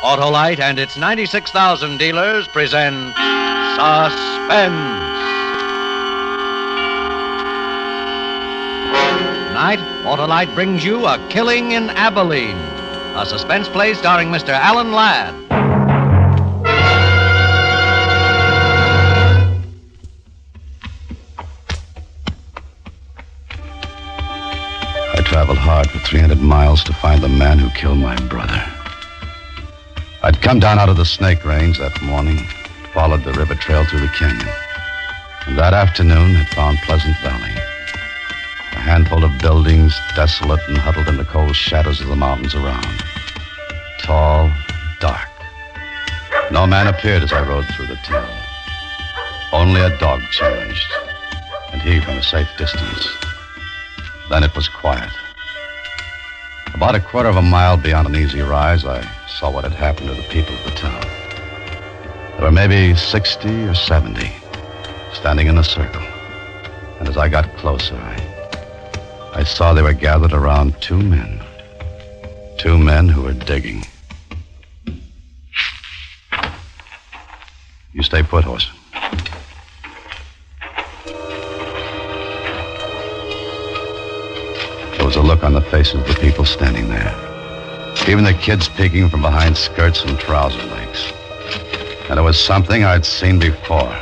Autolite and its 96,000 dealers present Suspense. Tonight, Autolite brings you A Killing in Abilene, a suspense play starring Mr. Alan Ladd. I traveled hard for 300 miles to find the man who killed my brother. I'd come down out of the Snake Range that morning, followed the river trail through the canyon, and that afternoon had found Pleasant Valley. A handful of buildings, desolate and huddled in the cold shadows of the mountains around. Tall, dark. No man appeared as I rode through the town. Only a dog challenged, and he from a safe distance. Then it was quiet. About a quarter of a mile beyond an easy rise, I saw what had happened to the people of the town. There were maybe 60 or 70 standing in a circle. And as I got closer, I saw they were gathered around two men. Two men who were digging. You stay put, horse. There was a look on the faces of the people standing there. Even the kids peeking from behind skirts and trouser legs. And it was something I'd seen before.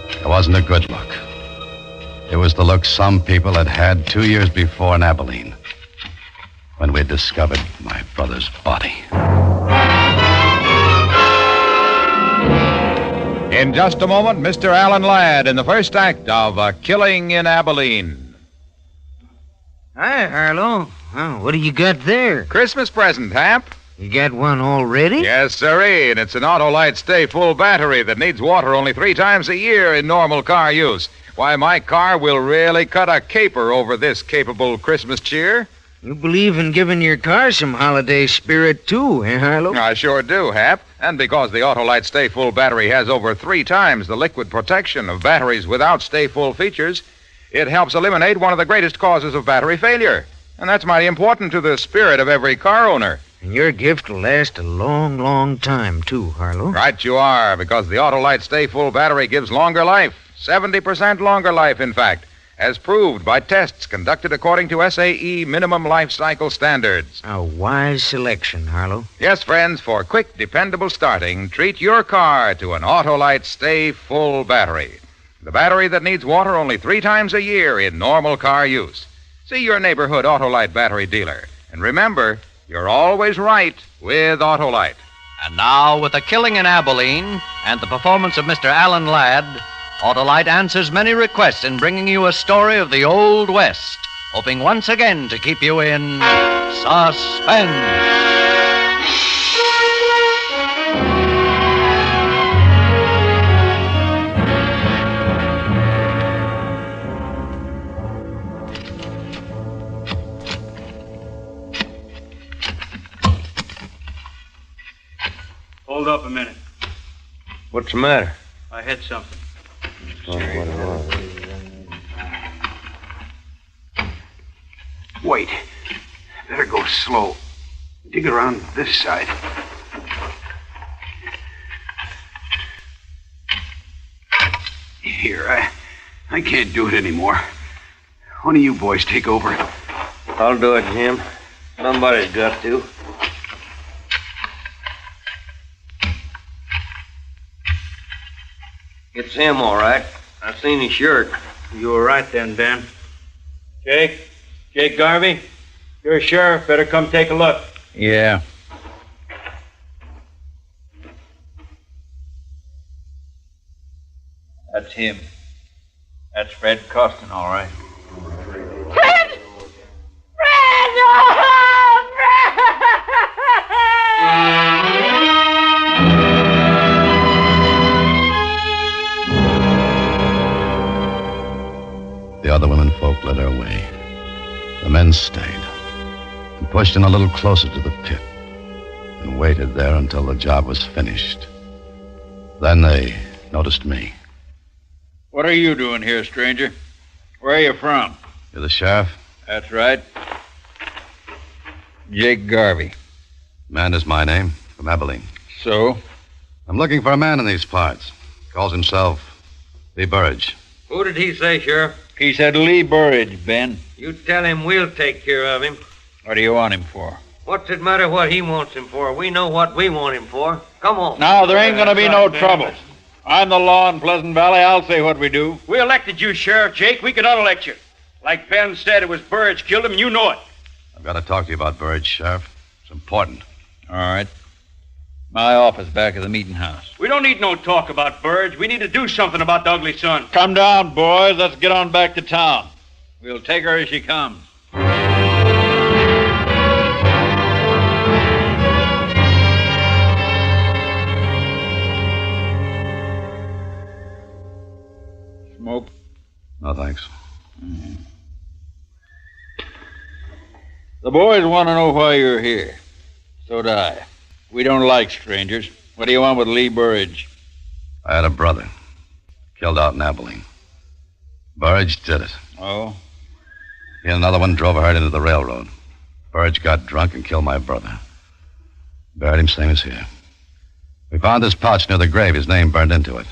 It wasn't a good look. It was the look some people had had 2 years before in Abilene, when we discovered my brother's body. In just a moment, Mr. Alan Ladd in the first act of A Killing in Abilene. Hi, Harlow. What do you got there? Christmas present, Hap. You got one already? Yes, sirree, and it's an Autolite Stay Full battery that needs water only 3 times a year in normal car use. Why, my car will really cut a caper over this capable Christmas cheer. You believe in giving your car some holiday spirit, too, eh, Harlow? I sure do, Hap. And because the Autolite Stay Full battery has over 3 times the liquid protection of batteries without Stay Full features, it helps eliminate one of the greatest causes of battery failure. And that's mighty important to the spirit of every car owner. And your gift will last a long, long time, too, Harlow. Right you are, because the Autolite Stay Full battery gives longer life. 70% longer life, in fact, as proved by tests conducted according to SAE minimum life cycle standards. A wise selection, Harlow. Yes, friends, for quick, dependable starting, treat your car to an Autolite Stay Full battery. The battery that needs water only 3 times a year in normal car use. See your neighborhood Autolite battery dealer. And remember, you're always right with Autolite. And now, with A Killing in Abilene and the performance of Mr. Alan Ladd, Autolite answers many requests in bringing you a story of the Old West, hoping once again to keep you in suspense. Hold up a minute. What's the matter? I hit something. Wait. Better go slow. Dig around this side. Here, I can't do it anymore. One of you boys take over. I'll do it, Jim. Somebody's got to. It's him, all right. I seen his shirt. You were right then, Ben. Jake Garvey, you're a sheriff. Better come take a look. Yeah. That's him. That's Fred Costin, all right. Fred! The other women folk led our way. The men stayed and pushed in a little closer to the pit and waited there until the job was finished. Then they noticed me. What are you doing here, stranger? Where are you from? You're the sheriff? That's right. Jake Garvey. Man is my name. from Abilene. So? I'm looking for a man in these parts. Calls himself Lee Burridge. Who did he say, Sheriff? He said Lee Burridge, Ben. You tell him we'll take care of him. What do you want him for? What's it matter what he wants him for? We know what we want him for. Come on. Now, there ain't gonna be no trouble. I'm the law in Pleasant Valley. I'll say what we do. We elected you, Sheriff Jake. We can unelect you. Like Ben said, it was Burridge killed him, and you know it. I've got to talk to you about Burridge, Sheriff. It's important. All right. My office back at the meeting house. We don't need no talk about Burridge. We need to do something about the ugly son. Come down, boys. Let's get on back to town. We'll take her as she comes. Smoke? No, thanks. Mm-hmm. The boys want to know why you're here. So do I. We don't like strangers. What do you want with Lee Burridge? I had a brother. Killed out in Abilene. Burridge did it. Oh? He and another one drove a herd into the railroad. Burridge got drunk and killed my brother. Buried him same as here. We found this pouch near the grave. His name burned into it.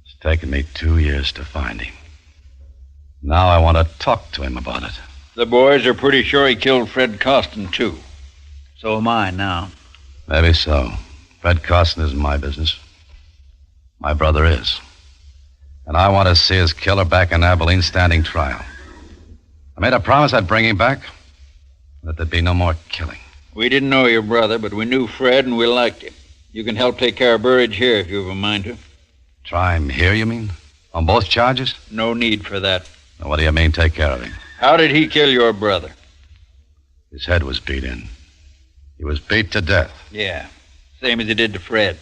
It's taken me 2 years to find him. Now I want to talk to him about it. The boys are pretty sure he killed Fred Costin, too. So am I now. Maybe so. Fred Costin isn't my business. My brother is. And I want to see his killer back in Abilene standing trial. I made a promise I'd bring him back, that there'd be no more killing. We didn't know your brother, but we knew Fred and we liked him. You can help take care of Burridge here if you have a mind to. Try him here, you mean? On both charges? No need for that. Now, what do you mean, take care of him? How did he kill your brother? His head was beat in. He was beat to death. Yeah, same as he did to Fred.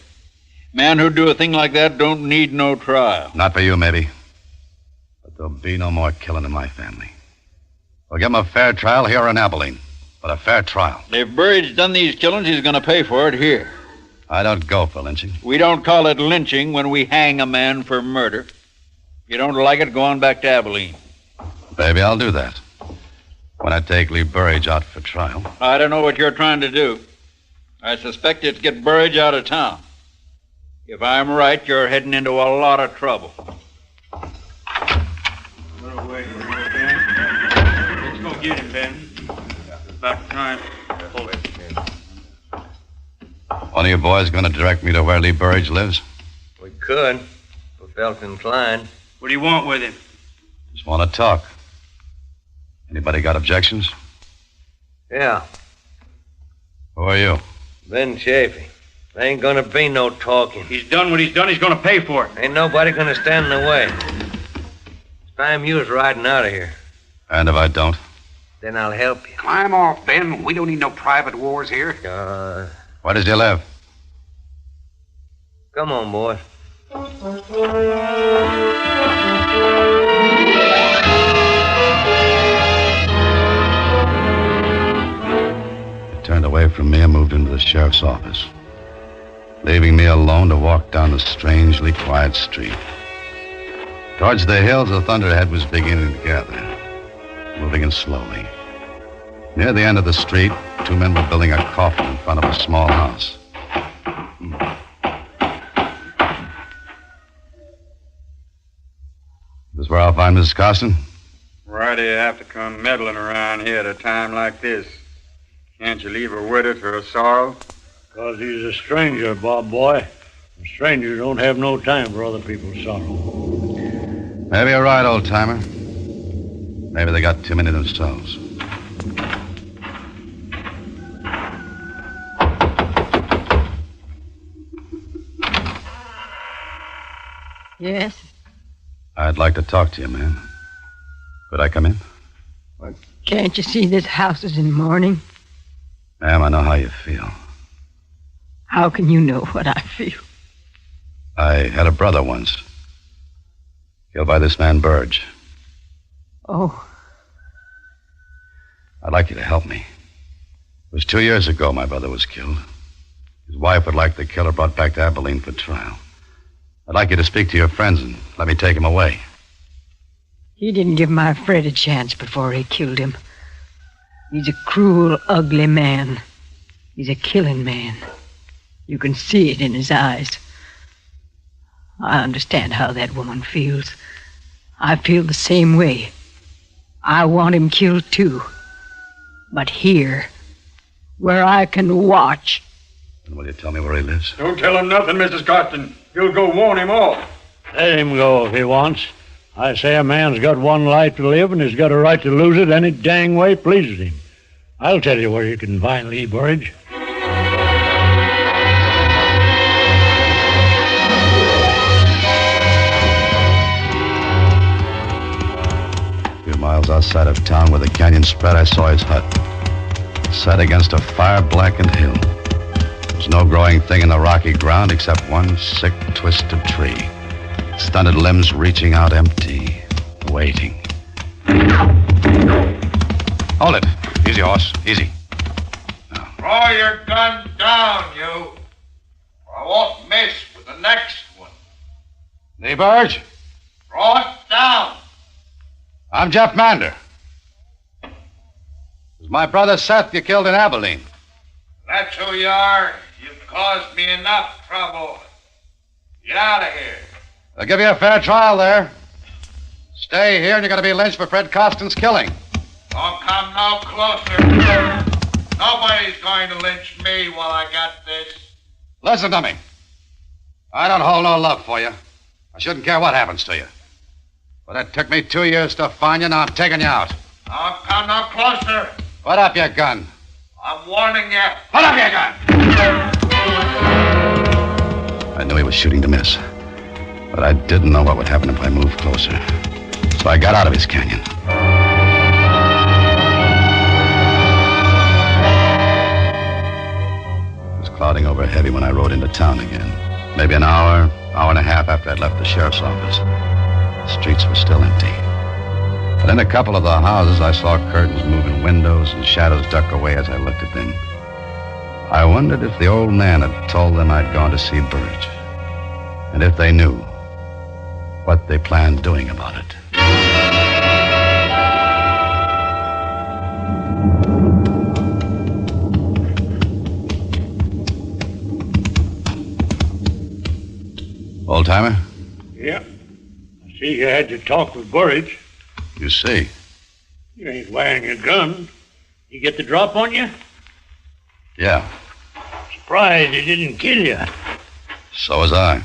Man who'd do a thing like that don't need no trial. Not for you, maybe. But there'll be no more killing in my family. We'll give him a fair trial here in Abilene. But a fair trial. If Burridge done these killings, he's going to pay for it here. I don't go for lynching. We don't call it lynching when we hang a man for murder. If you don't like it, go on back to Abilene. Maybe I'll do that. When I take Lee Burridge out for trial. I don't know what you're trying to do. I suspect it's get Burridge out of town. If I'm right, you're heading into a lot of trouble. Let's go get him, Ben. About time. Hold it. One of you boys going to direct me to where Lee Burridge lives? We could, if we felt inclined. What do you want with him? Just want to talk. Anybody got objections? Yeah, Who are you? Ben Chafee. There ain't gonna be no talking. He's done what he's done. He's gonna pay for it. Ain't nobody gonna stand in the way. It's time you was riding out of here. And if I don't? Then I'll help you. Climb off, Ben. We don't need no private wars here. Where does he live? Come on, boy. He turned away from me and moved into the sheriff's office, leaving me alone to walk down the strangely quiet street. Towards the hills, the thunderhead was beginning to gather, moving in slowly. Near the end of the street, two men were building a coffin in front of a small house. This is where I'll find Mrs. Costin? Why do you have to come meddling around here at a time like this? Can't you leave her with it for her sorrow? Because he's a stranger, Bob boy. And strangers don't have no time for other people's sorrow. Maybe you're right, old-timer. Maybe they got too many themselves. Yes? I'd like to talk to you, ma'am. Could I come in? Well, can't you see this house is in mourning? Ma'am, I know how you feel. How can you know what I feel? I had a brother once. Killed by this man, Burridge. Oh. I'd like you to help me. It was 2 years ago my brother was killed. His wife would like the killer brought back to Abilene for trial. I'd like you to speak to your friends and let me take him away. He didn't give my Fred a chance before he killed him. He's a cruel, ugly man. He's a killing man. You can see it in his eyes. I understand how that woman feels. I feel the same way. I want him killed too. But here, where I can watch. And will you tell me where he lives? Don't tell him nothing, Mrs. Costin. You'll go warn him off. Let him go if he wants. I say a man's got one life to live, and he's got a right to lose it any dang way pleases him. I'll tell you where you can find Lee Burridge. A few miles outside of town where the canyon spread, I saw his hut. Set against a fire-blackened hill. There was no growing thing in the rocky ground except one sick, twisted tree. Stunted limbs reaching out empty, waiting. Hold it. Easy, horse. Easy. Throw your gun down, you. Or I won't miss with the next one. Lee Burge? Throw it down. I'm Jeff Mander. It was my brother Seth you killed in Abilene. That's who you are. You've caused me enough trouble. Get out of here. They'll give you a fair trial there. Stay here and you're going to be lynched for Fred Costin's killing. Don't come no closer. Nobody's going to lynch me while I got this. Listen to me. I don't hold no love for you. I shouldn't care what happens to you. But it took me 2 years to find you. Now I'm taking you out. Don't come no closer. Put up your gun. I'm warning you. Put up your gun! I knew he was shooting to miss. But I didn't know what would happen if I moved closer. So I got out of his canyon. It was clouding over heavy when I rode into town again. Maybe an hour and a half after I'd left the sheriff's office. The streets were still empty. But in a couple of the houses, I saw curtains move in windows and shadows duck away as I looked at them. I wondered if the old man had told them I'd gone to see Burge. And if they knew what they planned doing about it. Old-timer? Yeah. I see you had your talk with Burridge. You see. You ain't wearing a gun. He get the drop on you? Yeah. Surprised he didn't kill you. So was I.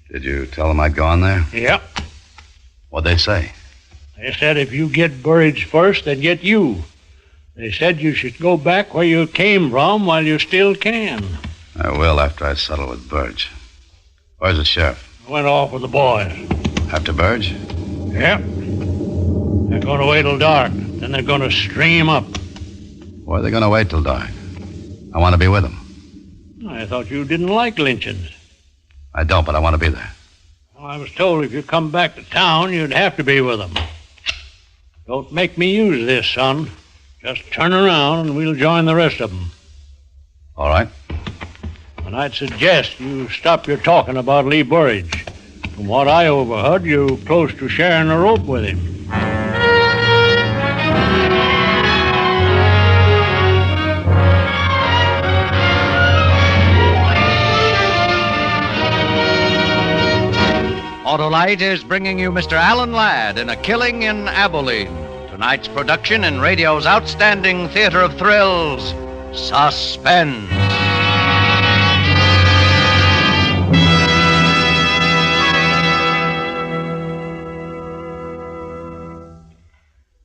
Did you tell them I'd gone there? Yep. What'd they say? They said if you get Burridge first, they'd get you. They said you should go back where you came from while you still can. I will after I settle with Burge. Where's the sheriff? I went off with the boys. After Burge? Yep. They're going to wait till dark. Then they're going to stream up. Why are they going to wait till dark? I want to be with them. I thought you didn't like lynchings. I don't, but I want to be there. Well, I was told if you come back to town, you'd have to be with them. Don't make me use this, son. Just turn around and we'll join the rest of them. All right. And I'd suggest you stop your talking about Lee Burridge. From what I overheard, you're close to sharing a rope with him. Autolite is bringing you Mr. Alan Ladd in A Killing in Abilene. Tonight's production in radio's outstanding theater of thrills, Suspense.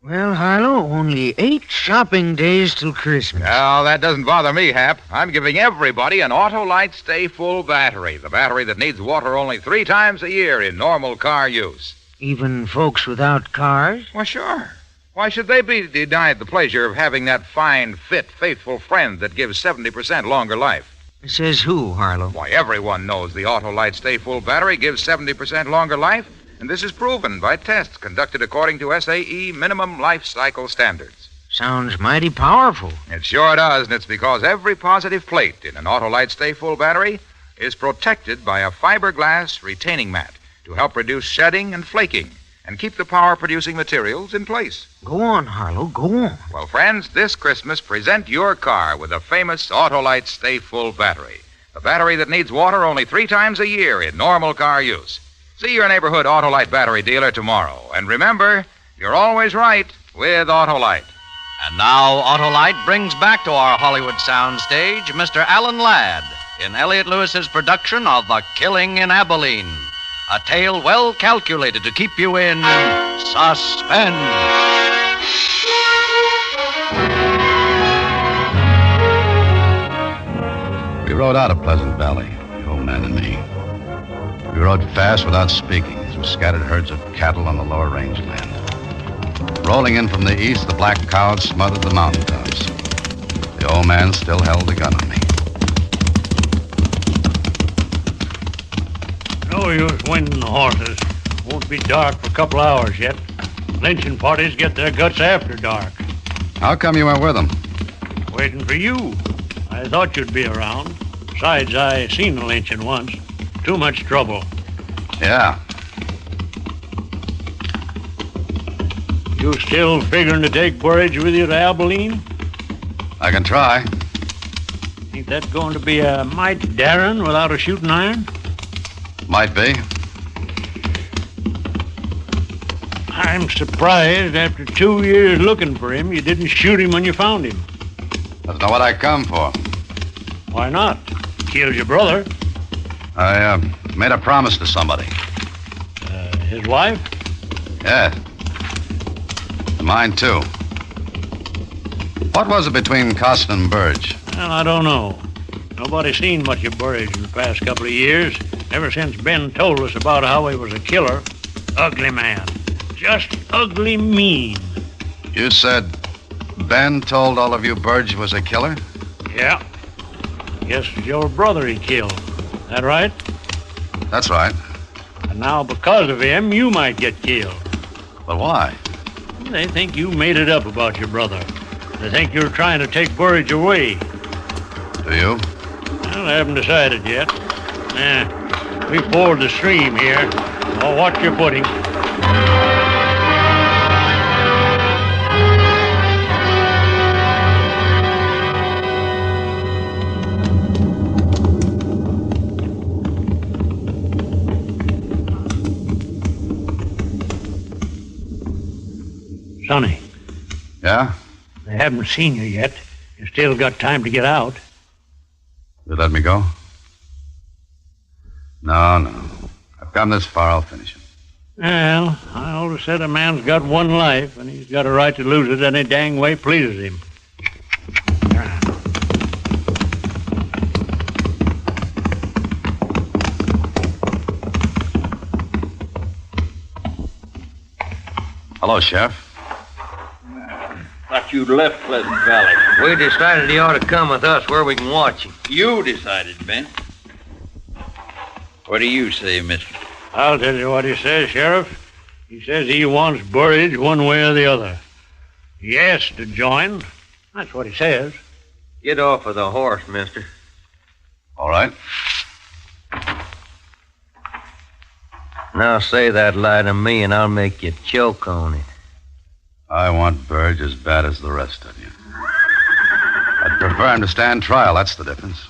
Well, Harlow, only 8 shopping days till Christmas. Now, that doesn't bother me, Hap. I'm giving everybody an Autolite Stay Full battery, the battery that needs water only 3 times a year in normal car use. Even folks without cars? Well, sure. Why should they be denied the pleasure of having that fine, fit, faithful friend that gives 70% longer life? Says who, Harlow? Why, everyone knows the Autolite Stay Full battery gives 70% longer life, and this is proven by tests conducted according to SAE minimum life cycle standards. Sounds mighty powerful. It sure does, and it's because every positive plate in an Autolite Stay Full battery is protected by a fiberglass retaining mat to help reduce shedding and flaking. and keep the power-producing materials in place. Go on, Harlow, go on. Well, friends, this Christmas, present your car with a famous Autolite Stay Full battery. A battery that needs water only 3 times a year in normal car use. See your neighborhood Autolite battery dealer tomorrow. And remember, you're always right with Autolite. And now Autolite brings back to our Hollywood soundstage Mr. Alan Ladd in Elliot Lewis's production of The Killing in Abilene. A tale well calculated to keep you in suspense. We rode out of Pleasant Valley, the old man and me. We rode fast without speaking through scattered herds of cattle on the lower rangeland. Rolling in from the east, the black clouds smothered the mountaintops. The old man still held the gun on me. No use winding the horses. Won't be dark for a couple hours yet. Lynching parties get their guts after dark. How come you weren't with them? Waiting for you. I thought you'd be around. Besides, I seen the lynching once. Too much trouble. Yeah. You still figuring to take Burridge with you to Abilene? I can try. Ain't that going to be a mite daring without a shooting iron? Might be. I'm surprised after 2 years looking for him, you didn't shoot him when you found him. That's not what I come for. Why not? Killed your brother. I made a promise to somebody. His wife? Yeah. Mine, too. What was it between Costin and Burge? Well, I don't know. Nobody's seen much of Burridge in the past couple of years. Ever since Ben told us about how he was a killer. Ugly man. Just ugly mean. You said Ben told all of you Burge was a killer? Yeah. Guess it's your brother he killed. That right? That's right. And now because of him, you might get killed. But why? They think you made it up about your brother. They think you're trying to take Burridge away. Do you? Well, I haven't decided yet. We ford the stream here. I'll watch your footing. Sonny. Yeah? They haven't seen you yet. You still got time to get out. You let me go? No. I've come this far, I'll finish it. Well, I always said a man's got one life, and he's got a right to lose it any dang way pleases him. Hello, Sheriff. Thought you'd left Pleasant Valley. We decided he ought to come with us where we can watch him. You decided, Ben. What do you say, mister? I'll tell you what he says, Sheriff. He says he wants Burridge one way or the other. He asked to join. That's what he says. Get off of the horse, mister. All right. Now say that lie to me and I'll make you choke on it. I want Burge as bad as the rest of you. I'd prefer him to stand trial, that's the difference.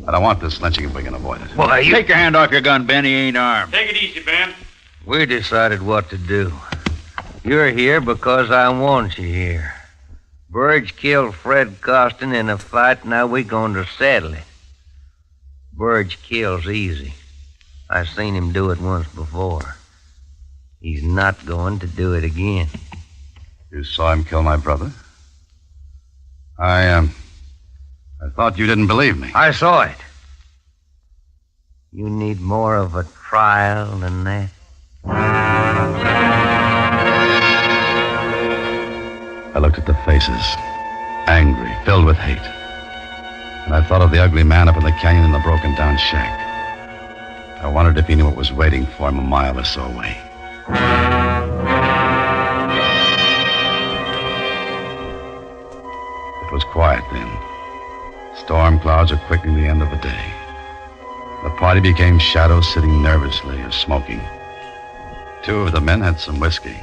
I don't want this lynching if we can avoid it. Why, take your hand off your gun, Ben. He ain't armed. Take it easy, Ben. We decided what to do. You're here because I want you here. Burge killed Fred Costin in a fight, now we going to settle it. Burge kills easy. I seen him do it once before. He's not going to do it again. You saw him kill my brother? I thought you didn't believe me. I saw it. You need more of a trial than that. I looked at the faces, angry, filled with hate. And I thought of the ugly man up in the canyon in the broken-down shack. I wondered if he knew what was waiting for him a mile or so away. It was quiet then. Storm clouds are quickening the end of the day. The party became shadows sitting nervously or smoking. Two of the men had some whiskey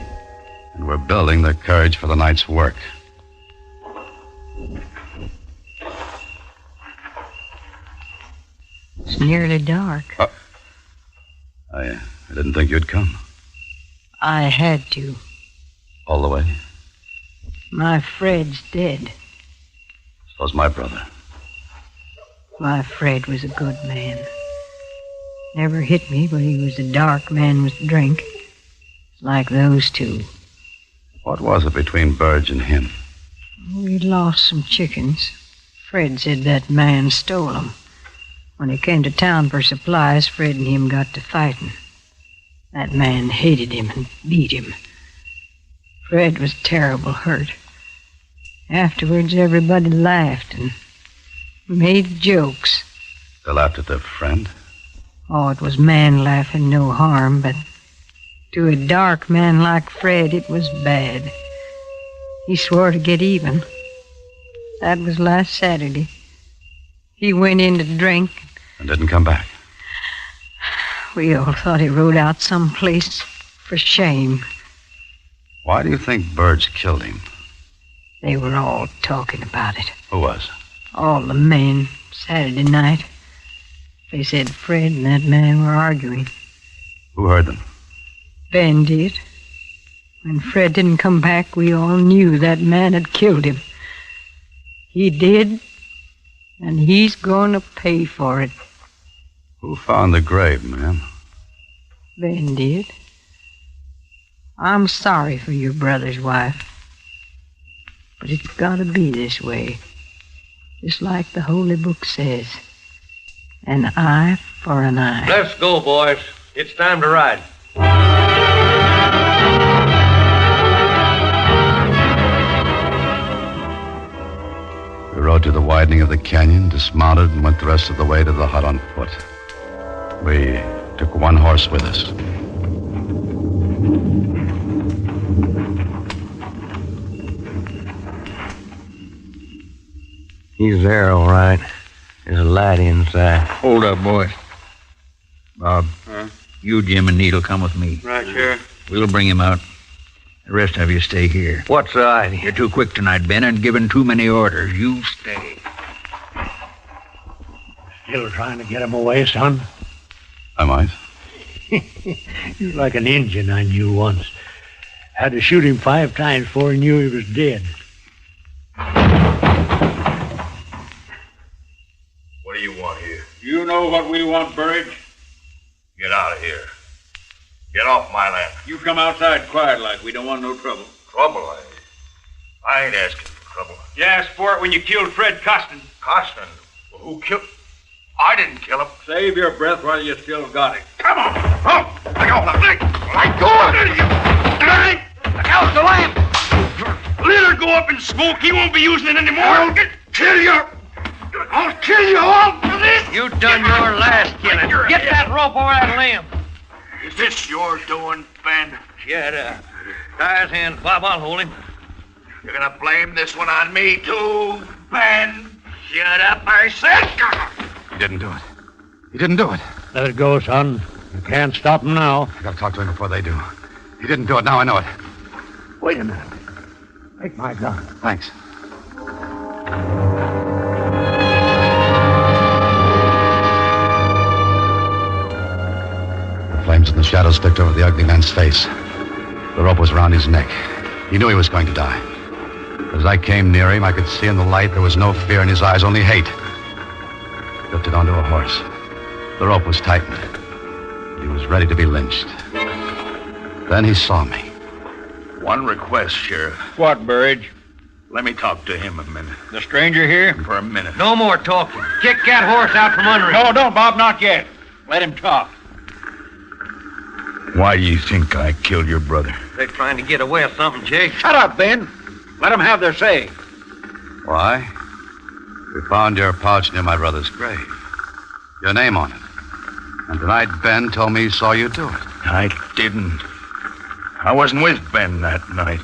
and were building their courage for the night's work. It's nearly dark. I didn't think you'd come. I had to. All the way? My Fred's dead. So's my brother. My Fred was a good man. Never hit me, but he was a dark man with drink. Like those two. What was it between Burge and him? We lost some chickens. Fred said that man stole them. When he came to town for supplies, Fred and him got to fighting. That man hated him and beat him. Fred was terrible hurt. Afterwards, everybody laughed and made jokes. They laughed at their friend? Oh, it was man laughing, no harm, but to a dark man like Fred, it was bad. He swore to get even. That was last Saturday. He went in to drink. And didn't come back? We all thought he rode out someplace for shame. Why do you think Burge killed him? They were all talking about it. Who was? All the men, Saturday night. They said Fred and that man were arguing. Who heard them? Ben did. When Fred didn't come back, we all knew that man had killed him. He did, and he's going to pay for it. Who found the grave, ma'am? Ben did. I'm sorry for your brother's wife. But it's got to be this way. Just like the Holy Book says. An eye for an eye. Let's go, boys. It's time to ride. We rode to the widening of the canyon, dismounted, and went the rest of the way to the hut on foot. We took one horse with us. He's there, all right. There's a light inside. Hold up, boys. Bob, you, Jim, and Need'll come with me. Right, Sheriff. We'll bring him out. The rest of you stay here. What's the idea? You're too quick tonight, Ben, and giving too many orders. You stay. Still trying to get him away, son? I might. You're like an Injun I knew once. Had to shoot him 5 times before he knew he was dead. What do you want here? You know what we want, Burridge? Get out of here. Get off my land. You come outside quiet like. We don't want no trouble. Trouble, I ain't asking for trouble. You asked for it when you killed Fred Costin. Costin? Well, who killed... I didn't kill him. Save your breath while you still got it. Come on! Oh! Let go! Let go of it! Look out, the lamp! Let her go up in smoke. He won't be using it anymore. I'll kill you! I'll kill you all for this! You done your last killing. Get that rope over that limb. Is this your doing, Ben? Shut up. Tie his hands, Bob. I'll hold him. You're gonna blame this one on me, too, Ben? Shut up, I said! He didn't do it. He didn't do it. Let it go, son. You can't stop him now. I gotta talk to him before they do. He didn't do it. Now I know it. Wait a minute. Take my gun. Thanks. The flames in the shadows flicked over the ugly man's face. The rope was around his neck. He knew he was going to die. As I came near him, I could see in the light there was no fear in his eyes, only hate. He lifted onto a horse. The rope was tightened. He was ready to be lynched. Then he saw me. One request, Sheriff. What, Burridge? Let me talk to him a minute. The stranger here? For a minute. No more talking. Kick that horse out from under him. No, don't, Bob, not yet. Let him talk. Why do you think I killed your brother? They're trying to get away with something, Jake. Shut up, Ben. Let them have their say. Why? We found your pouch near my brother's grave. Your name on it. And tonight Ben told me he saw you do it. I didn't. I wasn't with Ben that night.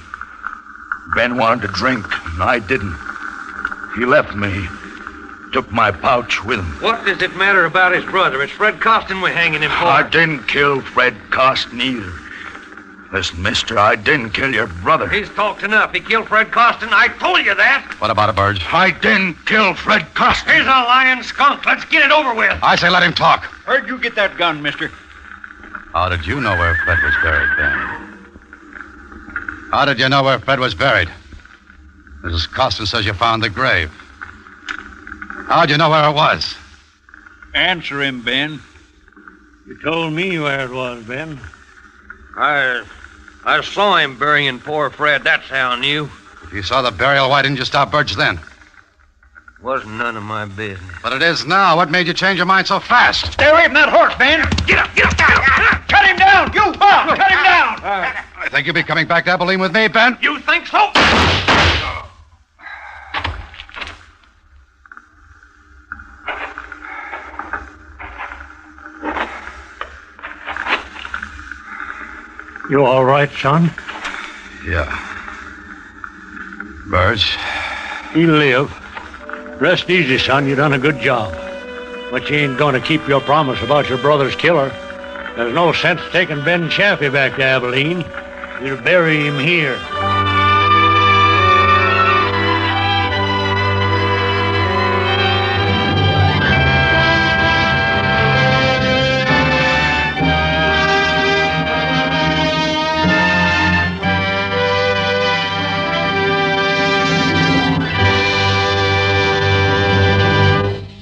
Ben wanted to drink, and I didn't. He left me. Took my pouch with him. What does it matter about his brother? It's Fred Costin we're hanging him for. I didn't kill Fred Costin either. Listen, mister, I didn't kill your brother. He's talked enough. He killed Fred Costin. I told you that. What about it, Burge? I didn't kill Fred Costin. He's a lying skunk. Let's get it over with. I say let him talk. Where'd you get that gun, mister? How did you know where Fred was buried, Ben? How did you know where Fred was buried? Mrs. Costin says you found the grave. How'd you know where it was? Answer him, Ben. You told me where it was, Ben. I saw him burying poor Fred. That's how I knew. If you saw the burial, why didn't you stop Burge then? Wasn't none of my business. But it is now. What made you change your mind so fast? Stay away from that horse, Ben. Get up. Cut him down. You, Bob, cut him down. I think you'll be coming back to Abilene with me, Ben. You think so? You all right, son? Yeah. Burge? He'll live. Rest easy, son. You done a good job. But you ain't going to keep your promise about your brother's killer. There's no sense taking Ben Chaffee back to Abilene. You'll bury him here.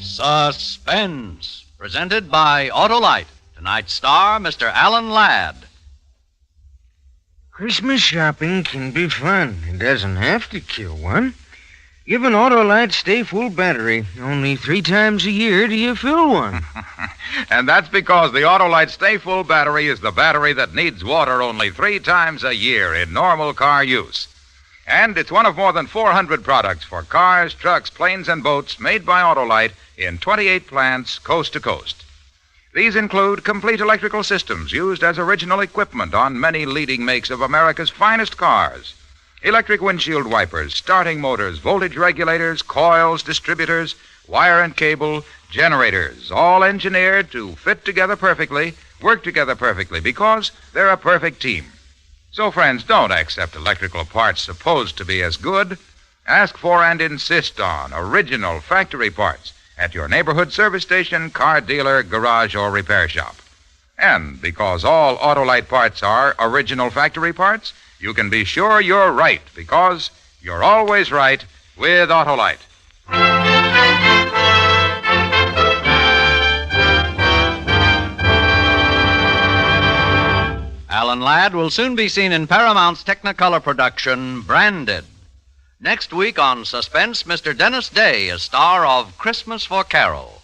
Suspense, presented by Autolite. Tonight's star, Mr. Alan Ladd. Christmas shopping can be fun. It doesn't have to kill one. Give an Autolite Stay Full battery. Only 3 times a year do you fill one. And that's because the Autolite Stay Full battery is the battery that needs water only 3 times a year in normal car use. And it's one of more than 400 products for cars, trucks, planes, and boats made by Autolite in 28 plants coast to coast. These include complete electrical systems used as original equipment on many leading makes of America's finest cars. Electric windshield wipers, starting motors, voltage regulators, coils, distributors, wire and cable, generators, all engineered to fit together perfectly, work together perfectly, because they're a perfect team. So, friends, don't accept electrical parts supposed to be as good. Ask for and insist on original factory parts at your neighborhood service station, car dealer, garage, or repair shop. And because all Autolite parts are original factory parts, you can be sure you're right, because you're always right with Autolite. Alan Ladd will soon be seen in Paramount's Technicolor production, Branded. Next week on Suspense, Mr. Dennis Day is star of Christmas for Carol.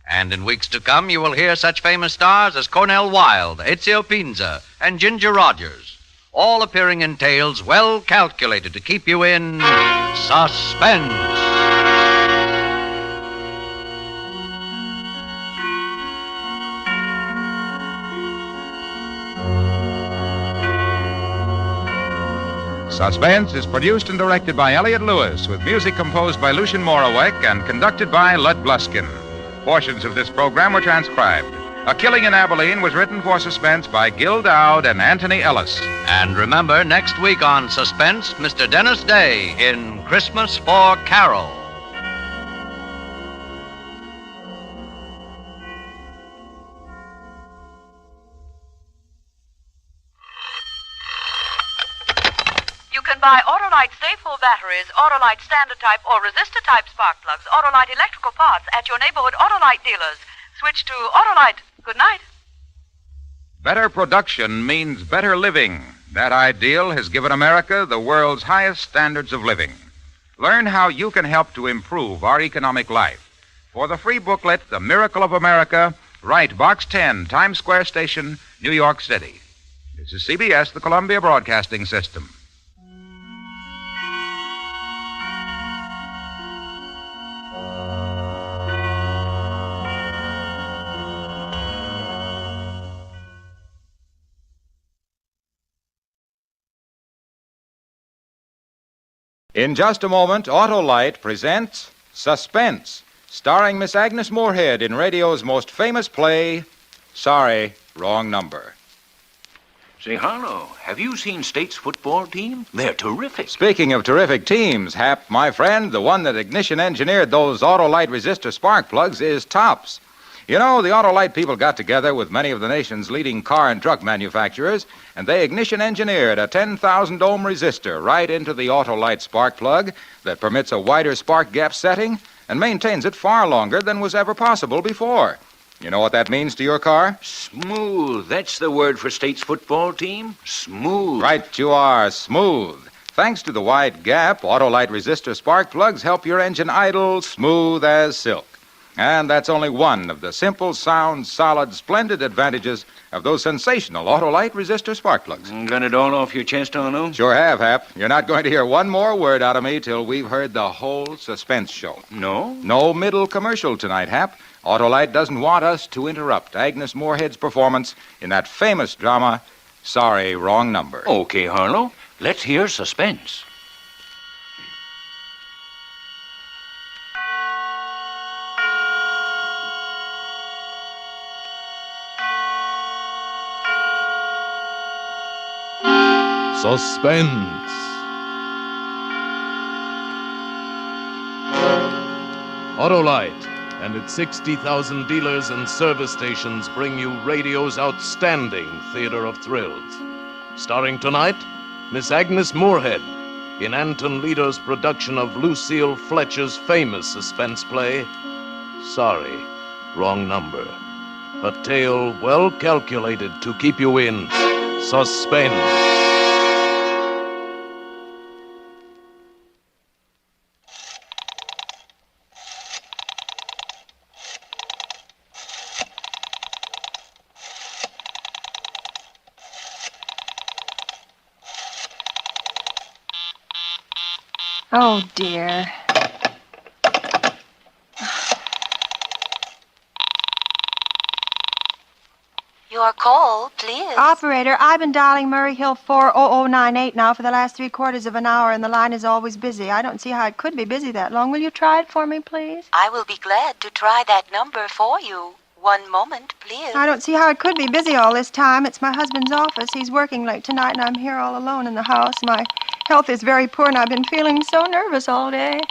And in weeks to come, you will hear such famous stars as Cornel Wilde, Ezio Pinza, and Ginger Rogers, all appearing in tales well calculated to keep you in suspense. Suspense is produced and directed by Elliott Lewis, with music composed by Lucien Morawek and conducted by Lud Bluskin. Portions of this program were transcribed. A Killing in Abilene was written for Suspense by Gil Dowd and Anthony Ellis. And remember, next week on Suspense, Mr. Dennis Day in Christmas for Carol. Buy Autolite Stay Full batteries, Autolite Standard Type or Resistor Type spark plugs, Autolite electrical parts at your neighborhood Autolite dealers. Switch to Autolite. Good night. Better production means better living. That ideal has given America the world's highest standards of living. Learn how you can help to improve our economic life. For the free booklet, The Miracle of America, write Box 10, Times Square Station, New York City. This is CBS, the Columbia Broadcasting System. In just a moment, Autolite presents Suspense, starring Miss Agnes Moorehead in radio's most famous play, Sorry, Wrong Number. Say, Harlow, have you seen State's football team? They're terrific. Speaking of terrific teams, Hap, my friend, the one that ignition engineered those Autolite resistor spark plugs is Tops. You know, the Autolite people got together with many of the nation's leading car and truck manufacturers, and they ignition engineered a 10,000 ohm resistor right into the Autolite spark plug that permits a wider spark gap setting and maintains it far longer than was ever possible before. You know what that means to your car? Smooth. That's the word for State's football team. Smooth. Right you are, smooth. Thanks to the wide gap, Autolite resistor spark plugs help your engine idle smooth as silk. And that's only one of the simple, sound, solid, splendid advantages of those sensational Autolite resistor spark plugs. Got it all off your chest, Arlo? Sure have, Hap. You're not going to hear one more word out of me till we've heard the whole Suspense show. No? No middle commercial tonight, Hap. Autolite doesn't want us to interrupt Agnes Moorehead's performance in that famous drama, Sorry, Wrong Number. Okay, Harlow. Let's hear Suspense. Suspense. Autolite and its 60,000 dealers and service stations bring you radio's outstanding theater of thrills. Starring tonight, Miss Agnes Moorehead in Anton Leader's production of Lucille Fletcher's famous suspense play, Sorry, Wrong Number. A tale well calculated to keep you in suspense. Oh, dear. Your call, please. Operator, I've been dialing Murray Hill 40098 now for the last 3/4 of an hour, and the line is always busy. I don't see how it could be busy that long. Will you try it for me, please? I will be glad to try that number for you. One moment, please. I don't see how it could be busy all this time. It's my husband's office. He's working late tonight, and I'm here all alone in the house. My health is very poor, and I've been feeling so nervous all day.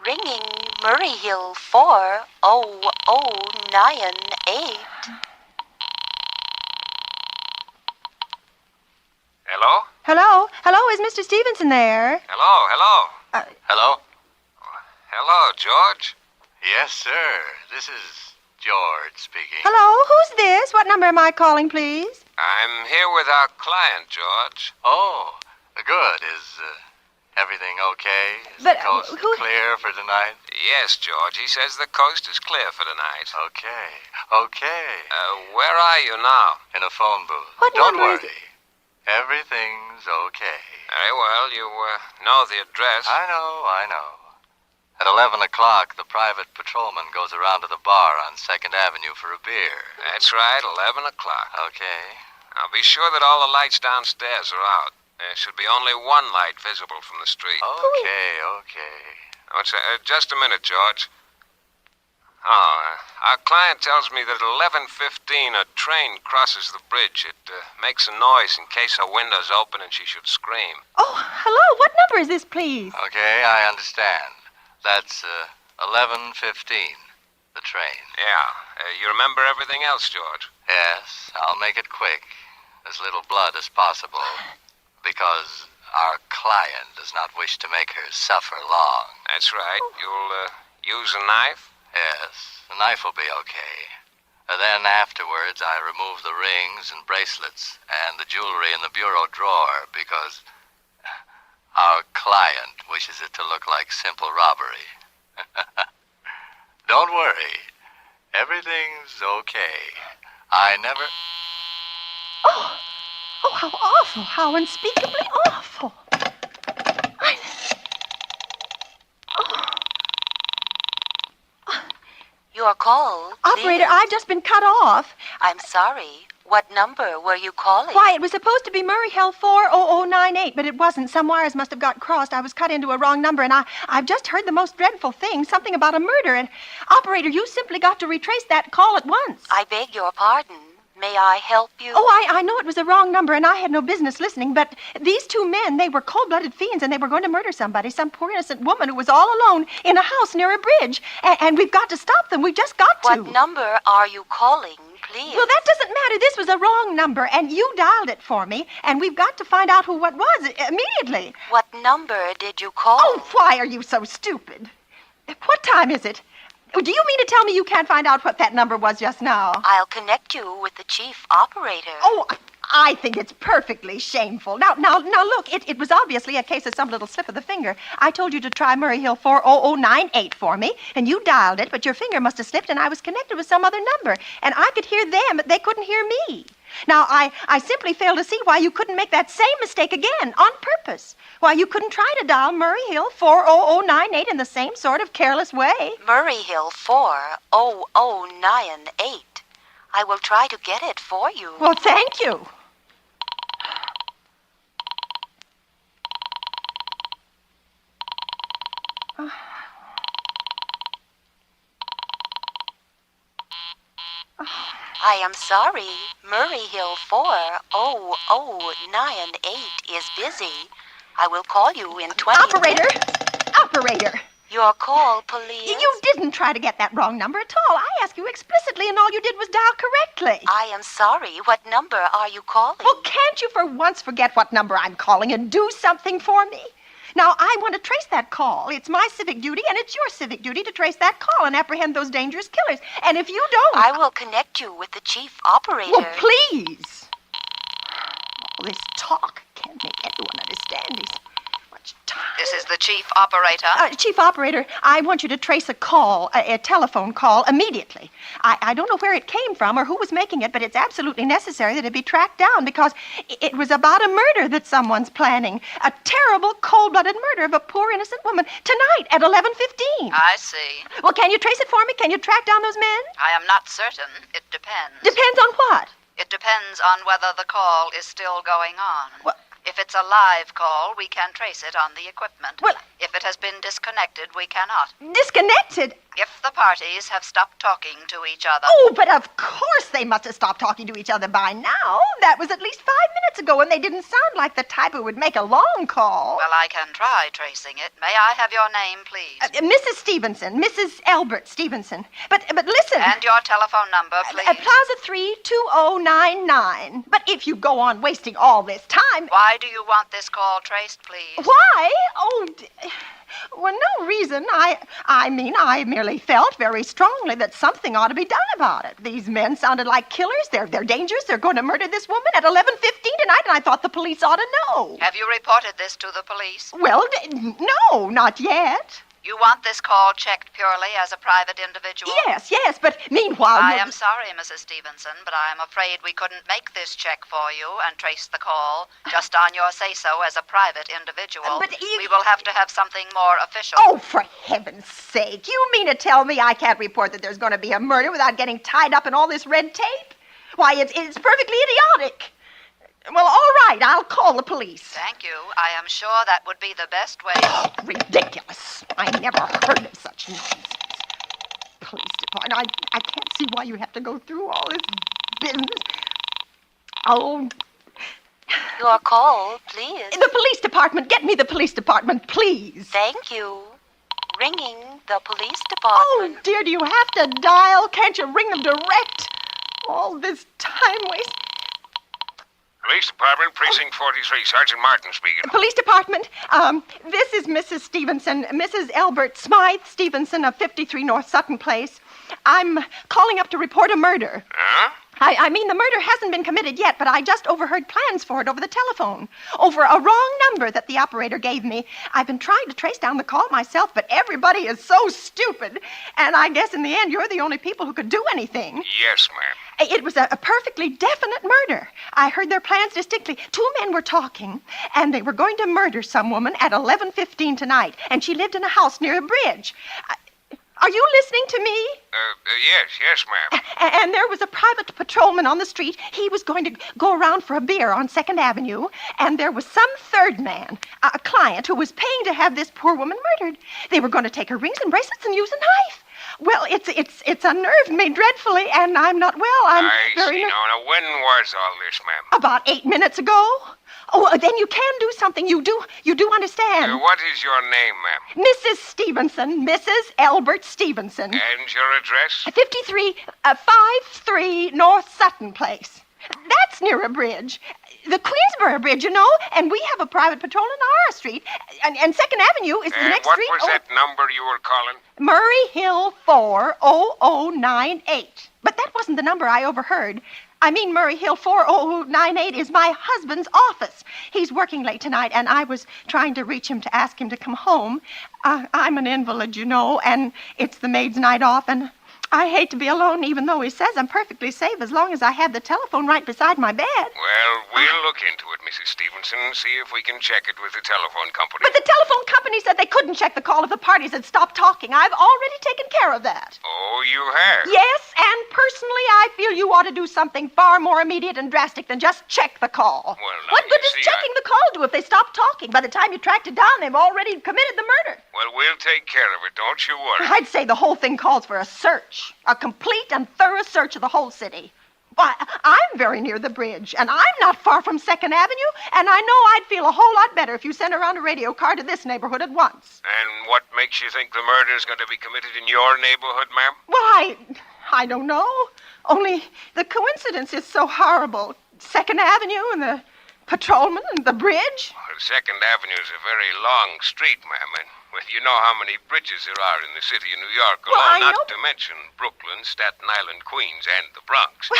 Ringing Murray Hill 40098. Hello? Hello? Hello, is Mr. Stevenson there? Hello? Hello? Hello, George? Yes, sir. This is George speaking. Hello, who's this? What number am I calling, please? I'm here with our client, George. Oh, good. Is everything okay? Is But, the coast clear for tonight? Yes, George. He says the coast is clear for tonight. Okay. Where are you now? In a phone booth. What Don't number is worry. Everything's okay. Very well. You know the address. I know. At 11 o'clock, the private patrolman goes around to the bar on 2nd Avenue for a beer. That's right, 11 o'clock. Okay. Now be sure that all the lights downstairs are out. There should be only one light visible from the street. Okay. What's that? Just a minute, George. Our client tells me that at 11:15 a train crosses the bridge. It makes a noise in case her window's open and she should scream. Oh, hello. What number is this, please? Okay, I understand. That's 11:15, the train. Yeah. You remember everything else, George? Yes, I'll make it quick. As little blood as possible. Because our client does not wish to make her suffer long. That's right. You'll use a knife? Yes, the knife will be okay. Then afterwards, I remove the rings and bracelets and the jewelry in the bureau drawer because our client wishes it to look like simple robbery. Don't worry. Everything's okay. I never... Oh, how awful. How unspeakably awful. Your call, please. Operator, I've just been cut off. I'm sorry. What number were you calling? Why, it was supposed to be Murray Hill 40098, but it wasn't. Some wires must have got crossed. I was cut into a wrong number, and I've just heard the most dreadful thing, something about a murder. And, operator, you simply got to retrace that call at once. I beg your pardon. May I help you? Oh, I know it was the wrong number, and I had no business listening, but these two men, they were cold-blooded fiends, and they were going to murder somebody, some poor innocent woman who was all alone in a house near a bridge. And we've got to stop them. We just got to. What number are you calling, please? Well, that doesn't matter. This was a wrong number, and you dialed it for me, and we've got to find out what was immediately. What number did you call? Oh, why are you so stupid? What time is it? Do you mean to tell me you can't find out what that number was just now? I'll connect you with the chief operator. Oh, I think it's perfectly shameful. Now, look, it was obviously a case of some little slip of the finger. I told you to try Murray Hill 40098 for me, and you dialed it, but your finger must have slipped, and I was connected with some other number. And I could hear them, but they couldn't hear me. Now, I simply fail to see why you couldn't make that same mistake again, on purpose. Why you couldn't try to dial Murray Hill 40098 in the same sort of careless way. Murray Hill 40098. I will try to get it for you. Well, thank you. I am sorry. Murray Hill 40098 is busy. I will call you in 20 Operator! Your call, please. You didn't try to get that wrong number at all. I asked you explicitly, and all you did was dial correctly. I am sorry. What number are you calling? Well, can't you for once forget what number I'm calling and do something for me? Now, I want to trace that call. It's my civic duty, and it's your civic duty to trace that call and apprehend those dangerous killers. And if you don't... I will connect you with the chief operator. Well, please. All this talk can't make anyone understand these... This is the chief operator. Chief operator, I want you to trace a call, a telephone call, immediately. I don't know where it came from or who was making it, but it's absolutely necessary that it be tracked down because it was about a murder that someone's planning. A terrible, cold-blooded murder of a poor, innocent woman tonight at 11:15. I see. Well, can you trace it for me? Can you track down those men? I am not certain. It depends. Depends on what? It depends on whether the call is still going on. Well, if it's a live call, we can trace it on the equipment. Well, if it has been disconnected, we cannot. Disconnected? If the parties have stopped talking to each other. Oh, but of course they must have stopped talking to each other by now. That was at least 5 minutes ago, and they didn't sound like the type who would make a long call. Well, I can try tracing it. May I have your name, please? Mrs. Stevenson. Mrs. Albert Stevenson. But listen. And your telephone number, please. Plaza 32099. But if you go on wasting all this time... Why do you want this call traced, please? Why? Oh, well, no reason. I mean, I merely felt very strongly that something ought to be done about it. These men sounded like killers. They're dangerous. They're going to murder this woman at 11:15 tonight, and I thought the police ought to know. Have you reported this to the police? Well, no, not yet. You want this call checked purely as a private individual? Yes, but meanwhile... I am sorry, Mrs. Stevenson, but I am afraid we couldn't make this check for you and trace the call just on your say-so as a private individual. But we will have to have something more official. Oh, for heaven's sake. You mean to tell me I can't report that there's going to be a murder without getting tied up in all this red tape? Why, it's perfectly idiotic. Well, all right, I'll call the police. Thank you. I am sure that would be the best way. Oh, ridiculous. I never heard of such nonsense. Police department. I can't see why you have to go through all this business. Oh. Your call, please. The police department. Get me the police department, please. Thank you. Ringing the police department. Oh, dear, do you have to dial? Can't you ring them direct? All this time waste. Police Department, Precinct 43. Sergeant Martin speaking. Police Department, this is Mrs. Stevenson, Mrs. Albert Smythe Stevenson of 53 North Sutton Place. I'm calling up to report a murder. Huh? I mean, the murder hasn't been committed yet, but I just overheard plans for it over the telephone. Over a wrong number that the operator gave me. I've been trying to trace down the call myself, but everybody is so stupid. And I guess in the end, you're the only people who could do anything. Yes, ma'am. It was a perfectly definite murder. I heard their plans distinctly. 2 men were talking, and they were going to murder some woman at 11:15 tonight, and she lived in a house near a bridge. Are you listening to me? Yes, ma'am. And there was a private patrolman on the street. He was going to go around for a beer on 2nd Avenue, and there was some third man, a client, who was paying to have this poor woman murdered. They were going to take her rings and bracelets and use a knife. Well, it's unnerved me dreadfully, and I'm not well. I see. Now, when was all this, ma'am? About 8 minutes ago. Oh, then you can do something. You do understand. What is your name, ma'am? Mrs. Stevenson, Mrs. Elbert Stevenson. And your address? 53 North Sutton Place. That's near a bridge. The Queensboro Bridge, you know, and we have a private patrol in our street. And 2nd Avenue is the next what street. What was that number you were calling? Murray Hill 40098. But that wasn't the number I overheard. I mean, Murray Hill 40098 is my husband's office. He's working late tonight, and I was trying to reach him to ask him to come home. I'm an invalid, you know, and it's the maid's night off, and I hate to be alone, even though he says I'm perfectly safe as long as I have the telephone right beside my bed. Well, we'll look into it, Mrs. Stevenson, see if we can check it with the telephone company. But the telephone company said they couldn't check the call if the parties had stopped talking. I've already taken care of that. Oh, you have? Yes, and personally, I feel you ought to do something far more immediate and drastic than just check the call. Well, now, what good does checking the call do if they stop talking? By the time you tracked it down, they've already committed the murder. Well, we'll take care of it, don't you worry. I'd say the whole thing calls for a search. A complete and thorough search of the whole city. Why, I'm very near the bridge, and I'm not far from 2nd Avenue, and I know I'd feel a whole lot better if you sent around a radio car to this neighborhood at once. And what makes you think the murder is going to be committed in your neighborhood, ma'am? Well, I don't know. Only the coincidence is so horrible. 2nd Avenue and the patrolman and the bridge. Well, 2nd Avenue is a very long street, ma'am, and well, you know how many bridges there are in the city of New York alone, not to mention Brooklyn, Staten Island, Queens, and the Bronx.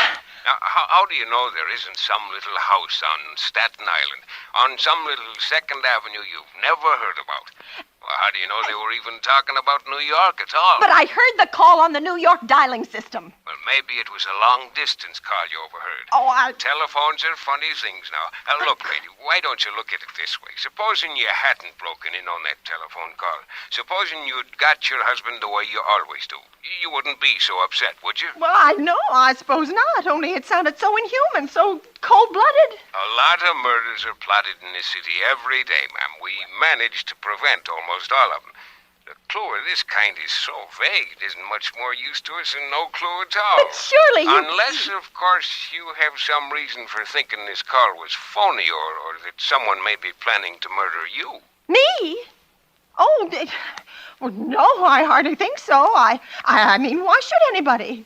Now, how do you know there isn't some little house on Staten Island, on some little 2nd Avenue you've never heard about? Well, how do you know they were even talking about New York at all? But I heard the call on the New York dialing system. Well, maybe it was a long-distance call you overheard. Oh, Telephones are funny things now. Now, look, lady, why don't you look at it this way? Supposing you hadn't broken in on that telephone call. Supposing you'd got your husband the way you always do. You wouldn't be so upset, would you? Well, I suppose not. Only it sounded so inhuman, so cold-blooded. A lot of murders are plotted in this city every day, ma'am. We manage to prevent almost all of them. The clue of this kind is so vague, it isn't much more use to us than no clue at all. But surely you... Unless, of course, you have some reason for thinking this call was phony or that someone may be planning to murder you. Me? Oh, well, no, I hardly think so. I mean, why should anybody?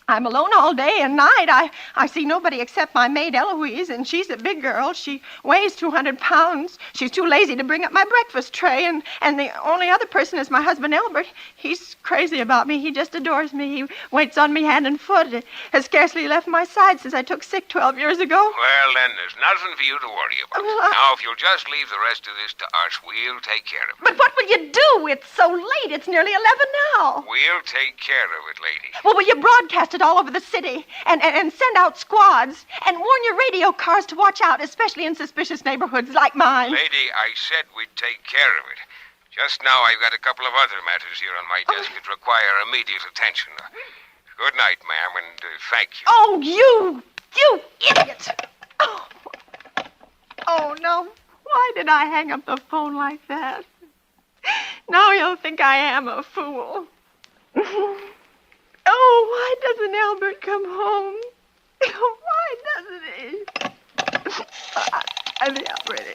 I'm alone all day and night. I see nobody except my maid Eloise, and she's a big girl. She weighs 200 pounds. She's too lazy to bring up my breakfast tray, and the only other person is my husband Albert. He's crazy about me. He just adores me. He waits on me hand and foot. He has scarcely left my side since I took sick 12 years ago. Well, then, there's nothing for you to worry about. Now, if you'll just leave the rest of this to us, we'll take care of it. But what will you do? It's so late. It's nearly 11 now. We'll take care of it, lady. Well, will you broadcast it all over the city and send out squads and warn your radio cars to watch out, especially in suspicious neighborhoods like mine? Lady, I said we'd take care of it. Just now I've got a couple of other matters here on my desk that require immediate attention. Good night, ma'am, and thank you. Oh, you idiot! Oh, no. Why did I hang up the phone like that? Now you'll think I am a fool. Oh, why doesn't Albert come home? Why doesn't he? I'm Albert.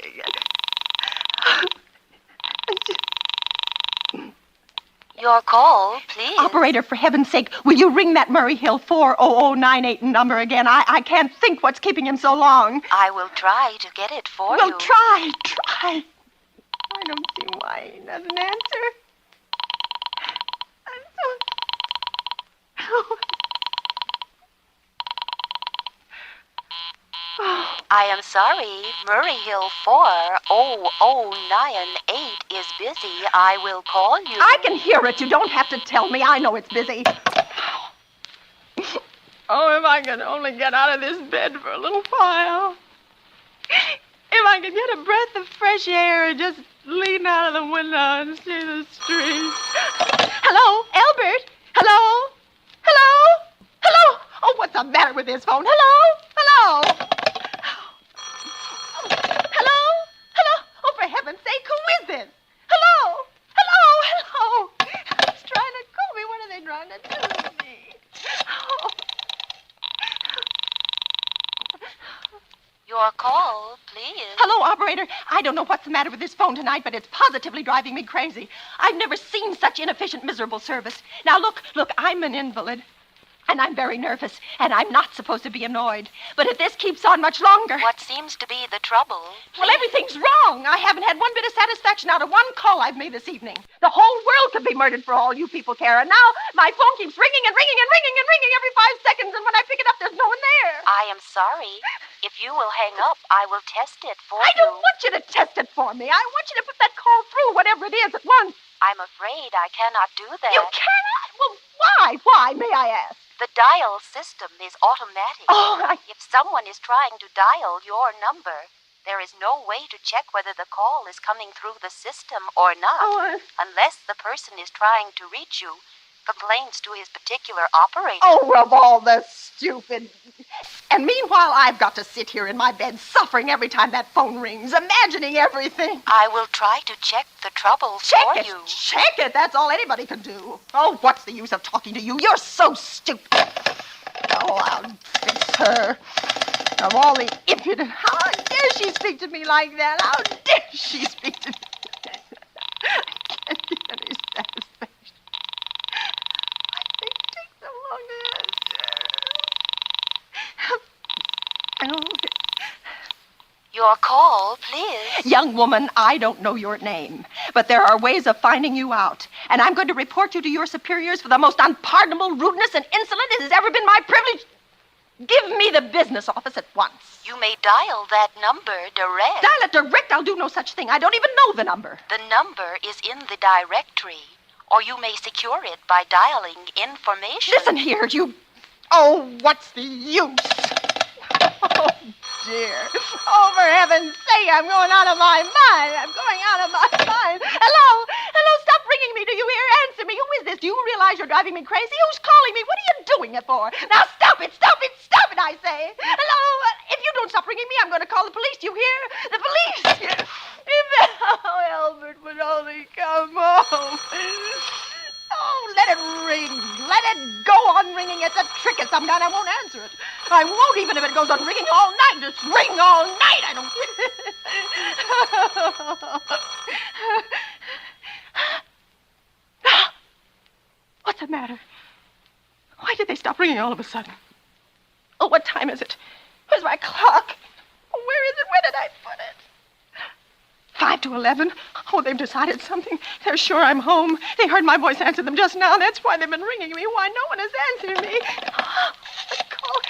Your call, please. Operator, for heaven's sake, will you ring that Murray Hill 40098 number again? I can't think what's keeping him so long. I will try to get it for you. Well, try. I don't see why he doesn't answer. I'm so... I am sorry. Murray Hill 40098 is busy. I will call you. I can hear it. You don't have to tell me. I know it's busy. Oh, if I could only get out of this bed for a little while. If I could get a breath of fresh air and just lean out of the window and see the street. Hello, Albert? Hello? Hello? Hello? Oh, what's the matter with this phone? Hello? Hello? Hello? Hello? Oh, for heaven's sake, who is this? Hello? Hello? Hello? It's trying to call me. What are they trying to do to me? Oh. Your call, please. Hello, operator. I don't know what's the matter with this phone tonight, but it's positively driving me crazy. I've never seen such inefficient, miserable service. Now, look, I'm an invalid. And I'm very nervous, and I'm not supposed to be annoyed. But if this keeps on much longer... What seems to be the trouble? Well, everything's wrong. I haven't had one bit of satisfaction out of one call I've made this evening. The whole world could be murdered for all you people care. And now my phone keeps ringing and ringing and ringing and ringing every 5 seconds. And when I pick it up, there's no one there. I am sorry. If you will hang up, I will test it for you. I don't want you to test it for me. I want you to put that call through, whatever it is, at once. I'm afraid I cannot do that. You cannot? Well, why? Why, may I ask? The dial system is automatic. Oh, If someone is trying to dial your number, there is no way to check whether the call is coming through the system or not, unless the person is trying to reach you, complains to his particular operator. Oh, of all the stupid... And meanwhile, I've got to sit here in my bed suffering every time that phone rings, imagining everything. I will try to check the trouble for you. Check it. That's all anybody can do. Oh, what's the use of talking to you? You're so stupid. Oh, I'll fix her. Of all the impudent... How dare she speak to me like that? How dare she speak to me? I can't get any satisfaction. I think it takes so long to answer. Your call, please. Young woman, I don't know your name, but there are ways of finding you out. And I'm going to report you to your superiors for the most unpardonable rudeness and insolence it has ever been my privilege. Give me the business office at once. You may dial that number direct. Dial it direct? I'll do no such thing. I don't even know the number. The number is in the directory, or you may secure it by dialing information. Listen here, you... Oh, what's the use? Oh, dear. Oh, for heaven's sake, I'm going out of my mind. I'm going out of my mind. Hello? Hello, stop ringing me. Do you hear? Answer me. Who is this? Do you realize you're driving me crazy? Who's calling me? What are you doing it for? Now, stop it, I say. Hello? If you don't stop ringing me, I'm going to call the police. Do you hear? The police. If Albert would only come home. Oh, let it ring. Let it go on ringing. It's a trick of some kind. I won't answer it. I won't, even if it goes on ringing all night. Just ring all night. I don't... What's the matter? Why did they stop ringing all of a sudden? Oh, what time is it? Where's my clock? Oh, where is it? Where did I put it? 5 to 11. Oh, they've decided something. They're sure I'm home. They heard my voice answer them just now. That's why they've been ringing me. Why no one has answered me. Call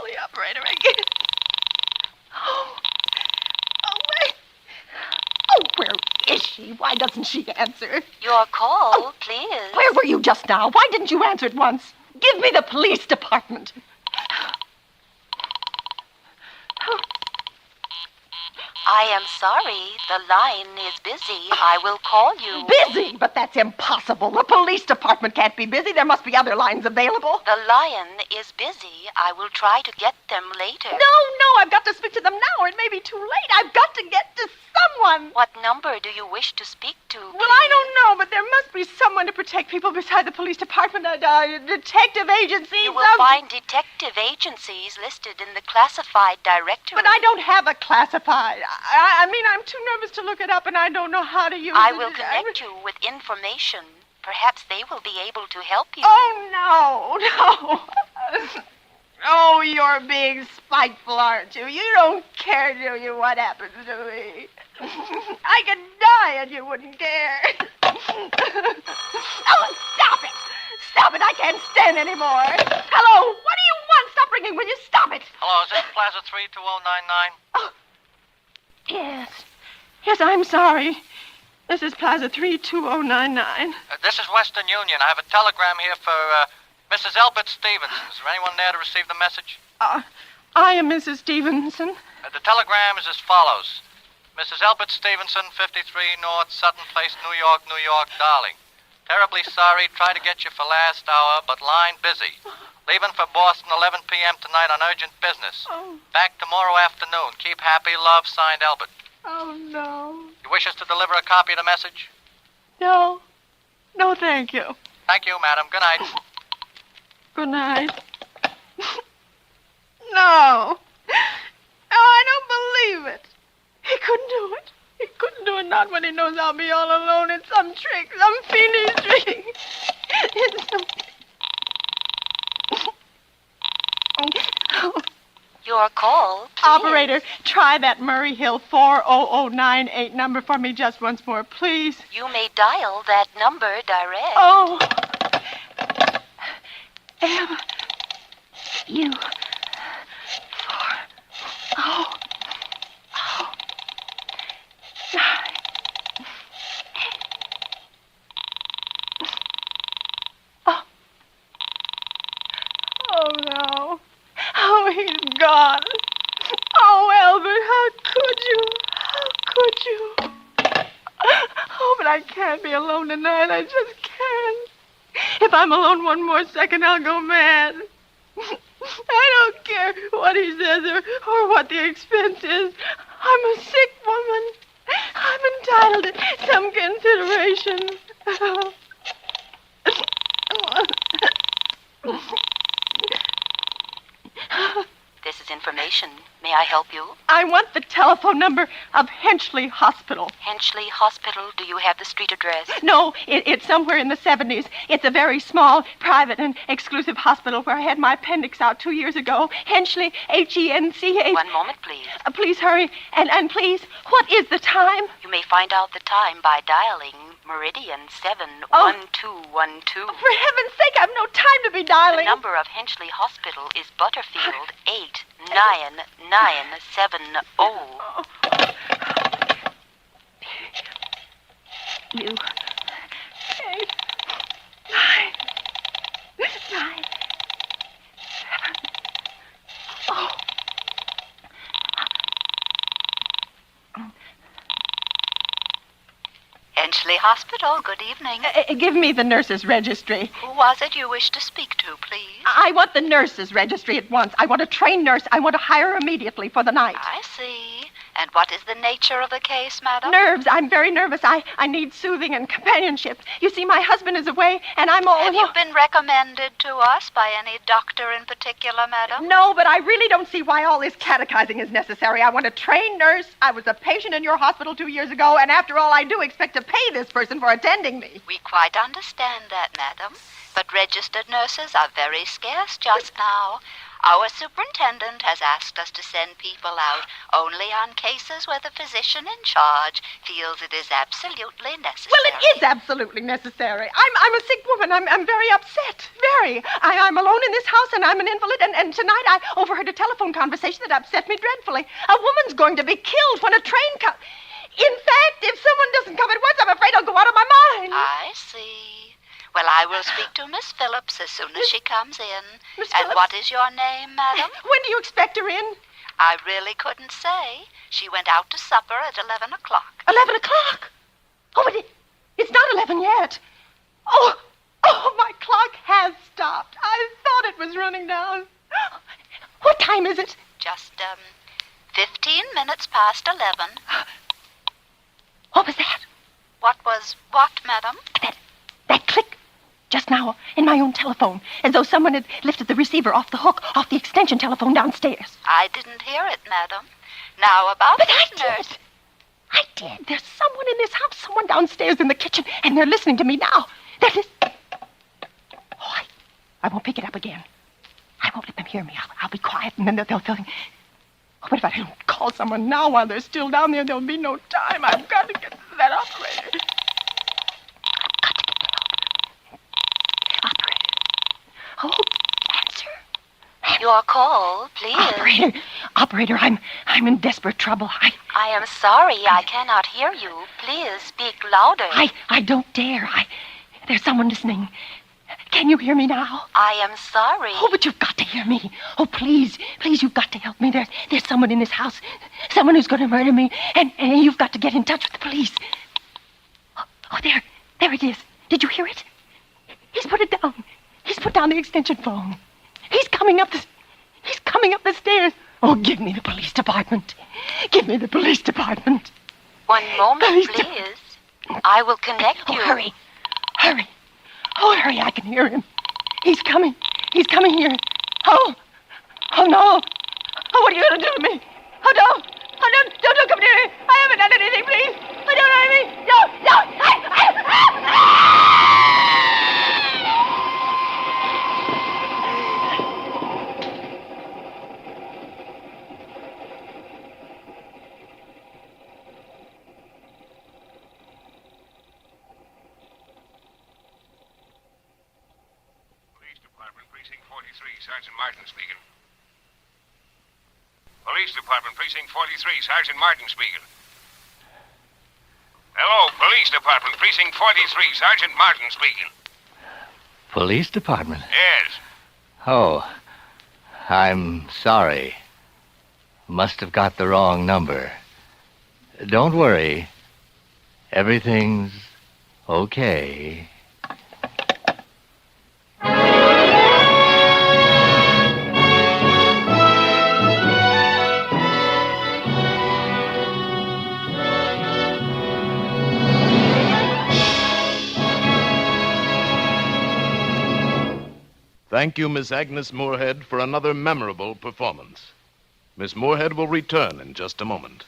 the operator again. Wait. Oh, where is she? Why doesn't she answer? Your call, please. Where were you just now? Why didn't you answer at once? Give me the police department. I am sorry. The line is busy. I will call you. Busy? But that's impossible. The police department can't be busy. There must be other lines available. The lion is busy. I will try to get them later. No, I've got to speak to them now, or it may be too late. I've got to get to someone. What number do you wish to speak to? Well, I don't know, but there must be someone to protect people beside the police department. Detective agencies. You will find detective agencies listed in the classified directory. But I don't have a classified. I mean, I'm too nervous to look it up, and I don't know how to use it. I will connect you with information. Perhaps they will be able to help you. Oh, no. Oh, you're being spiteful, aren't you? You don't care, do you, what happens to me? I could die and you wouldn't care. Oh, stop it! Stop it, I can't stand anymore. Hello, what do you want? Stop ringing, will you? Stop it! Hello, is this Plaza 32099? Oh. Yes, I'm sorry. This is Plaza 32099. This is Western Union. I have a telegram here for Mrs. Elbert Stevenson. Is there anyone there to receive the message? I am Mrs. Stevenson. The telegram is as follows. Mrs. Elbert Stevenson, 53 North Sutton Place, New York, darling. Terribly sorry. Try to get you for last hour, but line busy. Leaving for Boston 11 p.m. tonight on urgent business. Back tomorrow afternoon. Keep happy. Love, signed Elbert. Oh, no. You wish us to deliver a copy of the message? No, thank you. Thank you, madam. Good night. Good night. No. Oh, I don't believe it. He couldn't do it. He couldn't do it, not when he knows I'll be all alone. It's some trick, some fiendish trick. It's some... Your call, please. Operator, try that Murray Hill 40098 number for me just once more, please. You may dial that number direct. Oh. M-U... 4... Oh. Oh. 9... 8... Oh. Oh, no. Oh, he's gone. Oh, Albert, how could you? How could you? Oh, but I can't be alone tonight. I just can't. If I'm alone one more second, I'll go mad. I don't care what he says or what the expense is. I'm a sick woman. I'm entitled to some consideration. This is information. May I help you? I want the telephone number of Henchley Hospital. Henchley Hospital? Do you have the street address? No, it's somewhere in the 70s. It's a very small, private, and exclusive hospital where I had my appendix out 2 years ago. Henchley, H-E-N-C-H... One moment, please. Please hurry. And please, what is the time? You may find out the time by dialing Meridian 71212. For heaven's sake, I've no time to be dialing. The number of Henchley Hospital is Butterfield 89970. You... 8... 9... 9... 7... Oh... Henchley Hospital, good evening. Give me the nurse's registry. Who was it you wished to speak to, please? I want the nurse's registry at once. I want a trained nurse. I want to hire her immediately for the night. I see. And what is the nature of the case, madam? Nerves. I'm very nervous. I need soothing and companionship. You see, my husband is away, and I'm all alone. Have you been recommended to us by any doctor in particular, madam? No, but I really don't see why all this catechizing is necessary. I want a trained nurse. I was a patient in your hospital 2 years ago, and after all, I do expect to pay this person for attending me. We quite understand that, madam. But registered nurses are very scarce just now. Our superintendent has asked us to send people out only on cases where the physician in charge feels it is absolutely necessary. Well, it is absolutely necessary. I'm a sick woman. I'm very upset. Very. I'm alone in this house, and I'm an invalid, and tonight I overheard a telephone conversation that upset me dreadfully. A woman's going to be killed when a train comes. In fact, if someone doesn't come at once, I'm afraid I'll go out of my mind. I see. Well, I will speak to Miss Phillips as soon as she comes in. Miss And Phillips? what is your name, madam? When do you expect her in? I really couldn't say. She went out to supper at 11 o'clock. 11 o'clock? Oh, but it's not 11 yet. Oh, my clock has stopped. I thought it was running down. What time is it? Just, 15 minutes past 11. What was that? What was what, madam? That click. Just now, in my own telephone, as though someone had lifted the receiver off the hook, off the extension telephone downstairs. I didn't hear it, madam. Now, about But this I nurse... did. I did. There's someone in this house, someone downstairs in the kitchen, and they're listening to me now. That is... Oh, I won't pick it up again. I won't let them hear me. I'll be quiet, and then they'll think... Oh, but if I don't call someone now while they're still down there, there'll be no time. I've got to get to that operator. Oh, answer. Your call, please. Operator, I'm in desperate trouble. I am sorry I cannot hear you. Please speak louder. I don't dare. There's someone listening. Can you hear me now? I am sorry. Oh, but you've got to hear me. Oh, please, you've got to help me. There's someone in this house, someone who's going to murder me, and you've got to get in touch with the police. Oh, there it is. Did you hear it? He's put it down. He's put down the extension phone. He's coming up the stairs. Oh, give me the police department. Give me the police department. One moment, please. I will connect you. Hurry. Oh, hurry, I can hear him. He's coming. He's coming here. Oh. Oh, no. Oh, what are you going to do to me? Oh, don't. Oh, no, don't come near me. I haven't done anything, please. Oh, don't hurt me. No. Police Department, Precinct 43, Sergeant Martin speaking. Police Department, Precinct 43, Sergeant Martin speaking. Hello, Police Department, Precinct 43, Sergeant Martin speaking. Police department? Yes. Oh, I'm sorry. Must have got the wrong number. Don't worry. Everything's okay. Thank you, Miss Agnes Moorhead, for another memorable performance. Miss Moorhead will return in just a moment.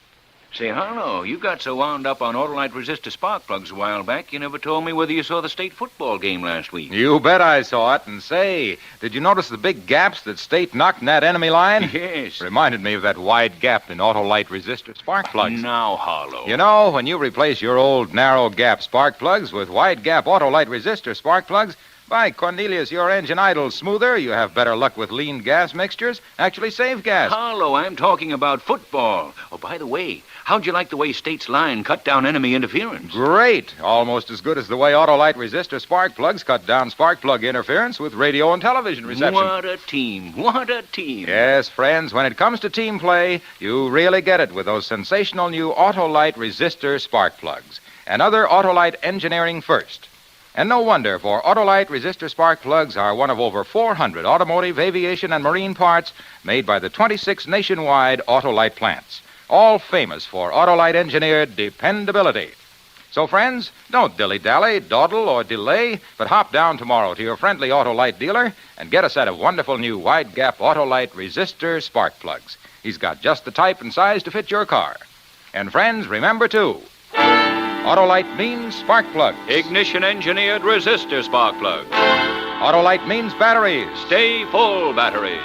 Say, Harlow, you got so wound up on Autolite resistor spark plugs a while back, you never told me whether you saw the state football game last week. You bet I saw it. And say, did you notice the big gaps that State knocked in that enemy line? Yes. Reminded me of that wide gap in Autolite resistor spark plugs. Now, Harlow. You know, when you replace your old narrow gap spark plugs with wide gap Autolite resistor spark plugs, by Cornelius, your engine idles smoother, you have better luck with lean gas mixtures, actually save gas. Harlow, I'm talking about football. Oh, by the way, how'd you like the way State's line cut down enemy interference? Great. Almost as good as the way Autolite resistor spark plugs cut down spark plug interference with radio and television reception. What a team. What a team. Yes, friends, when it comes to team play, you really get it with those sensational new Autolite resistor spark plugs. And other Autolite engineering first. And no wonder, for Autolite resistor spark plugs are one of over 400 automotive, aviation, and marine parts made by the 26 nationwide Autolite plants, all famous for Autolite engineered dependability. So, friends, don't dilly-dally, dawdle, or delay, but hop down tomorrow to your friendly Autolite dealer and get a set of wonderful new wide-gap Autolite resistor spark plugs. He's got just the type and size to fit your car. And, friends, remember, too, Autolite means spark plug. Ignition-engineered resistor spark plug. Autolite means batteries. Stay full batteries.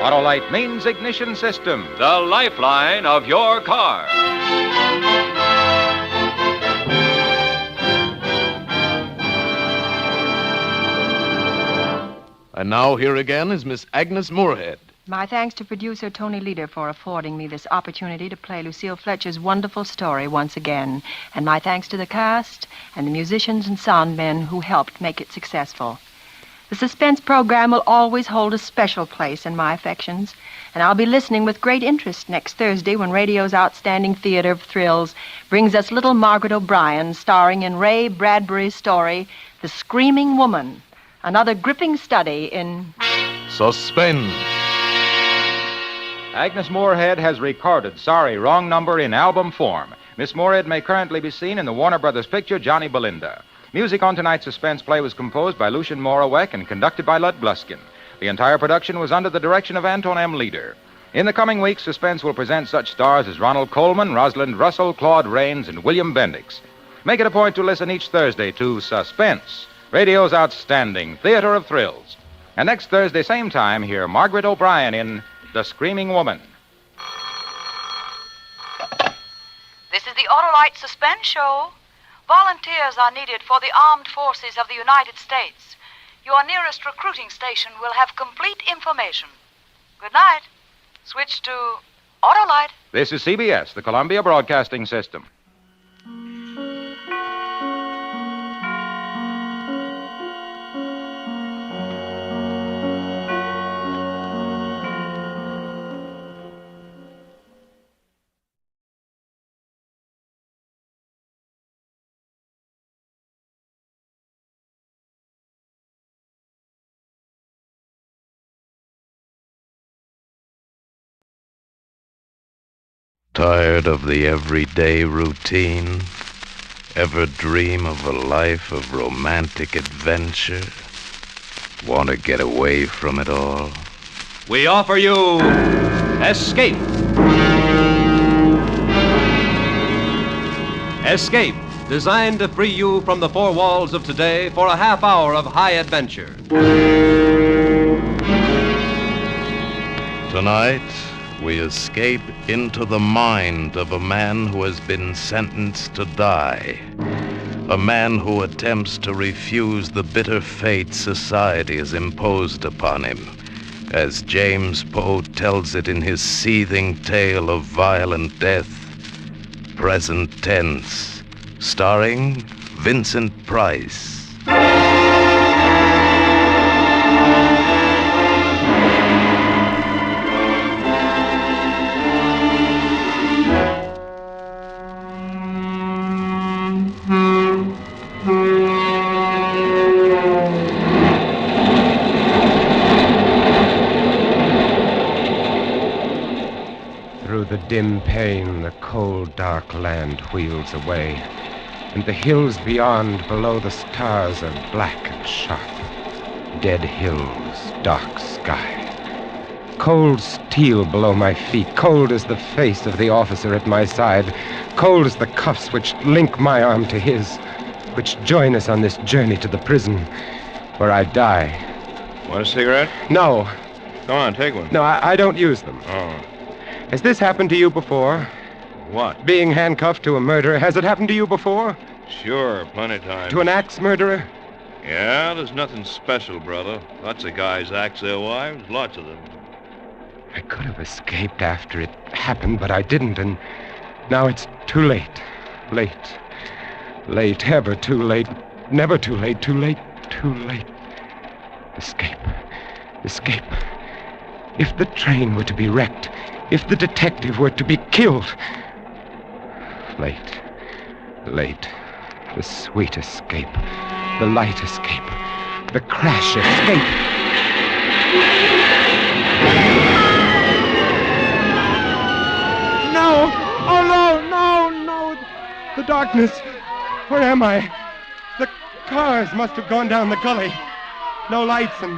Autolite means ignition system. The lifeline of your car. And now here again is Miss Agnes Moorhead. My thanks to producer Tony Leader for affording me this opportunity to play Lucille Fletcher's wonderful story once again. And my thanks to the cast and the musicians and sound men who helped make it successful. The Suspense program will always hold a special place in my affections, and I'll be listening with great interest next Thursday when radio's outstanding theater of thrills brings us little Margaret O'Brien starring in Ray Bradbury's story, The Screaming Woman, another gripping study in Suspense. Agnes Moorhead has recorded Sorry, Wrong Number in album form. Miss Moorhead may currently be seen in the Warner Brothers picture Johnny Belinda. Music on tonight's Suspense play was composed by Lucien Morawek and conducted by Lud Bluskin. The entire production was under the direction of Anton M. Leader. In the coming weeks, Suspense will present such stars as Ronald Coleman, Rosalind Russell, Claude Rains, and William Bendix. Make it a point to listen each Thursday to Suspense, radio's outstanding theater of thrills. And next Thursday, same time, hear Margaret O'Brien in The Screaming Woman. This is the Autolite Suspense Show. Volunteers are needed for the armed forces of the United States. Your nearest recruiting station will have complete information. Good night. Switch to Autolite. This is CBS, the Columbia Broadcasting System. Tired of the everyday routine? Ever dream of a life of romantic adventure? Want to get away from it all? We offer you Escape. Escape, designed to free you from the four walls of today for a half hour of high adventure. Tonight, we escape into the mind of a man who has been sentenced to die. A man who attempts to refuse the bitter fate society has imposed upon him, as James Poe tells it in his seething tale of violent death, Present Tense, starring Vincent Price. Through the dim pane, the cold, dark land wheels away, and the hills beyond, below the stars, are black and sharp. Dead hills, dark sky. Cold steel below my feet, cold as the face of the officer at my side, cold as the cuffs which link my arm to his, which join us on this journey to the prison, where I die. Want a cigarette? No. Go on, take one. No, I don't use them. Oh. Has this happened to you before? What? Being handcuffed to a murderer. Has it happened to you before? Sure, plenty of times. To an axe murderer? Yeah, there's nothing special, brother. Lots of guys axe their wives, lots of them. I could have escaped after it happened, but I didn't, and now it's too late. Late. Late, ever too late. Never too late, too late, too late. Escape. Escape. If the train were to be wrecked, if the detective were to be killed. Late. Late. The sweet escape. The light escape. The crash escape. No! Oh, no! The darkness. Where am I? The cars must have gone down the gully. No lights and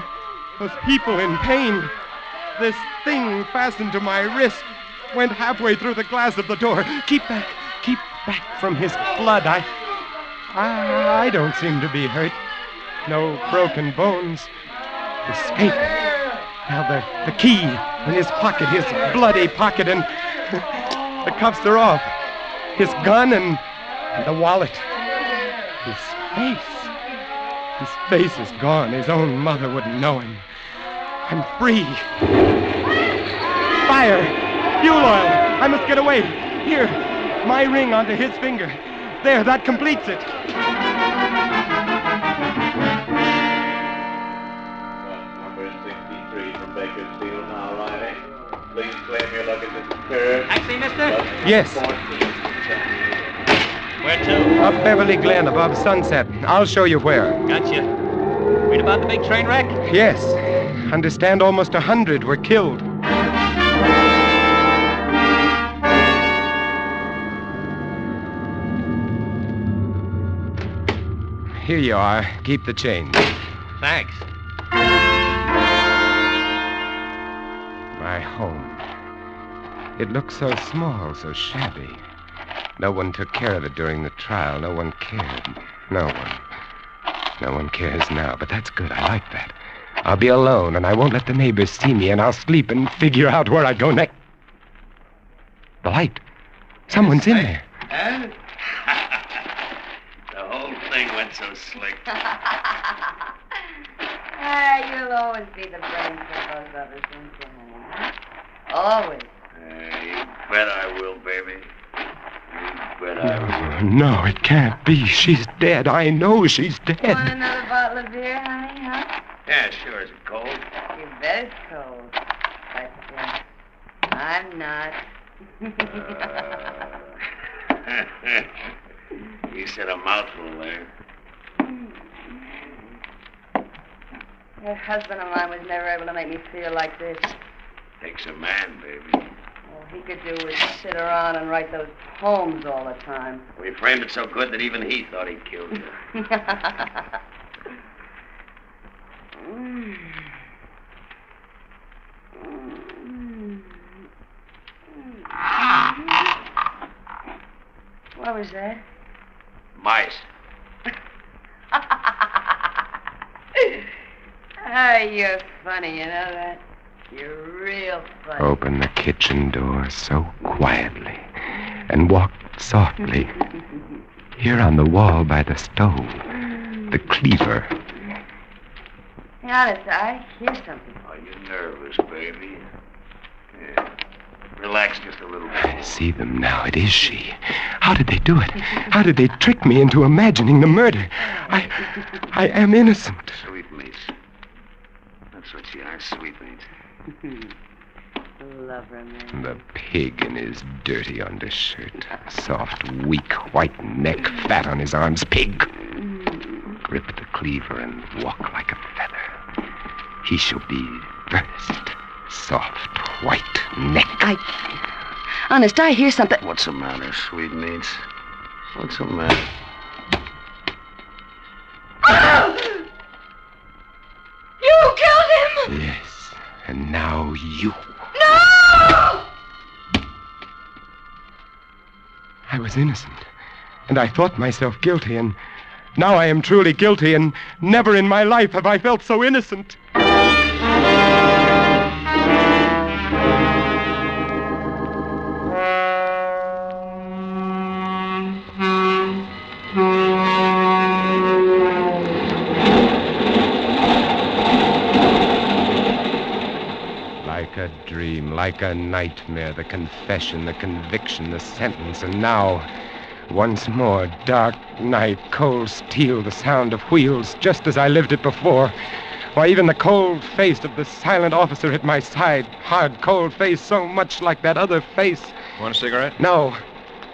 those people in pain. This thing fastened to my wrist went halfway through the glass of the door. Keep back from his blood. I don't seem to be hurt. No broken bones. Escape. Now the key in his pocket, his bloody pocket, and the cuffs are off. His gun and the wallet. His face. His face is gone. His own mother wouldn't know him. I'm free. Fire! Fuel oil! I must get away. Here, my ring onto his finger. There, that completes it. Number 63 from Bakersfield now arriving. Please claim your luggage at the curb. Taxi, mister? Yes. Where to? Up Beverly Glen above Sunset. I'll show you where. Gotcha. Read about the big train wreck? Yes. Understand almost 100 were killed. Here you are. Keep the change. Thanks. My home. It looked so small, so shabby. No one took care of it during the trial. No one cared. No one. No one cares now, but that's good. I like that. I'll be alone, and I won't let the neighbors see me, and I'll sleep and figure out where I go next. The light. Someone's in there. And? The whole thing went so slick. You'll always be the brains for those of us, won't you, honey? Always. You bet I will, baby. You bet I will. No, it can't be. She's dead. I know she's dead. Want another bottle of beer, honey, huh? Yeah, sure. Is it cold? You bet it's cold. But, I'm not. You said a mouthful there. That husband of mine was never able to make me feel like this. Takes a man, baby. All he could do was sit around and write those Holmes all the time. We framed it so good that even he thought he'd killed you. What was that? Mice. Ah, you're funny, you know that? You're real funny. Opened the kitchen door so quietly and walked softly. Here on the wall by the stove, the cleaver. Hey, honest, I hear something. Are you nervous, baby? Yeah. Relax just a little bit. I see them now. It is she. How did they do it? How did they trick me into imagining the murder? I am innocent. Sweetmeats. That's what you are, sweetmeats. Love her, man. The pig in his dirty undershirt. Soft, weak, white neck, fat on his arms. Pig. Grip the cleaver and walk like a feather. He shall be first. Soft, white neck. Honest, I hear something. What's the matter, sweetmeats? What's the matter? You killed him! Yes, and now you. No! I was innocent, and I thought myself guilty, and now I am truly guilty, and never in my life have I felt so innocent. Like a dream, like a nightmare, the confession, the conviction, the sentence, and now, once more, dark night, cold steel, the sound of wheels, just as I lived it before. Why, even the cold face of the silent officer at my side, hard, cold face, so much like that other face. Want a cigarette? No.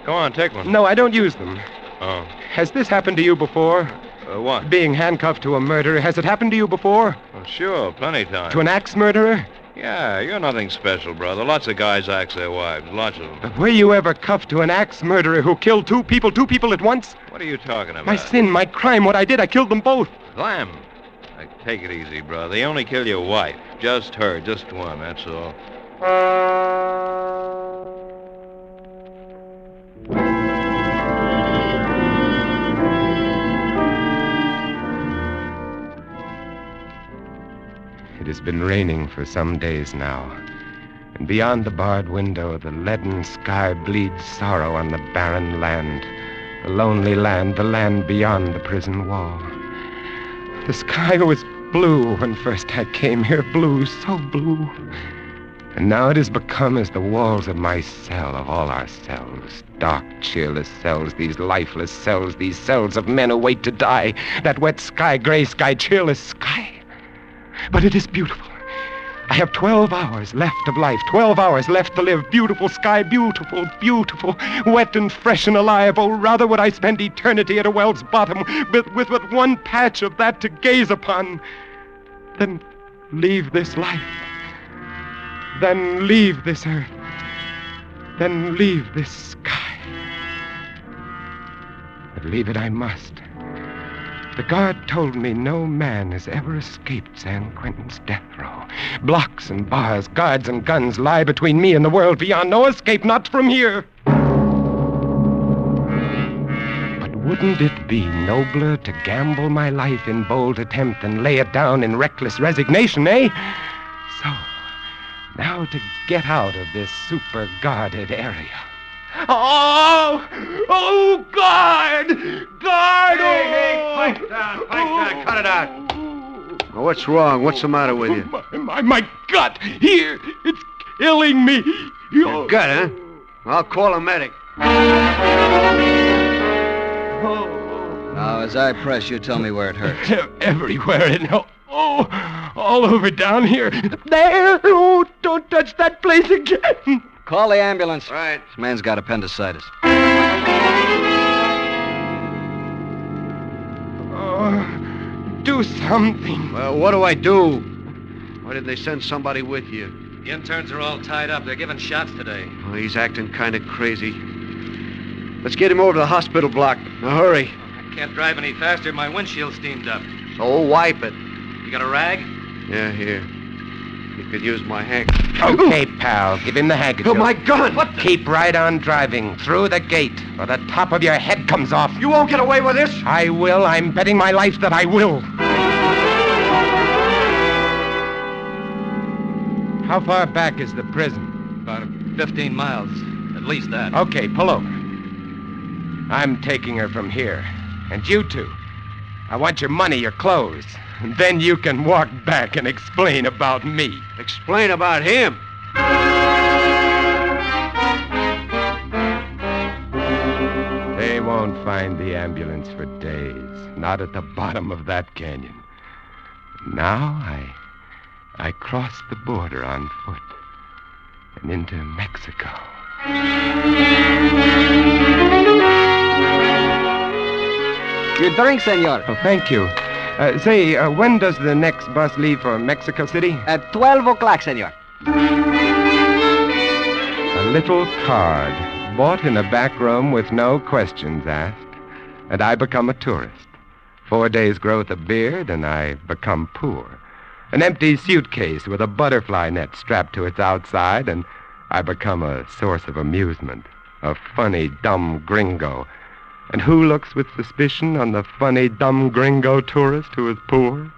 Go on, take one. No, I don't use them. Oh. Has this happened to you before? What? Being handcuffed to a murderer. Has it happened to you before? Well, sure, plenty of times. To an axe murderer? Yeah, you're nothing special, brother. Lots of guys axe their wives. Lots of them. But were you ever cuffed to an axe murderer who killed two people at once? What are you talking about? My sin, my crime, what I did, I killed them both. Lamb. Take it easy, brother. They only kill your wife. Just her, just one, that's all. It has been raining for some days now, and beyond the barred window, the leaden sky bleeds sorrow on the barren land, the lonely land, the land beyond the prison wall. The sky was blue when first I came here, blue, so blue. And now it has become as the walls of my cell, of all our cells, dark, cheerless cells, these lifeless cells, these cells of men who wait to die, that wet sky, gray sky, cheerless sky. But it is beautiful. I have 12 hours left of life, 12 hours left to live. Beautiful sky, beautiful, beautiful, wet and fresh and alive. Oh, rather would I spend eternity at a well's bottom with but one patch of that to gaze upon than leave this life, than leave this earth, than leave this sky. But leave it I must. The guard told me no man has ever escaped San Quentin's death row. Blocks and bars, guards and guns lie between me and the world beyond. No escape, not from here. But wouldn't it be nobler to gamble my life in bold attempt and lay it down in reckless resignation, eh? So, now to get out of this super-guarded area. Oh! Oh, guard! Guard! Hey, pipe down, cut it out. Well, what's wrong? What's the matter with you? My gut! Here! It's killing me! Your gut, huh? I'll call a medic. Now, as I press, you tell me where it hurts. Everywhere, oh, all over down here. There! Oh, don't touch that place again! Call the ambulance. Right. This man's got appendicitis. Do something. Well, what do I do? Why didn't they send somebody with you? The interns are all tied up. They're giving shots today. Well, he's acting kind of crazy. Let's get him over to the hospital block. Now, hurry. I can't drive any faster. My windshield's steamed up. So wipe it. You got a rag? Yeah, here. You could use my hand. Okay, pal. Give him the handkerchief. Oh, my gun! What the... Keep right on driving through the gate, or the top of your head comes off. You won't get away with this? I will. I'm betting my life that I will. How far back is the prison? About 15 miles. At least that. Okay, pull over. I'm taking her from here. And you two. I want your money, your clothes. And then you can walk back and explain about me. Explain about him? They won't find the ambulance for days. Not at the bottom of that canyon. Now I crossed the border on foot and into Mexico. Your drink, senor. Oh, thank you. Say, when does the next bus leave for Mexico City? At 12 o'clock, senor. A little card bought in a back room with no questions asked, and I become a tourist. 4 days' growth of beard, and I become poor. An empty suitcase with a butterfly net strapped to its outside, and I become a source of amusement. A funny, dumb gringo. And who looks with suspicion on the funny, dumb gringo tourist who is poor?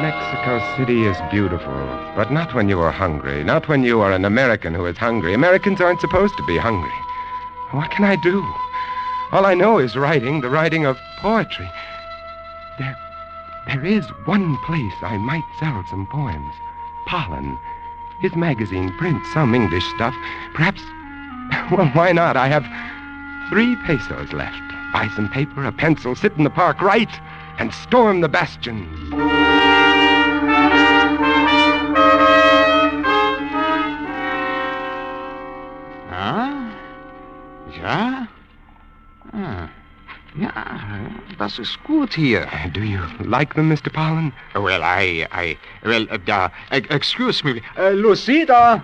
Mexico City is beautiful, but not when you are hungry. Not when you are an American who is hungry. Americans aren't supposed to be hungry. What can I do? All I know is writing, the writing of poetry. There is one place I might sell some poems. Pollen. His magazine prints some English stuff. Perhaps, well, why not? I have 3 pesos left. Buy some paper, a pencil, sit in the park, write, and storm the bastions. Ja? Ja, das ist gut hier. Do you like them, Mr. Pollen? Well, excuse me. Lucida!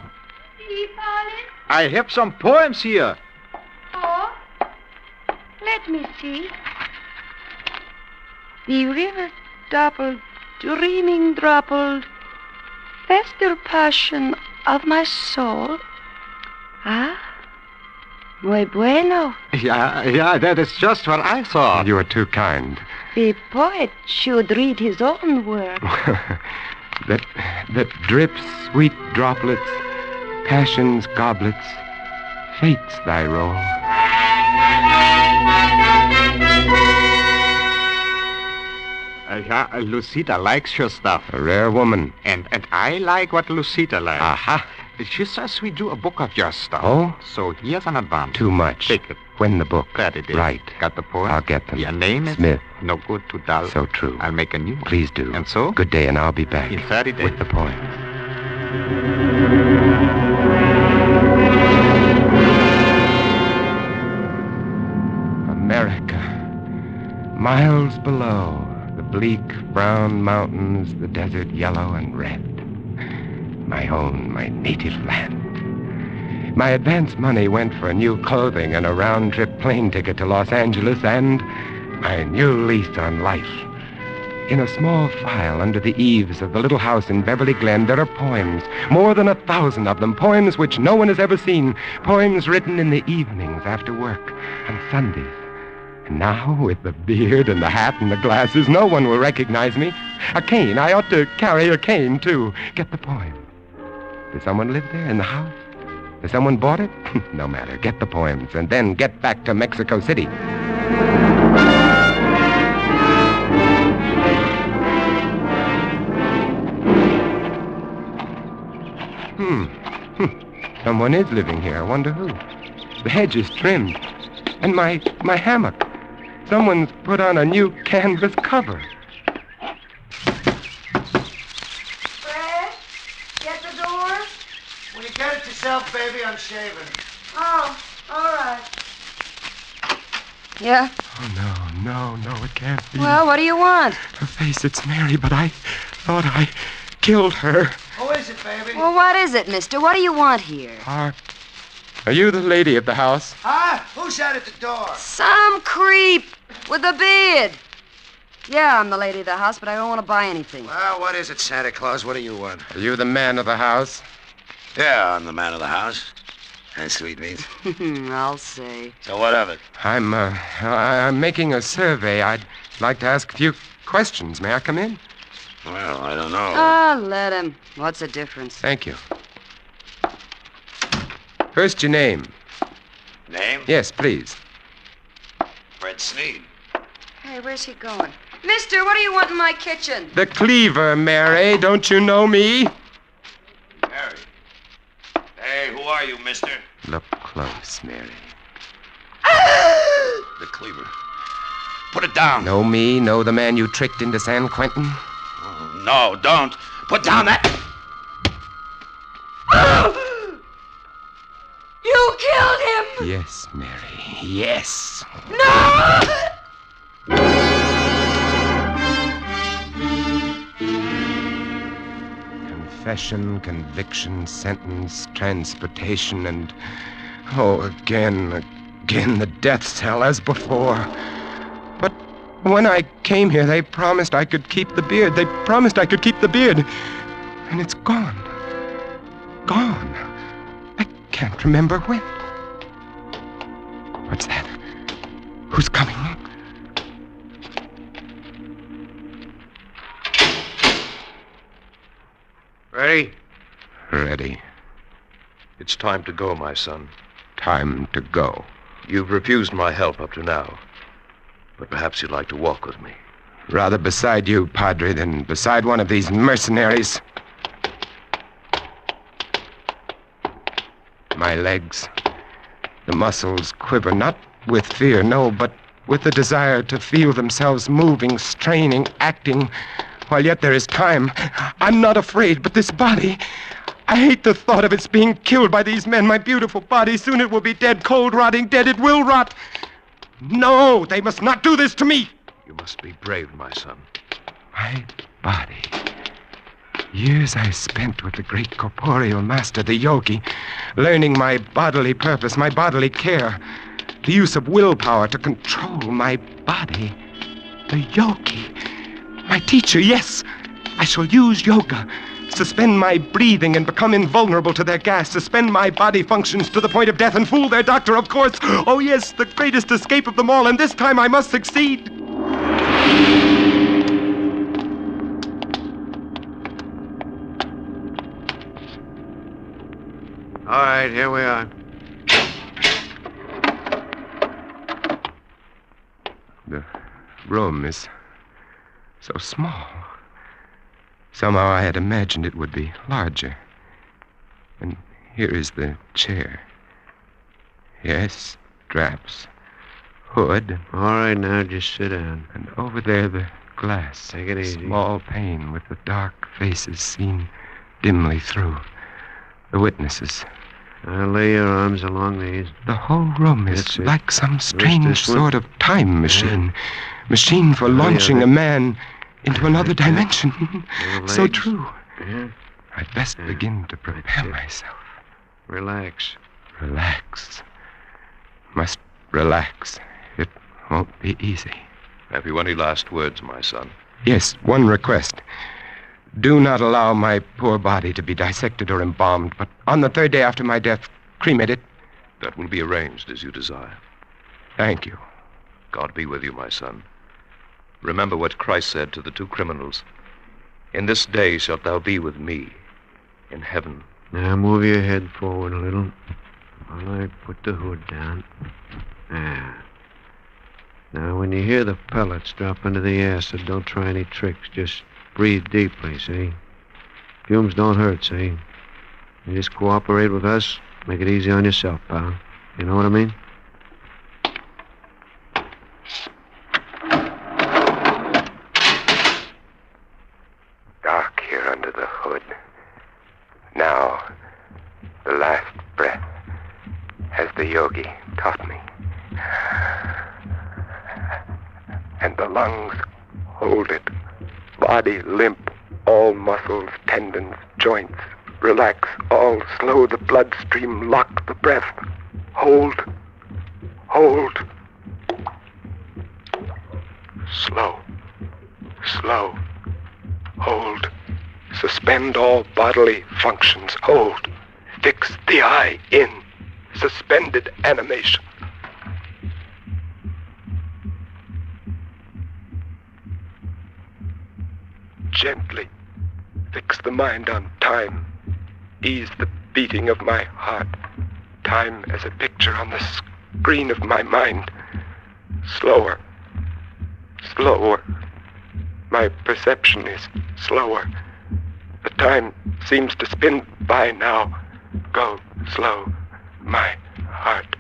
I have some poems here. Oh, let me see. The river doubled, dreaming droppled, fester passion of my soul. Ah, muy bueno. Yeah, that is just what I thought. You are too kind. The poet should read his own work. that drips sweet droplets, passion's goblets, fate's thy role. Lucida likes your stuff. A rare woman. And I like what Lucida likes. Aha. She says we do a book of your stuff. Oh? So here's an advance. Too much. Take it. When the book? That it is. Right. Got the poem? I'll get them. Your name is? Smith. No good, $2. So true. I'll make a new one. Please do. And so? Good day, and I'll be back. In 30 days. With the poems. America. Miles below, the bleak brown mountains, the desert yellow and red. My own, my native land. My advance money went for new clothing and a round-trip plane ticket to Los Angeles and my new lease on life. In a small file under the eaves of the little house in Beverly Glen, there are poems, more than 1,000 of them, poems which no one has ever seen, poems written in the evenings after work, on Sundays. And now, with the beard and the hat and the glasses, no one will recognize me. A cane, I ought to carry a cane, too. Get the poem. Does someone live there in the house? Has someone bought it? No matter. Get the poems, and then get back to Mexico City. Someone is living here. I wonder who. The hedge is trimmed. And my hammock. Someone's put on a new canvas cover. Fred, get the door. When you get it yourself, baby, I'm shaving. Oh, all right. Yeah? Oh, no, it can't be. Well, what do you want? Her face, it's Mary, but I thought I killed her. Who is it, baby? Well, what is it, mister? What do you want here? Are you the lady of the house? Huh? Who's that at the door? Some creep with a beard. Yeah, I'm the lady of the house, but I don't want to buy anything. Well, what is it, Santa Claus? What do you want? Are you the man of the house? Yeah, I'm the man of the house. And sweetmeats. I'll say. So what of it? I'm making a survey. I'd like to ask a few questions. May I come in? Well, I don't know. Let him. What's the difference? Thank you. First, your name. Name? Yes, please. Fred Sneed. Hey, where's he going? Mister, what do you want in my kitchen? The cleaver, Mary. Don't you know me? Mary. Hey, who are you, mister? Look close, Mary. The cleaver. Put it down. Know me? Know the man you tricked into San Quentin? Oh, no, don't. Put down that... You killed him! Yes, Mary. Yes. No! Confession, conviction, sentence, transportation, and... Oh, again the death cell as before. But when I came here, they promised I could keep the beard. They promised I could keep the beard. And it's gone. Gone. I can't remember when. What's that? Who's coming? Ready? Ready. It's time to go, my son. Time to go. You've refused my help up to now. But perhaps you'd like to walk with me. Rather beside you, Padre, than beside one of these mercenaries. My legs, the muscles quiver, not with fear, no, but with the desire to feel themselves moving, straining, acting, while yet there is time. I'm not afraid, but this body, I hate the thought of its being killed by these men. My beautiful body, soon it will be dead, cold, rotting, dead. It will rot. No, they must not do this to me. You must be brave, my son. My body. Years I spent with the great corporeal master, the yogi, learning my bodily purpose, my bodily care, the use of willpower to control my body. The yogi. My teacher, yes. I shall use yoga. Suspend my breathing and become invulnerable to their gas. Suspend my body functions to the point of death and fool their doctor, of course. Oh, yes, the greatest escape of them all, and this time I must succeed. All right, here we are. The room is so small. Somehow I had imagined it would be larger. And here is the chair. Yes, straps, hood. All right, now just sit down. And over there the glass. Take it easy. Small pane with the dark faces seen dimly through. The witnesses. Now lay your arms along these. The whole room is like some strange sort of time machine. Yeah. Machine for launching a man into another dimension. So true. Yeah. I'd best begin to prepare myself. Relax. Relax. Must relax. It won't be easy. Have you any last words, my son? Yes, one request. Do not allow my poor body to be dissected or embalmed, but on the third day after my death, cremate it. That will be arranged as you desire. Thank you. God be with you, my son. Remember what Christ said to the two criminals. In this day shalt thou be with me in heaven. Now move your head forward a little while I put the hood down. There. Now, when you hear the pellets drop into the acid, don't try any tricks. Just breathe deeply, see? Fumes don't hurt, see? You just cooperate with us. Make it easy on yourself, pal. You know what I mean? Dark here under the hood. Now, the last breath, as the yogi taught me. And the lungs hold it. Body limp, all muscles, tendons, joints, Relax all. Slow the bloodstream. Lock the breath. Hold. Hold. Slow. Slow. Hold. Suspend all bodily functions. Hold. Fix the eye in. Suspended animation. Gently fix the mind on time. Ease the beating of my heart. Time as a picture on the screen of my mind. Slower. Slower. My perception is slower. The time seems to spin by now. Go slow, my heart.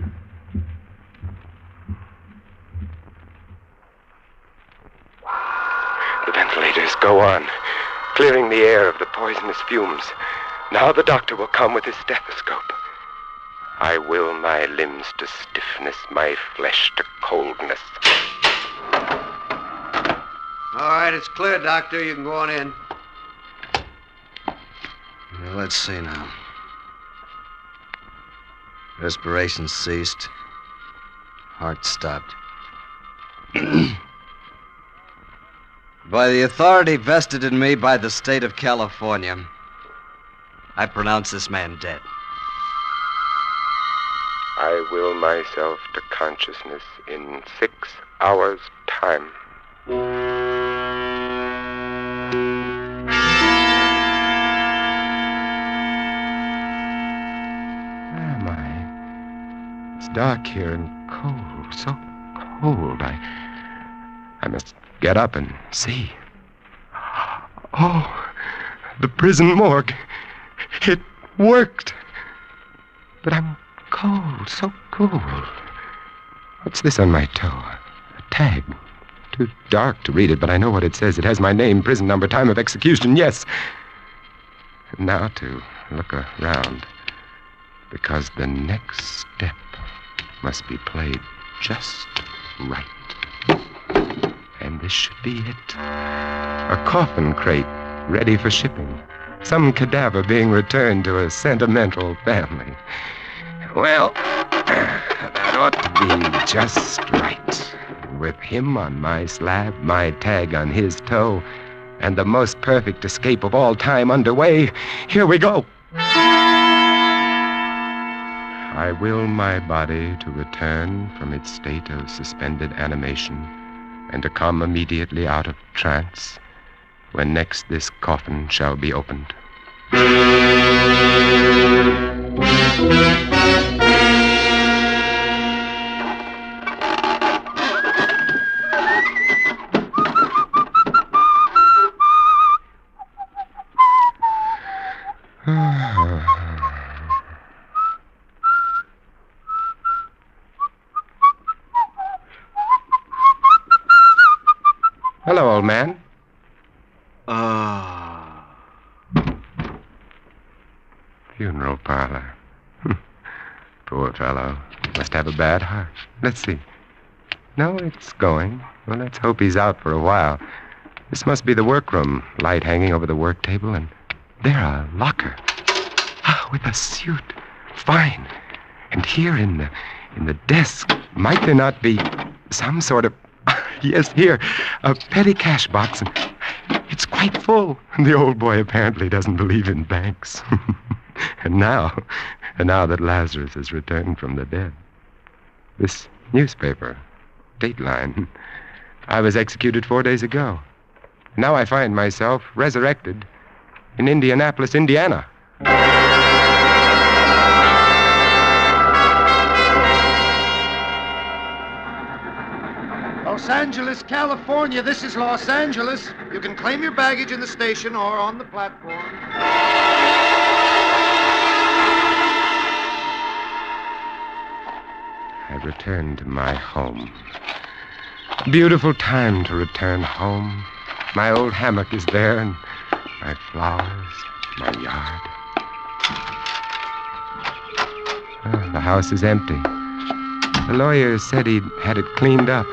The ventilators go on, clearing the air of the poisonous fumes. Now the doctor will come with his stethoscope. I will my limbs to stiffness, my flesh to coldness. All right, it's clear, Doctor. You can go on in. Well, let's see now. Respiration ceased. Heart stopped. By the authority vested in me by the state of California, I pronounce this man dead. I will myself to consciousness in 6 hours' time. Where am I? It's dark here and cold, so cold. I must get up and see. Oh, the prison morgue. It worked. But I'm cold, so cold. What's this on my toe? A tag. Too dark to read it, but I know what it says. It has my name, prison number, time of execution, yes. And now to look around. Because the next step must be played just right. And this should be it. A coffin crate ready for shipping. Some cadaver being returned to a sentimental family. Well, that ought to be just right. With him on my slab, my tag on his toe, and the most perfect escape of all time underway, here we go. I will my body to return from its state of suspended animation and to come immediately out of trance when next this coffin shall be opened. Hello, old man. Funeral parlor. Poor fellow. Must have a bad heart. Let's see. No, it's going. Well, let's hope he's out for a while. This must be the workroom. Light hanging over the work table, and there a locker. With a suit. Fine. And here in the desk, might there not be some sort of... Yes, here, a petty cash box, and it's quite full. The old boy apparently doesn't believe in banks. And now that Lazarus has returned from the dead. This newspaper, Dateline. I was executed 4 days ago. Now I find myself resurrected in Indianapolis, Indiana. Los Angeles, California. This is Los Angeles. You can claim your baggage in the station or on the platform. I return to my home. Beautiful time to return home. My old hammock is there, and my flowers, my yard. The house is empty. The lawyer said he'd had it cleaned up.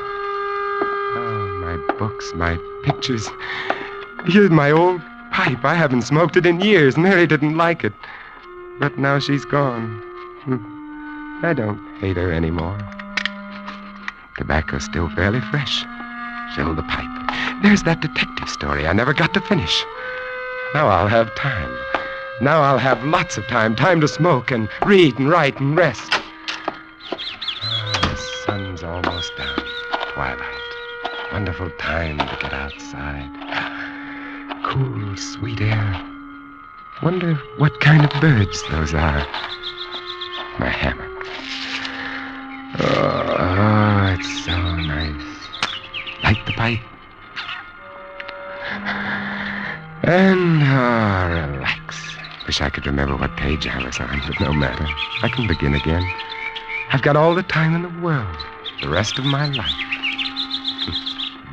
My books, my pictures. Here's my old pipe. I haven't smoked it in years. Mary didn't like it. But now she's gone. I don't hate her anymore. Tobacco's still fairly fresh. Fill the pipe. There's that detective story I never got to finish. Now I'll have time. Now I'll have lots of time. Time to smoke and read and write and rest. The sun's almost down. Twilight. Wonderful time to get outside. Cool, sweet air. Wonder what kind of birds those are. My hammock. Oh, it's so nice. Light the pipe. And relax. Wish I could remember what page I was on, but no matter. I can begin again. I've got all the time in the world. The rest of my life.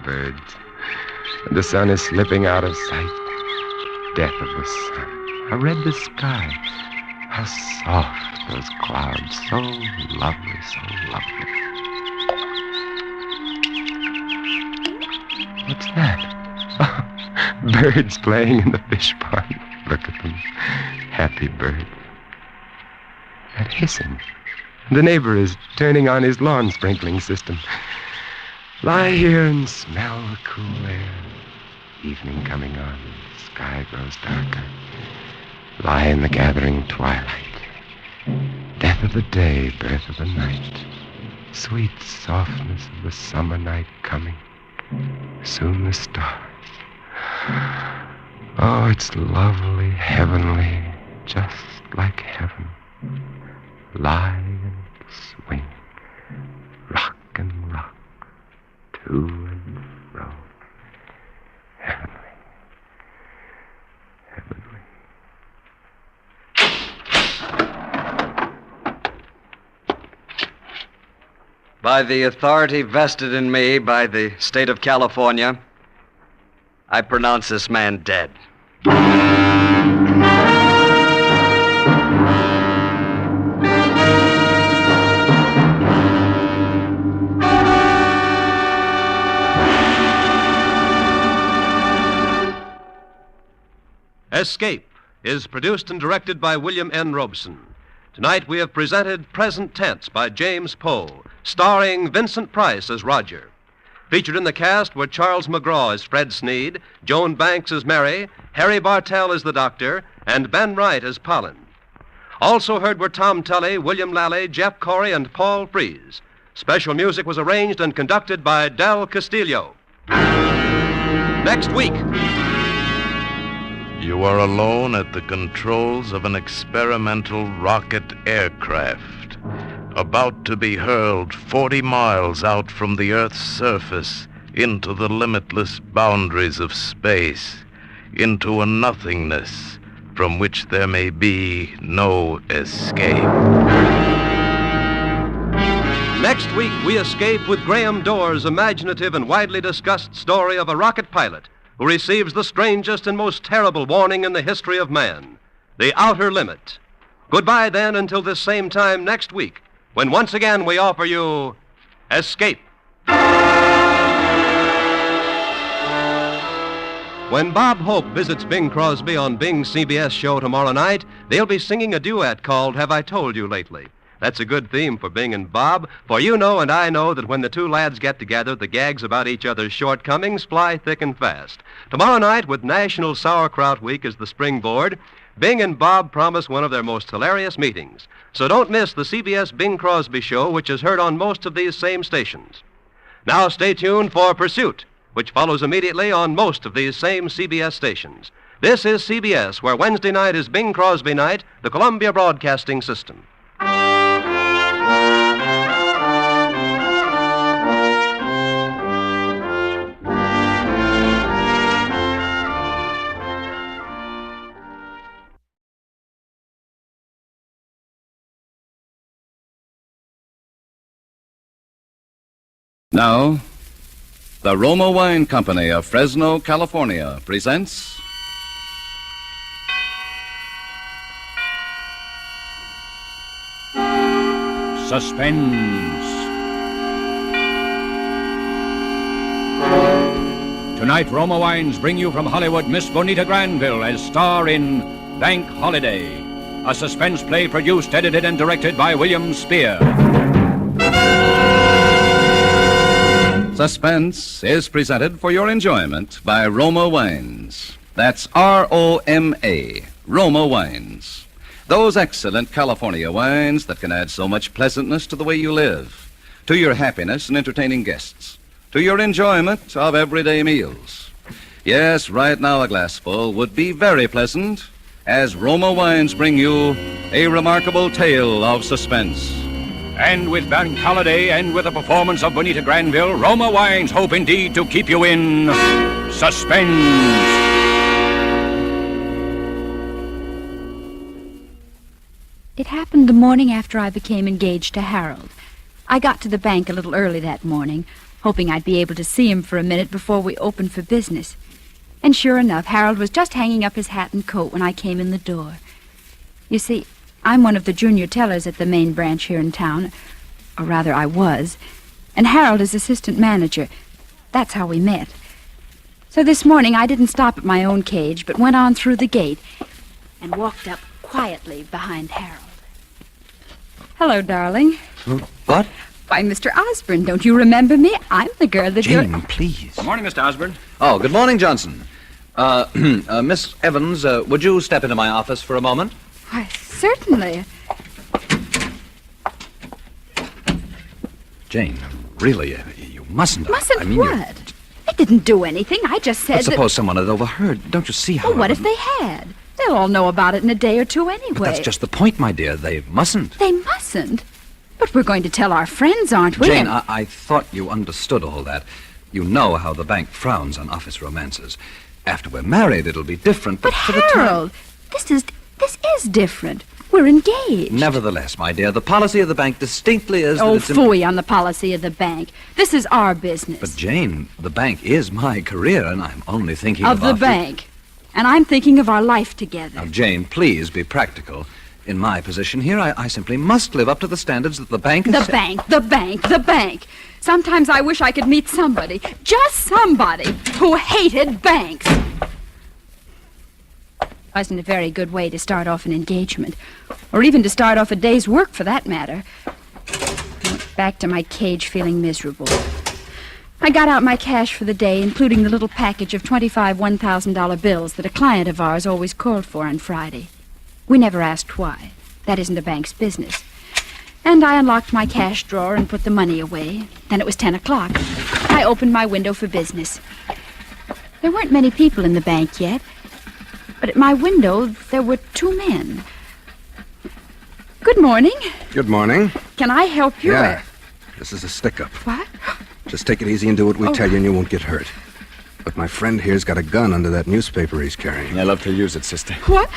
Birds. And the sun is slipping out of sight. Death of the sun. How red the sky. How soft those clouds. So lovely, so lovely. What's that? Oh, birds playing in the fish pond. Look at them. Happy birds. That hissing. The neighbor is turning on his lawn sprinkling system. Lie here and smell the cool air. Evening coming on. Sky grows darker. Lie in the gathering twilight. Death of the day, birth of the night. Sweet softness of the summer night coming. Soon the stars. Oh, it's lovely, heavenly, just like heaven. Lie and swing. Rock and rock. To and fro. Heavenly. Heavenly. By the authority vested in me by the state of California, I pronounce this man dead. Escape is produced and directed by William N. Robeson. Tonight we have presented Present Tense by James Poe, starring Vincent Price as Roger. Featured in the cast were Charles McGraw as Fred Sneed, Joan Banks as Mary, Harry Bartell as the Doctor, and Ben Wright as Pollen. Also heard were Tom Tully, William Lally, Jeff Corey, and Paul Frees. Special music was arranged and conducted by Del Castillo. Next week. You are alone at the controls of an experimental rocket aircraft, about to be hurled 40 miles out from the Earth's surface into the limitless boundaries of space, into a nothingness from which there may be no escape. Next week, we escape with Graham Doerr's imaginative and widely discussed story of a rocket pilot who receives the strangest and most terrible warning in the history of man, the outer limit. Goodbye, then, until this same time next week, when once again we offer you Escape. When Bob Hope visits Bing Crosby on Bing's CBS show tomorrow night, they'll be singing a duet called Have I Told You Lately? That's a good theme for Bing and Bob, for you know and I know that when the two lads get together, the gags about each other's shortcomings fly thick and fast. Tomorrow night, with National Sauerkraut Week as the springboard, Bing and Bob promise one of their most hilarious meetings. So don't miss the CBS Bing Crosby show, which is heard on most of these same stations. Now stay tuned for Pursuit, which follows immediately on most of these same CBS stations. This is CBS, where Wednesday night is Bing Crosby night, the Columbia Broadcasting System. Now, the Roma Wine Company of Fresno, California presents Suspense. Tonight, Roma Wines bring you from Hollywood Miss Bonita Granville as star in Bank Holiday, a suspense play produced, edited, and directed by William Spear. Suspense is presented for your enjoyment by Roma Wines. That's R-O-M-A, Roma Wines. Those excellent California wines that can add so much pleasantness to the way you live, to your happiness in entertaining guests, to your enjoyment of everyday meals. Yes, right now a glassful would be very pleasant as Roma Wines bring you a remarkable tale of suspense. And with Bank Holiday and with a performance of Bonita Granville, Roma Wines hope indeed to keep you in suspense. It happened the morning after I became engaged to Harold. I got to the bank a little early that morning, hoping I'd be able to see him for a minute before we opened for business. And sure enough, Harold was just hanging up his hat and coat when I came in the door. You see, I'm one of the junior tellers at the main branch here in town, or rather I was, and Harold is assistant manager. That's how we met. So this morning I didn't stop at my own cage, but went on through the gate and walked up quietly behind Harold. Hello, darling. What? Why, Mr. Osborne, don't you remember me? I'm the girl that Jane, please. Good morning, Mr. Osborne. Oh, good morning, Johnson. Miss Evans, would you step into my office for a moment? Why, certainly. Jane, really, you mustn't. Mustn't I mean, what? I didn't do anything. I just said But suppose someone had overheard. Don't you see how... Well, what if they had? They'll all know about it in a day or two anyway. But that's just the point, my dear. They mustn't. They mustn't? But we're going to tell our friends, aren't we? Jane, I thought you understood all that. You know how the bank frowns on office romances. After we're married, it'll be different. But for Harold, this is different. We're engaged. Nevertheless, my dear, the policy of the bank distinctly is that it's... phooey on the policy of the bank. This is our business. But, Jane, the bank is my career, and I'm only thinking of the bank. And I'm thinking of our life together. Now, Jane, please be practical. In my position here, I simply must live up to the standards that the bank has... The bank. Sometimes I wish I could meet somebody, just somebody, who hated banks. Wasn't a very good way to start off an engagement, or even to start off a day's work, for that matter. I went back to my cage feeling miserable. I got out my cash for the day, including the little package of 25 $1,000 bills that a client of ours always called for on Friday. We never asked why. That isn't a bank's business. And I unlocked my cash drawer and put the money away. Then it was 10 o'clock. I opened my window for business. There weren't many people in the bank yet, but at my window there were two men. Good morning. Good morning. Can I help you? Yeah. This is a stick-up. What? Just take it easy and do what we tell you and you won't get hurt. But my friend here's got a gun under that newspaper he's carrying. I love to use it, sister. What?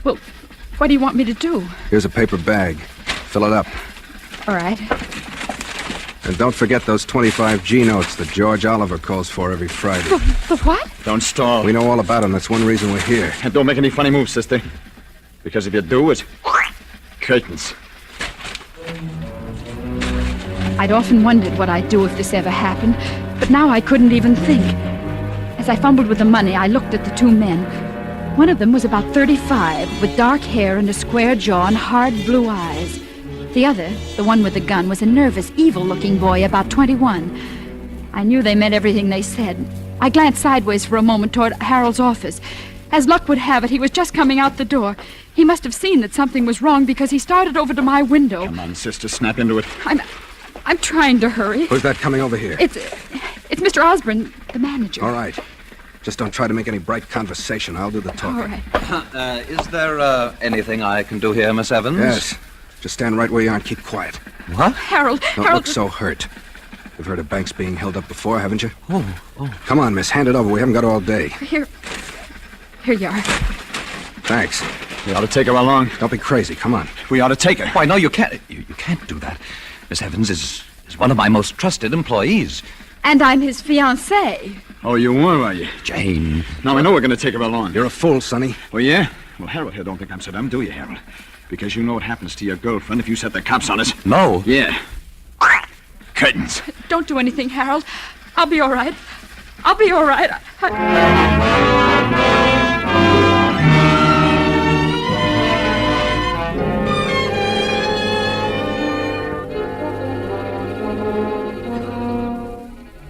Well, what do you want me to do? Here's a paper bag. Fill it up. All right. And don't forget those 25 G notes that George Oliver calls for every Friday. The what? Don't stall. We know all about them. That's one reason we're here. And don't make any funny moves, sister. Because if you do, it's... curtains. I'd often wondered what I'd do if this ever happened, but now I couldn't even think. As I fumbled with the money, I looked at the two men. One of them was about 35, with dark hair and a square jaw and hard blue eyes. The other, the one with the gun, was a nervous, evil-looking boy about 21. I knew they meant everything they said. I glanced sideways for a moment toward Harold's office. As luck would have it, he was just coming out the door. He must have seen that something was wrong because he started over to my window. Come on, sister, snap into it. I'm trying to hurry. Who's that coming over here? It's Mr. Osborne, the manager. All right. Just don't try to make any bright conversation. I'll do the talking. All right. Is there anything I can do here, Miss Evans? Yes. Just stand right where you are and keep quiet. What? Harold. Don't look so hurt. You've heard of banks being held up before, haven't you? Oh. Come on, miss. Hand it over. We haven't got all day. Here you are. Thanks. We ought to take her along. Don't be crazy. Come on. We ought to take her. Why, no, you can't. You can't do that. Miss Evans is one of my most trusted employees. And I'm his fiancée. Oh, you were you? Jane. Now, I know we're going to take her along. You're a fool, Sonny. Oh, yeah? Well, Harold here don't think I'm so dumb, do you, Harold? Because you know what happens to your girlfriend if you set the cops on us. No. Yeah. Curtains. Don't do anything, Harold. I'll be all right. I'll be all right.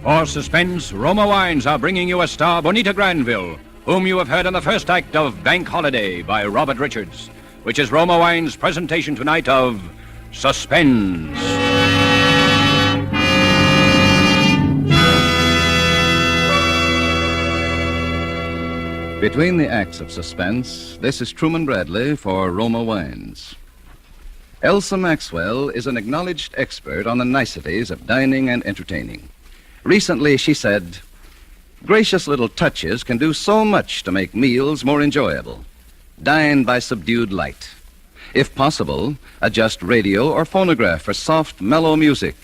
For Suspense, Roma Wines are bringing you a star, Bonita Granville, whom you have heard in the first act of Bank Holiday by Robert Richards, which is Roma Wines' presentation tonight of Suspense. Between the acts of Suspense, this is Truman Bradley for Roma Wines. Elsa Maxwell is an acknowledged expert on the niceties of dining and entertaining. Recently, she said, "Gracious little touches can do so much to make meals more enjoyable. Dine by subdued light. If possible, adjust radio or phonograph for soft, mellow music.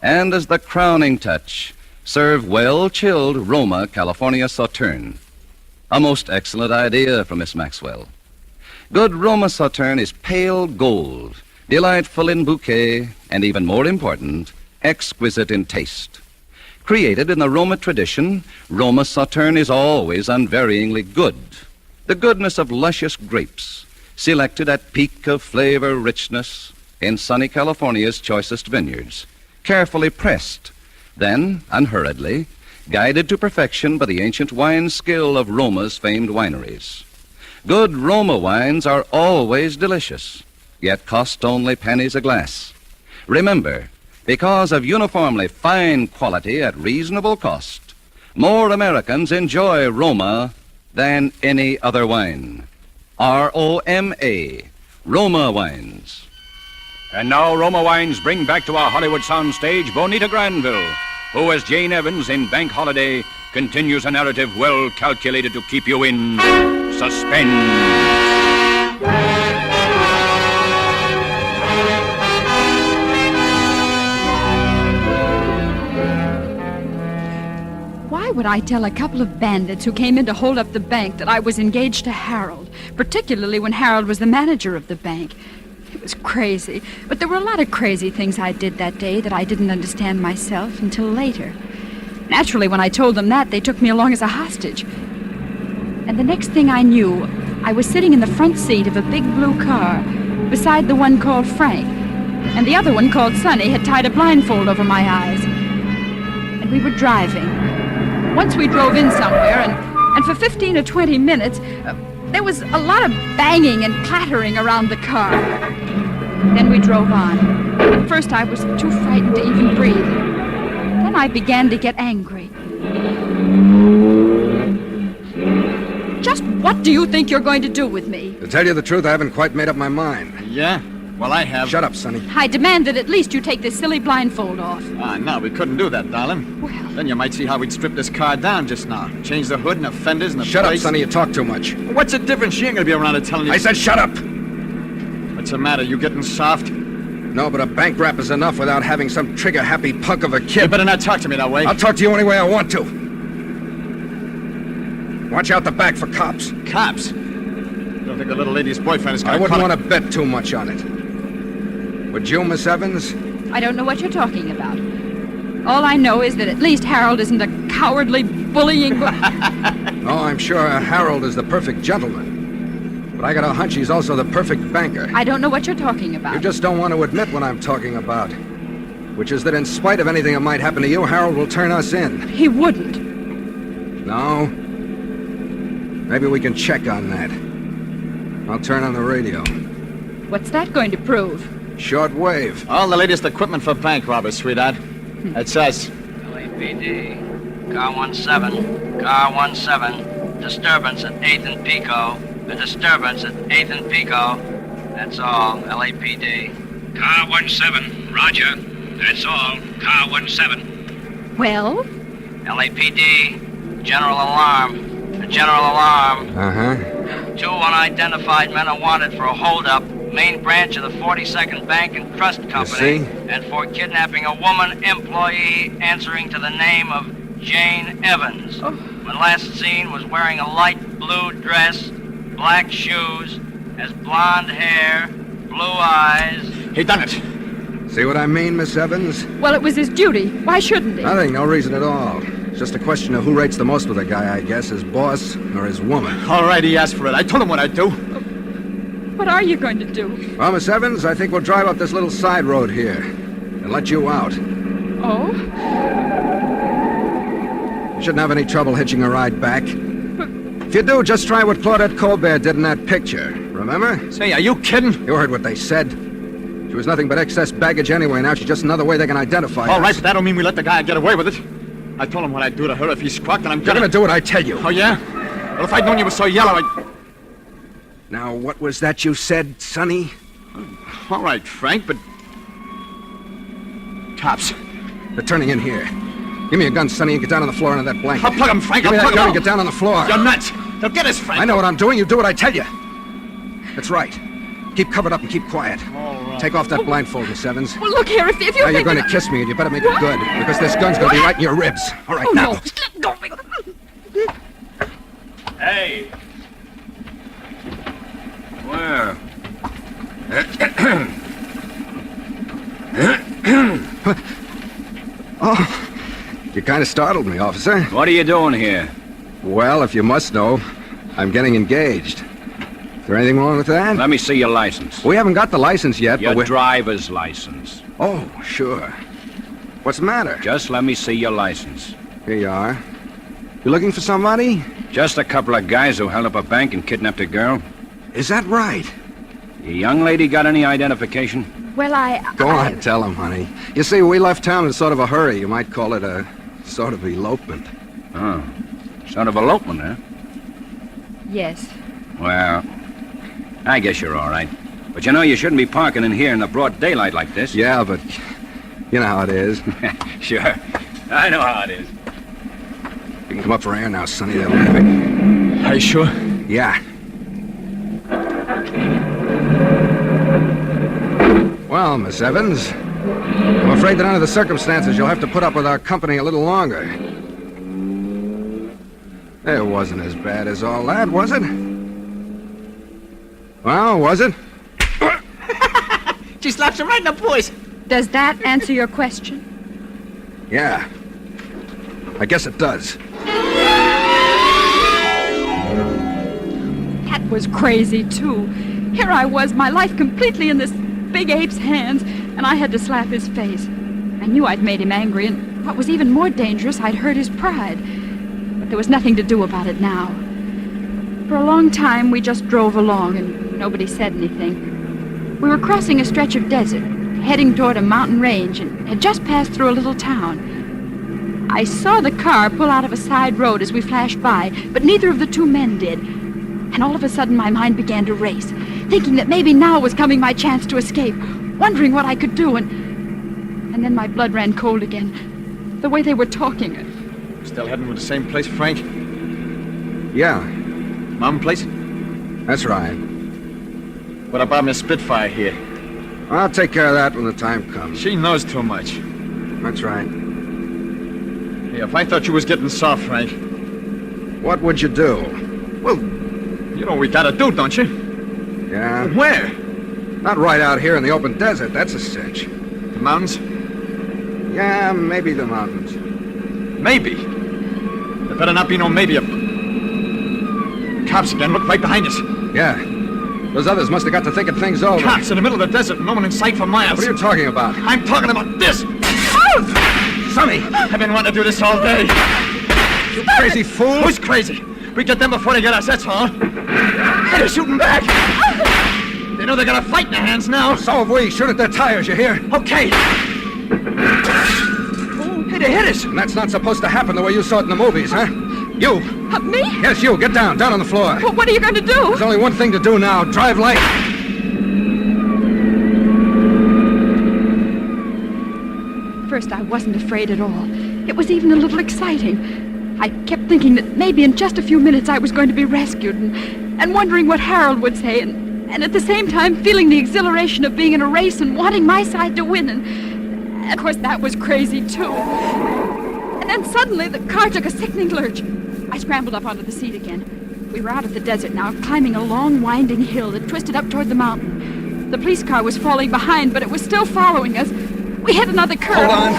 And as the crowning touch, serve well-chilled Roma California Sauterne." A most excellent idea from Miss Maxwell. Good Roma Sauterne is pale gold, delightful in bouquet, and even more important, exquisite in taste. Created in the Roma tradition, Roma Sauterne is always unvaryingly good. The goodness of luscious grapes, selected at peak of flavor richness in sunny California's choicest vineyards, carefully pressed, then, unhurriedly, guided to perfection by the ancient wine skill of Roma's famed wineries. Good Roma wines are always delicious, yet cost only pennies a glass. Remember, because of uniformly fine quality at reasonable cost, more Americans enjoy Roma than any other wine. R-O-M-A, Roma Wines. And now Roma Wines bring back to our Hollywood soundstage Bonita Granville, who, as Jane Evans in Bank Holiday, continues a narrative well calculated to keep you in suspense. Why would I tell a couple of bandits who came in to hold up the bank that I was engaged to Harold, particularly when Harold was the manager of the bank? It was crazy, but there were a lot of crazy things I did that day that I didn't understand myself until later. Naturally, when I told them that, they took me along as a hostage. And the next thing I knew, I was sitting in the front seat of a big blue car beside the one called Frank, and the other one called Sonny had tied a blindfold over my eyes. And we were driving. Once we drove in somewhere, and for 15 or 20 minutes, there was a lot of banging and clattering around the car. Then we drove on. At first, I was too frightened to even breathe. Then I began to get angry. Just what do you think you're going to do with me? To tell you the truth, I haven't quite made up my mind. Yeah? Well, I have. Shut up, Sonny. I demand that at least you take this silly blindfold off. No, we couldn't do that, darling. Well... Then you might see how we'd strip this car down just now. Change the hood and the fenders and the Shut brakes. up, Sonny. You talk too much. What's the difference? She ain't gonna be around to telling you... I said shut up! What's the matter? You getting soft? No, but a bank rap is enough without having some trigger-happy punk of a kid. You better not talk to me that way. I'll talk to you any way I want to. Watch out the back for cops. Cops? You don't think the little lady's boyfriend is gonna... I wouldn't want to bet too much on it. Would you, Miss Evans? I don't know what you're talking about. All I know is that at least Harold isn't a cowardly, bullying... Oh, I'm sure Harold is the perfect gentleman. But I got a hunch he's also the perfect banker. I don't know what you're talking about. You just don't want to admit what I'm talking about. Which is that in spite of anything that might happen to you, Harold will turn us in. He wouldn't. No? Maybe we can check on that. I'll turn on the radio. What's that going to prove? Short wave. All the latest equipment for bank robbers, sweetheart. That's us. LAPD. Car 17. Car 17. Disturbance at 8th and Pico. A disturbance at 8th and Pico. That's all. LAPD. Car 17. Roger. That's all. Car 17. Well? LAPD. General alarm. A general alarm. Uh-huh. 2 unidentified men are wanted for a holdup. Main branch of the 42nd Bank and Trust Company, and for kidnapping a woman employee answering to the name of Jane Evans. Oh. When last seen was wearing a light blue dress, black shoes, has blonde hair, blue eyes. He done it. See what I mean, Miss Evans? Well, it was his duty. Why shouldn't he? Nothing, no reason at all. It's just a question of who rates the most with a guy, I guess, his boss or his woman. All right, he asked for it. I told him what I'd do. What are you going to do? Well, Miss Evans, I think we'll drive up this little side road here and let you out. Oh? You shouldn't have any trouble hitching a ride back. If you do, just try what Claudette Colbert did in that picture. Remember? Say, are you kidding? You heard what they said. She was nothing but excess baggage anyway. Now she's just another way they can identify her. All right, but that don't mean we let the guy get away with it. I told him what I'd do to her if he squawked, and I'm You're gonna do what I tell you. Oh, yeah? Well, if I'd known you were so yellow, Now, what was that you said, Sonny? All right, Frank, but... Cops. They're turning in here. Give me a gun, Sonny, and get down on the floor under that blanket. I'll plug him, Frank. Give me I'll that plug gun him. and get down on the floor. You're nuts. They'll get us, Frank. I know what I'm doing. You do what I tell you. That's right. Keep covered up and keep quiet. All right. Take off that blindfold, Miss Evans. Well, look here, if you Now you're think going that... to kiss me, and you better make it good, because this gun's going to be right in your ribs. All right, Oh, now. no. Go. Hey. Where? Oh, you kind of startled me, officer. What are you doing here? Well, if you must know, I'm getting engaged. Is there anything wrong with that? Let me see your license. We haven't got the license yet, Your but we're... driver's license. Oh, sure. What's the matter? Just let me see your license. Here you are. You looking for somebody? Just a couple of guys who held up a bank and kidnapped a girl. Is that right? Your young lady got any identification? Well, Go on, tell him, honey. You see, we left town in sort of a hurry. You might call it a sort of elopement. Oh, sort of elopement, huh? Yes. Well, I guess you're all right. But you know, you shouldn't be parking in here in the broad daylight like this. Yeah, but you know how it is. Sure. I know how it is. You can come up for air now, Sonny. They'll have it. Are you sure? Yeah. Well, Miss Evans, I'm afraid that under the circumstances, you'll have to put up with our company a little longer. It wasn't as bad as all that, was it? Well, was it? She slaps him right in the voice. Does that answer your question? Yeah. I guess it does. That was crazy, too. Here I was, my life completely in this big ape's hands, and I had to slap his face. I knew I'd made him angry, and what was even more dangerous, I'd hurt his pride. But there was nothing to do about it now. For a long time, we just drove along, and nobody said anything. We were crossing a stretch of desert, heading toward a mountain range, and had just passed through a little town. I saw the car pull out of a side road as we flashed by, but neither of the two men did. And all of a sudden, my mind began to race, thinking that maybe now was coming my chance to escape, wondering what I could do, and then my blood ran cold again. The way they were talking. Still heading to the same place, Frank? Yeah. Mom place? That's right. What about Miss Spitfire here? I'll take care of that when the time comes. She knows too much. That's right. Hey, if I thought you was getting soft, Frank. What would you do? Well, you know what we gotta do, don't you? Yeah? Where? Not right out here in the open desert. That's a cinch. The mountains? Yeah, maybe the mountains. Maybe? There better not be no maybe. Cops again. Look right behind us. Yeah. Those others must have got to thinking things over. Cops in the middle of the desert. No one in sight for miles. What are you talking about? I'm talking about this. Sonny! I've been wanting to do this all day. You crazy fool! Who's crazy? We get them before they get us, that's all. Hey, they're shooting back. They know they got a fight in their hands now. So have we. Shoot at their tires, you hear? Okay. Oh, hey, they hit us. And that's not supposed to happen the way you saw it in the movies, huh? You. Me? Yes, you. Get down. Down on the floor. Well, what are you going to do? There's only one thing to do now. Drive light. First, I wasn't afraid at all. It was even a little exciting. I kept thinking that maybe in just a few minutes I was going to be rescued and wondering what Harold would say and at the same time feeling the exhilaration of being in a race and wanting my side to win. And of course, that was crazy, too. And then suddenly the car took a sickening lurch. I scrambled up onto the seat again. We were out of the desert now, climbing a long, winding hill that twisted up toward the mountain. The police car was falling behind, but it was still following us. We hit another curve. Hold on.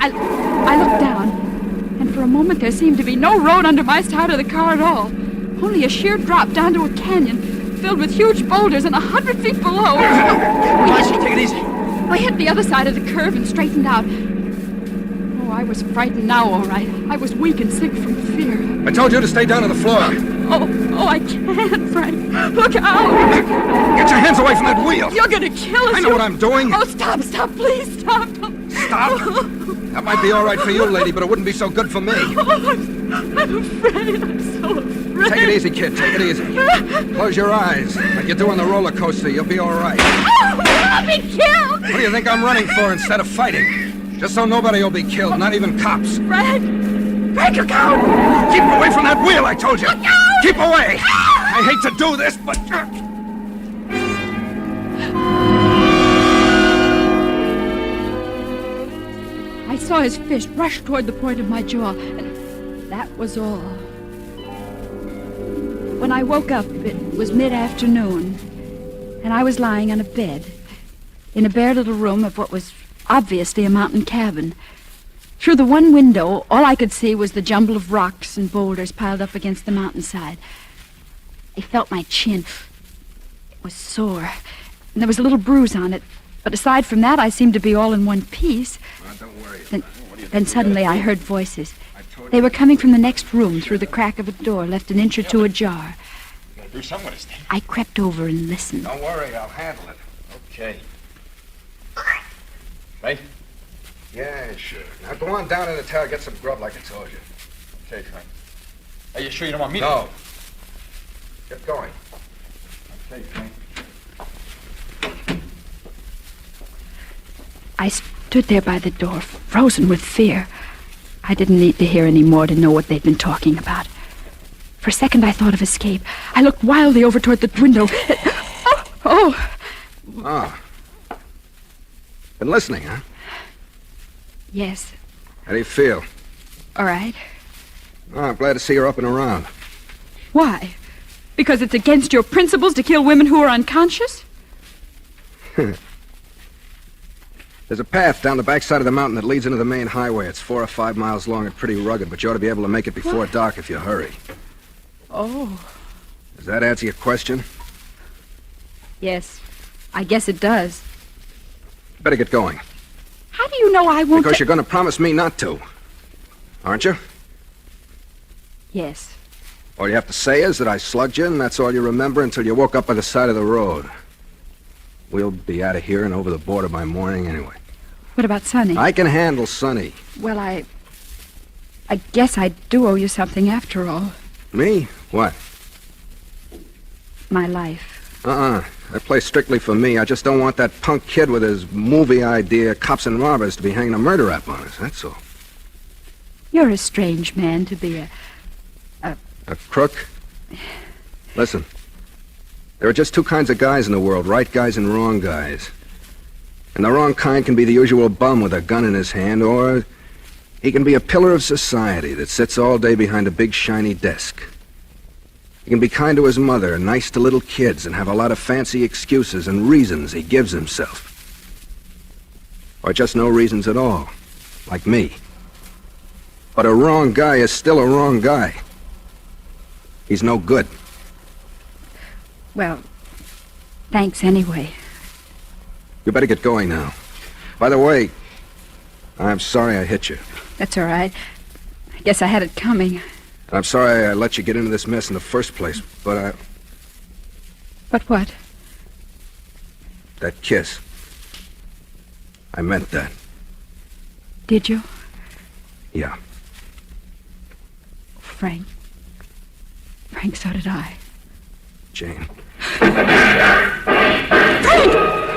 I looked down, and for For a moment, there seemed to be no road under my side of the car at all. Only a sheer drop down to a canyon filled with huge boulders and 100 feet below. Take it easy. I hit the other side of the curve and straightened out. Oh, I was frightened now, all right. I was weak and sick from fear. I told you to stay down on the floor. Oh, I can't, Frank. Look out. Get your hands away from that wheel. You're going to kill us. I know what I'm doing. Oh, stop, please, stop. Stop? That might be all right for you, lady, but it wouldn't be so good for me. Oh, I'm afraid. I'm so afraid. Take it easy, kid. Take it easy. Close your eyes. Like you do on the roller coaster. You'll be all right. Oh, I'll be killed. What do you think I'm running for instead of fighting? Just so nobody will be killed, not even cops. Frank, look out. Keep away from that wheel, I told you. Look out. Keep away. I hate to do this, but... I saw his fist rush toward the point of my jaw, and that was all. When I woke up, it was mid-afternoon, and I was lying on a bed in a bare little room of what was obviously a mountain cabin. Through the one window, all I could see was the jumble of rocks and boulders piled up against the mountainside. I felt my chin. It was sore, and there was a little bruise on it. But aside from that, I seemed to be all in one piece. Don't worry. Then suddenly I heard voices. They were coming from the next room through the crack of a door left an inch or two ajar. You gotta do something with this thing. I crept over and listened. Don't worry, I'll handle it. Okay. Right? Yeah, sure. Now go on down in the tower, get some grub like I told you. Okay, Frank. Are you sure you don't want me No. Get going. Okay, Frank. I stood there by the door, frozen with fear. I didn't need to hear any more to know what they'd been talking about. For a second, I thought of escape. I looked wildly over toward the window. Oh! Been listening, huh? Yes. How do you feel? All right. Oh, I'm glad to see you're up and around. Why? Because it's against your principles to kill women who are unconscious? There's a path down the backside of the mountain that leads into the main highway. It's 4 or 5 miles long and pretty rugged, but you ought to be able to make it before dark if you hurry. Oh. Does that answer your question? Yes. I guess it does. Better get going. How do you know I won't... Because you're going to promise me not to. Aren't you? Yes. All you have to say is that I slugged you, and that's all you remember until you woke up by the side of the road. We'll be out of here and over the border by morning anyway. What about Sonny? I can handle Sonny. Well, I guess I do owe you something after all. Me? What? My life. That plays strictly for me. I just don't want that punk kid with his movie idea, Cops and Robbers, to be hanging a murder rap on us, that's all. You're a strange man to be A crook? Listen. There are just two kinds of guys in the world, right guys and wrong guys. And the wrong kind can be the usual bum with a gun in his hand, or he can be a pillar of society that sits all day behind a big shiny desk. He can be kind to his mother, nice to little kids, and have a lot of fancy excuses and reasons he gives himself. Or just no reasons at all, like me. But a wrong guy is still a wrong guy. He's no good. Well, thanks anyway. You better get going now. By the way, I'm sorry I hit you. That's all right. I guess I had it coming. I'm sorry I let you get into this mess in the first place, but But what? that kiss. I meant that. Did you? Yeah. Frank, so did I. Jane. Frank!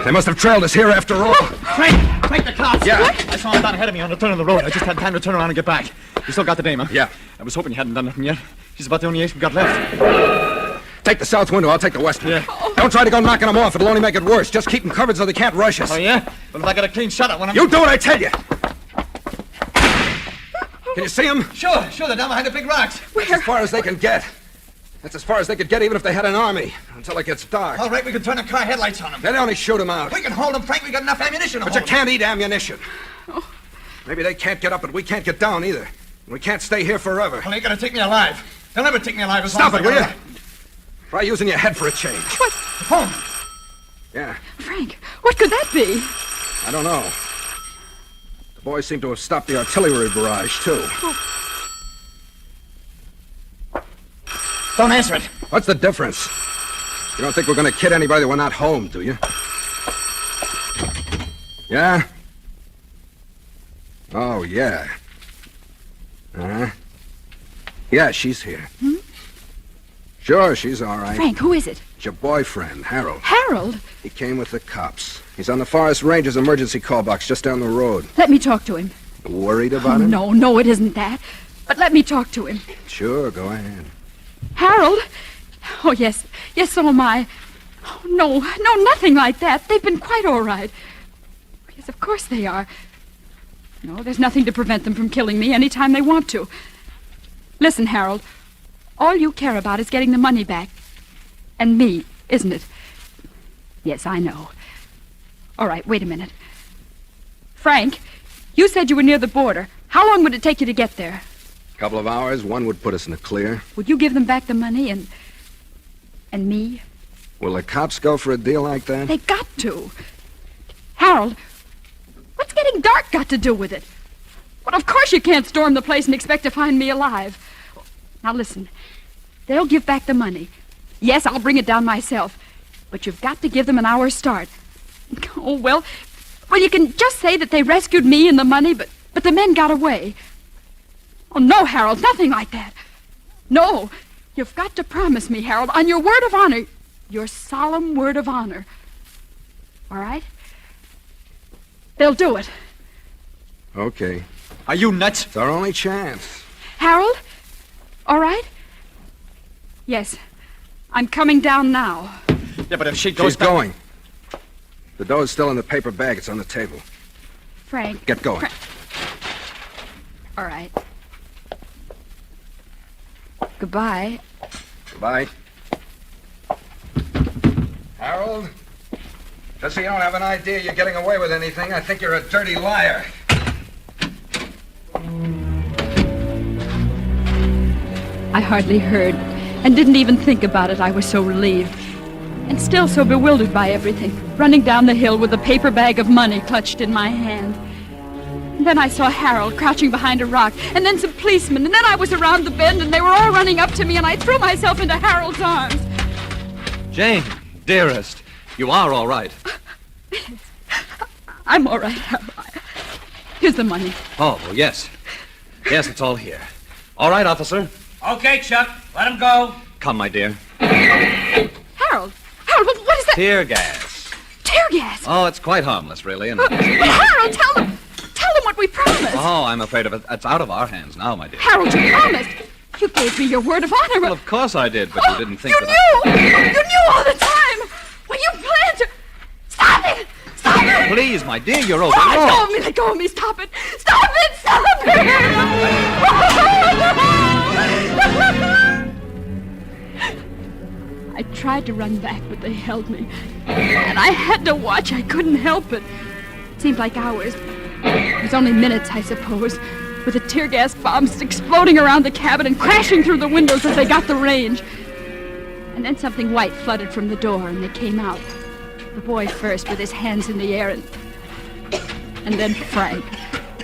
They must have trailed us here after all. Frank, the cops! Yeah. I saw him down ahead of me on the turn of the road. I just had time to turn around and get back. You still got the dame, huh? Yeah. I was hoping you hadn't done nothing yet. She's about the only ace we got left. Take the south window, I'll take the west one. Yeah. Don't try to go knocking them off, it'll only make it worse. Just keep them covered so they can't rush us. Oh, yeah? Well, if I got a clean shot at one of them... You do what I tell you! Can you see them? Sure, they're down behind the big rocks. That's as far as they can get. That's as far as they could get even if they had an army, until it gets dark. All right, we can turn the car headlights on them. They'd only shoot them out. We can hold them, Frank. We got enough ammunition to But hold you can't eat ammunition. Maybe they can't get up, but we can't get down either. We can't stay here forever. Well, ain't gonna take me alive. They'll never take me alive as Stop long it, as will you? Try using your head for a change. What? The phone. Yeah, Frank, what could that be? I don't know. The boys seem to have stopped the artillery barrage, too. Don't answer it. What's the difference? You don't think we're going to kid anybody that we're not home, do you? Yeah? Oh, yeah. Uh-huh. Yeah, she's here. Hmm? Sure, she's all right. Frank, who is it? It's your boyfriend, Harold. Harold? He came with the cops. He's on the Forest Ranger's emergency call box just down the road. Let me talk to him. Worried about him? No, it isn't that. But let me talk to him. Sure, go ahead. Harold? Oh, yes, so am I. Oh, no, nothing like that. They've been quite all right. Yes, of course they are. No, there's nothing to prevent them from killing me any time they want to. Listen, Harold, all you care about is getting the money back. And me, isn't it? Yes, I know. All right, wait a minute. Frank, you said you were near the border. How long would it take you to get there? A couple of hours, one would put us in the clear. Would you give them back the money and me? Will the cops go for a deal like that? They got to. Harold, what's getting dark got to do with it? Well, of course you can't storm the place and expect to find me alive. Now listen, they'll give back the money. Yes, I'll bring it down myself. But you've got to give them an hour's start. Oh, well, you can just say that they rescued me and the money, but the men got away. Oh, no, Harold, nothing like that. No, you've got to promise me, Harold, on your word of honor, your solemn word of honor. All right? They'll do it. Okay. Are you nuts? It's our only chance. Harold? All right? Yes. I'm coming down now. Yeah, but if she goes She's going. The dough's still in the paper bag. It's on the table. Frank. Get going. All right. Goodbye. Goodbye. Harold, just so you don't have an idea you're getting away with anything, I think you're a dirty liar. I hardly heard and didn't even think about it. I was so relieved and still so bewildered by everything, running down the hill with a paper bag of money clutched in my hand. And then I saw Harold crouching behind a rock, and then some policemen, and then I was around the bend, and they were all running up to me, and I threw myself into Harold's arms. Jane, dearest, you are all right. I'm all right, Harold. Here's the money. Oh, yes. Yes, it's all here. All right, officer. Okay, Chuck. Let him go. Come, my dear. Harold, what is that? Tear gas. Tear gas? Oh, it's quite harmless, really. And But Harold, tell them what we promised. oh, I'm afraid of it. It's out of our hands now, my dear. Harold, you promised. You gave me your word of honor. Well, of course I did, but you didn't think You knew all the time. Well, you planned to... Stop it! Stop it! Please, my dear, you're over. Oh, let go of me. Stop it. Stop it! Stop it! I tried to run back, but they held me. And I had to watch. I couldn't help it. It seemed like hours. It was only minutes, I suppose, with the tear gas bombs exploding around the cabin and crashing through the windows as they got the range. And then something white flooded from the door, and they came out. The boy first, with his hands in the air, and then Frank,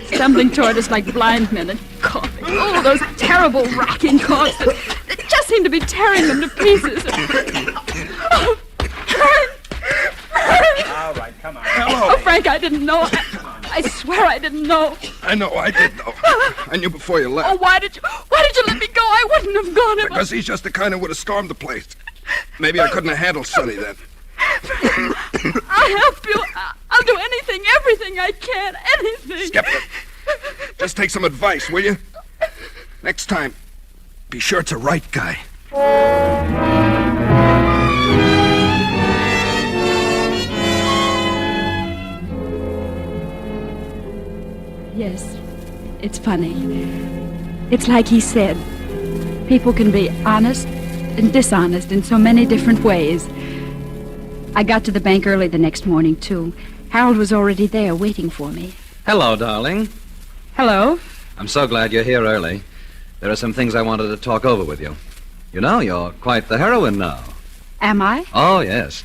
stumbling toward us like blind men and coughing. Oh, those terrible rocking coughs that just seemed to be tearing them to pieces. Oh, Frank! All right, come on. Hello. Oh, Frank, I didn't know. I swear I didn't know. I know, I did know. I knew before you left. Oh, why did you let me go? I wouldn't have gone if Because he's just the kind who would have stormed the place. Maybe I couldn't have handled Sonny then. I'll help you. I'll do anything, everything I can, anything. Skip it. Just take some advice, will you? Next time, be sure it's a right guy. Yes, it's funny. It's like he said. People can be honest and dishonest in so many different ways. I got to the bank early the next morning, too. Harold was already there waiting for me. Hello, darling. Hello? I'm so glad you're here early. There are some things I wanted to talk over with you. You know, you're quite the heroine now. Am I? Oh, yes.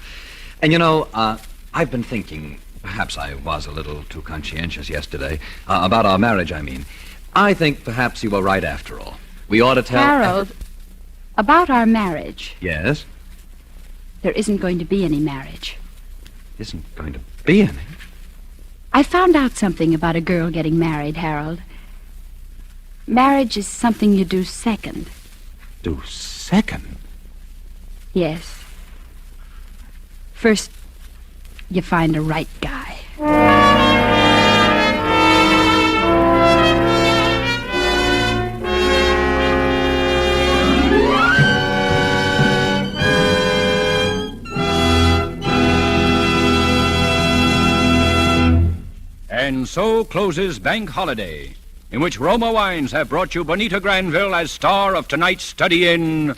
And you know, I've been thinking, perhaps I was a little too conscientious yesterday, about our marriage, I mean. I think perhaps you were right after all. We ought to tell... Harold, about our marriage. Yes? There isn't going to be any marriage. Isn't going to be any? I found out something about a girl getting married, Harold. Marriage is something you do second. Do second? Yes. First, you find a right guy. And so closes Bank Holiday, in which Roma Wines have brought you Bonita Granville as star of tonight's study in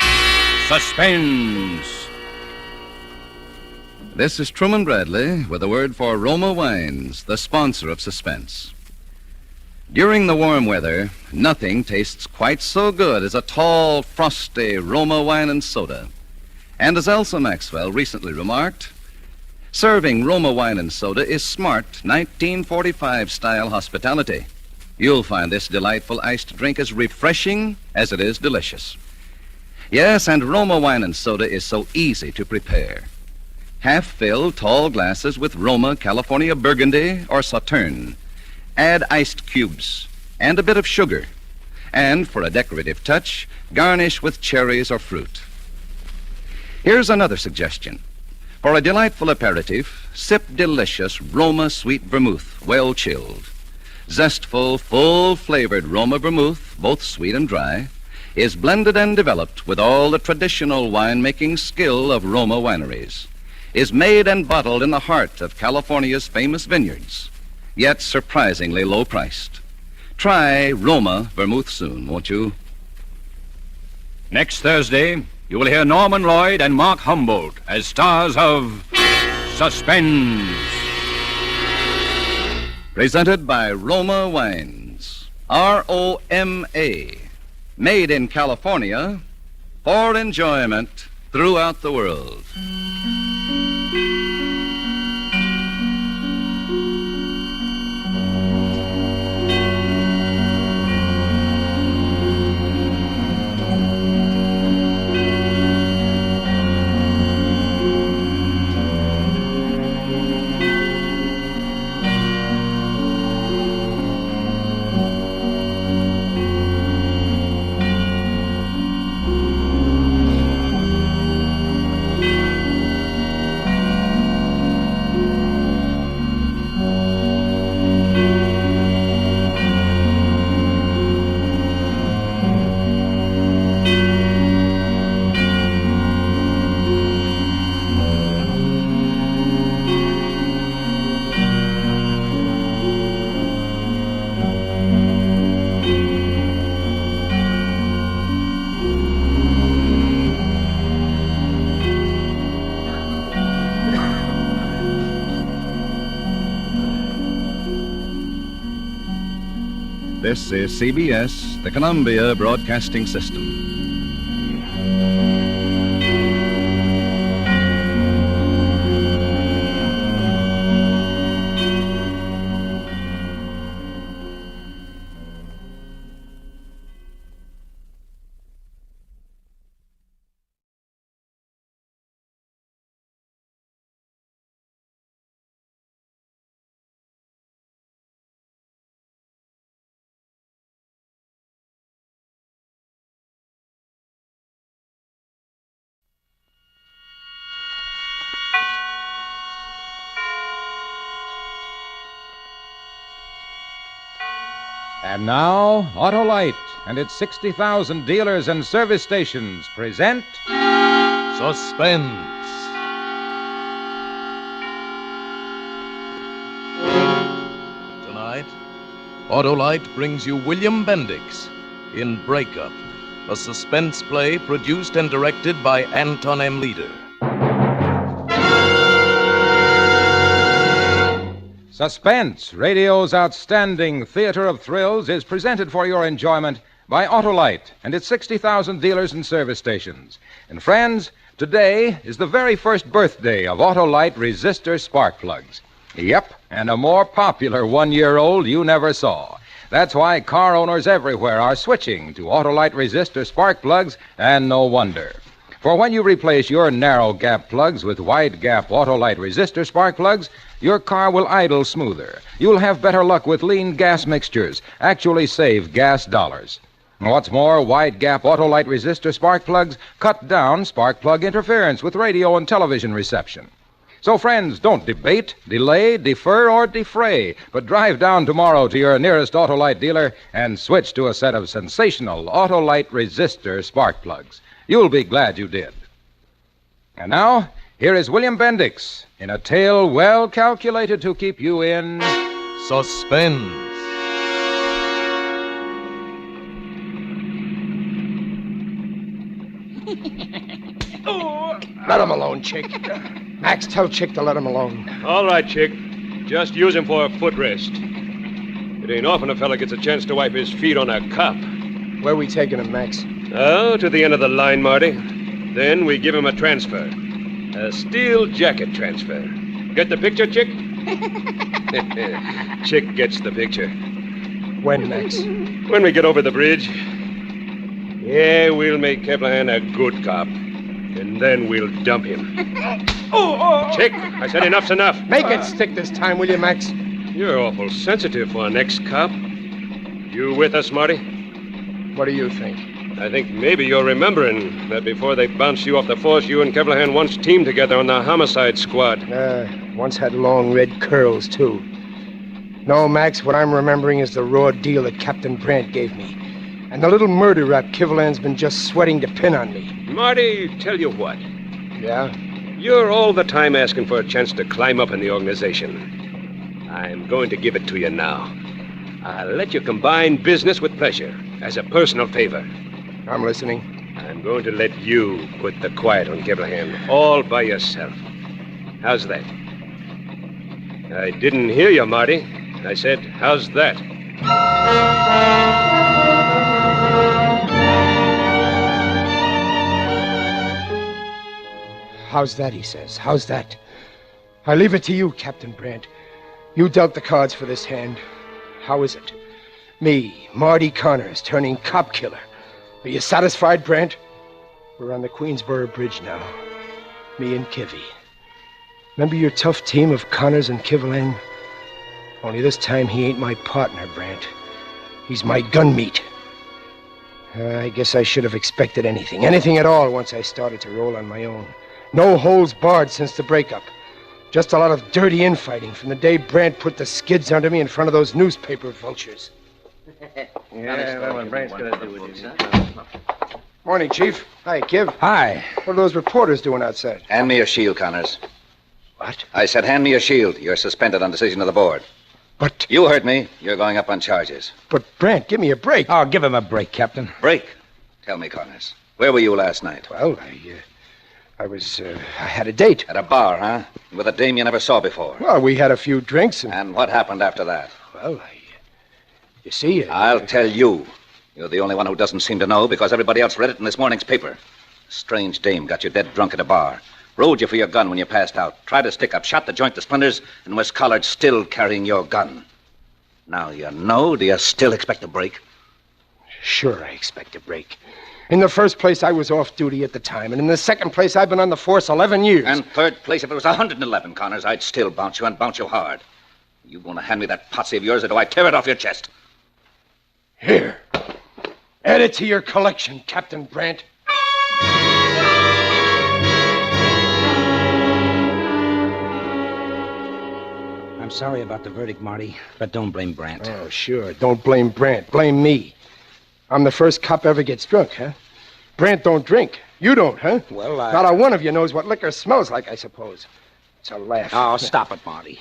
Suspense. This is Truman Bradley with a word for Roma Wines, the sponsor of Suspense. During the warm weather, nothing tastes quite so good as a tall, frosty Roma wine and soda. And as Elsa Maxwell recently remarked, serving Roma wine and soda is smart 1945-style hospitality. You'll find this delightful iced drink as refreshing as it is delicious. Yes, and Roma wine and soda is so easy to prepare. Half-filled tall glasses with Roma California Burgundy or Sauterne. Add iced cubes and a bit of sugar. And for a decorative touch, garnish with cherries or fruit. Here's another suggestion. For a delightful aperitif, sip delicious Roma sweet vermouth, well chilled. Zestful, full-flavored Roma vermouth, both sweet and dry, is blended and developed with all the traditional winemaking skill of Roma wineries, is made and bottled in the heart of California's famous vineyards, yet surprisingly low-priced. Try Roma vermouth soon, won't you? Next Thursday, you will hear Norman Lloyd and Mark Humboldt as stars of Suspense. Presented by Roma Wines. R-O-M-A. Made in California for enjoyment throughout the world. This is CBS, the Columbia Broadcasting System. And now, Autolite and its 60,000 dealers and service stations present Suspense. Tonight, Autolite brings you William Bendix in Breakup, a suspense play produced and directed by Anton M. Leader. Suspense, radio's outstanding theater of thrills, is presented for your enjoyment by Autolite and its 60,000 dealers and service stations. And friends, today is the very first birthday of Autolite resistor spark plugs. Yep, and a more popular one-year-old you never saw. That's why car owners everywhere are switching to Autolite resistor spark plugs, and no wonder. For when you replace your narrow gap plugs with wide gap Autolite resistor spark plugs, your car will idle smoother. You'll have better luck with lean gas mixtures, actually save gas dollars. What's more, wide gap Autolite resistor spark plugs cut down spark plug interference with radio and television reception. So, friends, don't debate, delay, defer, or defray, but drive down tomorrow to your nearest Autolite dealer and switch to a set of sensational Autolite resistor spark plugs. You'll be glad you did. And now, here is William Bendix in a tale well calculated to keep you in Suspense. Let him alone, Chick. Max, tell Chick to let him alone. All right, Chick. Just use him for a footrest. It ain't often a fella gets a chance to wipe his feet on a cop. Where are we taking him, Max? Oh, to the end of the line, Marty. Then we give him a transfer. A steel jacket transfer. Get the picture, Chick? Chick gets the picture. When, Max? When we get over the bridge. Yeah, we'll make Kevlahan a good cop. And then we'll dump him. Chick, I said enough's enough. Make it stick this time, will you, Max? You're awful sensitive for an ex-cop. You with us, Marty? What do you think? I think maybe you're remembering that before they bounced you off the force, you and Kevlahan once teamed together on the homicide squad. Once had long red curls, too. No, Max, what I'm remembering is the raw deal that Captain Brandt gave me. And the little murder rap Kivlan's been just sweating to pin on me. Marty, tell you what. Yeah? You're all the time asking for a chance to climb up in the organization. I'm going to give it to you now. I'll let you combine business with pleasure as a personal favor. I'm listening. I'm going to let you put the quiet on Kevlahan all by yourself. How's that? I didn't hear you, Marty. I said, how's that? How's that, he says. How's that? I leave it to you, Captain Brandt. You dealt the cards for this hand. How is it? Me, Marty Connors, turning cop killer. Are you satisfied, Brandt? We're on the Queensboro Bridge now. Me and Kivy. Remember your tough team of Connors and Kivling? Only this time he ain't my partner, Brandt. He's my gun meat. I guess I should have expected anything. Anything at all once I started to roll on my own. No holds barred since the breakup. Just a lot of dirty infighting from the day Brandt put the skids under me in front of those newspaper vultures. Yeah, well, what Brandt's gonna do with you, Morning, Chief. Hi, Kiv. Hi. What are those reporters doing outside? Hand me your shield, Connors. What? I said hand me your shield. You're suspended on decision of the board. But... You heard me. You're going up on charges. But, Brandt, give me a break. Oh, give him a break, Captain. Break? Tell me, Connors. Where were you last night? Well, I had a date. At a bar, huh? With a dame you never saw before. Well, we had a few drinks and... And what happened after that? Well, you see... I'll tell you. You're the only one who doesn't seem to know because everybody else read it in this morning's paper. A strange dame got you dead drunk at a bar. Rode you for your gun when you passed out. Tried to stick up, shot the joint to splinters, and was collared still carrying your gun. Now you know, do you still expect a break? Sure, I expect a break. In the first place, I was off duty at the time. And in the second place, I've been on the force 11 years. And third place, if it was 111, Connors, I'd still bounce you and bounce you hard. You going to hand me that potsy of yours, or do I tear it off your chest? Here. Add it to your collection, Captain Brandt. I'm sorry about the verdict, Marty, but don't blame Brandt. Oh, sure. Don't blame Brandt. Blame me. I'm the first cop ever gets drunk, huh? Brandt don't drink. You don't, huh? Well, Not a one of you knows what liquor smells like, I suppose. It's a laugh. Oh, stop it, Marty.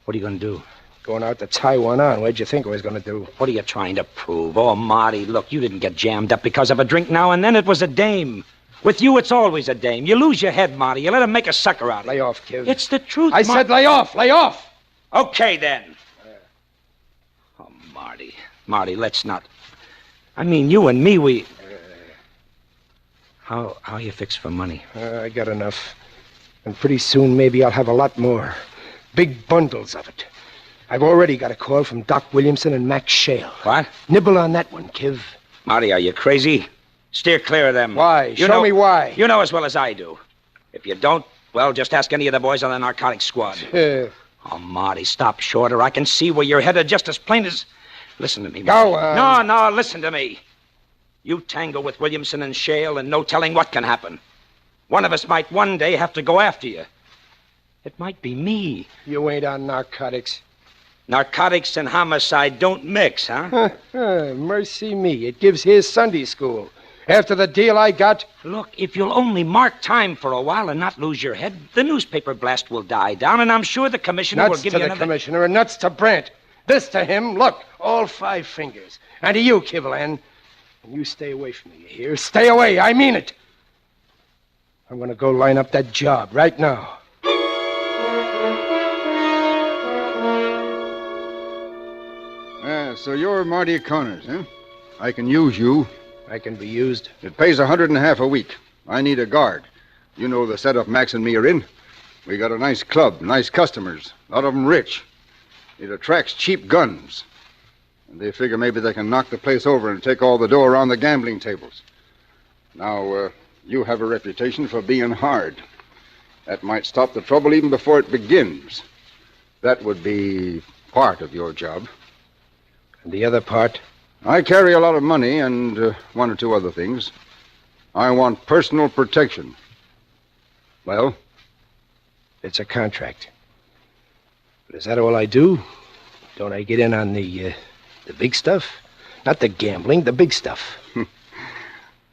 What are you going to do? Going out to tie one on. What'd you think I was going to do? What are you trying to prove? Oh, Marty, look, you didn't get jammed up because of a drink now and then. It was a dame. With you, it's always a dame. You lose your head, Marty. You let him make a sucker out of you. Lay off, kid. It's the truth, I said lay off! Lay off! Okay, then. Oh, Marty. Marty, let's not... I mean, you and me, we... How you fixed for money? I got enough. And pretty soon, maybe I'll have a lot more. Big bundles of it. I've already got a call from Doc Williamson and Max Shale. What? Nibble on that one, Kiv. Marty, are you crazy? Steer clear of them. Why? Show me why. You know as well as I do. If you don't, well, just ask any of the boys on the narcotics squad. Oh, Marty, stop short, or I can see where you're headed just as plain as... Listen to me, Marty. Go on. No, listen to me. You tangle with Williamson and Shale, and no telling what can happen. One of us might one day have to go after you. It might be me. You ain't on narcotics. Narcotics and homicide don't mix, huh? Mercy me. It gives his Sunday school. After the deal I got... Look, if you'll only mark time for a while and not lose your head, the newspaper blast will die down, and I'm sure the commissioner will give you another... Nuts to the commissioner and nuts to Brant. This to him, look, all 5 fingers. And to you, Kivalan. And you stay away from me, you hear? Stay away, I mean it. I'm gonna go line up that job right now. So you're Marty Connors, huh? I can use you. I can be used. It pays $150 a week. I need a guard. You know the setup Max and me are in. We got a nice club, nice customers, a lot of them rich. It attracts cheap guns. And they figure maybe they can knock the place over and take all the dough around the gambling tables. Now, you have a reputation for being hard. That might stop the trouble even before it begins. That would be part of your job. And the other part? I carry a lot of money and 1 or 2 other things. I want personal protection. Well? It's a contract. But is that all I do? Don't I get in on the big stuff? Not the gambling, the big stuff.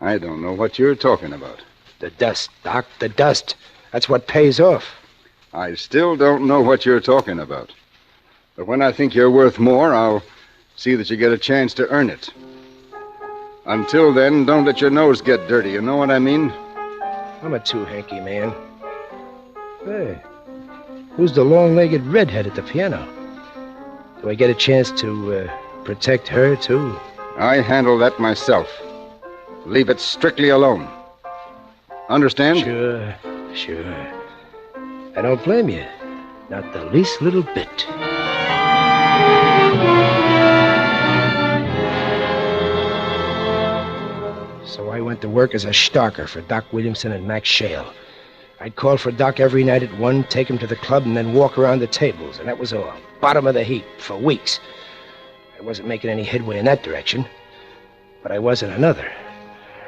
I don't know what you're talking about. The dust, Doc, the dust. That's what pays off. I still don't know what you're talking about. But when I think you're worth more, I'll see that you get a chance to earn it. Until then, don't let your nose get dirty. You know what I mean? I'm a too-hanky man. Hey, who's the long-legged redhead at the piano? Do I get a chance to protect her, too? I handle that myself. Leave it strictly alone. Understand? Sure. I don't blame you. Not the least little bit. So I went to work as a stalker for Doc Williamson and Max Shale. I'd call for Doc every night at 1, take him to the club, and then walk around the tables, and that was all. Bottom of the heap for weeks. I wasn't making any headway in that direction, but I was in another.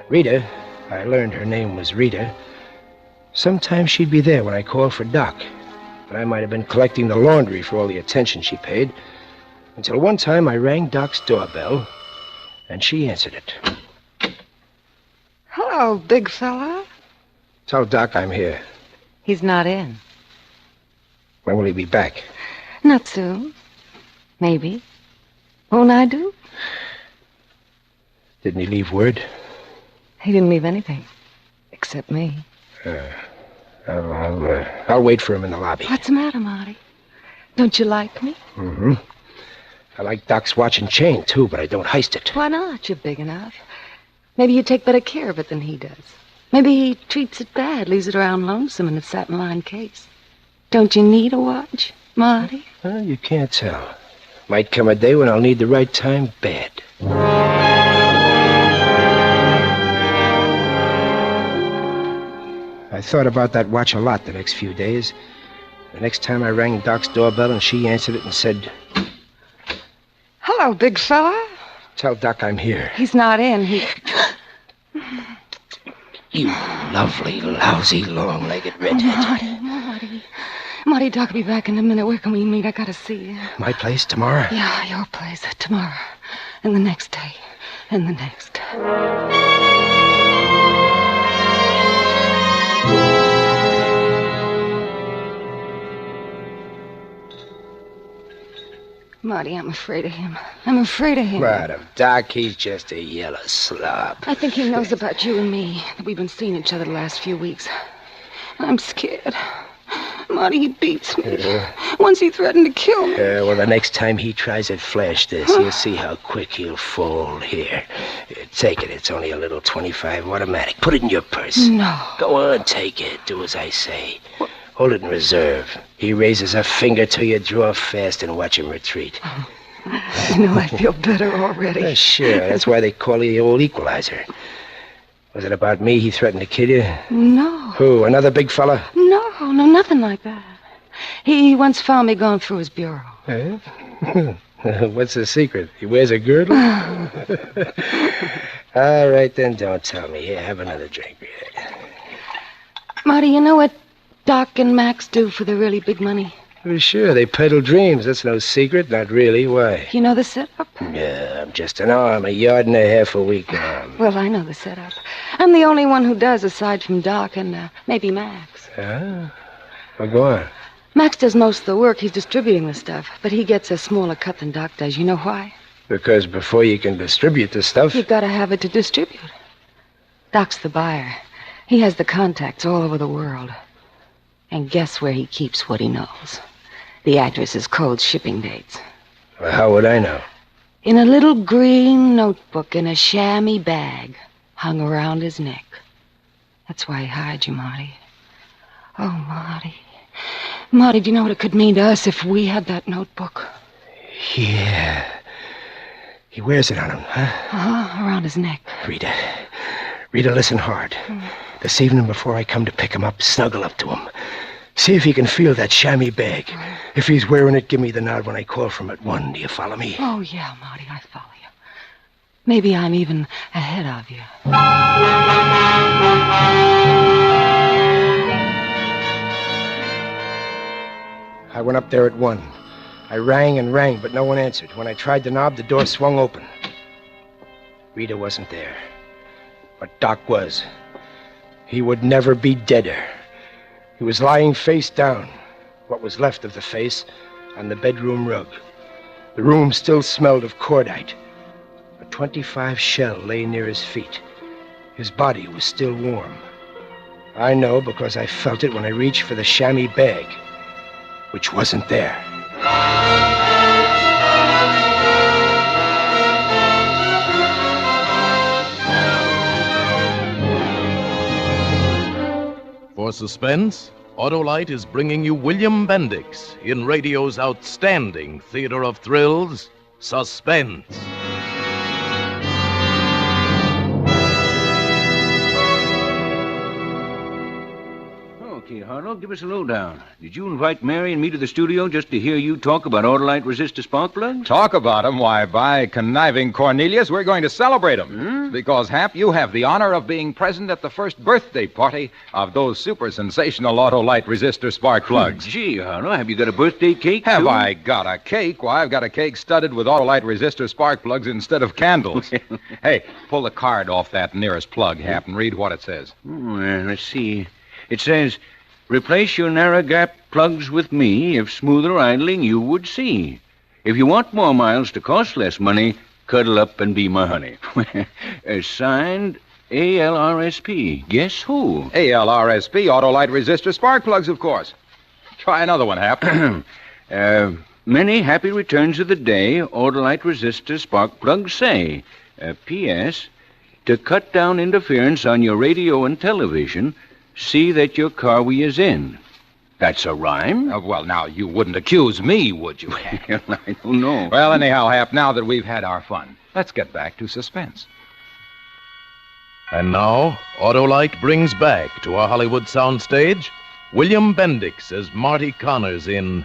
Rita, I learned her name was Rita. Sometimes she'd be there when I called for Doc, but I might have been collecting the laundry for all the attention she paid, until one time I rang Doc's doorbell, and she answered it. Hello, big fella. Tell Doc I'm here. He's not in. When will he be back? Not soon. Maybe. Won't I do? Didn't he leave word? He didn't leave anything. Except me. I'll wait for him in the lobby. What's the matter, Marty? Don't you like me? Mm-hmm. I like Doc's watch and chain, too, but I don't heist it. Why not? You're big enough. Maybe you take better care of it than he does. Maybe he treats it bad, leaves it around lonesome in a satin-lined case. Don't you need a watch, Marty? Well, you can't tell. Might come a day when I'll need the right time bad. I thought about that watch a lot the next few days. The next time I rang Doc's doorbell and she answered it and said... Hello, big fella. Tell Doc I'm here. He's not in. You lovely, lousy, long-legged redhead. Marty, Doc will be back in a minute. Where can we meet? I gotta see you. My place tomorrow? Yeah, your place tomorrow. And the next day. And the next. Marty, I'm afraid of him. I'm afraid of him. Right, of Doc, he's just a yellow slob. I think he knows about you and me, that we've been seeing each other the last few weeks. I'm scared. Marty, he beats me. Once he threatened to kill me. Well, the next time he tries it, flash this. You'll see how quick he'll fold. Here, take it. It's only a little 25 automatic. Put it in your purse. No. Go on, take it. Do as I say. Hold it in reserve. He raises a finger to you, draw fast, and watch him retreat. You know, I feel better already. Sure. That's why they call you the old equalizer. Was it about me he threatened to kill you? No. Who, another big fella? No, nothing like that. He once found me going through his bureau. Eh? What's the secret? He wears a girdle? All right, then, don't tell me. Here, have another drink. Marty, you know what Doc and Max do for the really big money? Well, sure, they peddle dreams. That's no secret. Not really. Why? You know the setup? Yeah, I'm just an arm, a yard and a half a week arm. Well, I know the setup. I'm the only one who does, aside from Doc and maybe Max. Ah? Well, go on. Max does most of the work. He's distributing the stuff, but he gets a smaller cut than Doc does. You know why? Because before you can distribute the stuff... You've got to have it to distribute. Doc's the buyer. He has the contacts all over the world. And guess where he keeps what he knows? The addresses, codes, shipping dates. Well, how would I know? In a little green notebook in a chamois bag hung around his neck. That's why he hired you, Marty. Oh, Marty. Marty, do you know what it could mean to us if we had that notebook? Yeah. He wears it on him, huh? Around his neck. Rita, listen hard. This evening before I come to pick him up, snuggle up to him. See if he can feel that chamois bag. If he's wearing it, give me the nod when I call from at 1. Do you follow me? Oh, yeah, Marty, I follow you. Maybe I'm even ahead of you. I went up there at 1. I rang and rang, but no one answered. When I tried the knob, the door swung open. Rita wasn't there. But Doc was. He would never be deader. He was lying face down, what was left of the face, on the bedroom rug. The room still smelled of cordite. A .25 shell lay near his feet. His body was still warm. I know because I felt it when I reached for the chamois bag, which wasn't there. For Suspense, Autolite is bringing you William Bendix in radio's outstanding theater of thrills, Suspense. Okay, Harlow, give us a lowdown. Did you invite Mary and me to the studio just to hear you talk about Autolite resistor spark plugs? Talk about 'em? Why, by conniving Cornelius, we're going to celebrate 'em. Because, Hap, you have the honor of being present at the first birthday party of those super sensational Autolite resistor spark plugs. Gee, Harlow, have you got a birthday cake, Have too? I got a cake? Why, I've got a cake studded with Autolite resistor spark plugs instead of candles. Hey, pull the card off that nearest plug, Hap, and read what it says. Let's see. It says, replace your narrow gap plugs with me. If smoother idling you would see. If you want more miles to cost less money, cuddle up and be my honey. Signed, ALRSP. Guess who? ALRSP, Autolite resistor spark plugs, of course. Try another one, Hap. Many happy returns of the day, Autolite resistor spark plugs say. P.S. To cut down interference on your radio and television, see that your car is in. That's a rhyme? Well, now, you wouldn't accuse me, would you? I don't know. Well, anyhow, Hap, now that we've had our fun, let's get back to Suspense. And now, Autolite brings back to our Hollywood soundstage William Bendix as Marty Connors in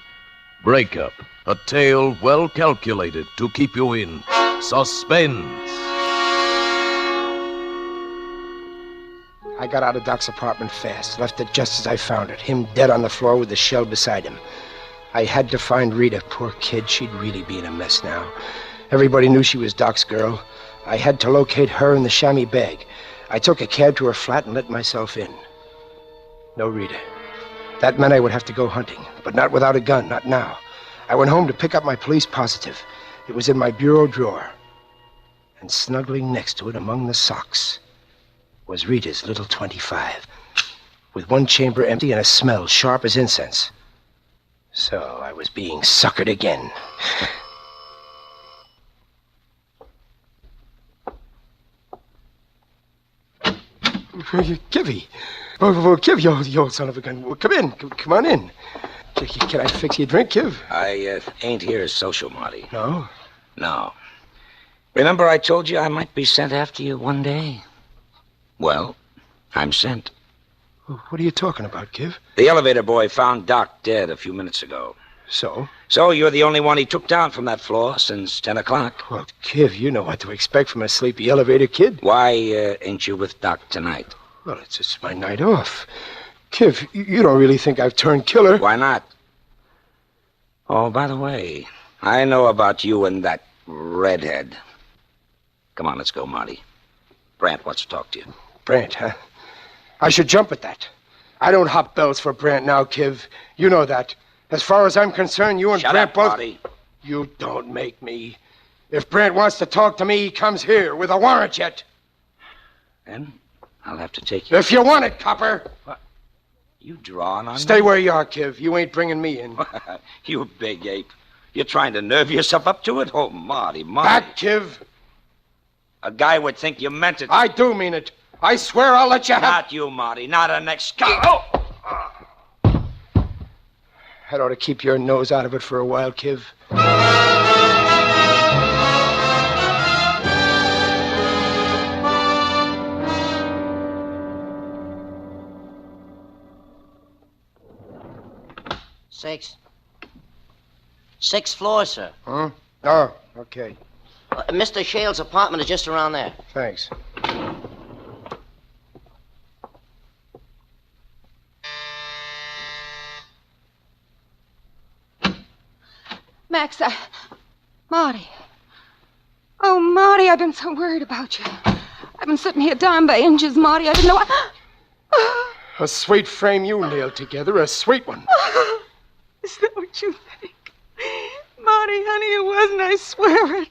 Breakup, a tale well calculated to keep you in suspense. I got out of Doc's apartment fast, left it just as I found it, him dead on the floor with the shell beside him. I had to find Rita. Poor kid, she'd really be in a mess now. Everybody knew she was Doc's girl. I had to locate her in the chamois bag. I took a cab to her flat and let myself in. No Rita. That meant I would have to go hunting, but not without a gun, not now. I went home to pick up my police positive. It was in my bureau drawer. And snuggling next to it among the socks was Rita's little .25, with one chamber empty and a smell sharp as incense. So I was being suckered again. Kivy. Oh, Kiv, you old son of a gun. Well, come in. Come on in. Can I fix you a drink, Kiv? I ain't here as social, Marty. No? No. Remember I told you I might be sent after you one day? Well, I'm sent. What are you talking about, Kiv? The elevator boy found Doc dead a few minutes ago. So? So you're the only one he took down from that floor since 10 o'clock. Well, Kiv, you know what to expect from a sleepy elevator kid. Why ain't you with Doc tonight? Well, it's my night off. Kiv, you don't really think I've turned killer? Why not? Oh, by the way, I know about you and that redhead. Come on, let's go, Marty. Brant wants to talk to you. Brant, huh? I should jump at that. I don't hop bells for Brant now, Kiv. You know that. As far as I'm concerned, you and Shut Brant up, both... Marty. You don't make me. If Brant wants to talk to me, he comes here with a warrant yet. Then I'll have to take you. If you want it, copper. What? You drawing on Stay me? where you are, Kiv. You ain't bringing me in. You big ape. You're trying to nerve yourself up to it? Oh, Marty. Back, Kiv. A guy would think you meant it. I do mean it. I swear I'll let you have... Not you, Marty. Not a next guy. Oh! That ought to keep your nose out of it for a while, Kiv. 6th floor, sir. Huh? Oh, okay. Mr. Shale's apartment is just around there. Thanks. Max, Marty. Oh, Marty, I've been so worried about you. I've been sitting here dying by inches, Marty. I didn't know... A sweet frame you nailed together, a sweet one. Is that what you think? Marty, honey, it wasn't. I swear it.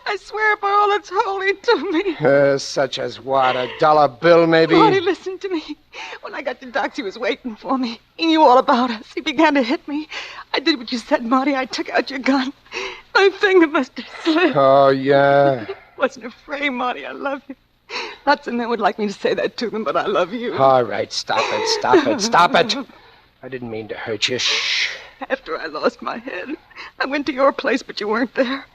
I swear by all that's holy to me. Such as what? A dollar bill, maybe? Marty, listen to me. When I got to Doc's, he was waiting for me. He knew all about us. He began to hit me. I did what you said, Marty. I took out your gun. My finger must have slipped. Oh, yeah. It wasn't a frame, Marty. I love you. Lots of men would like me to say that to them, but I love you. All right, stop it. I didn't mean to hurt you. Shh. After I lost my head, I went to your place, but you weren't there.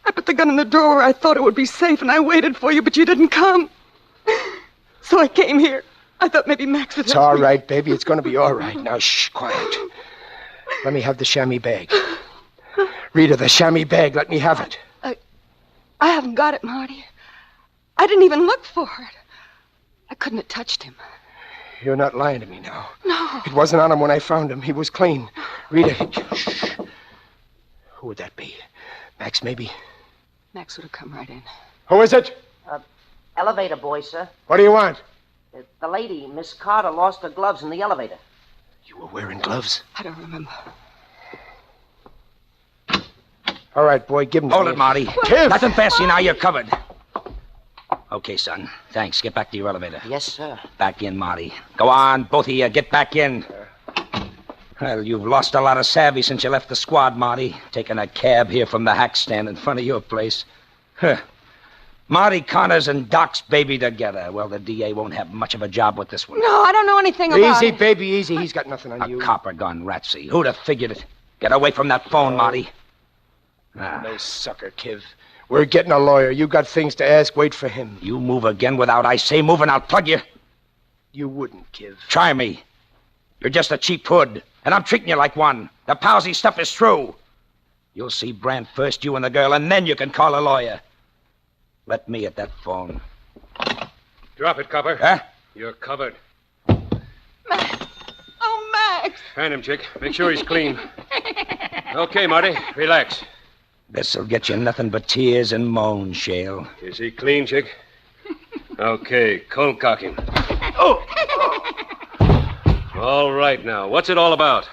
I put the gun in the drawer where I thought it would be safe, and I waited for you, but you didn't come. So I came here. I thought maybe Max would It's help all me. right, baby. It's going to be all right. Now, shh, quiet. Let me have the chamois bag. Rita, the chamois bag. Let me have it. I haven't got it, Marty. I didn't even look for it. I couldn't have touched him. You're not lying to me now. No. It wasn't on him when I found him. He was clean. Rita, shh. Who would that be? Max, maybe? Max would have come right in. Who is it? Elevator boy, sir. What do you want? The lady, Miss Carter, lost her gloves in the elevator. You were wearing gloves? I don't remember. All right, boy, give him to Hold me. it, Marty. Kiv! Nothing fancy now. You're covered. Okay, son. Thanks. Get back to your elevator. Yes, sir. Back in, Marty. Go on, both of you. Get back in. Well, you've lost a lot of savvy since you left the squad, Marty. Taking a cab here from the hack stand in front of your place. Huh. Marty Connors and Doc's baby together. Well, the DA won't have much of a job with this one. No, I don't know anything about Easy, it. baby, easy. He's got nothing on you. A copper gone ratsy. Who'd have figured it? Get away from that phone, Marty. No sucker, Kiv. We're getting a lawyer. You got things to ask. Wait for him. You move again without I say move, and I'll plug you. You wouldn't, Kiv. Try me. You're just a cheap hood, and I'm treating you like one. The palsy stuff is true. You'll see Brant first, you and the girl, and then you can call a lawyer. Let me at that phone. Drop it, Copper. Huh? You're covered. Oh, Max! Hand him, chick. Make sure he's clean. Okay, Marty. Relax. This'll get you nothing but tears and moans, Shale. Is he clean, chick? Okay, cold cock him. Oh! All right now. What's it all about?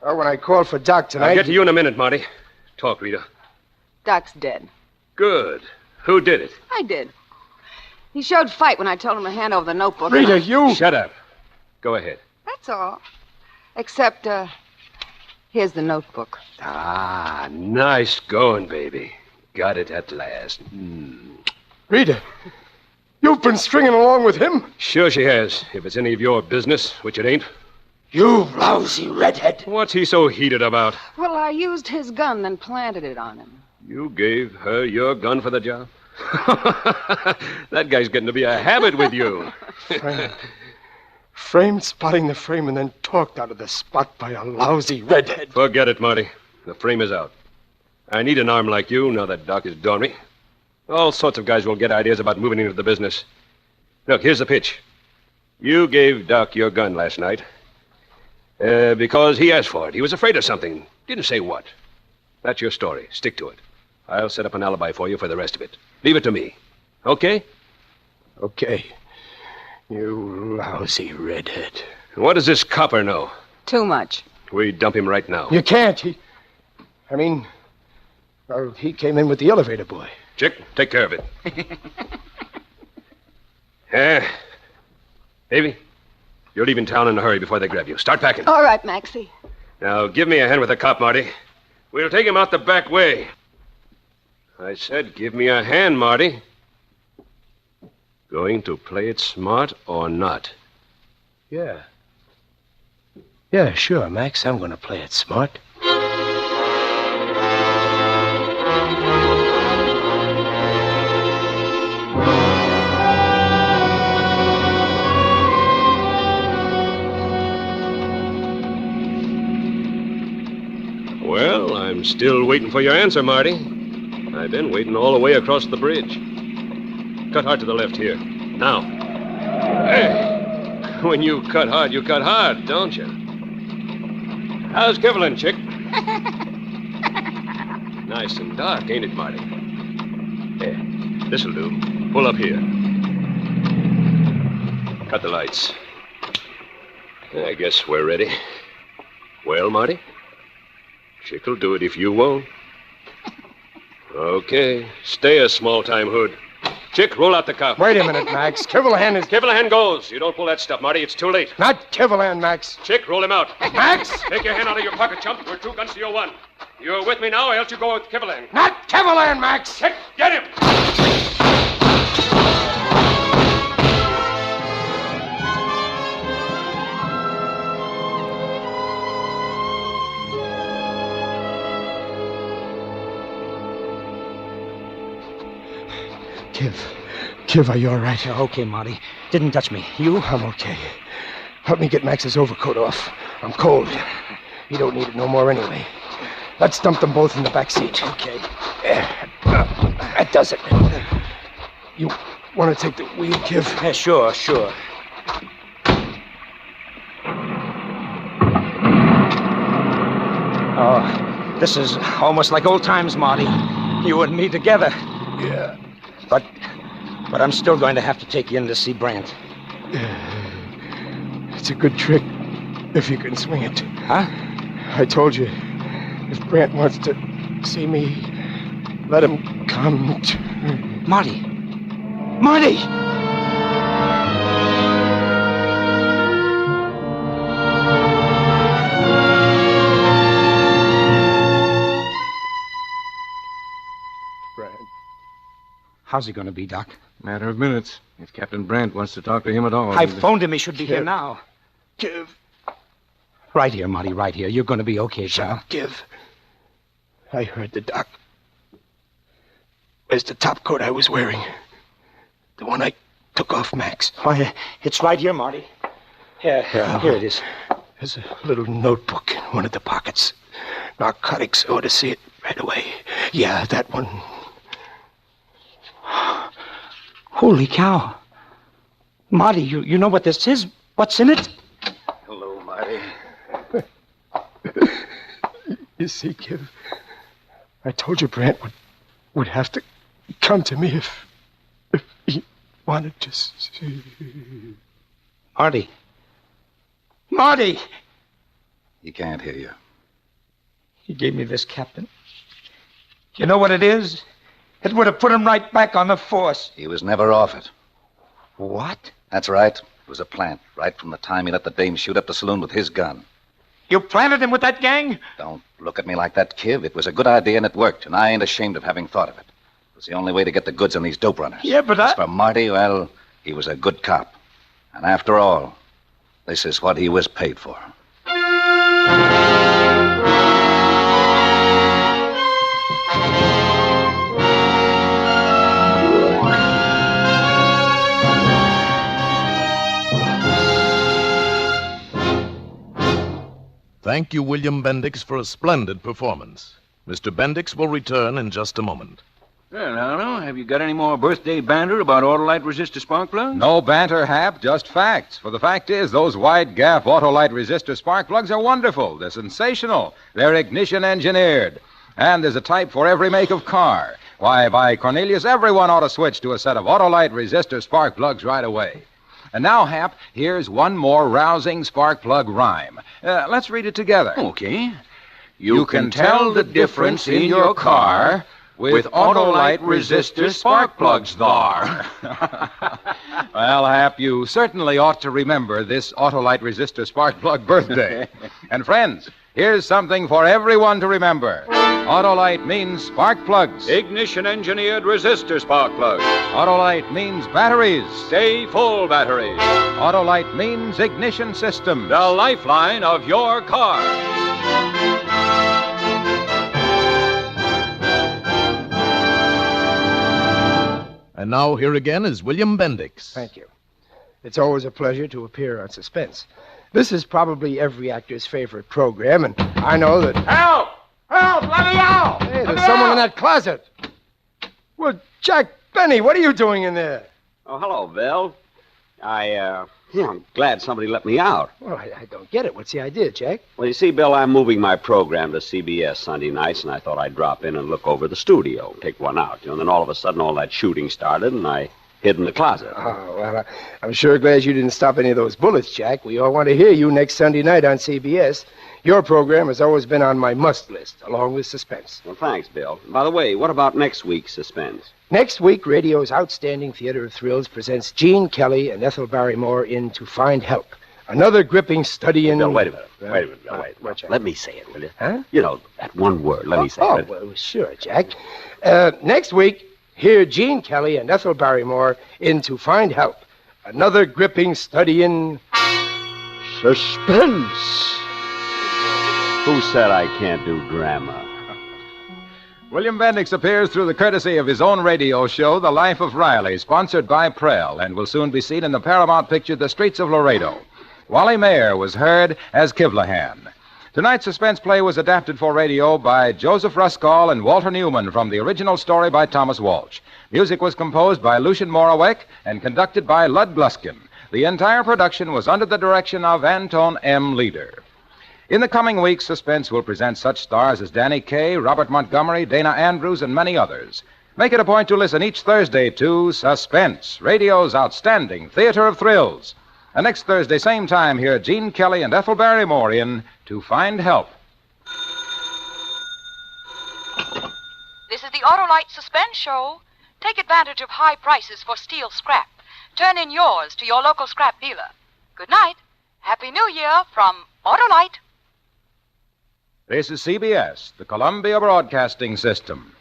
Oh, when I called for Doc tonight... I'll get to you in a minute, Marty. Talk, Rita. Doc's dead. Good. Who did it? I did. He showed fight when I told him to hand over the notebook. Rita, you... Shut up. Go ahead. That's all. Except, Here's the notebook. Ah, nice going, baby. Got it at last. Rita, you've been stringing along with him? Sure she has, if it's any of your business, which it ain't. You lousy redhead. What's he so heated about? Well, I used his gun and planted it on him. You gave her your gun for the job? That guy's getting to be a habit with you. Framed spotting the frame and then talked out of the spot by a lousy redhead. Forget it, Marty. The frame is out. I need an arm like you now that Doc is dormy. All sorts of guys will get ideas about moving into the business. Look, here's the pitch. You gave Doc your gun last night because he asked for it. He was afraid of something. Didn't say what. That's your story. Stick to it. I'll set up an alibi for you for the rest of it. Leave it to me. Okay? Okay. You lousy redhead. What does this copper know? Too much. We dump him right now. You can't. Well, he came in with the elevator boy. Chick, take care of it. Baby, you're leaving town in a hurry before they grab you. Start packing. All right, Maxie. Now, give me a hand with the cop, Marty. We'll take him out the back way. I said, give me a hand, Marty. Going to play it smart or not? Yeah. Yeah, sure, Max. I'm going to play it smart. Well, I'm still waiting for your answer, Marty. I've been waiting all the way across the bridge. Cut hard to the left here. Now. Hey, when you cut hard, don't you? How's Kivlin, chick? Nice and dark, ain't it, Marty? Yeah, this'll do. Pull up here. Cut the lights. I guess we're ready. Well, Marty? Chick'll do it if you won't. Okay, stay a small-time hood. Chick, roll out the cop. Wait a minute, Max. Kivlahan is... Kivlahan goes. You don't pull that stuff, Marty. It's too late. Not Kivlahan, Max. Chick, roll him out. Max! Take your hand out of your pocket, chump. We're 2 guns to your 1. You're with me now, or else you go with Kivlahan. Not Kivlahan, Max! Chick, get him! Kiv, are you all right? Okay, Marty. Didn't touch me. You? I'm okay. Help me get Max's overcoat off. I'm cold. He don't need it no more anyway. Let's dump them both in the back seat. Okay. That does it. You want to take the wheel, Kiv? Yeah, sure. Oh, this is almost like old times, Marty. You and me together. Yeah. But I'm still going to have to take you in to see Brant. It's a good trick, if you can swing it. Huh? I told you, if Brant wants to see me, let him come to... Marty! Marty! How's he going to be, Doc? Matter of minutes. If Captain Brandt wants to talk to him at all. I phoned him. He should be here now. Kiv. Right here, Marty, right here. You're going to be okay, pal. Kiv. I heard the doc. Where's the top coat I was wearing? The one I took off Max. Why, it's right here, Marty. Here it is. There's a little notebook in one of the pockets. Narcotics ought to see it right away. Yeah, that one. Holy cow. Marty, you know what this is? What's in it? Hello, Marty. You see, Kiv, I told you Brant would have to come to me if he wanted to see. Marty. Marty! He can't hear you. He gave me this, Captain. You know what it is? It would have put him right back on the force. He was never off it. What? That's right. It was a plant, right from the time he let the dame shoot up the saloon with his gun. You planted him with that gang? Don't look at me like that, Kiv. It was a good idea and it worked, and I ain't ashamed of having thought of it. It was the only way to get the goods on these dope runners. Yeah, but As for Marty, well, he was a good cop. And after all, this is what he was paid for. Thank you, William Bendix, for a splendid performance. Mr. Bendix will return in just a moment. Well, now, have you got any more birthday banter about Autolite resistor spark plugs? No banter, Hap, just facts. For the fact is, those wide-gap Autolite resistor spark plugs are wonderful. They're sensational. They're ignition engineered. And there's a type for every make of car. Why, by Cornelius, everyone ought to switch to a set of Autolite resistor spark plugs right away. And now, Hap, here's one more rousing spark plug rhyme. Let's read it together. Okay. You can tell the difference in your car with Autolite resistor spark plugs thar. Well, Hap, you certainly ought to remember this Autolite resistor spark plug birthday. And friends, here's something for everyone to remember. Autolite means spark plugs. Ignition engineered resistor spark plugs. Autolite means batteries. Stay full batteries. Autolite means ignition systems. The lifeline of your car. And now here again is William Bendix. Thank you. It's always a pleasure to appear on Suspense. This is probably every actor's favorite program, and I know that... Help! Help! Let me out! Hey, there's someone in that closet. Well, Jack Benny, what are you doing in there? Oh, hello, Bill. I'm glad somebody let me out. Well, I don't get it. What's the idea, Jack? Well, you see, Bill, I'm moving my program to CBS Sunday nights, and I thought I'd drop in and look over the studio, take one out. And then all of a sudden, all that shooting started, and I hid in the closet. Oh, well, I'm sure glad you didn't stop any of those bullets, Jack. We all want to hear you next Sunday night on CBS. Your program has always been on my must list, along with Suspense. Well, thanks, Bill. By the way, what about next week's Suspense? Next week, radio's outstanding theater of thrills presents Gene Kelly and Ethel Barrymore in To Find Help. Another gripping study in... Bill, wait a minute. Bill, wait. Let me say it, will you? Huh? You know, that one word. Let me say it. Well, sure, Jack. Next week, hear Gene Kelly and Ethel Barrymore in To Find Help. Another gripping study in... Suspense. Who said I can't do drama? William Bendix appears through the courtesy of his own radio show, The Life of Riley, sponsored by Prell, and will soon be seen in the Paramount picture, The Streets of Laredo. Wally Mayer was heard as Kivlahan. Tonight's suspense play was adapted for radio by Joseph Ruskall and Walter Newman from the original story by Thomas Walsh. Music was composed by Lucien Moraweck and conducted by Lud Gluskin. The entire production was under the direction of Anton M. Leader. In the coming weeks, Suspense will present such stars as Danny Kaye, Robert Montgomery, Dana Andrews, and many others. Make it a point to listen each Thursday to Suspense, radio's outstanding theater of thrills. And next Thursday, same time, hear Gene Kelly and Ethel Barrymore in To Find Help. This is the Autolite Suspense Show. Take advantage of high prices for steel scrap. Turn in yours to your local scrap dealer. Good night. Happy New Year from Autolite. This is CBS, the Columbia Broadcasting System.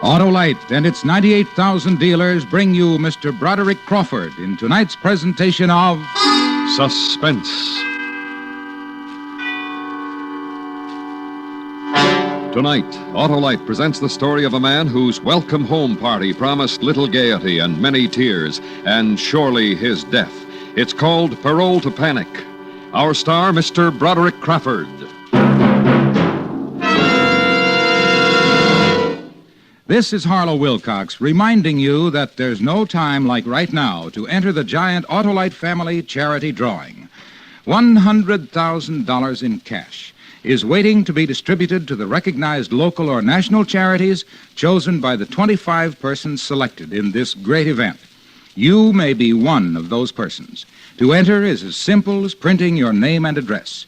Autolite and its 98,000 dealers bring you Mr. Broderick Crawford in tonight's presentation of Suspense. Tonight, Autolite presents the story of a man whose welcome home party promised little gaiety and many tears, and surely his death. It's called Parole to Panic. Our star, Mr. Broderick Crawford. This is Harlow Wilcox reminding you that there's no time like right now to enter the giant Autolite family charity drawing. $100,000 in cash. is waiting to be distributed to the recognized local or national charities chosen by the 25 persons selected in this great event. You may be one of those persons. To enter is as simple as printing your name and address.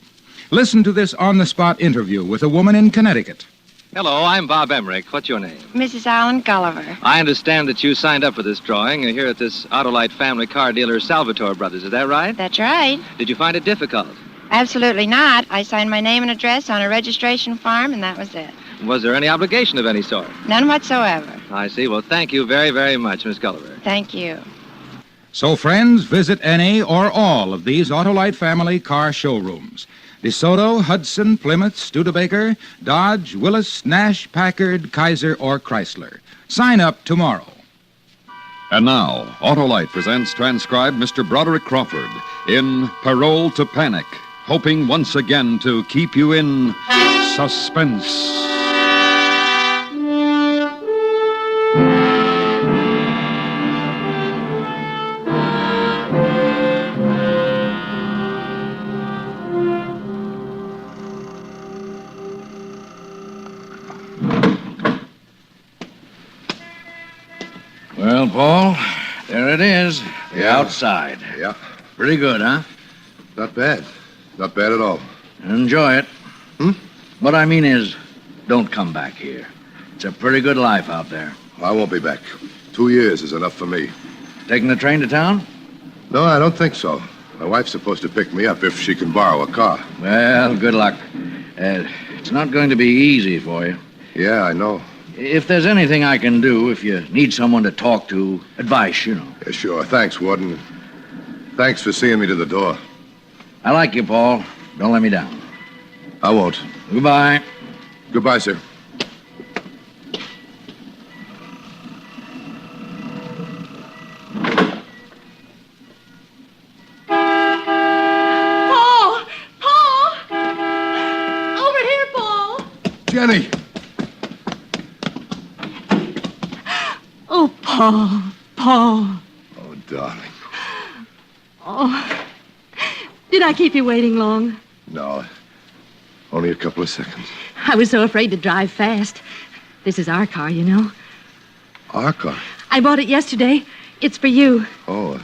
Listen to this on-the-spot interview with a woman in Connecticut. Hello, I'm Bob Emmerich. What's your name? Mrs. Allen Gulliver. I understand that you signed up for this drawing here at this Autolite family car dealer, Salvatore Brothers. Is that right? That's right. Did you find it difficult? Absolutely not. I signed my name and address on a registration form, and that was it. Was there any obligation of any sort? None whatsoever. I see. Well, thank you very, very much, Miss Gulliver. Thank you. So, friends, visit any or all of these Autolite family car showrooms. DeSoto, Hudson, Plymouth, Studebaker, Dodge, Willis, Nash, Packard, Kaiser, or Chrysler. Sign up tomorrow. And now, Autolite presents transcribed Mr. Broderick Crawford in Parole to Panic, hoping once again to keep you in suspense. Well, Paul, there it is. The Yeah. outside. Yeah. Pretty good, huh? Not bad. Not bad at all. Enjoy it. What I mean is, don't come back here. It's a pretty good life out there. I won't be back. 2 years is enough for me. Taking the train to town? No, I don't think so. My wife's supposed to pick me up if she can borrow a car. Well, good luck. It's not going to be easy for you. Yeah, I know. If there's anything I can do, if you need someone to talk to, advice, you know. Yeah, sure. Thanks, Warden. Thanks for seeing me to the door. I like you, Paul. Don't let me down. I won't. Goodbye. Goodbye, sir. Paul! Paul! Over here, Paul! Jenny! Oh, Paul. Paul. Oh, darling. Oh. Did I keep you waiting long? No. Only a couple of seconds. I was so afraid to drive fast. This is our car, you know. Our car? I bought it yesterday. It's for you. Oh,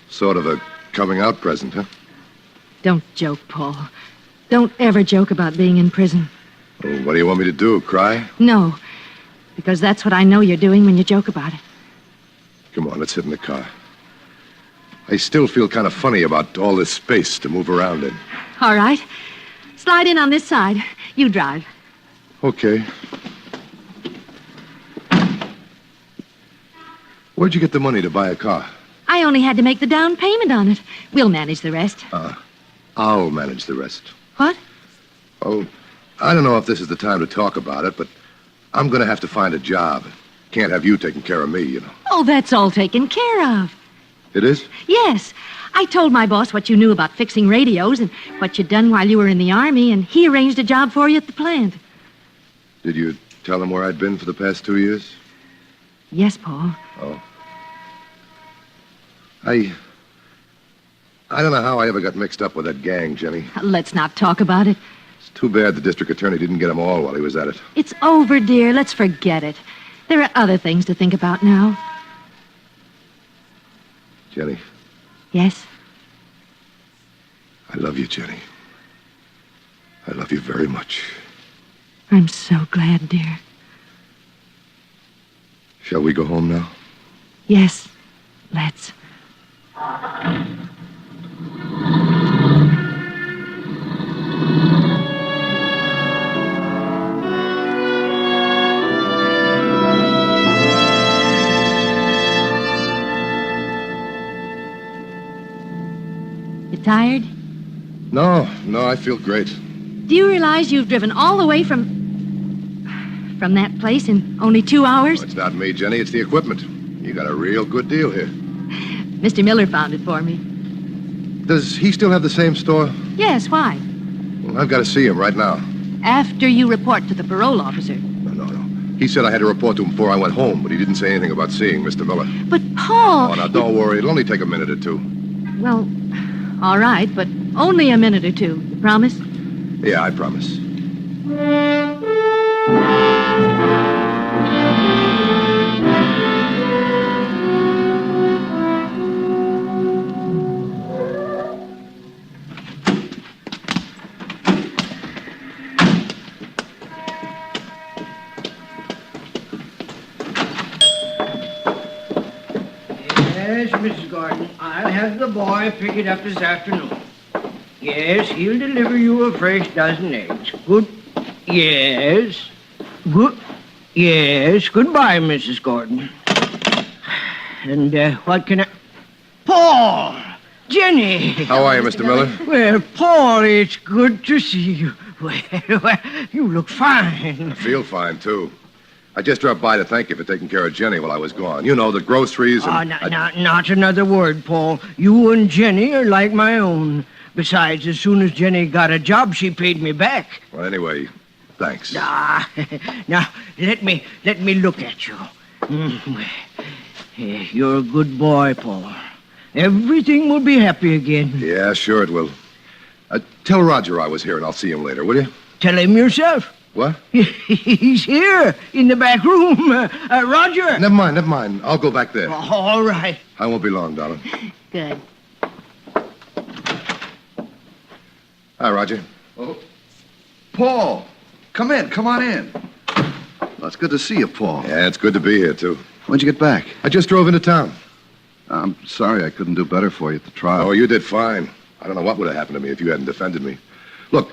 sort of a coming out present, huh? Don't joke, Paul. Don't ever joke about being in prison. Oh, what do you want me to do, cry? No, because that's what I know you're doing when you joke about it. Come on, let's sit in the car. I still feel kind of funny about all this space to move around in. All right. Slide in on this side. You drive. Okay. Where'd you get the money to buy a car? I only had to make the down payment on it. We'll manage the rest. I'll manage the rest. What? Oh, I don't know if this is the time to talk about it, but I'm going to have to find a job. Can't have you taking care of me, you know. Oh, that's all taken care of. It is? Yes. I told my boss what you knew about fixing radios and what you'd done while you were in the Army, and he arranged a job for you at the plant. Did you tell him where I'd been for the past 2 years? Yes, Paul. Oh. I don't know how I ever got mixed up with that gang, Jenny. Let's not talk about it. It's too bad the district attorney didn't get them all while he was at it. It's over, dear. Let's forget it. There are other things to think about now. Jenny, Yes? I love you, Jenny. I love you very much. I'm so glad, dear. Shall we go home now? Yes. Let's. You tired? No, I feel great. Do you realize you've driven all the way from that place in only 2 hours? Oh, it's not me, Jenny. It's the equipment. You got a real good deal here. Mr. Miller found it for me. Does he still have the same store? Yes, why? Well, I've got to see him right now. After you report to the parole officer. No. He said I had to report to him before I went home, but he didn't say anything about seeing Mr. Miller. But, Paul... Oh, now, don't worry. It'll only take a minute or two. Well, all right, but only a minute or two. You promise? Yeah, I promise. Yes, Mrs. Gordon. I'll have the boy pick it up this afternoon. Yes, he'll deliver you a fresh dozen eggs. Good. Yes. Good. Yes. Goodbye, Mrs. Gordon. And what can I... Paul! Jenny! How are you, Mr. Miller? Well, Paul, it's good to see you. Well, you look fine. I feel fine, too. I just dropped by to thank you for taking care of Jenny while I was gone. You know, the groceries and... Not another word, Paul. You and Jenny are like my own. Besides, as soon as Jenny got a job, she paid me back. Well, anyway, thanks. Now, let me look at you. You're a good boy, Paul. Everything will be happy again. Yeah, sure it will. Tell Roger I was here, and I'll see him later, will you? Tell him yourself. What? He's here in the back room. Roger. Never mind. I'll go back there. All right. I won't be long, darling. Good. Hi, Roger. Oh. Paul, come on in. Well, it's good to see you, Paul. Yeah, it's good to be here, too. When'd you get back? I just drove into town. I'm sorry I couldn't do better for you at the trial. Oh, you did fine. I don't know what would have happened to me if you hadn't defended me. Look,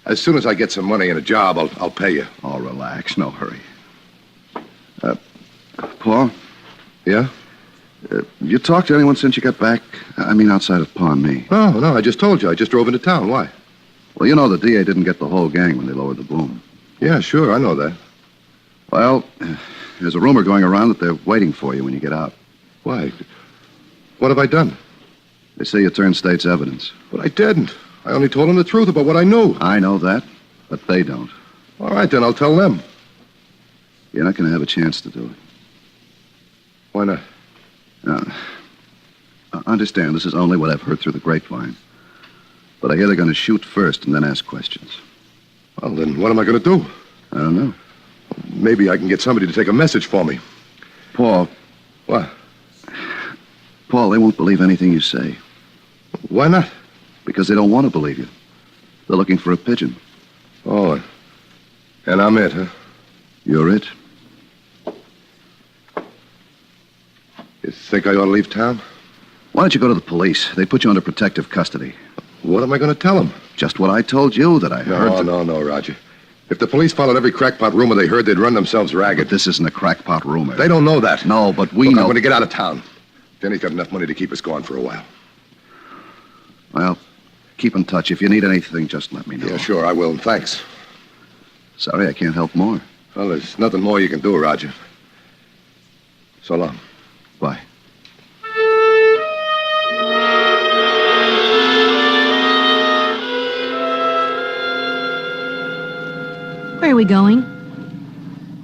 as soon as I get some money and a job, I'll pay you. Oh, relax. No hurry. Paul? Yeah? You talked to anyone since you got back? I mean, outside of Pa and me. No, I just told you. I just drove into town. Why? Well, you know the DA didn't get the whole gang when they lowered the boom. Yeah, sure, I know that. Well, there's a rumor going around that they're waiting for you when you get out. Why? What have I done? They say you turned state's evidence. But I didn't. I only told them the truth about what I knew. I know that, but they don't. All right, then I'll tell them. You're not going to have a chance to do it. Why not? Understand, this is only what I've heard through the grapevine. But I hear they're going to shoot first and then ask questions. Well, then what am I going to do? I don't know. Maybe I can get somebody to take a message for me. Paul. What? Paul, they won't believe anything you say. Why not? Because they don't want to believe you. They're looking for a pigeon. Oh, and I'm it, huh? You're it. You think I ought to leave town? Why don't you go to the police? They put you under protective custody. What am I going to tell them? Just what I told you, that I heard... No, Roger. If the police followed every crackpot rumor they heard, they'd run themselves ragged. But this isn't a crackpot rumor. They don't know that. No, but we Look, know... I'm going to get out of town. Jenny's got enough money to keep us going for a while. Well, keep in touch. If you need anything, just let me know. Yeah, sure, I will, and thanks. Sorry, I can't help more. Well, there's nothing more you can do, Roger. So long. Bye. Where are we going?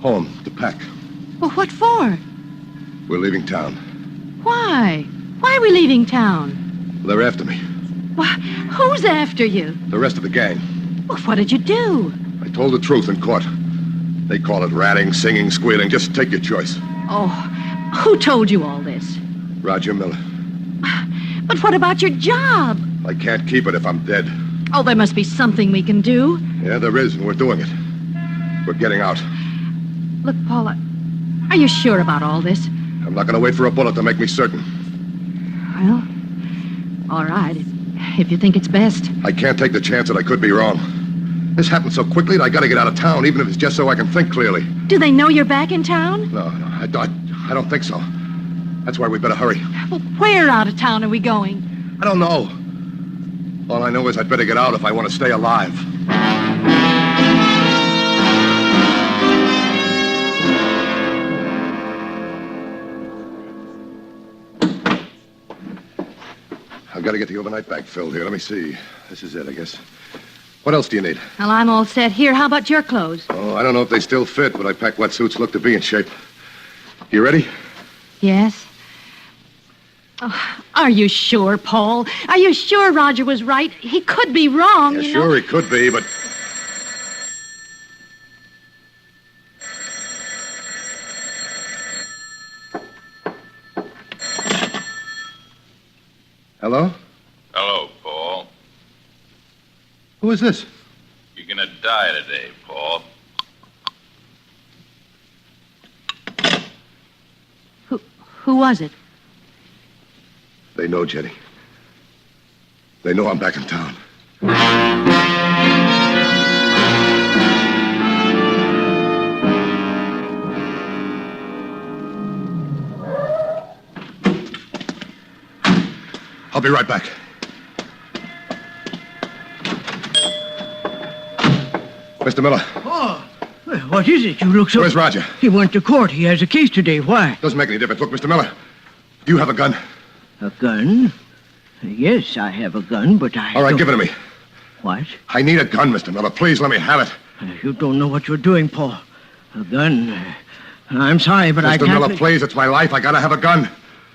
Home, to pack. Well, what for? We're leaving town. Why? Why are we leaving town? They're after me. Why, who's after you? The rest of the gang. Well, what did you do? I told the truth in court. They call it ratting, singing, squealing. Just take your choice. Oh, who told you all this? Roger Miller. But what about your job? I can't keep it if I'm dead. Oh, there must be something we can do. Yeah, there is, and we're doing it. We're getting out. Look, Paula, are you sure about all this? I'm not going to wait for a bullet to make me certain. Well, all right, if you think it's best. I can't take the chance that I could be wrong. This happened so quickly that I got to get out of town, even if it's just so I can think clearly. Do they know you're back in town? No, I don't think so. That's why we better hurry. Well, where out of town are we going? I don't know. All I know is I'd better get out if I want to stay alive. I've got to get the overnight bag filled here. Let me see. This is it, I guess. What else do you need? Well, I'm all set here. How about your clothes? Oh, I don't know if they still fit, but I packed what suits look to be in shape. You ready? Yes. Oh, are you sure, Paul? Are you sure Roger was right? He could be wrong, Yeah, you sure know? he could be, but... Hello? Hello, Paul. Who is this? You're gonna die today, Paul. Who was it? They know, Jenny. They know I'm back in town. I'll be right back. Mr. Miller. Oh, well, what is it? You look so... Where's Roger? He went to court. He has a case today. Why? Doesn't make any difference. Look, Mr. Miller, do you have a gun? A gun? Yes, I have a gun, but I... All right, give it to me. What? I need a gun, Mr. Miller. Please let me have it. You don't know what you're doing, Paul. A gun? I'm sorry, but I Mr. can't... Miller, please, it's my life. I gotta have a gun.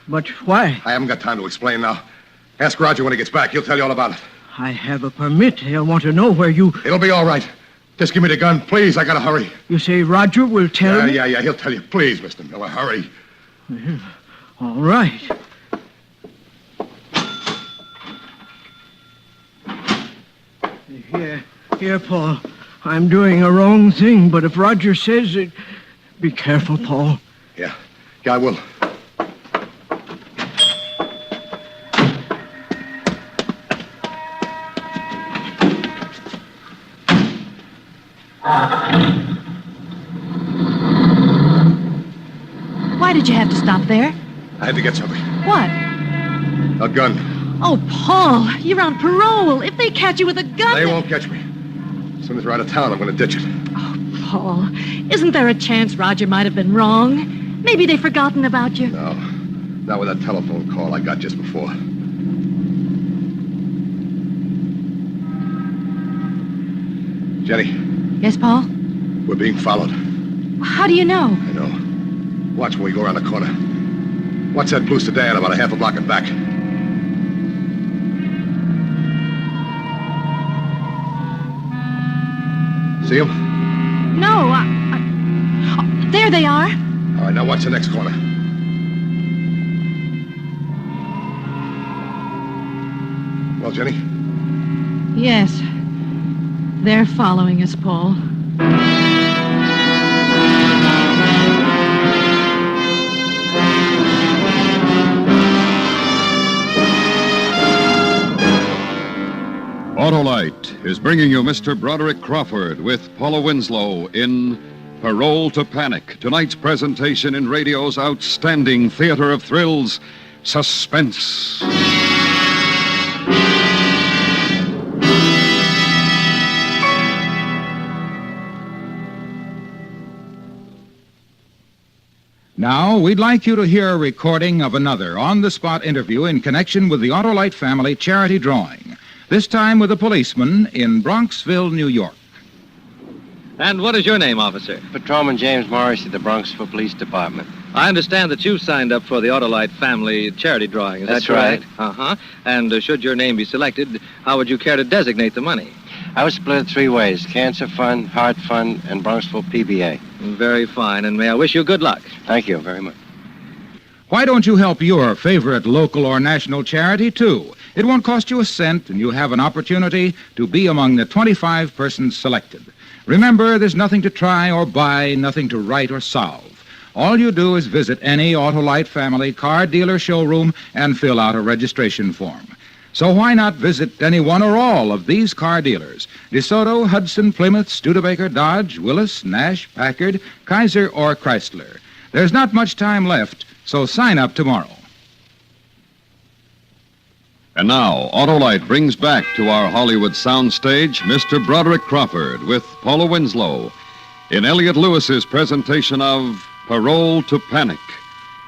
But why? I haven't got time to explain now. Ask Roger when he gets back. He'll tell you all about it. I have a permit. He'll want to know where you... It'll be all right. Just give me the gun, please. I gotta hurry. You say Roger will tell me? Yeah. He'll tell you. Please, Mr. Miller, hurry. Well, all right. Here, Paul. I'm doing a wrong thing, but if Roger says it... Be careful, Paul. Yeah, I will. Why did you have to stop there? I had to get something. What? A gun. Oh, Paul, you're on parole. If they catch you with a gun... They won't catch me. As soon as we're out of town, I'm going to ditch it. Oh, Paul, isn't there a chance Roger might have been wrong? Maybe they've forgotten about you. No. Not with that telephone call I got just before. Jenny. Yes, Paul? We're being followed. How do you know? I know. Watch when we go around the corner. Watch that blue sedan about a half a block and back. See them? No, Oh, there they are. All right, now watch the next corner. Well, Jenny? Yes. They're following us, Paul. Autolite is bringing you Mr. Broderick Crawford with Paula Winslow in Parole to Panic. Tonight's presentation in radio's outstanding theater of thrills, Suspense. Now, we'd like you to hear a recording of another on-the-spot interview in connection with the Autolite family charity drawing, this time with a policeman in Bronxville, New York. And what is your name, officer? Patrolman James Morris at the Bronxville Police Department. I understand that you signed up for the Autolite family charity drawing. Is That's that correct? right. Uh-huh. And should your name be selected, how would you care to designate the money? I was split three ways: Cancer Fund, Heart Fund, and Bronxville PBA. Very fine, and may I wish you good luck. Thank you very much. Why don't you help your favorite local or national charity, too? It won't cost you a cent, and you have an opportunity to be among the 25 persons selected. Remember, there's nothing to try or buy, nothing to write or solve. All you do is visit any Autolite family car dealer showroom and fill out a registration form. So why not visit any one or all of these car dealers? DeSoto, Hudson, Plymouth, Studebaker, Dodge, Willis, Nash, Packard, Kaiser, or Chrysler. There's not much time left, so sign up tomorrow. And now, Autolite brings back to our Hollywood soundstage Mr. Broderick Crawford with Paula Winslow in Elliot Lewis's presentation of Parole to Panic,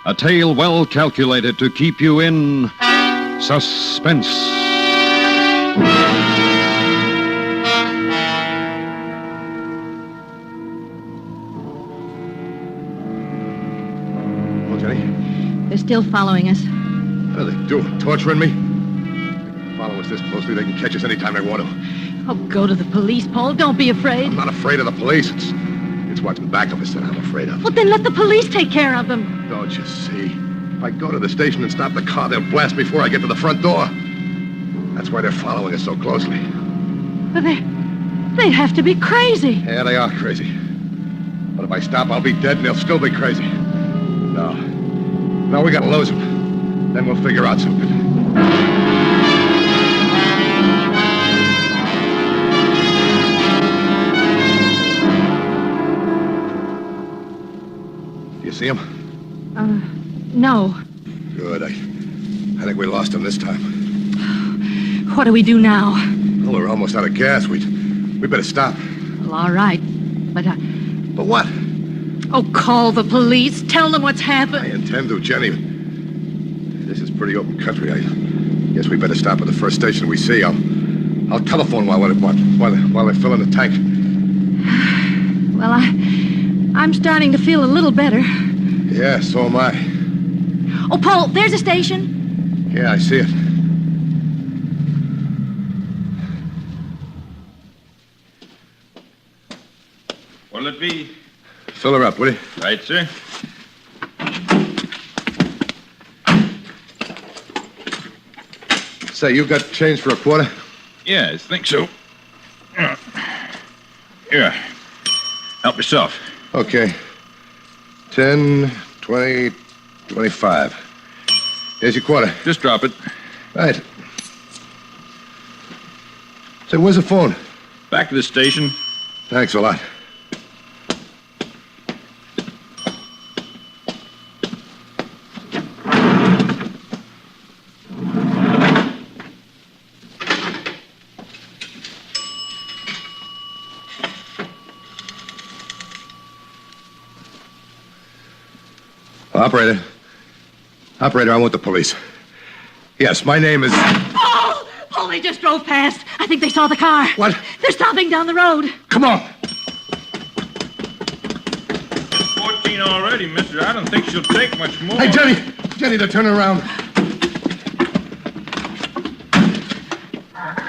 a tale well calculated to keep you in suspense. Well, Jenny? They're still following us. What are they doing? Torturing me? Follow us this closely, they can catch us anytime they want to. Oh, go to the police, Paul. Don't be afraid. I'm not afraid of the police. It's what's in back of us that I'm afraid of. Well, then let the police take care of them. Don't you see? If I go to the station and stop the car, they'll blast before I get to the front door. That's why they're following us so closely. But they'd have to be crazy. Yeah, they are crazy. But if I stop, I'll be dead and they'll still be crazy. No, we gotta lose them. Then we'll figure out something. You see him? No. Good. I think we lost him this time. What do we do now? Well, we're almost out of gas. We better stop. Well, all right. But what? Oh, call the police. Tell them what's happened. I intend to, Jenny. This is pretty open country. I guess we better stop at the first station we see. I'll telephone while they're filling the tank. Well, I'm starting to feel a little better. Yeah, so am I. Oh, Paul, there's a station. Yeah, I see it. What'll it be? Fill her up, will you? Right, sir. Say, you got change for a quarter? Yeah, I think so. Here. Help yourself. Okay. 10, 20, 25. Here's your quarter. Just drop it. Right. Say, where's the phone? Back to the station. Thanks a lot. Operator, I want the police. Yes, my name is... Paul! Paul, they just drove past. I think they saw the car. What? They're stopping down the road. Come on. 14 already, mister. I don't think she'll take much more. Hey, Jenny, they're turning around.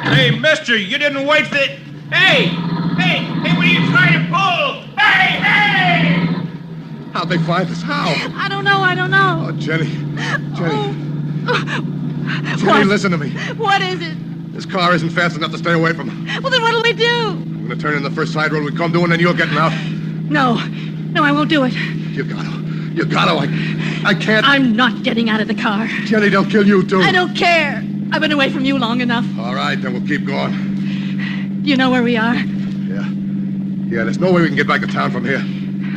Hey, mister, you didn't wait for the... Hey, what are you trying to pull? Hey! How'd they find us? How? I don't know. Oh, Jenny. What? Jenny, listen to me. What is it? This car isn't fast enough to stay away from them. Well, then what'll we do? I'm gonna turn in the first side road we come to, and then you're getting out. No, I won't do it. You gotta. I can't. I'm not getting out of the car. Jenny, they'll kill you, too. I don't care. I've been away from you long enough. All right, then we'll keep going. You know where we are? Yeah, there's no way we can get back to town from here.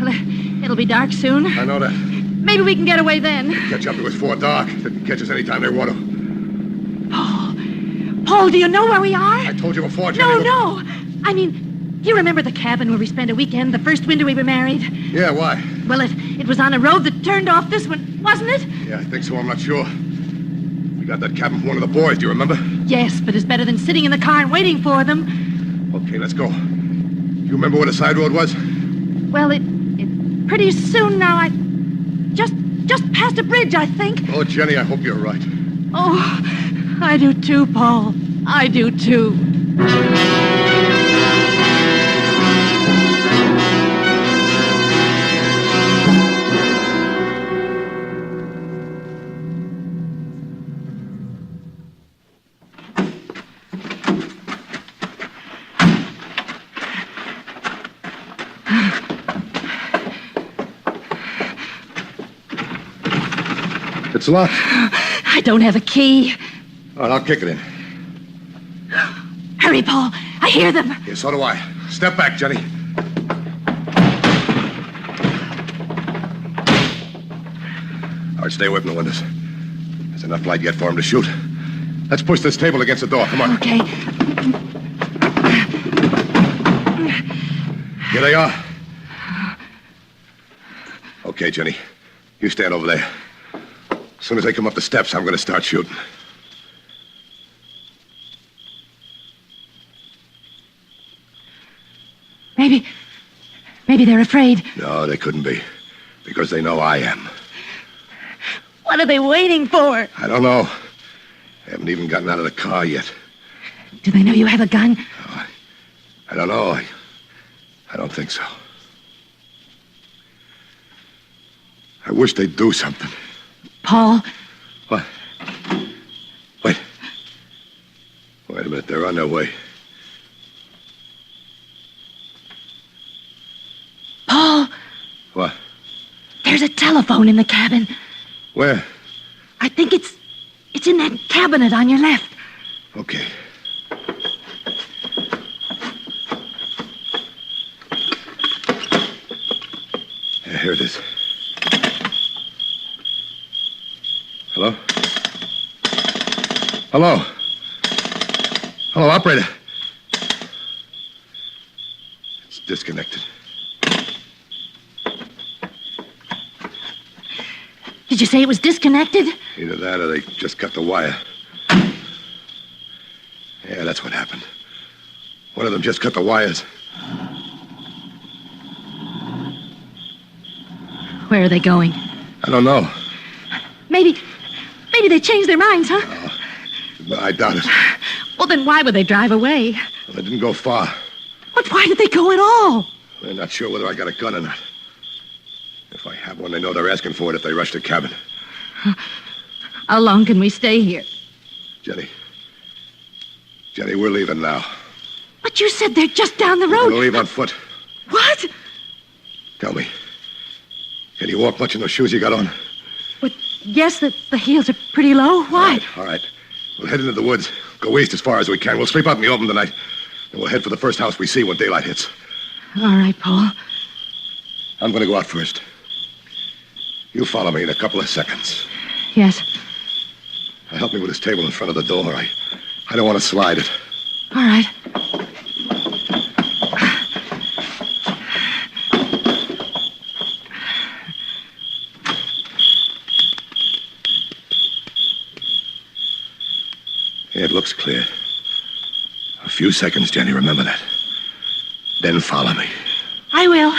Well, it'll be dark soon. I know that. Maybe we can get away then. Catch up to us before dark. They can catch us anytime they want to. Paul, do you know where we are? I told you before, Jenny. No. I mean, you remember the cabin where we spent a weekend the first winter we were married? Yeah, why? Well, it was on a road that turned off this one, wasn't it? Yeah, I think so. I'm not sure. We got that cabin from one of the boys. Do you remember? Yes, but it's better than sitting in the car and waiting for them. Okay, let's go. You remember where the side road was? Well, it pretty soon now, just past a bridge, I think. Oh, Jenny, I hope you're right. Oh, I do too, Paul. I do too. It's locked. I don't have a key. All right, I'll kick it in. Hurry, Paul. I hear them. Yeah, so do I. Step back, Jenny. All right, stay away from the windows. There's enough light yet for him to shoot. Let's push this table against the door. Come on. Okay. Here they are. Okay, Jenny. You stand over there. As soon as they come up the steps, I'm going to start shooting. Maybe they're afraid. No, they couldn't be. Because they know I am. What are they waiting for? I don't know. They haven't even gotten out of the car yet. Do they know you have a gun? No, I don't know. I don't think so. I wish they'd do something. Paul. What? Wait a minute. They're on their way. Paul. What? There's a telephone in the cabin. Where? I think it's in that cabinet on your left. Okay. Yeah, here it is. Hello? Hello? Hello, operator. It's disconnected. Did you say it was disconnected? Either that or they just cut the wire. Yeah, that's what happened. One of them just cut the wires. Where are they going? I don't know. Maybe they changed their minds, huh? But I doubt it. Well, then why would they drive away? Well, they didn't go far. But why did they go at all? They're not sure whether I got a gun or not. If I have one, they know they're asking for it if they rush the cabin. How long can we stay here? Jenny, we're leaving now. But you said they're just down the We're road. gonna leave on foot. What? Tell me, can you walk much in those shoes you got on? But yes, the heels are pretty low. Why? All right. We'll head into the woods. Go east as far as we can. We'll sleep out in the open tonight. And we'll head for the first house we see when daylight hits. All right, Paul. I'm gonna go out first. You follow me in a couple of seconds. Yes. Help me with this table in front of the door. I don't want to slide it. All right. It looks clear. A few seconds, Jenny. Remember that. Then follow me. I will.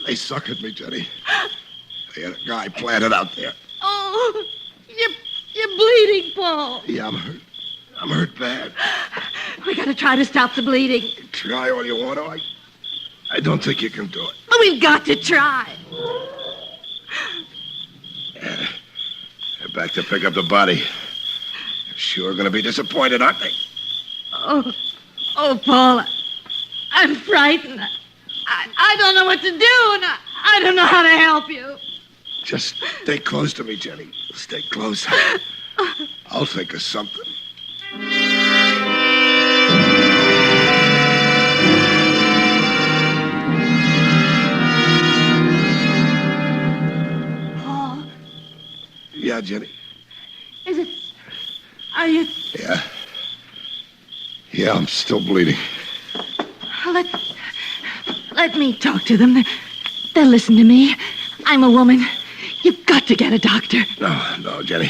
They suckered me, Jenny. They had a guy planted out there. Oh, you're bleeding, Paul. Yeah, I'm hurt. I'm hurt bad. We gotta try to stop the bleeding. Try all you want to. I don't think you can do it. But we've got to try. Yeah. They're back to pick up the body. They're sure going to be disappointed, aren't they? Oh, Paul, I'm frightened. I don't know what to do, and I don't know how to help you. Just stay close to me, Jenny. Stay close. I'll think of something. Paul, Yeah, Jenny. are you... Yeah, I'm still bleeding. Let me talk to them. They'll listen to me. I'm a woman. You've got to get a doctor. No, Jenny.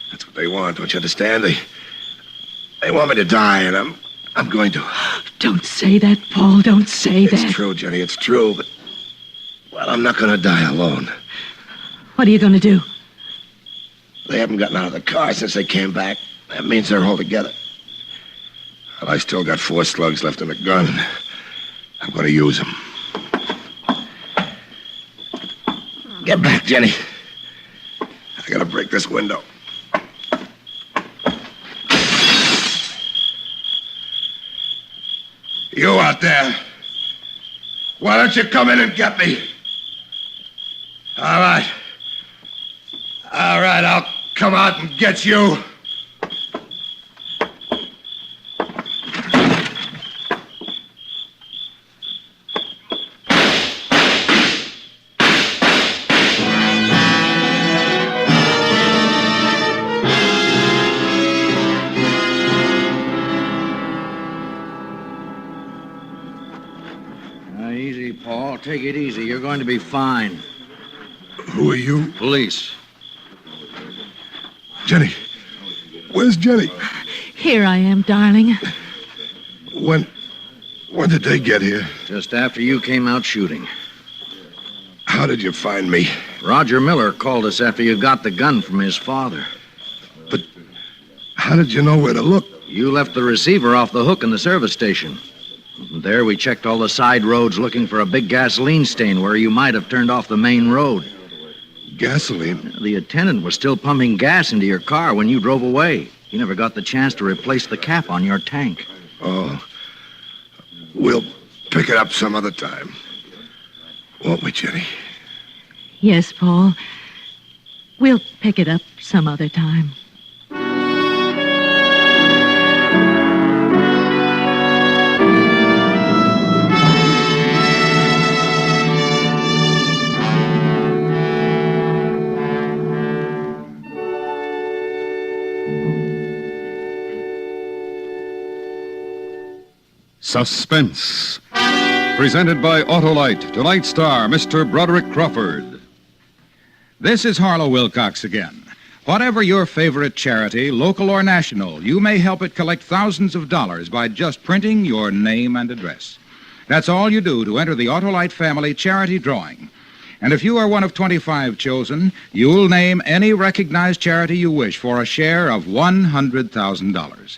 That's what they want. Don't you understand? They want me to die, and I'm going to. Don't say that, Paul. Don't say that. It's true, Jenny. It's true, but... Well, I'm not going to die alone. What are you going to do? They haven't gotten out of the car since they came back. That means they're all together. And I still got 4 slugs left in the gun. I'm going to use them. Get back, Jenny. I got to break this window. You out there. Why don't you come in and get me? All right. All right, I'll come out and get you. Easy, Paul. Take it easy. You're going to be fine. Who are you? Police. Jenny. Where's Jenny? Here I am, darling. When did they get here? Just after you came out shooting. How did you find me? Roger Miller called us after you got the gun from his father. But how did you know where to look? You left the receiver off the hook in the service station. There we checked all the side roads looking for a big gasoline stain where you might have turned off the main road. Gasoline? The attendant was still pumping gas into your car when you drove away. He never got the chance to replace the cap on your tank. Oh. We'll pick it up some other time. Won't we, Jenny? Yes, Paul. We'll pick it up some other time. Suspense. Presented by Autolite. Tonight's star, Mr. Broderick Crawford. This is Harlow Wilcox again. Whatever your favorite charity, local or national, you may help it collect thousands of dollars by just printing your name and address. That's all you do to enter the Autolite family charity drawing. And if you are one of 25 chosen, you'll name any recognized charity you wish for a share of $100,000.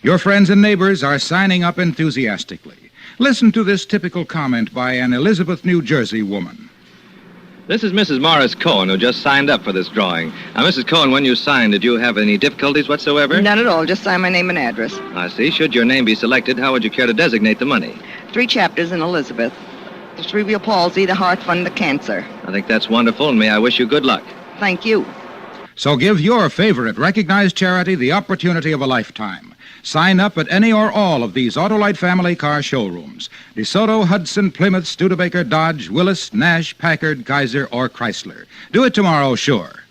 Your friends and neighbors are signing up enthusiastically. Listen to this typical comment by an Elizabeth, New Jersey woman. This is Mrs. Morris Cohen, who just signed up for this drawing. Now, Mrs. Cohen, when you signed, did you have any difficulties whatsoever? None at all. Just sign my name and address. I see. Should your name be selected, how would you care to designate the money? 3 chapters in Elizabeth. The cerebral palsy, the heart fund, the cancer. I think that's wonderful, and may I wish you good luck. Thank you. So give your favorite recognized charity the opportunity of a lifetime. Sign up at any or all of these Autolite family car showrooms. DeSoto, Hudson, Plymouth, Studebaker, Dodge, Willis, Nash, Packard, Kaiser, or Chrysler. Do it tomorrow, sure.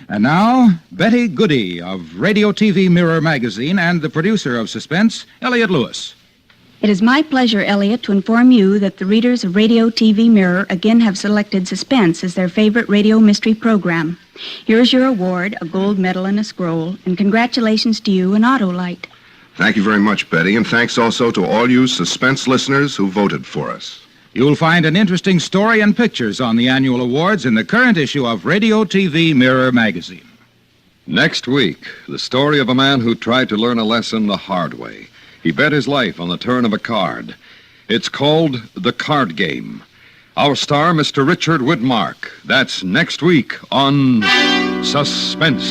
And now, Betty Goody of Radio TV Mirror magazine and the producer of Suspense, Elliot Lewis. It is my pleasure, Elliot, to inform you that the readers of Radio TV Mirror again have selected Suspense as their favorite radio mystery program. Here's your award, a gold medal and a scroll, and congratulations to you and Autolite. Thank you very much, Betty, and thanks also to all you Suspense listeners who voted for us. You'll find an interesting story and pictures on the annual awards in the current issue of Radio TV Mirror magazine. Next week, the story of a man who tried to learn a lesson the hard way. He bet his life on the turn of a card. It's called The Card Game. Our star, Mr. Richard Widmark. That's next week on Suspense.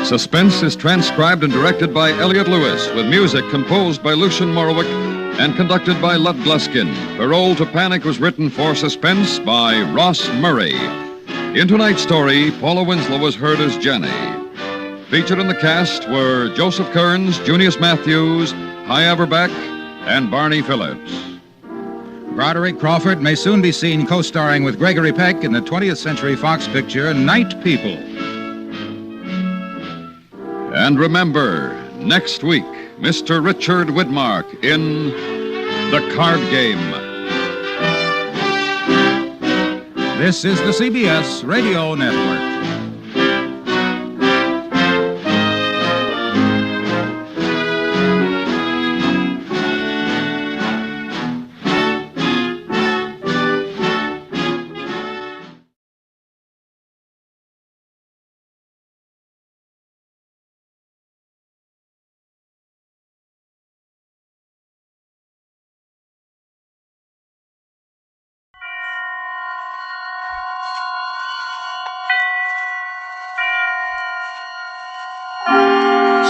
Suspense is transcribed and directed by Elliot Lewis, with music composed by Lucian Morowick and conducted by Lud Gluskin. Parole to Panic was written for Suspense by Ross Murray. In tonight's story, Paula Winslow was heard as Jenny. Featured in the cast were Joseph Kearns, Junius Matthews, Hy Averback, and Barney Phillips. Broderick Crawford may soon be seen co-starring with Gregory Peck in the 20th Century Fox picture Night People. And remember, next week, Mr. Richard Widmark in The Card Game. This is the CBS Radio Network.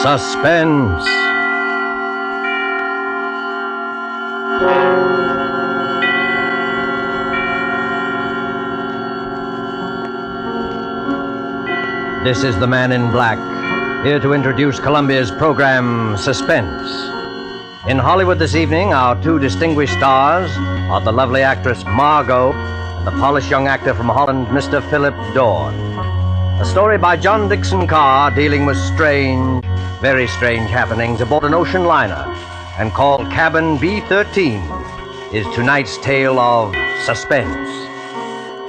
Suspense. This is the Man in Black, here to introduce Columbia's program, Suspense. In Hollywood this evening, our 2 distinguished stars are the lovely actress Margot and the polished young actor from Holland, Mr. Philip Dorn. A story by John Dixon Carr dealing with strange, very strange happenings aboard an ocean liner, and called Cabin B-13, is tonight's tale of suspense.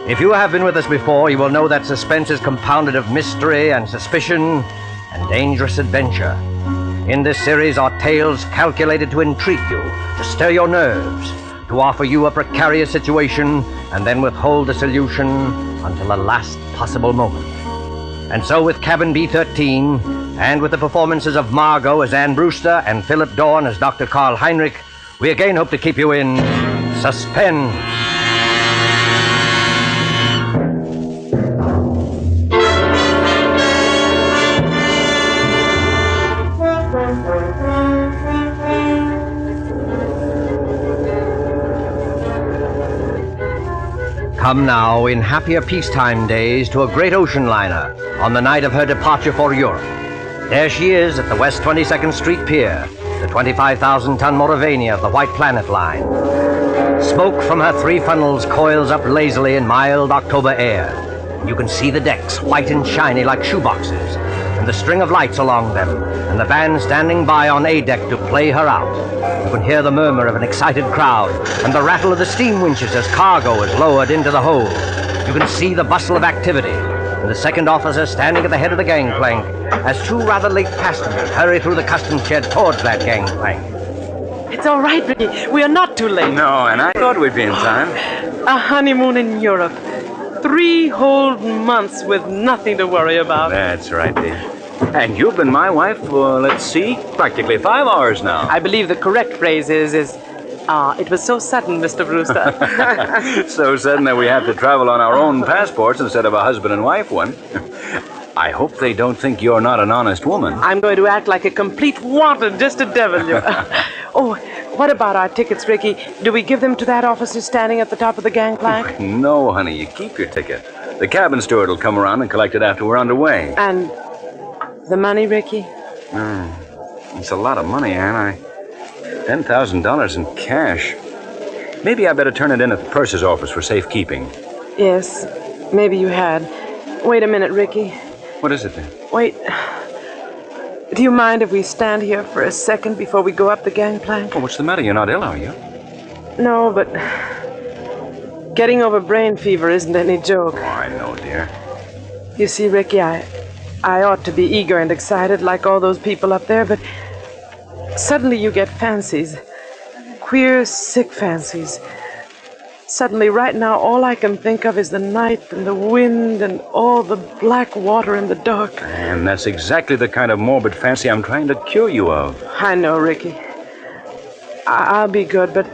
If you have been with us before, you will know that Suspense is compounded of mystery and suspicion and dangerous adventure. In this series are tales calculated to intrigue you, to stir your nerves, to offer you a precarious situation and then withhold the solution until the last possible moment. And so with Cabin B13, and with the performances of Margot as Anne Brewster and Philip Dorn as Dr. Karl Heinrich, we again hope to keep you in suspense. Come now, in happier peacetime days, to a great ocean liner on the night of her departure for Europe. There she is at the West 22nd Street Pier, the 25,000-ton Mauravania of the White Planet Line. Smoke from her 3 funnels coils up lazily in mild October air. You can see the decks, white and shiny like shoeboxes, and the string of lights along them, and the band standing by on A deck to play her out. You can hear the murmur of an excited crowd, and the rattle of the steam winches as cargo is lowered into the hold. You can see the bustle of activity, and the second officer standing at the head of the gangplank as 2 rather late passengers hurry through the customs shed towards that gangplank. It's all right, Ricky. We are not too late. No, and I thought we'd be in time. A honeymoon in Europe. 3 whole months with nothing to worry about. That's right, dear. And you've been my wife for, let's see, practically 5 hours now. I believe the correct phrase is, it was so sudden, Mr. Brewster. So sudden that we have to travel on our own passports instead of a husband and wife one. I hope they don't think you're not an honest woman. I'm going to act like a complete wanton just to devil you. Oh, what about our tickets, Ricky? Do we give them to that officer standing at the top of the gangplank? No, honey, you keep your ticket. The cabin steward will come around and collect it after we're underway. And the money, Ricky? It's a lot of money, Anne. $10,000 in cash. Maybe I better turn it in at the purser's office for safekeeping. Yes, maybe you had. Wait a minute, Ricky. What is it then? Wait. Do you mind if we stand here for a second before we go up the gangplank? Oh, what's the matter? You're not ill, are you? No, but getting over brain fever isn't any joke. Oh, I know, dear. You see, Ricky, I ought to be eager and excited like all those people up there, but suddenly you get fancies. Queer, sick fancies. Suddenly, right now, all I can think of is the night and the wind and all the black water in the dark. And that's exactly the kind of morbid fancy I'm trying to cure you of. I know, Ricky. I'll be good, but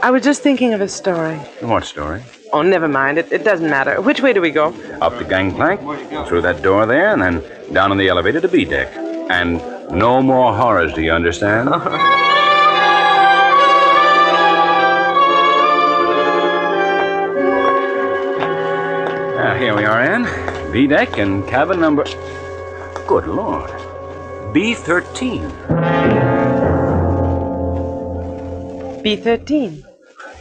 I was just thinking of a story. What story? Oh, never mind. It doesn't matter. Which way do we go? Up the gangplank, through that door there, and then down on the elevator to B deck. And no more horrors, do you understand? Here we are, Anne. B deck and cabin number... Good Lord. B13. B13.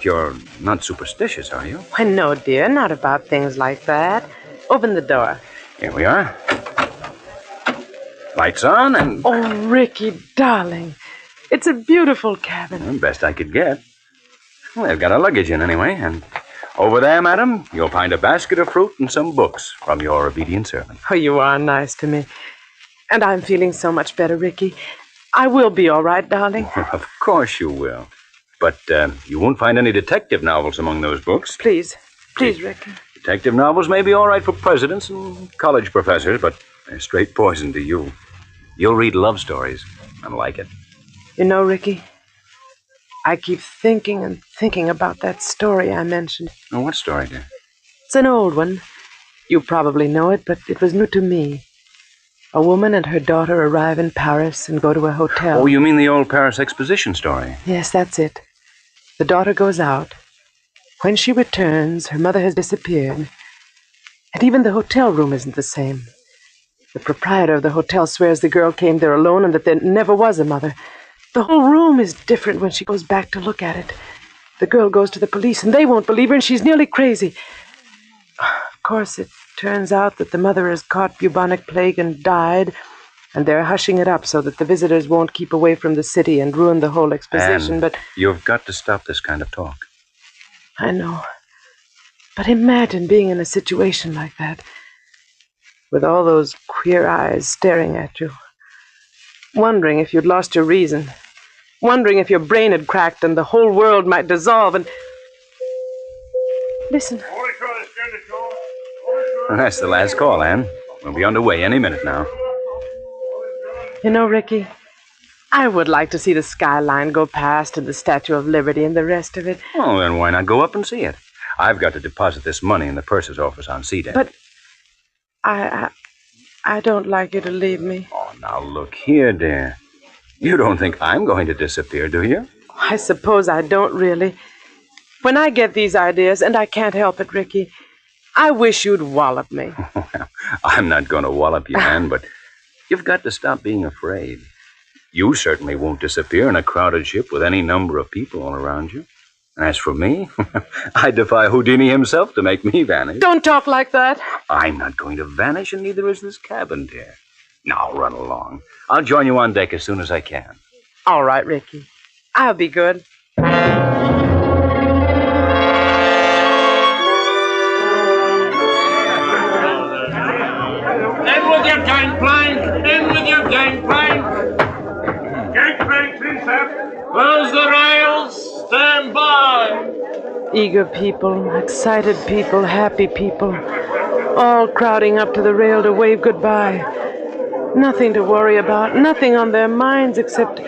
You're not superstitious, are you? Why, no, dear. Not about things like that. Open the door. Here we are. Lights on and... Oh, Ricky, darling. It's a beautiful cabin. Well, best I could get. Well, they've got our luggage in anyway, and... Over there, madam, you'll find a basket of fruit and some books from your obedient servant. Oh, you are nice to me. And I'm feeling so much better, Ricky. I will be all right, darling. Of course you will. But you won't find any detective novels among those books. Please, Ricky. Detective novels may be all right for presidents and college professors, but they're straight poison to you. You'll read love stories and like it. You know, Ricky, I keep thinking and thinking about that story I mentioned. Oh, what story, dear? It's an old one. You probably know it, but it was new to me. A woman and her daughter arrive in Paris and go to a hotel. Oh, you mean the old Paris Exposition story? Yes, that's it. The daughter goes out. When she returns, her mother has disappeared. And even the hotel room isn't the same. The proprietor of the hotel swears the girl came there alone and that there never was a mother. The whole room is different when she goes back to look at it. The girl goes to the police, and they won't believe her, and she's nearly crazy. Of course, it turns out that the mother has caught bubonic plague and died, and they're hushing it up so that the visitors won't keep away from the city and ruin the whole exposition, Anne, but... You've got to stop this kind of talk. I know. But imagine being in a situation like that, with all those queer eyes staring at you, wondering if you'd lost your reason, wondering if your brain had cracked and the whole world might dissolve and... Listen. That's the last call, Ann. We'll be underway any minute now. You know, Ricky, I would like to see the skyline go past and the Statue of Liberty and the rest of it. Oh, then why not go up and see it? I've got to deposit this money in the purser's office on C-Deck. But I don't like you to leave me. Oh, now look here, dear. You don't think I'm going to disappear, do you? I suppose I don't really. When I get these ideas, and I can't help it, Ricky, I wish you'd wallop me. Well, I'm not going to wallop you, Ann, but you've got to stop being afraid. You certainly won't disappear in a crowded ship with any number of people all around you. And as for me, I defy Houdini himself to make me vanish. Don't talk like that. I'm not going to vanish, and neither is this cabin, dear. Now, run along. I'll join you on deck as soon as I can. All right, Ricky. I'll be good. In with your gangplank! In with your gangplank! Gangplank, please, sir. Close the rails. Stand by. Eager people, excited people, happy people, all crowding up to the rail to wave goodbye. Nothing to worry about, nothing on their minds except...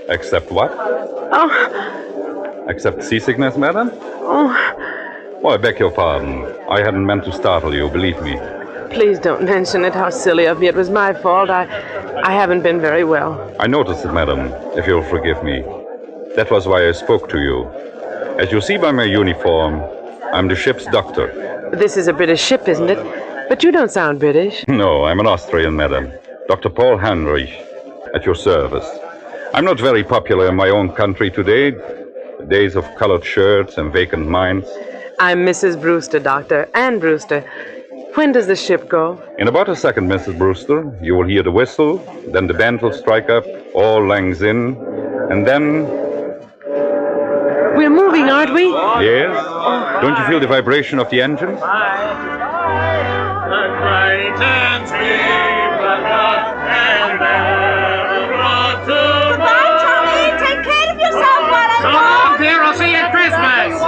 Except what? Oh, Except seasickness, madam? oh, Oh, I beg your pardon. I hadn't meant to startle you, believe me. please don't mention it. How silly of me. It was my fault. I haven't been very well. I noticed it, madam, if you'll forgive me. That was why I spoke to you. As you see by my uniform, I'm the ship's doctor. This is a British ship, isn't it? But you don't sound British. No, I'm an Austrian, madam. Dr. Paul Heinrich, at your service. I'm not very popular in my own country today. The days of colored shirts and vacant minds. I'm Mrs. Brewster, Doctor, Ann Brewster. When does the ship go? In about a second, Mrs. Brewster, you will hear the whistle, then the band will strike up, all langs in, and then... We're moving, aren't we? Yes? Don't you feel the vibration of the engines? Goodbye, Tommy. Take care of yourself while I'm gone. Dear, I'll see you at Christmas.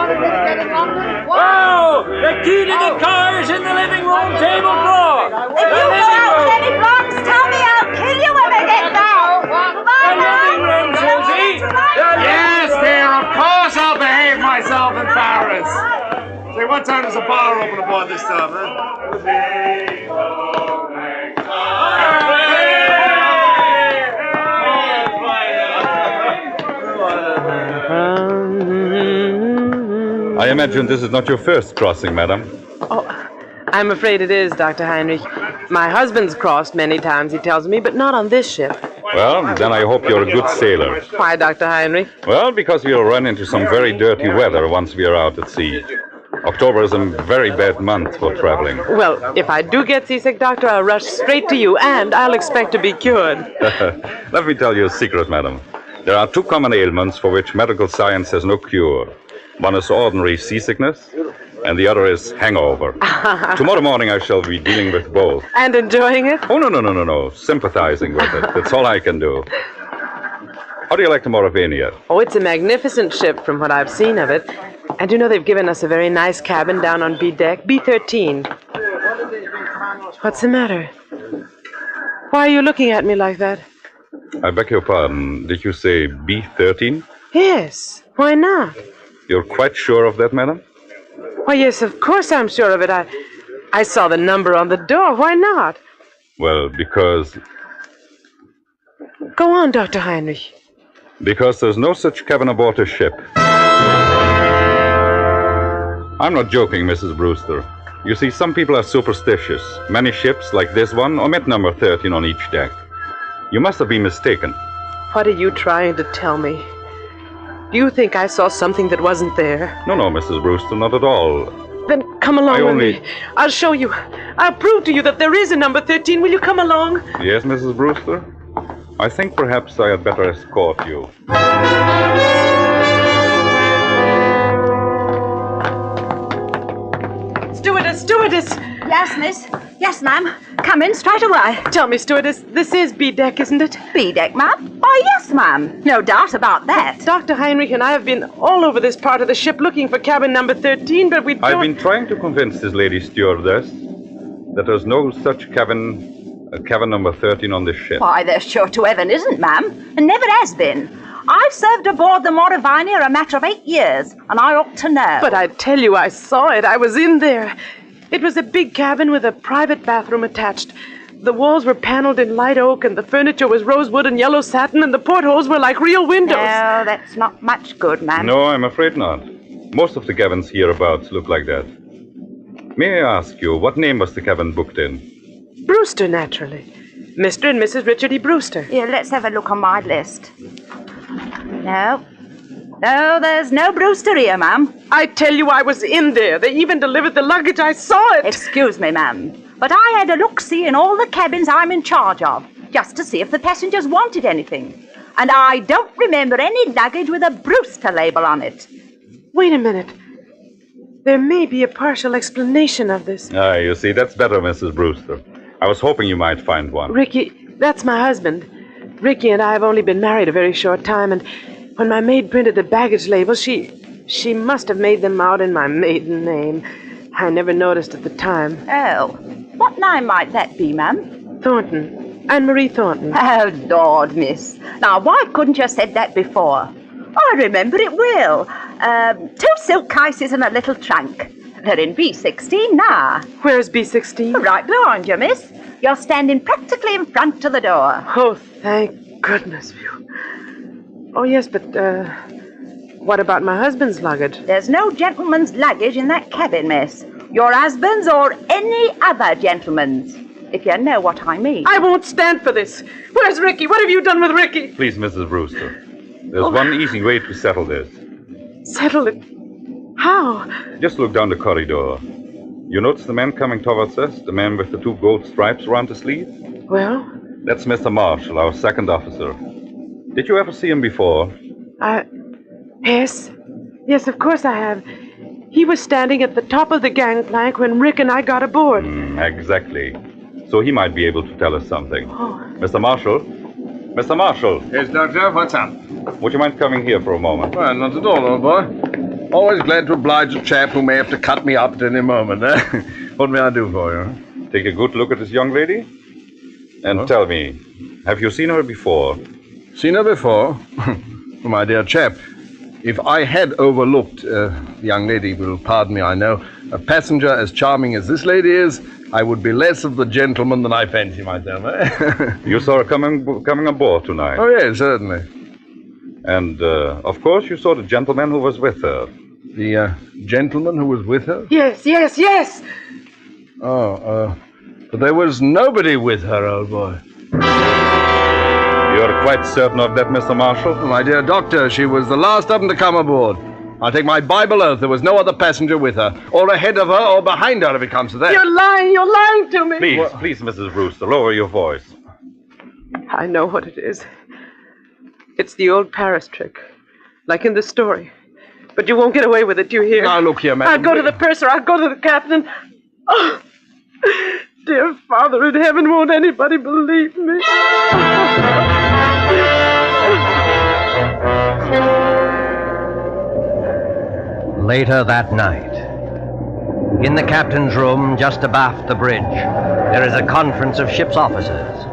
Whoa! The key to the car is in the living room table drawer. If you go out with any problems, Tommy, I'll kill you when I get back. Goodbye, living room, Susie. Yes, dear, of course I'll behave myself in Paris. Say, what time does the bar open aboard this time, huh? I imagine this is not your first crossing, madam. Oh, I'm afraid it is, Dr. Heinrich. My husband's crossed many times, he tells me, but not on this ship. Well, then I hope you're a good sailor. Why, Dr. Heinrich? Well, because we'll run into some very dirty weather once we are out at sea. October is a very bad month for traveling. Well, if I do get seasick, Doctor, I'll rush straight to you, and I'll expect to be cured. Let me tell you a secret, madam. There are two common ailments for which medical science has no cure. One is ordinary seasickness, and the other is hangover. Tomorrow morning I shall be dealing with both. And enjoying it? Oh, no. Sympathizing with it. That's all I can do. How do you like the Mauravania? Oh, it's a magnificent ship from what I've seen of it. And you know they've given us a very nice cabin down on B deck, B13. What's the matter? Why are you looking at me like that? I beg your pardon. Did you say B13? Yes. Why not? You're quite sure of that, madam? Why, yes, of course I'm sure of it. I saw the number on the door. Why not? Well, because Go on, Dr. Heinrich. there's no such cabin aboard a ship. I'm not joking, Mrs. Brewster. You see, some people are superstitious. Many ships, like this one, omit number 13 on each deck. You must have been mistaken. What are you trying to tell me? Do you think I saw something that wasn't there? No, Mrs. Brewster, not at all. Then come along I with only- me. I'll show you. I'll prove to you that there is a number 13. Will you come along? Yes, Mrs. Brewster? I think perhaps I had better escort you. Stewardess! Yes, miss. Yes, ma'am. Come in straight away. Tell me, stewardess, this is B deck, isn't it? B deck, ma'am? Oh, yes, ma'am. No doubt about that. Dr. Heinrich and I have been all over this part of the ship looking for cabin number 13, but we don't... I've been trying to convince this lady stewardess that there's no such cabin number 13 on this ship. Why, there sure to heaven isn't, ma'am. And never has been. I've served aboard the Mauravania a matter of 8 years, and I ought to know. But I tell you, I saw it. I was in there. It was a big cabin with a private bathroom attached. The walls were paneled in light oak, and the furniture was rosewood and yellow satin, and the portholes were like real windows. No, that's not much good, ma'am. No, I'm afraid not. Most of the cabins hereabouts look like that. May I ask you, what name was the cabin booked in? Brewster, naturally. Mr. and Mrs. Richard E. Brewster. Here, let's have a look on my list. No, there's no Brewster here, ma'am. I tell you, I was in there. They even delivered the luggage. I saw it. Excuse me, ma'am, but I had a look-see in all the cabins I'm in charge of, just to see if the passengers wanted anything. And I don't remember any luggage with a Brewster label on it. Wait a minute. There may be a partial explanation of this. Ah, you see, that's better, Mrs. Brewster. I was hoping you might find one. Ricky, that's my husband. Ricky and I have only been married a very short time, and when my maid printed the baggage labels, she must have made them out in my maiden name. I never noticed at the time. Oh, what name might that be, ma'am? Thornton. Anne-Marie Thornton. Oh, Lord, miss. Now, why couldn't you have said that before? I remember it well. 2 silk cases and a little trunk. They're in B16 now. Where's B16? Right behind you, miss. You're standing practically in front of the door. Oh, thank goodness, Phew. Oh, yes, but, what about my husband's luggage? There's no gentleman's luggage in that cabin, miss. Your husband's or any other gentleman's, if you know what I mean. I won't stand for this. Where's Ricky? What have you done with Ricky? Please, Mrs. Brewster. There's one easy way to settle this. Settle it? How? Just look down the corridor. You notice the man coming towards us? The man with the 2 gold stripes around his sleeve? Well? That's Mr. Marshall, our second officer. Did you ever see him before? Yes. Yes, of course I have. He was standing at the top of the gangplank when Rick and I got aboard. Exactly. So he might be able to tell us something. Oh. Mr. Marshall? Mr. Marshall? Yes, Doctor, what's up? Would you mind coming here for a moment? Well, not at all, old boy. Always glad to oblige a chap who may have to cut me up at any moment, eh? What may I do for you? Take a good look at this young lady. And tell me, have you seen her before? Seen her before? My dear chap, if I had overlooked, the young lady will pardon me, I know, a passenger as charming as this lady is, I would be less of the gentleman than I fancy myself, eh? You saw her coming aboard tonight? Oh, yes, certainly. And, of course, you saw the gentleman who was with her. The, gentleman who was with her? Yes. But there was nobody with her, old boy. You're quite certain of that, Mr. Marshall? My dear doctor, she was the last of them to come aboard. I'll take my Bible oath there was no other passenger with her, or ahead of her, or behind her if it comes to that. You're lying to me. Please, Mrs. Brewster, lower your voice. I know what it is. It's the old Paris trick, like in the story. But you won't get away with it, do you hear? Now, look here, madam. I'll go to the purser, I'll go to the captain. Oh, dear Father in heaven, won't anybody believe me? Later that night, in the captain's room just abaft the bridge, there is a conference of ship's officers.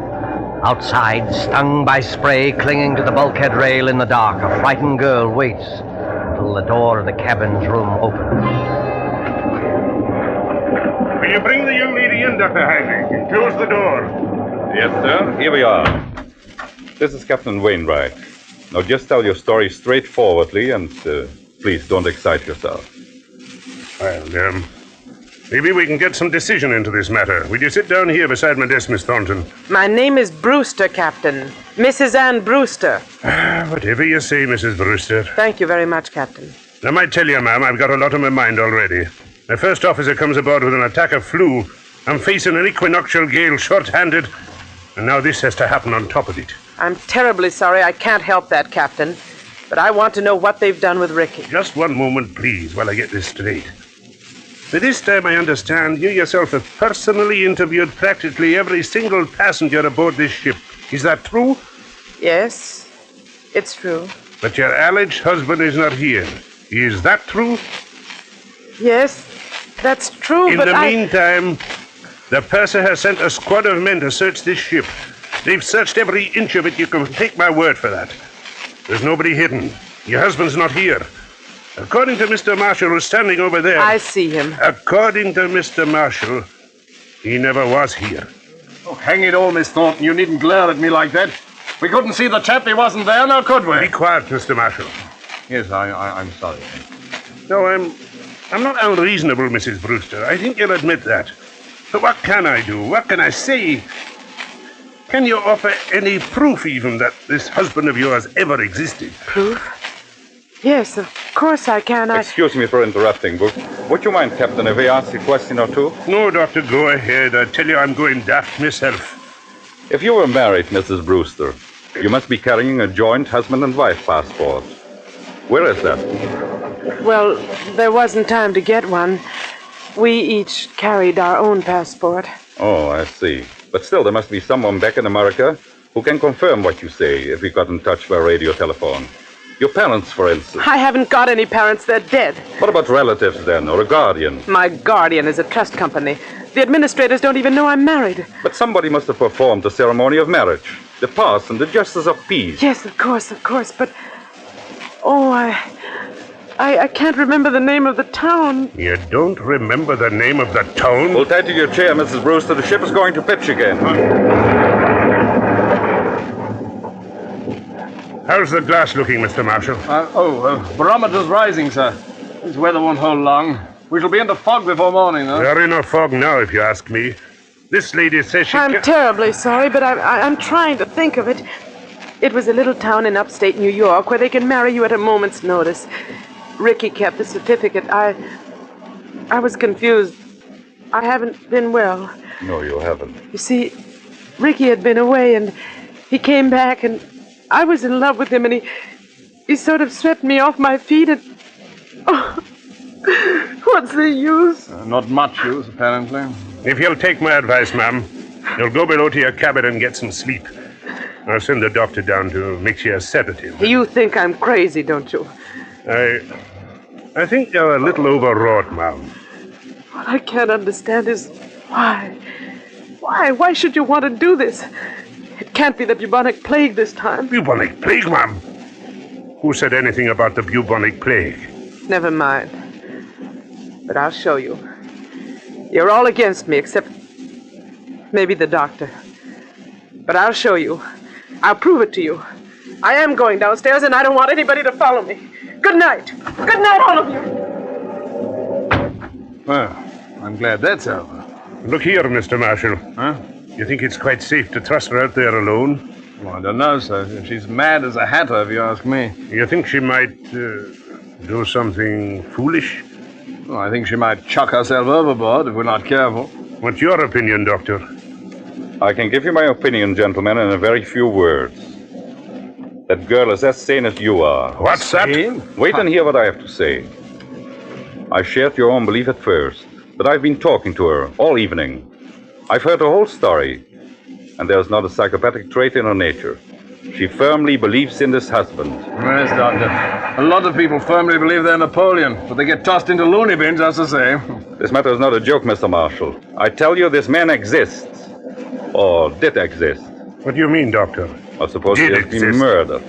Outside, stung by spray clinging to the bulkhead rail in the dark, a frightened girl waits until the door of the cabin's room opens. Will you bring the young lady in, Dr. Heinrich, and close the door? Yes, sir. Here we are. This is Captain Wainwright. Now, just tell your story straightforwardly, and please don't excite yourself. Well, maybe we can get some decision into this matter. Will you sit down here beside my desk, Miss Thornton? My name is Brewster, Captain. Mrs. Ann Brewster. Whatever you say, Mrs. Brewster. Thank you very much, Captain. I might tell you, ma'am, I've got a lot on my mind already. My first officer comes aboard with an attack of flu. I'm facing an equinoctial gale short-handed, and now this has to happen on top of it. I'm terribly sorry I can't help that, Captain. But I want to know what they've done with Ricky. Just one moment, please, while I get this straight. By this time, I understand you yourself have personally interviewed practically every single passenger aboard this ship. Is that true? Yes, it's true. But your alleged husband is not here. Is that true? Yes, that's true, In but the I... meantime, the purser has sent a squad of men to search this ship. They've searched every inch of it. You can take my word for that. There's nobody hidden. Your husband's not here. According to Mr. Marshall, who's standing over there... I see him. According to Mr. Marshall, he never was here. Oh, hang it all, Miss Thornton. You needn't glare at me like that. We couldn't see the chap. He wasn't there, now could we? Be quiet, Mr. Marshall. Yes, I'm sorry. No, I'm not unreasonable, Mrs. Brewster. I think you'll admit that. But what can I do? What can I say? Can you offer any proof, even, that this husband of yours ever existed? Proof? Yes, of course I can. Excuse me for interrupting, but would you mind, Captain, if I ask a question or two? No, Doctor, go ahead. I tell you, I'm going daft myself. If you were married, Mrs. Brewster, you must be carrying a joint husband and wife passport. Where is that? Well, there wasn't time to get one. We each carried our own passport. Oh, I see. But still, there must be someone back in America who can confirm what you say if we got in touch by radio telephone. Your parents, for instance. I haven't got any parents. They're dead. What about relatives, then, or a guardian? My guardian is a trust company. The administrators don't even know I'm married. But somebody must have performed the ceremony of marriage. The parson, the justice of peace. Yes, of course. But... Oh, I can't remember the name of the town. You don't remember the name of the town? Hold tight to your chair, Mrs. Brewster. The ship is going to pitch again. How's the glass looking, Mr. Marshall? Barometer's rising, sir. This weather won't hold long. We shall be in the fog before morning, though. We're in a fog now, if you ask me. This lady says she... I'm terribly sorry, but I'm trying to think of it. It was a little town in upstate New York where they can marry you at a moment's notice. Ricky kept the certificate. I was confused. I haven't been well. No, you haven't. You see, Ricky had been away, and he came back, and I was in love with him, and he sort of swept me off my feet, and... Oh, what's the use? Not much use, apparently. If you'll take my advice, ma'am, you'll go below to your cabin and get some sleep. I'll send the doctor down to mix you a sedative. You think I'm crazy, don't you? I think you're a little overwrought, ma'am. What I can't understand is why. Why should you want to do this? It can't be the bubonic plague this time. Bubonic plague, ma'am? Who said anything about the bubonic plague? Never mind. But I'll show you. You're all against me, except maybe the doctor. But I'll show you. I'll prove it to you. I am going downstairs, and I don't want anybody to follow me. Good night. Good night, all of you. Well, I'm glad that's over. Look here, Mr. Marshall. Huh? You think it's quite safe to trust her out there alone? Well, I don't know, sir. She's mad as a hatter, if you ask me. You think she might do something foolish? Well, I think she might chuck herself overboard if we're not careful. What's your opinion, Doctor? I can give you my opinion, gentlemen, in a very few words. That girl is as sane as you are. What's that? Wait and hear what I have to say. I shared your own belief at first, but I've been talking to her all evening. I've heard the whole story, and there's not a psychopathic trait in her nature. She firmly believes in this husband. Yes, Doctor. A lot of people firmly believe they're Napoleon, but they get tossed into loony bins, as to say. This matter is not a joke, Mr. Marshall. I tell you, this man exists. Or did exist. What do you mean, Doctor? I suppose he has been murdered.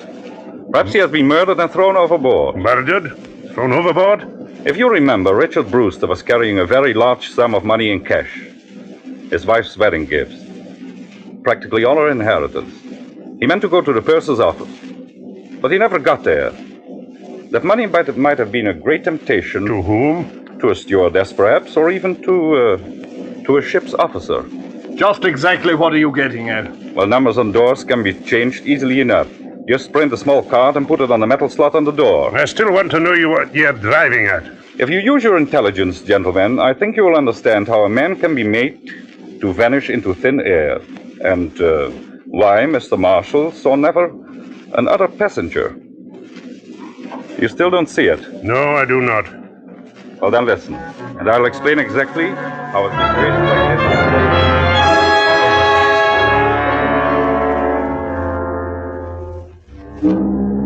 Perhaps he has been murdered and thrown overboard. Murdered? Thrown overboard? If you remember, Richard Brewster was carrying a very large sum of money in cash. His wife's wedding gifts. Practically all her inheritance. He meant to go to the purser's office, but he never got there. That money might have been a great temptation. To whom? To a stewardess, perhaps, or even to a ship's officer. Just exactly what are you getting at? Well, numbers on doors can be changed easily enough. Just print a small card and put it on the metal slot on the door. I still want to know what you're driving at. If you use your intelligence, gentlemen, I think you will understand how a man can be made to vanish into thin air. And why Mr. Marshall saw never another passenger. You still don't see it? No, I do not. Well, then listen, and I'll explain exactly how a situation like this...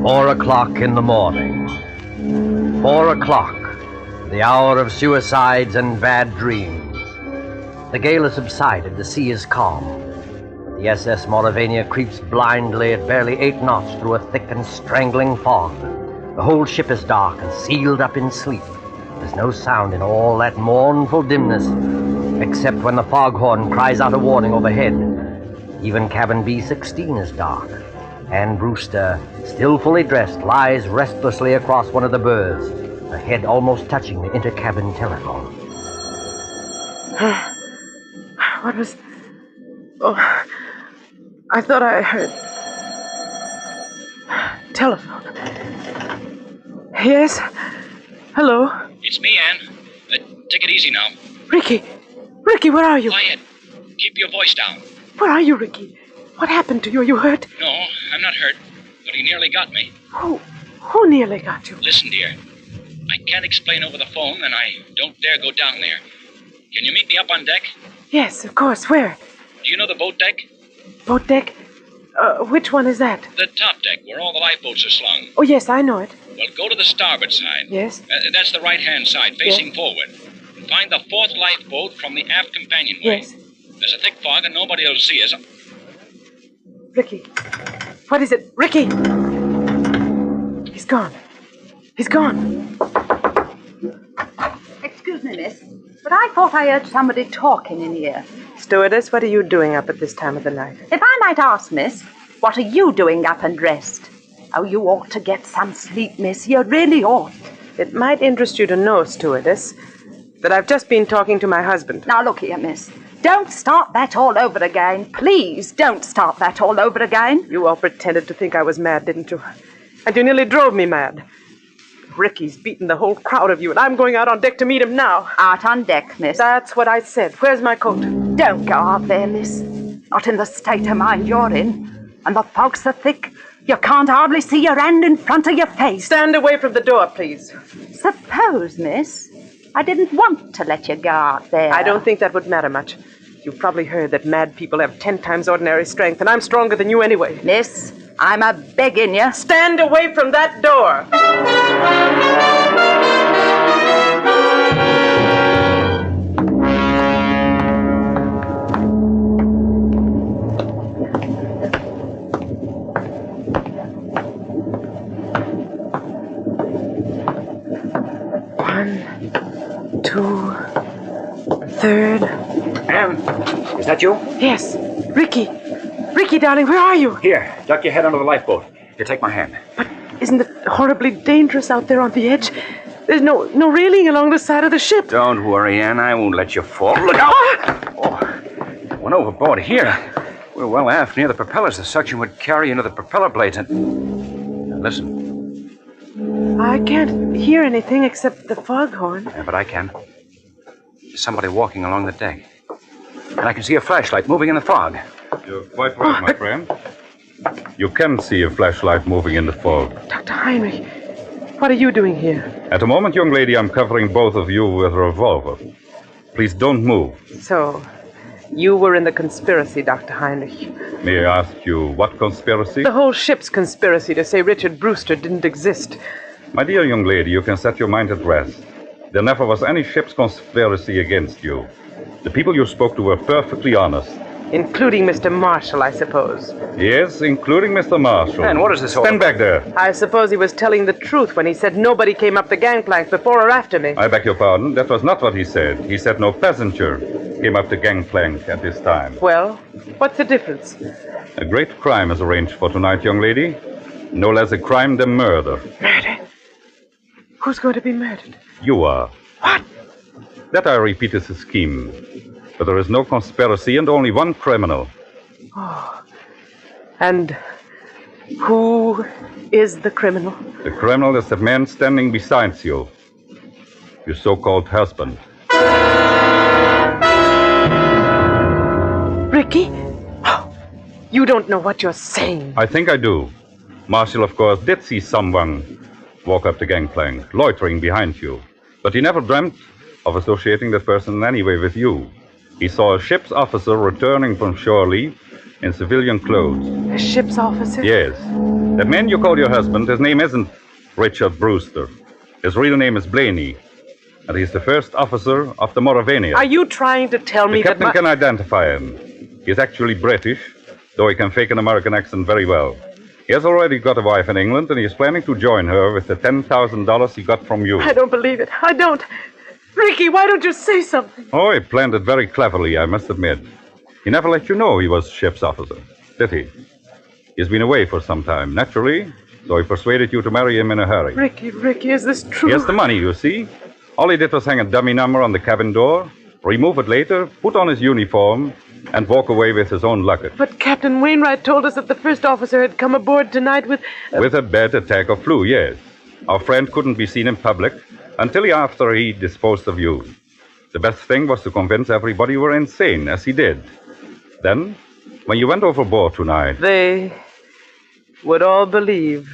4 o'clock in the morning. 4 o'clock, the hour of suicides and bad dreams. The gale has subsided, the sea is calm. But the SS Mauravania creeps blindly at barely 8 knots through a thick and strangling fog. The whole ship is dark and sealed up in sleep. There's no sound in all that mournful dimness, except when the foghorn cries out a warning overhead. Even cabin B-16 is dark. Anne Brewster, still fully dressed, lies restlessly across one of the berths, her head almost touching the intercabin telephone. What was... Oh, I thought I heard... Telephone. Yes? Hello? It's me, Anne. Take it easy now. Ricky! Ricky, where are you? Quiet. Keep your voice down. Where are you, Ricky? What happened to you? Are you hurt? No, I'm not hurt, but he nearly got me. Who nearly got you? Listen, dear. I can't explain over the phone, and I don't dare go down there. Can you meet me up on deck? Yes, of course. Where? Do you know the boat deck? Boat deck? Which one is that? The top deck, where all the lifeboats are slung. Oh, yes, I know it. Well, go to the starboard side. Yes? That's the right-hand side, facing forward. Find the 4th lifeboat from the aft companionway. Yes. There's a thick fog, and nobody will see us. Ricky. What is it? Ricky! He's gone. He's gone. Excuse me, miss, but I thought I heard somebody talking in here. Stewardess, what are you doing up at this time of the night? If I might ask, miss, what are you doing up and dressed? Oh, you ought to get some sleep, miss. You really ought. It might interest you to know, stewardess, that I've just been talking to my husband. Now, look here, miss. Don't start that all over again. Please don't start that all over again. You all pretended to think I was mad, didn't you? And you nearly drove me mad. Ricky's beaten the whole crowd of you, and I'm going out on deck to meet him now. Out on deck, miss? That's what I said. Where's my coat? Don't go out there, miss. Not in the state of mind you're in. And the fog's so thick, you can't hardly see your hand in front of your face. Stand away from the door, please. Suppose, miss, I didn't want to let you go out there. I don't think that would matter much. You've probably heard that mad people have 10 times ordinary strength, and I'm stronger than you anyway. Miss, I'm a-begging you. Stand away from that door! 1, 2, 3rd. Anne, is that you? Yes. Ricky. Ricky, darling, where are you? Here, duck your head under the lifeboat. Here, take my hand. But isn't it horribly dangerous out there on the edge? There's no railing along the side of the ship. Don't worry, Anne. I won't let you fall. Look out! Oh, went overboard here. We're well aft near the propellers. The suction would carry into the propeller blades and... Now, listen. I can't hear anything except the foghorn. Yeah, but I can. There's somebody walking along the deck. And I can see a flashlight moving in the fog. You're quite right, my friend. You can see a flashlight moving in the fog. Dr. Heinrich, what are you doing here? At the moment, young lady, I'm covering both of you with a revolver. Please don't move. So, you were in the conspiracy, Dr. Heinrich. May I ask you what conspiracy? The whole ship's conspiracy to say Richard Brewster didn't exist. My dear young lady, you can set your mind at rest. There never was any ship's conspiracy against you. The people you spoke to were perfectly honest. Including Mr. Marshall, I suppose. Yes, including Mr. Marshall. And what is this all Stand back there. I suppose he was telling the truth when he said nobody came up the gangplank before or after me. I beg your pardon. That was not what he said. He said no passenger came up the gangplank at this time. Well, what's the difference? A great crime is arranged for tonight, young lady. No less a crime than murder. Murder? Who's going to be murdered? You are. What? That, I repeat, is a scheme. But there is no conspiracy and only one criminal. Oh. And who is the criminal? The criminal is the man standing beside you. Your so-called husband. Ricky? Oh, you don't know what you're saying. I think I do. Marshall, of course, did see someone walk up the gangplank, loitering behind you. But he never dreamt of associating that person in any way with you. He saw a ship's officer returning from shore leave in civilian clothes. A ship's officer? Yes. That man you call your husband, his name isn't Richard Brewster. His real name is Blaney. And he's the first officer of the Mauravania. Are you trying to tell me the captain that can identify him. He's actually British, though he can fake an American accent very well. He has already got a wife in England, and he's planning to join her with the $10,000 he got from you. I don't believe it. I don't. Ricky, why don't you say something? Oh, he planned it very cleverly, I must admit. He never let you know he was ship's officer, did he? He's been away for some time, naturally, so he persuaded you to marry him in a hurry. Ricky, is this true? He has the money, you see. All he did was hang a dummy number on the cabin door, remove it later, put on his uniform, and walk away with his own luggage. But Captain Wainwright told us that the first officer had come aboard tonight with... With a bad attack of flu, yes. Our friend couldn't be seen in public until after he disposed of you. The best thing was to convince everybody you were insane, as he did. Then, when you went overboard tonight... They would all believe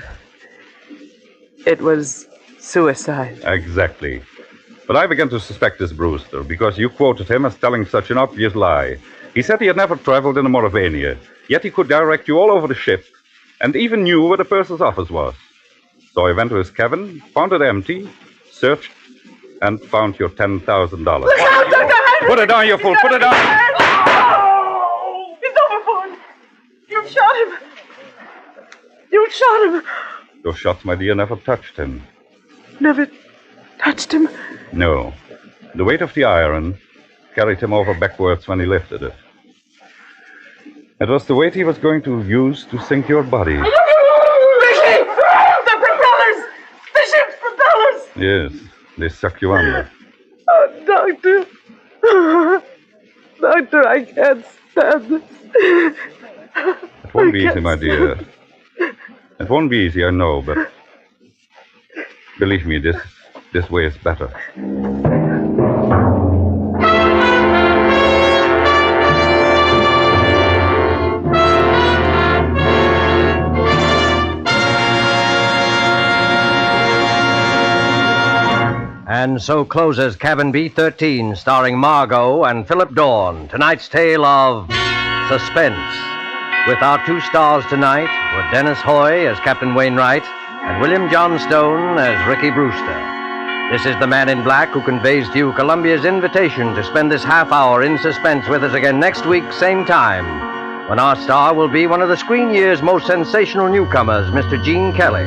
it was suicide. Exactly. But I began to suspect this Brewster because you quoted him as telling such an obvious lie. He said he had never traveled in the Mauravania, yet he could direct you all over the ship and even knew where the purser's office was. So I went to his cabin, found it empty, searched, and found your $10,000. Look out! Put it down, you fool! Put it down! Oh! He's overboard! You shot him! You shot him! Those shots, my dear, never touched him. Never touched him? No. The weight of the iron carried him over backwards when he lifted it. It was the weight he was going to use to sink your body. Ricky! The propellers! The ship's propellers! Yes, they suck you under. Oh, Doctor. Doctor, I can't stand this. It won't be easy, my dear. It won't be easy, I know, but believe me, this way is better. And so closes Cabin B-13, starring Margot and Philip Dorn. Tonight's tale of Suspense. With our two stars tonight were Dennis Hoy as Captain Wainwright and William Johnstone as Ricky Brewster. This is the Man in Black who conveys to you Columbia's invitation to spend this half hour in suspense with us again next week, same time, when our star will be one of the screen year's most sensational newcomers, Mr. Gene Kelly.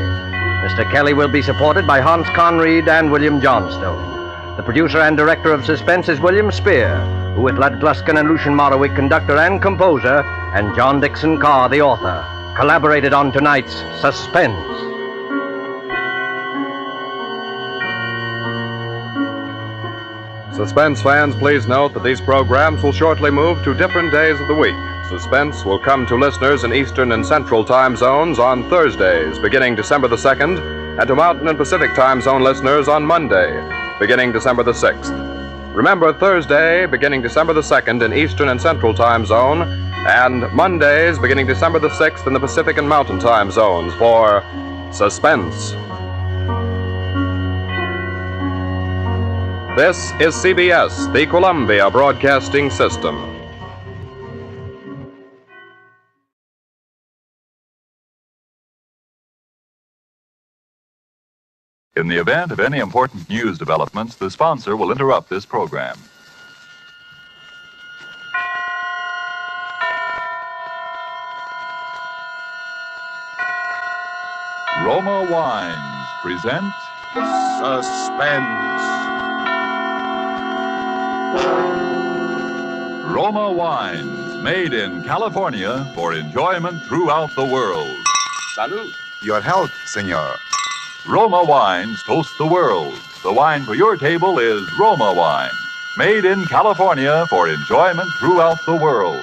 Mr. Kelly will be supported by Hans Conried and William Johnstone. The producer and director of Suspense is William Spear, who with Lud Gluskin and Lucian Morawick, conductor and composer, and John Dixon Carr, the author, collaborated on tonight's Suspense. Suspense fans, please note that these programs will shortly move to different days of the week. Suspense will come to listeners in Eastern and Central time zones on Thursdays, beginning December the 2nd, and to Mountain and Pacific time zone listeners on Monday, beginning December the 6th. Remember, Thursday, beginning December the 2nd in Eastern and Central time zone, and Mondays, beginning December the 6th in the Pacific and Mountain time zones for Suspense. This is CBS, the Columbia Broadcasting System. In the event of any important news developments, the sponsor will interrupt this program. Roma Wines present Suspense. Roma Wines, made in California for enjoyment throughout the world. Salud. Your health, senor. Roma Wines toast the world. The wine for your table is Roma Wine, made in California for enjoyment throughout the world.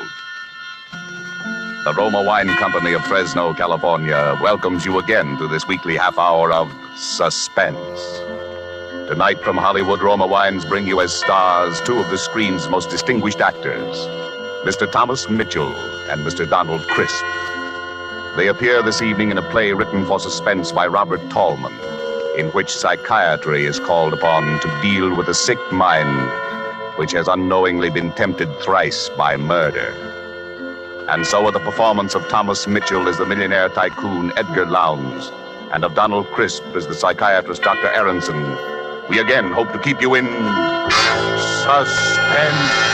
The Roma Wine Company of Fresno, California, welcomes you again to this weekly half hour of Suspense. Tonight from Hollywood, Roma Wines bring you as stars two of the screen's most distinguished actors, Mr. Thomas Mitchell and Mr. Donald Crisp. They appear this evening in a play written for suspense by Robert Tallman. in which psychiatry is called upon to deal with a sick mind which has unknowingly been tempted thrice by murder. And so are the performance of Thomas Mitchell as the millionaire tycoon Edgar Lowndes, and of Donald Crisp as the psychiatrist Dr. Aronson. We again hope to keep you in suspense.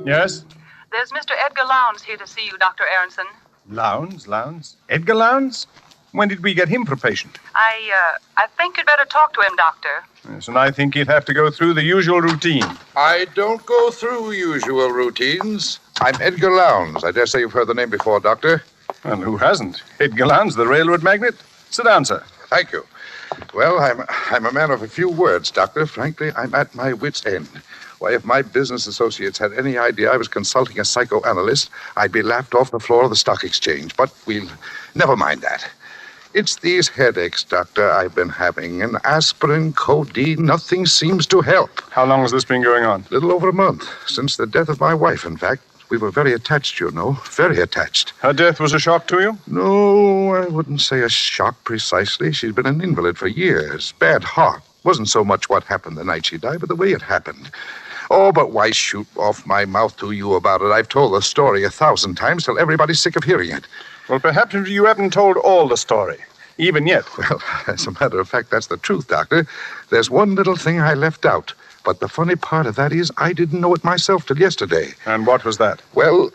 Yes? There's Mr. Edgar Lowndes here to see you, Dr. Aronson. Lowndes? Edgar Lowndes? When did we get him for patient? I think you'd better talk to him, Doctor. Yes, and I think he'd have to go through the usual routine. I don't go through usual routines. I'm Edgar Lowndes. I dare say you've heard the name before, Doctor. And who hasn't? Edgar Lowndes, the railroad magnate. Sit down, sir. Thank you. Well, I'm a man of a few words, Doctor. Frankly, I'm at my wit's end. Why, if my business associates had any idea I was consulting a psychoanalyst, I'd be laughed off the floor of the stock exchange. But we'll never mind that. It's these headaches, Doctor, I've been having. And aspirin, codeine, nothing seems to help. How long has this been going on? A little over a month. Since the death of my wife, in fact. We were very attached, you know. Very attached. Her death was a shock to you? No, I wouldn't say a shock precisely. She'd been an invalid for years. Bad heart. Wasn't so much what happened the night she died, but the way it happened. Oh, but why shoot off my mouth to you about it? I've told the story 1,000 times till everybody's sick of hearing it. Well, perhaps you haven't told all the story, even yet. Well, as a matter of fact, that's the truth, Doctor. There's one little thing I left out. But the funny part of that is I didn't know it myself till yesterday. And what was that? Well,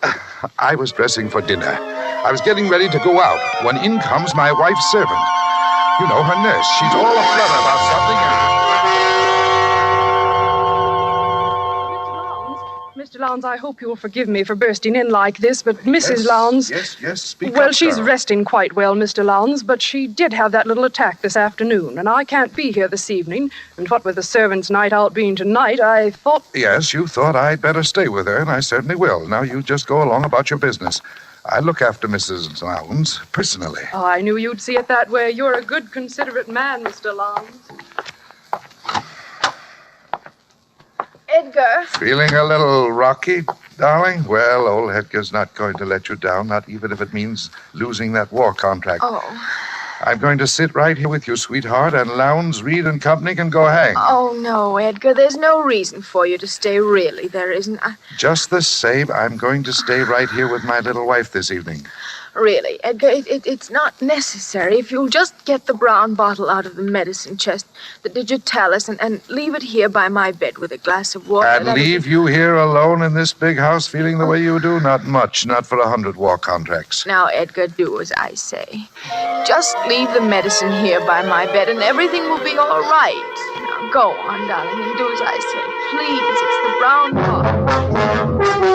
I was dressing for dinner. I was getting ready to go out when in comes my wife's servant. You know, her nurse. She's all aflutter about something. Mr. Lowndes, I hope you'll forgive me for bursting in like this, but Mrs. Lowndes... Yes, speak Well, up, she's Sarah. resting quite well, Mr. Lowndes, but she did have that little attack this afternoon, and I can't be here this evening. And what with the servants' night out being tonight, I thought... Yes, you thought I'd better stay with her, and I certainly will. Now you just go along about your business. I look after Mrs. Lowndes personally. Oh, I knew you'd see it that way. You're a good, considerate man, Mr. Lowndes. Edgar. Feeling a little rocky, darling? Well, old Edgar's not going to let you down, not even if it means losing that war contract. Oh. I'm going to sit right here with you, sweetheart, and Lowndes, Reed, and company can go hang. Oh, no, Edgar. There's no reason for you to stay, really. There isn't. Just the same, I'm going to stay right here with my little wife this evening. Really, Edgar, it's not necessary. If you'll just get the brown bottle out of the medicine chest, the digitalis, and leave it here by my bed with a glass of water. And leave you here alone in this big house feeling the way you do? Not much, not for 100 war contracts. Now, Edgar, do as I say. Just leave the medicine here by my bed, and everything will be all right. Now, go on, darling, and do as I say. Please, it's the brown bottle.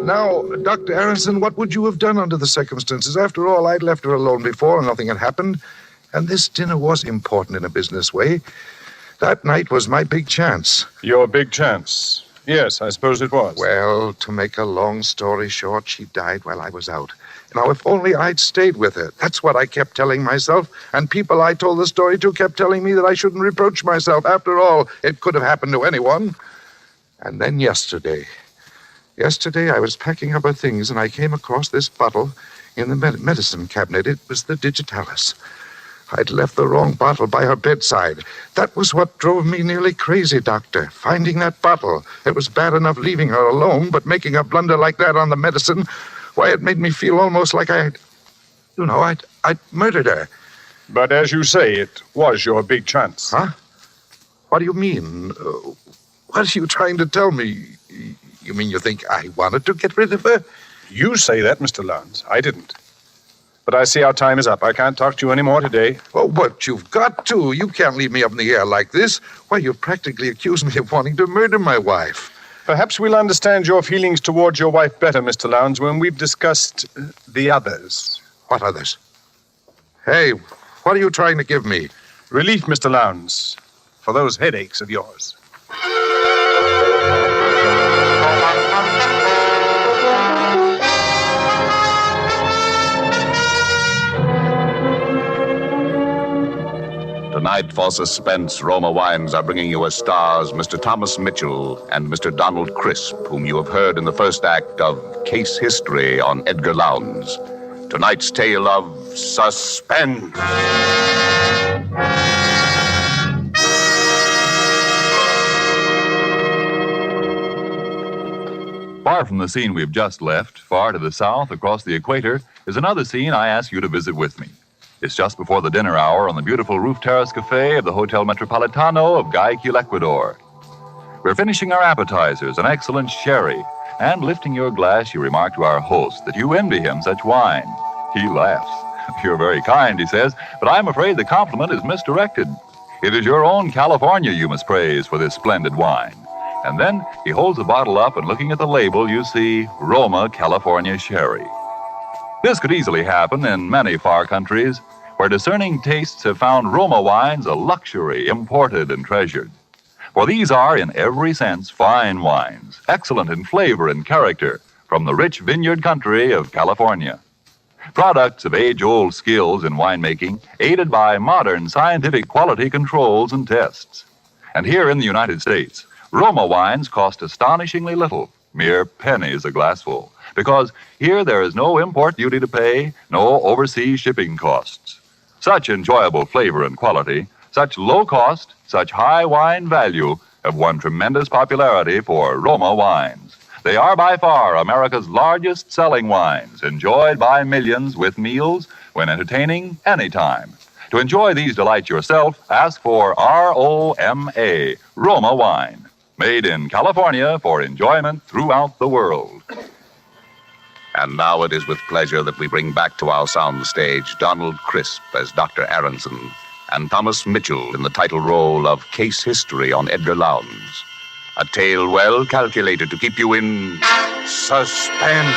Now, Dr. Aronson, what would you have done under the circumstances? After all, I'd left her alone before and nothing had happened. And this dinner was important in a business way. That night was my big chance. Your big chance? Yes, I suppose it was. Well, to make a long story short, she died while I was out. Now, if only I'd stayed with her. That's what I kept telling myself. And people I told the story to kept telling me that I shouldn't reproach myself. After all, it could have happened to anyone. And then yesterday, I was packing up her things, and I came across this bottle in the medicine cabinet. It was the digitalis. I'd left the wrong bottle by her bedside. That was what drove me nearly crazy, Doctor, finding that bottle. It was bad enough leaving her alone, but making a blunder like that on the medicine, why, it made me feel almost like I'd murdered her. But as you say, it was your big chance. Huh? What do you mean? What are you trying to tell me? You mean you think I wanted to get rid of her? You say that, Mr. Lowndes. I didn't. But I see our time is up. I can't talk to you anymore today. Oh, but you've got to. You can't leave me up in the air like this. Why, you've practically accused me of wanting to murder my wife. Perhaps we'll understand your feelings towards your wife better, Mr. Lowndes, when we've discussed the others. What others? Hey, what are you trying to give me? Relief, Mr. Lowndes, for those headaches of yours. Tonight Tonight for Suspense, Roma Wines are bringing you as stars Mr. Thomas Mitchell and Mr. Donald Crisp, whom you have heard in the first act of Case History on Edgar Lowndes. Tonight's tale of Suspense. Far from the scene we've just left, far to the south, across the equator, is another scene I ask you to visit with me. It's just before the dinner hour on the beautiful roof terrace cafe of the Hotel Metropolitano of Guayaquil, Ecuador. We're finishing our appetizers, an excellent sherry, and lifting your glass, you remark to our host that you envy him such wine. He laughs. You're very kind, he says, but I'm afraid the compliment is misdirected. It is your own California you must praise for this splendid wine. And then he holds the bottle up, and looking at the label, you see Roma California Sherry. This could easily happen in many far countries where discerning tastes have found Roma wines a luxury, imported and treasured. For these are, in every sense, fine wines, excellent in flavor and character, from the rich vineyard country of California. Products of age-old skills in winemaking, aided by modern scientific quality controls and tests. And here in the United States, Roma wines cost astonishingly little, mere pennies a glassful, because here there is no import duty to pay, no overseas shipping costs. Such enjoyable flavor and quality, such low cost, such high wine value have won tremendous popularity for Roma wines. They are by far America's largest selling wines, enjoyed by millions with meals, when entertaining, anytime. To enjoy these delights yourself, ask for R-O-M-A, Roma wine. Made in California for enjoyment throughout the world. And now it is with pleasure that we bring back to our soundstage Donald Crisp as Dr. Aronson and Thomas Mitchell in the title role of Case History on Edgar Lowndes. A tale well calculated to keep you in suspense.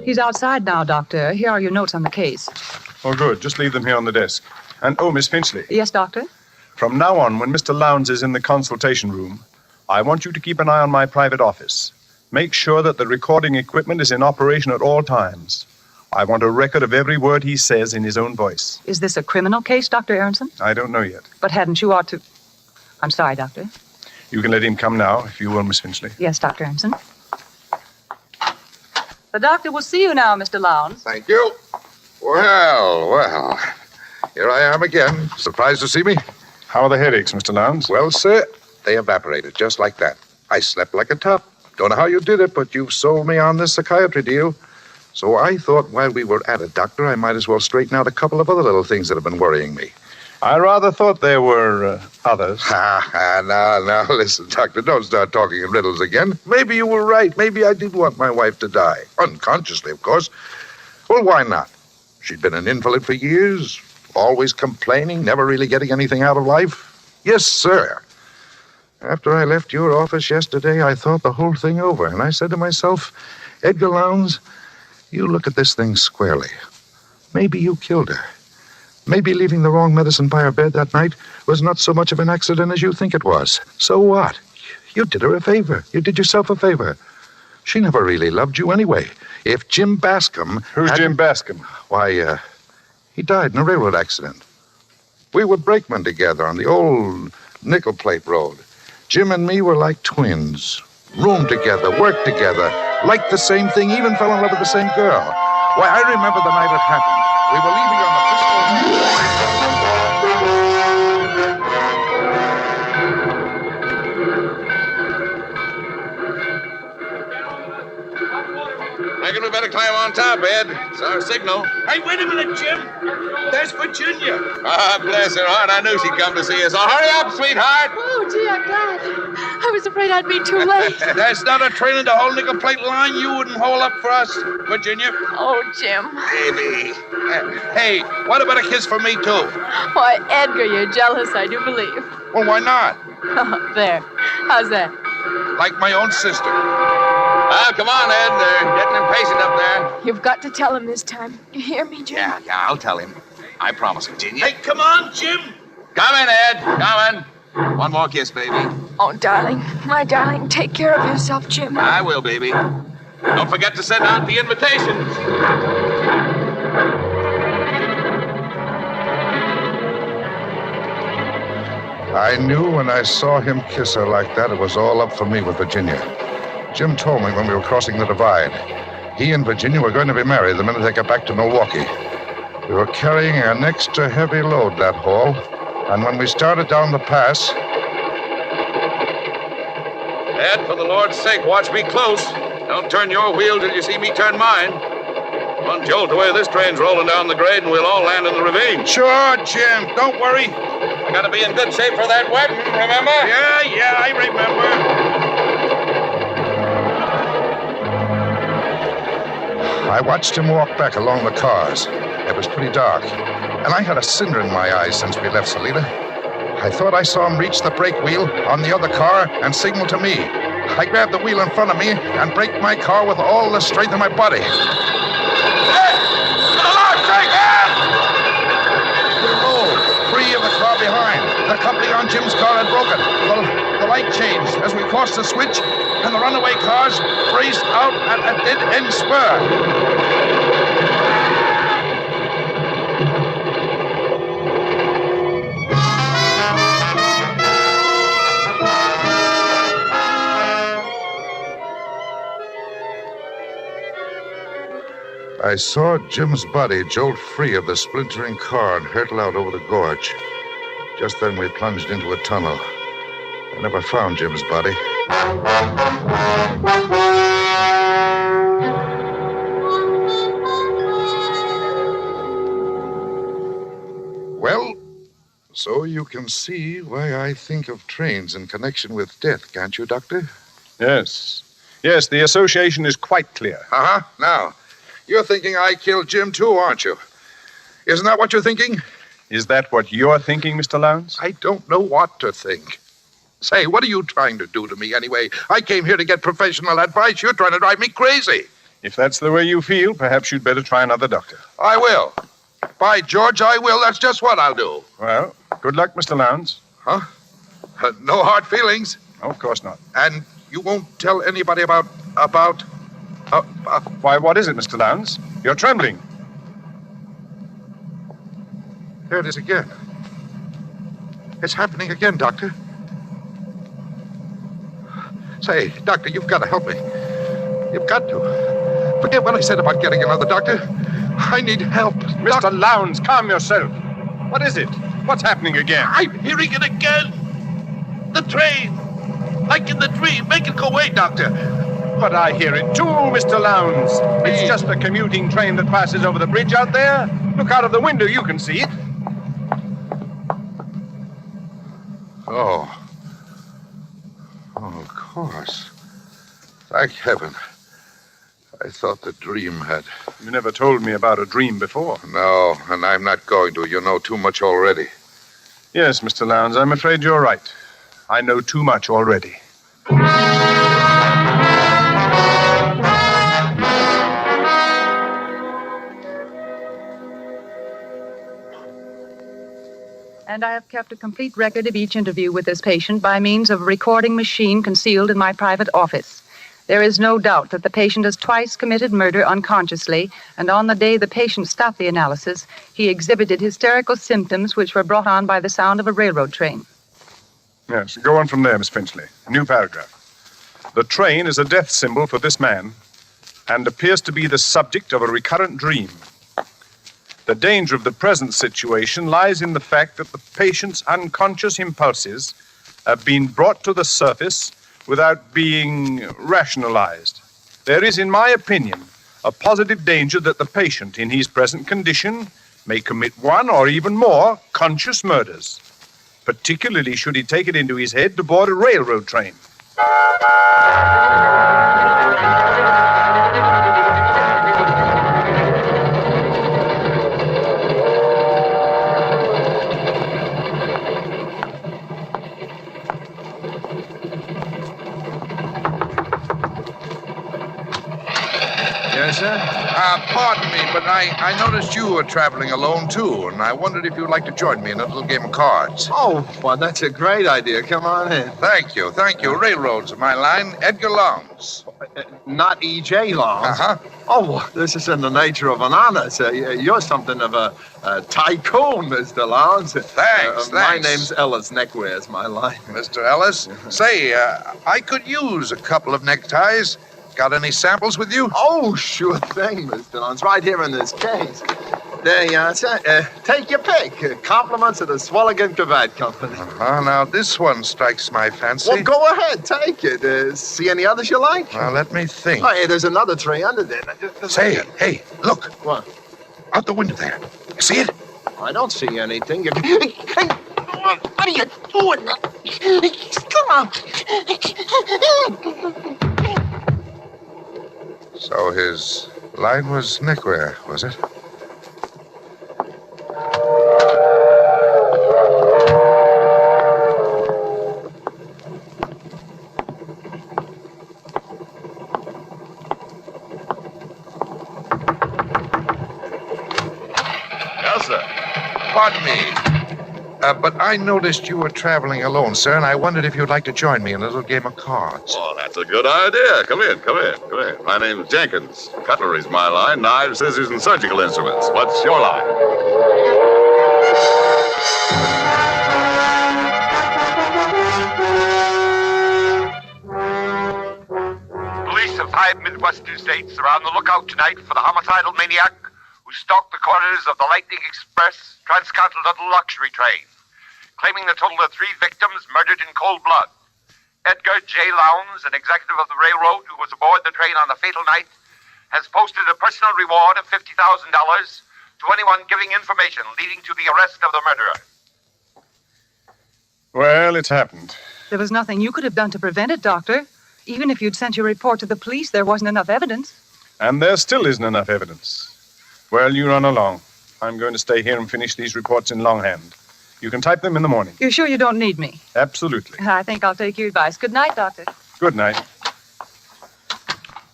He's outside now, Doctor. Here are your notes on the case. Oh, good. Just leave them here on the desk. And, oh, Miss Finchley. Yes, Doctor? From now on, when Mr. Lowndes is in the consultation room, I want you to keep an eye on my private office. Make sure that the recording equipment is in operation at all times. I want a record of every word he says in his own voice. Is this a criminal case, Dr. Aronson? I don't know yet. But hadn't you ought to... I'm sorry, Doctor. You can let him come now, if you will, Miss Finchley. Yes, Dr. Aronson. The doctor will see you now, Mr. Lowndes. Thank you. Well. Here I am again. Surprised to see me? How are the headaches, Mr. Lowndes? Well, sir, they evaporated just like that. I slept like a top. Don't know how you did it, but you've sold me on this psychiatry deal. So I thought while we were at it, Doctor, I might as well straighten out a couple of other little things that have been worrying me. I rather thought there were others. Now, listen, Doctor, don't start talking in riddles again. Maybe you were right. Maybe I did want my wife to die. Unconsciously, of course. Well, why not? She'd been an invalid for years, always complaining, never really getting anything out of life. Yes, sir. After I left your office yesterday, I thought the whole thing over, and I said to myself, Edgar Lowndes, you look at this thing squarely. Maybe you killed her. Maybe leaving the wrong medicine by her bed that night was not so much of an accident as you think it was. So what? You did her a favor. You did yourself a favor. She never really loved you anyway. If Jim Bascom... Who's Jim Bascom? Why, he died in a railroad accident. We were brakemen together on the old nickel plate road. Jim and me were like twins. Roomed together, worked together, liked the same thing, even fell in love with the same girl. Why, I remember the night it happened. We were leaving on the Reckon we better climb on top, Ed. It's our signal. Hey, wait a minute, Jim. There's Virginia. Ah, bless her heart. I knew she'd come to see us. So hurry up, sweetheart. Oh, gee, I'm glad. I was afraid I'd be too late. There's not a train in the whole nickel plate line you wouldn't haul up for us, Virginia. Oh, Jim. Baby. Hey, what about a kiss for me, too? Why, Edgar, you're jealous, I do believe. Well, why not? Oh, there. How's that? Like my own sister. Well, come on, Ed. They're getting impatient up there. You've got to tell him this time. You hear me, Jim? Yeah, I'll tell him. I promise, Virginia. Hey, come on, Jim. Coming, Ed. Coming. One more kiss, baby. Oh, darling, my darling, take care of yourself, Jim. I will, baby. Don't forget to send out the invitations. I knew when I saw him kiss her like that, it was all up for me with Virginia. Jim told me when we were crossing the divide. He and Virginia were going to be married the minute they got back to Milwaukee. We were carrying an extra heavy load that haul, and when we started down the pass... Dad, for the Lord's sake, watch me close. Don't turn your wheel till you see me turn mine. One jolt away, this train's rolling down the grade, and we'll all land in the ravine. Sure, Jim. Don't worry. I gotta be in good shape for that wedding, remember? Yeah, I remember. I watched him walk back along the cars. It was pretty dark, and I had a cinder in my eyes since we left Salida. I thought I saw him reach the brake wheel on the other car and signal to me. I grabbed the wheel in front of me and braked my car with all the strength of my body. Hey! For the Lord's sake, Dad! We rolled, free of the car behind. The coupling on Jim's car had broken. The light changed as we crossed the switch, and the runaway cars raced out at a dead-end spur. I saw Jim's body jolt free of the splintering car and hurtle out over the gorge. Just then we plunged into a tunnel. I never found Jim's body. Well, so you can see why I think of trains in connection with death, can't you, Doctor? Yes. Yes, the association is quite clear. Uh-huh. Now, you're thinking I killed Jim, too, aren't you? Isn't that what you're thinking? Is that what you're thinking, Mr. Lowndes? I don't know what to think. Say, what are you trying to do to me, anyway? I came here to get professional advice. You're trying to drive me crazy. If that's the way you feel, perhaps you'd better try another doctor. I will. By George, I will. That's just what I'll do. Well, good luck, Mr. Lowndes. Huh? No hard feelings? No, of course not. And you won't tell anybody about... Why, what is it, Mr. Lowndes? You're trembling. There it is again. It's happening again, Doctor. Say, Doctor, you've got to help me. You've got to. Forget what I said about getting another doctor. I need help. Mr. Lowndes, calm yourself. What is it? What's happening again? I'm hearing it again. The train. Like in the dream. Make it go away, Doctor. But I hear it too, Mr. Lowndes. It's just a commuting train that passes over the bridge out there. Look out of the window, you can see it. Oh, of course. Thank heaven. I thought the dream had... You never told me about a dream before. No, and I'm not going to. You know too much already. Yes, Mr. Lowndes, I'm afraid you're right. I know too much already. And I have kept a complete record of each interview with this patient by means of a recording machine concealed in my private office. There is no doubt that the patient has twice committed murder unconsciously, and on the day the patient stopped the analysis, he exhibited hysterical symptoms which were brought on by the sound of a railroad train. Yes, go on from there, Miss Finchley. New paragraph. The train is a death symbol for this man and appears to be the subject of a recurrent dream. The danger of the present situation lies in the fact that the patient's unconscious impulses have been brought to the surface without being rationalized. There is, in my opinion, a positive danger that the patient, in his present condition, may commit one or even more conscious murders, particularly should he take it into his head to board a railroad train. Yes, sir? Pardon me, but I noticed you were traveling alone, too, and I wondered if you'd like to join me in a little game of cards. Oh, well, that's a great idea. Come on in. Thank you. Railroads are my line. Edgar Lowndes. Not E.J. Lowndes? Uh-huh. Oh, well, this is in the nature of an honor. You're something of a tycoon, Mr. Lowndes. Thanks. My name's Ellis. Neckwear is my line. Mr. Ellis, say, I could use a couple of neckties. Got any samples with you? Oh, sure thing, Mr. Lowndes. Right here in this case. Take your pick. Compliments of the Swalligan Cravat Company. Now, this one strikes my fancy. Well, go ahead. Take it. See any others you like? Well, let me think. Oh, hey, there's another tray under there. Say, hey, look. What? Out the window there. You see it? I don't see anything. What are you doing? Come on. So his line was neckwear, was it? Yes, sir. Pardon me. But I noticed you were traveling alone, sir, and I wondered if you'd like to join me in a little game of cards. Oh, that's a good idea. Come in. My name's Jenkins. Cutlery's my line. Knives, scissors, and surgical instruments. What's your line? Police of 5 Midwestern states are on the lookout tonight for the homicidal maniac who stalked the corridors of the Lightning Express transcontinental luxury train, claiming the total of 3 victims murdered in cold blood. Edgar J. Lowndes, an executive of the railroad who was aboard the train on the fatal night, has posted a personal reward of $50,000 to anyone giving information leading to the arrest of the murderer. Well, it's happened. There was nothing you could have done to prevent it, Doctor. Even if you'd sent your report to the police, there wasn't enough evidence. And there still isn't enough evidence. Well, you run along. I'm going to stay here and finish these reports in longhand. You can type them in the morning. You're sure you don't need me? Absolutely. I think I'll take your advice. Good night, Doctor. Good night.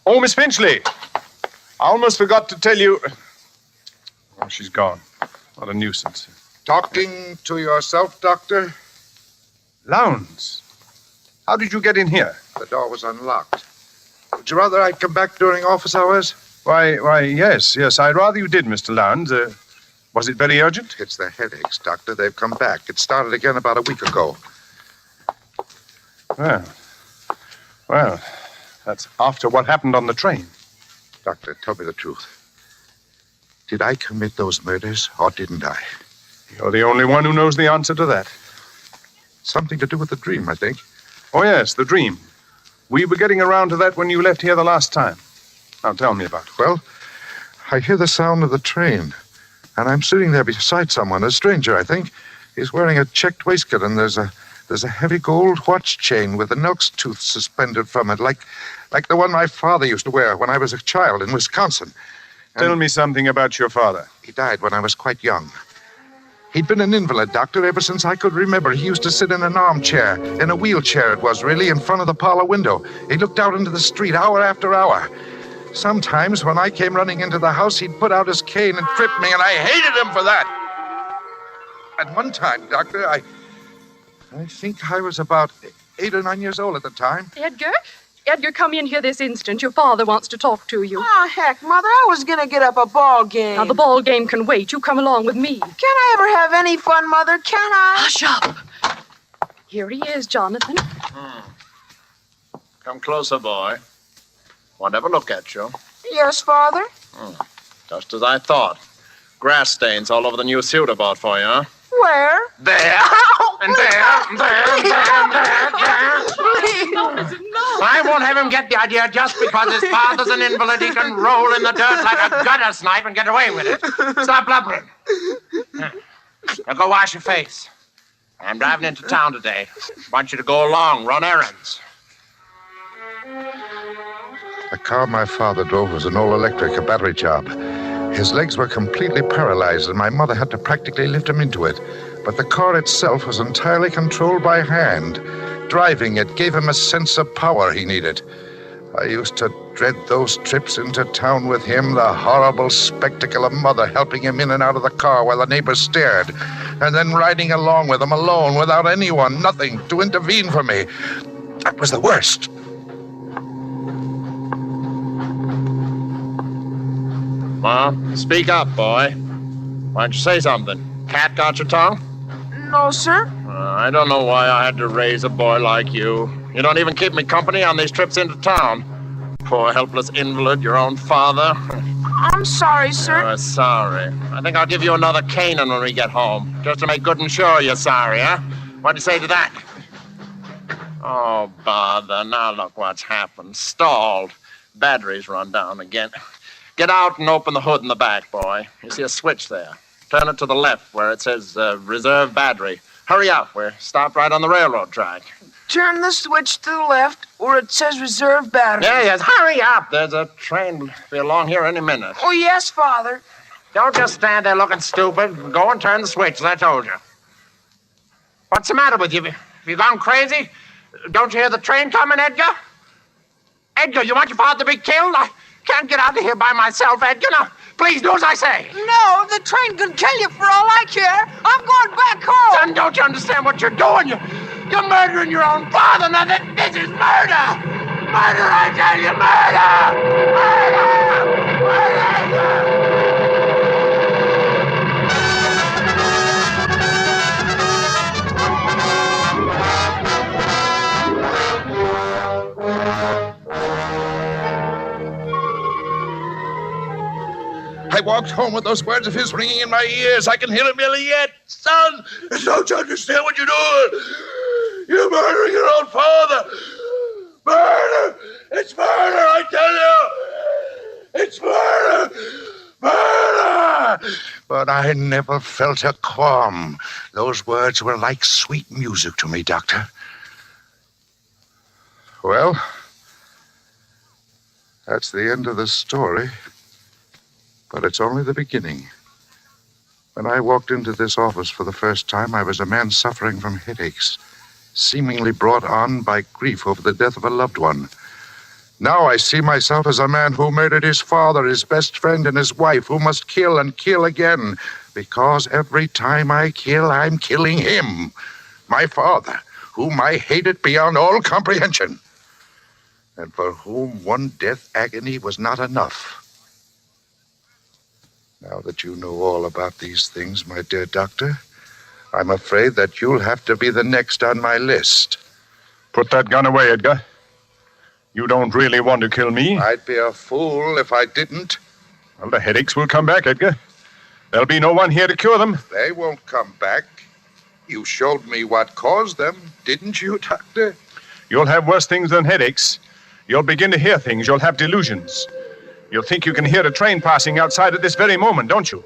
Oh, Miss Finchley. I almost forgot to tell you. Oh, she's gone. What a nuisance. Talking to yourself, Doctor? Lowndes. How did you get in here? The door was unlocked. Would you rather I'd come back during office hours? Why, yes. I'd rather you did, Mr. Lowndes. Was it very urgent? It's the headaches, Doctor. They've come back. It started again about a week ago. Well, that's after what happened on the train. Doctor, tell me the truth. Did I commit those murders, or didn't I? You're the only one who knows the answer to that. Something to do with the dream, I think. Oh, yes, the dream. We were getting around to that when you left here the last time. Now, tell me about it. Well, I hear the sound of the train, and I'm sitting there beside someone, a stranger, I think. He's wearing a checked waistcoat, and there's a heavy gold watch chain with an elk's tooth suspended from it, like the one my father used to wear when I was a child in Wisconsin. Tell me something about your father. He died when I was quite young. He'd been an invalid, Doctor, ever since I could remember. He used to sit in an armchair, in a wheelchair it was really, in front of the parlor window. He looked out into the street hour after hour. Sometimes when I came running into the house, he'd put out his cane and trip me, and I hated him for that. At one time, Doctor, I think I was about 8 or 9 years old at the time. Edgar, come in here this instant. Your father wants to talk to you. Oh, heck, Mother, I was gonna get up a ball game. Now, the ball game can wait. You come along with me. Can I ever have any fun, Mother? Can I? Hush up. Here he is, Jonathan. Come closer, boy. Want to have a look at you. Yes, Father? Just as I thought. Grass stains all over the new suit I bought for you, huh? Where? There. And there. I won't have him get the idea just because his father's an invalid. He can roll in the dirt like a gutter snipe and get away with it. Stop blubbering. Now go wash your face. I'm driving into town today. Want you to go along, run errands. The car my father drove was an all-electric, a battery job. His legs were completely paralyzed, and my mother had to practically lift him into it. But the car itself was entirely controlled by hand. Driving it gave him a sense of power he needed. I used to dread those trips into town with him, the horrible spectacle of Mother helping him in and out of the car while the neighbors stared, and then riding along with him alone without anyone, nothing to intervene for me. That was the worst. Well, speak up, boy. Why don't you say something? Cat got your tongue? No, sir. I don't know why I had to raise a boy like you. You don't even keep me company on these trips into town. Poor helpless invalid, your own father. I'm sorry, sir. Sorry. I think I'll give you another caning when we get home, just to make good and sure you're sorry, huh? What do you say to that? Oh, bother. Now look what's happened. Stalled. Battery's run down again. Get out and open the hood in the back, boy. You see a switch there. Turn it to the left where it says reserve battery. Hurry up. We're stopped right on the railroad track. Turn the switch to the left where it says reserve battery. Yes, hurry up. There's a train be along here any minute. Oh, yes, Father. Don't just stand there looking stupid. Go and turn the switch, as I told you. What's the matter with you? Have you gone crazy? Don't you hear the train coming, Edgar? Edgar, you want your father to be killed? I can't get out of here by myself, Edgar. Now, please do as I say. No, the train can kill you for all I care. I'm going back home. Son, don't you understand what you're doing? You're murdering your own father. Now, this is murder. Murder, I tell you, murder. Murder. Murder. I walked home with those words of his ringing in my ears. I can hear them nearly yet. Son, don't you understand what you're doing? You're murdering your own father. Murder! It's murder, I tell you! It's murder! Murder! But I never felt a qualm. Those words were like sweet music to me, Doctor. Well, that's the end of the story. But it's only the beginning. When I walked into this office for the first time, I was a man suffering from headaches, seemingly brought on by grief over the death of a loved one. Now I see myself as a man who murdered his father, his best friend, and his wife, who must kill and kill again, because every time I kill, I'm killing him, my father, whom I hated beyond all comprehension, and for whom one death agony was not enough. Now that you know all about these things, my dear doctor, I'm afraid that you'll have to be the next on my list. Put that gun away, Edgar. You don't really want to kill me. I'd be a fool if I didn't. Well, the headaches will come back, Edgar. There'll be no one here to cure them. They won't come back. You showed me what caused them, didn't you, Doctor? You'll have worse things than headaches. You'll begin to hear things. You'll have delusions. You'll think you can hear a train passing outside at this very moment, don't you?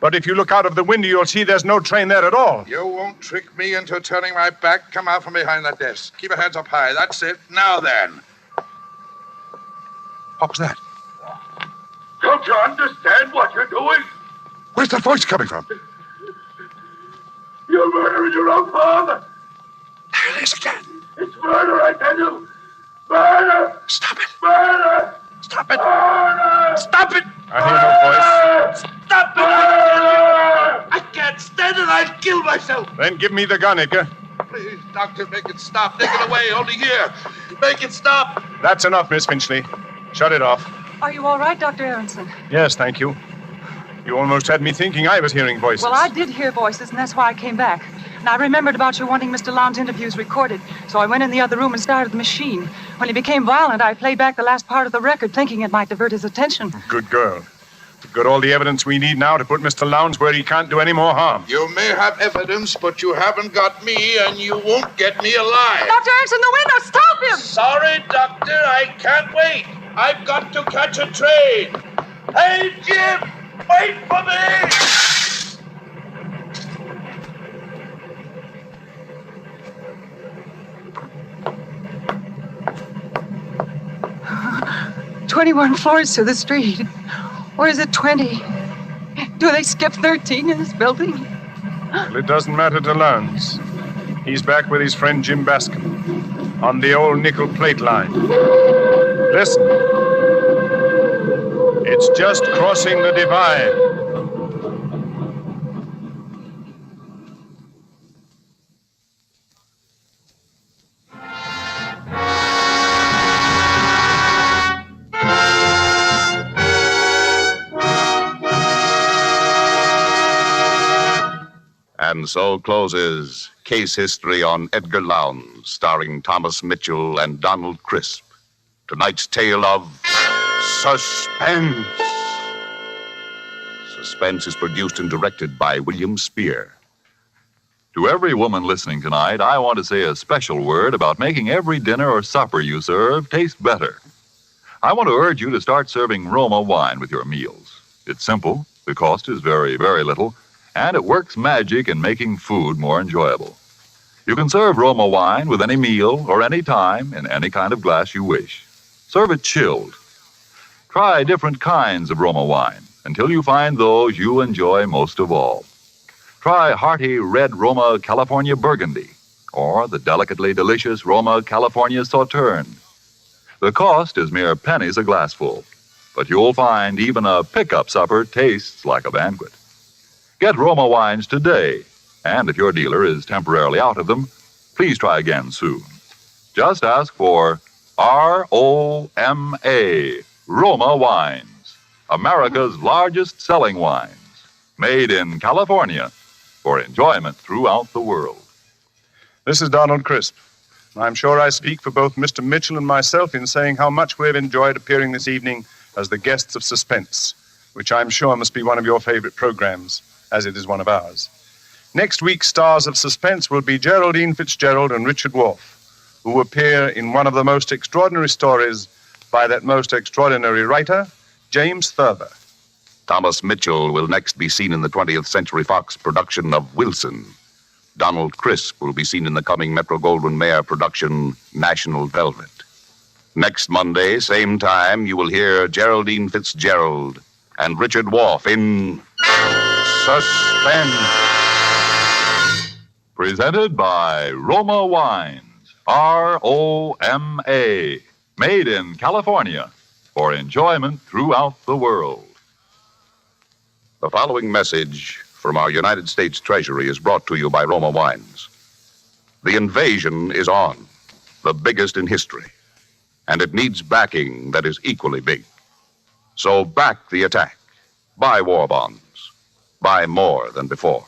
But if you look out of the window, you'll see there's no train there at all. You won't trick me into turning my back. Come out from behind that desk. Keep your hands up high. That's it. Now then. What was that? Don't you understand what you're doing? Where's that voice coming from? You're murdering your own father. There it is again. It's murder, I tell you. Murder. Stop it. Murder. Stop it. Murder. Stop it. I hear no voice. Stop it. Murder. I can't stand it. I'll kill myself. Then give me the gun, Edgar. Please, Doctor, make it stop. Take it away. Only here. Make it stop. That's enough, Miss Finchley. Shut it off. Are you all right, Dr. Aronson? Yes, thank you. You almost had me thinking I was hearing voices. Well, I did hear voices, and that's why I came back. And I remembered about your wanting Mr. Lowndes' interviews recorded, so I went in the other room and started the machine. When he became violent, I played back the last part of the record, thinking it might divert his attention. Good girl. We've got all the evidence we need now to put Mr. Lowndes where he can't do any more harm. You may have evidence, but you haven't got me, and you won't get me alive. Dr. Aronson, the window! Stop him! Sorry, Doctor. I can't wait. I've got to catch a train. Hey, Jim! Wait for me! 21 floors to the street. Or is it 20? Do they skip 13 in this building? Well, it doesn't matter to Lowndes. He's back with his friend Jim Bascom on the old nickel plate line. Listen. It's just crossing the divide. And so closes Case History on Edgar Lowndes, starring Thomas Mitchell and Donald Crisp. Tonight's tale of Suspense. Suspense is produced and directed by William Spear. To every woman listening tonight, I want to say a special word about making every dinner or supper you serve taste better. I want to urge you to start serving Roma wine with your meals. It's simple, the cost is very, very little, and it works magic in making food more enjoyable. You can serve Roma wine with any meal or any time in any kind of glass you wish. Serve it chilled. Try different kinds of Roma wine until you find those you enjoy most of all. Try hearty red Roma California Burgundy or the delicately delicious Roma California Sauterne. The cost is mere pennies a glassful, but you'll find even a pickup supper tastes like a banquet. Get Roma wines today, and if your dealer is temporarily out of them, please try again soon. Just ask for R-O-M-A, Roma Wines, America's largest selling wines, made in California for enjoyment throughout the world. This is Donald Crisp. I'm sure I speak for both Mr. Mitchell and myself in saying how much we've enjoyed appearing this evening as the guests of Suspense, which I'm sure must be one of your favorite programs, as it is one of ours. Next week's stars of Suspense will be Geraldine Fitzgerald and Richard Wolfe, who appear in one of the most extraordinary stories by that most extraordinary writer, James Thurber. Thomas Mitchell will next be seen in the 20th Century Fox production of Wilson. Donald Crisp will be seen in the coming Metro-Goldwyn-Mayer production National Velvet. Next Monday, same time, you will hear Geraldine Fitzgerald and Richard Wolfe in Suspense. Presented by Roma Wines, R-O-M-A, made in California for enjoyment throughout the world. The following message from our United States Treasury is brought to you by Roma Wines. The invasion is on, the biggest in history, and it needs backing that is equally big. So back the attack. Buy war bonds. Buy more than before.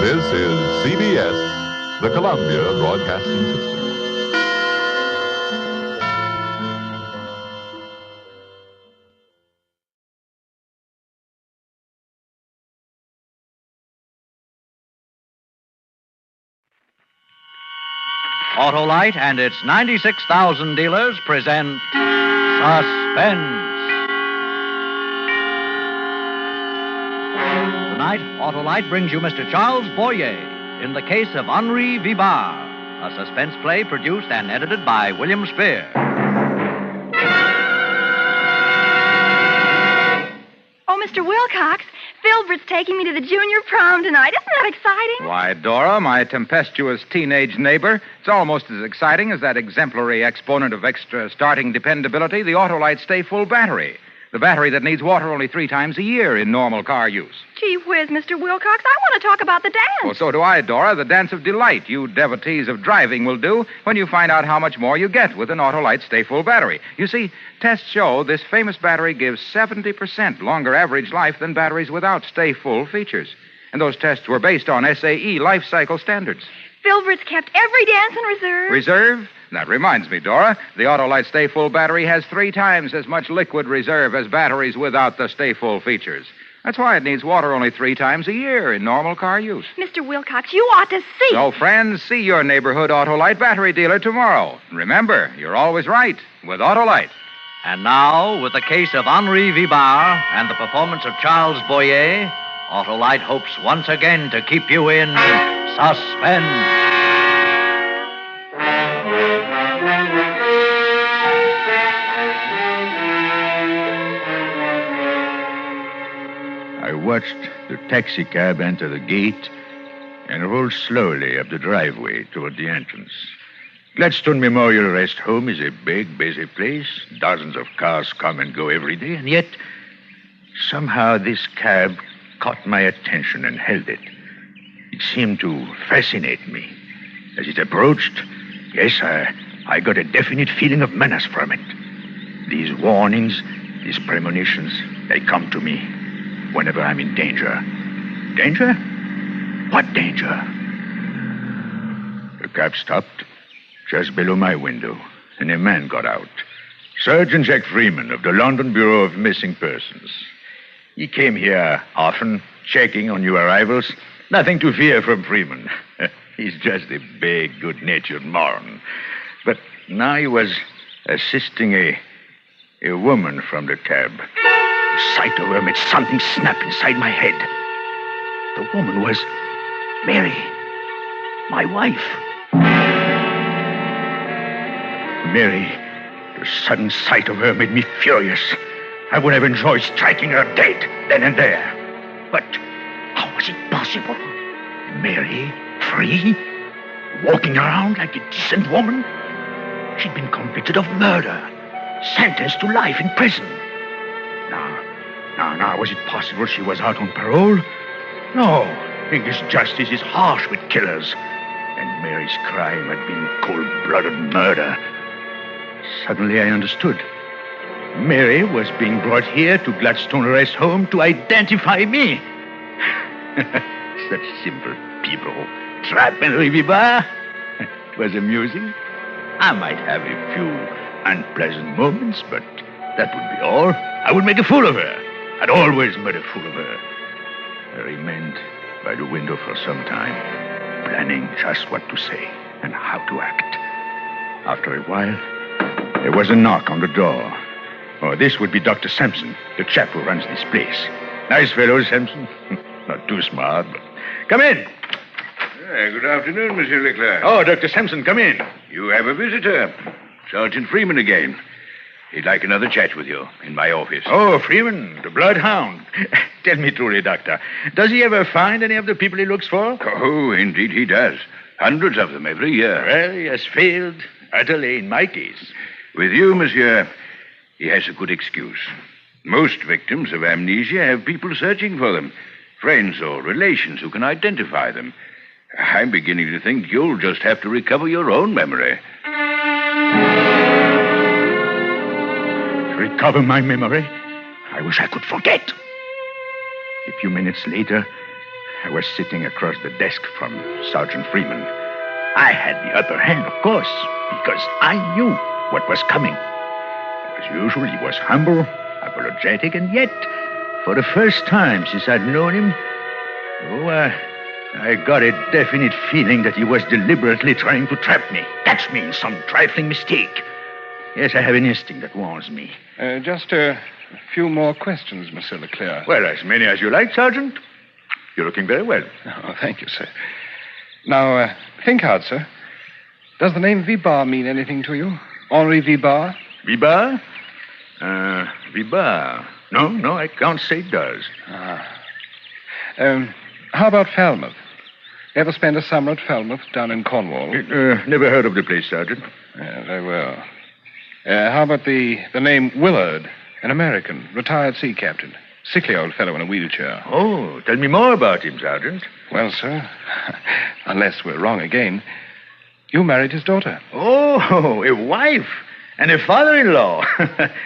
This is CBS, the Columbia Broadcasting System. Autolite and its 96,000 dealers present Suspense. Tonight, Autolite brings you Mr. Charles Boyer in the case of Henri Vibar, a suspense play produced and edited by William Spear. Oh, Mr. Wilcox, Filbert's taking me to the junior prom tonight. Isn't that exciting? Why, Dora, my tempestuous teenage neighbor, it's almost as exciting as that exemplary exponent of extra starting dependability, the Autolite Stay Full battery. The battery that needs water only 3 times a year in normal car use. Gee whiz, Mr. Wilcox, I want to talk about the dance. Well, so do I, Dora. The dance of delight you devotees of driving will do when you find out how much more you get with an Autolite Stay Full battery. You see, tests show this famous battery gives 70% longer average life than batteries without Stay Full features. And those tests were based on SAE life cycle standards. Filbert's kept every dance in reserve. Reserve? That reminds me, Dora. The Autolite Stay Full battery has 3 times as much liquid reserve as batteries without the Stay Full features. That's why it needs water only 3 times a year in normal car use. Mr. Wilcox, you ought to see. So, friends, see your neighborhood Autolite battery dealer tomorrow. And remember, you're always right with Autolite. And now, with the case of Henri Vibar and the performance of Charles Boyer, Autolite hopes once again to keep you in suspense. I watched the taxicab enter the gate and roll slowly up the driveway toward the entrance. Gladstone Memorial Rest Home is a big, busy place. Dozens of cars come and go every day, and yet somehow this cab caught my attention and held it. It seemed to fascinate me. As it approached, yes, I got a definite feeling of menace from it. These warnings, these premonitions, they come to me whenever I'm in danger. Danger? What danger? The cab stopped just below my window, and a man got out. Sergeant Jack Freeman of the London Bureau of Missing Persons. He came here often, checking on new arrivals. Nothing to fear from Freeman. He's just a big, good-natured moron. But now he was assisting a woman from the cab. The sight of her made something snap inside my head. The woman was Mary, my wife. Mary, the sudden sight of her made me furious. I would have enjoyed striking her dead then and there. But how was it possible? Mary, free, walking around like a decent woman? She'd been convicted of murder, sentenced to life in prison. Now, was it possible she was out on parole? No, English justice is harsh with killers. And Mary's crime had been cold-blooded murder. Suddenly I understood. Mary was being brought here to Gladstone Rest Home to identify me. Such simple people. Trap and Rivibar. It was amusing. I might have a few unpleasant moments, but that would be all. I would make a fool of her. I'd always made a fool of her. I remained by the window for some time, planning just what to say and how to act. After a while, there was a knock on the door. Oh, this would be Dr. Sampson, the chap who runs this place. Nice fellow, Sampson. Not too smart, but... Come in. Good afternoon, Monsieur Leclerc. Oh, Dr. Sampson, come in. You have a visitor. Sergeant Freeman again. He'd like another chat with you in my office. Oh, Freeman, the bloodhound. Tell me truly, Doctor, does he ever find any of the people he looks for? Oh, indeed he does. Hundreds of them every year. Well, he has failed utterly in my case. With you, monsieur, he has a good excuse. Most victims of amnesia have people searching for them, friends or relations who can identify them. I'm beginning to think you'll just have to recover your own memory. Recover my memory? I wish I could forget. A few minutes later, I was sitting across the desk from Sergeant Freeman. I had the upper hand, of course, because I knew what was coming. As usual, he was humble, apologetic, and yet, for the first time since I'd known him, I got a definite feeling that he was deliberately trying to trap me, catch me in some trifling mistake. Yes, I have an instinct that warns me. Just a few more questions, Monsieur Leclerc. Well, as many as you like, Sergeant. You're looking very well. Oh, thank you, sir. Now, think hard, sir. Does the name Vibar mean anything to you? Henri Vibar? Vibar? Vibar. No, I can't say it does. How about Falmouth? Ever spend a summer at Falmouth down in Cornwall? Never heard of the place, Sergeant. Very well. How about the name Willard, an American, retired sea captain? Sickly old fellow in a wheelchair. Oh, tell me more about him, Sergeant. Well, sir, unless we're wrong again, you married his daughter. Oh, a wife and a father-in-law.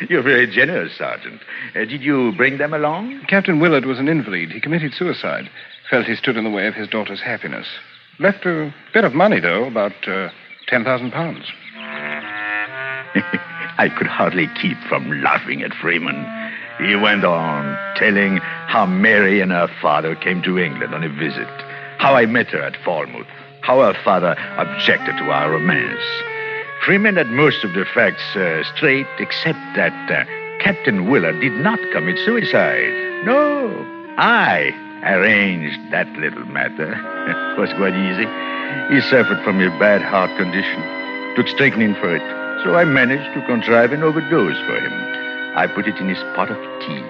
You're very generous, Sergeant. Did you bring them along? Captain Willard was an invalid. He committed suicide. Felt he stood in the way of his daughter's happiness. Left a bit of money, though, about 10,000 pounds. I could hardly keep from laughing at Freeman. He went on telling how Mary and her father came to England on a visit, how I met her at Falmouth, how her father objected to our romance. Freeman had most of the facts straight, except that Captain Willard did not commit suicide. No, I arranged that little matter. It was quite easy. He suffered from a bad heart condition, took strychnine for it, so I managed to contrive an overdose for him. I put it in his pot of tea.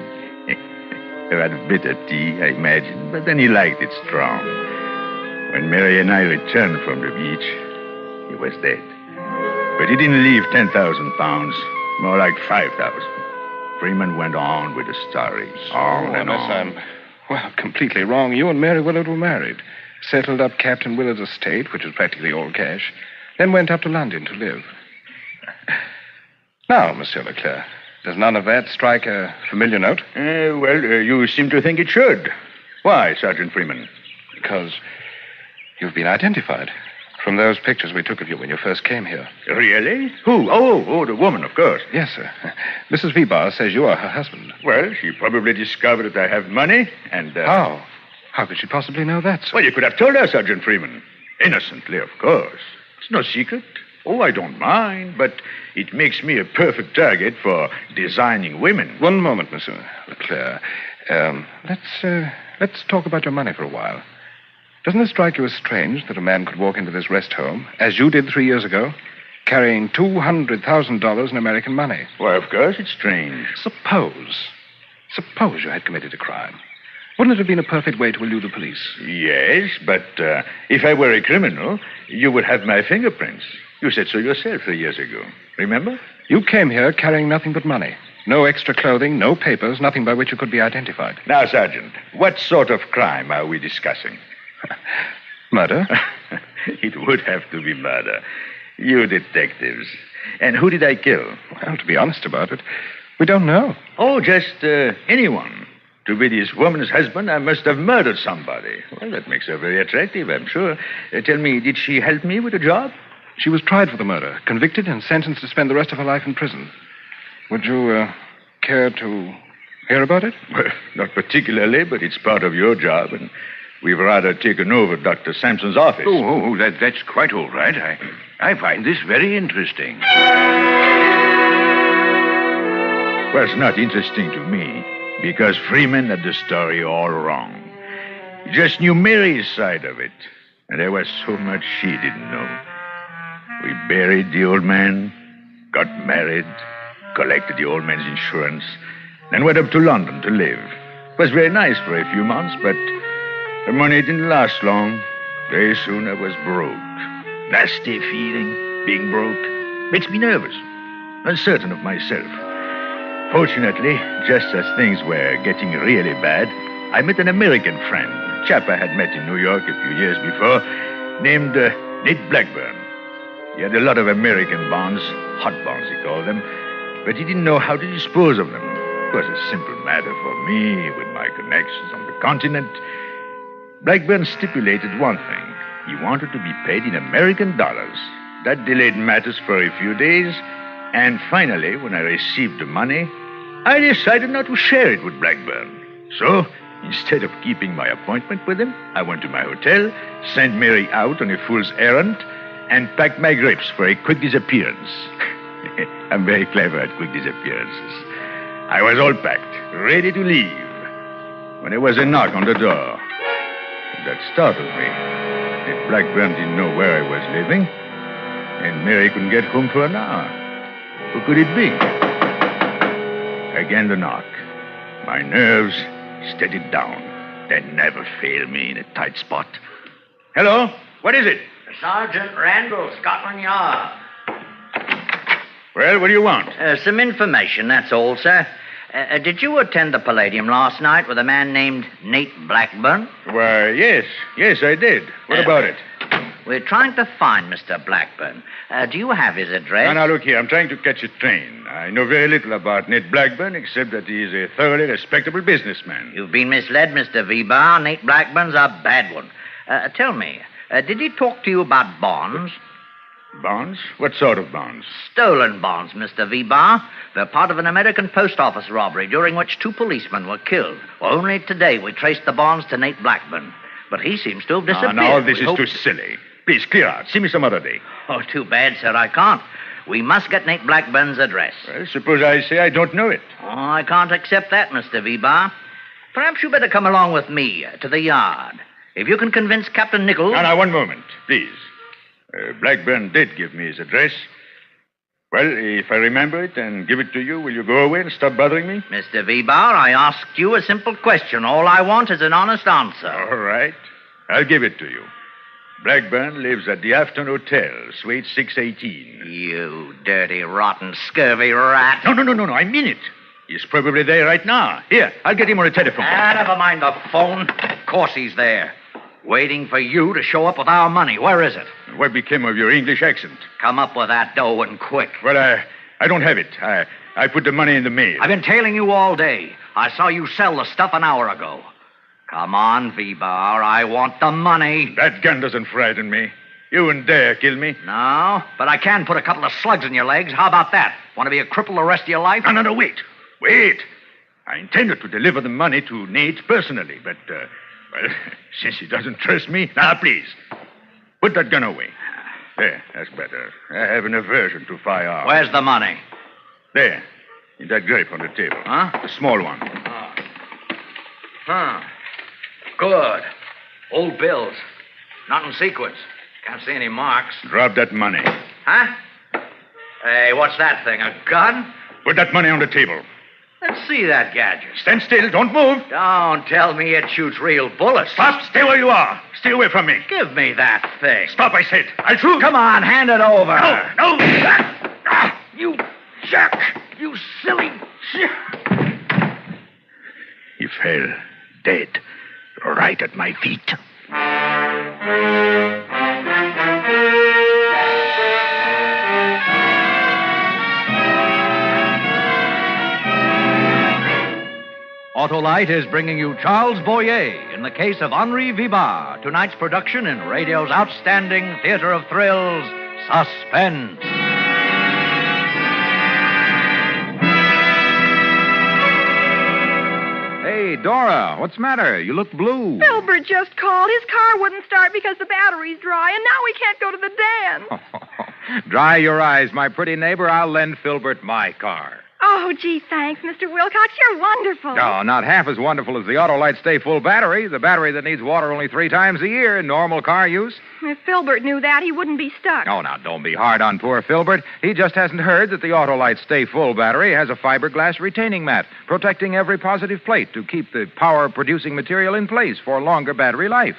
He had bitter tea, I imagine, but then he liked it strong. When Mary and I returned from the beach, he was dead. But he didn't leave 10,000 pounds, more like 5,000. Freeman went on with the stories, on and unless on. I'm, completely wrong. You and Mary Willard were married, settled up Captain Willard's estate, which was practically all cash, then went up to London to live. Now, Monsieur Leclerc, does none of that strike a familiar note? You seem to think it should. Why, Sergeant Freeman? Because you've been identified from those pictures we took of you when you first came here. Really? Who? Oh, the woman, of course. Yes, sir. Mrs. Vibar says you are her husband. Well, she probably discovered that I have money, and... How? How could she possibly know that, sir? Well, you could have told her, Sergeant Freeman. Innocently, of course. It's no secret. Oh, I don't mind, but it makes me a perfect target for designing women. One moment, Monsieur Leclerc. Let's talk about your money for a while. Doesn't it strike you as strange that a man could walk into this rest home, as you did 3 years ago, carrying $200,000 in American money? Why, of course it's strange. Suppose you had committed a crime. Wouldn't it have been a perfect way to elude the police? Yes, but if I were a criminal, you would have my fingerprints. You said so yourself 3 years ago. Remember? You came here carrying nothing but money. No extra clothing, no papers, nothing by which you could be identified. Now, Sergeant, what sort of crime are we discussing? Murder? It would have to be murder. You detectives. And who did I kill? Well, to be honest about it, we don't know. Oh, just anyone. To be this woman's husband, I must have murdered somebody. Well, that makes her very attractive, I'm sure. Tell me, did she help me with a job? She was tried for the murder, convicted, and sentenced to spend the rest of her life in prison. Would you care to hear about it? Well, not particularly, but it's part of your job, and we've rather taken over Dr. Sampson's office. That's quite all right. I find this very interesting. Well, it's not interesting to me, because Freeman had the story all wrong. He just knew Mary's side of it, and there was so much she didn't know. We buried the old man, got married, collected the old man's insurance, then went up to London to live. It was very nice for a few months, but the money didn't last long. Very soon I was broke. Nasty feeling, being broke. Makes me nervous, uncertain of myself. Fortunately, just as things were getting really bad, I met an American friend, a chap I had met in New York a few years before, named Nate Blackburn. He had a lot of American bonds, hot bonds he called them, but he didn't know how to dispose of them. It was a simple matter for me, with my connections on the continent. Blackburn stipulated one thing. He wanted to be paid in American dollars. That delayed matters for a few days, and finally, when I received the money, I decided not to share it with Blackburn. So, instead of keeping my appointment with him, I went to my hotel, sent Mary out on a fool's errand, and packed my grapes for a quick disappearance. I'm very clever at quick disappearances. I was all packed, ready to leave, when there was a knock on the door. That startled me. If Blackburn didn't know where I was living, and Mary couldn't get home for an hour, who could it be? Again the knock. My nerves steadied down. They never fail me in a tight spot. Hello? What is it? Sergeant Randall, Scotland Yard. Well, what do you want? Some information, that's all, sir. Did you attend the Palladium last night with a man named Nate Blackburn? Why, yes, I did. What about it? We're trying to find Mr. Blackburn. Do you have his address? Now, look here. I'm trying to catch a train. I know very little about Nate Blackburn, except that he is a thoroughly respectable businessman. You've been misled, Mr. Vibar. Nate Blackburn's a bad one. Tell me, Did he talk to you about bonds? Bonds? What sort of bonds? Stolen bonds, Mr. V-Bar. They're part of an American post office robbery during which 2 policemen were killed. Only today we traced the bonds to Nate Blackburn. But he seems to have disappeared. Now, this is too silly. Please, clear out. See me some other day. Oh, too bad, sir. I can't. We must get Nate Blackburn's address. Well, suppose I say I don't know it. Oh, I can't accept that, Mr. V-Bar. Perhaps you better come along with me to the yard. If you can convince Captain Nichols... Now, one moment, please. Blackburn did give me his address. Well, if I remember it and give it to you, will you go away and stop bothering me? Mr. V-Bar, I asked you a simple question. All I want is an honest answer. All right. I'll give it to you. Blackburn lives at the Afton Hotel, Suite 618. You dirty, rotten, scurvy rat. No. I mean it. He's probably there right now. Here, I'll get him on a telephone. Never mind the phone. Of course he's there. Waiting for you to show up with our money. Where is it? What became of your English accent? Come up with that dough and quick. Well, I don't have it. I put the money in the mail. I've been tailing you all day. I saw you sell the stuff an hour ago. Come on, V-Bar. I want the money. That gun doesn't frighten me. You wouldn't dare kill me. No, but I can put a couple of slugs in your legs. How about that? Want to be a cripple the rest of your life? No, wait. Wait. I intended to deliver the money to Nate personally, but, well, since he doesn't trust me... Now, please, put that gun away. There, that's better. I have an aversion to firearms. Where's the money? There, in that grape on the table. Huh? The small one. Good. Old bills. Not in sequence. Can't see any marks. Drop that money. Huh? Hey, what's that thing? A gun? Put that money on the table. Let's see that gadget. Stand still. Don't move. Don't tell me it shoots real bullets. Stop. Stay where you are. Stay away from me. Give me that thing. Stop, I said. I'll shoot. Come on, hand it over. No. You jerk. You silly... He fell dead right at my feet. Autolite is bringing you Charles Boyer in the case of Henri Vibar, tonight's production in radio's outstanding theater of thrills, Suspense. Hey, Dora, what's the matter? You look blue. Filbert just called. His car wouldn't start because the battery's dry, and now we can't go to the dance. Dry your eyes, my pretty neighbor. I'll lend Filbert my car. Oh, gee, thanks, Mr. Wilcox. You're wonderful. No, not half as wonderful as the Autolite Stay Full battery, the battery that needs water only 3 times a year in normal car use. If Filbert knew that, he wouldn't be stuck. Oh, now, don't be hard on poor Filbert. He just hasn't heard that the Autolite Stay Full battery has a fiberglass retaining mat protecting every positive plate to keep the power-producing material in place for longer battery life.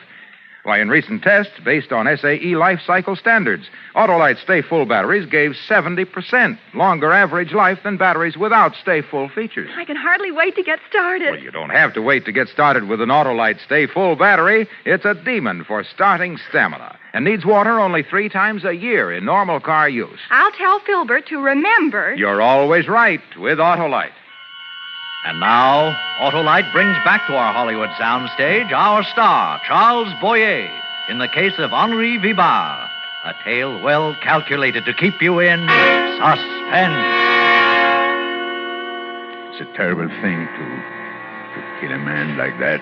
Why, in recent tests, based on SAE life cycle standards, Autolite Stay Full batteries gave 70% longer average life than batteries without Stay Full features. I can hardly wait to get started. Well, you don't have to wait to get started with an Autolite Stay Full battery. It's a demon for starting stamina and needs water only 3 times a year in normal car use. I'll tell Filbert to remember. You're always right with Autolite. And now, Autolite brings back to our Hollywood soundstage our star, Charles Boyer, in the case of Henri Vibar, a tale well calculated to keep you in suspense. It's a terrible thing to kill a man like that,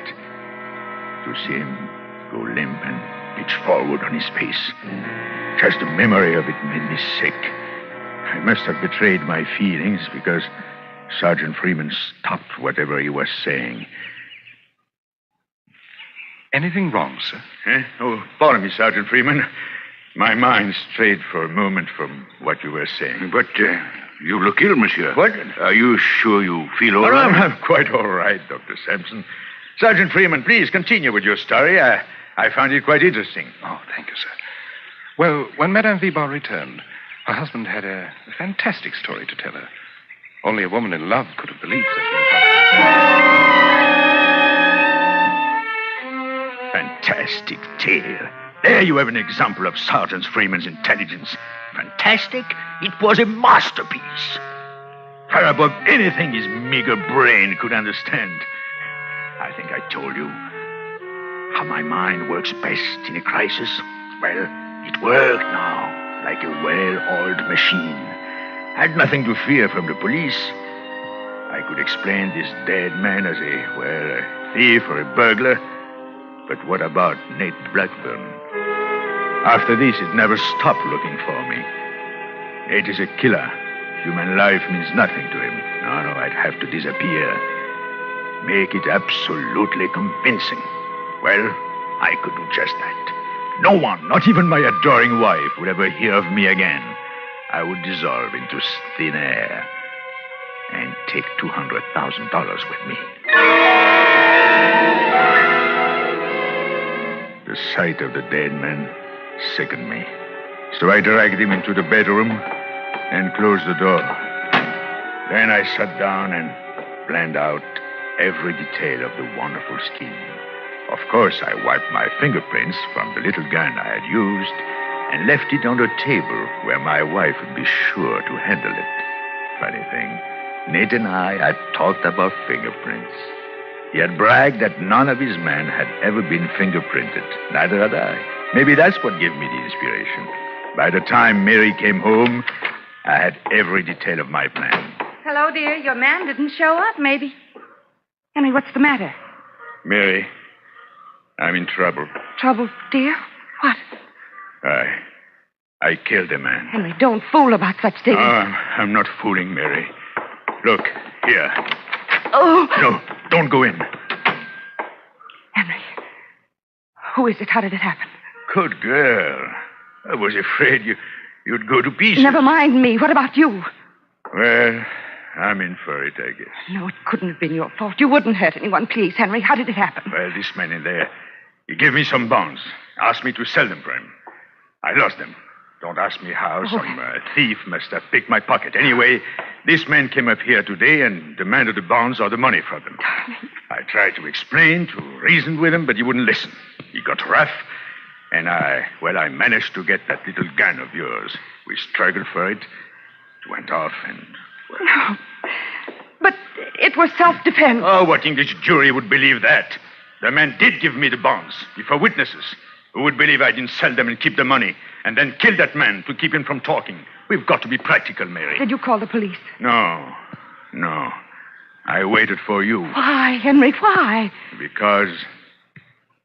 to see him go limp and pitch forward on his face. Just the memory of it made me sick. I must have betrayed my feelings because Sergeant Freeman stopped whatever he was saying. Anything wrong, sir? Oh, pardon me, Sergeant Freeman. My mind strayed for a moment from what you were saying. But you look ill, monsieur. What? Are you sure you feel all right? I'm quite all right, Dr. Sampson. Sergeant Freeman, please continue with your story. I found it quite interesting. Oh, thank you, sir. Well, when Madame Vibar returned, her husband had a fantastic story to tell her. Only a woman in love could have believed such an Fantastic tale. There you have an example of Sergeant Freeman's intelligence. Fantastic? It was a masterpiece. Far above anything his meager brain could understand. I think I told you how my mind works best in a crisis. Well, it worked now, like a well-oiled machine. I had nothing to fear from the police. I could explain this dead man as a thief or a burglar. But what about Nate Blackburn? After this, it never stopped looking for me. Nate is a killer. Human life means nothing to him. No, I'd have to disappear. Make it absolutely convincing. Well, I could do just that. No one, not even my adoring wife, would ever hear of me again. I would dissolve into thin air and take $200,000 with me. The sight of the dead man sickened me. So I dragged him into the bedroom and closed the door. Then I sat down and planned out every detail of the wonderful scheme. Of course, I wiped my fingerprints from the little gun I had used and left it on the table where my wife would be sure to handle it. Funny thing, Nate and I had talked about fingerprints. He had bragged that none of his men had ever been fingerprinted. Neither had I. Maybe that's what gave me the inspiration. By the time Mary came home, I had every detail of my plan. Hello, dear. Your man didn't show up, maybe. Henry, what's the matter? Mary, I'm in trouble. Trouble, dear? What? I killed a man. Henry, don't fool about such things. I'm not fooling, Mary. Look, here. Oh! No, don't go in. Henry, who is it? How did it happen? Good girl. I was afraid you'd go to pieces. Never mind me. What about you? Well, I'm in for it, I guess. No, it couldn't have been your fault. You wouldn't hurt anyone. Please, Henry, how did it happen? Well, this man in there, he gave me some bonds, asked me to sell them for him. I lost them. Don't ask me how. Some thief must have picked my pocket. Anyway, this man came up here today and demanded the bonds or the money from them. I tried to explain, to reason with him, but he wouldn't listen. He got rough, and I managed to get that little gun of yours. We struggled for it. It went off and... No. But it was self-defense. Oh, what English jury would believe that? The man did give me the bonds before witnesses. Who would believe I didn't sell them and keep the money and then kill that man to keep him from talking? We've got to be practical, Mary. Did you call the police? No. I waited for you. Why, Henry, why? Because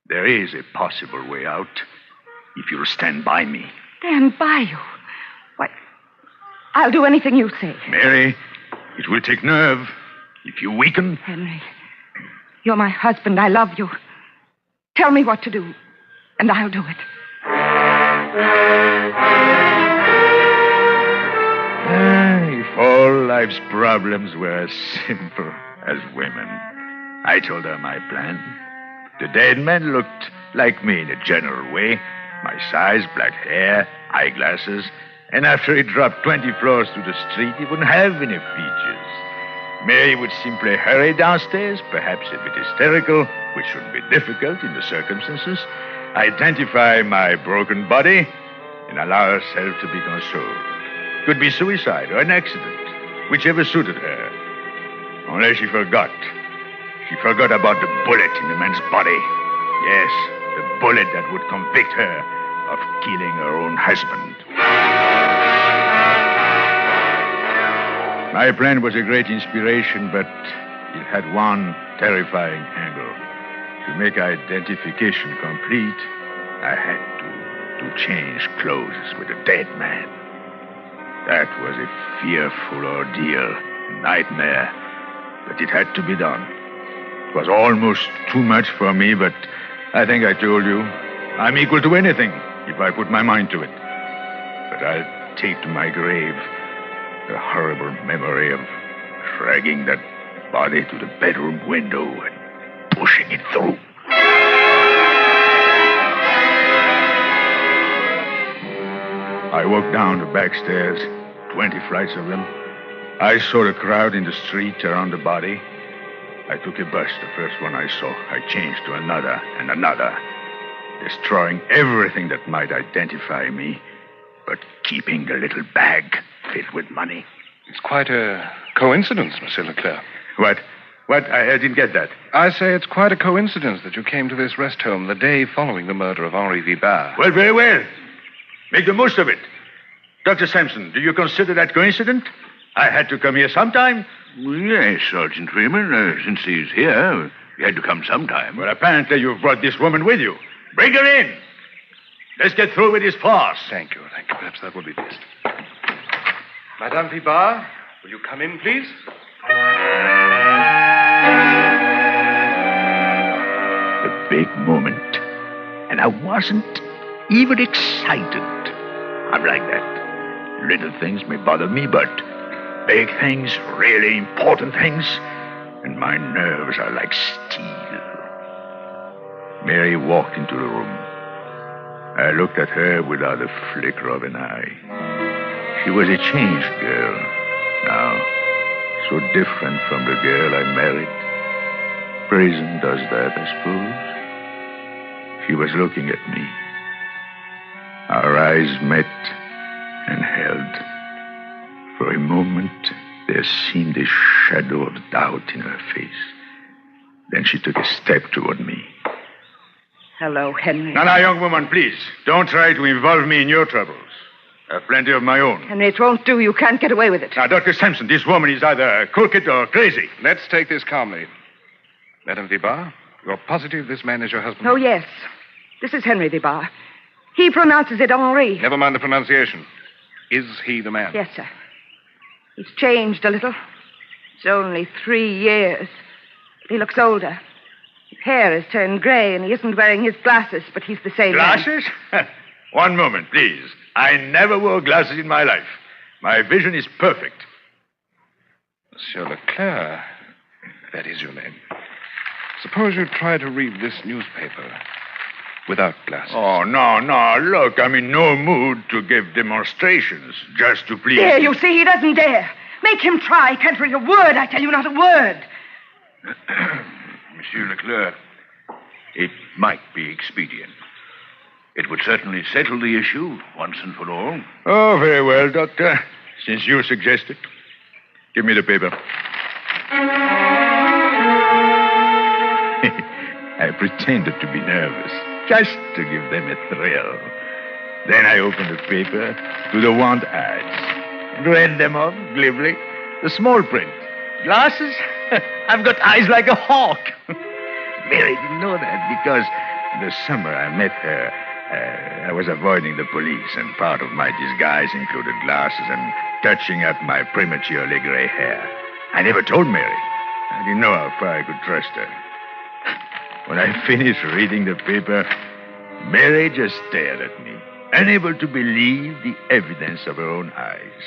there is a possible way out if you'll stand by me. Stand by you? Why, I'll do anything you say. Mary, it will take nerve. If you weaken... Henry, you're my husband. I love you. Tell me what to do, and I'll do it. If all life's problems were as simple as women. I told her my plan. The dead man looked like me in a general way. My size, black hair, eyeglasses. And after he dropped 20 floors to the street, he wouldn't have any features. Mary would simply hurry downstairs, perhaps a bit hysterical, which shouldn't be difficult in the circumstances, identify my broken body, and allow herself to be consoled. Could be suicide or an accident, whichever suited her. Only she forgot. She forgot about the bullet in the man's body. Yes, the bullet that would convict her of killing her own husband. My plan was a great inspiration, but it had one terrifying angle. To make identification complete, I had to change clothes with a dead man. That was a fearful ordeal, a nightmare, but it had to be done. It was almost too much for me, but I think I told you, I'm equal to anything if I put my mind to it. But I'll take to my grave the horrible memory of dragging that body to the bedroom window and pushing it through. I walked down the back stairs, 20 flights of them. I saw the crowd in the street around the body. I took a bus, the first one I saw. I changed to another and another, destroying everything that might identify me, but keeping the little bag filled with money. It's quite a coincidence, Monsieur Leclerc. What? What? I didn't get that. I say it's quite a coincidence that you came to this rest home the day following the murder of Henri Vibar. Well, very well. Make the most of it. Dr. Sampson, do you consider that coincident? I had to come here sometime. Yes, Sergeant Freeman. Since he's here, he had to come sometime. Well, apparently you've brought this woman with you. Bring her in. Let's get through with this farce. Thank you. Perhaps that would be best. Madame Vibar, will you come in, please? A big moment. And I wasn't even excited. I'm like that. Little things may bother me, but big things, really important things, and my nerves are like steel. Mary walked into the room. I looked at her without a flicker of an eye. She was a changed girl. Now, so different from the girl I married. Prison does that, I suppose. She was looking at me. Our eyes met and held. For a moment, there seemed a shadow of doubt in her face. Then she took a step toward me. Hello, Henry. Now, young woman, please, don't try to involve me in your troubles. I have plenty of my own. Henry, it won't do. You can't get away with it. Now, Dr. Sampson, this woman is either crooked or crazy. Let's take this calmly. Madame Vibar, you're positive this man is your husband? Oh, yes. This is Henry Vibar. He pronounces it Henri. Never mind the pronunciation. Is he the man? Yes, sir. He's changed a little. It's only 3 years. But he looks older. His hair has turned gray, and he isn't wearing his glasses, but he's the same Glasses? One moment, please. I never wore glasses in my life. My vision is perfect. Monsieur Leclerc, that is your name. Suppose you try to read this newspaper without glasses. Oh, no. Look, I'm in no mood to give demonstrations just to please. There, you see, he doesn't dare. Make him try. Can't read a word, I tell you, not a word. Monsieur Leclerc, it might be expedient. It would certainly settle the issue once and for all. Oh, very well, Doctor. Since you suggest it. Give me the paper. I pretended to be nervous, just to give them a thrill. Then I opened the paper to the want ads and read them off glibly. The small print. Glasses? I've got eyes like a hawk. Mary didn't know that because the summer I met her, I was avoiding the police, and part of my disguise included glasses and touching up my prematurely gray hair. I never told Mary. I didn't know how far I could trust her. When I finished reading the paper, Mary just stared at me, unable to believe the evidence of her own eyes.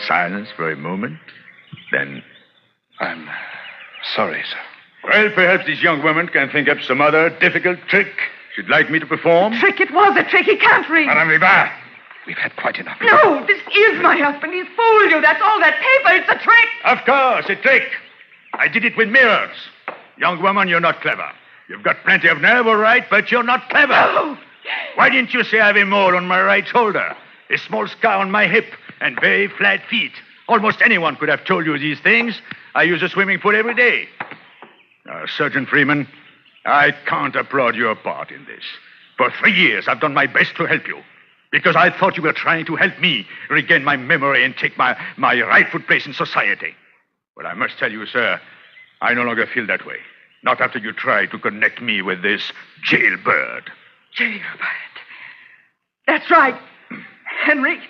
Silence for a moment, then... I'm sorry, sir. Well, perhaps this young woman can think up some other difficult trick she'd like me to perform. Trick, it was a trick. He can't read. Madame Vibar, we've had quite enough. No, this is my husband. He's fooled you. That's all that paper. It's a trick. Of course, a trick. I did it with mirrors. Young woman, you're not clever. You've got plenty of nerve, all right, but you're not clever. No. Why didn't you say I have a mole on my right shoulder, a small scar on my hip, and very flat feet? Almost anyone could have told you these things. I use a swimming pool every day. Sergeant Freeman, I can't applaud your part in this. For 3 years, I've done my best to help you. Because I thought you were trying to help me regain my memory and take my rightful place in society. But I must tell you, sir, I no longer feel that way. Not after you tried to connect me with this jailbird. Jailbird. That's right, Henry.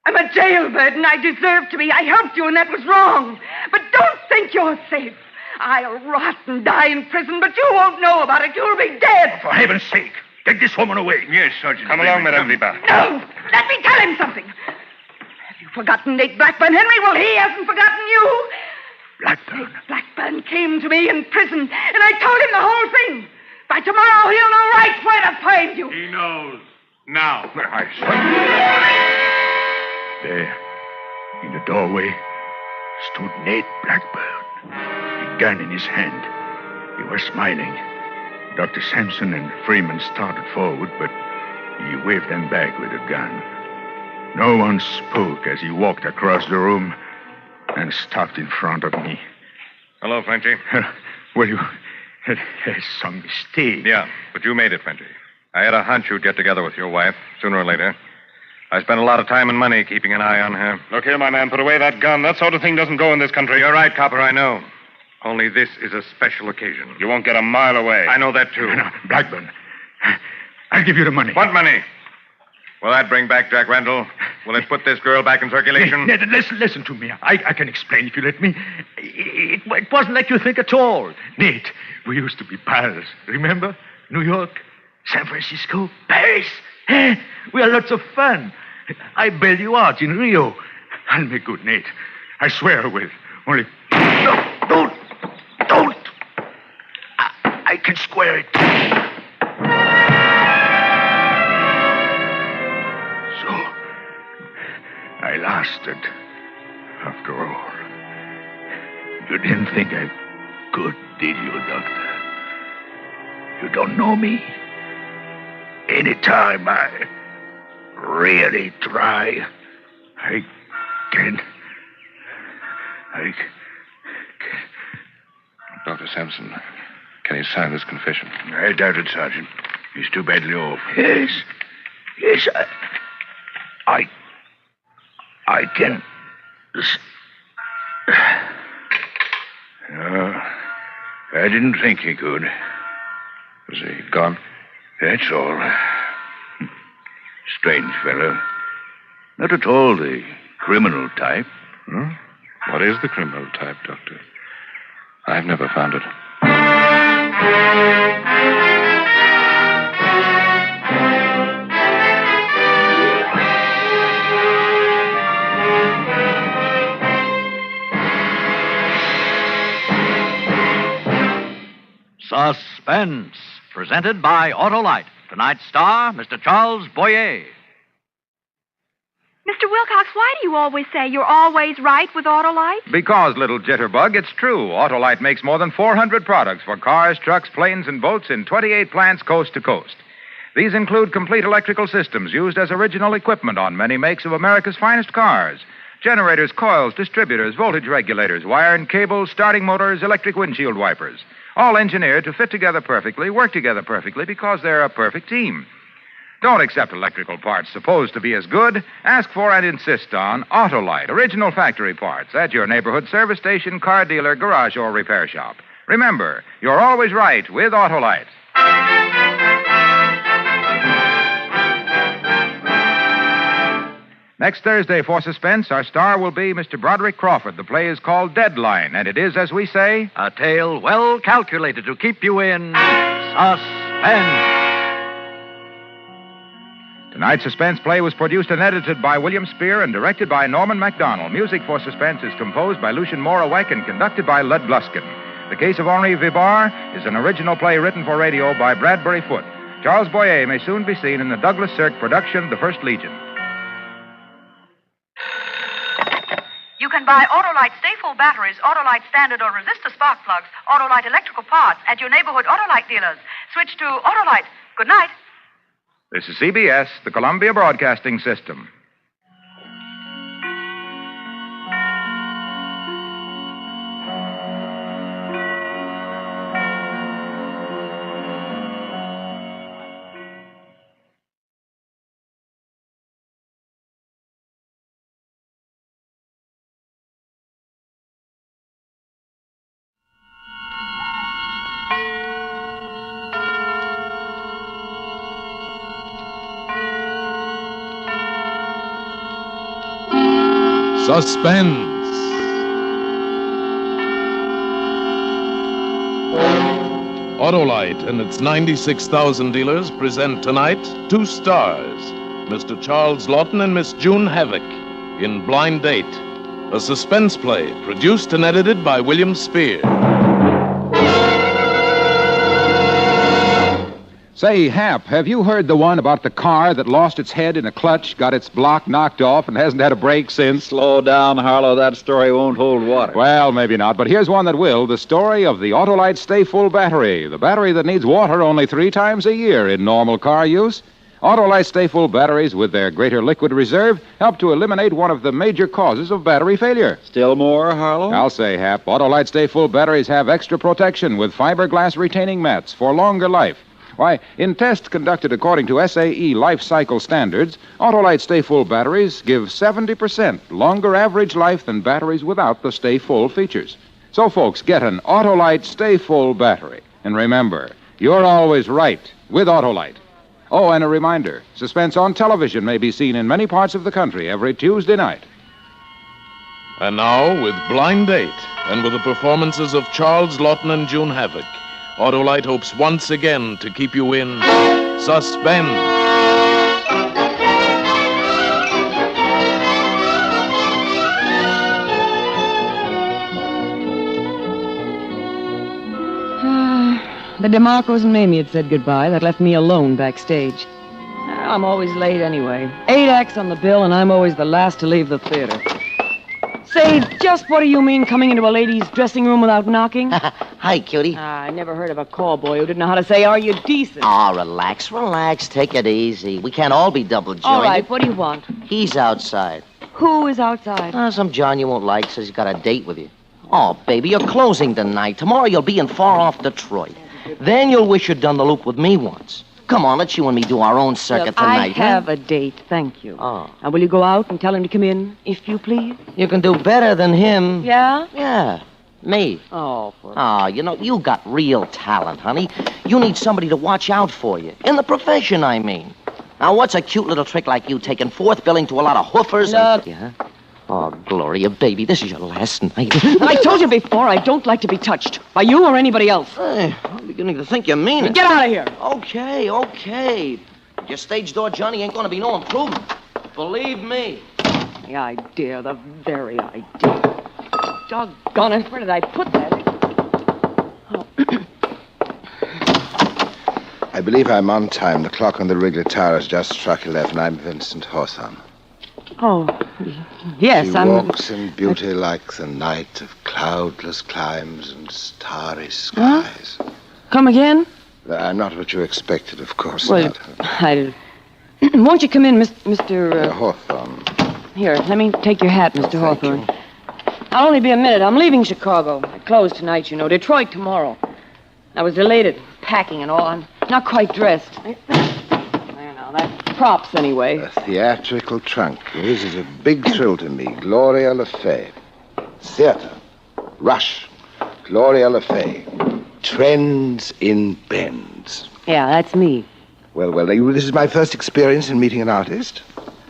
I'm a jailbird, and I deserve to be. I helped you, and that was wrong. But don't think you're safe. I'll rot and die in prison, but you won't know about it. You'll be dead. For heaven's sake, take this woman away. Yes, Sergeant. Come along, Madame Vibar. No, let me tell him something. Have you forgotten Nate Blackburn, Henry? Well, he hasn't forgotten you. Blackburn? Nate Blackburn came to me in prison, and I told him the whole thing. By tomorrow, he'll know right where to find you. He knows. Now. There, in the doorway, stood Nate Blackburn, a gun in his hand. He was smiling. Dr. Sampson and Freeman started forward, but he waved them back with a gun. No one spoke as he walked across the room and stopped in front of me. Hello, Frenchy. Well, there's some mistake. Yeah, but you made it, Frenchy. I had a hunch you'd get together with your wife, sooner or later. I spent a lot of time and money keeping an eye on her. Look here, my man, put away that gun. That sort of thing doesn't go in this country. You're right, Copper, I know. Only this is a special occasion. You won't get a mile away. I know that, too. No, Blackburn, I'll give you the money. What money? Will that bring back Jack Randall? Will it put this girl back in circulation? Ned, listen to me. I can explain if you let me. It wasn't like you think at all. Nate, we used to be pals. Remember? New York, San Francisco, Paris. We had lots of fun. I bailed you out in Rio. I'll make good, Nate. I swear I will. Only... No, don't. I can square it. So, I lasted, after all. You didn't think I could, did you, Doctor? You don't know me? Anytime I really try, I can... Dr. Sampson, can you sign this confession? I doubt it, Sergeant. He's too badly off. Yes, I can... I didn't think he could. Was he gone? That's all. Strange fellow. Not at all the criminal type. Hmm? What is the criminal type, Doctor? I've never found it. Suspense, presented by Autolite. Tonight's star, Mr. Charles Boyer. Mr. Wilcox, why do you always say you're always right with Autolite? Because, little jitterbug, it's true. Autolite makes more than 400 products for cars, trucks, planes, and boats in 28 plants coast to coast. These include complete electrical systems used as original equipment on many makes of America's finest cars. Generators, coils, distributors, voltage regulators, wire and cables, starting motors, electric windshield wipers. All engineered to fit together perfectly, work together perfectly, because they're a perfect team. Don't accept electrical parts supposed to be as good. Ask for and insist on Autolite, original factory parts, at your neighborhood service station, car dealer, garage, or repair shop. Remember, you're always right with Autolite. Next Thursday for Suspense, our star will be Mr. Broderick Crawford. The play is called Deadline, and it is, as we say, a tale well calculated to keep you in suspense. Tonight's Suspense play was produced and edited by William Spear and directed by Norman MacDonald. Music for Suspense is composed by Lucien Morawek and conducted by Lud Bluskin. The Case of Henri Vibar is an original play written for radio by Bradbury Foote. Charles Boyer may soon be seen in the Douglas Sirk production, The First Legion. You can buy Autolite Stay-Full batteries, Autolite standard or resistor spark plugs, Autolite electrical parts at your neighborhood Autolite dealers. Switch to Autolite. Good night. This is CBS, the Columbia Broadcasting System. Suspense. Autolite and its 96,000 dealers present tonight two stars, Mr. Charles Lawton and Miss June Havoc, in Blind Date, a suspense play produced and edited by William Spear. Say, Hap, have you heard the one about the car that lost its head in a clutch, got its block knocked off, and hasn't had a break since? Slow down, Harlow. That story won't hold water. Well, maybe not, but here's one that will. The story of the Autolite Stay Full battery, the battery that needs water only 3 times a year in normal car use. Autolite Stay Full batteries with their greater liquid reserve help to eliminate one of the major causes of battery failure. Still more, Harlow? I'll say, Hap. Autolite Stay Full batteries have extra protection with fiberglass retaining mats for longer life. Why, in tests conducted according to SAE life cycle standards, Autolite Stay Full batteries give 70% longer average life than batteries without the Stay Full features. So, folks, get an Autolite Stay Full battery. And remember, you're always right with Autolite. Oh, and a reminder, Suspense on television may be seen in many parts of the country every Tuesday night. And now, with Blind Date, and with the performances of Charles Lawton and June Havoc, Autolite hopes once again to keep you in suspense. The DeMarcos and Mamie had said goodbye. That left me alone backstage. I'm always late anyway. 8 acts on the bill, and I'm always the last to leave the theater. Say, just what do you mean coming into a lady's dressing room without knocking? Hi, cutie. I never heard of a call boy who didn't know how to say, are you decent? Oh, relax. Take it easy. We can't all be double-jointed. All right, what do you want? He's outside. Who is outside? Some John you won't like says he's got a date with you. Oh, baby, you're closing tonight. Tomorrow you'll be in far-off Detroit. Then you'll wish you'd done the loop with me once. Come on, let's you and me do our own circuit tonight. I have a date, thank you. Oh. Now, will you go out and tell him to come in, if you please? You can do better than him. Yeah? Yeah. Me. Oh, you got real talent, honey. You need somebody to watch out for you. In the profession, I mean. Now, what's a cute little trick like you taking fourth billing to a lot of hoofers? Look. Yeah? Oh, Gloria, baby, this is your last night. I told you before, I don't like to be touched. By you or anybody else. Hey, I'm beginning to think you mean it. Get out of here. Okay. Your stage door Johnny ain't gonna be no improvement. Believe me. The idea, the very idea. Doggone it, where did I put that? I believe I'm on time. The clock on the Wrigley Tower has just struck 11. I'm Vincent Hawthorne. Oh, yes, She walks in beauty like the night of cloudless climes and starry skies. Huh? Come again? Not what you expected, of course Well, not. Won't you come in, Mr. Hawthorne. Here, let me take your hat, Mr. Hawthorne. I'll only be a minute. I'm leaving Chicago. I close tonight, you know. Detroit tomorrow. I was delayed at packing and all. I'm not quite dressed. That's props, anyway. A theatrical trunk. This is a big thrill to me. Gloria Le Fay. Theater. Rush. Gloria Le Fay. Trends in bends. Yeah, that's me. Well, this is my first experience in meeting an artist.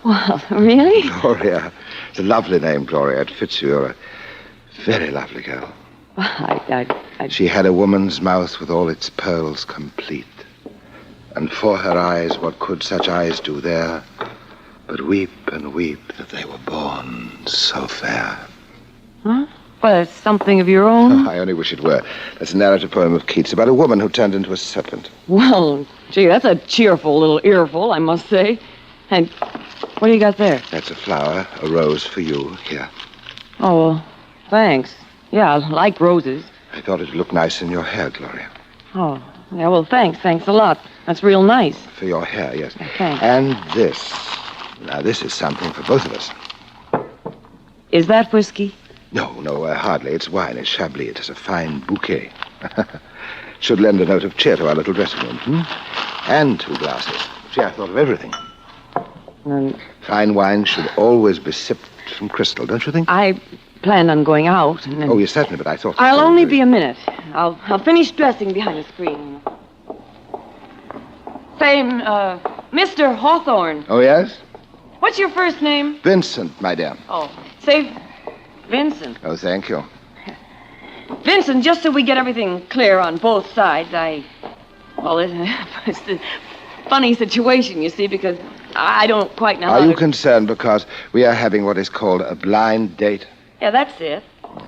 Well, really? Gloria. It's a lovely name, Gloria. It fits you. You're a very lovely girl. She had a woman's mouth with all its pearls complete. And for her eyes, what could such eyes do there but weep and weep that they were born so fair? Huh? Well, it's something of your own. Oh, I only wish it were. That's a narrative poem of Keats about a woman who turned into a serpent. Well, gee, that's a cheerful little earful, I must say. And what do you got there? That's a flower, a rose for you. Here. Oh, well, thanks. Yeah, I like roses. I thought it would look nice in your hair, Gloria. Oh, yeah, well, thanks a lot. That's real nice. For your hair, yes. Thanks. And this. Now, this is something for both of us. Is that whiskey? No, hardly. It's wine. It's Chablis. It has a fine bouquet. Should lend a note of cheer to our little dressing room, And 2 glasses. See, I thought of everything. Fine wine should always be sipped from crystal, don't you think? I planned on going out and then... Oh, yes, certainly, but I thought... I'll only be a minute. I'll finish dressing behind the screen. Say, Mr. Hawthorne. Oh, yes? What's your first name? Vincent, my dear. Oh, say Vincent. Oh, thank you. Vincent, just so we get everything clear on both sides, it's a funny situation, you see, because I don't quite know Are you concerned because we are having what is called a blind date? Yeah, that's it.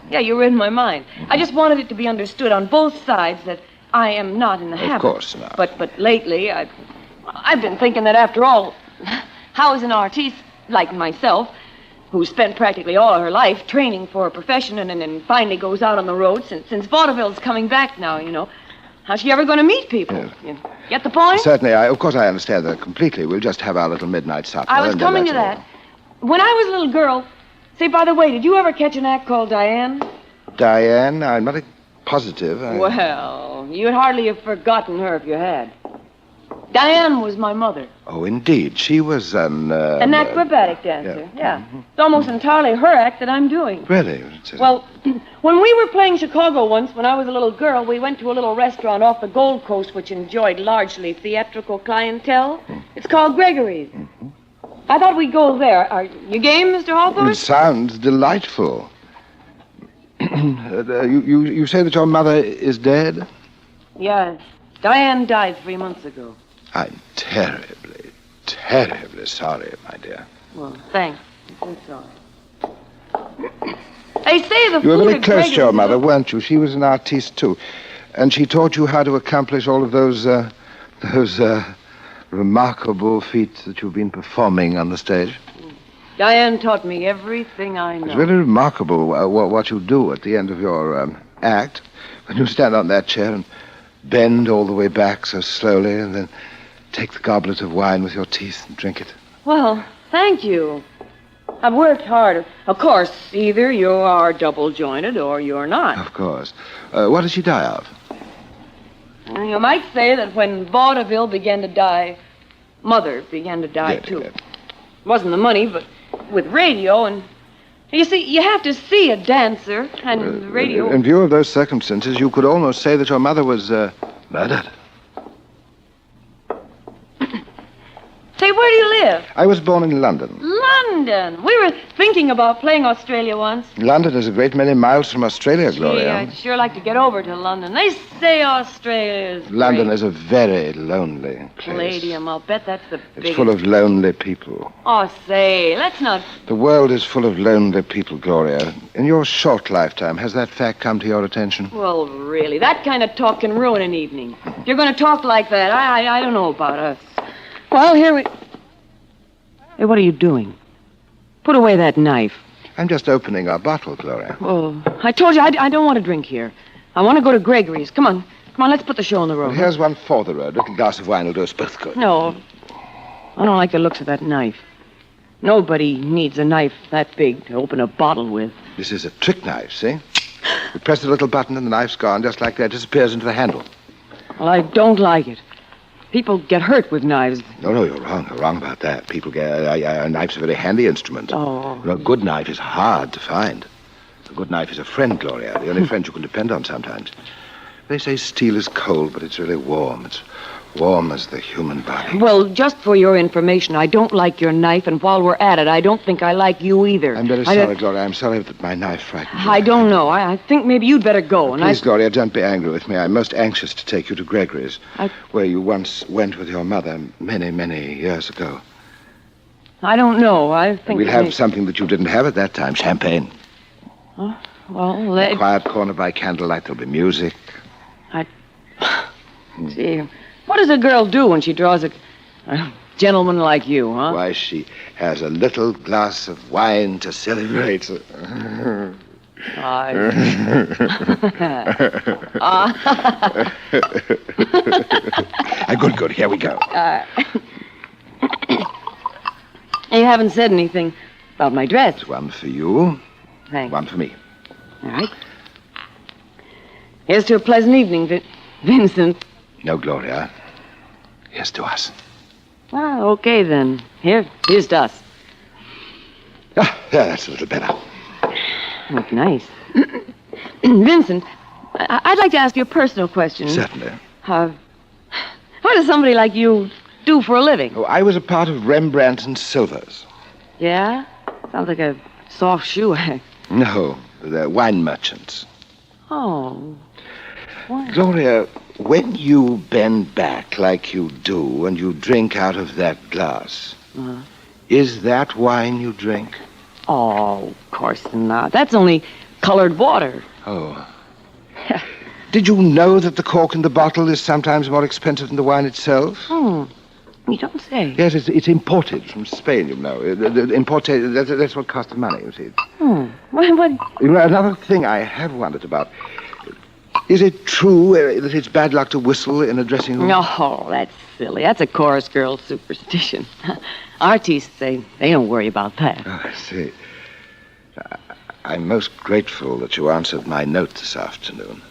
Yeah, you read my mind. I just wanted it to be understood on both sides that I am not in the habit. Of course not. But lately, I've been thinking that after all, how is an artiste like myself, who spent practically all of her life training for a profession and then finally goes out on the road since vaudeville's coming back now, you know, How's she ever going to meet people? Yes. You get the point? Certainly, of course I understand that completely. We'll just have our little midnight supper. I was and then coming to that's that. When I was a little girl... Say, by the way, did you ever catch an act called Diane? all. Diane, I'm not positive. Well, you'd hardly have forgotten her if you had. Diane was my mother. Oh, indeed. She was An acrobatic dancer, yeah. It's almost entirely her act that I'm doing. Really? Well, when we were playing Chicago once, when I was a little girl, we went to a little restaurant off the Gold Coast which enjoyed largely theatrical clientele. It's called Gregory's. I thought we'd go there. Are you game, Mr. Hallford? It sounds delightful. You say that your mother is dead? Yeah. Diane died 3 months ago. I'm terribly, terribly sorry, my dear. Well, thanks. I'm sorry. They say the You were food very at close Gregory's to your is mother, weren't you? She was an artiste, too. And she taught you how to accomplish all of those remarkable feats that you've been performing on the stage. Diane taught me everything I know. It's really remarkable what you do at the end of your act. When you stand on that chair and bend all the way back so slowly and then take the goblet of wine with your teeth and drink it. Well, thank you. I've worked hard. Of course, either you are double-jointed or you're not. Of course. What did she die of? You might say that when vaudeville began to die, Mother began to die, too. It wasn't the money, but with radio, and you see, you have to see a dancer, and radio... In view of those circumstances, you could almost say that your mother was murdered. Say, where do you live? I was born in London. London. We were thinking about playing Australia once. London is a great many miles from Australia, Gloria. Gee, I'd sure like to get over to London. They say Australia is London great. is a very lonely place. Palladium, I'll bet that's the It's biggest. full of lonely people. Oh, say, let's not... The world is full of lonely people, Gloria. In your short lifetime, has that fact come to your attention? Well, really, that kind of talk can ruin an evening. If you're going to talk like that, I don't know about us. Well, here we... Hey, what are you doing? Put away that knife. I'm just opening our bottle, Gloria. Oh, I told you I don't want to drink here. I want to go to Gregory's. Come on, let's put the show on the road. Well, here's one for the road. A little glass of wine will do us both good. No, I don't like the looks of that knife. Nobody needs a knife that big to open a bottle with. This is a trick knife, see? You press the little button and the knife's gone, just like that. It disappears into the handle. Well, I don't like it. People get hurt with knives. No, you're wrong. You're wrong about that. People get... a knife's a very handy instrument. Oh. A good knife is hard to find. A good knife is a friend, Gloria. The only friend you can depend on sometimes. They say steel is cold, but it's really warm. It's warm as the human body. Well, just for your information, I don't like your knife, and while we're at it, I don't think I like you either. I'm very sorry, Gloria. I'm sorry that my knife frightened you. I don't know. I think maybe you'd better go. And Please, Gloria, don't be angry with me. I'm most anxious to take you to Gregory's, where you once went with your mother many, many years ago. I don't know. I think... We'll have something that you didn't have at that time, champagne. Huh? Well, In a quiet corner by candlelight, there'll be music. Gee, what does a girl do when she draws a gentleman like you, huh? Why, she has a little glass of wine to celebrate. Good. Here we go. You haven't said anything about my dress. One for you. Thanks. One for me. All right. Here's to a pleasant evening, Vincent. No, Gloria. Here's to us. Well, okay, then. Here's to us. Yeah, that's a little better. Look nice. Vincent, I'd like to ask you a personal question. Certainly. What does somebody like you do for a living? Oh, I was a part of Rembrandt and Silver's. Yeah? Sounds like a soft shoe act. No, they're wine merchants. Oh. Why? Gloria, when you bend back like you do and you drink out of that glass, is that wine you drink? Oh, of course not. That's only colored water. Oh. Did you know that the cork in the bottle is sometimes more expensive than the wine itself? You don't say. Yes, it's imported from Spain, you know. Imported, that's what costs the money, you see. What? You know, another thing I have wondered about. Is it true that it's bad luck to whistle in a dressing room? Oh, that's silly. That's a chorus girl superstition. Artists, they don't worry about that. Oh, I see. I'm most grateful that you answered my note this afternoon.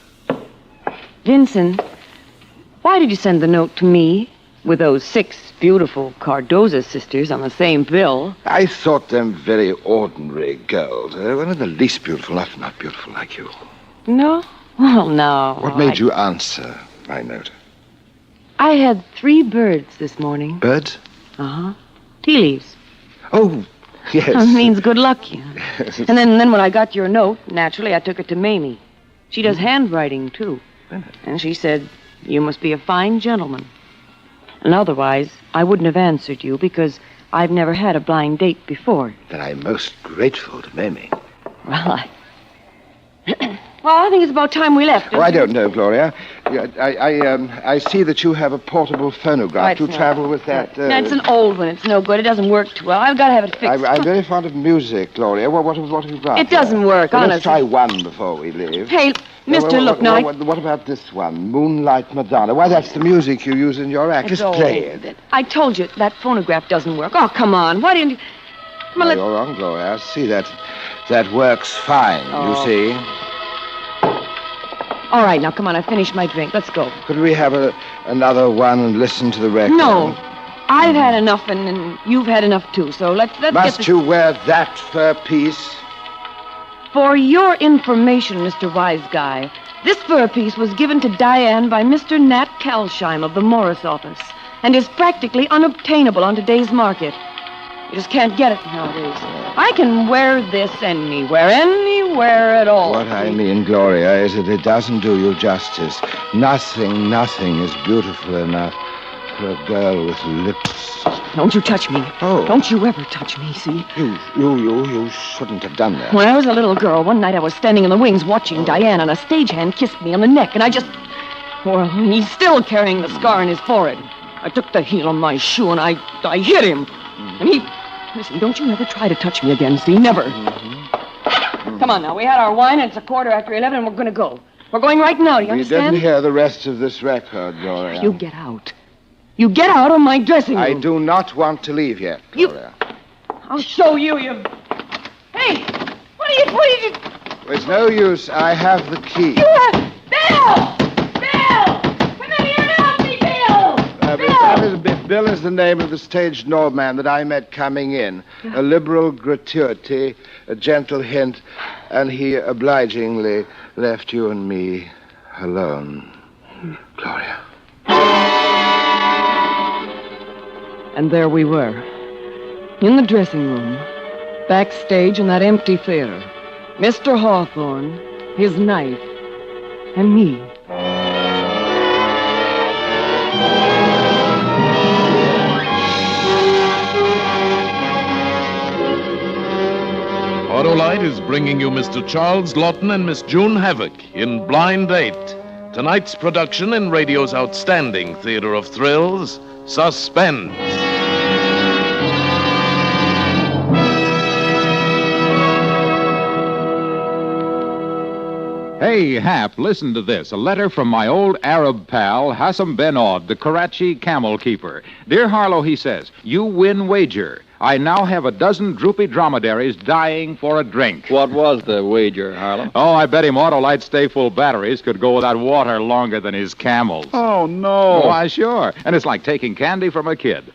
Vincent, why did you send the note to me with those 6 beautiful Cardoza sisters on the same bill? I thought them very ordinary girls. They weren't the least beautiful, not beautiful like you. No? Well, no. What made you answer my note? I had 3 birds this morning. Birds? Uh-huh. Tea leaves. Oh, yes. That means good luck, you know. And then when I got your note, naturally, I took it to Mamie. She does handwriting, too. And she said, you must be a fine gentleman. And otherwise, I wouldn't have answered you because I've never had a blind date before. Then I'm most grateful to Mamie. Well, I think it's about time we left. Oh, I don't know, Gloria. I see that you have a portable phonograph. Do you travel with that? No, it's an old one. It's no good. It doesn't work too well. I've got to have it fixed. I'm very fond of music, Gloria. What have you got? It doesn't work, Well, honestly. let's try one before we leave. Hey, mister, look, now... What about this one? Moonlight Madonna. Why, that's the music you use in your act. Just play it. I told you that phonograph doesn't work. Oh, come on. Why didn't you... Come on, You're wrong, Gloria. I see that works fine, you see. All right, now, come on. I finished my drink. Let's go. Could we have another one and listen to the record? No. I've had enough, and you've had enough, too. So let's get Must this... you wear that fur piece? For your information, Mr. Wise Guy, this fur piece was given to Diane by Mr. Nat Kalsheim of the Morris office and is practically unobtainable on today's market. You just can't get it nowadays. I can wear this anywhere at all. What I mean, Gloria, is that it doesn't do you justice. Nothing is beautiful enough for a girl with lips. Don't you touch me. Oh. Don't you ever touch me, see? You shouldn't have done that. When I was a little girl, one night I was standing in the wings watching Diane, and a stagehand kissed me on the neck, and I just... Well, he's still carrying the scar on his forehead. I took the heel of my shoe, and I hit him. And he... Listen, don't you ever try to touch me again, see? Never. Come on now. We had our wine, and it's 11:15, and we're going to go. We're going right now, do you understand? We didn't hear the rest of this record, Gloria. You get out. You get out of my dressing room. I do not want to leave yet, Gloria. I'll show you, Hey! What are you... It's no use. I have the key. You have... Bill! Come in here and help me, Bill! Bill is the name of the stage doorman that I met coming in. A liberal gratuity, a gentle hint, and he obligingly left you and me alone. Gloria. And there we were, in the dressing room, backstage in that empty theater. Mr. Hawthorne, his knife, and me. Autolite is bringing you Mr. Charles Lawton and Miss June Havoc in Blind Date. Tonight's production in radio's outstanding theater of thrills, Suspense. Hey, Hap, listen to this. A letter from my old Arab pal, Hassam Ben Aud, the Karachi camel keeper. Dear Harlow, he says, you win wager. I now have a dozen droopy dromedaries dying for a drink. What was the wager, Harlow? Oh, I bet him Autolite Stay Full batteries could go without water longer than his camels. Oh, no. Why, sure. And it's like taking candy from a kid.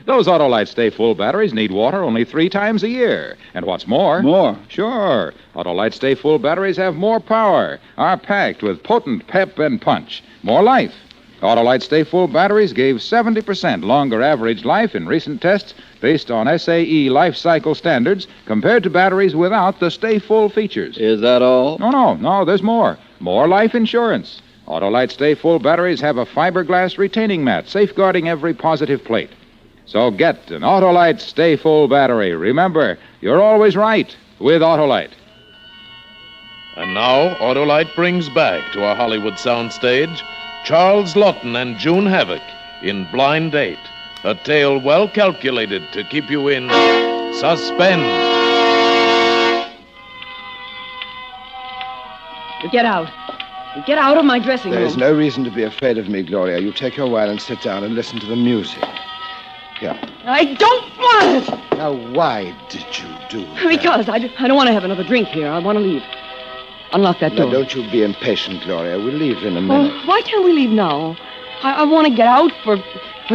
Those Autolite Stay Full batteries need water only 3 times a year. And what's more... More? Sure. Autolite Stay Full batteries have more power, are packed with potent pep and punch, more life. Autolite Stay Full batteries gave 70% longer average life in recent tests based on SAE life cycle standards compared to batteries without the Stay Full features. Is that all? No, there's more. More life insurance. Autolite Stay Full batteries have a fiberglass retaining mat safeguarding every positive plate. So get an Autolite Stay Full battery. Remember, you're always right with Autolite. And now, Autolite brings back to our Hollywood soundstage Charles Lawton and June Havoc in Blind Date, a tale well calculated to keep you in suspense. Get out. Get out of my dressing room. There's no reason to be afraid of me, Gloria. You take your while and sit down and listen to the music. Here. I don't want it! Now, why did you do that? Because I don't want to have another drink here. I want to leave. Unlock that door. Now, don't you be impatient, Gloria. We'll leave in a minute. Why can't we leave now? I want to get out for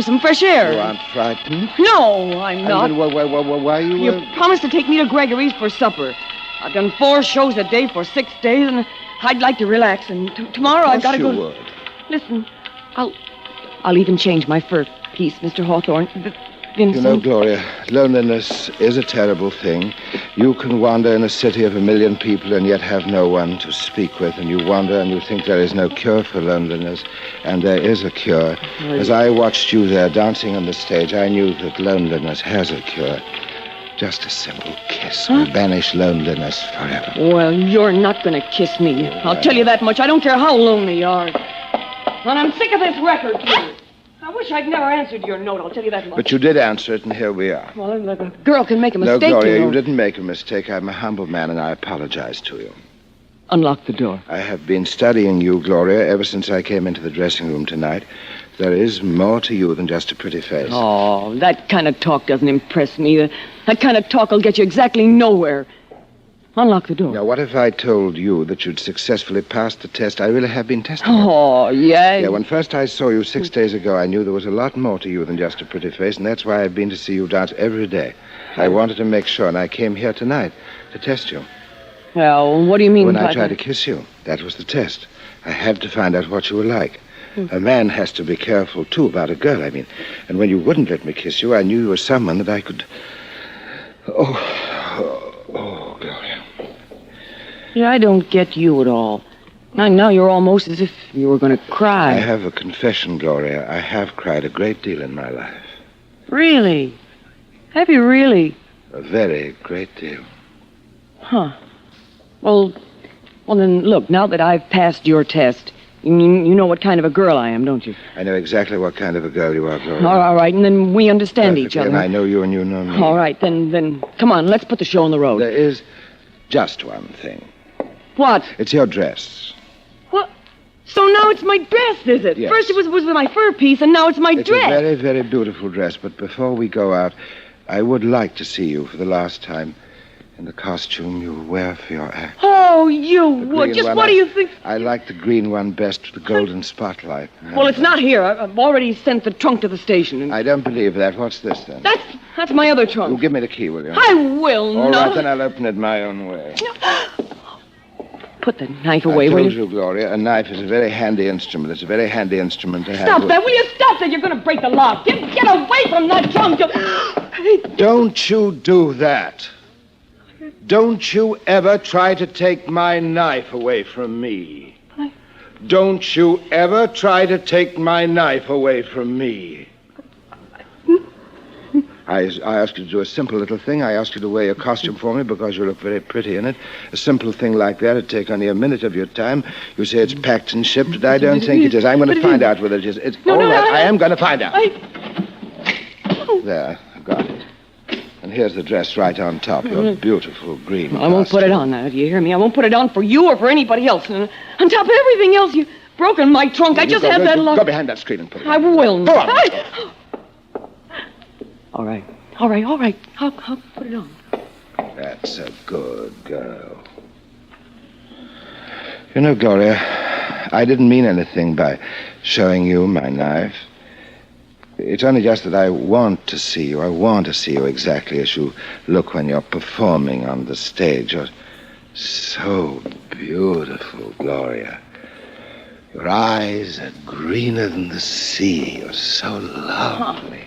some fresh air. You aren't frightened? No, I'm not. And then why you... You promised to take me to Gregory's for supper. I've done 4 shows a day for 6 days, and I'd like to relax. And tomorrow I've got to go... you would. Listen, I'll even change my fur piece, Mr. Hawthorne. You know, Gloria, loneliness is a terrible thing. You can wander in a city of 1 million people and yet have no one to speak with. And you wander and you think there is no cure for loneliness. And there is a cure. As I watched you there dancing on the stage, I knew that loneliness has a cure. Just a simple kiss will banish loneliness forever. Well, you're not going to kiss me. I'll tell you that much. I don't care how lonely you are. And I'm sick of this record, too. I wish I'd never answered your note, I'll tell you that much. But you did answer it, and here we are. Well, a girl can make a mistake, No, Gloria, you know. you didn't make a mistake. I'm a humble man, and I apologize to you. Unlock the door. I have been studying you, Gloria, ever since I came into the dressing room tonight. There is more to you than just a pretty face. Oh, that kind of talk doesn't impress me. That kind of talk will get you exactly nowhere. Unlock the door. Now, what if I told you that you'd successfully passed the test I really have been testing? Oh, yeah? Yeah, when first I saw you 6 days ago, I knew there was a lot more to you than just a pretty face, and that's why I've been to see you dance every day. I wanted to make sure, and I came here tonight to test you. Well, what do you mean When by I tried that? to kiss you, that was the test. I had to find out what you were like. A man has to be careful, too, about a girl, I mean. And when you wouldn't let me kiss you, I knew you were someone that I could... Oh, Gloria. Yeah, I don't get you at all. Now you're almost as if you were going to cry. I have a confession, Gloria. I have cried a great deal in my life. Really? Have you really? A very great deal. Huh. Well, then, look, now that I've passed your test, you know what kind of a girl I am, don't you? I know exactly what kind of a girl you are, Gloria. All right, and then we understand each other. And I know you and you know me. All right, then, come on, let's put the show on the road. There is just one thing. What? It's your dress. What? So now it's my dress, is it? Yes. First it was with my fur piece, and now it's my It's dress. a very, very beautiful dress, but before we go out, I would like to see you for the last time in the costume you wear for your act. Oh, you would. green Just one, what do you think? I like the green one best with the golden spotlight. Well, it's not here. I've already sent the trunk to the station. And I don't believe that. What's this, then? That's my other trunk. You give me the key, will you? I will All not. right, then I'll open it my own way. Put the knife away, I will told you? you, Gloria, a knife is a very handy instrument. It's a very handy instrument to have. Stop that. Will you stop that? You're going to break the lock. Get away from that trunk. Don't you do that. Don't you ever try to take my knife away from me. Don't you ever try to take my knife away from me. I asked you to do a simple little thing. I asked you to wear your costume for me because you look very pretty in it. A simple thing like that would take only a minute of your time. You say it's packed and shipped, but I don't think it is. I'm going to find out whether it is. It's all right. I am going to find out. There, I got it. And here's the dress right on top. Your beautiful green. I won't put it on now. Do you hear me? I won't put it on for you or for anybody else. And on top of everything else, you've broken my trunk. I just have that lock. Go behind that screen and put it on. I will. Go on. All right. I'll put it on. That's a good girl. You know, Gloria, I didn't mean anything by showing you my knife. It's only just that I want to see you. I want to see you exactly as you look when you're performing on the stage. You're so beautiful, Gloria. Your eyes are greener than the sea. You're so lovely.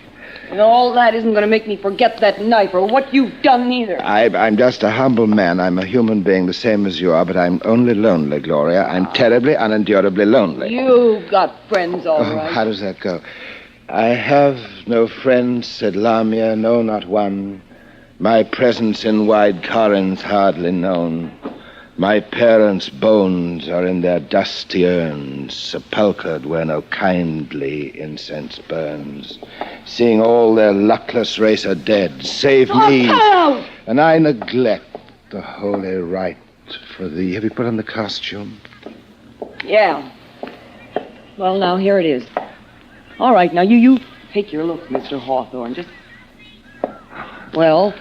And all that isn't going to make me forget that knife or what you've done either. I'm just a humble man. I'm a human being the same as you are, but I'm only lonely, Gloria. I'm terribly, unendurably lonely. You've got friends, all Oh, right. how does that go? I have no friends, said Lamia, no, not one. My presence in wide Corinth hardly known. My parents' bones are in their dusty urns, sepulchred where no kindly incense burns. Seeing all their luckless race are dead, save me. Out! And I neglect the holy rite for thee. Have you put on the costume? Yeah. Well, now, here it is. All right, now, you take your look, Mr. Hawthorne. Just... Well...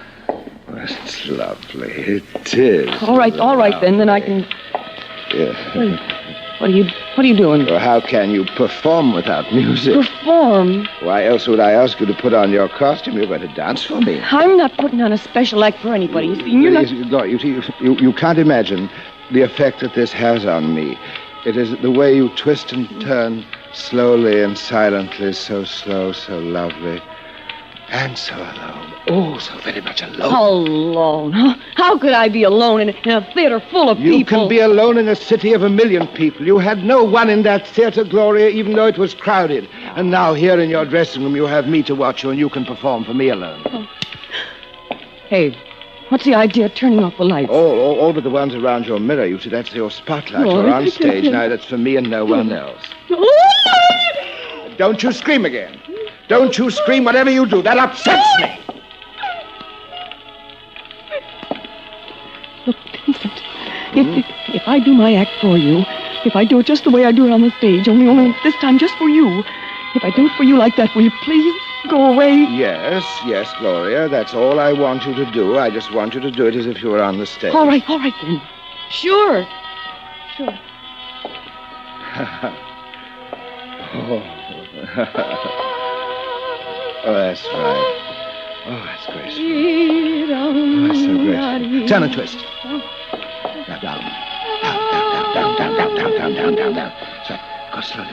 It's lovely. It is. All right, then I can... Yeah. What are you doing? Well, how can you perform without music? Perform? Why else would I ask you to put on your costume? You're going to dance for me. I'm not putting on a special act for anybody. You see, you're not... No, you can't imagine the effect that this has on me. It is the way you twist and turn slowly and silently, so slow, so lovely. And so alone. Oh, so very much alone. Alone, huh? How could I be alone in a theater full of people? You can be alone in a city of 1 million people. You had no one in that theater, Gloria, even though it was crowded. And now here in your dressing room, you have me to watch you, and you can perform for me alone. Oh. Hey, what's the idea of turning off the lights? All but the ones around your mirror. You see, that's your spotlight. Oh, You're on stage now. That's for me and no one else. Don't you scream again. Don't you scream, whatever you do. That upsets me. Look, Vincent, if I do my act for you, if I do it just the way I do it on the stage, only this time just for you, if I do it for you like that, will you please go away? Yes, Gloria. That's all I want you to do. I just want you to do it as if you were on the stage. All right then. Sure. Oh, that's right. Oh, that's graceful. Oh, that's so graceful. Turn and twist. Now, down. Down. So, go slowly.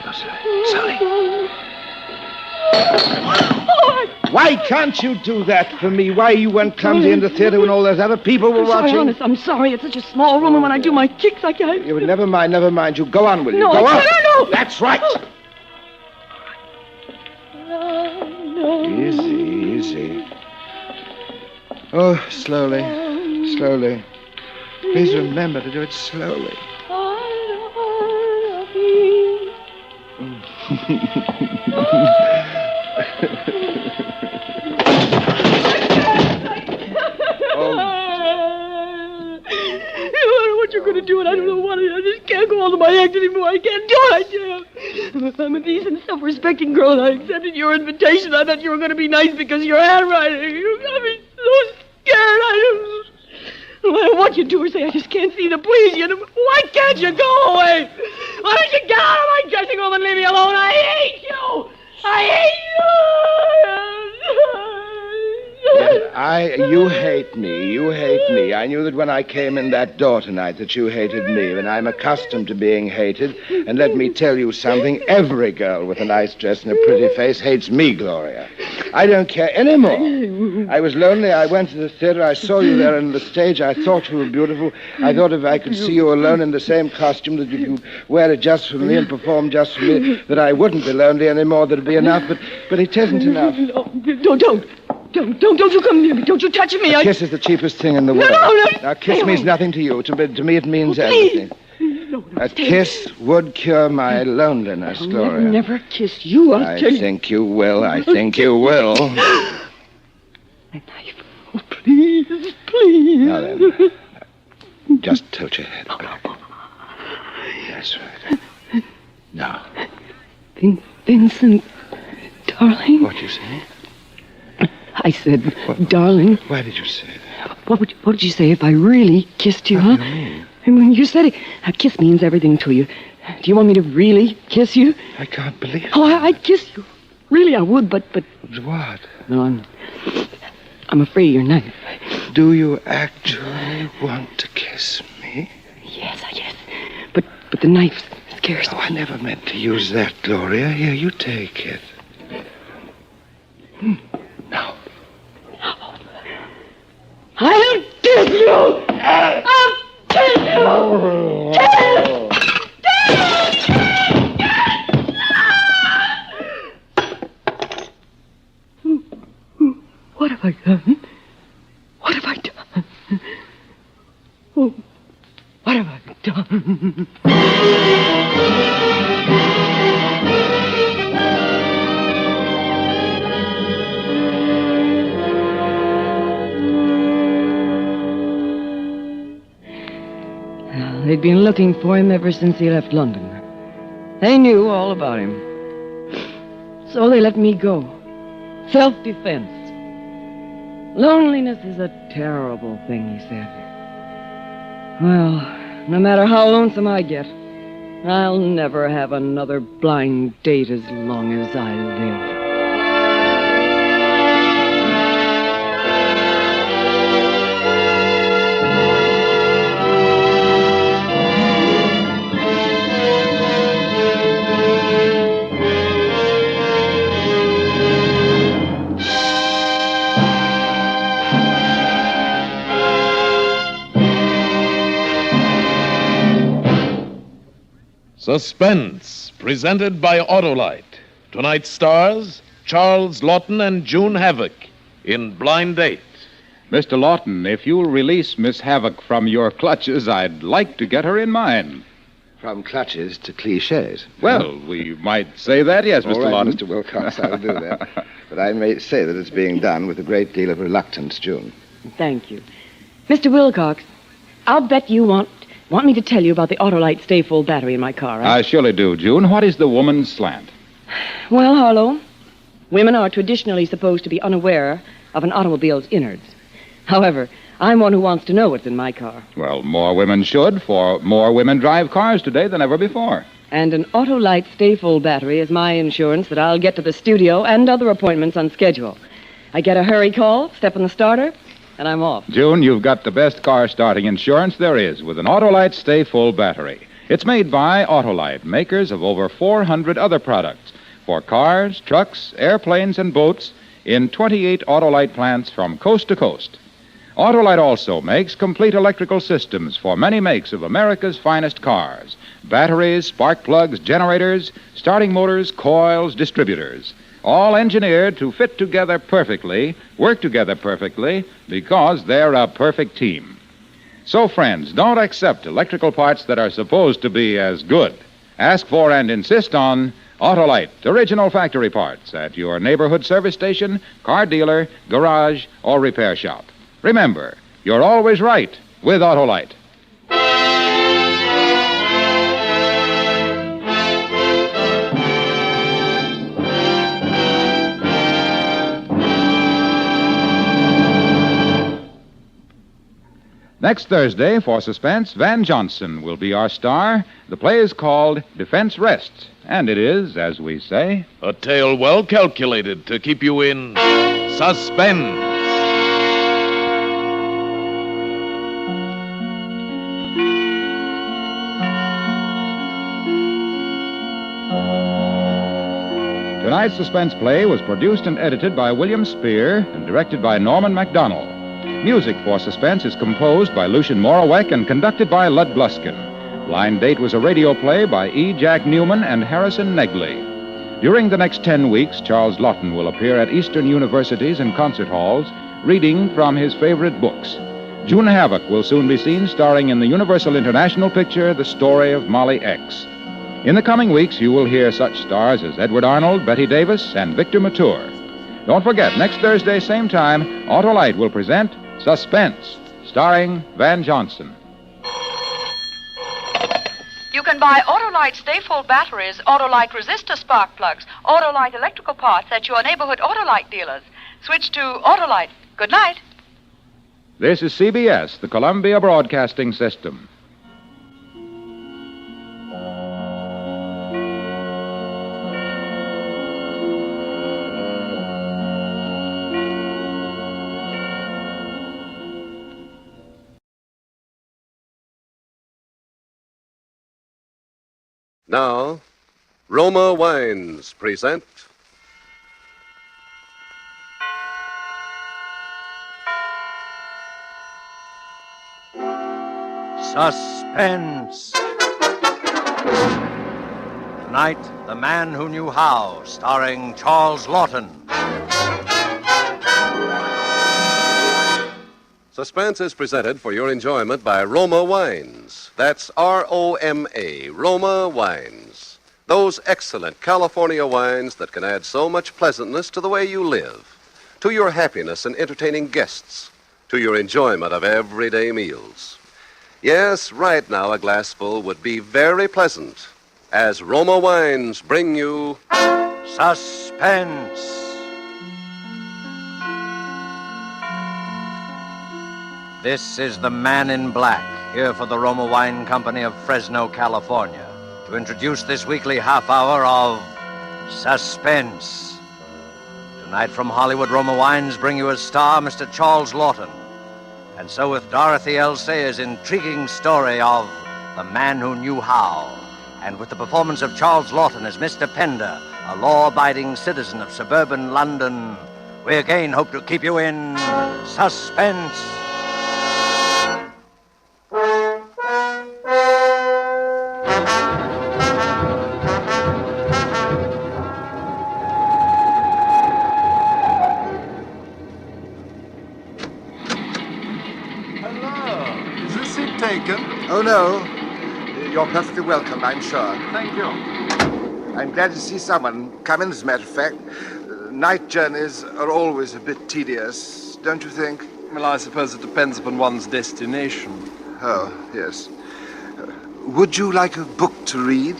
Why can't you do that for me? Why you went clumsy in the theater when all those other people were watching? Honest, I'm sorry. It's such a small room, and when I do my kicks, I can't... Never mind. You go on, will you? No, go on. No. That's right. Easy. Oh, slowly. Please remember to do it slowly. What you're going to do, and I don't know what. I just can't go on to my act anymore. I can't do it. I'm a decent, self-respecting girl, and I accepted your invitation. I thought you were going to be nice because of your handwriting. You got me so scared. No matter what you do or say, I just can't seem to please you. Why can't you go away? Why don't you get out of my dressing room and leave me alone? I hate you. You hate me. I knew that when I came in that door tonight that you hated me, and I'm accustomed to being hated. And let me tell you something, every girl with a nice dress and a pretty face hates me, Gloria. I don't care anymore. I was lonely. I went to the theater. I saw you there on the stage. I thought you were beautiful. I thought if I could see you alone in the same costume, that if you wear it just for me and perform just for me, that I wouldn't be lonely anymore. That'd be enough. But it isn't enough. Don't you come near me. Don't you touch me. A kiss is the cheapest thing in the world. No. Now, kiss means nothing to you. To me, it means everything. A kiss would cure my loneliness, Gloria. I'll never kiss you, I'll tell you. I think you will. A knife. Oh, please. Now then, just tilt your head back. That's right. Now. Vincent, darling. What'd you say? I said, darling. Why did you say that? What would you say if I really kissed you, huh? What do you mean? When you said it, a kiss means everything to you. Do you want me to really kiss you? I can't believe it. Oh, I'd kiss you. Really, I would, but... What? No, I'm afraid you're not. Do you actually want to kiss me? Yes. But the knife scares me. Oh, I never meant to use that, Gloria. Here, you take it. Now. I'll kiss you! I'll kiss you! What have I done? What have I done? Oh, what have I done? They'd been looking for him ever since he left London. They knew all about him. So they let me go. Self-defense. Loneliness is a terrible thing, he said. Well, no matter how lonesome I get, I'll never have another blind date as long as I live. Suspense, presented by Autolite. Tonight's stars, Charles Lawton and June Havoc in Blind Date. Mr. Lawton, if you'll release Miss Havoc from your clutches, I'd like to get her in mine. From clutches to cliches. Well, we might say that, yes, Mr. All right, Lawton. Mr. Wilcox, I'll do that. But I may say that it's being done with a great deal of reluctance, June. Thank you. Mr. Wilcox, I'll bet you want me to tell you about the Autolite Stay Full battery in my car, right? I surely do, June. What is the woman's slant? Well, Harlow, women are traditionally supposed to be unaware of an automobile's innards. However, I'm one who wants to know what's in my car. Well, more women should, for more women drive cars today than ever before. And an Autolite Stay Full battery is my insurance that I'll get to the studio and other appointments on schedule. I get a hurry call, step on the starter, and I'm off. June, you've got the best car starting insurance there is with an Autolite Stay Full battery. It's made by Autolite, makers of over 400 other products for cars, trucks, airplanes, and boats in 28 Autolite plants from coast to coast. Autolite also makes complete electrical systems for many makes of America's finest cars. Batteries, spark plugs, generators, starting motors, coils, distributors. All engineered to fit together perfectly, work together perfectly, because they're a perfect team. So, friends, don't accept electrical parts that are supposed to be as good. Ask for and insist on Autolite, original factory parts at your neighborhood service station, car dealer, garage, or repair shop. Remember, you're always right with Autolite. Next Thursday, for Suspense, Van Johnson will be our star. The play is called Defense Rests, and it is, as we say, a tale well calculated to keep you in suspense. Tonight's Suspense play was produced and edited by William Spear and directed by Norman MacDonald. Music for Suspense is composed by Lucien Morawek and conducted by Lud Bluskin. Blind Date was a radio play by E. Jack Newman and Harrison Negley. During the next 10 weeks, Charles Lawton will appear at Eastern universities and concert halls, reading from his favorite books. June Havoc will soon be seen starring in the Universal International picture, The Story of Molly X. In the coming weeks, you will hear such stars as Edward Arnold, Betty Davis, and Victor Mature. Don't forget, next Thursday, same time, Autolite will present Suspense, starring Van Johnson. You can buy Autolite Stay Full batteries, Autolite resistor spark plugs, Autolite electrical parts at your neighborhood Autolite dealers. Switch to Autolite. Good night. This is CBS, the Columbia Broadcasting System. Now, Roma Wines present Suspense. Tonight, The Man Who Knew How, starring Charles Lawton. Suspense is presented for your enjoyment by Roma Wines. That's R-O-M-A, Roma Wines. Those excellent California wines that can add so much pleasantness to the way you live, to your happiness in entertaining guests, to your enjoyment of everyday meals. Yes, right now a glassful would be very pleasant. as Roma Wines bring you Suspense. This is the Man in Black, here for the Roma Wine Company of Fresno, California, to introduce this weekly half hour of Suspense. Tonight from Hollywood, Roma Wines bring you as star Mr. Charles Lawton. And so with Dorothy L. Sayers' intriguing story of The Man Who Knew How, and with the performance of Charles Lawton as Mr. Pender, a law-abiding citizen of suburban London, we again hope to keep you in suspense. Is this seat taken? Oh, no. You're perfectly welcome, I'm sure. Thank you. I'm glad to see someone come in, as a matter of fact. Night journeys are always a bit tedious, don't you think? Well, I suppose it depends upon one's destination. Oh, yes. Would you like a book to read?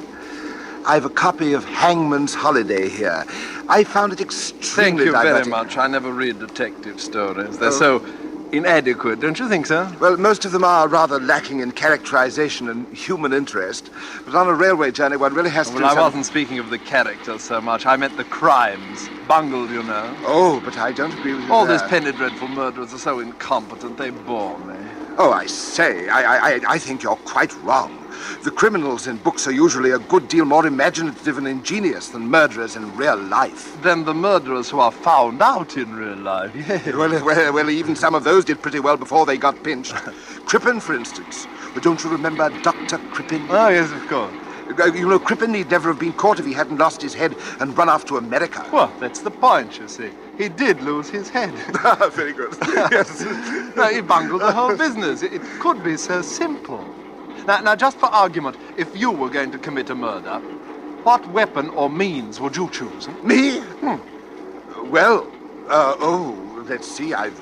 I've a copy of Hangman's Holiday here. I found it extremely Thank you very diverting. much. I never read detective stories. They're so inadequate, don't you think so? Well, most of them are rather lacking in characterization and human interest. But on a railway journey, one really has to Well, do I some... wasn't speaking of the characters so much. I meant the crimes. Bungled, you know. Oh, but I don't agree with you All there. these penny dreadful murderers are so incompetent, they bore me. Oh, I say, I think you're quite wrong. The criminals in books are usually a good deal more imaginative and ingenious than murderers in real life. Than the murderers who are found out in real life, yes. Well, even some of those did pretty well before they got pinched. Crippen, for instance. Don't you remember Dr. Crippen? Oh, yes, of course. You know, Crippen need never have been caught if he hadn't lost his head and run off to America. Well, that's the point, you see. He did lose his head. Very good. Yes. No, he bungled the whole business. It could be so simple. Now, just for argument, if you were going to commit a murder, what weapon or means would you choose? Me? Well, let's see. I've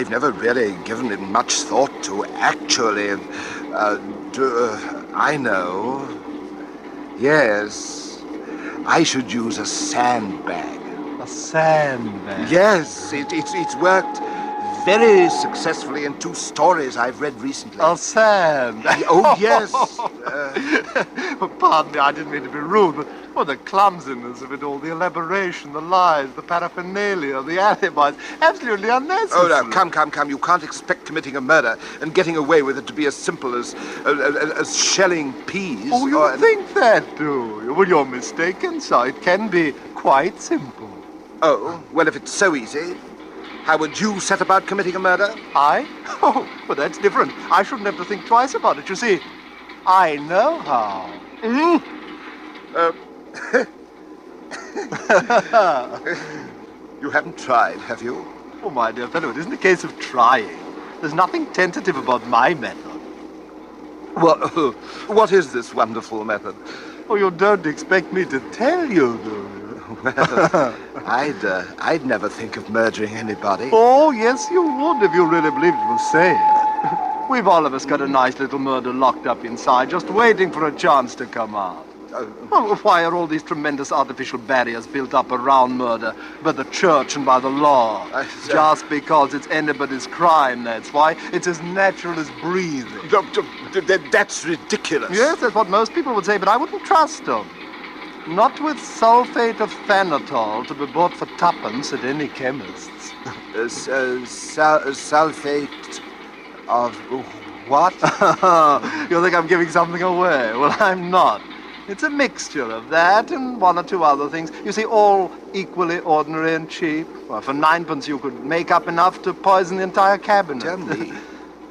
never really given it much thought to actually. I know. Yes, I should use a sandbag. A sandbag? Yes, it's worked very successfully in 2 stories I've read recently. A sandbag? Oh, yes. Pardon me, I didn't mean to be rude, but the clumsiness of it all, the elaboration, the lies, the paraphernalia, the alibis, absolutely unnecessary. Oh, no, come. You can't expect committing a murder and getting away with it to be as simple as shelling peas. Oh, you think that, do you? Well, you're mistaken, sir. It can be quite simple. Oh, well, if it's so easy, how would you set about committing a murder? I? Oh, well, that's different. I shouldn't have to think twice about it. You see, I know how. You haven't tried, have you? Oh, my dear fellow, it isn't a case of trying. There's nothing tentative about my method. Well, what is this wonderful method? Oh, you don't expect me to tell you, do you? Well, I'd never think of murdering anybody. Oh, yes, you would if you really believed it was safe. We've all of us got a nice little murder locked up inside, just waiting for a chance to come out. Well, why are all these tremendous artificial barriers built up around murder by the church and by the law? Just because it's anybody's crime, that's why. It's as natural as breathing. That's ridiculous. Yes, that's what most people would say, but I wouldn't trust them. Not with sulfate of thanatol to be bought for 2p at any chemist's. Sulfate of what? You think I'm giving something away? Well, I'm not. It's a mixture of that and 1 or 2 other things. You see, all equally ordinary and cheap. Well, for 9p you could make up enough to poison the entire cabinet. Tell me.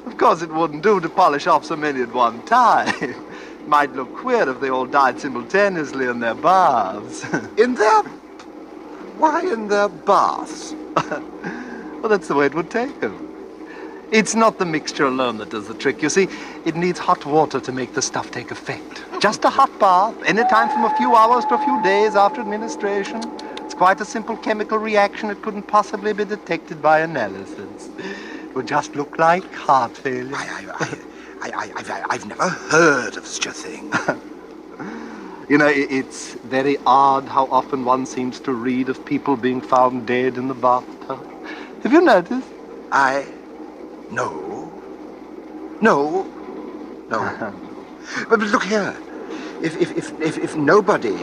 Of course, it wouldn't do to polish off so many at one time. Might look queer if they all died simultaneously in their baths. In their... Why in their baths? Well, that's the way it would take them. It's not the mixture alone that does the trick. You see, it needs hot water to make the stuff take effect. Just a hot bath, any time from a few hours to a few days after administration. It's quite a simple chemical reaction. It couldn't possibly be detected by analysis. It would just look like heart failure. I've never heard of such a thing. You know, it's very odd how often one seems to read of people being found dead in the bathtub. Have you noticed? No. But look here. If nobody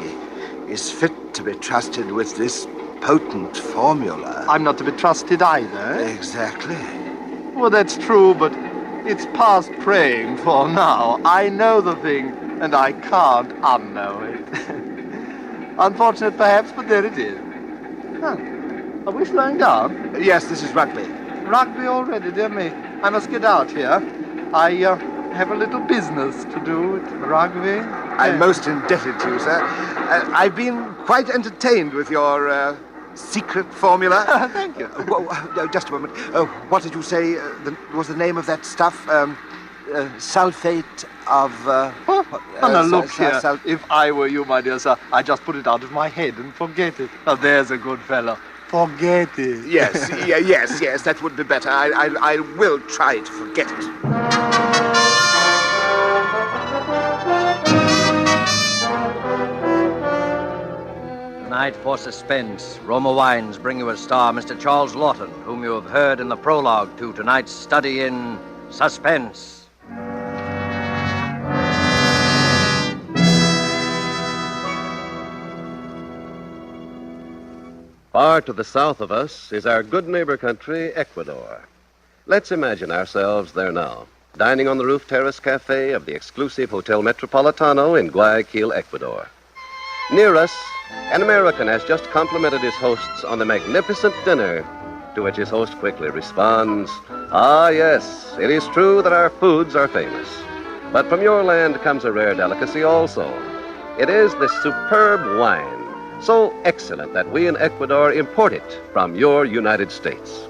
is fit to be trusted with this potent formula... I'm not to be trusted either. Exactly. Well, that's true, but it's past praying for now. I know the thing, and I can't unknow it. Unfortunate, perhaps, but there it is. Huh. Are we slowing down? Yes, this is rugby. Rugby already, dear me. I must get out here. I have a little business to do at rugby. I'm most indebted to you, sir. I've been quite entertained with your secret formula. Thank you. Just a moment. What did you say was the name of that stuff? Sulfate of... Now look here. If I were you, my dear sir, I'd just put it out of my head and forget it. Now, there's a good fellow. Forget it. Yes, yes, that would be better. I will try to forget it. Tonight for Suspense, Roma Wines bring you as star Mr. Charles Lawton, whom you have heard in the prologue to tonight's study in Suspense. Far to the south of us is our good neighbor country, Ecuador. Let's imagine ourselves there now, dining on the roof terrace cafe of the exclusive Hotel Metropolitano in Guayaquil, Ecuador. Near us, an American has just complimented his hosts on the magnificent dinner, to which his host quickly responds, "Ah, yes, it is true that our foods are famous. But from your land comes a rare delicacy also. It is this superb wine, so excellent that we in Ecuador import it from your United States.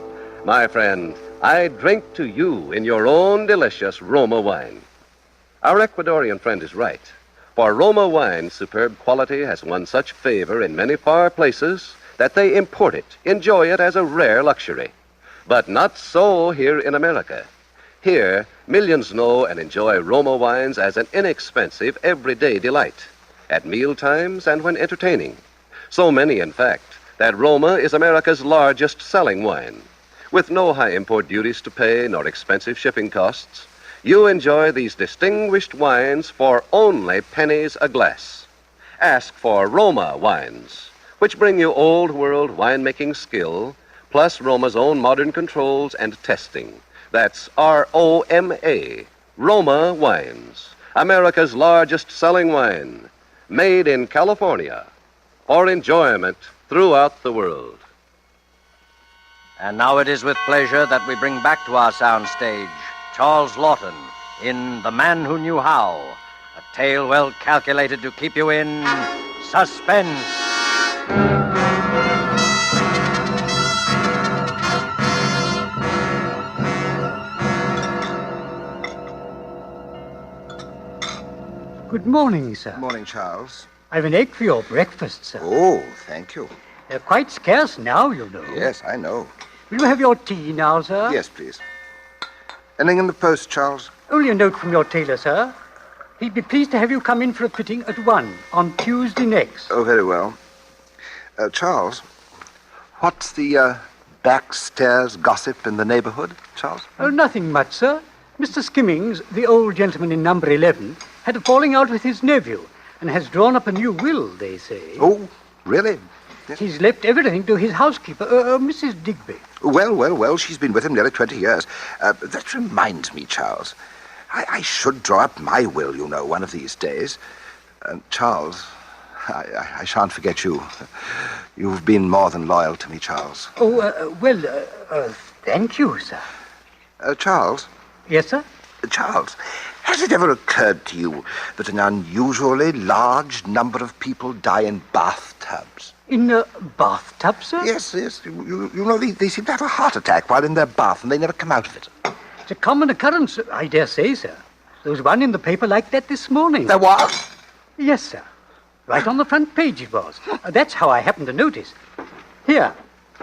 My friend, I drink to you in your own delicious Roma wine." Our Ecuadorian friend is right, for Roma wine's superb quality has won such favor in many far places that they import it, enjoy it as a rare luxury. But not so here in America. Here, millions know and enjoy Roma wines as an inexpensive, everyday delight, at meal times and when entertaining. So many, in fact, that Roma is America's largest selling wine. With no high import duties to pay nor expensive shipping costs, you enjoy these distinguished wines for only pennies a glass. Ask for Roma wines, which bring you old-world winemaking skill, plus Roma's own modern controls and testing. That's R-O-M-A, Roma Wines, America's largest selling wine, made in California, for enjoyment throughout the world. And now it is with pleasure that we bring back to our soundstage Charles Lawton in The Man Who Knew How, a tale well calculated to keep you in suspense. Good morning, sir. Morning, Charles. I've an egg for your breakfast, sir. Oh, thank you. They're quite scarce now, you know. Yes, I know. Will you have your tea now, sir? Yes, please. Anything in the post, Charles? Only a note from your tailor, sir. He'd be pleased to have you come in for a fitting at 1 on Tuesday next. Oh, very well. Charles, what's the backstairs gossip in the neighborhood, Charles? Oh, nothing much, sir. Mr. Skimmings, the old gentleman in number 11, had a falling out with his nephew and has drawn up a new will, they say. Oh, really? Yes. He's left everything to his housekeeper, Mrs. Digby. Well, she's been with him nearly 20 years. That reminds me, Charles. I should draw up my will, you know, one of these days. Charles, I shan't forget you. You've been more than loyal to me, Charles. Thank you, sir. Charles? Yes, sir? Charles, has it ever occurred to you that an unusually large number of people die in bathtubs? In a bathtub, sir? Yes. You know, they seem to have a heart attack while in their bath, and they never come out of it. It's a common occurrence, I dare say, sir. There was one in the paper like that this morning. There was? Yes, sir. Right on the front page it was. That's how I happened to notice. Here,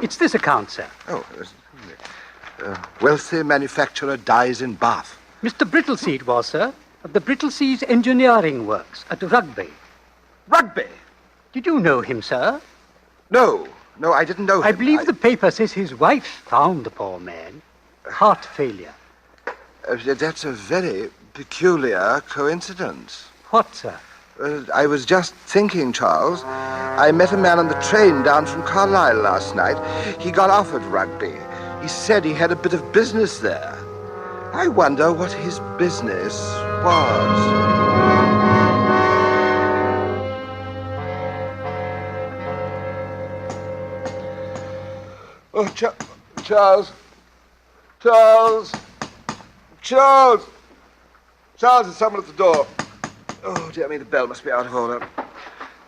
it's this account, sir. Oh, wealthy manufacturer dies in bath. Mr. Brittleseed was, sir. of the Brittleseas Engineering Works at Rugby. Rugby? Did you know him, sir? No, I didn't know him. I believe the paper says his wife found the poor man. Heart failure. That's a very peculiar coincidence. What, sir? I was just thinking, Charles. I met a man on the train down from Carlisle last night. He got off at Rugby. He said he had a bit of business there. I wonder what his business was. Oh, Charles. Charles, there's someone at the door. Oh, dear me, the bell must be out of order.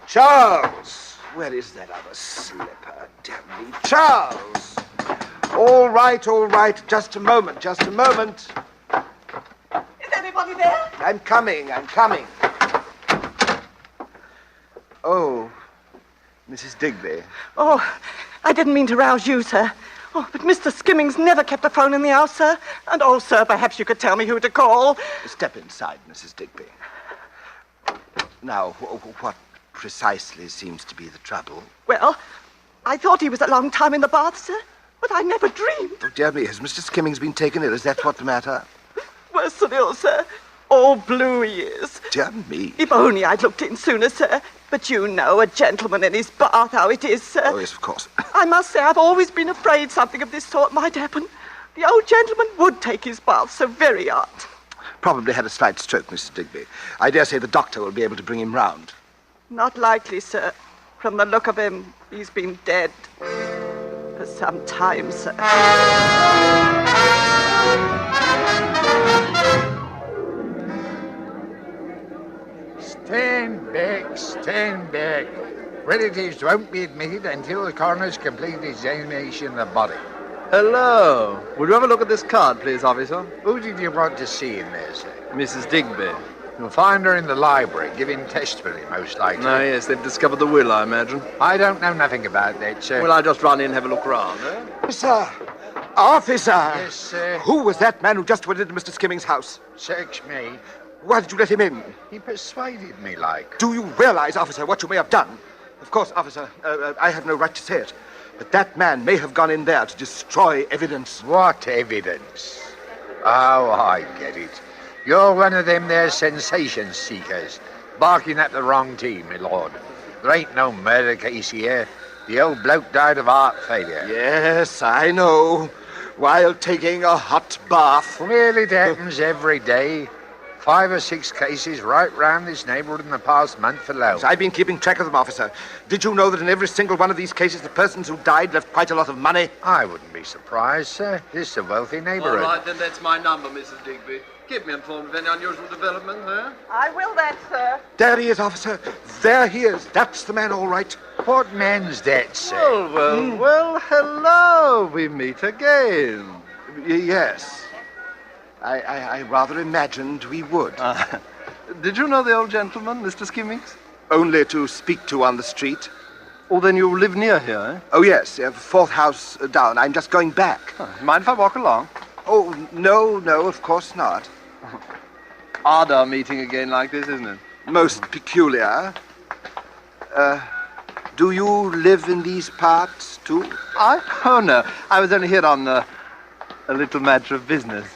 Charles! Where is that other slipper? Damn me. Charles! All right. Just a moment. Is anybody there? I'm coming. Oh, Mrs. Digby. Oh, I didn't mean to rouse you, sir. Oh, but Mr. Skimmings never kept a phone in the house, sir. And oh, sir, perhaps you could tell me who to call. Step inside, Mrs. Digby. Now, what precisely seems to be the trouble? Well, I thought he was a long time in the bath, sir. But I never dreamed. Oh, dear me, has Mr. Skimmings been taken ill? Is that what the matter? Worse than ill, sir. All blue he is. Dear me. If only I'd looked in sooner, sir. But you know, a gentleman in his bath, how it is, sir. Oh, yes, of course. I must say, I've always been afraid something of this sort might happen. The old gentleman would take his bath so very odd. Probably had a slight stroke, Mrs. Digby. I dare say the doctor will be able to bring him round. Not likely, sir. From the look of him, he's been dead for some time, sir. Stand back. Relatives won't be admitted until the coroner's completed examination of the body. Hello. Would you have a look at this card, please, officer? Who did you want to see in there, sir? Mrs. Digby. You'll find her in the library, giving testimony, most likely. Oh, yes, they've discovered the will, I imagine. I don't know nothing about that, sir. Well, I'll just run in and have a look round, eh? Officer! Yes, sir? Who was that man who just went into Mr. Skimmings' house? Search me. Why did you let him in? He persuaded me, like. Do you realize, officer, what you may have done? Of course, officer, I have no right to say it, but that man may have gone in there to destroy evidence. What evidence? Oh, I get it. You're one of them there sensation seekers, barking at the wrong team, my lord. There ain't no murder case here. The old bloke died of heart failure. Yes, I know. While taking a hot bath. Well, it happens every day. 5 or 6 cases right round this neighborhood in the past month alone. I've been keeping track of them, officer. Did you know that in every single one of these cases, the persons who died left quite a lot of money? I wouldn't be surprised, sir. This is a wealthy neighborhood. All right, then that's my number, Mrs. Digby. Keep me informed of any unusual development, huh? I will that, sir. There he is, officer. There he is. That's the man, all right. What man's that, sir? Well, hello. We meet again. Yes. I rather imagined we would. Did you know the old gentleman, Mr. Skimmings? Only to speak to on the street. Oh, then you live near here, eh? Oh, yes. 4th house down. I'm just going back. Mind if I walk along? Oh, no, of course not. Odd our meeting again like this, isn't it? Most peculiar. Do you live in these parts, too? I? Oh, no. I was only here on a little matter of business.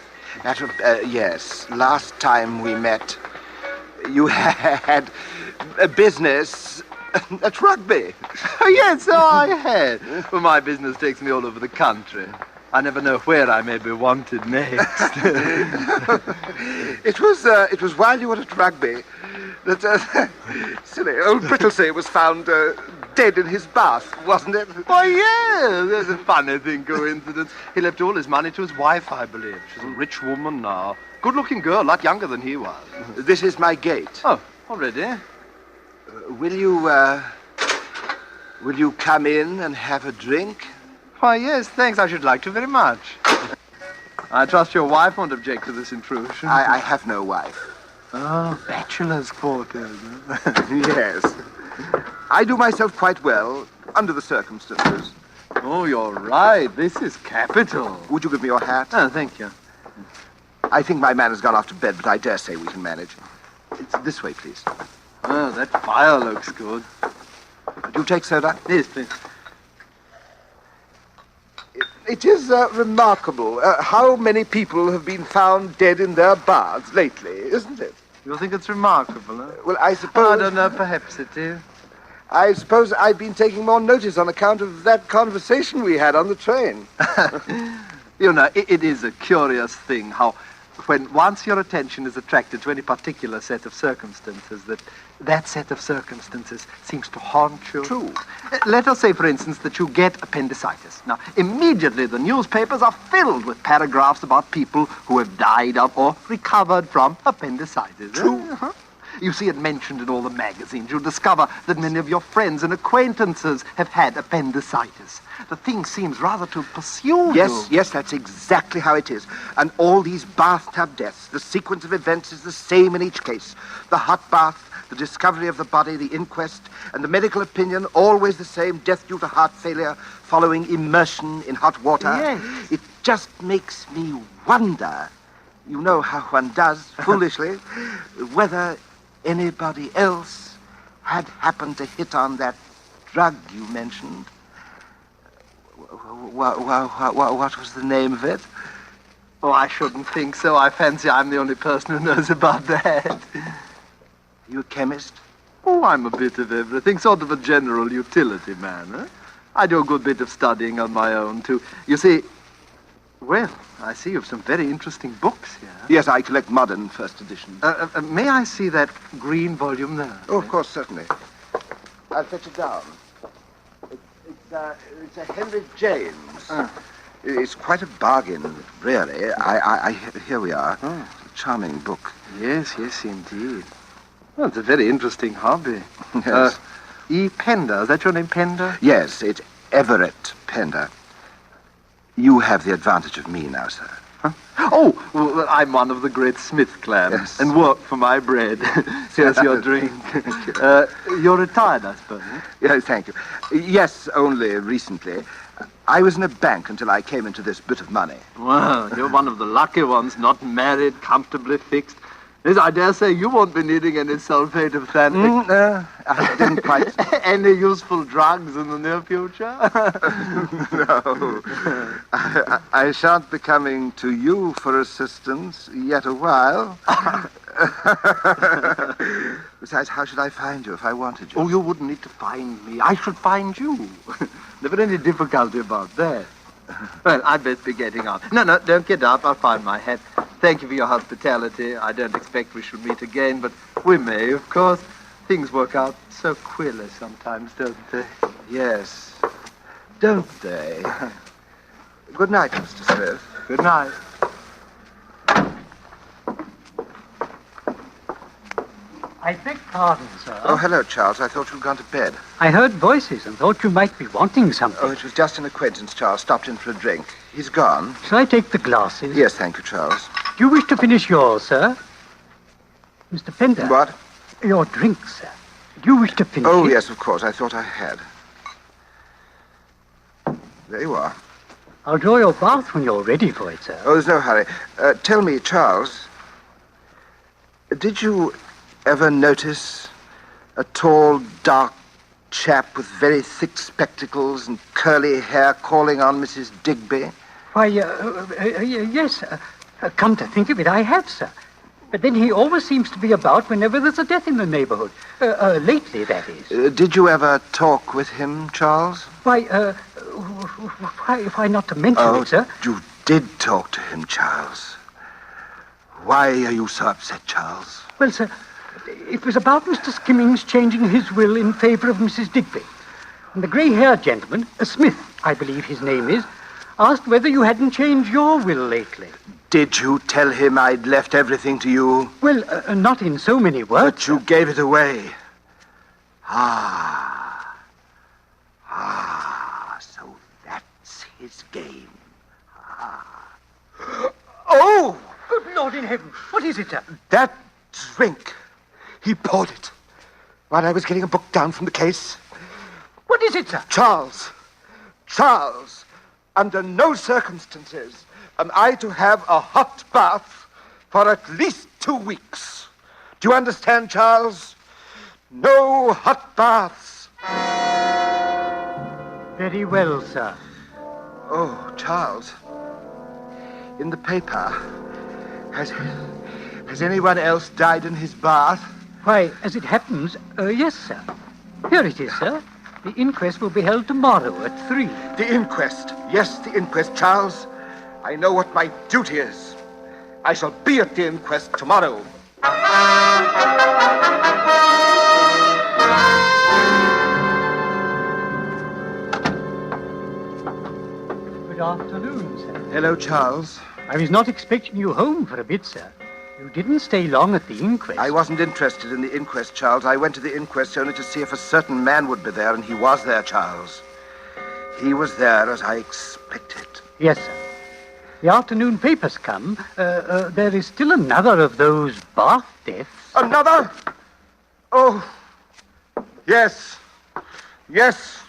Yes. Last time we met, you had a business at Rugby. Oh, yes, so I had. Well, my business takes me all over the country. I never know where I may be wanted next. It was while you were at Rugby that silly old Brittlesey was found dead in his bath, wasn't it? Why, yeah, there's a funny thing, coincidence. He left all his money to his wife, I believe. She's a rich woman now. Good-looking girl, a lot younger than he was. This is my gate. Oh, already? Will you come in and have a drink? Why, yes, thanks. I should like to very much. I trust your wife won't object to this intrusion. I have no wife. Oh, bachelor's quarters. Yes. I do myself quite well, under the circumstances. Oh, you're right. This is capital. Would you give me your hat? Oh, thank you. I think my man has gone off to bed, but I dare say we can manage. It's this way, please. Oh, that fire looks good. Do you take soda? Yes, please. It is remarkable how many people have been found dead in their baths lately, isn't it? You think it's remarkable, huh? Well, I suppose... I don't know, perhaps it is. I suppose I've been taking more notice on account of that conversation we had on the train. You know, it is a curious thing how when once your attention is attracted to any particular set of circumstances, that set of circumstances seems to haunt you. True. Let us say, for instance, that you get appendicitis. Now, immediately the newspapers are filled with paragraphs about people who have died of or recovered from appendicitis. True. Uh-huh. You see it mentioned in all the magazines. You discover that many of your friends and acquaintances have had appendicitis. The thing seems rather to pursue you. Yes, that's exactly how it is. And all these bathtub deaths, the sequence of events is the same in each case. The hot bath, the discovery of the body, the inquest, and the medical opinion, always the same, death due to heart failure, following immersion in hot water. Yes. It just makes me wonder, you know how one does, foolishly, whether anybody else had happened to hit on that drug you mentioned. What was the name of it? Oh, I shouldn't think so. I fancy I'm the only person who knows about that. You a chemist? Oh, I'm a bit of everything. Sort of a general utility man, huh? I do a good bit of studying on my own, too. You see, well, I see you've some very interesting books here. Yes, I collect modern first editions. May I see that green volume there? Oh, of course, certainly. I'll fetch it down. It's a Henry James. It's quite a bargain, really. Here we are. Oh. It's a charming book. Yes, indeed. Well, it's a very interesting hobby. Yes. E. Pender, is that your name, Pender? Yes, it's Everett Pender. You have the advantage of me now, sir. Huh? Oh, well, I'm one of the great Smith clans, Yes. and work for my bread. Here's your drink. You're retired, I suppose. Eh? Yes, thank you. Yes, only recently. I was in a bank until I came into this bit of money. Well, you're one of the lucky ones, not married, comfortably fixed. Yes, I dare say you won't be needing any sulfate of xanthic. I didn't quite... Any useful drugs in the near future? No. I shan't be coming to you for assistance yet a while. Besides, how should I find you if I wanted you? Oh, you wouldn't need to find me. I should find you. Never any difficulty about that. Well, I'd best be getting on. No, don't get up. I'll find my hat. Thank you for your hospitality. I don't expect we shall meet again, but we may, of course. Things work out so queerly sometimes, don't they? Yes. Don't they? Good night, Mr. Smith. Good night. I beg pardon, sir. Oh, hello, Charles. I thought you'd gone to bed. I heard voices and thought you might be wanting something. Oh, it was just an acquaintance, Charles. Stopped in for a drink. He's gone. Shall I take the glasses? Yes, thank you, Charles. Do you wish to finish yours, sir? Mr. Pender. What? Your drink, sir. Do you wish to finish Oh, it? yes, of course. I thought I had. There you are. I'll draw your bath when you're ready for it, sir. Oh, there's no hurry. Tell me, Charles, did you ever notice a tall, dark chap with very thick spectacles and curly hair calling on Mrs. Digby? Why, yes. Come to think of it, I have, sir. But then he always seems to be about whenever there's a death in the neighborhood. Lately, that is. Did you ever talk with him, Charles? Why, why not to mention it, sir? You did talk to him, Charles. Why are you so upset, Charles? Well, sir, it was about Mr. Skimmings changing his will in favor of Mrs. Digby. And the grey-haired gentleman, Smith, I believe his name is, asked whether you hadn't changed your will lately. Did you tell him I'd left everything to you? Well, not in so many words. But you gave it away. So that's his game. Oh! Good Lord in heaven. What is it, sir? That drink. He poured it while I was getting a book down from the case. What is it, sir? Charles, under no circumstances am I to have a hot bath for at least 2 weeks. Do you understand, Charles? No hot baths. Very well, sir. Oh, Charles. In the paper, has anyone else died in his bath? Why, as it happens, yes, sir. Here it is, sir. The inquest will be held tomorrow at 3. The inquest. Yes, the inquest, Charles. I know what my duty is. I shall be at the inquest tomorrow. Good afternoon, sir. Hello, Charles. I was not expecting you home for a bit, sir. You didn't stay long at the inquest. I wasn't interested in the inquest, Charles. I went to the inquest only to see if a certain man would be there, and he was there, Charles. He was there as I expected. Yes, sir. The afternoon papers come. There is still another of those bath deaths. Another? Oh, yes. Yes.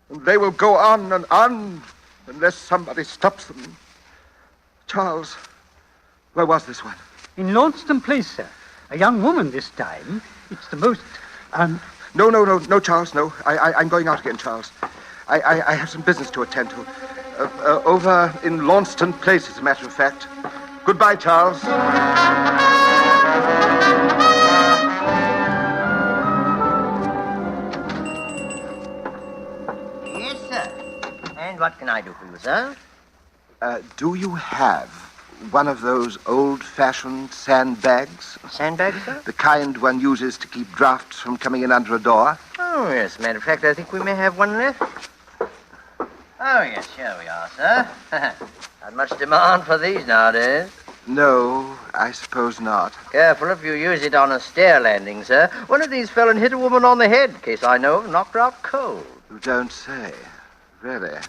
And they will go on and on unless somebody stops them. Charles, where was this one? In Launceston Place, sir. A young woman this time. It's the most, No, Charles, no. I'm going out again, Charles. I have some business to attend to. Over in Launceston Place, as a matter of fact. Goodbye, Charles. Yes, sir. And what can I do for you, sir? Do you have one of those old-fashioned sandbags? Sandbags, sir? The kind one uses to keep drafts from coming in under a door? Oh, yes. Matter of fact, I think we may have one left. Oh, yes, here we are, sir. Not much demand for these nowadays. No, I suppose not. Careful if you use it on a stair landing, sir. One of these fell and hit a woman on the head, case I know of, knocked her out cold. You don't say. Really?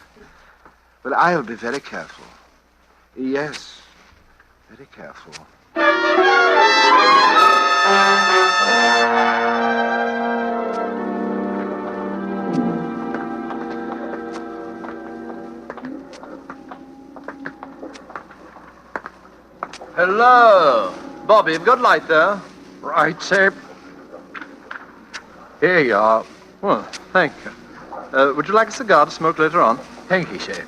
Well, I'll be very careful. Yes, very careful. Hello. Bobby, you've got light there? Right, sir. Here you are. Well, thank you. Would you like a cigar to smoke later on? Thank you, sir.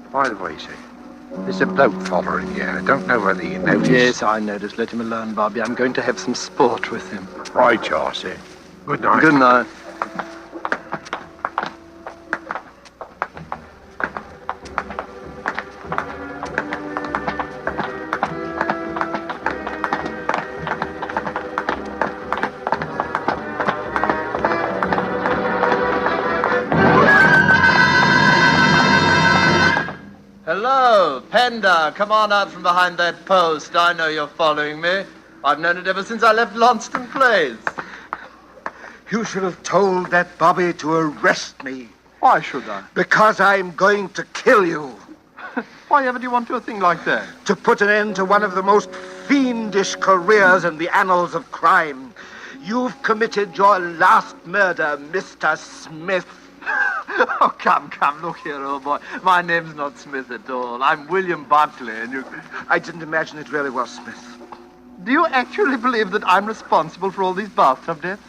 By the way, sir, there's a bloke following you. I don't know whether you noticed. Yes, I noticed. Let him alone, Bobby. I'm going to have some sport with him. Right, you are, sir. Good night. Good night. Hello, Panda. Come on out from behind that post. I know you're following me. I've known it ever since I left Launceston Place. You should have told that Bobby to arrest me. Why should I? Because I'm going to kill you. Why ever do you want to do a thing like that? To put an end to one of the most fiendish careers in the annals of crime. You've committed your last murder, Mr. Smith. Oh, come, look here, old boy. My name's not Smith at all. I'm William Barclay, and you... I didn't imagine it really was Smith. Do you actually believe that I'm responsible for all these bathtub deaths?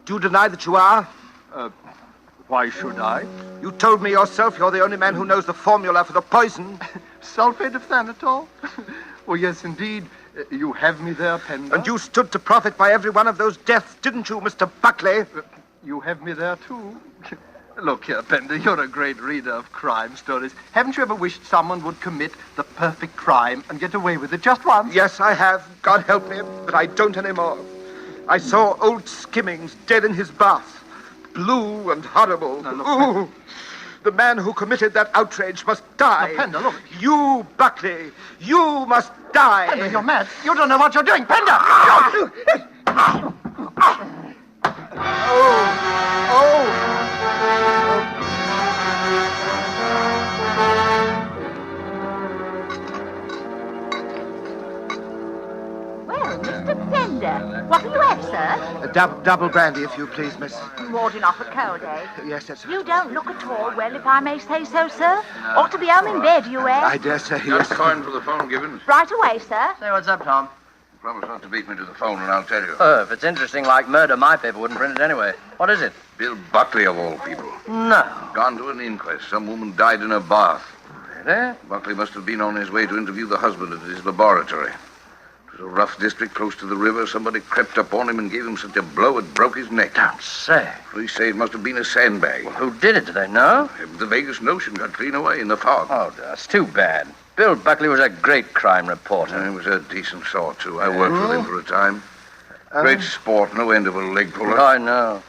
Do you deny that you are? Why should I? You told me yourself you're the only man who knows the formula for the poison. Sulfate of thanatol? Oh, yes, indeed. You have me there, Penda. And you stood to profit by every one of those deaths, didn't you, Mr. Buckley? You have me there, too. Look here, Pender, you're a great reader of crime stories. Haven't you ever wished someone would commit the perfect crime and get away with it just once? Yes, I have. God help me, but I don't anymore. I saw old Skimmings dead in his bath. Blue and horrible. Now, look, Ooh, the man who committed that outrage must die. Now, Pender, look. You, Buckley, you must die. Pender, you're mad. You don't know what you're doing, Pender! Well, Mr. Pender, what are you at sir? Double brandy, if you please, miss. Warding off a cold, eh? Yes, that's... You don't look at all well, if I may say so, sir. Ought to be home in bed, you, eh? I dare say, yes. Just coin for the phone, Gibbons. Right away, sir. Say, what's up, Tom? Promise not to beat me to the phone, and I'll tell you. Oh, if it's interesting like murder, my paper wouldn't print it anyway. What is it? Bill Buckley, of all people. No. Gone to an inquest. Some woman died in her bath. Really? Buckley must have been on his way to interview the husband at his laboratory. It was a rough district close to the river. Somebody crept up on him and gave him such a blow it broke his neck. Don't say. Police say it must have been a sandbag. Well, who did it? Do they know? The vaguest notion got clean away in the fog. Oh, that's too bad. Bill Buckley was a great crime reporter. He was a decent sort, too. I worked with him for a time. Great sport, no end of a leg puller. Oh, I know.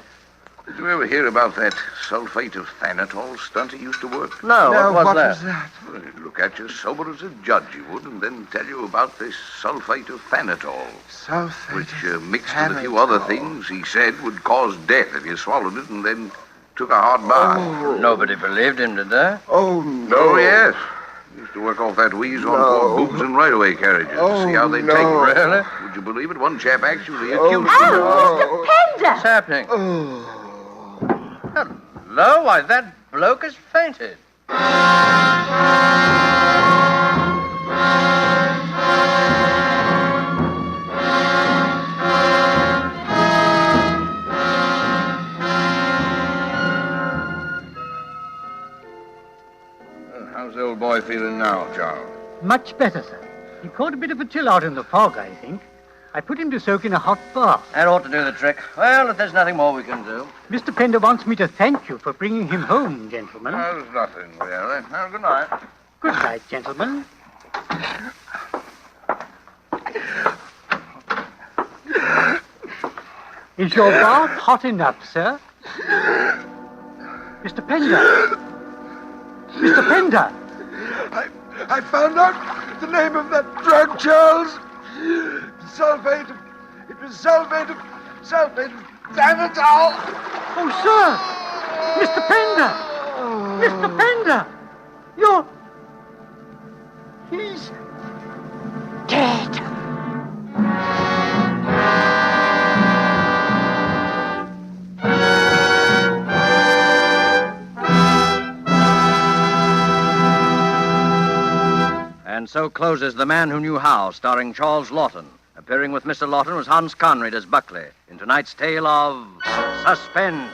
Did you ever hear about that sulfate of thanatol stunt he used to work? No, what was that? Well, he'd look at you sober as a judge, he would, and then tell you about this sulfate of thanatol. Sulfate Which, mixed with a few other things, he said would cause death if you swallowed it and then took a hard bath. Oh. Nobody believed him, did they? Oh, no. Oh, yes. He used to work off that wheeze on poor boobs and right-away carriages to see how they'd take it. Really? Would you believe it? One chap actually Oh, accused him. Mr. Pender! What's happening? Hello? Why, that bloke has fainted. How's the old boy feeling now, Charles? Much better, sir. He caught a bit of a chill out in the fog, I think. I put him to soak in a hot bath. That ought to do the trick. Well, if there's nothing more we can do. Mr. Pender wants me to thank you for bringing him home, gentlemen. There's nothing, really. Well, good night. Good night, gentlemen. Is your bath hot enough, sir? Mr. Pender. Mr. Pender. I found out the name of that drug, Charles. Sulfate of Xanadol. Oh, sir! Mr. Pender! Mr. Pender! He's dead. And so closes The Man Who Knew How, starring Charles Lawton. Appearing with Mr. Lawton was Hans Conried as Buckley in tonight's tale of Suspense.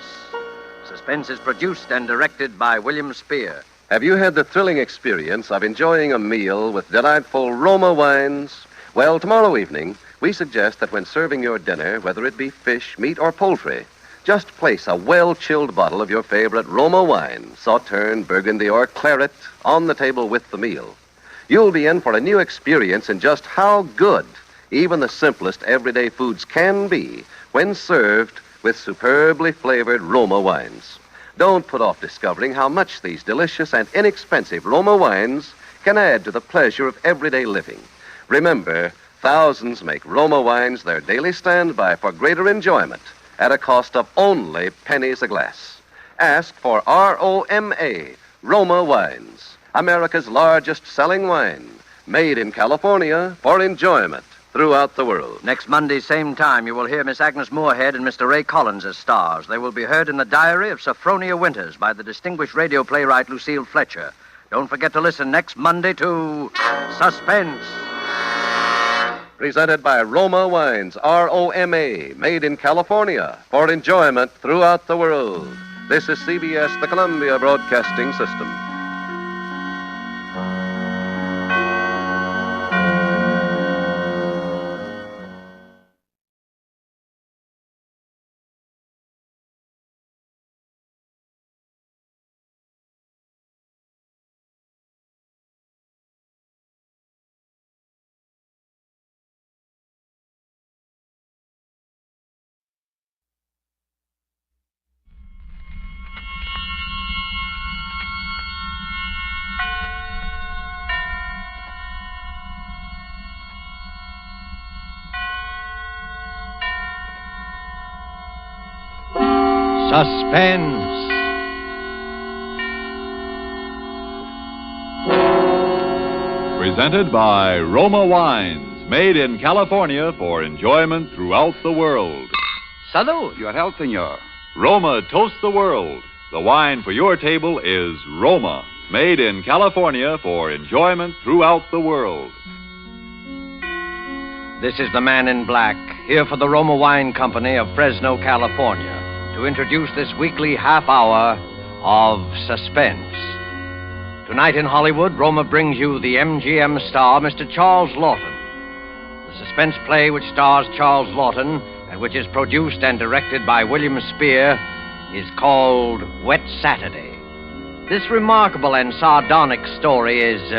Suspense is produced and directed by William Spear. Have you had the thrilling experience of enjoying a meal with delightful Roma wines? Well, tomorrow evening, we suggest that when serving your dinner, whether it be fish, meat, or poultry, just place a well-chilled bottle of your favorite Roma wine, Sauterne, Burgundy, or Claret, on the table with the meal. You'll be in for a new experience in just how good even the simplest everyday foods can be when served with superbly flavored Roma wines. Don't put off discovering how much these delicious and inexpensive Roma wines can add to the pleasure of everyday living. Remember, thousands make Roma wines their daily standby for greater enjoyment at a cost of only pennies a glass. Ask for ROMA, Roma Wines, America's largest selling wine, made in California for enjoyment throughout the world. Next Monday, same time, you will hear Miss Agnes Moorehead and Mr. Ray Collins as stars. They will be heard in The Diary of Sophronia Winters by the distinguished radio playwright Lucille Fletcher. Don't forget to listen next Monday to Suspense. Presented by Roma Wines, ROMA, made in California for enjoyment throughout the world. This is CBS, the Columbia Broadcasting System. Suspense. Presented by Roma Wines, Made in California for enjoyment throughout the world. Salud. Your health, senor. Roma toasts the world. The wine for your table is Roma. Made in California for enjoyment throughout the world. This is the Man in Black, here for the Roma Wine Company of Fresno, California, to introduce this weekly half hour of Suspense. Tonight in Hollywood, Roma brings you the MGM star, Mr. Charles Lawton. The suspense play which stars Charles Lawton and which is produced and directed by William Spear is called Wet Saturday. This remarkable and sardonic story is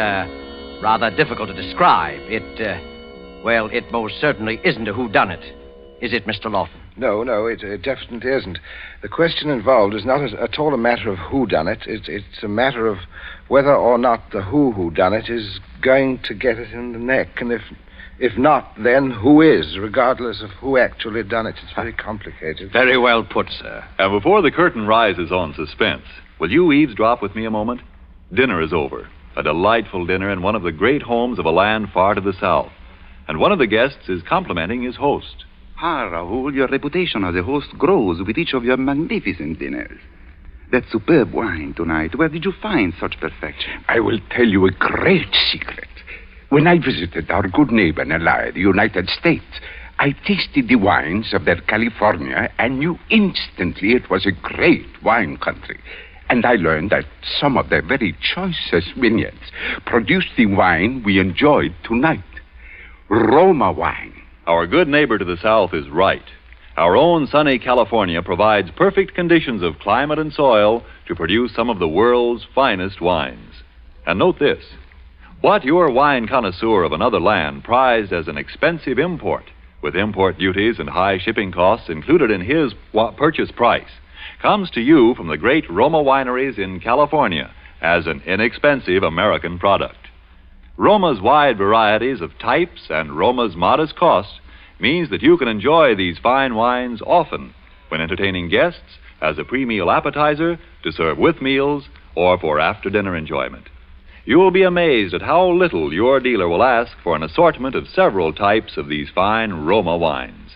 rather difficult to describe. It most certainly isn't a whodunit. Is it, Mr. Lawton? No, it definitely isn't. The question involved is not at all a matter of who done it. It's a matter of whether or not the who done it is going to get it in the neck. And if not, then who is, regardless of who actually done it. It's very complicated. Very well put, sir. And before the curtain rises on Suspense, will you eavesdrop with me a moment? Dinner is over. A delightful dinner in one of the great homes of a land far to the south. And one of the guests is complimenting his host. Ah, Raoul, your reputation as a host grows with each of your magnificent dinners. That superb wine tonight, where did you find such perfection? I will tell you a great secret. When I visited our good neighbor, Nelai, the United States, I tasted the wines of their California and knew instantly it was a great wine country. And I learned that some of their very choicest vineyards produced the wine we enjoyed tonight. Roma wine. Our good neighbor to the south is right. Our own sunny California provides perfect conditions of climate and soil to produce some of the world's finest wines. And note this. What your wine connoisseur of another land prized as an expensive import, with import duties and high shipping costs included in his purchase price, comes to you from the great Roma wineries in California as an inexpensive American product. Roma's wide varieties of types and Roma's modest cost means that you can enjoy these fine wines often when entertaining guests as a pre-meal appetizer, to serve with meals, or for after-dinner enjoyment. You will be amazed at how little your dealer will ask for an assortment of several types of these fine Roma wines.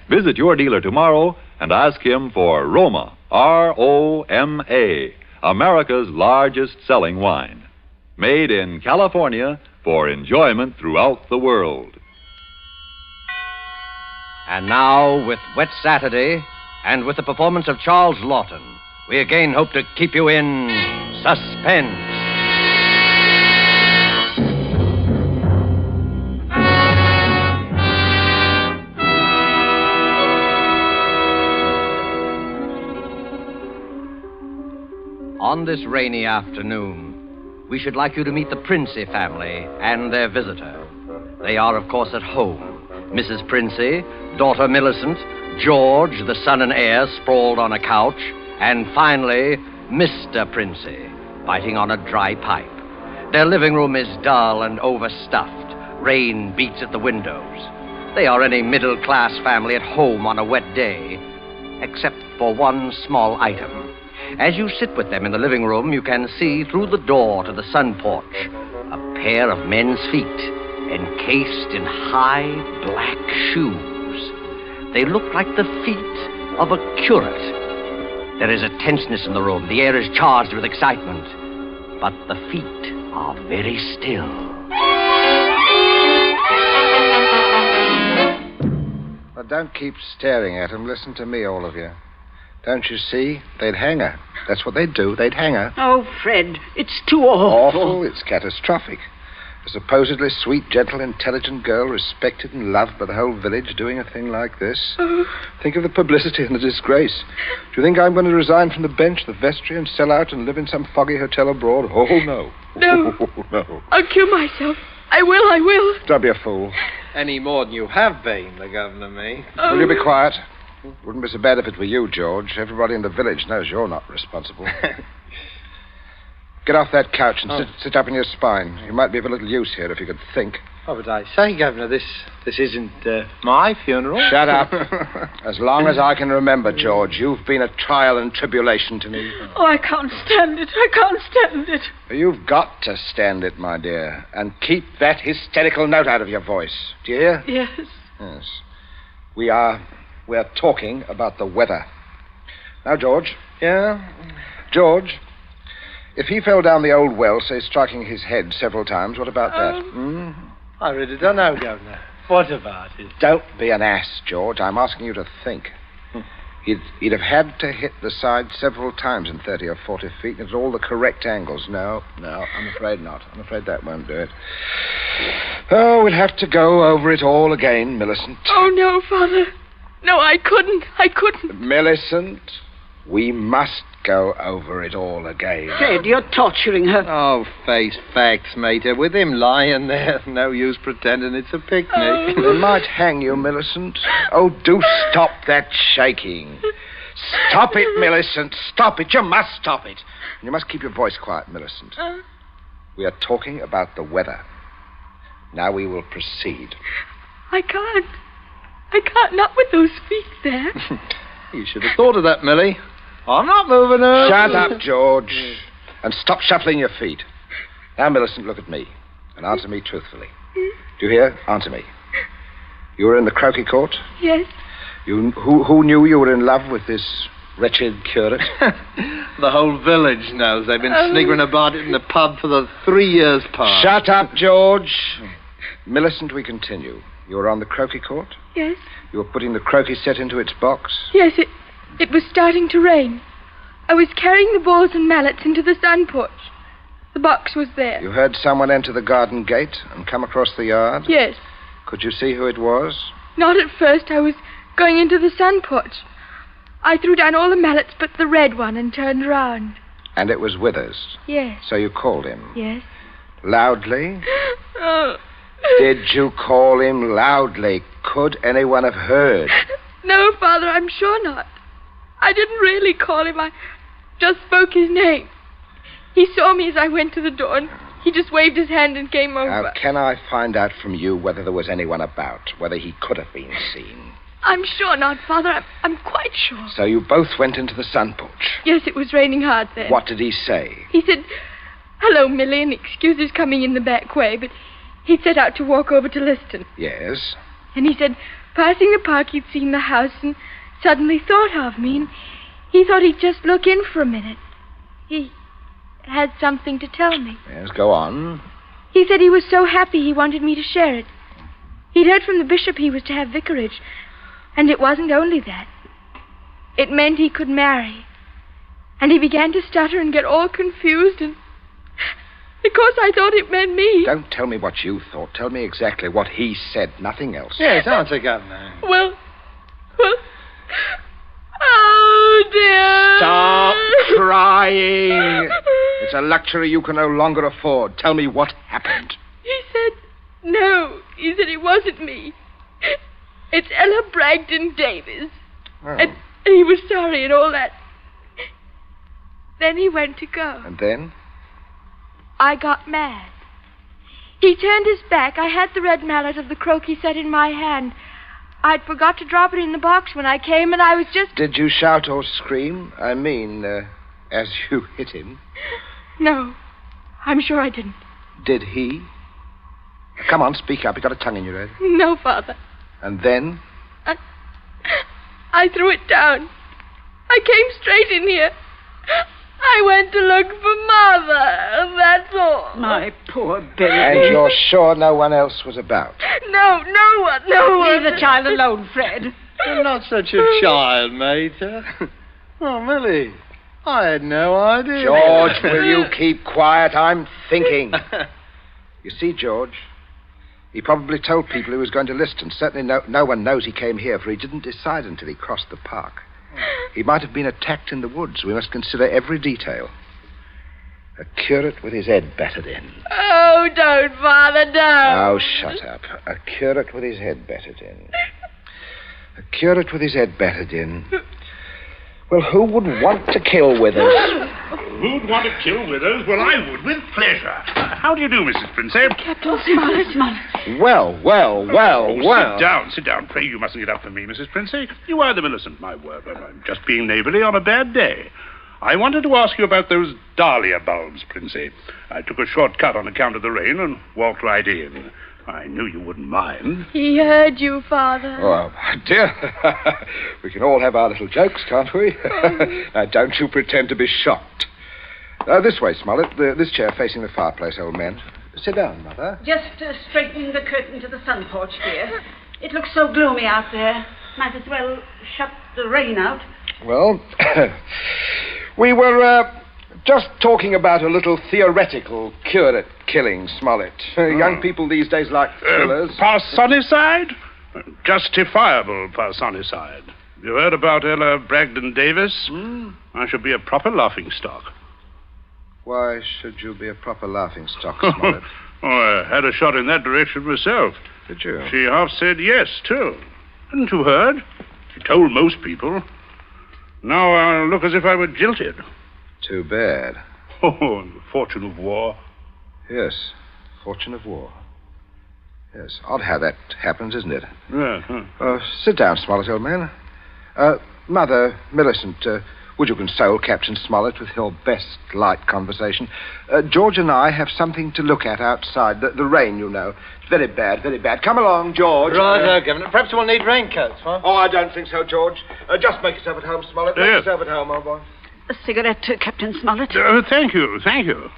Visit your dealer tomorrow and ask him for Roma, R-O-M-A, America's largest selling wine. Made in California for enjoyment throughout the world. And now, with Wet Saturday, and with the performance of Charles Lawton, we again hope to keep you in suspense. On this rainy afternoon, we should like you to meet the Princey family and their visitor. They are, of course, at home. Mrs. Princey, daughter Millicent, George, the son and heir, sprawled on a couch, and finally, Mr. Princey, biting on a dry pipe. Their living room is dull and overstuffed. Rain beats at the windows. They are any middle-class family at home on a wet day, except for one small item. As you sit with them in the living room, you can see through the door to the sun porch a pair of men's feet encased in high black shoes. They look like the feet of a curate. There is a tenseness in the room. The air is charged with excitement. But the feet are very still. Well, don't keep staring at them. Listen to me, all of you. Don't you see? They'd hang her. That's what they'd do. They'd hang her. Oh, Fred, it's too awful. Awful? It's catastrophic. A supposedly sweet, gentle, intelligent girl, respected and loved by the whole village, doing a thing like this. Think of the publicity and the disgrace. Do you think I'm going to resign from the bench, the vestry, and sell out and live in some foggy hotel abroad? Oh, no. No. Oh, no. I'll kill myself. I will. Don't be a fool. Any more than you have been, the governor may. Will you be quiet? Wouldn't be so bad if it were you, George. Everybody in the village knows you're not responsible. Get off that couch and sit up in your spine. You might be of a little use here if you could think. Oh, but I say, Governor, this isn't my funeral. Shut up. As long as I can remember, George, you've been a trial and tribulation to me. Oh, I can't stand it. I can't stand it. You've got to stand it, my dear, and keep that hysterical note out of your voice. Do you hear? Yes. Yes. We're talking about the weather. Now, George. Yeah? George, if he fell down the old well, say, striking his head several times, what about that? I really don't know, Governor. What about it? Don't be an ass, George. I'm asking you to think. He'd have had to hit the side several times in 30 or 40 feet at all the correct angles. No, I'm afraid not. I'm afraid that won't do it. Oh, we'll have to go over it all again, Millicent. Oh, no, Father. No, I couldn't. Millicent, we must go over it all again. Fred, you're torturing her. Oh, face facts, mater. With him lying there, no use pretending it's a picnic. They might hang you, Millicent. Oh, do stop that shaking. Stop it, Millicent. Stop it. You must stop it. And you must keep your voice quiet, Millicent. We are talking about the weather. Now we will proceed. I can't, not with those feet there. You should have thought of that, Millie. I'm not moving her. Shut up, George. And stop shuffling your feet. Now, Millicent, look at me. And answer me truthfully. Do you hear? Answer me. You were in the croquet court? Yes. Who knew you were in love with this wretched curate? The whole village knows. They've been sniggering about it in the pub for the 3 years past. Shut up, George. Millicent, we continue. You were on the croquet court? Yes. You were putting the croquet set into its box? Yes, it was starting to rain. I was carrying the balls and mallets into the sun porch. The box was there. You heard someone enter the garden gate and come across the yard? Yes. Could you see who it was? Not at first. I was going into the sun porch. I threw down all the mallets but the red one and turned around. And it was Withers? Yes. So you called him? Yes. Loudly? Oh. Did you call him loudly? Could anyone have heard? No, Father, I'm sure not. I didn't really call him. I just spoke his name. He saw me as I went to the door, and he just waved his hand and came over. Now, can I find out from you whether there was anyone about, whether he could have been seen? I'm sure not, Father. I'm quite sure. So you both went into the sun porch? Yes, it was raining hard then. What did he say? He said, "Hello, Millie," and excuse his coming in the back way, but he'd set out to walk over to Liston. Yes? And he said, passing the park, he'd seen the house and suddenly thought of me, and he thought he'd just look in for a minute. He had something to tell me. Yes, go on. He said he was so happy he wanted me to share it. He'd heard from the bishop he was to have vicarage, and it wasn't only that. It meant he could marry. And he began to stutter and get all confused, and because I thought it meant me. Don't tell me what you thought. Tell me exactly what he said, nothing else. Yes, answer, Governor. Well, oh, dear. Stop crying. It's a luxury you can no longer afford. Tell me what happened. He said, no. He said it wasn't me. It's Ella Bragdon Davis. Oh. And he was sorry and all that. Then he went to go. And then? I got mad. He turned his back. I had the red mallet of the croquet set in my hand. I'd forgot to drop it in the box when I came, and I was just... Did you shout or scream? I mean, as you hit him? No, I'm sure I didn't. Did he? Come on, speak up. You got a tongue in your head. No, Father. And then? I threw it down. I came straight in here. I went to look for Mother, that's all. My poor baby. And you're sure no one else was about? No one. Leave the child alone, Fred. You're not such a child, mater. Oh, Millie, I had no idea. George, will you keep quiet? I'm thinking. You see, George, he probably told people he was going to Liston. Certainly no one knows he came here, for he didn't decide until he crossed the park. He might have been attacked in the woods. We must consider every detail. A curate with his head battered in. Oh, don't, Father, don't. Oh, shut up. A curate with his head battered in. A curate with his head battered in. Well, who wouldn't want to kill Withers? Who'd want to kill Withers? Well, I would, with pleasure. How do you do, Mrs. Princep? Captain Smollett. Well. Sit down. Pray, you mustn't get up for me, Mrs. Princey. You are the Millicent, my word. I'm just being neighborly on a bad day. I wanted to ask you about those dahlia bulbs, Princey. I took a short cut on account of the rain and walked right in. I knew you wouldn't mind. He heard you, Father. Oh, dear. We can all have our little jokes, can't we? Now, don't you pretend to be shocked. This way, Smollett. This chair facing the fireplace, old man. Sit down, Mother. Just straightening the curtain to the sun porch, dear. It looks so gloomy out there. Might as well shut the rain out. Well, we were just talking about a little theoretical cure at killing, Smollett. Young people these days like thrillers. Parsonicide? Justifiable parsonicide. You heard about Ella Bragdon Davis? I should be a proper laughingstock. Why should you be a proper laughingstock, Smollett? I had a shot in that direction myself. Did you? She half said yes, too. Hadn't you heard? She told most people. Now I look as if I were jilted. Too bad. Oh, the fortune of war. Yes, fortune of war. Yes, odd how that happens, isn't it? Yeah. Sit down, Smollett, old man. Mother, Millicent, would you console Captain Smollett with your best light conversation? George and I have something to look at outside. The rain, you know. It's very bad, very bad. Come along, George. Right, Governor. Perhaps we'll need raincoats, huh? Oh, I don't think so, George. Just make yourself at home, Smollett. Make yourself at home, old boy. A cigarette, Captain Smollett. Thank you.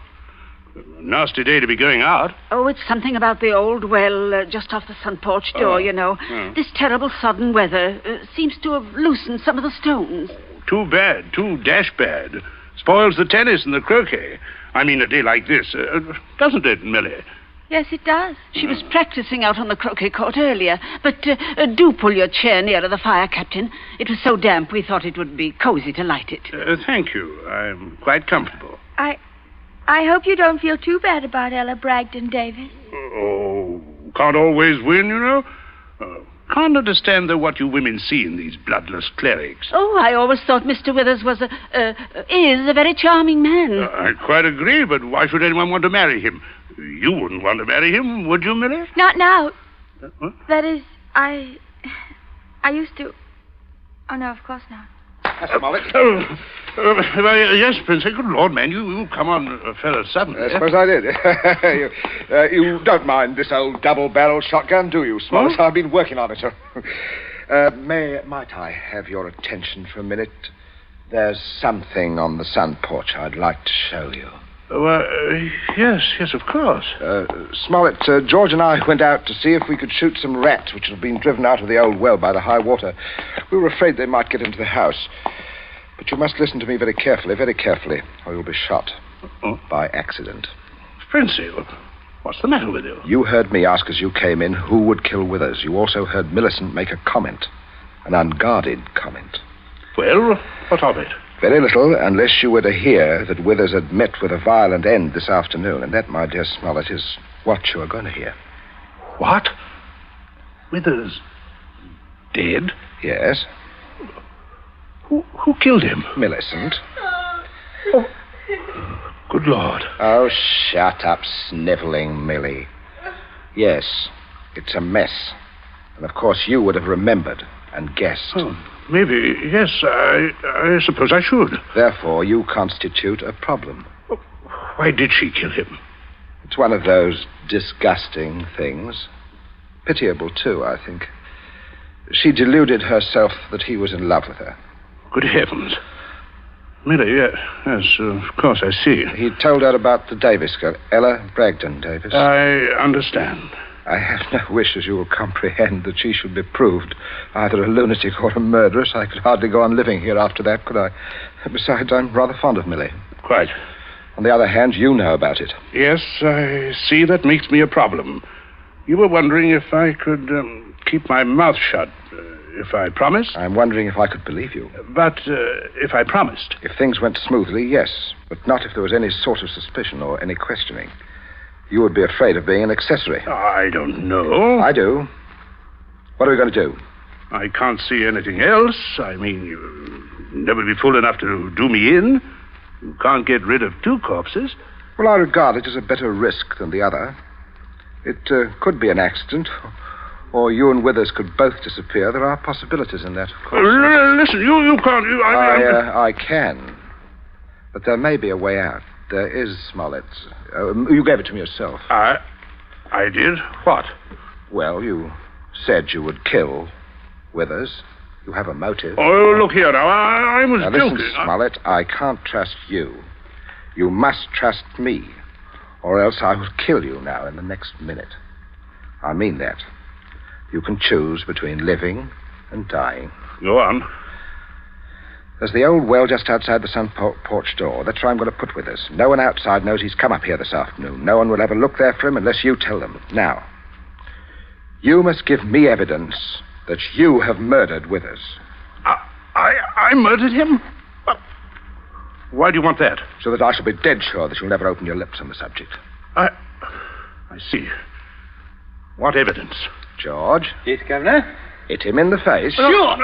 Nasty day to be going out. Oh, it's something about the old well just off the sun porch door, you know. This terrible sudden weather seems to have loosened some of the stones. Too bad. Too dash bad. Spoils the tennis and the croquet. I mean, a day like this, doesn't it, Millie? Yes, it does. She was practicing out on the croquet court earlier. But do pull your chair nearer the fire, Captain. It was so damp we thought it would be cozy to light it. Thank you. I'm quite comfortable. I hope you don't feel too bad about Ella Bragdon Davis. Oh, can't always win, you know. Can't understand, though, what you women see in these bloodless clerics. Oh, I always thought Mr. Withers was is a very charming man. I quite agree, but why should anyone want to marry him? You wouldn't want to marry him, would you, Millie? Not now. What? That is, I used to. Oh, no, of course not. Smollett. Yes, Prince. Good Lord, man, you come on a fellow suddenly. I suppose I did. You don't mind this old double-barrel shotgun, do you, Smollett? Huh? I've been working on it, sir. Might I have your attention for a minute? There's something on the sun porch I'd like to show you. Yes, of course. Smollett, George and I went out to see if we could shoot some rats which had been driven out of the old well by the high water. We were afraid they might get into the house. But you must listen to me very carefully, or you'll be shot. By accident. Princey, what's the matter with you? You heard me ask as you came in who would kill Withers. You also heard Millicent make a comment. An unguarded comment. Well, what of it? Very little, unless you were to hear that Withers had met with a violent end this afternoon. And that, my dear Smollett, is what you are going to hear. What? Withers dead? Yes. Who killed him? Millicent. Oh. Good Lord. Oh, shut up, sniveling Millie. Yes, it's a mess. And of course you would have remembered and guessed. Oh, maybe, yes, I suppose I should. Therefore, you constitute a problem. Why did she kill him? It's one of those disgusting things. Pitiable, too, I think. She deluded herself that he was in love with her. Good heavens. Millie, yes, of course, I see. He told her about the Davis girl, Ella Bragdon Davis. I understand. I have no wish, as you will comprehend, that she should be proved either a lunatic or a murderess. I could hardly go on living here after that, could I? Besides, I'm rather fond of Millie. Quite. On the other hand, you know about it. Yes, I see that makes me a problem. You were wondering if I could keep my mouth shut, if I promised? I'm wondering if I could believe you. But if I promised? If things went smoothly, yes. But not if there was any sort of suspicion or any questioning. You would be afraid of being an accessory. I don't know. I do. What are we going to do? I can't see anything else. I mean, you'll never be fool enough to do me in. You can't get rid of two corpses. Well, I regard it as a better risk than the other. It could be an accident, or you and Withers could both disappear. There are possibilities in that, of course. Listen, you can't... I can. But there may be a way out. There is, Smollett. You gave it to me yourself. I did? What? Well, you said you would kill Withers. You have a motive. Oh, look here now. I was joking. Listen, Smollett, I can't trust you. You must trust me, or else I will kill you now in the next minute. I mean that. You can choose between living and dying. Go on. There's the old well just outside the sun porch door. That's where I'm going to put Withers. No one outside knows he's come up here this afternoon. No one will ever look there for him unless you tell them. Now, you must give me evidence that you have murdered Withers. I murdered him? Why do you want that? So that I shall be dead sure that you'll never open your lips on the subject. I see. What evidence? George. Yes, Governor? Hit him in the face. Sure.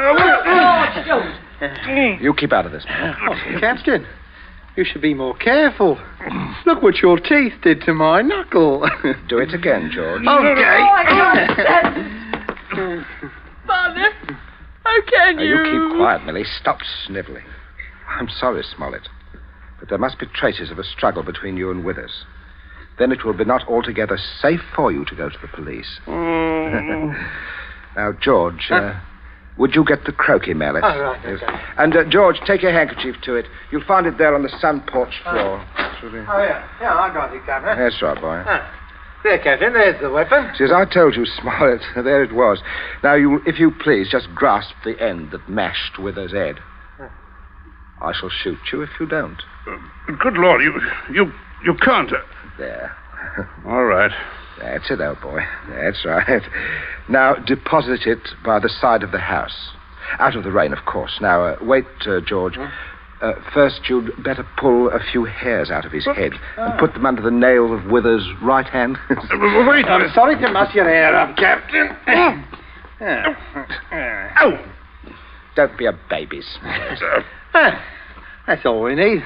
You keep out of this, man. Oh, Captain, you should be more careful. Look what your teeth did to my knuckle. Do it again, George. Okay. Father, how can you? You keep quiet, Millie. Stop sniveling. I'm sorry, Smollett, but there must be traces of a struggle between you and Withers. Then it will be not altogether safe for you to go to the police. Now, George, would you get the croquet mallet? Oh, right. Yes. Okay. And, George, take your handkerchief to it. You'll find it there on the sun porch floor. Oh, yeah. Yeah, I got it, Governor. That's right, boy. There, Captain, there's the weapon. See, as I told you, Smollett, there it was. Now, if you please, just grasp the end that mashed Withers' head. I shall shoot you if you don't. Good Lord, you can't. There. All right. That's it, old boy. That's right. Now, deposit it by the side of the house. Out of the rain, of course. Now, wait, George. First, you'd better pull a few hairs out of his head and put them under the nail of Withers' right hand. Wait. I'm sorry to mess your hair up, Captain. Oh! Don't be a baby, Smollett. That's all we need.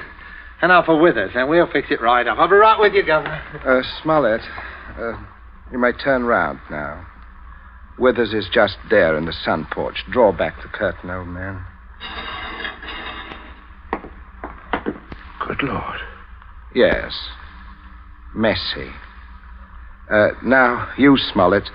And now for Withers, and we'll fix it right up. I'll be right with you, Governor. Smollett, you may turn round now. Withers is just there in the sun porch. Draw back the curtain, old man. Good Lord. Yes. Messy. Now, you, Smollett.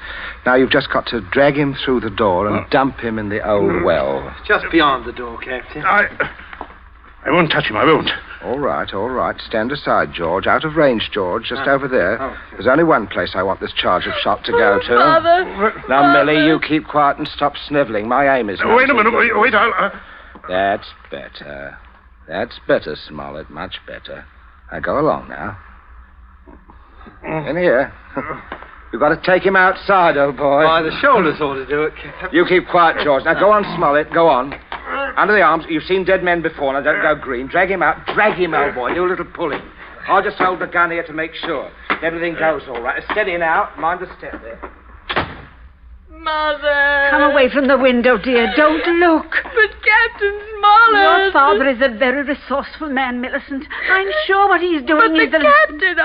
Now you've just got to drag him through the door and dump him in the old well. Just beyond the door, Captain. I won't touch him, I won't. All right. Stand aside, George. Out of range, George. Just over there. There's only one place I want this charge of shot to go to. Father. Now, Millie, you keep quiet and stop sniveling. My aim is... Wait a minute. Wait, That's better. That's better, Smollett. Much better. Now, go along now. In here. You've got to take him outside, old boy. By the shoulders ought to do it, Captain. You keep quiet, George. Now, go on, Smollett. Go on. Under the arms. You've seen dead men before. Now, don't go green. Drag him out. Drag him, old boy. Do a little pulling. I'll just hold the gun here to make sure. Everything goes all right. Steady now. Mind the step there. Mother. Come away from the window, dear. Don't look. But Captain Smollett. Your father is a very resourceful man, Millicent. I'm sure what he's doing is... But the Captain,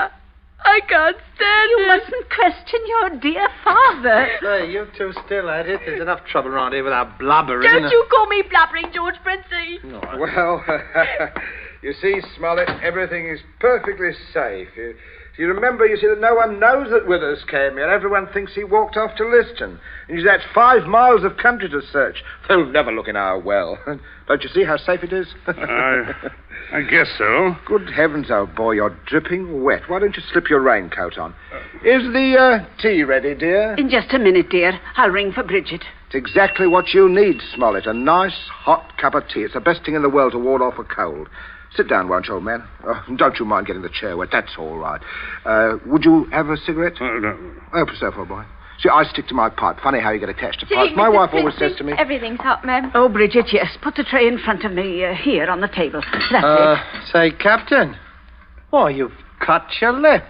I can't stand You mustn't question your dear father. Hey, you two still at it. There's enough trouble around here without blubbering. Don't you call me blubbering, George Princey. No. Well, you see, Smollett, everything is perfectly safe. You remember, that no one knows that Withers came here. Everyone thinks he walked off to Liston. And that's 5 miles of country to search. They'll never look in our well. Don't you see how safe it is? I guess so. Good heavens, old boy, you're dripping wet. Why don't you slip your raincoat on? Is the tea ready, dear? In just a minute, dear. I'll ring for Bridget. It's exactly what you need, Smollett. A nice, hot cup of tea. It's the best thing in the world to ward off a cold. Sit down, won't you, old man? Don't you mind getting the chair wet. That's all right. Would you have a cigarette? No. Help yourself, old boy. See, I stick to my pipe. Funny how you get attached to pipes. My wife always says to me... Everything's hot, ma'am. Oh, Bridget, yes. Put the tray in front of me here on the table. That's it. Say, Captain. Why, you've cut your lip.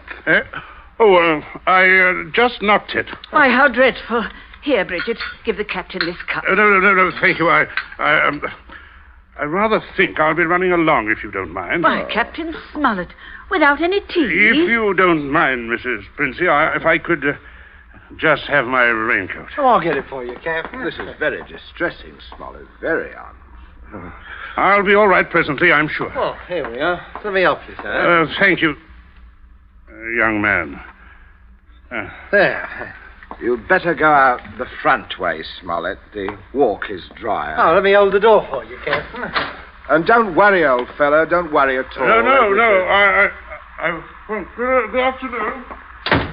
I just knocked it. Why, how dreadful. Here, Bridget, give the captain this cup. No, thank you. I rather think I'll be running along, if you don't mind. Why, Captain Smollett, without any tea? If you don't mind, Mrs. Princey, if I could just have my raincoat. Oh, I'll get it for you, Captain. This is very distressing, Smollett. Very odd. I'll be all right presently, I'm sure. Oh, here we are. Let me help you, sir. Thank you, young man. There. You'd better go out the front way, Smollett. The walk is drier. Oh, let me hold the door for you, Captain. And don't worry, old fellow. Don't worry at all. No. I won't. Good afternoon.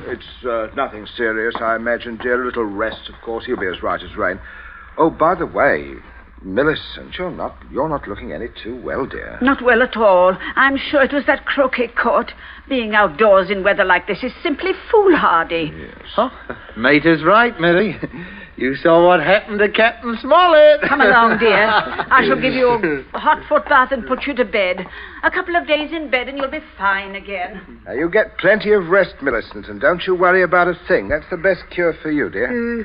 It's nothing serious, I imagine, dear. A little rest, of course. He'll be as right as rain. Oh, by the way, Millicent, you're not looking any too well, dear. Not well at all. I'm sure it was that croquet court. Being outdoors in weather like this is simply foolhardy. Yes. Oh, mate is right, Millie. You saw what happened to Captain Smollett. Come along, dear. I shall give you a hot foot bath and put you to bed. A couple of days in bed and you'll be fine again. Now, you get plenty of rest, Millicent, and don't you worry about a thing. That's the best cure for you, dear.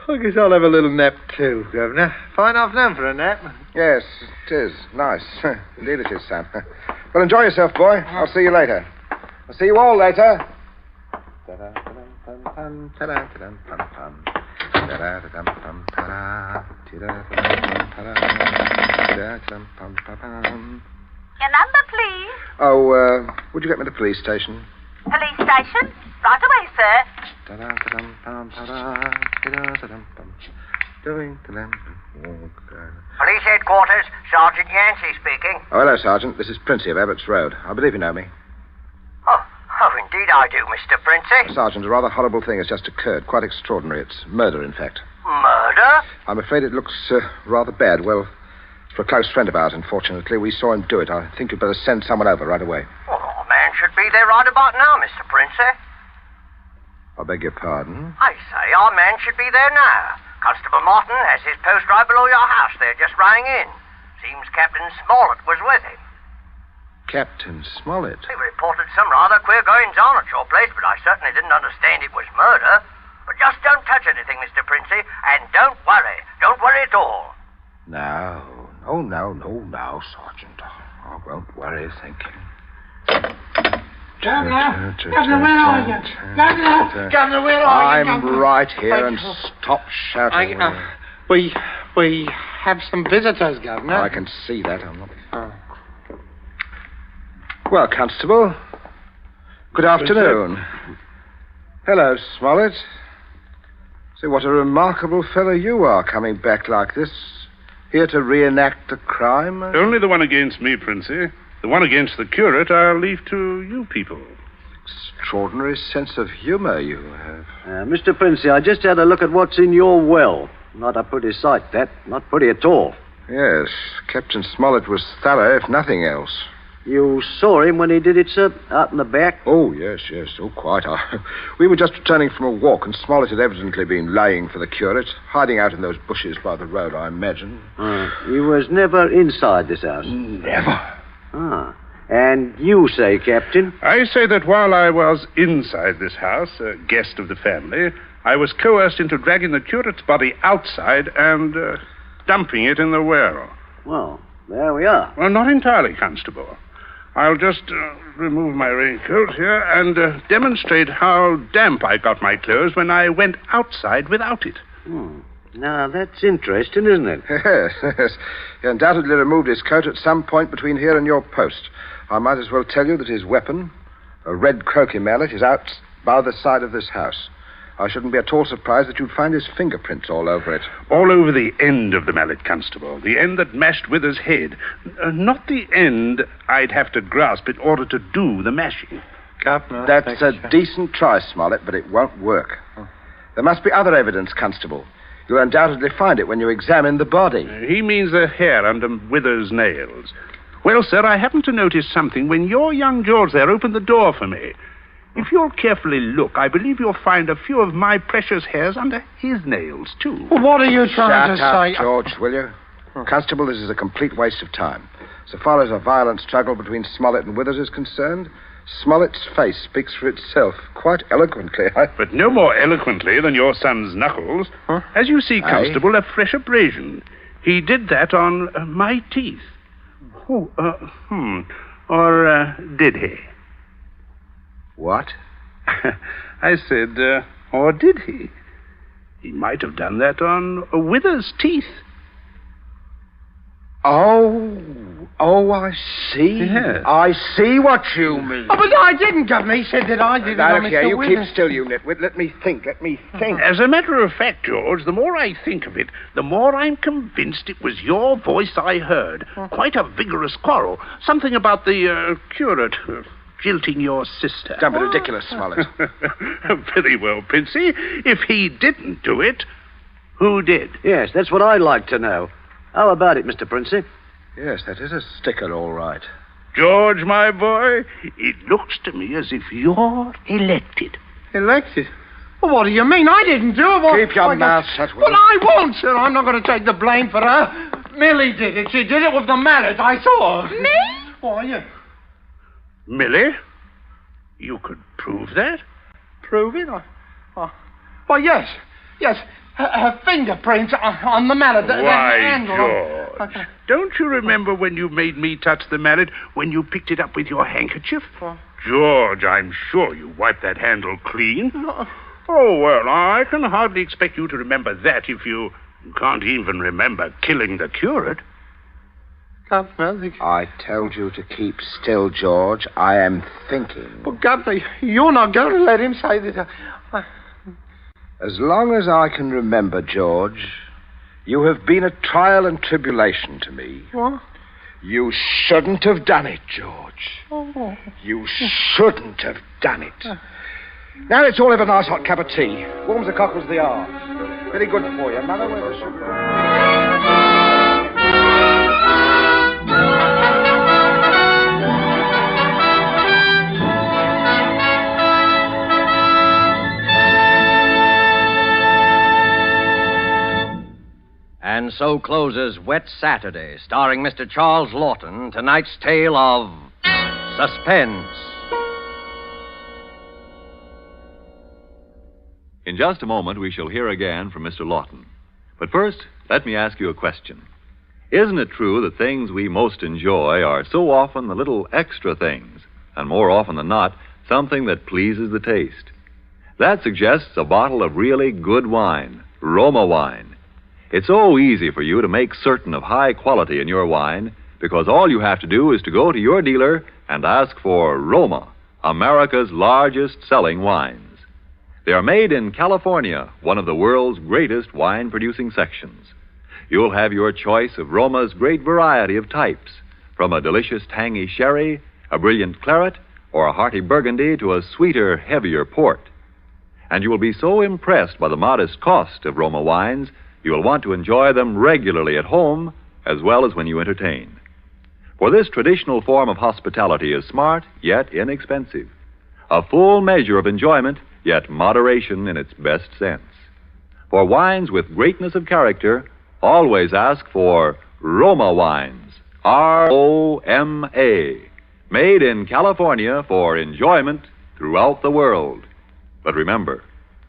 I guess I'll have a little nap too, Governor. Fine afternoon for a nap. Yes, it is. Nice. Indeed it is, Sam. Well, enjoy yourself, boy. I'll see you later. I'll see you all later. Your number, please. Oh, would you get me to the police station? Police station? Right away, sir. Police headquarters, Sergeant Yancey speaking. Oh, hello, Sergeant. This is Princey of Abbott's Road. I believe you know me. Oh, indeed I do, Mr. Princey. Sergeant, a rather horrible thing has just occurred. Quite extraordinary. It's murder, in fact. Murder? I'm afraid it looks rather bad. Well, for a close friend of ours, unfortunately. We saw him do it. I think you'd better send someone over right away. Oh, a man should be there right about now, Mr. Princey. I beg your pardon? I say our man should be there now. Constable Martin has his post right below your house there, just rang in. Seems Captain Smollett was with him. Captain Smollett? He reported some rather queer goings-on at your place, but I certainly didn't understand it was murder. But just don't touch anything, Mr. Princey, and don't worry. Don't worry at all. No, Sergeant. I won't worry, thank you. Governor, where are you? Governor, where are you? I'm right here, and stop shouting. We have some visitors, Governor. I can see that. I'm not... Well, Constable, good afternoon. Hello, Smollett. See, what a remarkable fellow you are, coming back like this. Here to reenact a crime. Only the one against me, Princey. The one against the curate I'll leave to you people. Extraordinary sense of humor you have. Mr. Princey, I just had a look at what's in your well. Not a pretty sight, that. Not pretty at all. Yes, Captain Smollett was thorough, if nothing else. You saw him when he did it, sir? Out in the back? Oh, yes. Oh, quite. We were just returning from a walk, and Smollett had evidently been laying for the curate, hiding out in those bushes by the road, I imagine. He was never inside this house? Never. And you say, Captain? I say that while I was inside this house, a guest of the family, I was coerced into dragging the curate's body outside and dumping it in the well. Well, there we are. Well, not entirely, Constable. I'll just remove my raincoat here and demonstrate how damp I got my clothes when I went outside without it. Now, that's interesting, isn't it? Yes. He undoubtedly removed his coat at some point between here and your post. I might as well tell you that his weapon, a red croquet mallet, is out by the side of this house. I shouldn't be at all surprised that you'd find his fingerprints all over it. All over the end of the mallet, Constable. The end that mashed Withers' head. Not the end I'd have to grasp in order to do the mashing. Governor, that's a decent try, Smollett, but it won't work. There must be other evidence, Constable. You'll undoubtedly find it when you examine the body. He means the hair under Withers' nails. Well, sir, I happened to notice something when your young George there opened the door for me. If you'll carefully look, I believe you'll find a few of my precious hairs under his nails, too. What are you trying to say? Shut up, George, will you? Constable, this is a complete waste of time. So far as a violent struggle between Smollett and Withers is concerned, Smollett's face speaks for itself quite eloquently. But no more eloquently than your son's knuckles. Huh? As you see, Constable, a fresh abrasion. He did that on my teeth. Oh, Or did he? What? I said, or did he? He might have done that on Withers' teeth. Oh, I see. Yes. I see what you mean. Oh, but I didn't, Governor. He said that I did it on Look Mr. here, you Withers. keep still, you nitwit. Let me think. As a matter of fact, George, the more I think of it, the more I'm convinced it was your voice I heard. Quite a vigorous quarrel. Something about the curate jilting your sister. Don't be ridiculous, Smollett. Very well, Princey. If he didn't do it, who did? Yes, that's what I'd like to know. How about it, Mr. Princey? Yes, that is a sticker, all right. George, my boy, it looks to me as if you're elected. Elected? Well, what do you mean? I didn't do it. Well, Keep your mouth shut, will But you? I won't, sir. I'm not going to take the blame for her. Millie did it. She did it with the mallet. I saw her. Me? Why, yeah. Millie? You could prove that? Prove it? Well, yes. Yes. Her fingerprints on the mallet. The Why, handle. George, don't you remember when you made me touch the mallet when you picked it up with your handkerchief? George, I'm sure you wiped that handle clean. Oh, well, I can hardly expect you to remember that if you can't even remember killing the curate. I told you to keep still, George. I am thinking. Well, Governor, you're not going to let him say that. As long as I can remember, George, you have been a trial and tribulation to me. What? You shouldn't have done it, George. Oh. You shouldn't have done it. Now let's all have a nice hot cup of tea. Warms the cockles of the arms. Very good for you. Mother, where's the sugar? And so closes Wet Saturday, starring Mr. Charles Lawton, tonight's tale of Suspense. In just a moment, we shall hear again from Mr. Lawton. But first, let me ask you a question. Isn't it true that things we most enjoy are so often the little extra things, and more often than not, something that pleases the taste? That suggests a bottle of really good wine, Roma wine. It's so easy for you to make certain of high quality in your wine because all you have to do is to go to your dealer and ask for Roma, America's largest selling wines. They are made in California, one of the world's greatest wine-producing sections. You'll have your choice of Roma's great variety of types, from a delicious tangy sherry, a brilliant claret, or a hearty burgundy to a sweeter, heavier port. And you will be so impressed by the modest cost of Roma wines, you will want to enjoy them regularly at home as well as when you entertain. For this traditional form of hospitality is smart, yet inexpensive. A full measure of enjoyment, yet moderation in its best sense. For wines with greatness of character, always ask for Roma wines. R-O-M-A. Made in California for enjoyment throughout the world. But remember,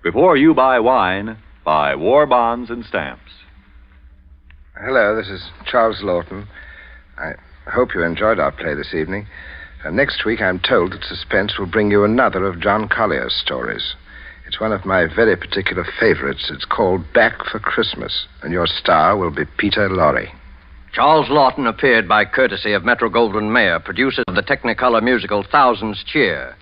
before you buy wine, buy war bonds and stamps. Hello, this is Charles Lawton. I hope you enjoyed our play this evening. Next week, I'm told that Suspense will bring you another of John Collier's stories. It's one of my very particular favorites. It's called Back for Christmas, and your star will be Peter Lorre. Charles Lawton appeared by courtesy of Metro-Goldwyn-Mayer, producer of the Technicolor musical Thousands Cheer.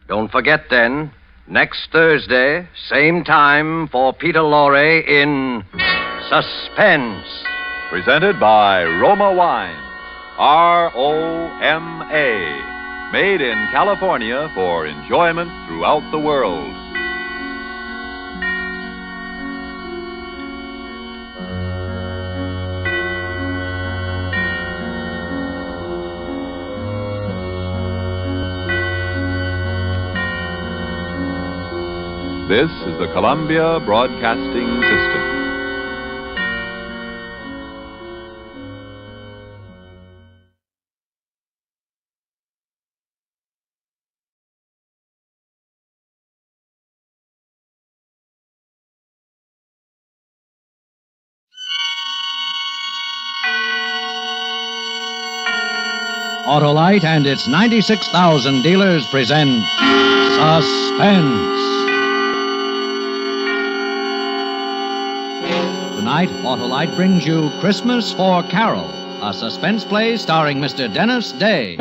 Don't forget, then, next Thursday, same time, for Peter Lorre in Suspense. Presented by Roma Wines. R-O-M-A. Made in California for enjoyment throughout the world. This is the Columbia Broadcasting System. Autolite and its 96,000 dealers present Suspense. Tonight, Autolite brings you Christmas for Carol, a suspense play starring Mr. Dennis Day.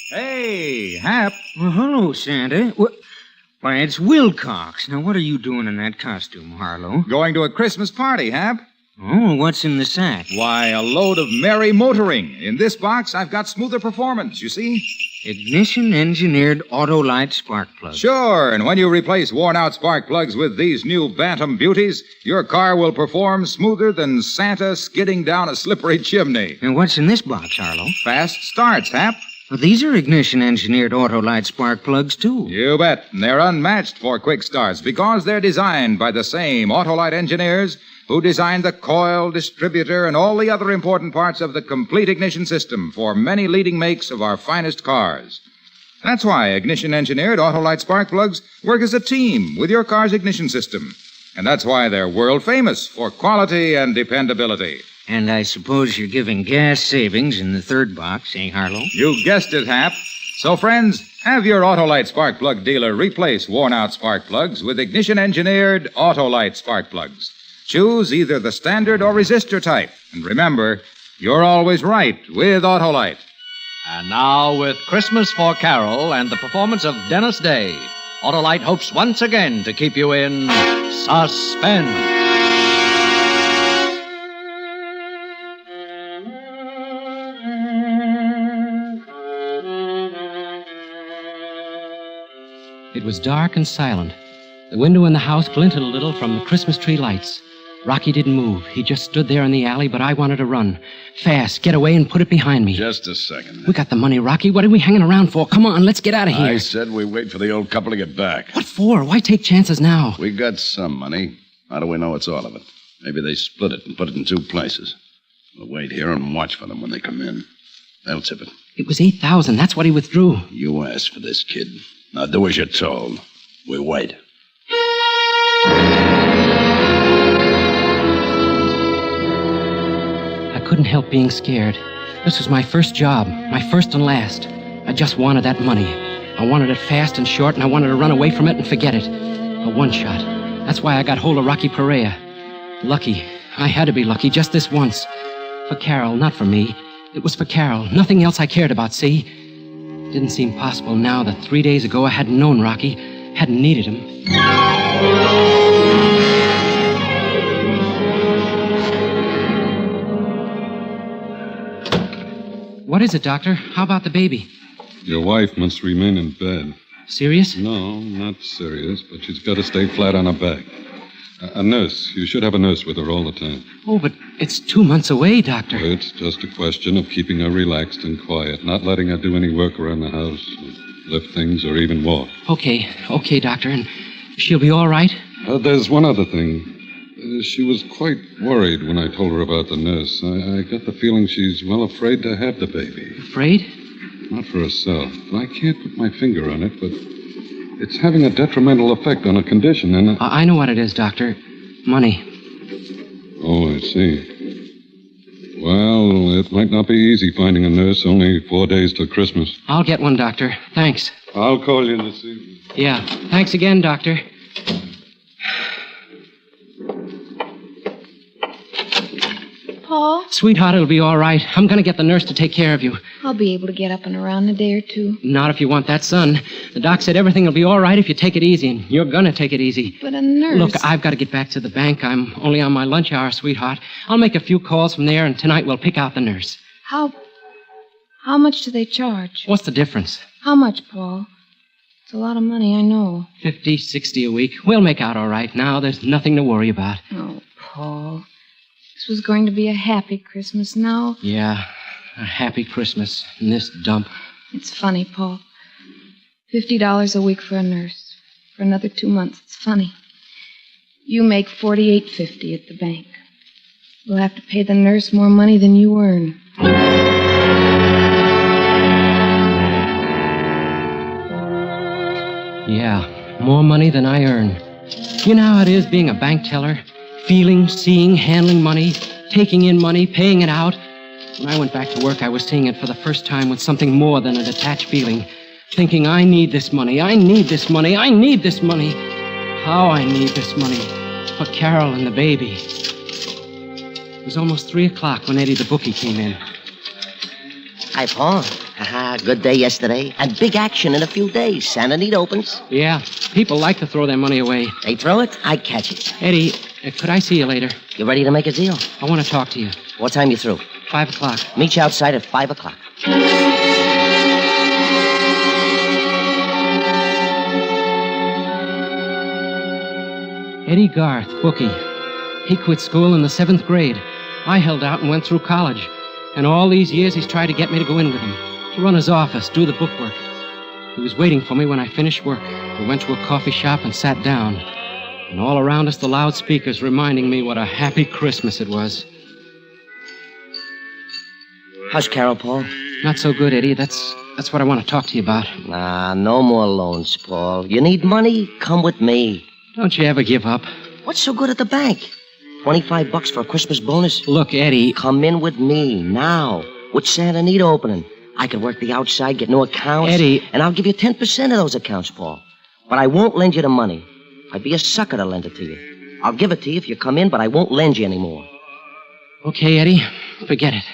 Hey, Hap. Well, hello, Santa. Why, it's Wilcox. Now, what are you doing in that costume, Harlow? Going to a Christmas party, Hap. Oh, what's in the sack? Why, a load of merry motoring. In this box, I've got smoother performance, you see? Ignition-engineered Autolite spark plugs. Sure, and when you replace worn-out spark plugs with these new Bantam beauties, your car will perform smoother than Santa skidding down a slippery chimney. And what's in this box, Harlow? Fast starts, Hap. Well, these are ignition-engineered Autolite spark plugs, too. You bet. And they're unmatched for quick starts because they're designed by the same Autolite engineers who designed the coil, distributor, and all the other important parts of the complete ignition system for many leading makes of our finest cars. That's why ignition-engineered Autolite spark plugs work as a team with your car's ignition system. And that's why they're world-famous for quality and dependability. And I suppose you're giving gas savings in the third box, eh, Harlow? You guessed it, Hap. So, friends, have your Autolite spark plug dealer replace worn-out spark plugs with ignition-engineered Autolite spark plugs. Choose either the standard or resistor type. And remember, you're always right with Autolite. And now, with Christmas for Carol and the performance of Dennis Day, Autolite hopes once again to keep you in suspense. It was dark and silent. The window in the house glinted a little from the Christmas tree lights. Rocky didn't move. He just stood there in the alley, but I wanted to run. Fast, get away and put it behind me. Just a second. We got the money, Rocky. What are we hanging around for? Come on, let's get out of here. I said we wait for the old couple to get back. What for? Why take chances now? We got some money. How do we know it's all of it? Maybe they split it and put it in two places. We'll wait here and watch for them when they come in. They'll tip it. It was 8,000. That's what he withdrew. You asked for this, kid. Now do as you're told. We wait. I couldn't help being scared. This was my first job, my first and last. I just wanted that money. I wanted it fast and short, and I wanted to run away from it and forget it. A one-shot. That's why I got hold of Rocky Perea. Lucky. I had to be lucky just this once. For Carol, not for me. It was for Carol. Nothing else I cared about, see? Didn't seem possible now that 3 days ago I hadn't known Rocky, hadn't needed him. What is it, Doctor? How about the baby? Your wife must remain in bed. Serious? No, not serious, but she's got to stay flat on her back. A nurse. You should have a nurse with her all the time. Oh, but it's 2 months away, Doctor. It's just a question of keeping her relaxed and quiet, not letting her do any work around the house, lift things, or even walk. Okay, Doctor. And she'll be all right? There's one other thing. She was quite worried when I told her about the nurse. I got the feeling she's well afraid to have the baby. Afraid? Not for herself. I can't put my finger on it, but it's having a detrimental effect on her condition, and I know what it is, Doctor. Money. Oh, I see. Well, it might not be easy finding a nurse. Only 4 days till Christmas. I'll get one, Doctor. Thanks. I'll call you this evening. Yeah. Thanks again, Doctor. Paul? Sweetheart, it'll be all right. I'm going to get the nurse to take care of you. I'll be able to get up and around in a day or two. Not if you want that son. The doc said everything will be all right if you take it easy, and you're going to take it easy. But a nurse... Look, I've got to get back to the bank. I'm only on my lunch hour, sweetheart. I'll make a few calls from there, and tonight we'll pick out the nurse. How much do they charge? What's the difference? How much, Paul? It's a lot of money, I know. 50, 60 a week. We'll make out all right now. There's nothing to worry about. Oh, Paul. This was going to be a happy Christmas. Now... Yeah, a happy Christmas in this dump. It's funny, Paul. $50 a week for a nurse. For another 2 months. It's funny. You make $48.50 at the bank. We'll have to pay the nurse more money than you earn. Yeah, more money than I earn. You know how it is being a bank teller? Feeling, seeing, handling money, taking in money, paying it out. When I went back to work, I was seeing it for the first time with something more than a detached feeling. Thinking, I need this money, I need this money, I need this money. How I need this money. For Carol and the baby. It was almost 3 o'clock when Eddie the bookie came in. Hi, Paul. Good day yesterday. And big action in a few days. Santa Anita opens. Yeah, people like to throw their money away. They throw it, I catch it. Eddie, could I see you later? You ready to make a deal? I want to talk to you. What time you through? 5 o'clock. Meet you outside at 5 o'clock. Eddie Garth, bookie. He quit school in the 7th grade. I held out and went through college. And all these years he's tried to get me to go in with him. To run his office, do the bookwork. He was waiting for me when I finished work. We went to a coffee shop and sat down. And all around us the loudspeakers reminding me what a happy Christmas it was. How's Carol, Paul? Not so good, Eddie. That's what I want to talk to you about. Nah, no more loans, Paul. You need money? Come with me. Don't you ever give up. What's so good at the bank? $25 for a Christmas bonus? Look, Eddie. Come in with me now. With Santa Anita opening. I could work the outside, get new accounts. Eddie. And I'll give you 10% of those accounts, Paul. But I won't lend you the money. I'd be a sucker to lend it to you. I'll give it to you if you come in, but I won't lend you anymore. Okay, Eddie. Forget it.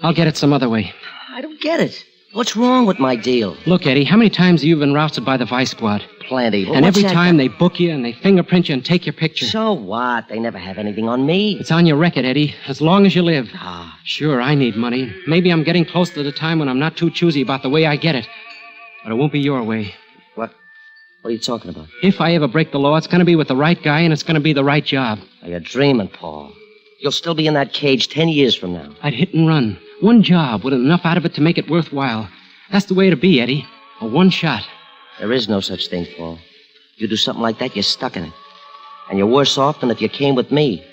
I'll get it some other way. I don't get it. What's wrong with my deal? Look, Eddie, how many times have you been rousted by the Vice Squad? Plenty. Well, and every time they book you and they fingerprint you and take your picture. So what? They never have anything on me. It's on your record, Eddie, as long as you live. Sure, I need money. Maybe I'm getting close to the time when I'm not too choosy about the way I get it. But it won't be your way. What are you talking about? If I ever break the law, it's going to be with the right guy and it's going to be the right job. Now, you're dreaming, Paul. You'll still be in that cage 10 years from now. I'd hit and run. One job with enough out of it to make it worthwhile. That's the way to be, Eddie. A one shot. There is no such thing, Paul. You do something like that, you're stuck in it. And you're worse off than if you came with me.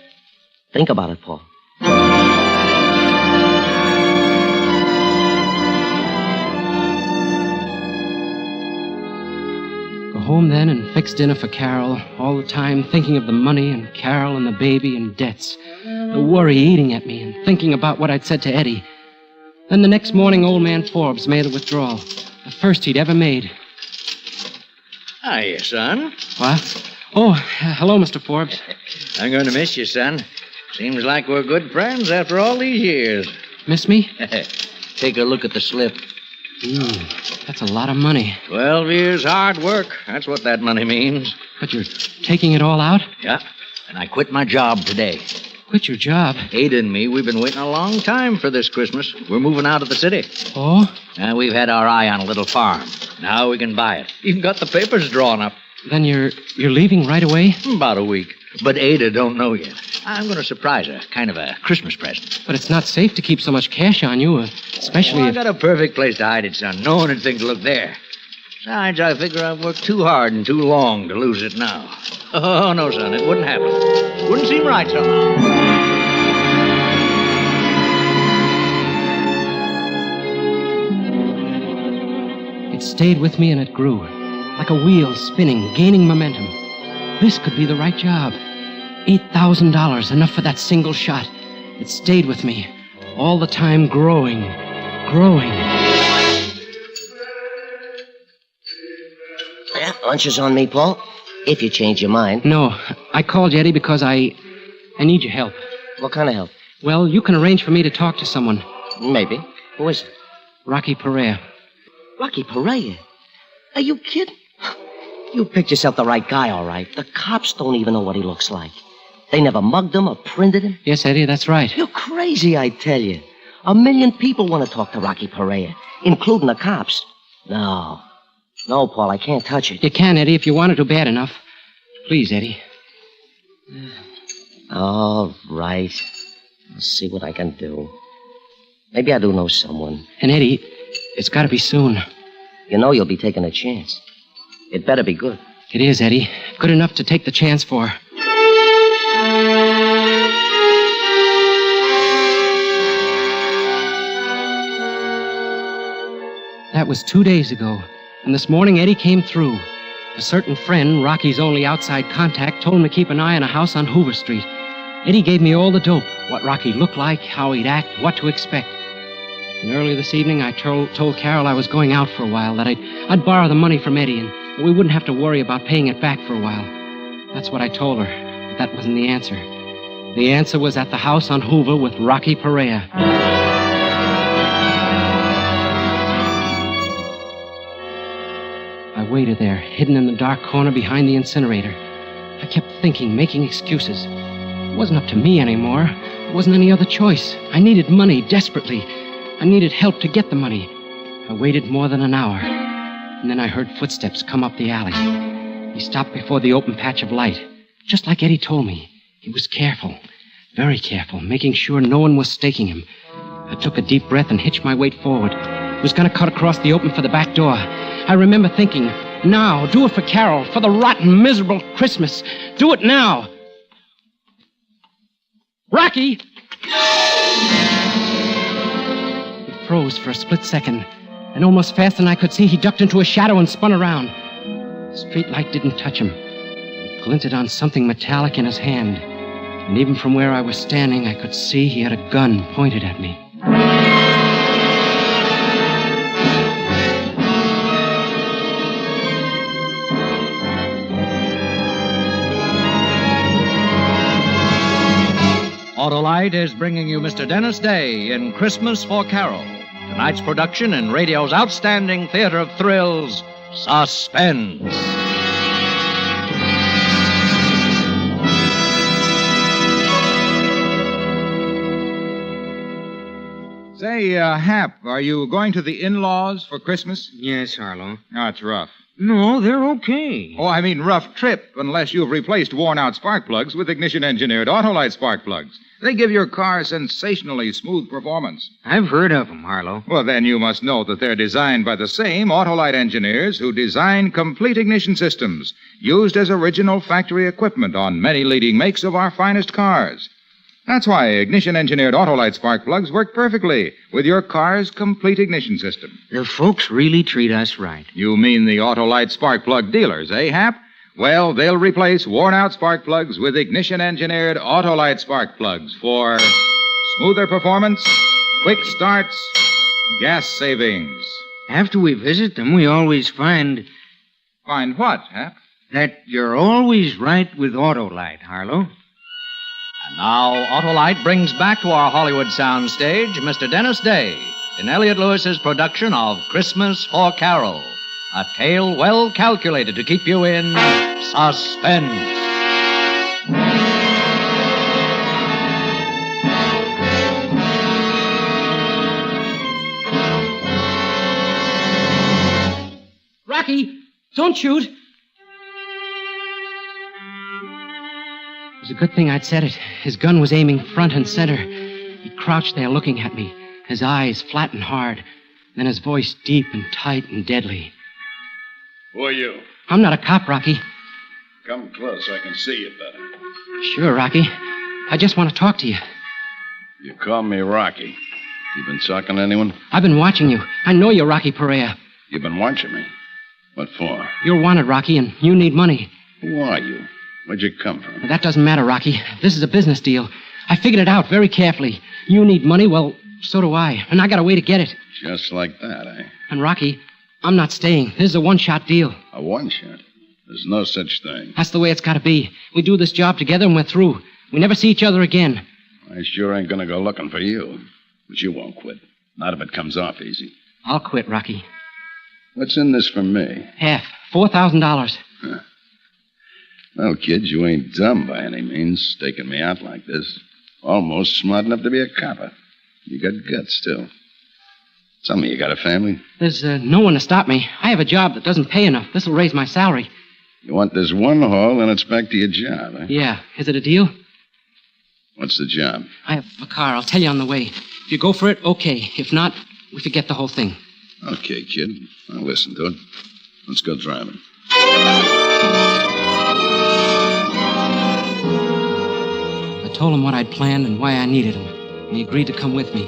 Think about it, Paul. Go home then and fix dinner for Carol, all the time thinking of the money and Carol and the baby and debts. The worry eating at me and thinking about what I'd said to Eddie. Then the next morning, old man Forbes made a withdrawal. The first he'd ever made. Hiya, son. What? Oh, hello, Mr. Forbes. I'm going to miss you, son. Seems like we're good friends after all these years. Miss me? Take a look at the slip. That's a lot of money. 12 years hard work. That's what that money means. But you're taking it all out? Yeah. And I quit my job today. Quit your job? Ada and me, we've been waiting a long time for this Christmas. We're moving out of the city. Oh? Now we've had our eye on a little farm. Now we can buy it. Even got the papers drawn up. Then you're leaving right away? About a week. But Ada don't know yet. I'm going to surprise her. Kind of a Christmas present. But it's not safe to keep so much cash on you, especially I got a perfect place to hide it, son. No one would think to look there. Besides, I figure I've worked too hard and too long to lose it now. Oh, no, son, it wouldn't happen. Wouldn't seem right somehow. It stayed with me and it grew. Like a wheel spinning, gaining momentum. This could be the right job. $8,000, enough for that single shot. It stayed with me. All the time growing. Yeah, lunch is on me, Paul. If you change your mind. No, I called you, Eddie, because I need your help. What kind of help? Well, you can arrange for me to talk to someone. Maybe. Who is it? Rocky Perea. Rocky Perea? Are you kidding? You picked yourself the right guy, all right. The cops don't even know what he looks like. They never mugged him or printed him. Yes, Eddie, that's right. You're crazy, I tell you. 1 million people want to talk to Rocky Perea, including the cops. No, Paul, I can't touch it. You can, Eddie, if you wanted to bad enough. Please, Eddie. All right. I'll see what I can do. Maybe I do know someone. And, Eddie, it's got to be soon. You know you'll be taking a chance. It better be good. It is, Eddie. Good enough to take the chance for. That was 2 days ago, and this morning Eddie came through. A certain friend, Rocky's only outside contact, told him to keep an eye on a house on Hoover Street. Eddie gave me all the dope, what Rocky looked like, how he'd act, what to expect. And early this evening, I told Carol I was going out for a while, that I'd borrow the money from Eddie, and we wouldn't have to worry about paying it back for a while. That's what I told her, but that wasn't the answer. The answer was at the house on Hoover with Rocky Perea. I waited there, hidden in the dark corner behind the incinerator. I kept thinking, making excuses. It wasn't up to me anymore. There wasn't any other choice. I needed money desperately. I needed help to get the money. I waited more than an hour, and then I heard footsteps come up the alley. He stopped before the open patch of light, just like Eddie told me. He was careful, very careful, making sure no one was staking him. I took a deep breath and hitched my weight forward. He was going to cut across the open for the back door. I remember thinking, now, do it for Carol, for the rotten, miserable Christmas. Do it now. Rocky! He froze for a split second, and almost faster than I could see, he ducked into a shadow and spun around. The street light didn't touch him. It glinted on something metallic in his hand, and even from where I was standing, I could see he had a gun pointed at me. Autolite is bringing you Mr. Dennis Day in Christmas for Carol. Tonight's production in radio's outstanding theater of thrills, Suspense. Say, Hap, are you going to the in-laws for Christmas? Yes, Harlow. That's rough. No, they're okay. Oh, I mean rough trip, unless you've replaced worn-out spark plugs with ignition-engineered Autolite spark plugs. They give your car sensationally smooth performance. I've heard of them, Harlow. Well, then you must know that they're designed by the same Autolite engineers who design complete ignition systems, used as original factory equipment on many leading makes of our finest cars. That's why ignition-engineered Autolite spark plugs work perfectly with your car's complete ignition system. The folks really treat us right. You mean the Autolite spark plug dealers, eh, Hap? Well, they'll replace worn-out spark plugs with ignition-engineered Autolite spark plugs for smoother performance, quick starts, gas savings. After we visit them, we always find... Find what, Hap? That you're always right with Autolite, Harlow. And now, Autolite brings back to our Hollywood soundstage Mr. Dennis Day in Elliott Lewis's production of Christmas for Carol, a tale well calculated to keep you in suspense. Rocky, don't shoot. It was a good thing I'd said it. His gun was aiming front and center. He crouched there looking at me, his eyes flat and hard, then his voice deep and tight and deadly. Who are you? I'm not a cop, Rocky. Come close so I can see you better. Sure, Rocky. I just want to talk to you. You call me Rocky. You been talking to anyone? I've been watching you. I know you're Rocky Perea. You've been watching me? What for? You're wanted, Rocky, and you need money. Who are you? Where'd you come from? That doesn't matter, Rocky. This is a business deal. I figured it out very carefully. You need money, well, so do I. And I got a way to get it. Just like that, eh? And, Rocky, I'm not staying. This is a one-shot deal. A one-shot? There's no such thing. That's the way it's got to be. We do this job together and we're through. We never see each other again. I sure ain't gonna go looking for you. But you won't quit. Not if it comes off easy. I'll quit, Rocky. What's in this for me? Half. $4,000. Huh. Well, kid, you ain't dumb by any means, staking me out like this. Almost smart enough to be a copper. You got guts, too. Tell me, you got a family? There's no one to stop me. I have a job that doesn't pay enough. This'll raise my salary. You want this one haul, and it's back to your job, eh? Yeah. Is it a deal? What's the job? I have a car. I'll tell you on the way. If you go for it, okay. If not, we forget the whole thing. Okay, kid. I'll listen to it. Let's go driving. I told him what I'd planned and why I needed him, and he agreed to come with me.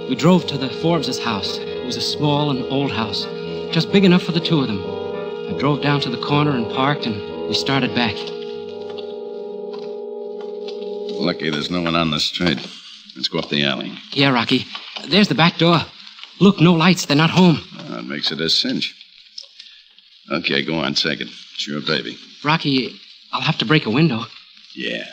We drove to the Forbes' house. It was a small and old house, just big enough for the two of them. I drove down to the corner and parked, and we started back. Lucky there's no one on the street. Let's go up the alley. Yeah, Rocky. There's the back door. Look, no lights. They're not home. That makes it a cinch. Okay, go on, take it. It's your baby. Rocky, I'll have to break a window. Yeah.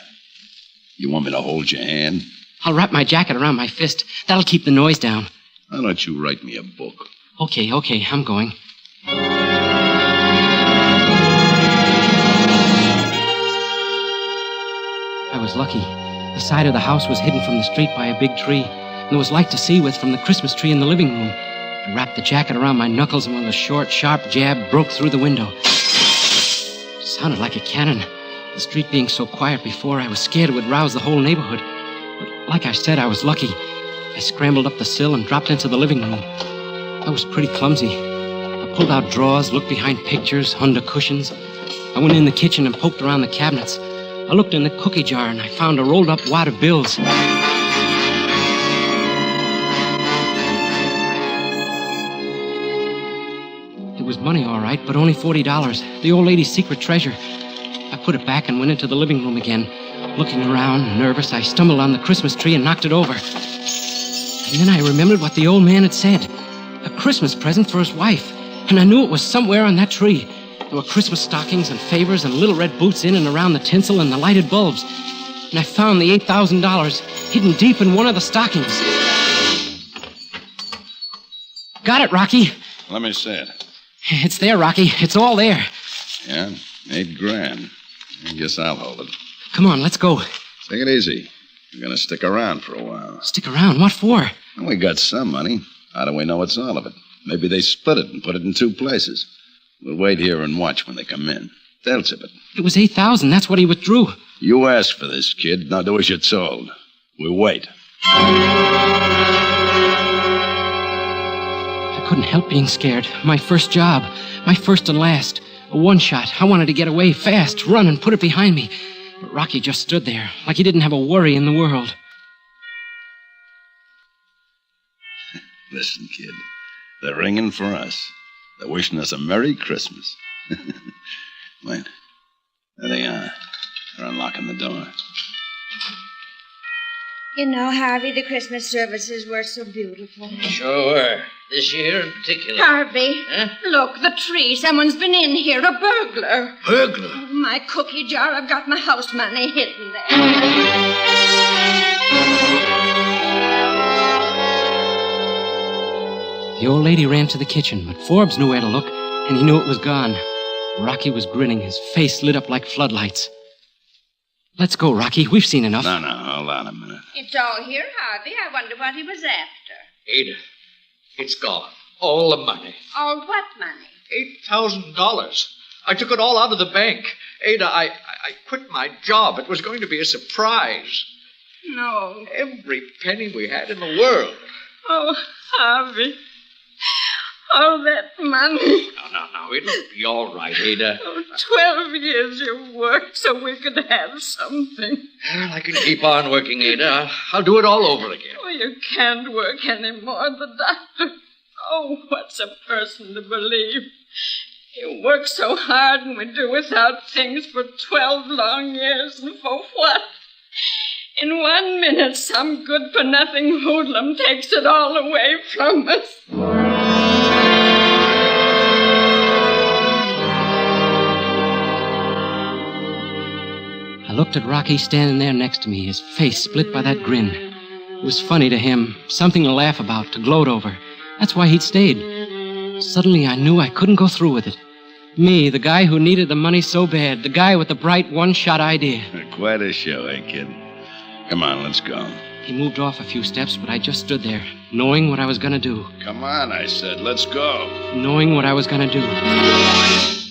You want me to hold your hand? I'll wrap my jacket around my fist. That'll keep the noise down. Why don't you write me a book? Okay, I'm going. I was lucky. The side of the house was hidden from the street by a big tree, and there was light to see with from the Christmas tree in the living room. I wrapped the jacket around my knuckles, and with a short, sharp jab, broke through the window. It sounded like a cannon. The street being so quiet before, I was scared it would rouse the whole neighborhood. But like I said, I was lucky. I scrambled up the sill and dropped into the living room. I was pretty clumsy. I pulled out drawers, looked behind pictures, under cushions. I went in the kitchen and poked around the cabinets. I looked in the cookie jar, and I found a rolled-up wad of bills. It was money, all right, but only $40. The old lady's secret treasure. I put it back and went into the living room again. Looking around, nervous, I stumbled on the Christmas tree and knocked it over. And then I remembered what the old man had said. A Christmas present for his wife. And I knew it was somewhere on that tree. There were Christmas stockings and favors and little red boots in and around the tinsel and the lighted bulbs. And I found the $8,000 hidden deep in one of the stockings. Got it, Rocky. Let me see it. It's there, Rocky. It's all there. Yeah, $8,000. I guess I'll hold it. Come on, let's go. Take it easy. We're going to stick around for a while. Stick around? What for? Well, we got some money. How do we know it's all of it? Maybe they split it and put it in two places. We'll wait here and watch when they come in. They'll tip it. It was $8,000. That's what he withdrew. You asked for this, kid. Now do as you're told. We'll wait. I couldn't help being scared. My first job. My first and last. A one-shot. I wanted to get away fast, run, and put it behind me. But Rocky just stood there, like he didn't have a worry in the world. Listen, kid. They're ringing for us. They're wishing us a Merry Christmas. Wait. There they are. They're unlocking the door. You know, Harvey, the Christmas services were so beautiful. Sure were. This year in particular. Harvey, Huh? look, the tree. Someone's been in here. A burglar. Burglar? Oh, my cookie jar. I've got my house money hidden there. The old lady ran to the kitchen, but Forbes knew where to look, and he knew it was gone. Rocky was grinning, his face lit up like floodlights. Let's go, Rocky. We've seen enough. No, hold on a minute. It's all here, Harvey. I wonder what he was after. Ada, it's gone. All the money. All what money? $8,000. I took it all out of the bank. Ada, I quit my job. It was going to be a surprise. No. Every penny we had in the world. Oh, Harvey. All that money. No. It'll be all right, Ada. Oh, 12 years you worked so we could have something. Well, I can keep on working, Ada. I'll do it all over again. Oh, you can't work anymore. The doctor. Oh, what's a person to believe? You work so hard and we do without things for 12 long years, and for what? In 1 minute, some good-for-nothing hoodlum takes it all away from us. I looked at Rocky standing there next to me, his face split by that grin. It was funny to him, something to laugh about, to gloat over. That's why he'd stayed. Suddenly, I knew I couldn't go through with it. Me, the guy who needed the money so bad, the guy with the bright one-shot idea. Quite a show, eh, kid? Come on, let's go. He moved off a few steps, but I just stood there, knowing what I was going to do. Come on, I said. Let's go. Knowing what I was going to do.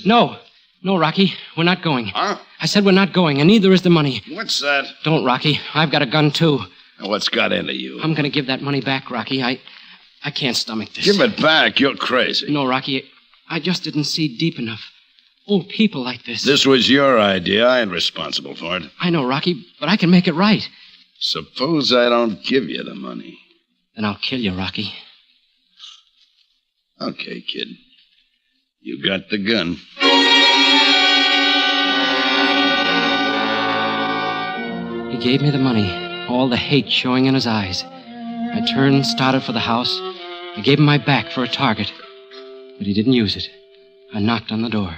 No, Rocky, we're not going. Huh? I said we're not going, and neither is the money. What's that? Don't, Rocky. I've got a gun, too. What's got into you? I'm going to give that money back, Rocky. I can't stomach this. Give it back. You're crazy. No, Rocky. I just didn't see deep enough. Old people like this. This was your idea. I ain't responsible for it. I know, Rocky, but I can make it right. Suppose I don't give you the money. Then I'll kill you, Rocky. Okay, kid. You got the gun. He gave me the money, all the hate showing in his eyes. I turned and started for the house. I gave him my back for a target, but he didn't use it. I knocked on the door.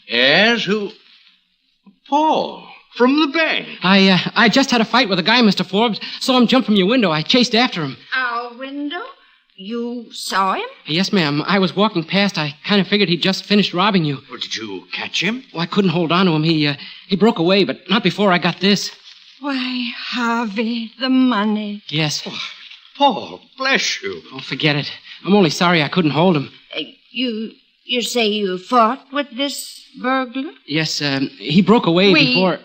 Yes, who? Paul, from the bank. I just had a fight with a guy, Mr. Forbes. Saw him jump from your window. I chased after him. Our window? You saw him? Yes, ma'am. I was walking past. I kind of figured he'd just finished robbing you. Well, did you catch him? Well, I couldn't hold on to him. He broke away, but not before I got this. Why, Harvey, the money. Yes. Oh, Paul, bless you. Oh, forget it. I'm only sorry I couldn't hold him. You say you fought with this burglar? Yes, he broke away before...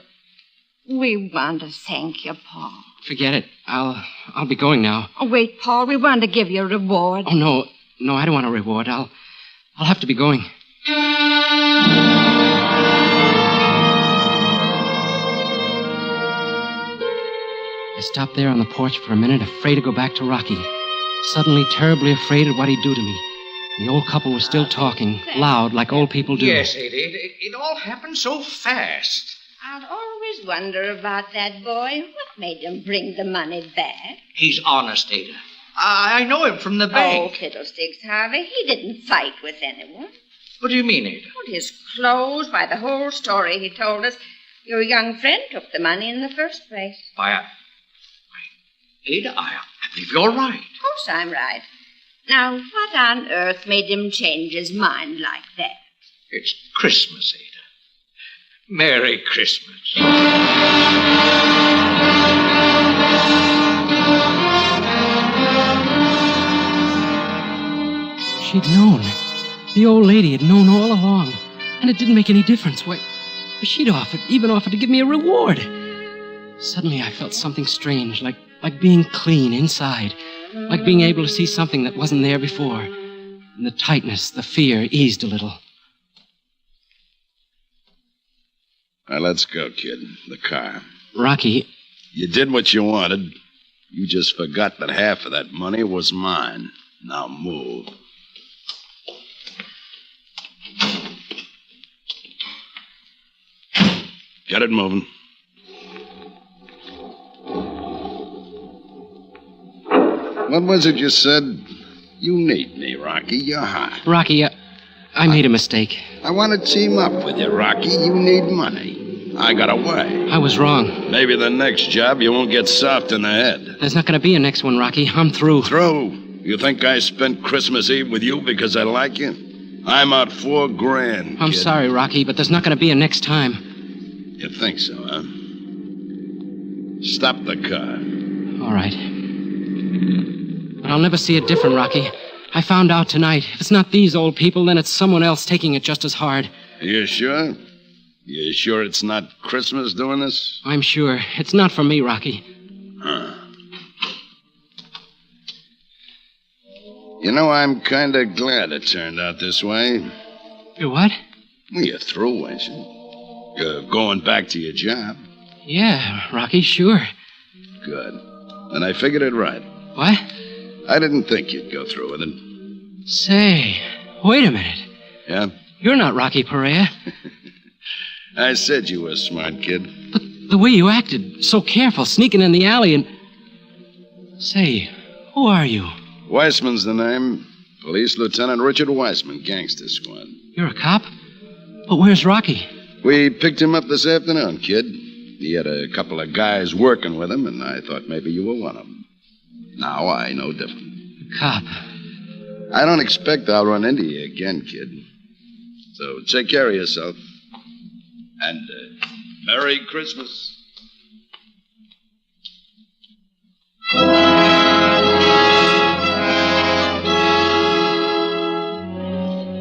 We want to thank you, Paul. Forget it. I'll be going now. Oh, wait, Paul. We want to give you a reward. Oh, no. No, I don't want a reward. I'll have to be going. I stopped there on the porch for a minute, afraid to go back to Rocky. Suddenly, terribly afraid of what he'd do to me. The old couple was still talking, loud, like old people do. Yes, it all happened so fast. I'll always wonder about that boy. What made him bring the money back? He's honest, Ada. I know him from the bank. Oh, fiddlesticks, Harvey. He didn't fight with anyone. What do you mean, Ada? Well, his clothes, by the whole story he told us. Your young friend took the money in the first place. Ada, I believe you're right. Of course I'm right. Now, what on earth made him change his mind like that? It's Christmas, Ada. Merry Christmas. She'd known. The old lady had known all along. And it didn't make any difference. Why, she'd even offered to give me a reward. Suddenly I felt something strange, like being clean inside. Like being able to see something that wasn't there before. And the tightness, the fear eased a little. Now, let's go, kid. The car. Rocky. You did what you wanted. You just forgot that half of that money was mine. Now move. Get it moving. What was it you said? You need me, Rocky. You're hot. Rocky, I made a mistake. I want to team up with you, Rocky. You need money. I got away. I was wrong. Maybe the next job you won't get soft in the head. There's not going to be a next one, Rocky. I'm through. Through? You think I spent Christmas Eve with you because I like you? I'm out $4,000. I'm sorry, Rocky, but there's not going to be a next time. You think so, huh? Stop the car. All right. But I'll never see it different, Rocky. I found out tonight. If it's not these old people, then it's someone else taking it just as hard. You sure? You sure it's not Christmas doing this? I'm sure. It's not for me, Rocky. Huh. You know, I'm kind of glad it turned out this way. You what? Well, you're through, ain't you? You're going back to your job. Yeah, Rocky, sure. Good. Then I figured it right. What? I didn't think you'd go through with it. Say, wait a minute. Yeah? You're not Rocky Perea. I said you were a smart kid. But the way you acted, so careful, sneaking in the alley and... Say, who are you? Weissman's the name. Police Lieutenant Richard Weissman, Gangster Squad. You're a cop? But where's Rocky? We picked him up this afternoon, kid. He had a couple of guys working with him, and I thought maybe you were one of them. Now I know different. A cop? I don't expect I'll run into you again, kid. So take care of yourself. And Merry Christmas.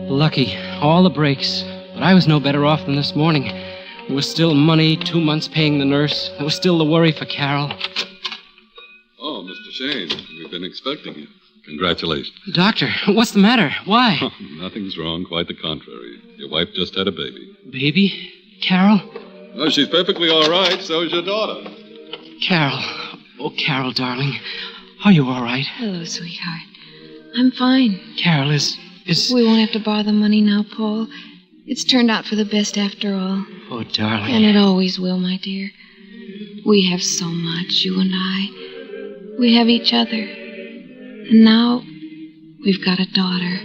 Lucky. All the breaks. But I was no better off than this morning. There was still money, 2 months paying the nurse. There was still the worry for Carol. Oh, Mr. Shane, we've been expecting you. Congratulations. Doctor, what's the matter? Why? Nothing's wrong, quite the contrary. Your wife just had a baby. Baby? Carol? Oh, she's perfectly all right. So is your daughter. Carol. Oh, Carol, darling. Are you all right? Hello, sweetheart. I'm fine. Carol, is... We won't have to borrow the money now, Paul. It's turned out for the best after all. Oh, darling. And it always will, my dear. We have so much, you and I. We have each other. And now we've got a daughter.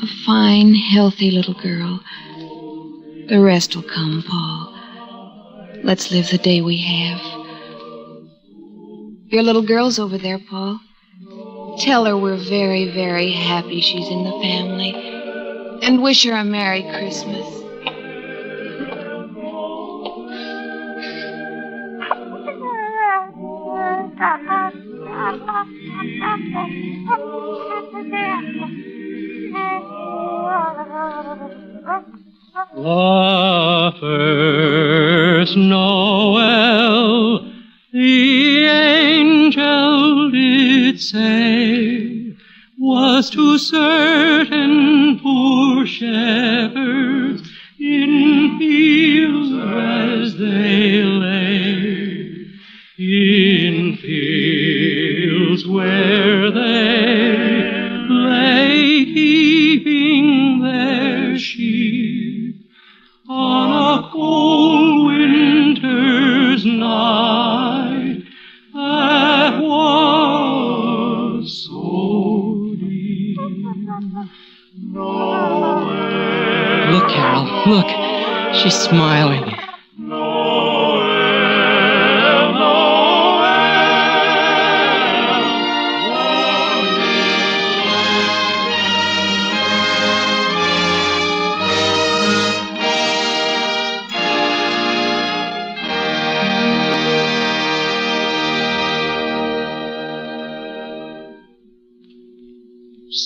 A fine, healthy little girl. The rest will come, Paul. Let's live the day we have. Your little girl's over there, Paul. Tell her we're very, very happy she's in the family. And wish her a Merry Christmas. The first Noel, the angel did say, was to certain poor shepherds in fields as they lay, in fields where they lay keeping their sheep on a cold winter's night that was so deep. Look, Carol, look. She's smiling.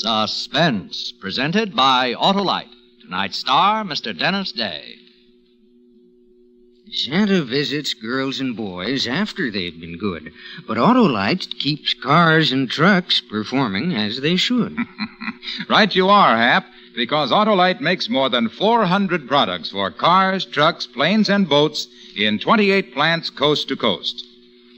Suspense, presented by Autolite. Tonight's star, Mr. Dennis Day. Santa visits girls and boys after they've been good, but Autolite keeps cars and trucks performing as they should. Right you are, Hap, because Autolite makes more than 400 products for cars, trucks, planes, and boats in 28 plants coast to coast.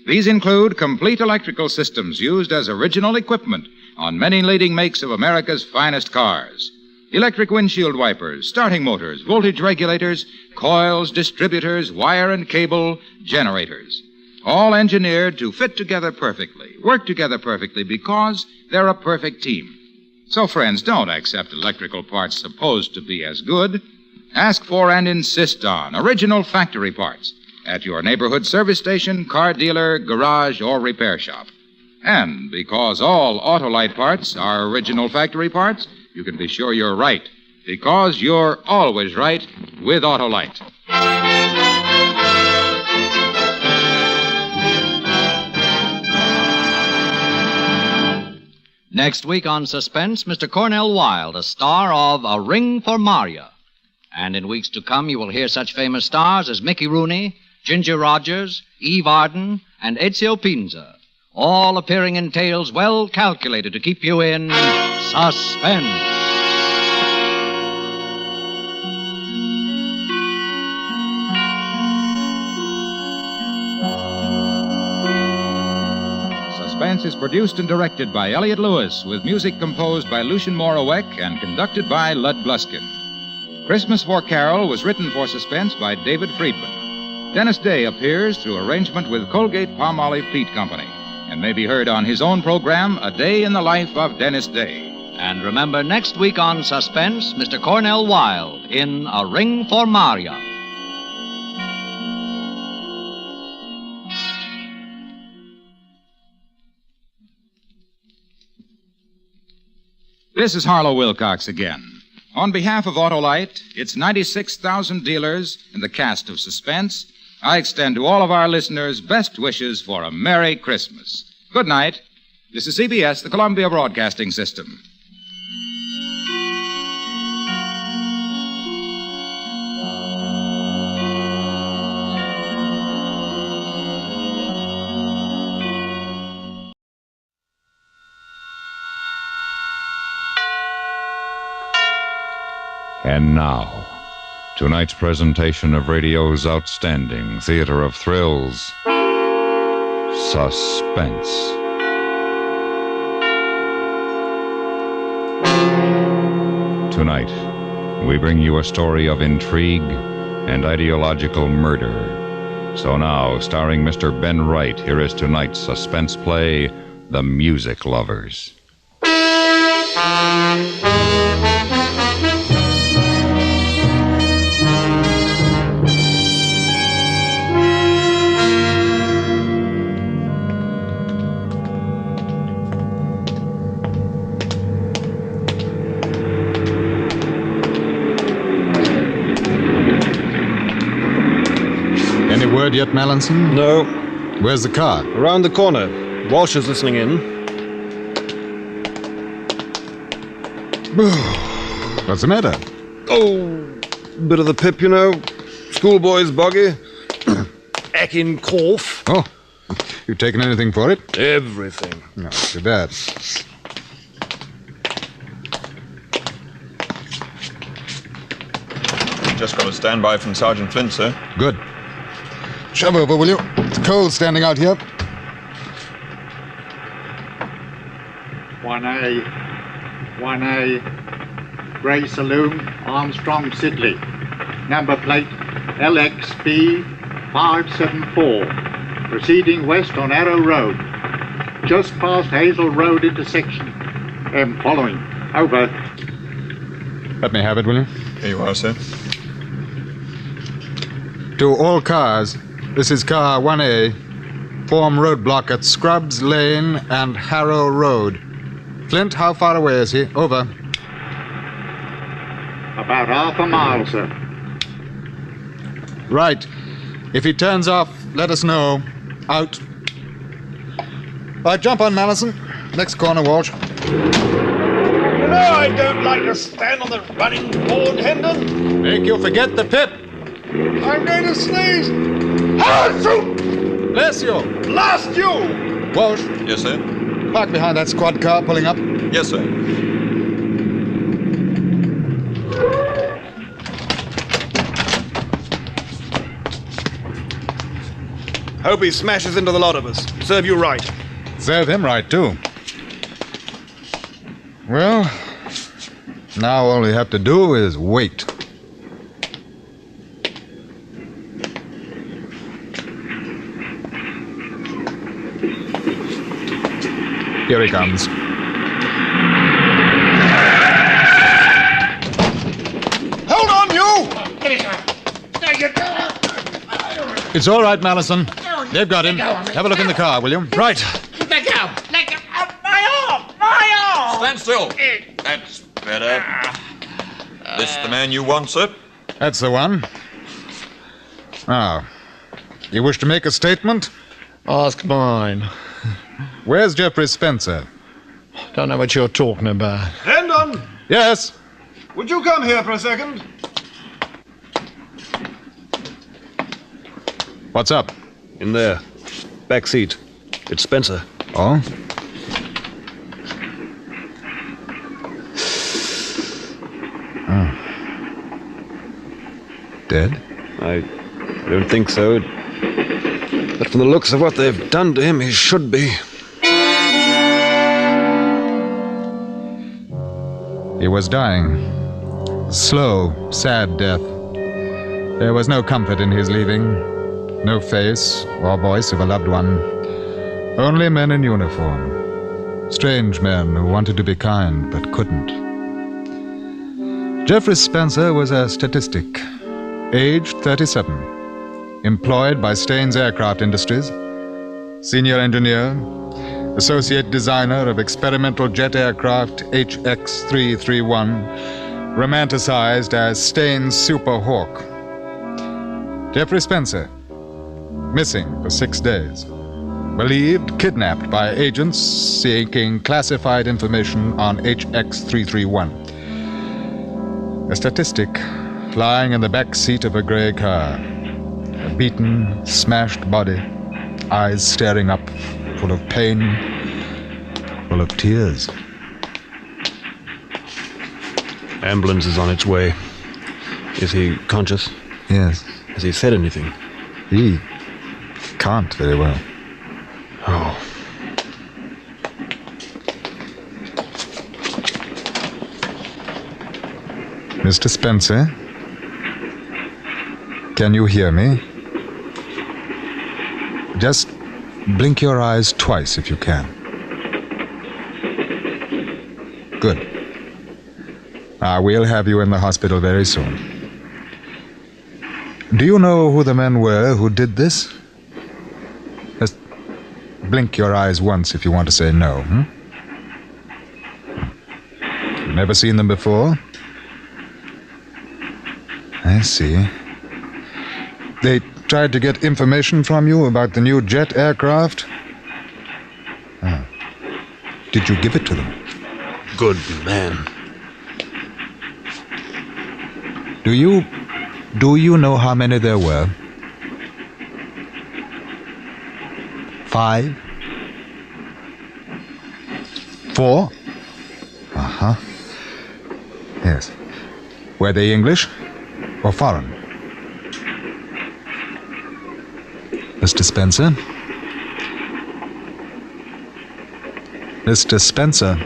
These include complete electrical systems used as original equipment on many leading makes of America's finest cars. Electric windshield wipers, starting motors, voltage regulators, coils, distributors, wire and cable, generators. All engineered to fit together perfectly, work together perfectly because they're a perfect team. So, friends, don't accept electrical parts supposed to be as good. Ask for and insist on original factory parts at your neighborhood service station, car dealer, garage, or repair shop. And because all Autolite parts are original factory parts, you can be sure you're right, because you're always right with Autolite. Next week on Suspense, Mr. Cornell Wilde, a star of A Ring for Maria. And in weeks to come, you will hear such famous stars as Mickey Rooney, Ginger Rogers, Eve Arden, and Ezio Pinza, all appearing in tales well calculated to keep you in suspense. Suspense is produced and directed by Elliott Lewis, with music composed by Lucien Moraweck and conducted by Lud Bluskin. Christmas for Carol was written for Suspense by David Friedman. Dennis Day appears through arrangement with Colgate-Palmolive Peat Company and may be heard on his own program, A Day in the Life of Dennis Day. And remember, next week on Suspense, Mr. Cornell Wilde in A Ring for Maria. This is Harlow Wilcox again. On behalf of Autolite, its 96,000 dealers, and the cast of Suspense, I extend to all of our listeners best wishes for a Merry Christmas. Good night. This is CBS, the Columbia Broadcasting System. And now, tonight's presentation of radio's outstanding theater of thrills, Suspense. Tonight, we bring you a story of intrigue and ideological murder So now, starring Mr. Ben Wright, here is tonight's suspense play, The Music Lovers. Any word yet, Mallinson? No. Where's the car? Around the corner. Walsh is listening in. What's the matter? Oh, bit of the pip, you know. Schoolboy's boggy. Achin cough. Oh, you taken anything for it? Everything. No, too bad. Just got a standby from Sergeant Flint, sir. Good. Shove over, will you? It's cold standing out here. 1A, Grey Saloon, Armstrong, Sidley. Number plate LXB 574. Proceeding west on Arrow Road. Just past Hazel Road intersection. Following. Over. Let me have it, will you? Here you are, sir. To all cars, this is car 1A. Form roadblock at Scrubs Lane and Harrow Road. Flint, how far away is he? Over. About half a mile, sir. Right. If he turns off, let us know. Out. Right, jump on, Mallinson. Next corner, Walsh. You know I don't like to stand on the running board, Hendon. Make you forget the pip. I'm going to sneeze. Shoot! Bless you. Blast you! Walsh. Yes, sir? Park behind that squad car pulling up. Yes, sir. Hope he smashes into the lot of us. Serve you right. Serve him right, too. Well, now all we have to do is wait. Here he comes. Hold on, you! It's all right, Mallinson. They've got him. Have a look in the car, will you? Right. Let go! Let go! My arm! My arm! Stand still. That's better. This the man you want, sir? That's the one. Now, you wish to make a statement? Ask mine. Where's Jeffrey Spencer? Don't know what you're talking about. Hendon! Yes? Would you come here for a second? What's up? In there. Back seat. It's Spencer. Oh? Dead? I don't think so. But from the looks of what they've done to him, he should be. He was dying. Slow, sad death. There was no comfort in his leaving. No face or voice of a loved one. Only men in uniform. Strange men who wanted to be kind but couldn't. Jeffrey Spencer was a statistic. Aged 37. Employed by Staines Aircraft Industries. Senior engineer. Associate designer of experimental jet aircraft HX-331. Romanticized as Staines Super Hawk. Jeffrey Spencer. Missing for 6 days. Believed kidnapped by agents seeking classified information on HX-331. A statistic flying in the back seat of a gray car. A beaten, smashed body. Eyes staring up, full of pain, full of tears. Ambulance is on its way. Is he conscious? Yes. Has he said anything? He can't very well. Oh. Mr. Spencer? Can you hear me? Just blink your eyes twice if you can. Good. We'll have you in the hospital very soon. Do you know who the men were who did this? Just blink your eyes once if you want to say no. You've never seen them before? I see. They tried to get information from you about the new jet aircraft? Did you give it to them? Good man. Do you know how many there were? 5? 4? Uh-huh. Yes. Were they English or foreign? Mr. Spencer? Mr. Spencer?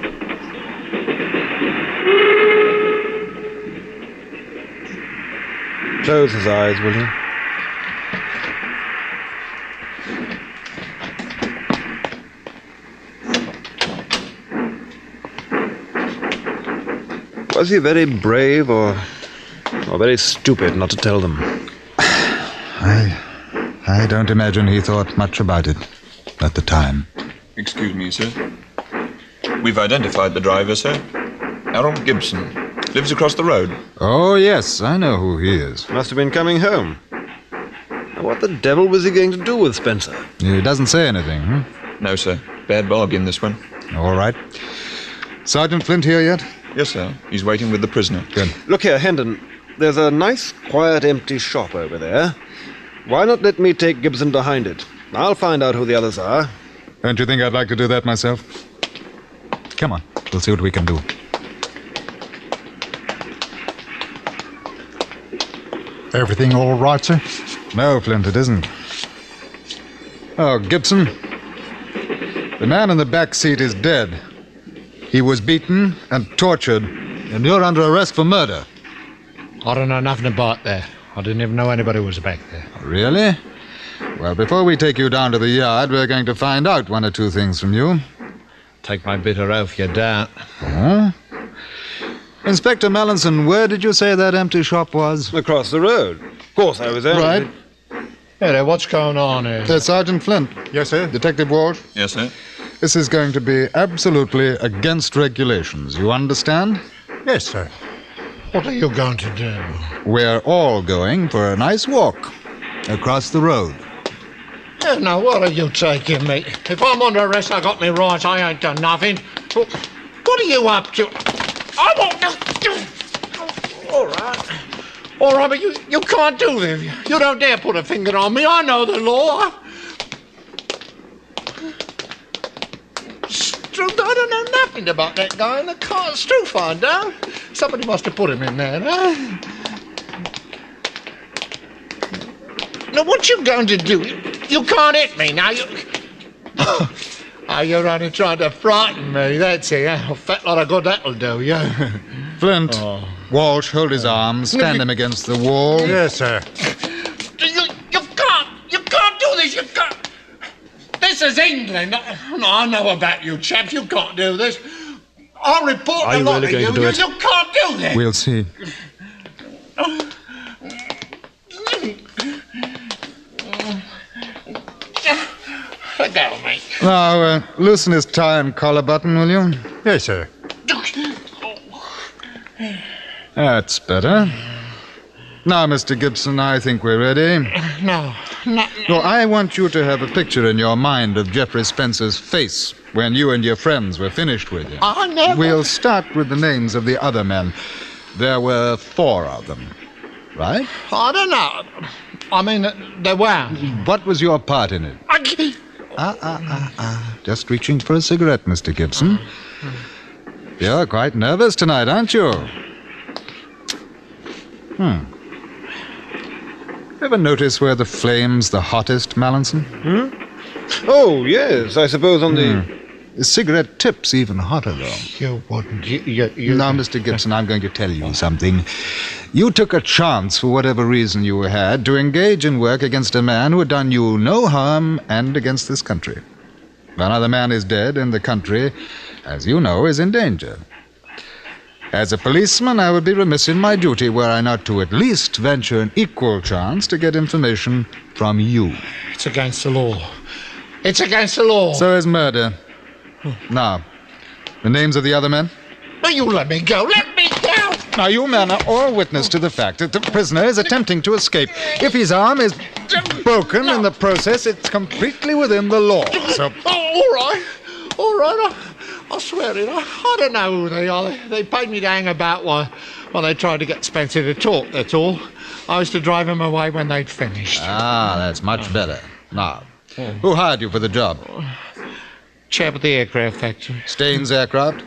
Close his eyes, will you? Was he very brave or very stupid not to tell them? I don't imagine he thought much about it at the time. Excuse me, sir. We've identified the driver, sir. Harold Gibson. Lives across the road. Oh, yes, I know who he is. Must have been coming home. What the devil was he going to do with Spencer? He doesn't say anything, No, sir. Bad bargain, this one. All right. Sergeant Flint here yet? Yes, sir. He's waiting with the prisoner. Good. Look here, Hendon. There's a nice, quiet, empty shop over there. Why not let me take Gibson behind it? I'll find out who the others are. Don't you think I'd like to do that myself? Come on. We'll see what we can do. Everything all right, sir? No, Flint, it isn't. Oh, Gibson. The man in the back seat is dead. He was beaten and tortured, and you're under arrest for murder. I don't know nothing about that. I didn't even know anybody was back there. Really? Well, before we take you down to the yard, we're going to find out one or two things from you. Take my bitter oath you don't. Oh? Inspector Mallinson, where did you say that empty shop was? Across the road. Of course I was there. Right. Hey there, what's going on here? Sergeant Flint. Yes, sir. Detective Walsh. Yes, sir. This is going to be absolutely against regulations. You understand? Yes, sir. What are you going to do? We're all going for a nice walk across the road. Hey, now, what are you taking me? If I'm under arrest, I got me rights. I ain't done nothing. What are you up to? I won't. All right. All right, but you can't do this. You don't dare put a finger on me. I know the law. I don't know nothing about that guy in the car. Stu found out. Somebody must have put him in there, huh? Now, what you going to do? You can't hit me now. You're only trying to frighten me. That's it. A fat lot of good that'll do, yeah. Flint, Walsh, hold his arms. Stand him against the wall. Yes, sir. You can't do this. You can't. This is England. No, I know about you chaps. You can't do this. I'll report the lot of you. You can't do this. We'll see. Let go, mate. Now, loosen his tie and collar button, will you? Yes, sir. That's better. Now, Mr. Gibson, I think we're ready. No. No, I want you to have a picture in your mind of Jeffrey Spencer's face when you and your friends were finished with him. I never... We'll start with the names of the other men. There were 4 of them, right? I don't know. I mean, there were. What was your part in it? Just reaching for a cigarette, Mr. Gibson. You're quite nervous tonight, aren't you? Ever notice where the flame's the hottest, Mallinson? Oh, yes, I suppose on the Cigarette tips even hotter, though. You wouldn't. You... Now, Mr. Gibson, I'm going to tell you something. You took a chance, for whatever reason you had, to engage in work against a man who had done you no harm and against this country. Well, now the man is dead, and the country, as you know, is in danger. As a policeman, I would be remiss in my duty were I not to at least venture an equal chance to get information from you. It's against the law. It's against the law. So is murder. Now, the names of the other men? Now, you let me go. Let me go! Now, you men are all witness to the fact that the prisoner is attempting to escape. If his arm is broken in the process, it's completely within the law. So... Oh, all right. I swear it. I don't know who they are. They paid me to hang about while they tried to get Spencer to talk, that's all. I was to drive him away when they'd finished. Ah, that's much better. Now, who hired you for the job? Chap at the aircraft factory. Staines Aircraft?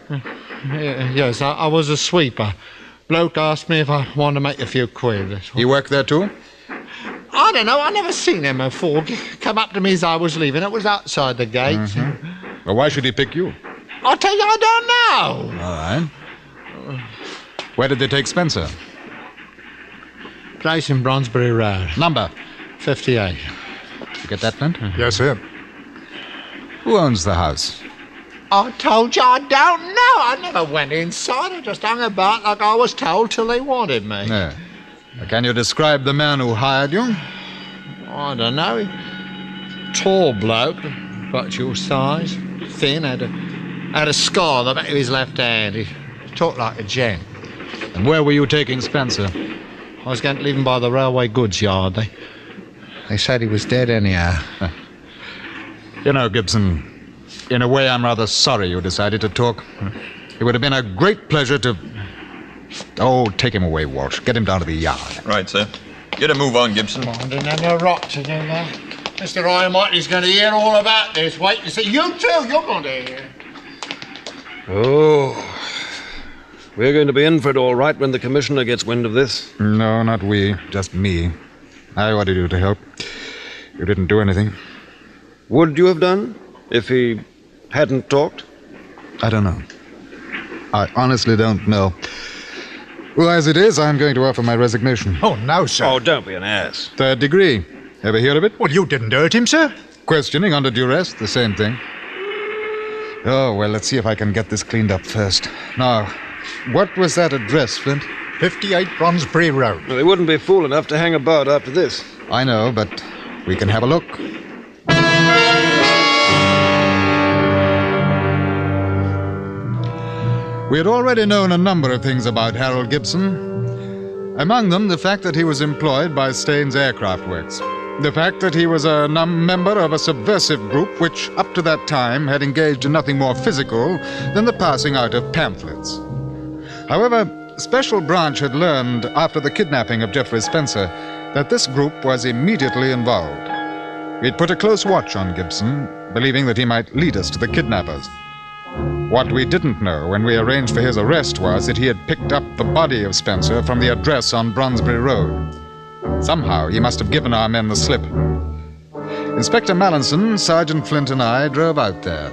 Yes, I was a sweeper. Bloke asked me if I wanted to make a few quid. You work there too? I don't know. I never seen him before. Come up to me as I was leaving. It was outside the gate. Mm-hmm. Well, why should he pick you? I'll tell you, I don't know. All right. Where did they take Spencer? Place in Bronsbury Road. Number? 58. Did you get that, Flint? Yes, sir. Who owns the house? I told you I don't know. I never went inside. I just hung about like I was told till they wanted me. Yeah. Can you describe the man who hired you? I don't know. Tall bloke, about your size, thin, had a scar on the back of his left hand. He talked like a gent. And where were you taking Spencer? I was going to leave him by the railway goods yard. They said he was dead anyhow. You know, Gibson, in a way I'm rather sorry you decided to talk. It would have been a great pleasure to... Oh, take him away, Walsh. Get him down to the yard. Right, sir. Get a move on, Gibson. I didn't have no right to do that. Mr. Almighty's going to hear all about this. Wait and see. You too, you're going to hear. Oh, we're going to be in for it all right when the commissioner gets wind of this. No, not we. Just me. I wanted you to help. You didn't do anything. Would you have done if he hadn't talked? I don't know. I honestly don't know. Well, as it is, I'm going to offer my resignation. Oh, no, sir. Oh, don't be an ass. 3rd degree. Ever hear of it? Well, you didn't hurt him, sir. Questioning under duress, the same thing. Oh, well, let's see if I can get this cleaned up first. Now, what was that address, Flint? 58 Bronsbury Road. Well, they wouldn't be fool enough to hang about after this. I know, but we can have a look. We had already known a number of things about Harold Gibson. Among them, the fact that he was employed by Staines Aircraft Works. The fact that he was a member of a subversive group which, up to that time, had engaged in nothing more physical than the passing out of pamphlets. However, Special Branch had learned, after the kidnapping of Jeffrey Spencer, that this group was immediately involved. We'd put a close watch on Gibson, believing that he might lead us to the kidnappers. What we didn't know when we arranged for his arrest was that he had picked up the body of Spencer from the address on Bronsbury Road. Somehow he must have given our men the slip. Inspector Mallinson, Sergeant Flint, and I drove out there.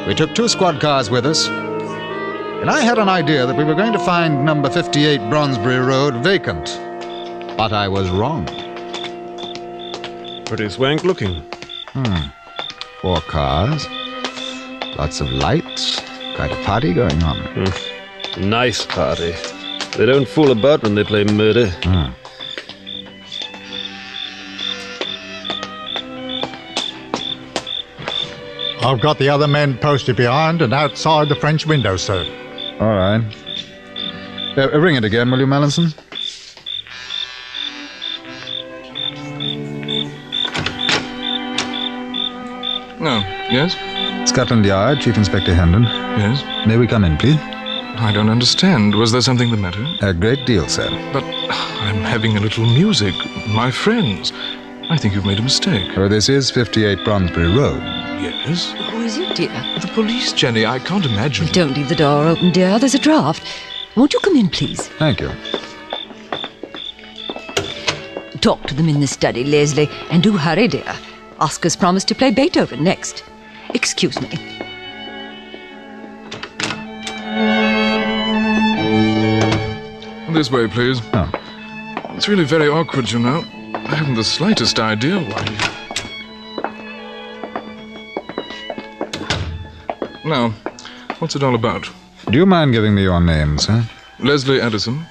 We took 2 squad cars with us, and I had an idea that we were going to find number 58 Bronsbury Road vacant. But I was wrong. Pretty swank looking. 4 cars. Lots of lights. Quite a party going on. Nice party. They don't fool about when they play murder. I've got the other men posted behind and outside the French window, sir. All right. Ring it again, will you, Mallinson? No. Yes? Scotland Yard, Chief Inspector Hendon. Yes? May we come in, please? I don't understand. Was there something the matter? A great deal, sir. But I'm having a little music. My friends. I think you've made a mistake. Oh, this is 58 Bronsbury Road. Yes? Who is it, dear? The police, Jenny. I can't imagine. Well, don't leave the door open, dear. There's a draft. Won't you come in, please? Thank you. Talk to them in the study, Leslie, and do hurry, dear. Oscar's promised to play Beethoven next. Excuse me. This way, please. Oh. It's really very awkward, you know. I haven't the slightest idea why. Now, what's it all about? Do you mind giving me your name, sir? Leslie Addison.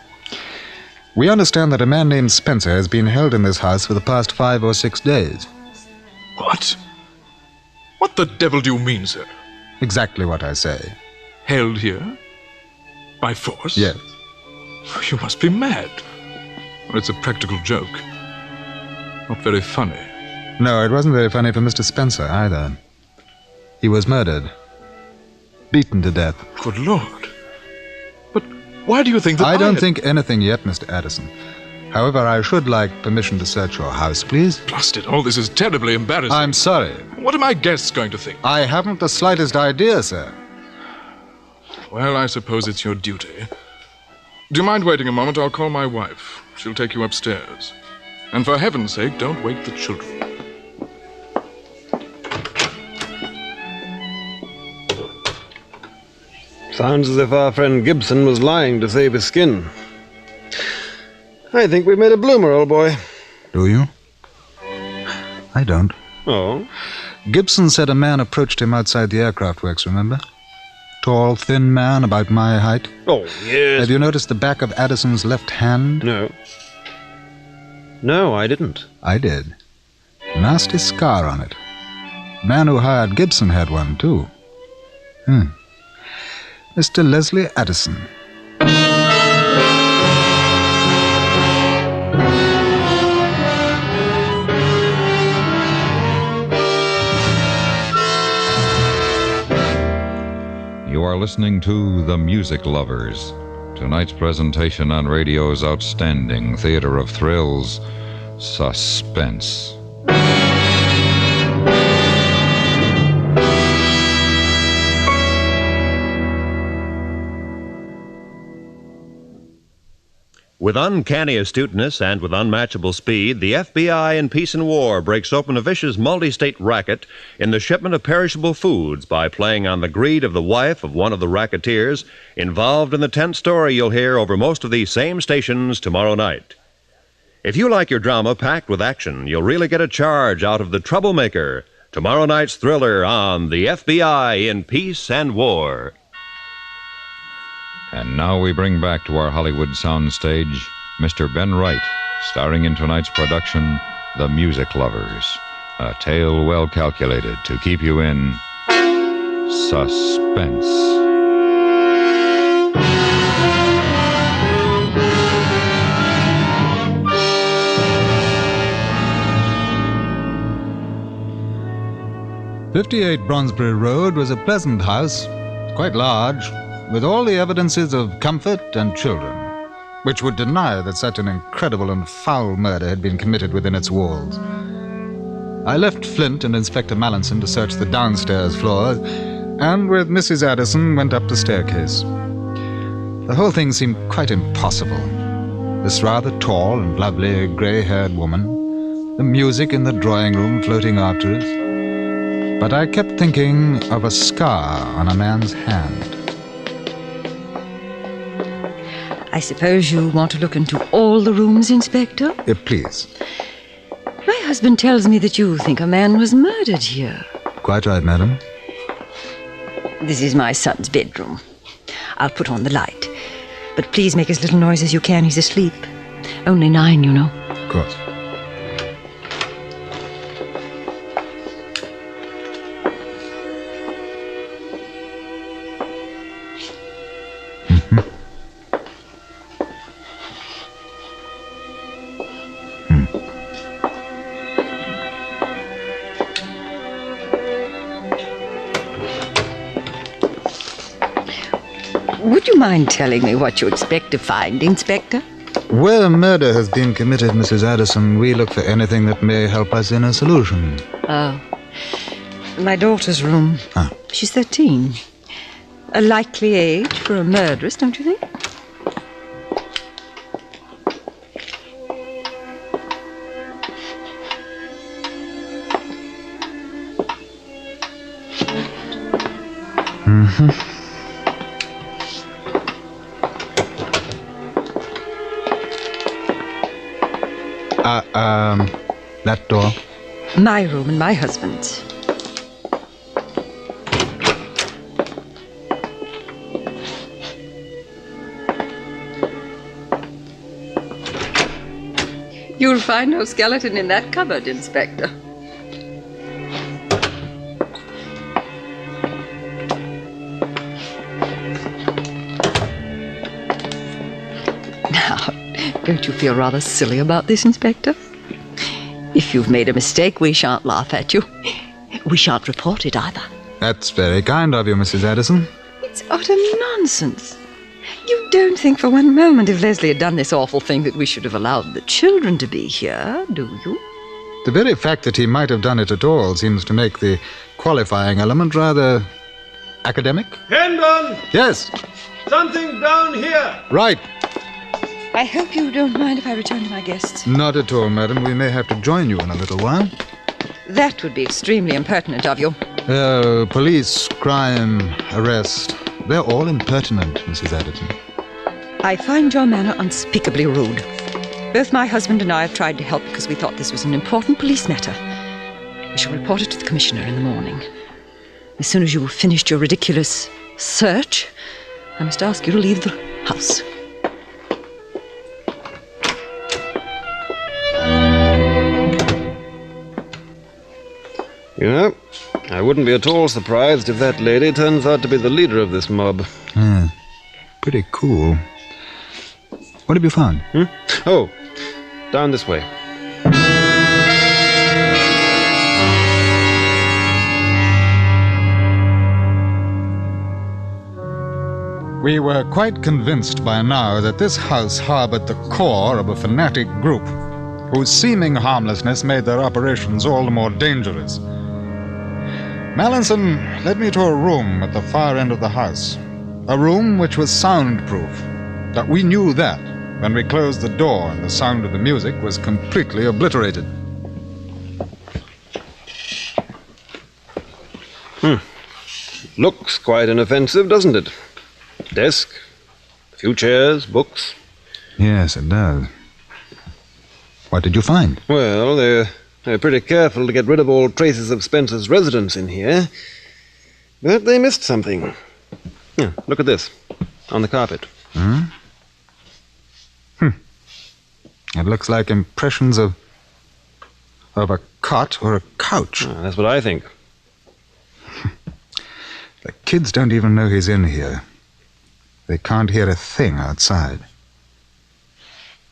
We understand that a man named Spencer has been held in this house for the past 5 or 6 days. What? What the devil do you mean, sir? Exactly what I say. Held here? By force? Yes. You must be mad. Well, it's a practical joke. Not very funny. No, it wasn't very funny for Mr. Spencer either. He was murdered. Beaten to death. Good Lord. But why do you think that I don't think anything yet, Mr. Addison. However, I should like permission to search your house, please. Blast it, all this is terribly embarrassing. I'm sorry. What are my guests going to think? I haven't the slightest idea, sir. Well, I suppose it's your duty. Do you mind waiting a moment? I'll call my wife. She'll take you upstairs. And for heaven's sake, don't wake the children. Sounds as if our friend Gibson was lying to save his skin. I think we've made a bloomer, old boy. Do you? I don't. Oh? Gibson said a man approached him outside the aircraft works, remember? Tall, thin man, about my height. Oh, yes. Have you noticed the back of Addison's left hand? No. No, I didn't. I did. Nasty scar on it. The man who hired Gibson had one, too. Mr. Leslie Addison. You are listening to The Music Lovers, tonight's presentation on radio's outstanding theater of thrills, Suspense. With uncanny astuteness and with unmatchable speed, the FBI in Peace and War breaks open a vicious multi-state racket in the shipment of perishable foods by playing on the greed of the wife of one of the racketeers involved in the tense story you'll hear over most of these same stations tomorrow night. If you like your drama packed with action, you'll really get a charge out of The Troublemaker, tomorrow night's thriller on the FBI in Peace and War. And now we bring back to our Hollywood soundstage Mr. Ben Wright, starring in tonight's production, The Music Lovers, a tale well calculated to keep you in suspense. "58 Bronsbury Road was a pleasant house, quite large, with all the evidences of comfort and children, which would deny that such an incredible and foul murder had been committed within its walls. I left Flint and Inspector Mallinson to search the downstairs floors, and with Mrs. Addison went up the staircase. The whole thing seemed quite impossible. This rather tall and lovely grey-haired woman, the music in the drawing room floating after us. But I kept thinking of a scar on a man's hand. I suppose you want to look into all the rooms, Inspector? Please. My husband tells me that you think a man was murdered here. Quite right, madam. This is my son's bedroom. I'll put on the light. But please make as little noise as you can. He's asleep. Only 9, you know. Of course. Would you mind telling me what you expect to find, Inspector? Where a murder has been committed, Mrs. Addison, we look for anything that may help us in a solution. Oh. My daughter's room. Ah. She's 13. A likely age for a murderess, don't you think? That door? My room and my husband's. You'll find no skeleton in that cupboard, Inspector. Now, don't you feel rather silly about this, Inspector? If you've made a mistake, we shan't laugh at you. We shan't report it either. That's very kind of you, Mrs. Addison. It's utter nonsense. You don't think for one moment if Leslie had done this awful thing that we should have allowed the children to be here, do you? The very fact that he might have done it at all seems to make the qualifying element rather academic. Hendon! Yes. Something down here! Right. I hope you don't mind if I return to my guests. Not at all, madam. We may have to join you in a little while. That would be extremely impertinent of you. Police, crime, arrest. They're all impertinent, Mrs. Addison. I find your manner unspeakably rude. Both my husband and I have tried to help because we thought this was an important police matter. We shall report it to the commissioner in the morning. As soon as you have finished your ridiculous search, I must ask you to leave the house. You know, I wouldn't be at all surprised if that lady turns out to be the leader of this mob. Pretty cool. What have you found? Oh, down this way. We were quite convinced by now that this house harbored the core of a fanatic group whose seeming harmlessness made their operations all the more dangerous. Mallinson led me to a room at the far end of the house, a room which was soundproof. But we knew that when we closed the door and the sound of the music was completely obliterated. Looks quite inoffensive, doesn't it? Desk, a few chairs, books. Yes, it does. What did you find? Well, they're pretty careful to get rid of all traces of Spencer's residence in here. But they missed something. Yeah, look at this, on the carpet. It looks like impressions of a cot or a couch. That's what I think. The kids don't even know he's in here. They can't hear a thing outside.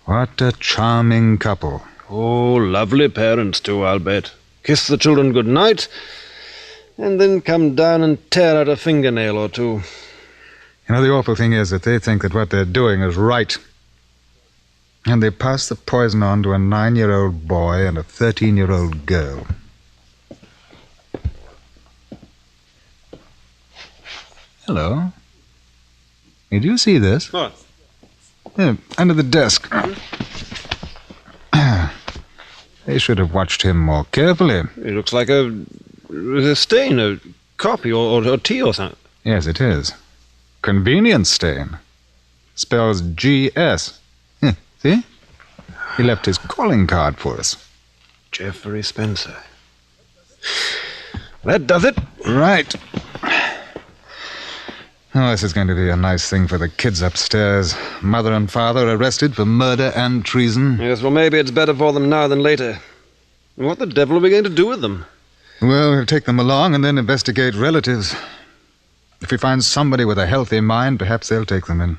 What a charming couple. Oh, lovely parents, too, I'll bet. Kiss the children good night, and then come down and tear out a fingernail or two. You know, the awful thing is that they think that what they're doing is right. And they pass the poison on to a 9-year-old boy and a 13-year-old girl. Hello. Did you see this? What? Yeah, under the desk. They should have watched him more carefully. It looks like a stain, a coffee or tea or something. Yes, it is. Convenience stain. Spells G.S. See? He left his calling card for us. Jeffrey Spencer. That does it. Right. Oh, this is going to be a nice thing for the kids upstairs. Mother and father arrested for murder and treason. Yes, well, maybe it's better for them now than later. What the devil are we going to do with them? Well, we'll take them along and then investigate relatives. If we find somebody with a healthy mind, perhaps they'll take them in.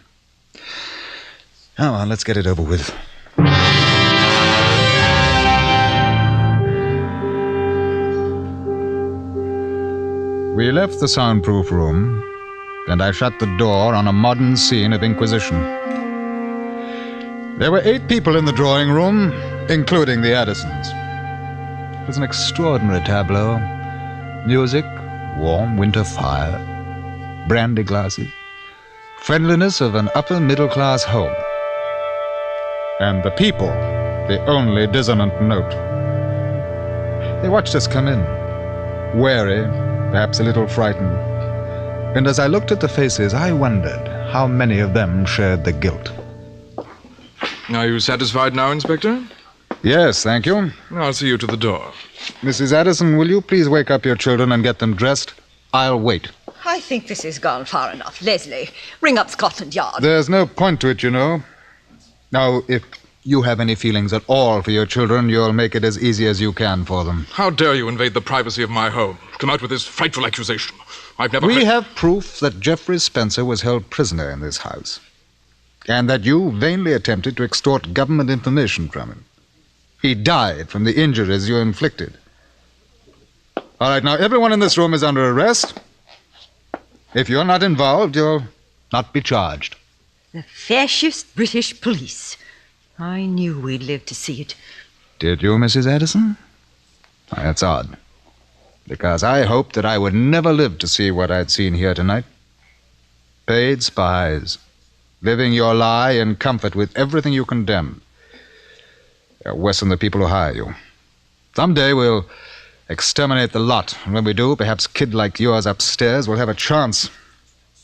Come on, let's get it over with. We left the soundproof room, and I shut the door on a modern scene of Inquisition. There were 8 people in the drawing room, including the Addisons. It was an extraordinary tableau. Music, warm winter fire, brandy glasses, friendliness of an upper-middle-class home. And the people, the only dissonant note. They watched us come in, wary, perhaps a little frightened. And as I looked at the faces, I wondered how many of them shared the guilt. Are you satisfied now, Inspector? Yes, thank you. I'll see you to the door. Mrs. Addison, will you please wake up your children and get them dressed? I'll wait. I think this has gone far enough. Leslie, ring up Scotland Yard. There's no point to it, you know. Now, if you have any feelings at all for your children, you'll make it as easy as you can for them. How dare you invade the privacy of my home? Come out with this frightful accusation. I've never... We have proof that Geoffrey Spencer was held prisoner in this house, and that you vainly attempted to extort government information from him. He died from the injuries you inflicted. All right, now, everyone in this room is under arrest. If you're not involved, you'll not be charged. The fascist British police. I knew we'd live to see it. Did you, Mrs. Addison? That's odd, because I hoped that I would never live to see what I'd seen here tonight. Paid spies, living your lie in comfort with everything you condemn. They're worse than the people who hire you. Someday we'll exterminate the lot, and when we do, perhaps a kid like yours upstairs will have a chance.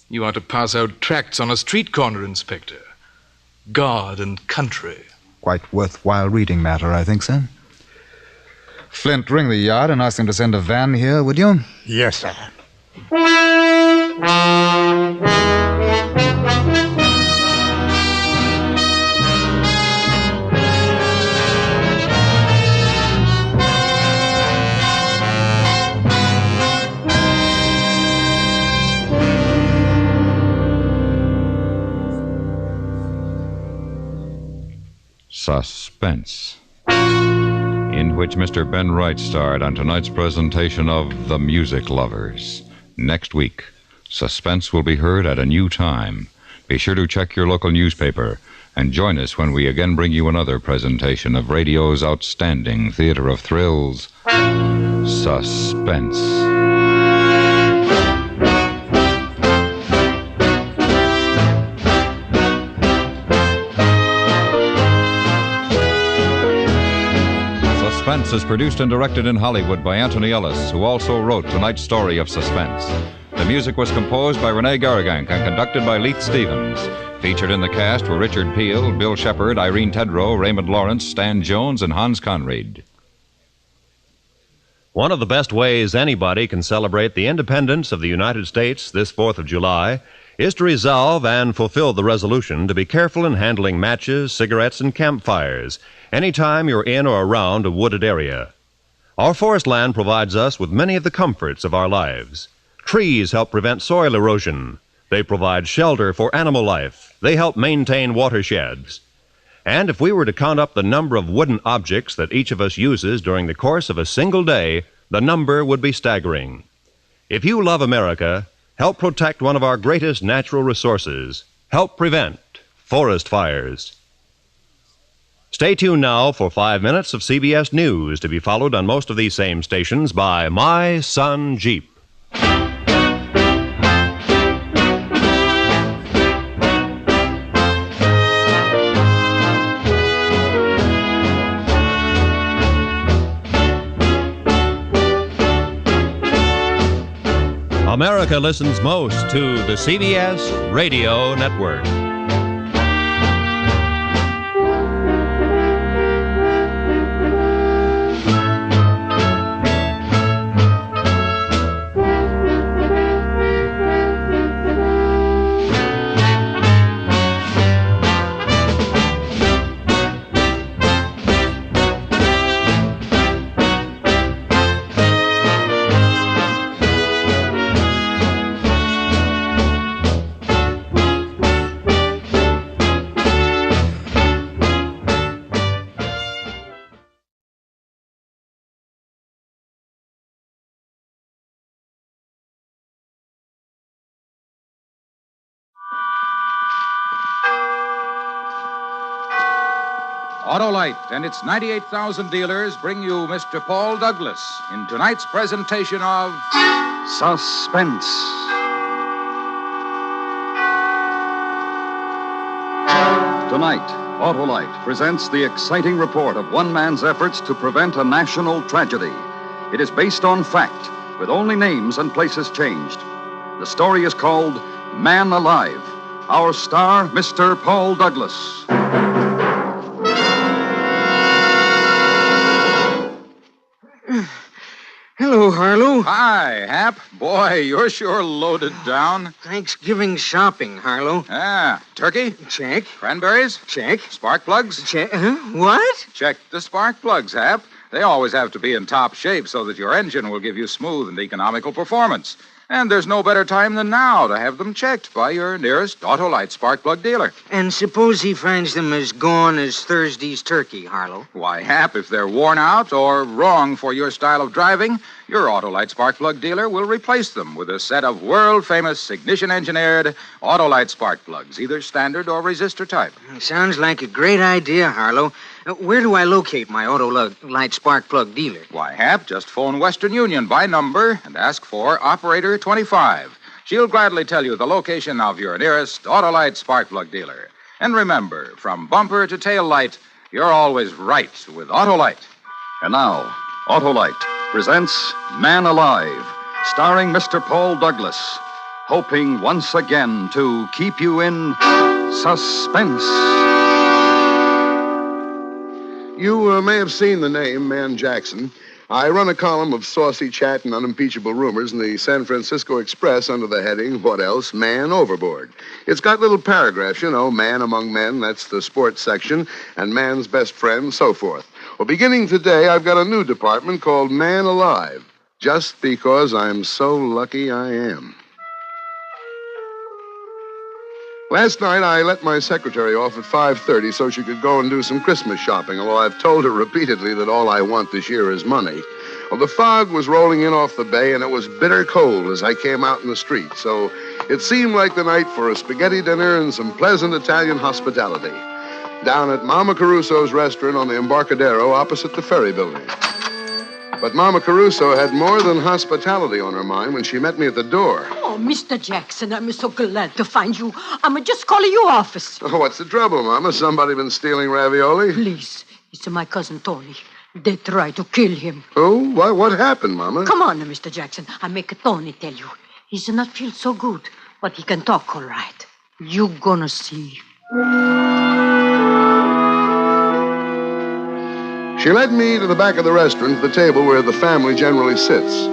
You are to pass out tracts on a street corner, Inspector. God and country. Quite worthwhile reading matter, I think, sir. Flint, ring the yard and ask them to send a van here, would you? Yes, sir. Suspense, in which Mr. Ben Wright starred on tonight's presentation of The Music Lovers. Next week, Suspense will be heard at a new time. Be sure to check your local newspaper and join us when we again bring you another presentation of radio's outstanding theater of thrills, Suspense. Suspense is produced and directed in Hollywood by Anthony Ellis, who also wrote tonight's story of Suspense. The music was composed by Rene Garrigank and conducted by Leith Stevens. Featured in the cast were Richard Peel, Bill Shepard, Irene Tedrow, Raymond Lawrence, Stan Jones, and Hans Conried. One of the best ways anybody can celebrate the independence of the United States this 4th of July is to resolve and fulfill the resolution to be careful in handling matches, cigarettes, and campfires anytime you're in or around a wooded area. Our forest land provides us with many of the comforts of our lives. Trees help prevent soil erosion. They provide shelter for animal life. They help maintain watersheds. And if we were to count up the number of wooden objects that each of us uses during the course of a single day, the number would be staggering. If you love America, help protect one of our greatest natural resources. Help prevent forest fires. Stay tuned now for 5 minutes of CBS News, to be followed on most of these same stations by My Son Jeep. America listens most to the CBS Radio Network. Autolite and its 98,000 dealers bring you Mr. Paul Douglas in tonight's presentation of Suspense. Tonight, Autolite presents the exciting report of one man's efforts to prevent a national tragedy. It is based on fact, with only names and places changed. The story is called Man Alive. Our star, Mr. Paul Douglas. Hello, Harlow. Hi, Hap. Boy, you're sure loaded down. Thanksgiving shopping, Harlow. Ah, turkey? Check. Cranberries? Check. Spark plugs? Check. What? Check the spark plugs, Hap. They always have to be in top shape so that your engine will give you smooth and economical performance. And there's no better time than now to have them checked by your nearest Autolite spark plug dealer. And suppose he finds them as gone as Thursday's turkey, Harlow. Why, Hap, if they're worn out or wrong for your style of driving, your Autolite spark plug dealer will replace them with a set of world-famous ignition-engineered Autolite spark plugs, either standard or resistor type. Sounds like a great idea, Harlow. Where do I locate my Autolite spark plug dealer? Why, Hap, just phone Western Union by number and ask for Operator 25. She'll gladly tell you the location of your nearest Autolite spark plug dealer. And remember, from bumper to tail light, you're always right with Autolite. And now, Autolite presents Man Alive, starring Mr. Paul Douglas, hoping once again to keep you in suspense. You may have seen the name, Man Jackson. I run a column of saucy chat and unimpeachable rumors in the San Francisco Express under the heading, what else? Man Overboard. It's got little paragraphs, man among men, that's the sports section, and man's best friend, so forth. Well, beginning today, I've got a new department called Man Alive, just because I'm so lucky I am. Last night, I let my secretary off at 5:30 so she could go and do some Christmas shopping, although I've told her repeatedly that all I want this year is money. Well, the fog was rolling in off the bay, and it was bitter cold as I came out in the street, so it seemed like the night for a spaghetti dinner and some pleasant Italian hospitality. Down at Mama Caruso's restaurant on the Embarcadero opposite the ferry building. But Mama Caruso had more than hospitality on her mind when she met me at the door. Oh, Mr. Jackson, I'm so glad to find you. I'm just calling your office. Oh, what's the trouble, Mama? Somebody been stealing ravioli? Please, it's my cousin Tony. They tried to kill him. Oh, what happened, Mama? Come on, Mr. Jackson. I make Tony tell you. He's not feel so good, but he can talk all right. You gonna see. She led me to the back of the restaurant, to the table where the family generally sits.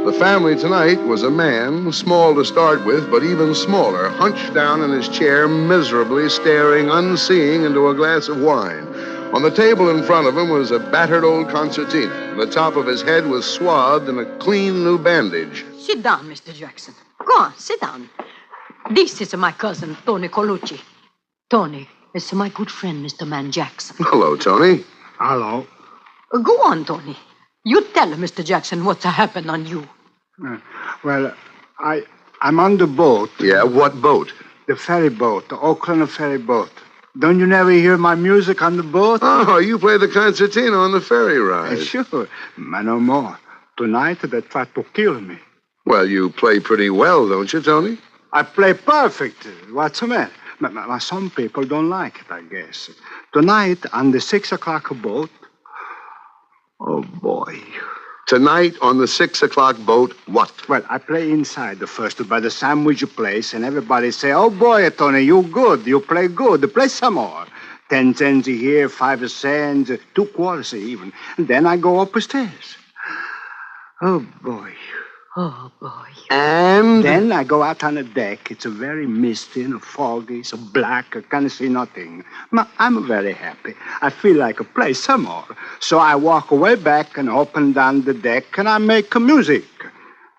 The family tonight was a man, small to start with, but even smaller, hunched down in his chair, miserably staring, unseeing, into a glass of wine. On the table in front of him was a battered old concertina. The top of his head was swathed in a clean new bandage. Sit down, Mr. Jackson. Go on, sit down. This is my cousin, Tony Colucci. Tony is my good friend, Mr. Man Jackson. Hello, Tony. Hello. Go on, Tony. You tell Mr. Jackson what's happened on you. Well, I'm on the boat. Yeah, what boat? The ferry boat, the Oakland ferry boat. Don't you never hear my music on the boat? Oh, you play the concertina on the ferry ride. Sure. No more. Tonight they tried to kill me. Well, you play pretty well, don't you, Tony? I play perfect. What's the matter? Some people don't like it, I guess. Tonight, on the 6 o'clock boat. Oh, boy. Tonight, on the 6 o'clock boat, what? Well, I play inside the first by the sandwich place, and everybody say, oh, boy, Tony, you good. You play good. Play some more. 10 cents here, 5 cents, 2 quarters even. And then I go upstairs. Oh, boy. Oh, boy. And? Then I go out on the deck. It's a very misty and foggy, so black, I can't see nothing. I'm very happy. I feel like I play some more. So I walk way back and open down the deck, and I make music.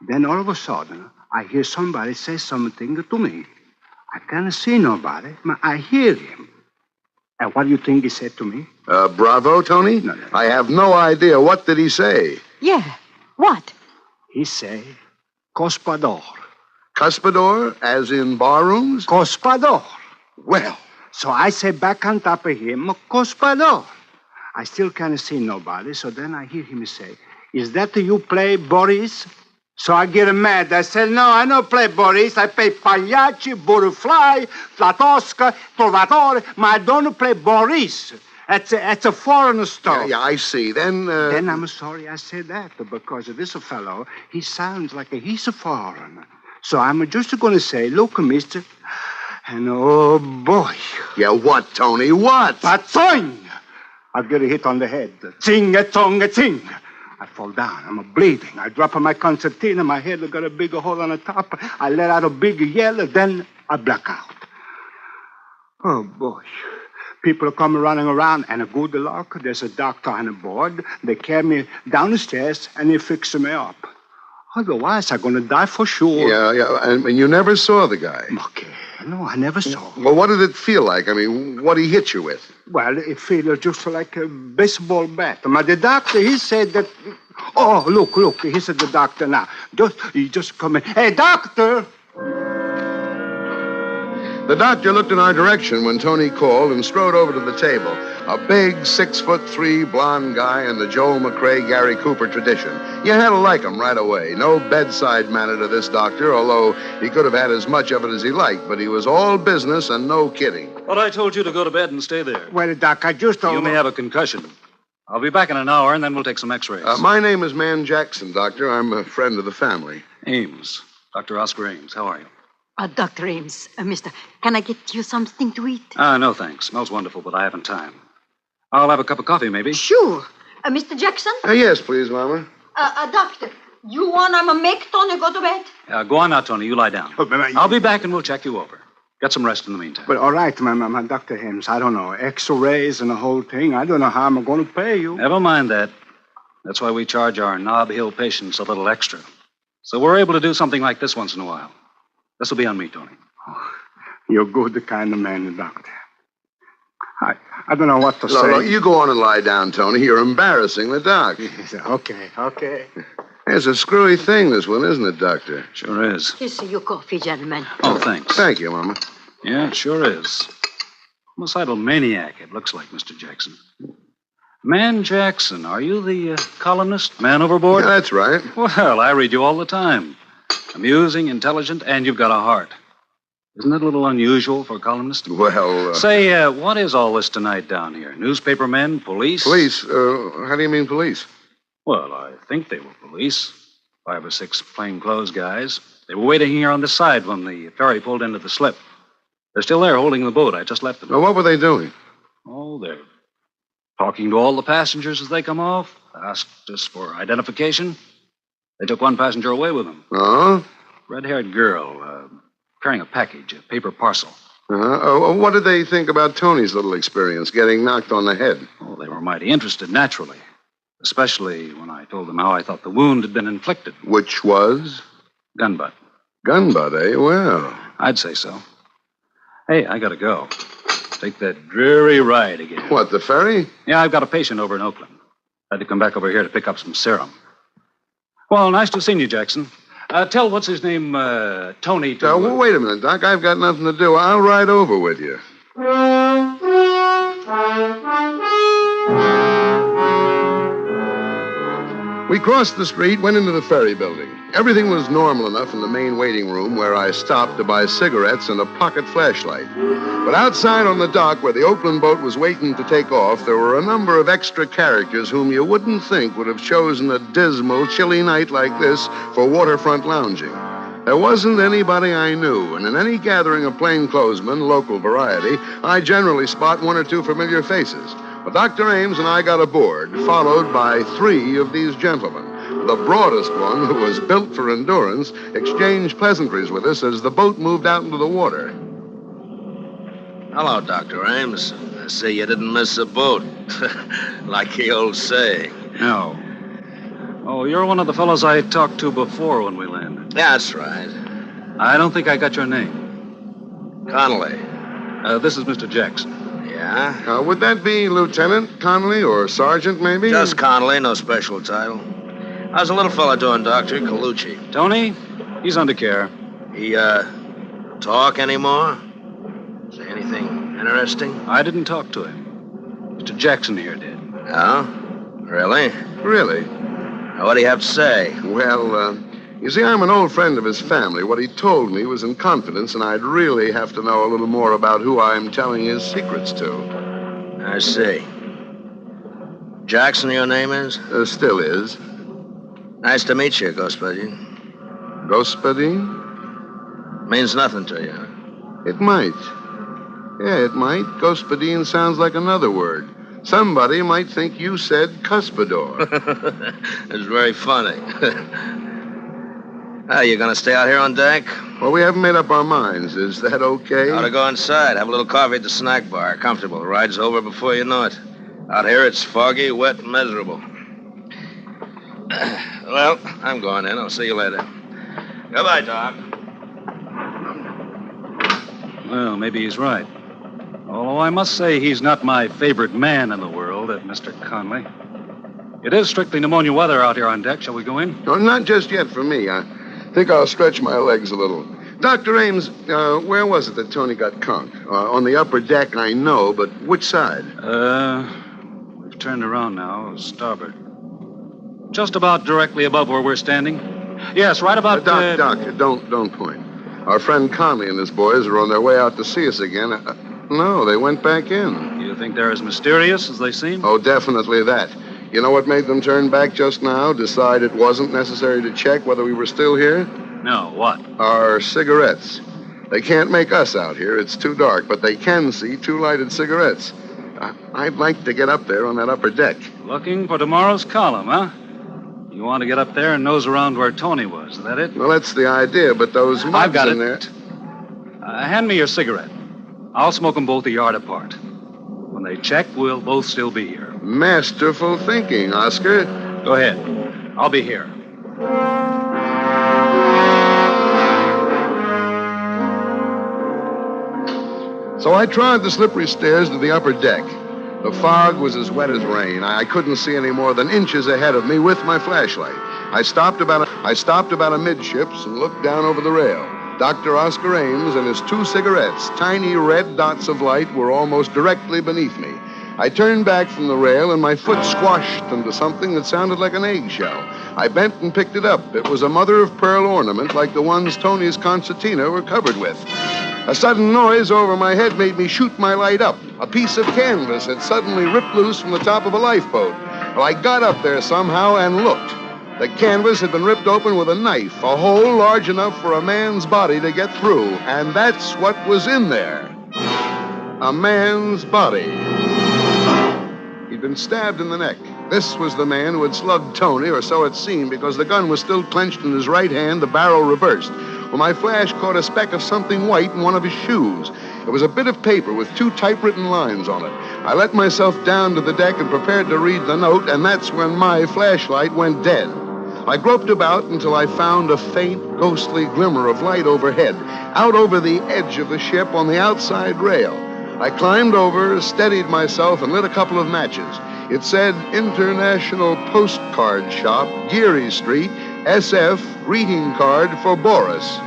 Then all of a sudden, I hear somebody say something to me. I can't see nobody, but I hear him. And what do you think he said to me? Bravo, Tony? No. I have no idea. What did he say? Yeah. What? He say, Cospador. Cuspador, as in barrooms? Cospador. Well. So I say back on top of him, Cospador. I still can't see nobody, so then I hear him say, is that you play Boris? So I get mad. I say, no, I don't play Boris. I play Pagliacci, Butterfly, Flatosca, Trovatore, but I don't play Boris. It's a foreign stuff. Yeah, I see. Then I'm sorry I said that, because this fellow, he sounds like he's a foreigner. So I'm just going to say, look, mister, and oh, boy. Yeah, what, Tony, what? Patong! I've got a hit on the head. Ting-a-tong-a-ting. I fall down. I'm bleeding. I drop on my concertina. My head got a big hole on the top. I let out a big yell, then I black out. Oh, boy. People come running around, and a good luck, there's a doctor on the board. They carry me down the stairs, and they fix me up. Otherwise, I'm going to die for sure. Yeah. And you never saw the guy? Okay. No, I never saw him. Well, what did it feel like? I mean, what did he hit you with? Well, it feels just like a baseball bat. The doctor, he said that... Oh, look. He said the doctor now. He just come in. Hey, doctor! The doctor looked in our direction when Tony called and strode over to the table. A big 6'3" blonde guy in the Joel McRae, Gary Cooper tradition. You had to like him right away. No bedside manner to this doctor, although he could have had as much of it as he liked, but he was all business and no kidding. But I told you to go to bed and stay there. Well, Doc, I just don't... You may have a concussion. I'll be back in an hour, and then we'll take some x-rays. My name is Man Jackson, Doctor. I'm a friend of the family. Ames. Dr. Oscar Ames. How are you? Dr. Ames, mister, can I get you something to eat? No, thanks. Smells wonderful, but I haven't time. I'll have a cup of coffee, maybe. Sure. Mr. Jackson? Yes, please, Mama. Doctor, you want to make Tony go to bed? Go on now, Tony. You lie down. I'll be back, and we'll check you over. Get some rest in the meantime. But all right, my Dr. Ames, I don't know. X-rays and the whole thing. I don't know how I'm going to pay you. Never mind that. That's why we charge our Nob Hill patients a little extra. So we're able to do something like this once in a while. This will be on me, Tony. Oh, you're good kind of man, Doctor. I don't know what to say. No, you go on and lie down, Tony. You're embarrassing the doc. Okay. It's a screwy thing, this one, isn't it, Doctor? Sure is. Here's your coffee, gentlemen. Oh, thanks. Thank you, Mama. Yeah, it sure is. Homicidal maniac, it looks like, Mr. Jackson. Man Jackson, are you the columnist, Man Overboard? Yeah, that's right. Well, I read you all the time. Amusing, intelligent, and you've got a heart. Isn't it a little unusual for a columnist? Well, Say, what is all this tonight down here? Newspaper men, police? Police? How do you mean police? Well, I think they were police. 5 or 6 plainclothes guys. They were waiting here on the side when the ferry pulled into the slip. They're still there holding the boat. I just left them. Well, what were they doing? Oh, they're talking to all the passengers as they come off. Asked us for identification. They took one passenger away with them. Oh? Red-haired girl, carrying a package, a paper parcel. What did they think about Tony's little experience, getting knocked on the head? Oh, they were mighty interested, naturally. Especially when I told them how I thought the wound had been inflicted. Which was? Gun butt. Gun butt, eh? Well. I'd say so. Hey, I gotta go. Take that dreary ride again. What, the ferry? Yeah, I've got a patient over in Oakland. I had to come back over here to pick up some serum. Well, nice to see you, Jackson. Tell what's his name, Tony. Well, wait a minute, Doc. I've got nothing to do. I'll ride over with you. We crossed the street, went into the ferry building. Everything was normal enough in the main waiting room where I stopped to buy cigarettes and a pocket flashlight. But outside on the dock where the Oakland boat was waiting to take off, there were a number of extra characters whom you wouldn't think would have chosen a dismal, chilly night like this for waterfront lounging. There wasn't anybody I knew, and in any gathering of plainclothesmen, local variety, I generally spot 1 or 2 familiar faces. But Dr. Ames and I got aboard, followed by 3 of these gentlemen. The broadest one, who was built for endurance, exchanged pleasantries with us as the boat moved out into the water. Hello, Dr. Ames. I see you didn't miss a boat. Like the old saying. No. Oh, you're one of the fellows I talked to before when we landed. That's right. I don't think I got your name. Connolly. This is Mr. Jackson. Yeah? Would that be Lieutenant Connolly or Sergeant, maybe? Just Connolly, no special title. How's a little fella doing, Doctor? Colucci. Tony? He's under care. He, talk anymore? Say anything interesting? I didn't talk to him. Mr. Jackson here did. Oh? Really? Really? What do you have to say? Well, you see, I'm an old friend of his family. What he told me was in confidence, and I'd really have to know a little more about who I'm telling his secrets to. I see. Jackson, your name is? Still is. Nice to meet you, Gospodin. Gospodin? Means nothing to you. It might. Yeah, it might. Gospodin sounds like another word. Somebody might think you said cuspidor. It's very funny. You gonna stay out here on deck? Well, we haven't made up our minds. Is that okay? Ought to go inside, have a little coffee at the snack bar. Comfortable. Ride's over before you know it. Out here, it's foggy, wet, and miserable. Well, I'm going in. I'll see you later. Goodbye, Doc. Well, maybe he's right. Although I must say he's not my favorite man in the world, that Mr. Conley. It is strictly pneumonia weather out here on deck. Shall we go in? No, not just yet for me. I think I'll stretch my legs a little. Dr. Ames, where was it that Tony got conked? On the upper deck, I know, but which side? We've turned around now, starboard. Just about directly above where we're standing. Yes, right about... Doctor, don't point. Our friend Conley and his boys are on their way out to see us again. No, they went back in. You think they're as mysterious as they seem? Oh, definitely that. You know what made them turn back just now? Decide it wasn't necessary to check whether we were still here? No, what? Our cigarettes. They can't make us out here. It's too dark, but they can see two lighted cigarettes. I'd like to get up there on that upper deck. Looking for tomorrow's column, huh? You want to get up there and nose around where Tony was, is that it? Well, that's the idea, but those mugs I've got in it. there... Hand me your cigarette. I'll smoke them both a yard apart. When they check, we'll both still be here. Masterful thinking, Oscar. Go ahead. I'll be here. So I trod the slippery stairs to the upper deck. The fog was as wet as rain. I couldn't see any more than inches ahead of me with my flashlight. I stopped about amidships and looked down over the rail. Dr. Oscar Ames and his two cigarettes, tiny red dots of light, were almost directly beneath me. I turned back from the rail, and my foot squashed into something that sounded like an eggshell. I bent and picked it up. It was a mother-of-pearl ornament like the ones Tony's concertina were covered with. A sudden noise over my head made me shoot my light up. A piece of canvas had suddenly ripped loose from the top of a lifeboat. Well, I got up there somehow and looked. The canvas had been ripped open with a knife, a hole large enough for a man's body to get through. And that's what was in there. A man's body. He'd been stabbed in the neck. This was the man who had slugged Tony, or so it seemed, because the gun was still clenched in his right hand, the barrel reversed. Well, my flash caught a speck of something white in one of his shoes. It was a bit of paper with two typewritten lines on it. I let myself down to the deck and prepared to read the note, and that's when my flashlight went dead. I groped about until I found a faint, ghostly glimmer of light overhead, out over the edge of the ship on the outside rail. I climbed over, steadied myself, and lit a couple of matches. It said International Postcard Shop, Geary Street, SF, greeting card for Boris.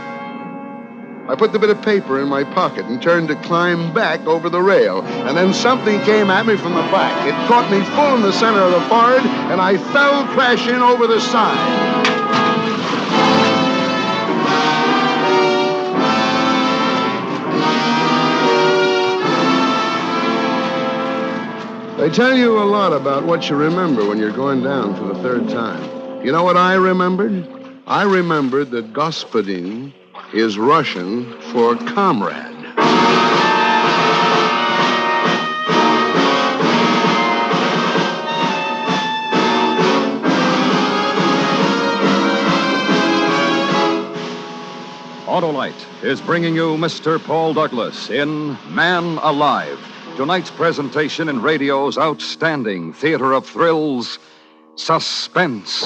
I put the bit of paper in my pocket and turned to climb back over the rail. And then something came at me from the back. It caught me full in the center of the forehead, and I fell crashing over the side. They tell you a lot about what you remember when you're going down for the third time. You know what I remembered? I remembered that господин is Russian for comrade. Autolite is bringing you Mr. Paul Douglas in Man Alive, tonight's presentation in radio's outstanding theater of thrills, Suspense.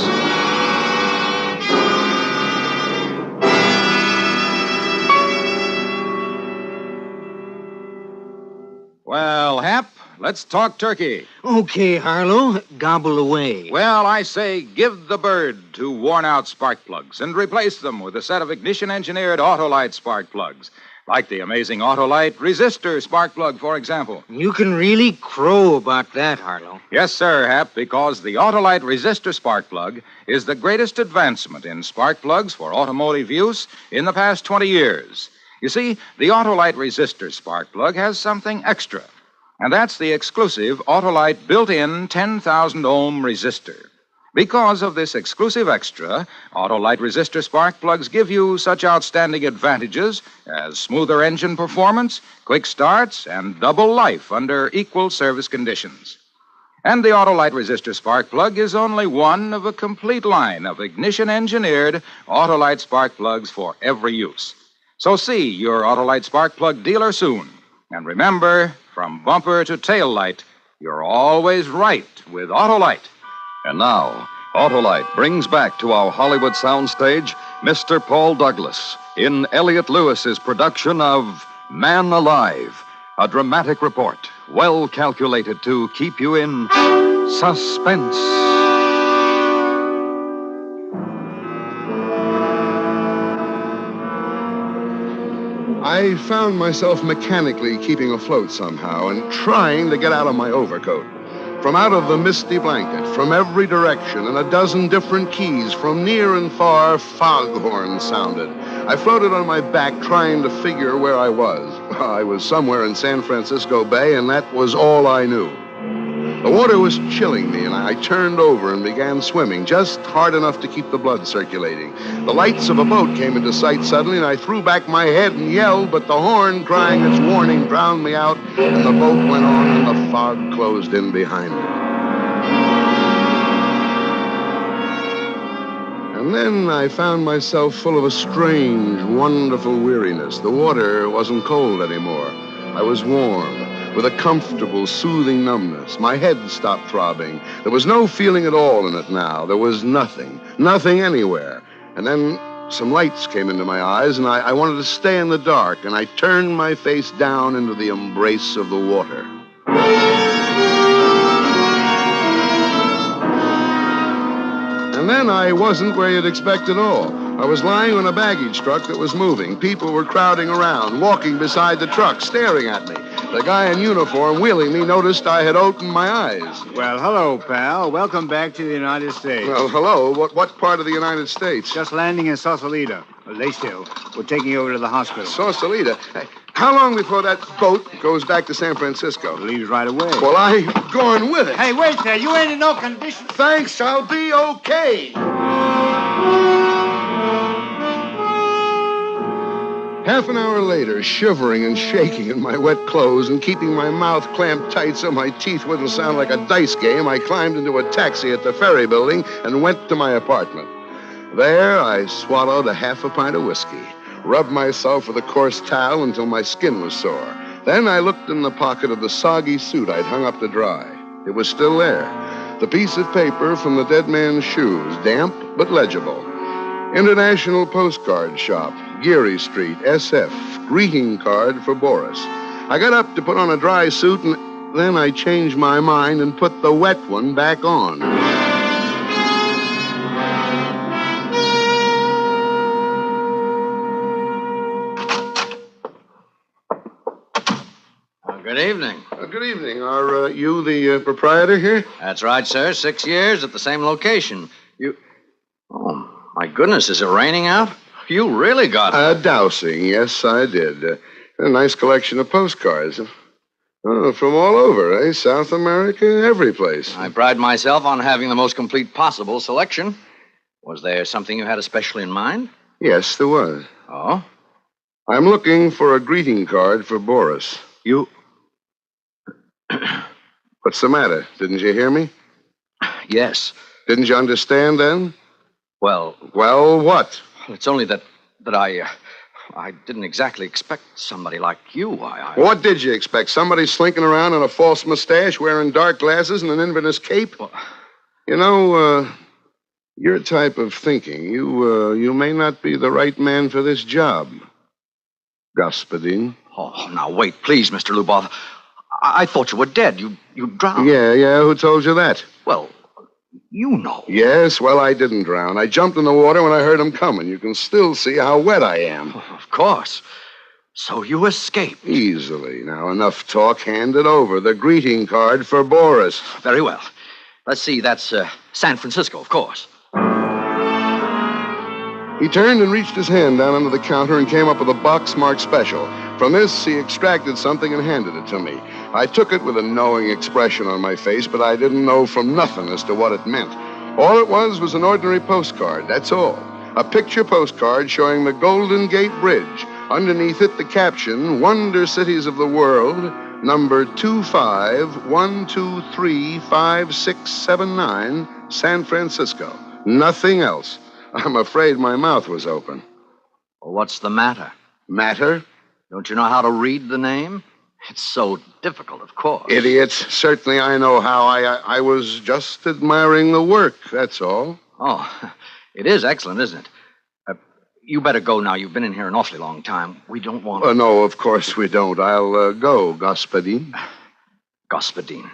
Well, Hap, let's talk turkey. Okay, Harlow, gobble away. Well, I say give the bird to worn-out spark plugs and replace them with a set of ignition-engineered Autolite spark plugs. Like the amazing Autolite resistor spark plug, for example. You can really crow about that, Harlow. Yes, sir, Hap, because the Autolite resistor spark plug is the greatest advancement in spark plugs for automotive use in the past 20 years. You see, the Autolite resistor spark plug has something extra, and that's the exclusive Autolite built-in 10,000-ohm resistor. Because of this exclusive extra, Autolite resistor spark plugs give you such outstanding advantages as smoother engine performance, quick starts, and double life under equal service conditions. And the Autolite resistor spark plug is only one of a complete line of ignition-engineered Autolite spark plugs for every use. So see your Autolite spark plug dealer soon. And remember, from bumper to tail light, you're always right with Autolite. And now, Autolite brings back to our Hollywood soundstage Mr. Paul Douglas in Elliot Lewis's production of Man Alive, a dramatic report well calculated to keep you in suspense. I found myself mechanically keeping afloat somehow and trying to get out of my overcoat. From out of the misty blanket, from every direction, and a dozen different keys from near and far, foghorns sounded. I floated on my back trying to figure where I was. I was somewhere in San Francisco Bay, and that was all I knew. The water was chilling me, and I turned over and began swimming, just hard enough to keep the blood circulating. The lights of a boat came into sight suddenly, and I threw back my head and yelled, but the horn crying its warning drowned me out, and the boat went on, and the fog closed in behind it. And then I found myself full of a strange, wonderful weariness. The water wasn't cold anymore. I was warm, with a comfortable, soothing numbness. My head stopped throbbing. There was no feeling at all in it now. There was nothing anywhere. And then some lights came into my eyes, and I wanted to stay in the dark, and I turned my face down into the embrace of the water. And then I wasn't where you'd expect at all. I was lying on a baggage truck that was moving. People were crowding around, walking beside the truck, staring at me. The guy in uniform wheeling me noticed I had opened my eyes. Well, hello, pal. Welcome back to the United States. Well, hello. What part of the United States? Just landing in Sausalito. Well, lay still. We're taking you over to the hospital. Sausalito? How long before that boat goes back to San Francisco? It leaves right away. Well, I'm going with it. Hey, wait there. You ain't in no condition. Thanks. I'll be okay. Half an hour later, shivering and shaking in my wet clothes and keeping my mouth clamped tight so my teeth wouldn't sound like a dice game, I climbed into a taxi at the ferry building and went to my apartment. There, I swallowed a half a pint of whiskey, rubbed myself with a coarse towel until my skin was sore. Then I looked in the pocket of the soggy suit I'd hung up to dry. It was still there. The piece of paper from the dead man's shoes, damp but legible. International Postcard Shop, Geary Street, SF. Greeting card for Boris. I got up to put on a dry suit, and then I changed my mind and put the wet one back on. Good evening. Good evening. Are you the proprietor here? That's right, sir. 6 years at the same location. Oh, my goodness, is it raining out? You really got it. Dowsing, yes, I did. A nice collection of postcards. Oh, from all over, eh? South America, every place. I pride myself on having the most complete possible selection. Was there something you had especially in mind? Yes, there was. Oh? I'm looking for a greeting card for Boris. You... What's the matter? Didn't you hear me? Yes. Didn't you understand then? Well, what? It's only that I didn't exactly expect somebody like you. What did you expect? Somebody slinking around in a false mustache, wearing dark glasses and an Inverness cape? Well, you know, your type of thinking, you may not be the right man for this job. Господин. Oh, now wait, please, Mr. Luboff. I thought you were dead. You drowned. Yeah. Who told you that? Well, you know. Yes, well, I didn't drown. I jumped in the water when I heard him coming. You can still see how wet I am. Of course. So you escaped. Easily. Now, enough talk. Hand it over. The greeting card for Boris. Very well. Let's see. That's San Francisco, of course. He turned and reached his hand down under the counter and came up with a box marked special. From this, he extracted something and handed it to me. I took it with a knowing expression on my face, but I didn't know from nothing as to what it meant. All it was an ordinary postcard, that's all. A picture postcard showing the Golden Gate Bridge. Underneath it, the caption, Wonder Cities of the World, number 2512356679, San Francisco. Nothing else. I'm afraid my mouth was open. Well, what's the matter? Matter? Don't you know how to read the name? It's so difficult, of course. Idiots. Certainly I know how. I was just admiring the work, that's all. Oh, it is excellent, isn't it? You better go now. You've been in here an awfully long time. We don't want... No, of course we don't. I'll go, Господин. Господин.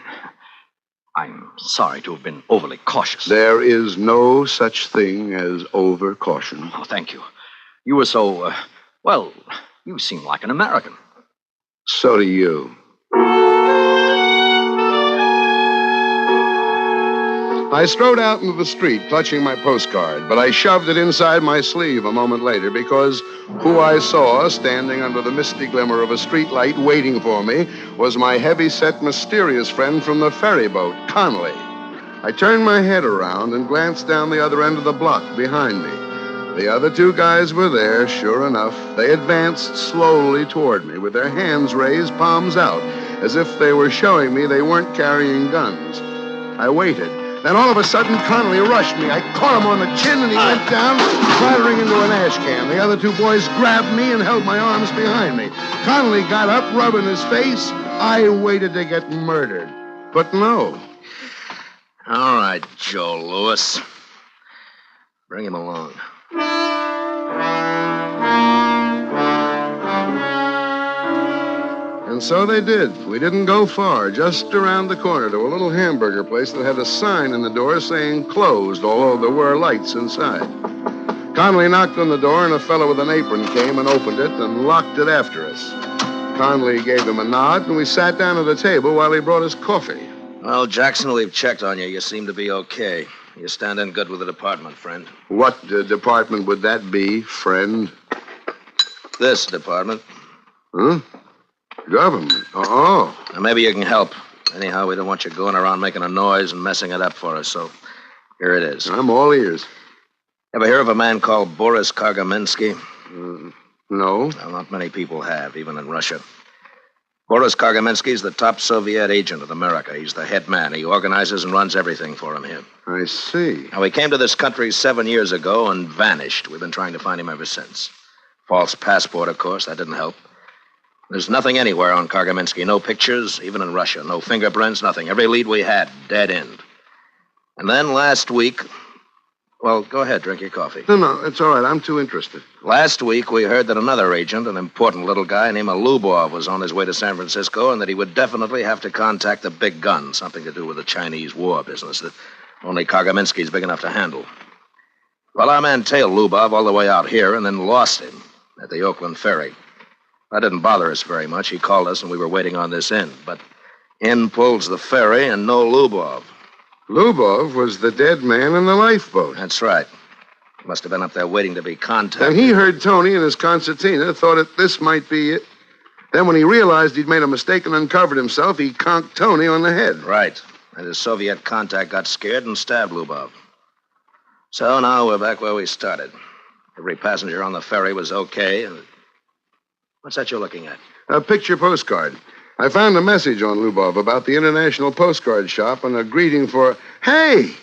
I'm sorry to have been overly cautious. There is no such thing as over-caution. Oh, thank you. You were so, well, you seem like an American. So do you. I strode out into the street, clutching my postcard, but I shoved it inside my sleeve a moment later because who I saw standing under the misty glimmer of a streetlight waiting for me was my heavy-set, mysterious friend from the ferry boat, Conley. I turned my head around and glanced down the other end of the block behind me. The other two guys were there, sure enough. They advanced slowly toward me with their hands raised, palms out, as if they were showing me they weren't carrying guns. I waited. Then all of a sudden, Connolly rushed me. I caught him on the chin, and he went down, clattering into an ash can. The other two boys grabbed me and held my arms behind me. Connolly got up, rubbing his face. I waited to get murdered. But no. All right, Joe Lewis. Bring him along. And so they did. We didn't go far, just around the corner to a little hamburger place that had a sign in the door saying closed, although there were lights inside. Conley knocked on the door, and a fellow with an apron came and opened it and locked it after us. Conley gave him a nod, and we sat down at the table while he brought us coffee. Well, Jackson, we've checked on you. You seem to be okay. You stand in good with the department, friend. What department would that be, friend? This department. Huh? Government. Oh. Now, maybe you can help. Anyhow, we don't want you going around making a noise and messing it up for us, so here it is. I'm all ears. Ever hear of a man called Boris Kargamensky? No. Well, not many people have, even in Russia. Boris Kargamensky is the top Soviet agent in America. He's the head man. He organizes and runs everything for him here. I see. Now, he came to this country 7 years ago and vanished. We've been trying to find him ever since. False passport, of course. That didn't help. There's nothing anywhere on Kargamensky. No pictures, even in Russia. No fingerprints, nothing. Every lead we had, dead end. And then last week... Well, go ahead, drink your coffee. No, it's all right. I'm too interested. Last week, we heard that another agent, an important little guy named Lubov, was on his way to San Francisco, and that he would definitely have to contact the big gun, something to do with the Chinese war business that only Kargamensky's big enough to handle. Well, our man tailed Lubov all the way out here and then lost him at the Oakland ferry. That didn't bother us very much. He called us, and we were waiting on this end. But in pulls the ferry, and no Lubov. Lubov was the dead man in the lifeboat. That's right. He must have been up there waiting to be contacted. And he heard Tony and his concertina, thought that this might be it. Then when he realized he'd made a mistake and uncovered himself, he conked Tony on the head. Right. And his Soviet contact got scared and stabbed Lubov. So now we're back where we started. Every passenger on the ferry was okay, and... What's that you're looking at? A picture postcard. I found a message on Lubov about the International Postcard Shop and a greeting for... Hey!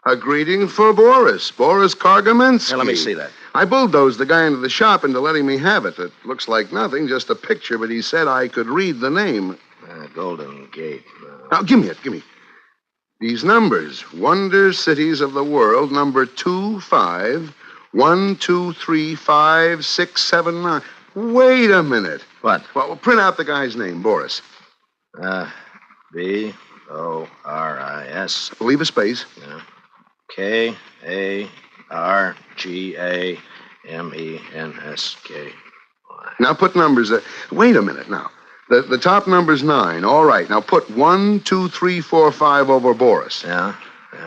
A greeting for Boris Kargamensky. Here, let me see that. I bulldozed the guy into the shop into letting me have it. It looks like nothing, just a picture, but he said I could read the name. Golden Gate. Now, give me it. These numbers. Wonder Cities of the World, number 2512356679. Wait a minute. What? Well, print out the guy's name, Boris. B-O-R-I-S. Leave a space. Yeah. K-A-R-G-A-M-E-N-S-K. Now put numbers there. Wait a minute now. The top number's 9. All right. Now put 1, 2, 3, 4, 5 over Boris. Yeah.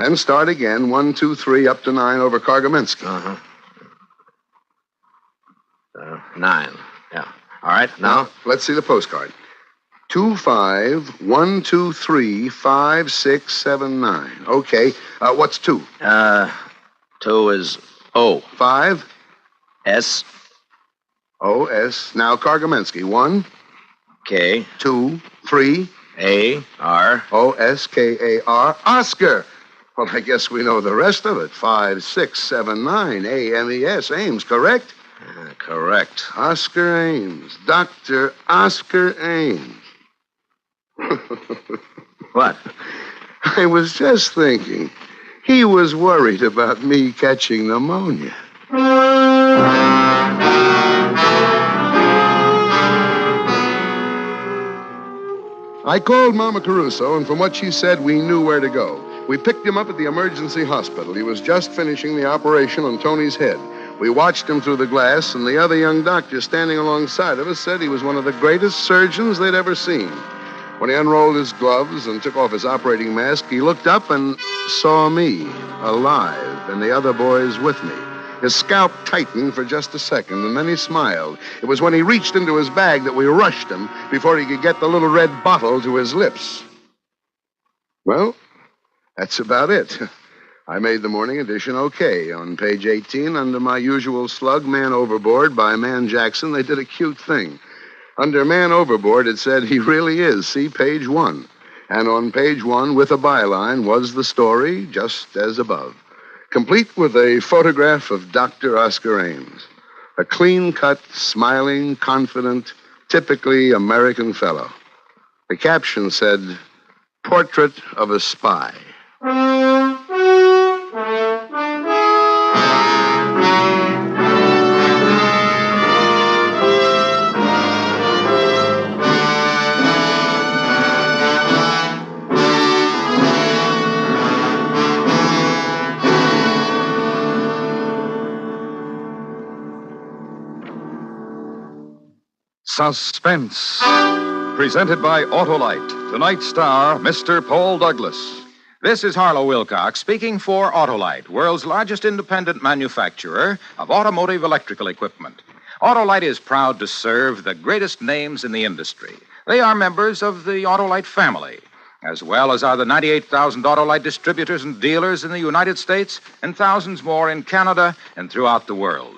Then start again. 1, 2, 3 up to 9 over Kargamensky. 9. Yeah. All right. Now let's see the postcard. 2512356679. Okay. What's 2? 2 is O. 5? S. O-S. Now Kargamensky. 1? K. 2, 3. A. R. Oskar. Oscar. Well, I guess we know the rest of it. 5, 6, 7, 9. Ames. Ames, correct? Correct. Oscar Ames. Dr. Oscar Ames. What? I was just thinking. He was worried about me catching pneumonia. I called Mama Caruso, and from what she said, we knew where to go. We picked him up at the emergency hospital. He was just finishing the operation on Tony's head. We watched him through the glass, and the other young doctor standing alongside of us said he was one of the greatest surgeons they'd ever seen. When he unrolled his gloves and took off his operating mask, he looked up and saw me, alive, and the other boys with me. His scalp tightened for just a second, and then he smiled. It was when he reached into his bag that we rushed him before he could get the little red bottle to his lips. Well, that's about it. I made the morning edition okay. On page 18, under my usual slug, Man Overboard by Man Jackson, they did a cute thing. Under Man Overboard, it said, he really is. See page 1. And on page 1, with a byline, was the story, just as above. Complete with a photograph of Dr. Oscar Ames. A clean-cut, smiling, confident, typically American fellow. The caption said, Portrait of a Spy. Suspense. Presented by Autolite. Tonight's star, Mr. Paul Douglas. This is Harlow Wilcox speaking for Autolite, world's largest independent manufacturer of automotive electrical equipment. Autolite is proud to serve the greatest names in the industry. They are members of the Autolite family, as well as are the 98,000 Autolite distributors and dealers in the United States and thousands more in Canada and throughout the world.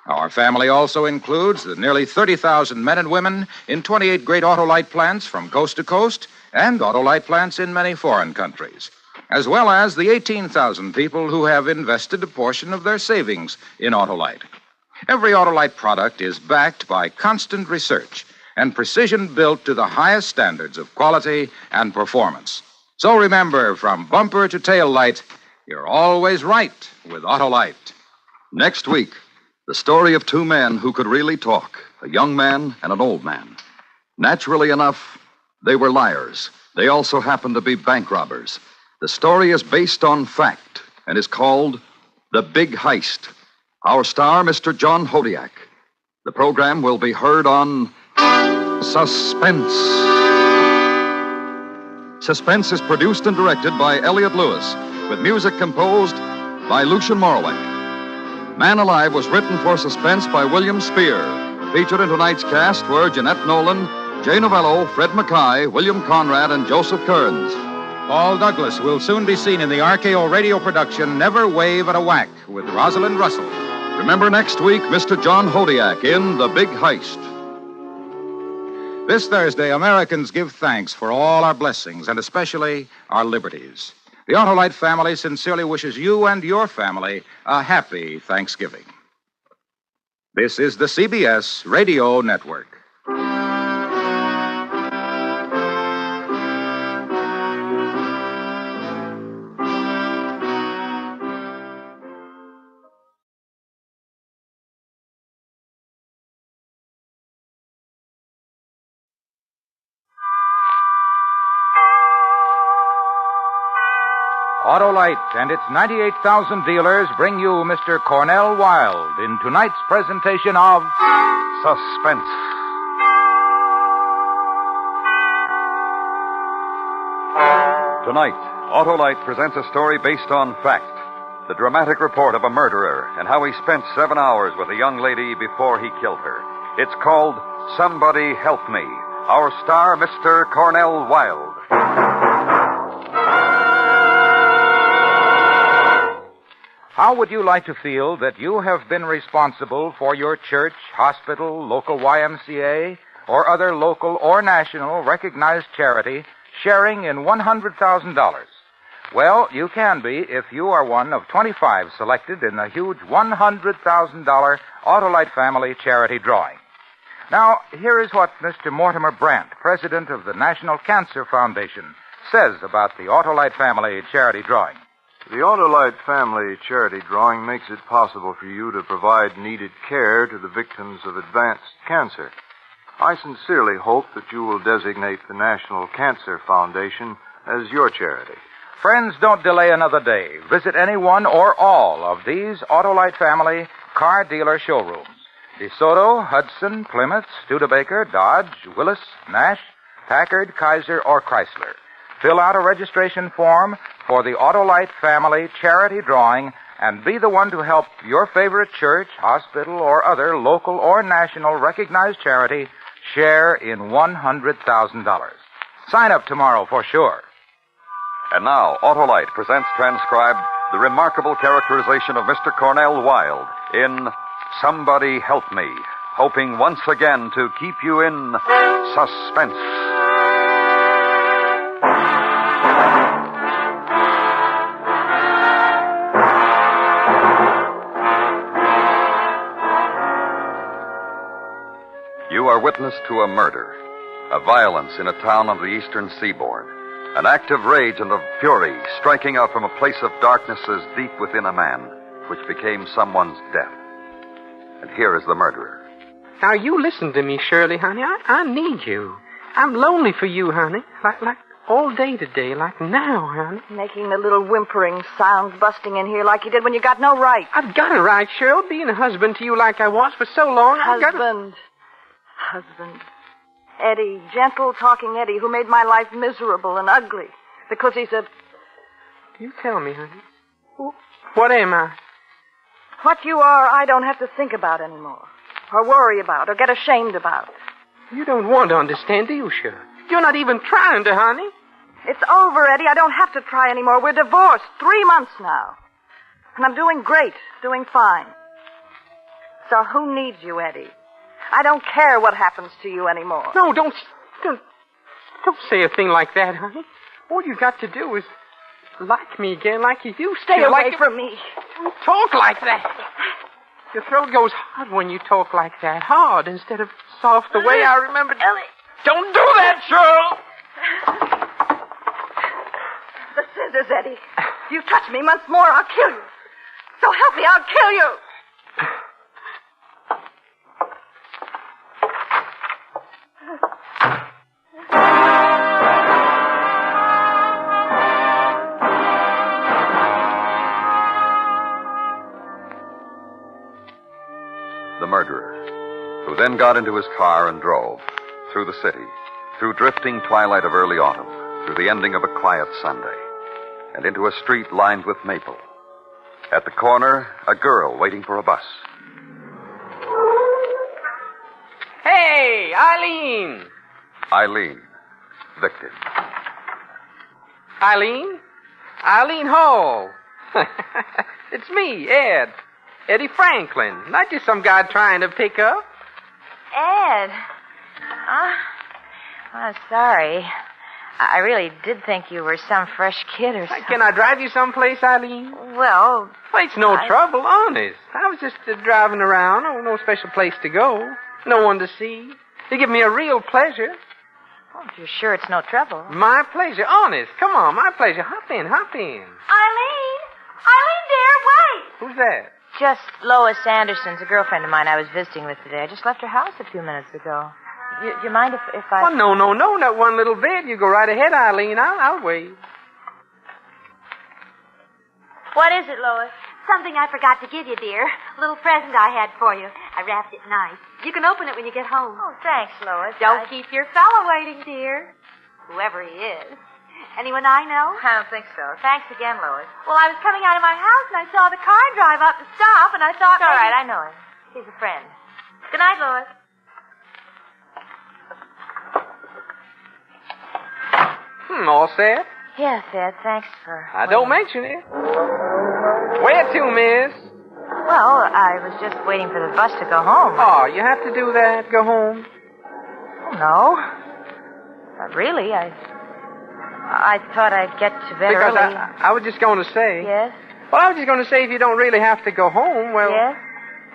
Our family also includes the nearly 30,000 men and women in 28 great Autolite plants from coast to coast and Autolite plants in many foreign countries, as well as the 18,000 people who have invested a portion of their savings in Autolite. Every Autolite product is backed by constant research and precision built to the highest standards of quality and performance. So remember, from bumper to tail light, you're always right with Autolite. Next week, the story of two men who could really talk, a young man and an old man. Naturally enough, they were liars. They also happened to be bank robbers. The story is based on fact and is called The Big Heist. Our star, Mr. John Hodiak. The program will be heard on Suspense. Suspense is produced and directed by Elliott Lewis, with music composed by Lucian Morowek. Man Alive was written for Suspense by William Spear. Featured in tonight's cast were Jeanette Nolan, Jay Novello, Fred Mackay, William Conrad, and Joseph Kearns. Paul Douglas will soon be seen in the RKO radio production Never Wave at a Whack with Rosalind Russell. Remember next week, Mr. John Hodiak in The Big Heist. This Thursday, Americans give thanks for all our blessings and especially our liberties. The Autolite family sincerely wishes you and your family a happy Thanksgiving. This is the CBS Radio Network. Autolite and its 98,000 dealers bring you Mr. Cornell Wilde in tonight's presentation of Suspense. Tonight, Autolite presents a story based on fact. The dramatic report of a murderer and how he spent 7 hours with a young lady before he killed her. It's called Somebody Help Me. Our star, Mr. Cornell Wilde. How would you like to feel that you have been responsible for your church, hospital, local YMCA, or other local or national recognized charity sharing in $100,000? Well, you can be if you are one of 25 selected in the huge $100,000 Autolite Family charity drawing. Now, here is what Mr. Mortimer Brandt, president of the National Cancer Foundation, says about the Autolite Family charity drawing. The Autolite Family charity drawing makes it possible for you to provide needed care to the victims of advanced cancer. I sincerely hope that you will designate the National Cancer Foundation as your charity. Friends, don't delay another day. Visit any one or all of these Autolite Family car dealer showrooms. DeSoto, Hudson, Plymouth, Studebaker, Dodge, Willis, Nash, Packard, Kaiser, or Chrysler. Fill out a registration form for the Autolite Family charity drawing and be the one to help your favorite church, hospital, or other local or national recognized charity share in $100,000. Sign up tomorrow for sure. And now, Autolite presents transcribed the remarkable characterization of Mr. Cornell Wilde in Somebody Help Me, hoping once again to keep you in suspense. You are witness to a murder, a violence in a town on the eastern seaboard, an act of rage and of fury striking out from a place of darkness as deep within a man, which became someone's death. And here is the murderer. Now, you listen to me, Shirley, honey. I need you. I'm lonely for you, honey. Like all day today, like now, honey. Making the little whimpering sounds busting in here like you did when you got no right. I've got a right, Cheryl, being a husband to you like I was for so long. Husband. Eddie, gentle talking Eddie, who made my life miserable and ugly. Because he's a... You tell me, honey. What am I? What you are, I don't have to think about anymore. Or worry about, or get ashamed about. You don't want to understand, do you, Cheryl? You're not even trying to, honey. It's over, Eddie. I don't have to try anymore. We're divorced 3 months now. And I'm doing great, doing fine. So who needs you, Eddie? I don't care what happens to you anymore. No, don't say a thing like that, honey. All you got to do is like me again like you used to. Stay away from me. Don't talk like that. Your throat goes hard when you talk like that. Hard instead of soft the way I remember. Ellie. Don't do that, Cheryl. The scissors, Eddie. If you touch me once more, I'll kill you. So help me, I'll kill you. The murderer, who then got into his car and drove through the city, through drifting twilight of early autumn, through the ending of a quiet Sunday, and into a street lined with maple. At the corner, a girl waiting for a bus. Hey, Eileen! Eileen, victim. Eileen? Eileen Hall. It's me, Ed. Eddie Franklin. Not just some guy trying to pick up. Ed. I'm sorry. I really did think you were some fresh kid or something. Can I drive you someplace, Eileen? Well, it's no trouble, honest. I was just driving around. Oh, no special place to go. No one to see. You give me a real pleasure. Oh, you're sure it's no trouble? My pleasure, honest. Come on, my pleasure. Hop in. Eileen! Eileen, dear, wait! Who's that? Just Lois Anderson's, a girlfriend of mine I was visiting with today. I just left her house a few minutes ago. You mind if I... Well, no, not one little bit. You go right ahead, Eileen. I'll wait. What is it, Lois? Something I forgot to give you, dear. A little present I had for you. I wrapped it nice. You can open it when you get home. Oh, thanks, Lois. Don't keep your fella waiting, dear. Whoever he is. Anyone I know? I don't think so. Thanks again, Lois. Well, I was coming out of my house and I saw the car drive up to stop, and I thought... It's all right, I know him. He's a friend. Good night, Lois. All set? Yes, Ed, thanks for... Don't mention it. Where to, miss? Well, I was just waiting for the bus to go home. Oh, you have to do that? Go home? No. Really, I thought I'd get to bed Because early. I was just going to say. Yes? Well, I was just going to say if you don't really have to go home, well... Yes?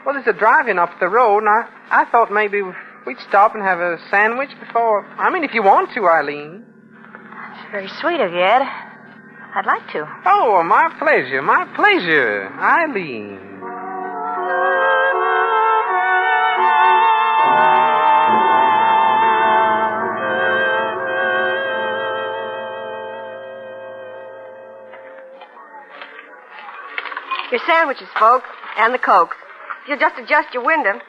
Well, there's a drive-in up the road, and I thought maybe we'd stop and have a sandwich before... I mean, if you want to, Eileen. It's very sweet of you, Ed. I'd like to. Oh, well, my pleasure, Eileen. Your sandwiches, folks, and the Cokes. If you'll just adjust your window.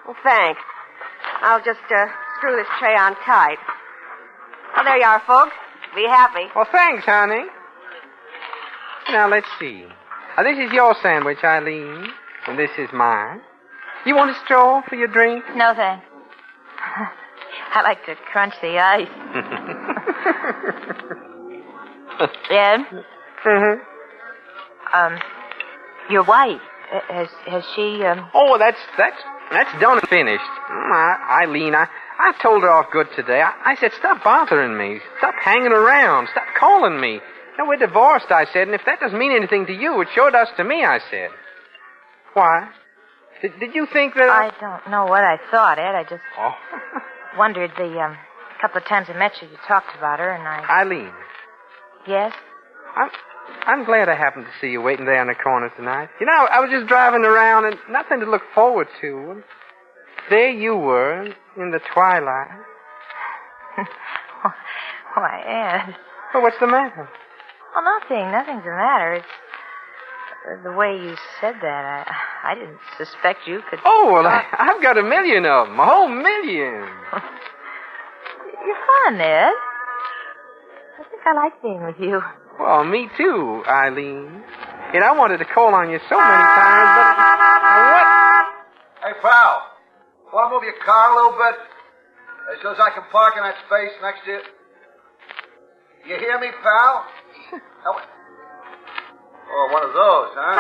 Well, thanks. I'll just screw this tray on tight. Oh, there you are, folks. Be happy. Well, thanks, honey. Now, let's see. This is your sandwich, Eileen, and this is mine. You want a straw for your drink? No, thanks. I like to crunch the ice. Ed? Mm-hmm. Your wife, has she, Oh, that's done and finished. Eileen, I told her off good today. I said, stop bothering me. Stop hanging around. Stop calling me. No, we're divorced, I said, and if that doesn't mean anything to you, it sure does to me, I said. Why? Did you think that... I don't know what I thought, Ed. I just Oh. wondered the couple of times I met you, you talked about her, and I... Eileen. Yes? I'm glad I happened to see you waiting there in the corner tonight. You know, I was just driving around and nothing to look forward to. There you were in the twilight. Why, Ed. Well, what's the matter? Well, nothing. Nothing's the matter. It's the way you said that. I didn't suspect you could... Oh, well, I've got a million of them. A whole million. You're fun, Ed. I think I like being with you. Well, me too, Eileen. And I wanted to call on you so many times, but... What? Hey, pal. Want to move your car a little bit? So as I can park in that space next to you? You hear me, pal? Oh, one of those, huh?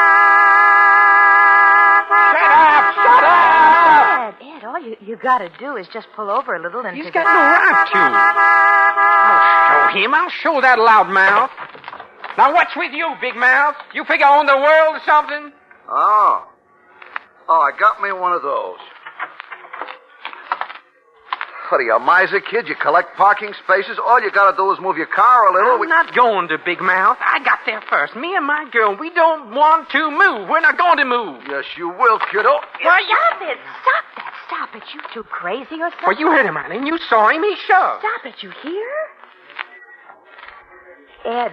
Shut up! Ed, all you gotta do is just pull over a little and... He's got no right to. I'll show him. I'll show that loudmouth. Now, what's with you, big mouth? You figure I own the world or something? Oh, I got me one of those. What are you, a miser, kid? You collect parking spaces? All you gotta do is move your car a little. I'm not going to, big mouth. I got there first. Me and my girl, we don't want to move. We're not going to move. Yes, you will, kiddo. Well, stop it. Stop that. Stop it. You too crazy or something? Well, you heard him, Eileen. You saw him. He shoved. Stop it. You hear? Ed,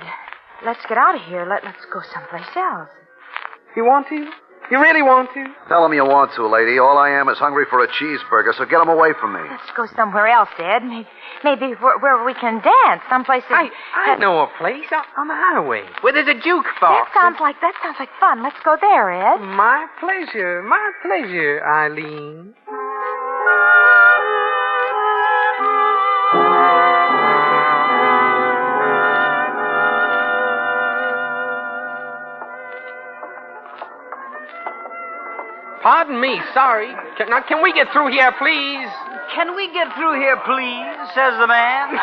let's get out of here. Let's go someplace else. You want to? You really want to? Tell him you want to, lady. All I am is hungry for a cheeseburger, so get him away from me. Let's go somewhere else, Ed. Maybe where we can dance. Someplace that... I know a place on the highway where there's a jukebox. That sounds like fun. Let's go there, Ed. My pleasure, Eileen. Pardon me, sorry. Can we get through here, please? Can we get through here, please? Says the man.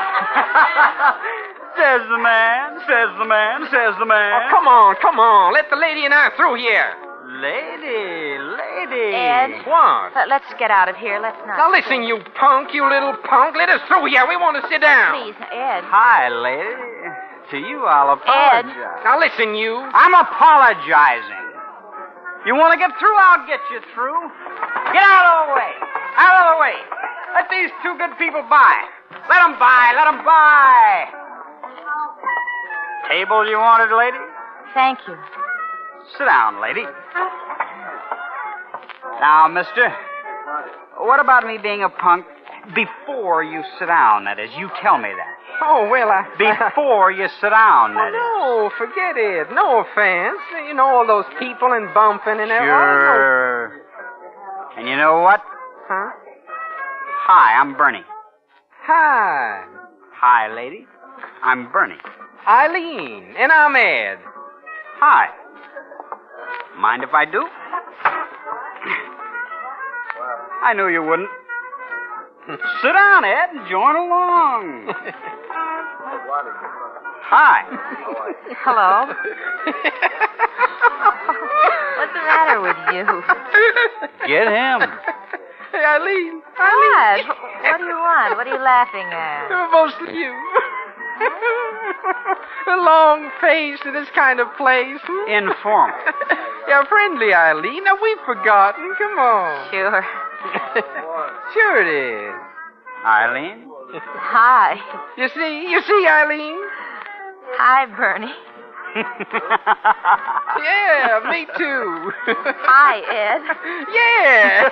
Says the man. Oh, come on. Let the lady and I through here. Lady. Ed. What? Let's get out of here. Let's not... Now listen, you punk, you little punk. Let us through here. We want to sit down. Please, Ed. Hi, lady. To you, I'll apologize. Ed. Now listen, you. I'm apologizing. You want to get through? I'll get you through. Get out of the way. Out of the way. Let these two good people by. Let them by. Table you wanted, lady? Thank you. Sit down, lady. Now, mister, what about me being a punk before you sit down, that is? You tell me that. Oh, well, Before you sit down, that is. No, forget it. No offense. You know, all those people and bumping and everything. Sure. And you know what? Huh? Hi, I'm Bernie. Hi. Hi, lady. I'm Bernie. Eileen. And I'm Ed. Hi. Mind if I do? I knew you wouldn't. Sit down, Ed, and join along. Hi. Hello. What's the matter with you? Get him. Hey, Eileen. What? What do you want? What are you laughing at? Mostly you. A long face in this kind of place. Informal. Yeah, friendly, Eileen. Now, we've forgotten. Come on. Sure. Sure it is. Eileen? Hi. You see, Eileen? Hi, Bernie. Yeah, me too. Hi, Ed. Yeah.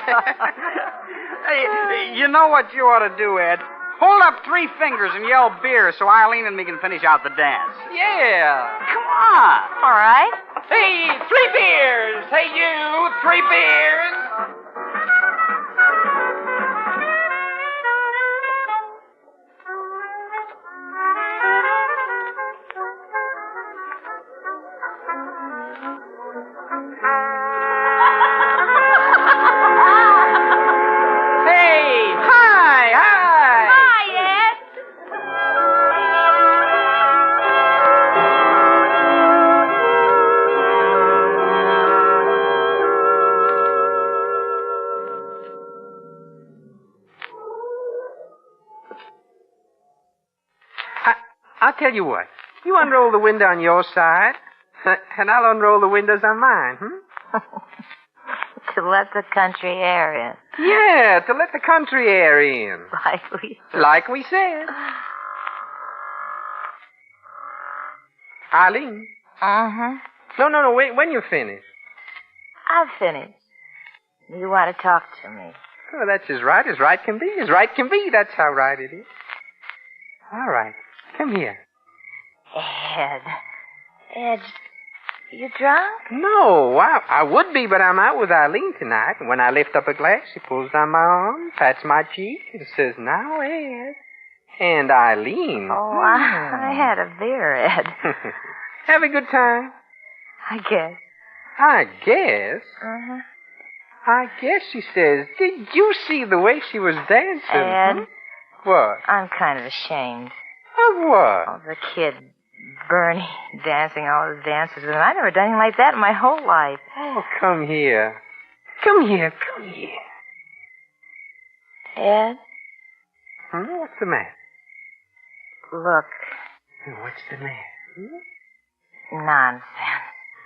Hey, you know what you ought to do, Ed? Hold up 3 fingers and yell beer so Eileen and me can finish out the dance. Yeah. Come on. All right. Hey, 3 beers. Hey, you, 3 beers. I'll tell you what. You unroll the window on your side, and I'll unroll the windows on mine, To let the country air in. Yeah, to let the country air in. Like we said. Like we said. Eileen. Uh-huh. No, wait, when you finish. I've finished. You want to talk to me? Oh, that's as right can be. As right can be. That's how right it is. All right. Come here. Ed, you drunk? No, I would be, but I'm out with Eileen tonight. And when I lift up a glass, she pulls down my arm, pats my cheek, and says, "Now, Ed." And Eileen. Oh, I had a beer, Ed. Have a good time. I guess. I guess? Uh-huh. I guess, she says. Did you see the way she was dancing? Ed? What? I'm kind of ashamed. Of what? Oh, the kid, Bernie, dancing all his dances with him. I've never done anything like that in my whole life. Oh, come here. Come here. Ed? What's the matter? Look. What's the matter? Nonsense.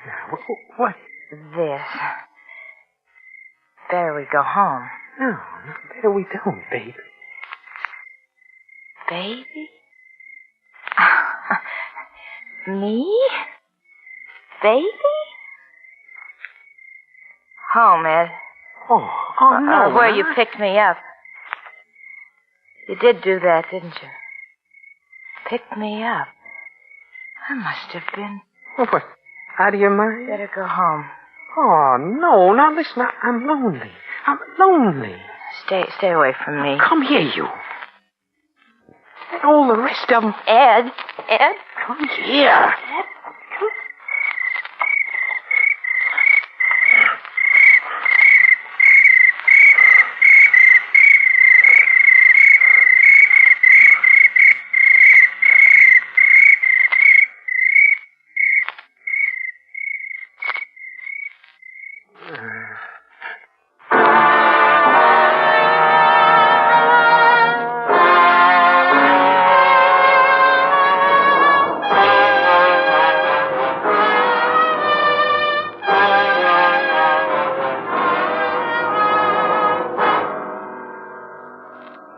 Now, what? This. Better we go home. No, better we don't, baby. Baby? Me? Baby? Home, Ed. Oh, no. Where you picked me up. You did do that, didn't you? Picked me up. I must have been. What? Out of your mind? Better go home. Oh, no. Now, listen, I'm lonely. I'm lonely. Stay away from me. Come here, you. And all the rest of them. Ed? Come here. Ed?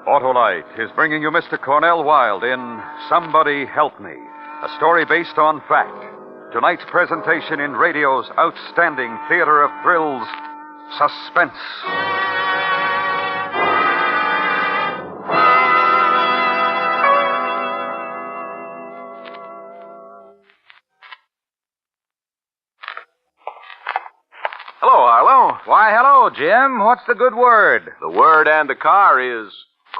Autolite is bringing you Mr. Cornell Wilde in Somebody Help Me, a story based on fact. Tonight's presentation in radio's outstanding theater of thrills, Suspense. Hello, Harlow. Why, hello, Jim. What's the good word? The word and the car is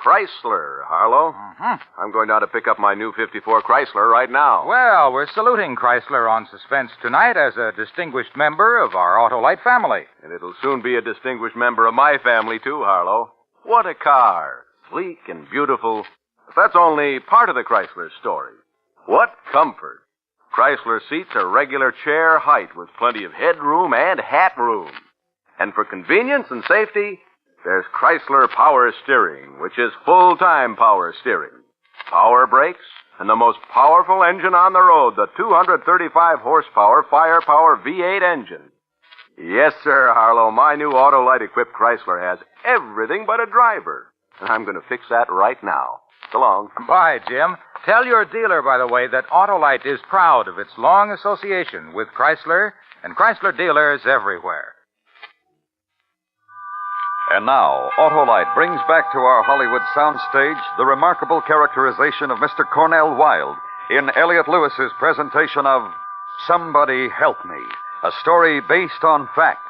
Chrysler, Harlow. Mm-hmm. I'm going down to pick up my new 54 Chrysler right now. Well, we're saluting Chrysler on Suspense tonight as a distinguished member of our Autolite family. And it'll soon be a distinguished member of my family, too, Harlow. What a car. sleek and beautiful. But that's only part of the Chrysler story. What comfort! Chrysler seats are regular chair height with plenty of headroom and hat room. And for convenience and safety, there's Chrysler Power Steering, which is full-time power steering. Power brakes, and the most powerful engine on the road, the 235-horsepower Firepower V8 engine. Yes, sir, Harlow, my new Autolite-equipped Chrysler has everything but a driver. And I'm going to fix that right now. So long. Bye, Jim. Tell your dealer, by the way, that Autolite is proud of its long association with Chrysler and Chrysler dealers everywhere. And now, Autolite brings back to our Hollywood soundstage the remarkable characterization of Mr. Cornell Wilde in Elliot Lewis's presentation of Somebody Help Me, a story based on fact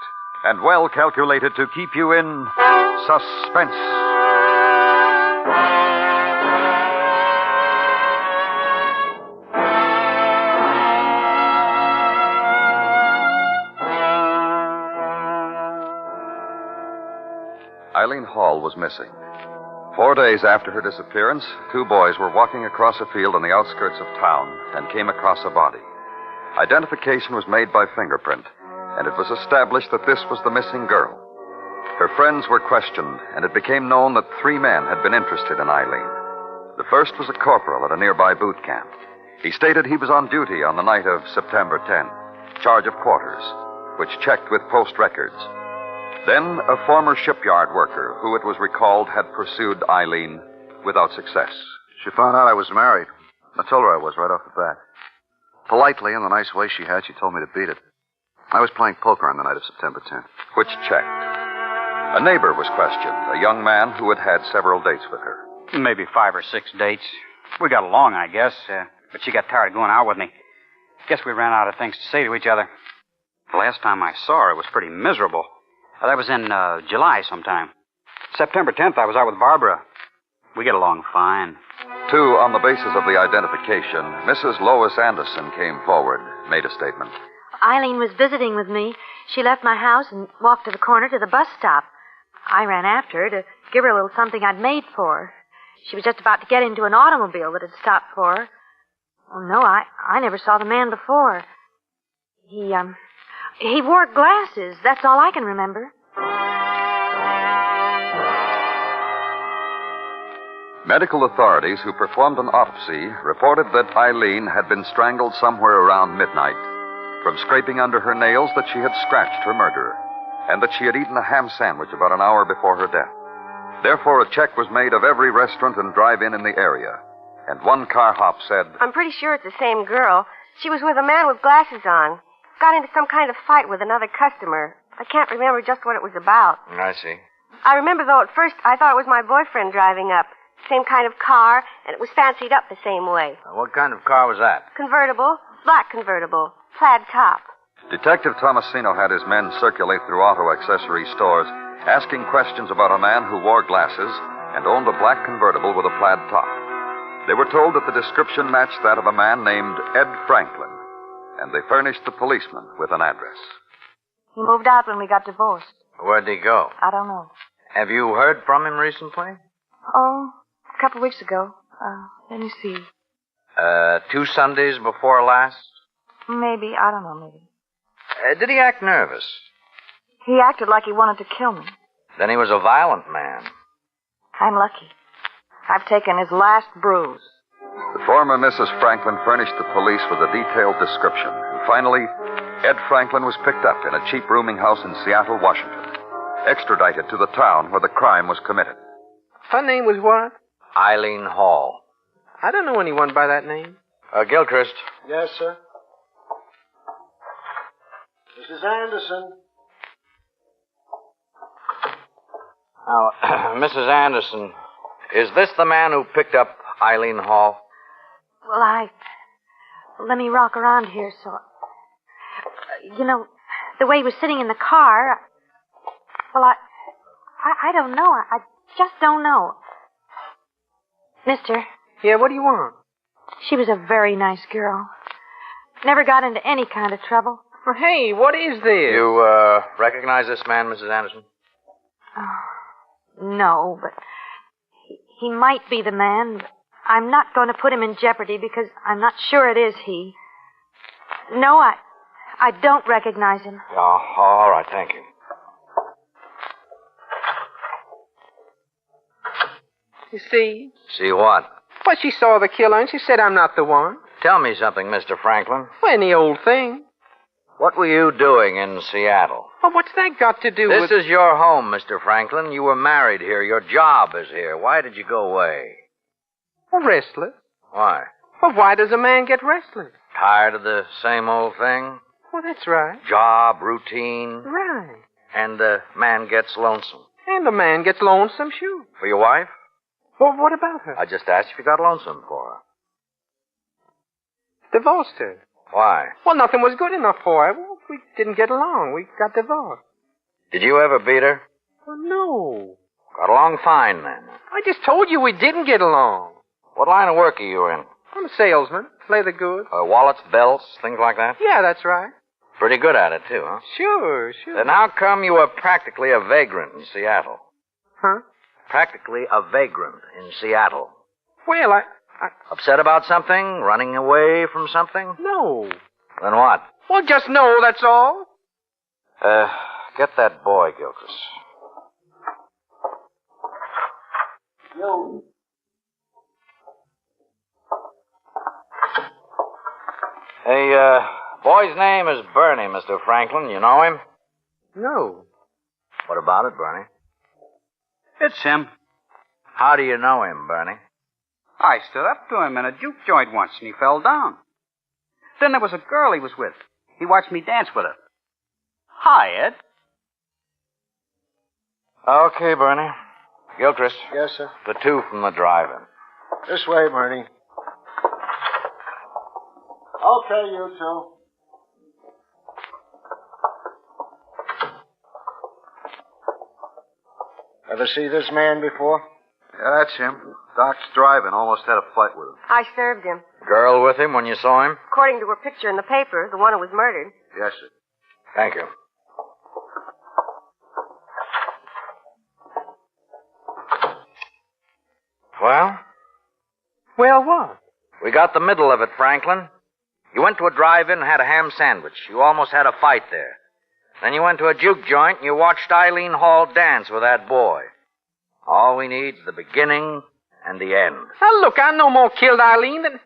and well calculated to keep you in suspense. Eileen Hall was missing. 4 days after her disappearance, 2 boys were walking across a field on the outskirts of town and came across a body. Identification was made by fingerprint, and it was established that this was the missing girl. Her friends were questioned, and it became known that 3 men had been interested in Eileen. The first was a corporal at a nearby boot camp. He stated he was on duty on the night of September 10, charge of quarters, which checked with post records. Then a former shipyard worker, who it was recalled had pursued Eileen without success. She found out I was married. I told her I was right off the bat. Politely, in the nice way she had, she told me to beat it. I was playing poker on the night of September 10th. Which checked. A neighbor was questioned, a young man who had had several dates with her. Maybe 5 or 6 dates. We got along, I guess, but she got tired of going out with me. Guess we ran out of things to say to each other. The last time I saw her, it was pretty miserable. That was in July sometime. September 10th, I was out with Barbara. We get along fine. 2, on the basis of the identification, Mrs. Lois Anderson came forward, made a statement. Eileen was visiting with me. She left my house and walked to the corner to the bus stop. I ran after her to give her a little something I'd made for her. She was just about to get into an automobile that had stopped for her. Oh, no, I never saw the man before. He wore glasses. That's all I can remember. Medical authorities who performed an autopsy reported that Eileen had been strangled somewhere around midnight. From scraping under her nails that she had scratched her murderer, and that she had eaten a ham sandwich about an hour before her death. Therefore, a check was made of every restaurant and drive-in in the area. And one car hop said, I'm pretty sure it's the same girl. She was with a man with glasses on. Got into some kind of fight with another customer. I can't remember just what it was about. I see. I remember, though, at first I thought it was my boyfriend driving up. Same kind of car, and it was fancied up the same way. What kind of car was that? Convertible. Black convertible. Plaid top. Detective Tomasino had his men circulate through auto accessory stores, asking questions about a man who wore glasses and owned a black convertible with a plaid top. They were told that the description matched that of a man named Ed Franklin, and they furnished the policeman with an address. He moved out when we got divorced. Where'd he go? I don't know. Have you heard from him recently? Oh, a couple of weeks ago. Let me see. 2 Sundays before last? Maybe. I don't know, maybe. Did he act nervous? He acted like he wanted to kill me. Then he was a violent man. I'm lucky. I've taken his last bruise. The former Mrs. Franklin furnished the police with a detailed description. And finally, Ed Franklin was picked up in a cheap rooming house in Seattle, Washington, extradited to the town where the crime was committed. Her name was what? Eileen Hall. I don't know anyone by that name. Gilchrist. Yes, sir. Mrs. Anderson. Now, Mrs. Anderson, is this the man who picked up Eileen Hall? Well, let me rock around here so... You know, the way he was sitting in the car... Well, I don't know. I just don't know. Mister. Yeah, what do you want? She was a very nice girl. Never got into any kind of trouble. Well, hey, what is this? You, recognize this man, Mrs. Anderson? Oh, no, but He might be the man, but I'm not going to put him in jeopardy because I'm not sure it is he. No, I don't recognize him. Oh, all right, thank you. You see? See what? Well, she saw the killer and she said I'm not the one. Tell me something, Mr. Franklin. Well, any old thing. What were you doing in Seattle? Well, what's that got to do with... This is your home, Mr. Franklin. You were married here. Your job is here. Why did you go away? Well, restless. Why? Well, why does a man get restless? Tired of the same old thing? Well, that's right. Job, routine. Right. And the man gets lonesome. And the man gets lonesome, sure. For your wife? Well, what about her? I just asked if you got lonesome for her. Divorced her. Why? Well, nothing was good enough for her. Well, we didn't get along. We got divorced. Did you ever beat her? Well, no. Got along fine, then. I just told you we didn't get along. What line of work are you in? I'm a salesman. Leather goods. Wallets, belts, things like that? Yeah, that's right. Pretty good at it, too, huh? Sure. Then how come you were practically a vagrant in Seattle? Huh? Practically a vagrant in Seattle. Well, I... Upset about something? Running away from something? No. Then what? Well, just no, that's all. Get that boy, Gilchrist. You. Hey, boy's name is Bernie, Mr. Franklin. You know him? No. What about it, Bernie? It's him. How do you know him, Bernie? I stood up to him in a juke joint once, and he fell down. Then there was a girl he was with. He watched me dance with her. Hi, Ed. Okay, Bernie. Gilchrist. Yes, sir. The two from the drive-in. This way, Bernie. Okay, you two. Ever see this man before? Yeah, that's him. Doc's driving. Almost had a fight with him. I served him. Girl with him when you saw him? According to her picture in the paper, the one who was murdered. Yes, sir. Thank you. Well? Well, what? We got the middle of it, Franklin. You went to a drive-in and had a ham sandwich. You almost had a fight there. Then you went to a juke joint and you watched Eileen Hall dance with that boy. All we need is the beginning and the end. Now, look, I no more killed Eileen than...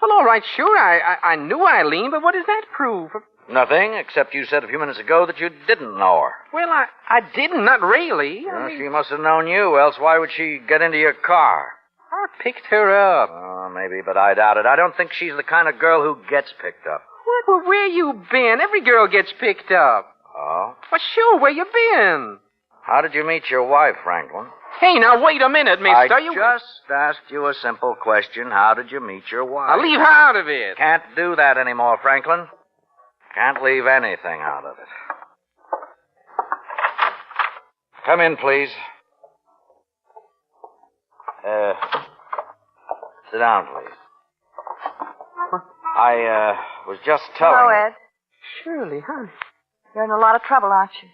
Well, all right, sure, I knew Eileen, but what does that prove? Nothing, except you said a few minutes ago that you didn't know her. Well, I didn't, not really. Well, she must have known you, else why would she get into your car? I picked her up. Oh, maybe, but I doubt it. I don't think she's the kind of girl who gets picked up. Well, where you been? Every girl gets picked up. Oh? Well, sure, where you been? How did you meet your wife, Franklin? Hey, now, wait a minute, mister. I just asked you a simple question. How did you meet your wife? I'll leave her out of it. Can't do that anymore, Franklin. Can't leave anything out of it. Come in, please. Sit down, please. I was just telling... Hello, Ed. Shirley, honey. You're in a lot of trouble, aren't you?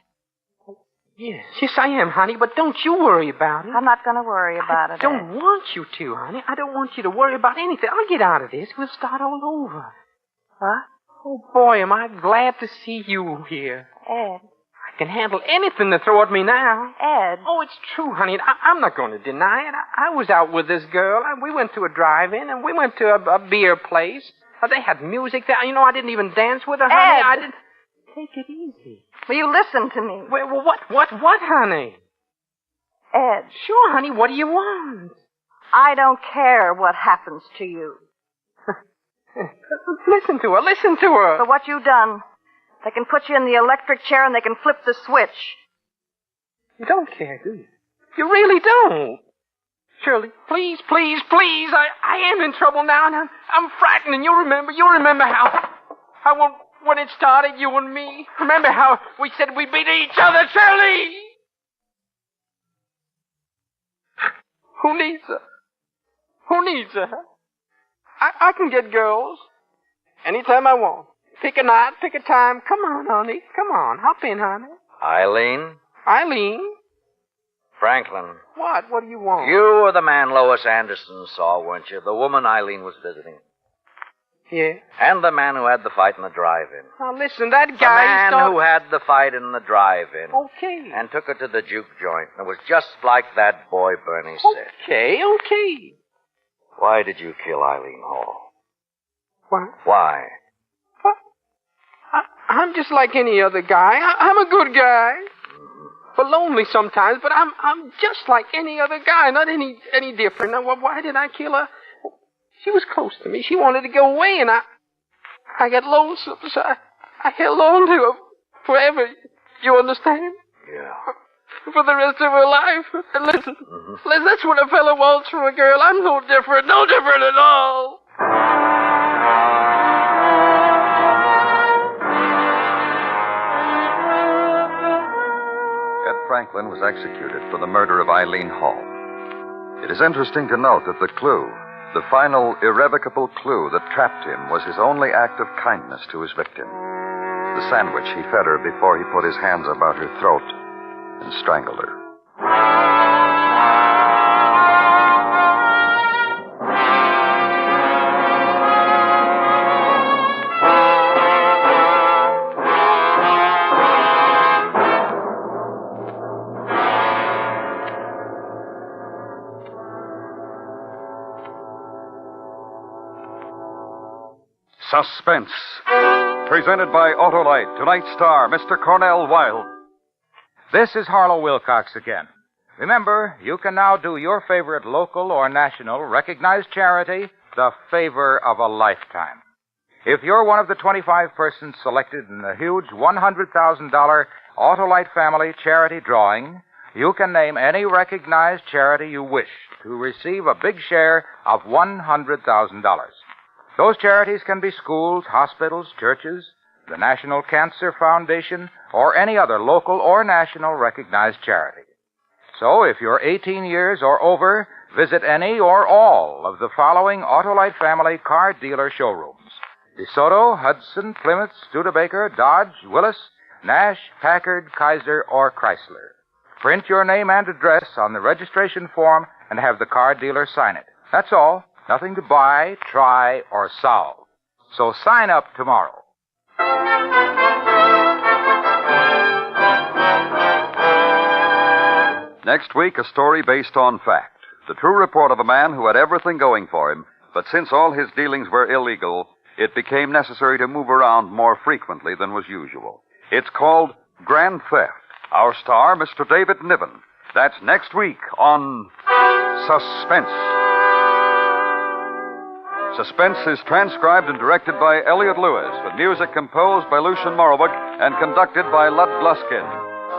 Yes, I am, honey, but don't you worry about it. I'm not going to worry about it, I don't want you to, honey. I don't want you to worry about anything. I'll get out of this. We'll start all over. What? Oh, boy, am I glad to see you here. Ed. I can handle anything to throw at me now. Ed. Oh, it's true, honey. I'm not going to deny it. I was out with this girl. We went to a drive-in, and we went to a beer place. They had music there. You know, I didn't even dance with her, honey. Ed. I didn't... Take it easy. Will you listen to me? Well, what, honey? Ed. Sure, honey. What do you want? I don't care what happens to you. Listen to her. For what you've done. They can put you in the electric chair and they can flip the switch. You don't care, do you? You really don't. Shirley, please. I am in trouble now, and I'm frightened, and you remember how when it started, you and me. Remember how we said we'd beat each other, Shirley? Who needs her? I can get girls anytime I want. Pick a night, pick a time. Come on, honey. Come on, hop in, honey. Eileen? Eileen? Franklin. What? What do you want? You were the man Lois Anderson saw, weren't you? The woman Eileen was visiting. Yeah. And the man who had the fight in the drive-in. Now, listen, that The guy... man who had the fight in the drive-in. Okay. And took her to the juke joint. It was just like that boy Bernie said. Okay. Why did you kill Eileen Hall? What? Why? I'm just like any other guy. I'm a good guy. But lonely sometimes, but I'm just like any other guy, not any different. Now, why did I kill her? She was close to me. She wanted to go away, and I got lonesome, so I held on to her forever. You understand? Yeah. For the rest of her life. And listen, that's what a fellow wants from a girl. I'm no different at all. Franklin was executed for the murder of Eileen Hall. It is interesting to note that the clue, the final irrevocable clue that trapped him, was his only act of kindness to his victim. The sandwich he fed her before he put his hands about her throat and strangled her. Suspense. Presented by Autolite. Tonight's star, Mr. Cornell Wilde. This is Harlow Wilcox again. Remember, you can now do your favorite local or national recognized charity the favor of a lifetime. If you're one of the 25 persons selected in the huge $100,000 Autolite Family Charity Drawing, you can name any recognized charity you wish to receive a big share of $100,000. Those charities can be schools, hospitals, churches, the National Cancer Foundation, or any other local or national recognized charity. So if you're 18 years or over, visit any or all of the following Autolite Family car dealer showrooms: DeSoto, Hudson, Plymouth, Studebaker, Dodge, Willis, Nash, Packard, Kaiser, or Chrysler. Print your name and address on the registration form and have the car dealer sign it. That's all. Nothing to buy, try, or solve. So sign up tomorrow. Next week, a story based on fact. The true report of a man who had everything going for him, but since all his dealings were illegal, it became necessary to move around more frequently than was usual. It's called Grand Theft. Our star, Mr. David Niven. That's next week on Suspense. Suspense is transcribed and directed by Elliot Lewis, with music composed by Lucien Moravec and conducted by Lud Gluskin.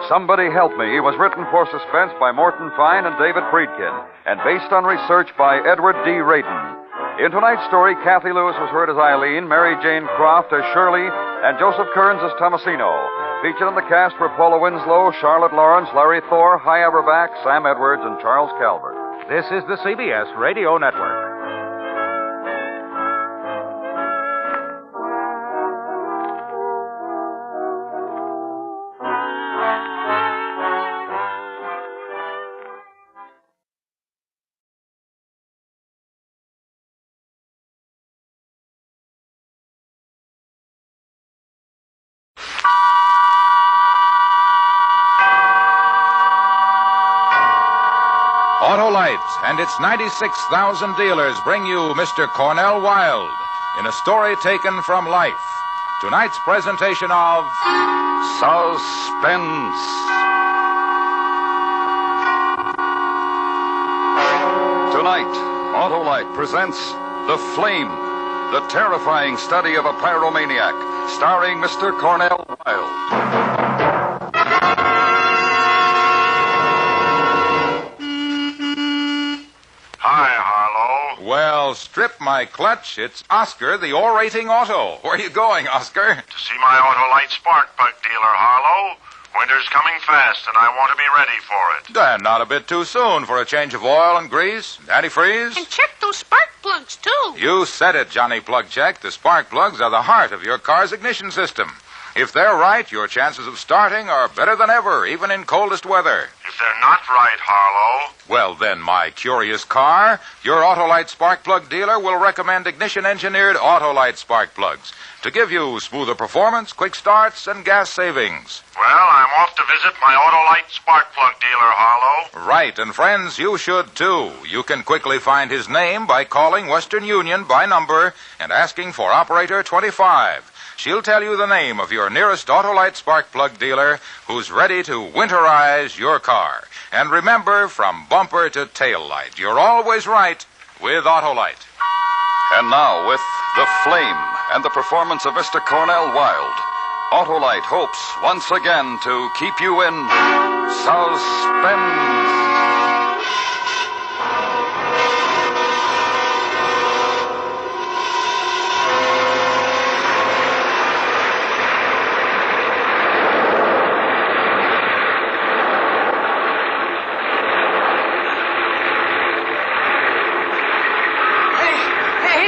Somebody Help Me was written for Suspense by Morton Fine and David Friedkin, and based on research by Edward D. Radin. In tonight's story, Kathy Lewis was heard as Eileen, Mary Jane Croft as Shirley, and Joseph Kearns as Tomasino. Featured in the cast were Paula Winslow, Charlotte Lawrence, Larry Thor, Hy Averback, Sam Edwards, and Charles Calvert. This is the CBS Radio Network. Autolite and its 96,000 dealers bring you Mr. Cornell Wilde in a story taken from life. Tonight's presentation of Suspense. Tonight, Autolite presents The Flame, the terrifying study of a pyromaniac, starring Mr. Cornell Wilde. Well, strip my clutch. It's Oscar, the orating auto. Where are you going, Oscar? To see my Autolite spark plug dealer, Harlow. Winter's coming fast, and I want to be ready for it. Not a bit too soon for a change of oil and grease, antifreeze. And check those spark plugs, too. You said it, Johnny Plug Check. The spark plugs are the heart of your car's ignition system. If they're right, your chances of starting are better than ever, even in coldest weather. If they're not right, Harlow, Well, then, my curious car, your Autolite spark plug dealer will recommend ignition-engineered Autolite spark plugs to give you smoother performance, quick starts, and gas savings. well, I'm off to visit my Autolite spark plug dealer, Harlow. Right, and friends, you should too. You can quickly find his name by calling Western Union by number and asking for Operator 25. She'll tell you the name of your nearest Autolite spark plug dealer who's ready to winterize your car. And remember, from bumper to tail light, you're always right with Autolite. And now, with The Flame and the performance of Mr. Cornell Wilde, Autolite hopes once again to keep you in suspense.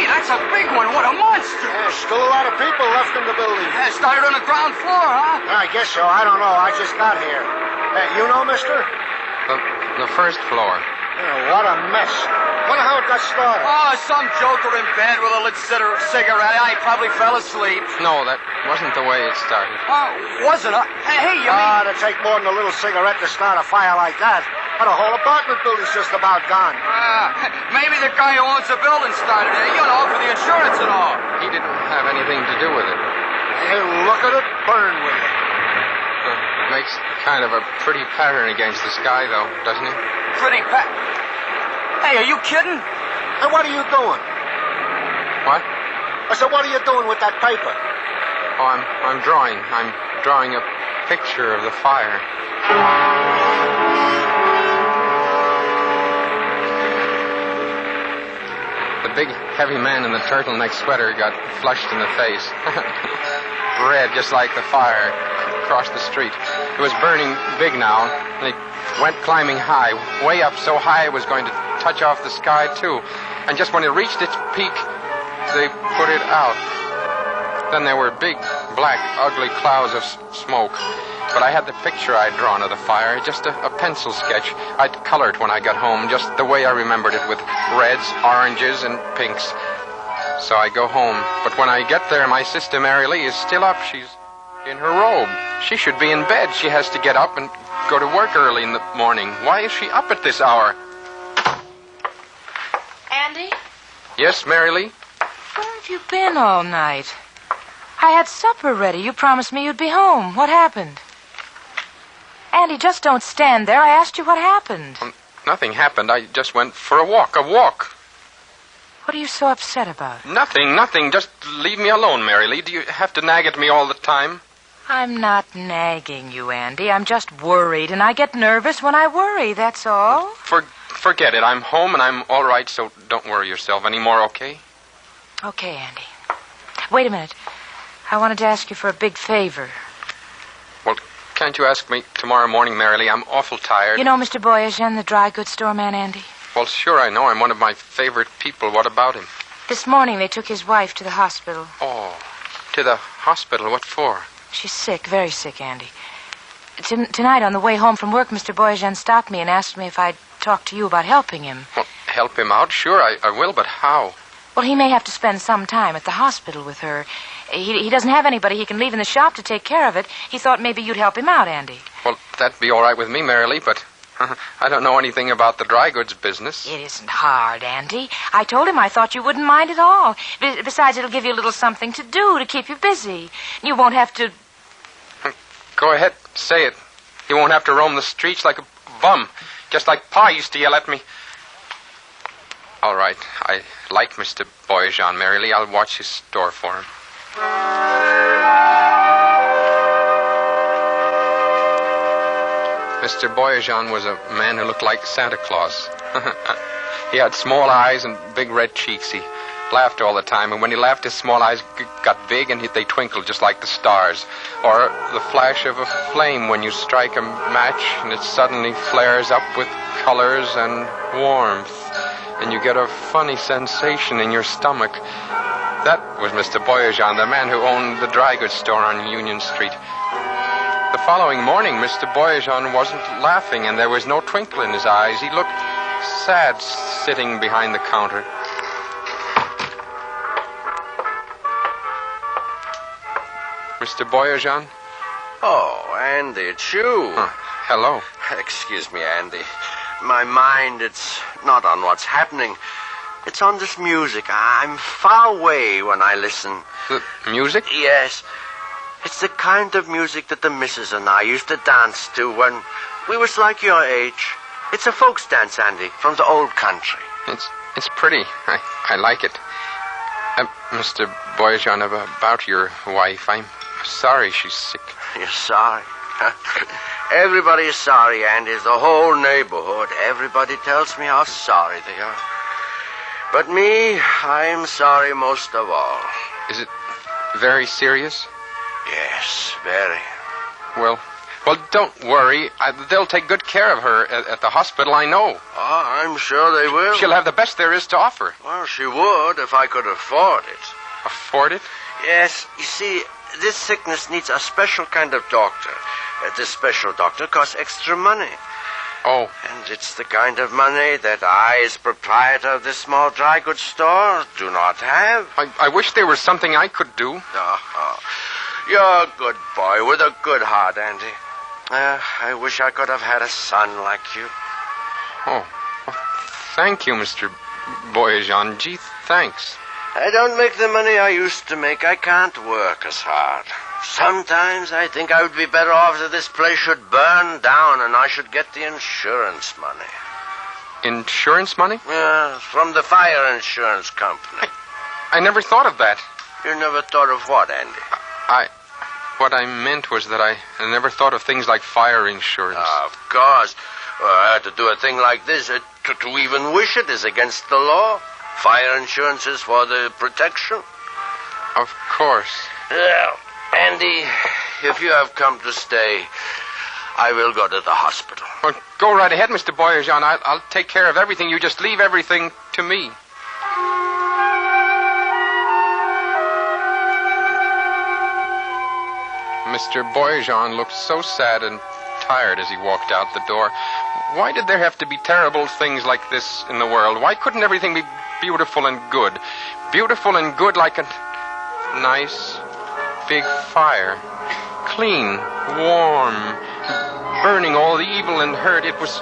That's a big one. What a monster. There's still a lot of people left in the building. It started on the ground floor, huh? I guess so. I don't know. I just got here. You know, mister? The first floor. What a mess. Wonder how it got started. Oh, some joker in bed with a lit cigarette. I probably fell asleep. No, that wasn't the way it started. Wasn't it? Hey, you mean... It'd take more than a little cigarette to start a fire like that. But the whole apartment building's just about gone. Maybe the guy who owns the building started it, for the insurance and all. He didn't have anything to do with it. Hey, look at it burn with it. Makes kind of a pretty pattern against the sky, though, doesn't it? Pretty Hey, are you kidding? Hey, what are you doing? What? I said, what are you doing with that paper? Oh, I'm drawing. I'm drawing a picture of the fire. The big, heavy man in the turtleneck sweater got flushed in the face. Red, just like the fire across the street. It was burning big now, and it went climbing high, way up so high it was going to touch off the sky, too. And just when it reached its peak, they put it out. Then there were big, black, ugly clouds of smoke. But I had the picture I'd drawn of the fire, just a pencil sketch. I'd colored when I got home, just the way I remembered it, with reds, oranges, and pinks. So I go home. But when I get there, my sister Mary Lee is still up. She's in her robe. She should be in bed. She has to get up and go to work early in the morning. Why is she up at this hour? Andy? Yes, Mary Lee? Where have you been all night? I had supper ready. You promised me you'd be home. What happened? Andy, just don't stand there. I asked you what happened. Nothing happened. I just went for a walk. What are you so upset about? Nothing. Just leave me alone, Mary Lee. Do you have to nag at me all the time? I'm not nagging you, Andy. I'm just worried, and I get nervous when I worry, that's all. Forget it. I'm home, and I'm all right, so don't worry yourself anymore, okay? Okay, Andy. Wait a minute. I wanted to ask you for a big favor. Well, can't you ask me tomorrow morning, Mary Lee? I'm awful tired. You know Mr. Boyajian, the dry goods store man, Andy? Well, sure, I know. I'm one of my favorite people. What about him? This morning they took his wife to the hospital. Oh, to the hospital? What for? She's sick, very sick, Andy. Tonight on the way home from work, Mr. Boyajian stopped me and asked me if I'd talk to you about helping him. Well, help him out? Sure, I will, but how? Well, he may have to spend some time at the hospital with her. He doesn't have anybody he can leave in the shop to take care of it. He thought maybe you'd help him out, Andy. Well, that'd be all right with me, Mary Lee, but I don't know anything about the dry goods business. It isn't hard, Andy. I told him I thought you wouldn't mind at all. Besides, it'll give you a little something to do to keep you busy. You won't have to... Go ahead, say it. You won't have to roam the streets like a bum, just like Pa used to yell at me. All right, I like Mr. Boyajian, Mary Lee. I'll watch his store for him. Mr. Boyajian was a man who looked like Santa Claus. He had small eyes and big red cheeks. He laughed all the time, and when he laughed, his small eyes got big and they twinkled just like the stars. Or the flash of a flame when you strike a match and it suddenly flares up with colors and warmth, and you get a funny sensation in your stomach. That was Mr. Boyajan, the man who owned the dry goods store on Union Street. The following morning, Mr. Boyajan wasn't laughing, and there was no twinkle in his eyes. He looked sad sitting behind the counter. Mr. Boyajan? Oh, Andy, it's you. Hello. Excuse me, Andy. My mind, it's not on what's happening. It's on this music. I'm far away when I listen. The music? Yes. It's the kind of music that the missus and I used to dance to when we was like your age. It's a folks dance, Andy, from the old country. It's pretty. I like it. Mr. Boyajan, about your wife, I'm sorry she's sick. You're sorry? Everybody is sorry, Andy. The whole neighborhood. Everybody tells me how sorry they are. But me, I'm sorry most of all. Is it very serious? Yes, very. Well, don't worry. They'll take good care of her at the hospital, I know. Oh, I'm sure they will. She'll have the best there is to offer. Well, she would if I could afford it. Afford it? Yes. You see, this sickness needs a special kind of doctor. This special doctor costs extra money. Oh. And it's the kind of money that I, as proprietor of this small dry goods store, do not have. I wish there was something I could do. Oh, you're a good boy with a good heart, Andy. I wish I could have had a son like you. Oh, well, thank you, Mr. Boyajan. Gee, thanks. I don't make the money I used to make. I can't work as hard. Sometimes I think I would be better off that this place should burn down and I should get the insurance money. Insurance money? Yeah, from the fire insurance company. I never thought of that. You never thought of what, Andy? What I meant was that I never thought of things like fire insurance. Of course. To do a thing like this, to even wish it is against the law. Fire insurance is for the protection. Of course. Well, Andy, if you have come to stay, I will go to the hospital. Well, go right ahead, Mr. Boyajan. I'll take care of everything. You just leave everything to me. Mr. Boyajan looked so sad and tired as he walked out the door. Why did there have to be terrible things like this in the world? Why couldn't everything be beautiful and good? Beautiful and good like a nice, big fire. Clean, warm, burning all the evil and hurt. It was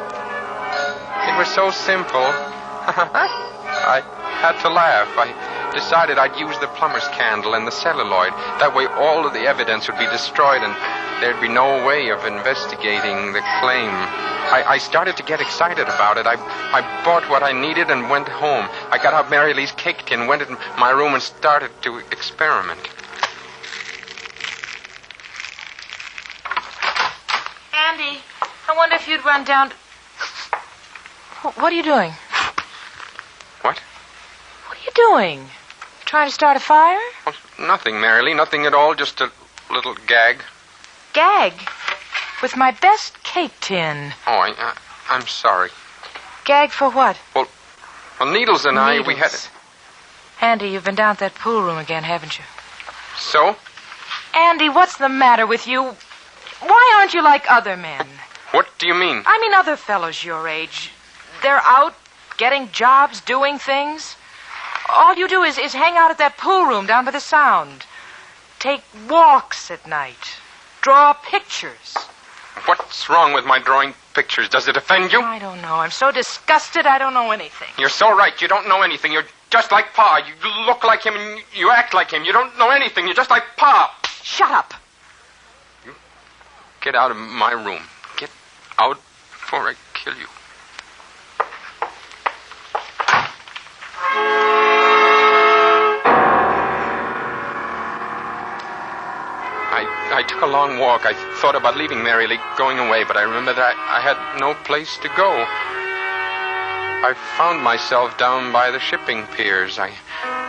so simple. I had to laugh. I decided I'd use the plumber's candle and the celluloid. That way all of the evidence would be destroyed and there'd be no way of investigating the claim. I started to get excited about it. I bought what I needed and went home. I got out Mary Lee's cake tin, went in my room and started to experiment. Andy, I wonder if you'd run down to... What are you doing? What? What are you doing? Trying to start a fire? Oh, nothing, Mary Lee. Nothing at all. Just a little gag. Gag? With my best cake tin. Oh, I'm sorry. Gag for what? Well, Needles and we had it. Andy, you've been down at that pool room again, haven't you? So? Andy, what's the matter with you? Why aren't you like other men? What do you mean? I mean other fellows your age. They're out getting jobs, doing things. All you do is hang out at that pool room down by the Sound. Take walks at night. Draw pictures. What's wrong with my drawing pictures? Does it offend you? I don't know. I'm so disgusted I don't know anything. You're so right. You don't know anything. You're just like Pa. You look like him and you act like him. You don't know anything. You're just like Pa. Shut up. You get out of my room. Get out before I kill you. I took a long walk. I thought about leaving Mary Lee, going away, but I remembered that I had no place to go. I found myself down by the shipping piers. I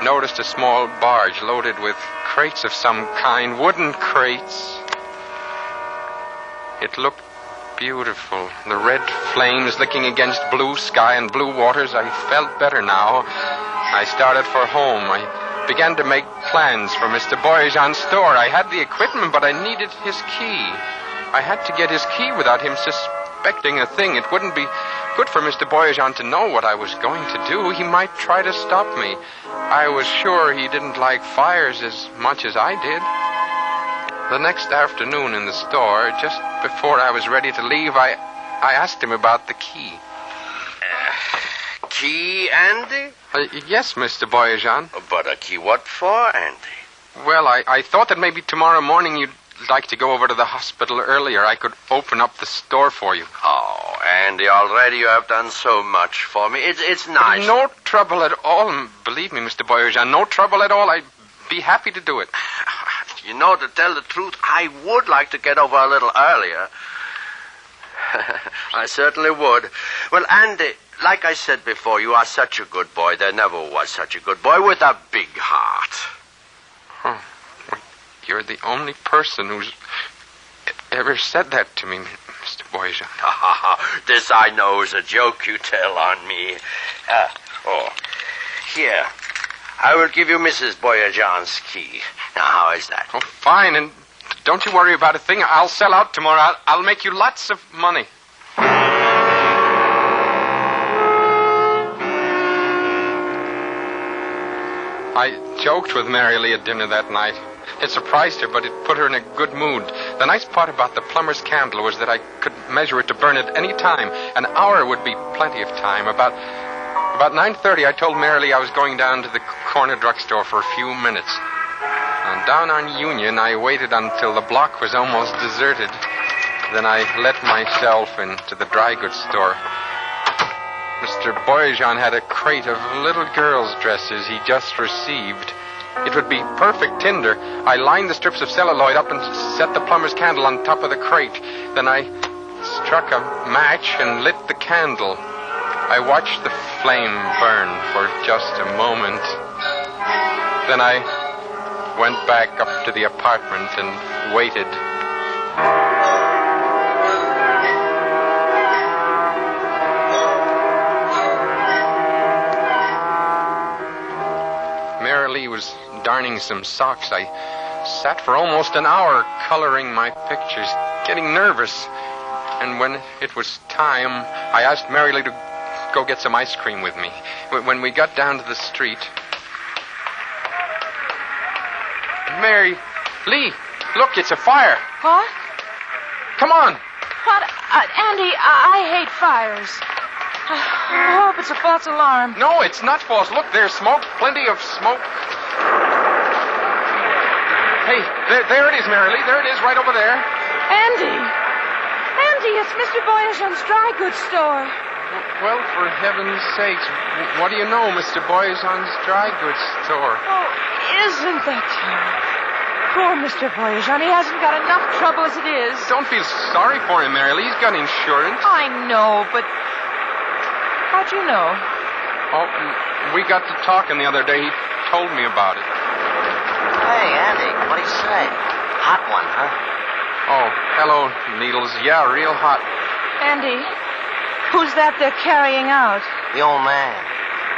noticed a small barge loaded with crates of some kind, wooden crates. It looked beautiful. The red flames licking against blue sky and blue waters. I felt better now. I started for home. I began to make plans for Mr. Boyajan's store. I had the equipment, but I needed his key. I had to get his key without him suspecting a thing. It wouldn't be good for Mr. Boyajan to know what I was going to do. He might try to stop me. I was sure he didn't like fires as much as I did. The next afternoon in the store, just before I was ready to leave, I asked him about the key. Key, Andy? Yes, Mr. Boyajan. But a key what for, Andy? Well, I thought that maybe tomorrow morning you'd like to go over to the hospital earlier. I could open up the store for you. Oh, Andy, already you have done so much for me. It's nice. No trouble at all. Believe me, Mr. Boyajan, no trouble at all. I'd be happy to do it. You know, to tell the truth, I would like to get over a little earlier. I certainly would. Well, Andy, like I said before, you are such a good boy. There never was such a good boy with a big heart. Huh. You're the only person who's ever said that to me, Mr. Boyajan. This I know is a joke you tell on me. Here. I will give you Mrs. Boyajan's key. Now, how is that? Oh, fine, and don't you worry about a thing. I'll sell out tomorrow. I'll make you lots of money. I joked with Mary Lee at dinner that night. It surprised her, but it put her in a good mood. The nice part about the plumber's candle was that I could measure it to burn at any time. An hour would be plenty of time. About 9:30, I told Mary Lee I was going down to the corner drugstore for a few minutes. And down on Union, I waited until the block was almost deserted. Then I let myself into the dry goods store. Mr. Boyajan had a crate of little girls' dresses he just received. It would be perfect tinder. I lined the strips of celluloid up and set the plumber's candle on top of the crate. Then I struck a match and lit the candle. I watched the flame burn for just a moment. Then I went back up to the apartment and waited. Mary Lee was darning some socks. I sat for almost an hour coloring my pictures, getting nervous. And when it was time, I asked Mary Lee to go get some ice cream with me. When we got down to the street... Mary Lee, look, it's a fire. What? Come on. What? Andy, I hate fires. I hope it's a false alarm. No, it's not false. Look, there's smoke. Plenty of smoke. Hey, there it is, Mary Lee. There it is, right over there. Andy! Andy, it's Mr. Boyajan's dry goods store. Well, for heaven's sakes, what do you know, Mr. Boyajan's dry goods store? Oh, isn't that terrible? Poor Mr. Boyajan. He hasn't got enough trouble as it is. Don't feel sorry for him, Mary Lee. He's got insurance. I know, but... How'd you know? Oh, we got to talking the other day. He told me about it. Hey, Andy, what do you say? Hot one, huh? Oh, hello, Needles. Yeah, real hot. Andy, who's that they're carrying out? The old man.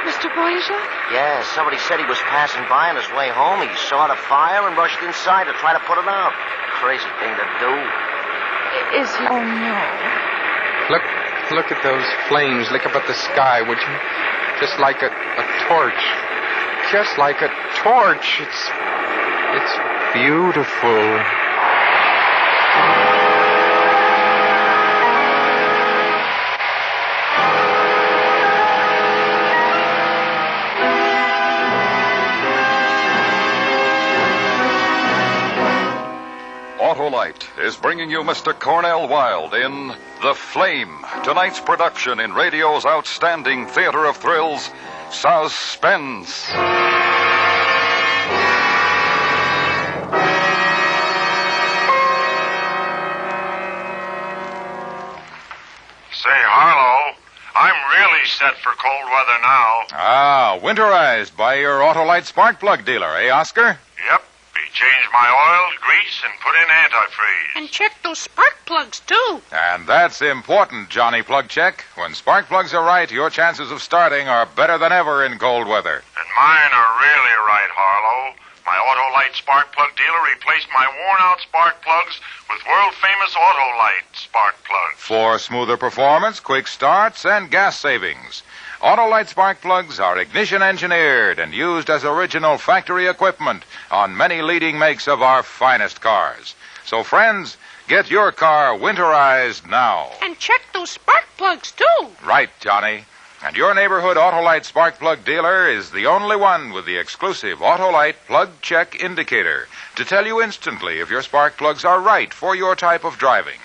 Mr. Boyajan? Yeah, somebody said he was passing by on his way home. He saw the fire and rushed inside to try to put it out. Crazy thing to do. Is he? Oh, no. Look at those flames. Look up at the sky, would you? Just like a torch. Just like a torch. It's beautiful. Autolite is bringing you Mr. Cornell Wilde in The Flame, tonight's production in radio's outstanding theater of thrills, Suspense. Say, Harlow, I'm really set for cold weather now. Ah, winterized by your Autolite spark plug dealer, eh, Oscar? Yep. He changed my oil, grease, and put in antifreeze. And check those spark plugs, too. And that's important, Johnny Plug Check. When spark plugs are right, your chances of starting are better than ever in cold weather. And Mine are really right, Harlow. My Autolite spark plug dealer replaced my worn-out spark plugs with world-famous Autolite spark plugs. For smoother performance, quick starts, and gas savings. Autolite spark plugs are ignition engineered and used as original factory equipment on many leading makes of our finest cars. So, friends, get your car winterized now. And check those spark plugs, too. Right, Johnny. And your neighborhood Autolite spark plug dealer is the only one with the exclusive Autolite plug check indicator to tell you instantly if your spark plugs are right for your type of driving.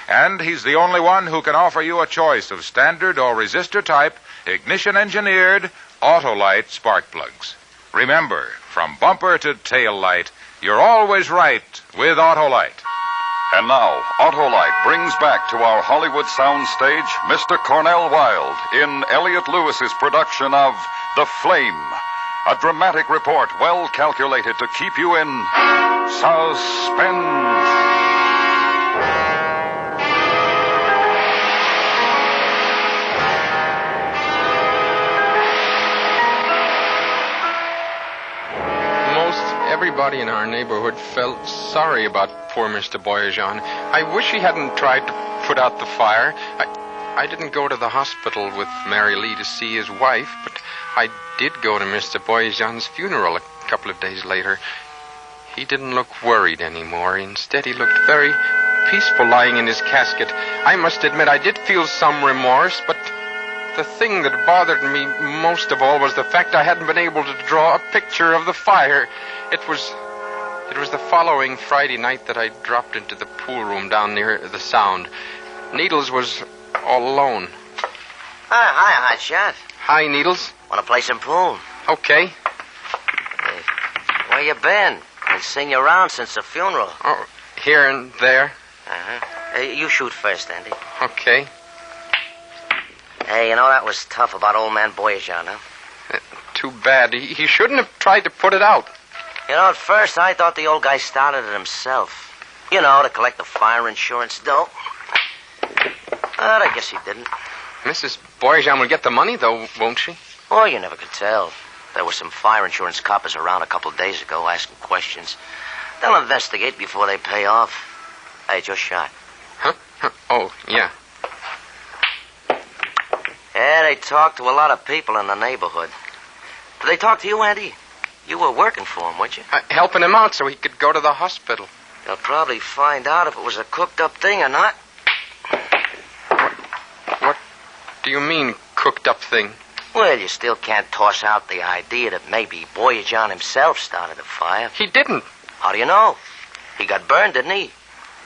And he's the only one who can offer you a choice of standard or resistor type, ignition-engineered Autolite spark plugs. Remember, from bumper to tail light, you're always right with Autolite. And now, Autolite brings back to our Hollywood soundstage Mr. Cornell Wilde in Elliot Lewis's production of The Flame, a dramatic report well calculated to keep you in suspense. Everybody in our neighborhood felt sorry about poor Mr. Boyajian. I wish he hadn't tried to put out the fire. I didn't go to the hospital with Mary Lee to see his wife, but I did go to Mr. Boyajian's funeral a couple of days later. He didn't look worried anymore. Instead, he looked very peaceful lying in his casket. I must admit I did feel some remorse, but the thing that bothered me most of all was the fact I hadn't been able to draw a picture of the fire. It was the following Friday night that I dropped into the pool room down near the Sound. Needles was all alone. Hi, Hotshot. Hi, Needles. Want to play some pool? Okay. Hey, where you been? I've seen you around since the funeral. Oh, here and there. Uh-huh. You shoot first, Andy. Okay. Hey, you know, that was tough about old man Boyajian, huh? Too bad. He shouldn't have tried to put it out. You know, at first I thought the old guy started it himself. You know, to collect the fire insurance dough. But I guess he didn't. Mrs. Boyajian will get the money, though, won't she? Oh, you never could tell. There were some fire insurance coppers around a couple of days ago asking questions. They'll investigate before they pay off. Hey, just shot. Huh? Oh, yeah. Yeah, they talked to a lot of people in the neighborhood. Did they talk to you, Andy? You were working for him, weren't you? Helping him out so he could go to the hospital. They'll probably find out if it was a cooked-up thing or not. What do you mean, cooked-up thing? Well, you still can't toss out the idea that maybe Boyajian himself started the fire. He didn't. How do you know? He got burned, didn't he?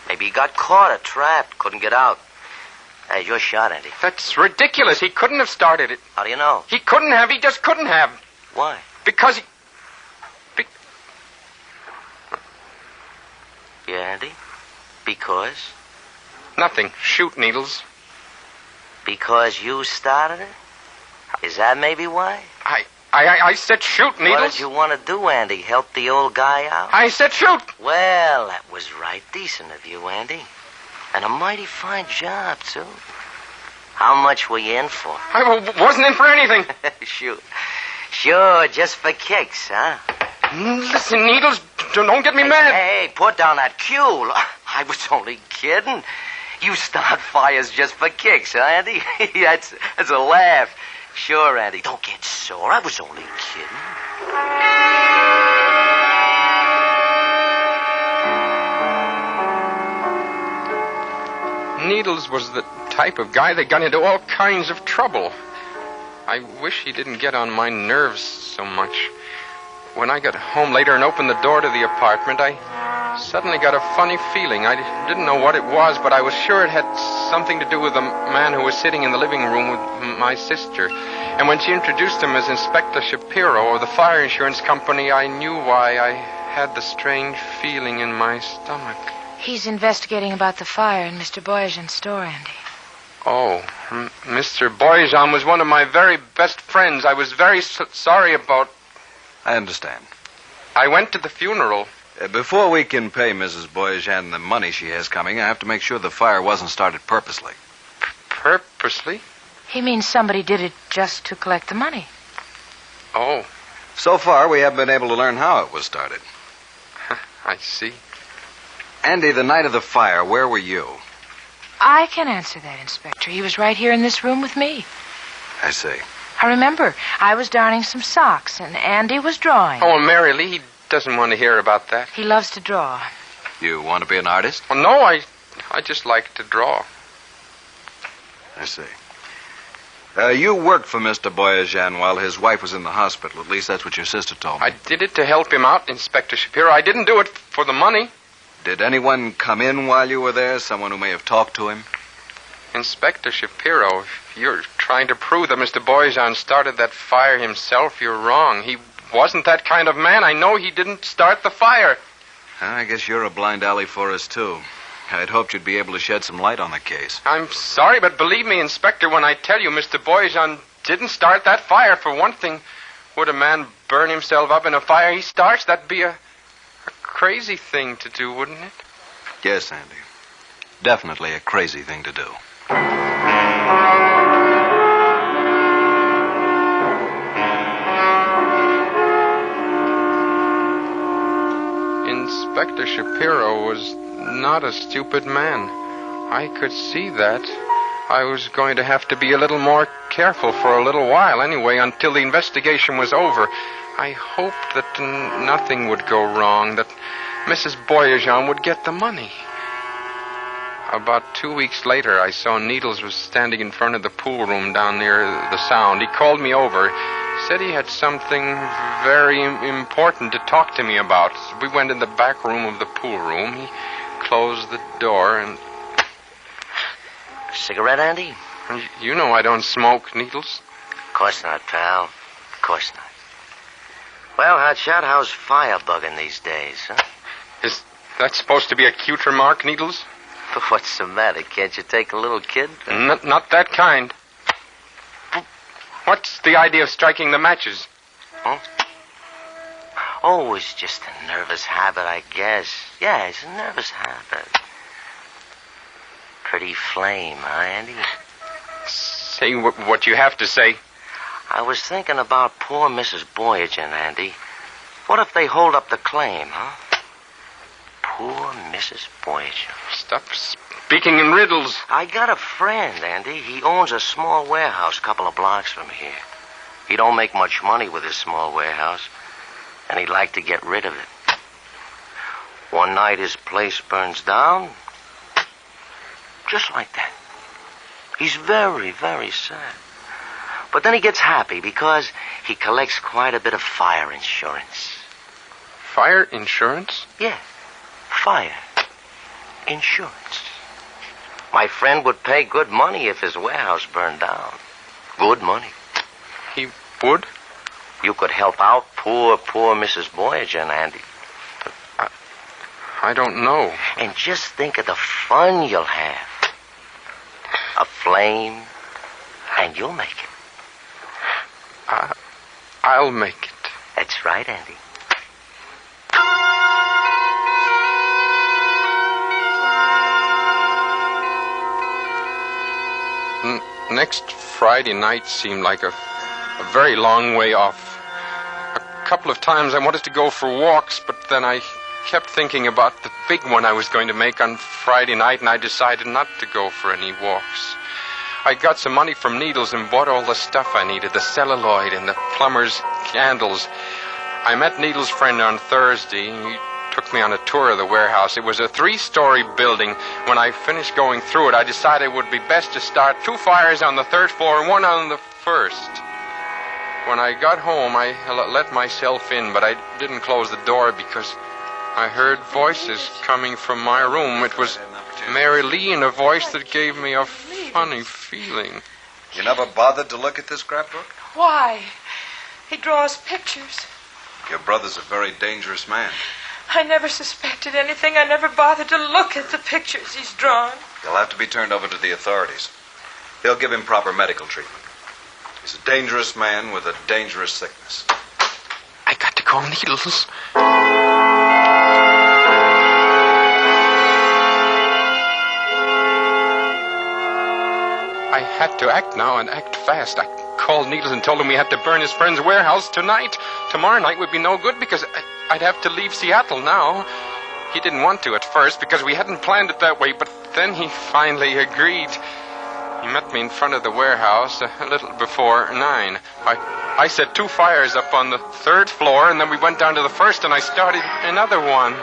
Maybe he got caught or trapped, couldn't get out. Hey, you're shot, Andy. That's ridiculous. He couldn't have started it. How do you know? He couldn't have. He just couldn't have. Why? Because he... Yeah, Andy? Because? Nothing. Shoot, Needles. Because you started it? Is that maybe why? I said shoot, Needles. What did you want to do, Andy? Help the old guy out? I said shoot. Well, that was right decent of you, Andy. And a mighty fine job, too. How much were you in for? I wasn't in for anything. Shoot. Sure, just for kicks, huh? Listen, Needles, don't get me mad. Hey, put down that cue. I was only kidding. You start fires just for kicks, huh, Andy? That's a laugh. Sure, Andy, don't get sore. I was only kidding. Needles was the type of guy that got into all kinds of trouble. I wish he didn't get on my nerves so much. When I got home later and opened the door to the apartment, I suddenly got a funny feeling. I didn't know what it was, but I was sure it had something to do with the man who was sitting in the living room with my sister. And when she introduced him as Inspector Shapiro of the fire insurance company, I knew why I had the strange feeling in my stomach. He's investigating about the fire in Mr. Boyajian's store, Andy. Oh, Mr. Boyajian was one of my very best friends. I was very sorry about... I understand. I went to the funeral. Before we can pay Mrs. Boyajian the money she has coming, I have to make sure the fire wasn't started purposely. Purposely? He means somebody did it just to collect the money. Oh. So far, we haven't been able to learn how it was started. I see. Andy, the night of the fire, where were you? I can answer that, Inspector. He was right here in this room with me. I see. I remember. I was darning some socks, and Andy was drawing. Oh, Mary Lee, he doesn't want to hear about that. He loves to draw. You want to be an artist? Well, no, I just like to draw. I see. You worked for Mr. Boyajian while his wife was in the hospital. At least that's what your sister told me. I did it to help him out, Inspector Shapiro. I didn't do it for the money. Did anyone come in while you were there? Someone who may have talked to him? Inspector Shapiro, if you're trying to prove that Mr. Boyajian started that fire himself, you're wrong. He wasn't that kind of man. I know he didn't start the fire. I guess you're a blind alley for us, too. I'd hoped you'd be able to shed some light on the case. I'm sorry, but believe me, Inspector, when I tell you Mr. Boyajian didn't start that fire, for one thing, would a man burn himself up in a fire he starts? That'd be a crazy thing to do, wouldn't it? Yes, Andy. Definitely a crazy thing to do. Inspector Shapiro was not a stupid man. I could see that. I was going to have to be a little more careful for a little while anyway, until the investigation was over. I hoped that nothing would go wrong, that Mrs. Boyajian would get the money. About 2 weeks later, I saw Needles was standing in front of the pool room down near the Sound. He called me over, said he had something very important to talk to me about. We went in the back room of the pool room. He closed the door and... Cigarette, Andy? You know I don't smoke, Needles. Of course not, pal. Of course not. Well, Hotshot, how's firebugging these days, huh? Is that supposed to be a cute remark, Needles? What's the matter? Can't you take a little kid? Not that kind. What's the idea of striking the matches? Huh? Oh, it's just a nervous habit, I guess. Yeah, it's a nervous habit. Pretty flame, huh, Andy? Say what you have to say. I was thinking about poor Mrs. Boyajian, Andy. What if they hold up the claim, huh? Poor Mrs. Boyajian. Stop speaking in riddles. I got a friend, Andy. He owns a small warehouse a couple of blocks from here. He don't make much money with his small warehouse, and he'd like to get rid of it. One night his place burns down, just like that. He's very, very sad. But then he gets happy because he collects quite a bit of fire insurance. Fire insurance? Yeah, fire insurance. My friend would pay good money if his warehouse burned down. Good money. He would? You could help out poor Mrs. Boyajian, Andy. I don't know. And just think of the fun you'll have. A flame, and you'll make it. I'll make it. That's right, Andy. Next Friday night seemed like a very long way off. A couple of times I wanted to go for walks, but then I kept thinking about the big one I was going to make on Friday night, and I decided not to go for any walks. I got some money from Needles and bought all the stuff I needed, the celluloid and the plumber's candles. I met Needles' friend on Thursday. He took me on a tour of the warehouse. It was a 3-story building. When I finished going through it, I decided it would be best to start 2 fires on the 3rd floor and 1 on the 1st. When I got home, I let myself in, but I didn't close the door because I heard voices coming from my room. It was Mary Lee in a voice that gave me a funny feeling. You never bothered to look at this scrapbook? Why? He draws pictures. Your brother's a very dangerous man. I never suspected anything. I never bothered to look at the pictures he's drawn. He'll have to be turned over to the authorities. They'll give him proper medical treatment. He's a dangerous man with a dangerous sickness. I got to call Needles. I had to act now and act fast. I called Needles and told him we had to burn his friend's warehouse tonight. Tomorrow night would be no good because I'd have to leave Seattle now. He didn't want to at first because we hadn't planned it that way, but then he finally agreed. He met me in front of the warehouse a little before 9. I set 2 fires up on the 3rd floor, and then we went down to the 1st, and I started another one.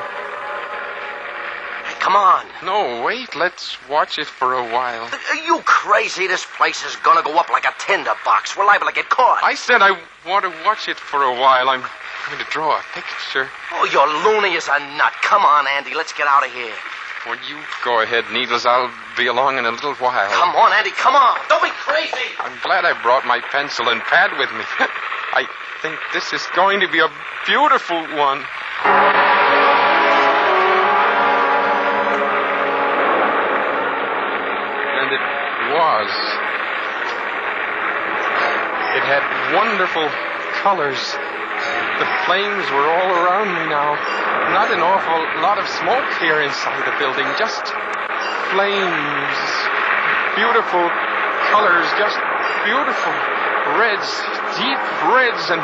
Come on. No, wait. Let's watch it for a while. Are you crazy? This place is gonna go up like a tinderbox. We're liable to get caught. I said I want to watch it for a while. I'm going to draw a picture. Oh, you're loony as a nut. Come on, Andy. Let's get out of here. Well, you go ahead, Needles. I'll be along in a little while. Come on, Andy. Come on. Don't be crazy. I'm glad I brought my pencil and pad with me. I think this is going to be a beautiful one. And it was. It had wonderful colors. The flames were all around me now. Not an awful lot of smoke here inside the building. Just flames. Beautiful colors. Just beautiful. Reds. Deep reds and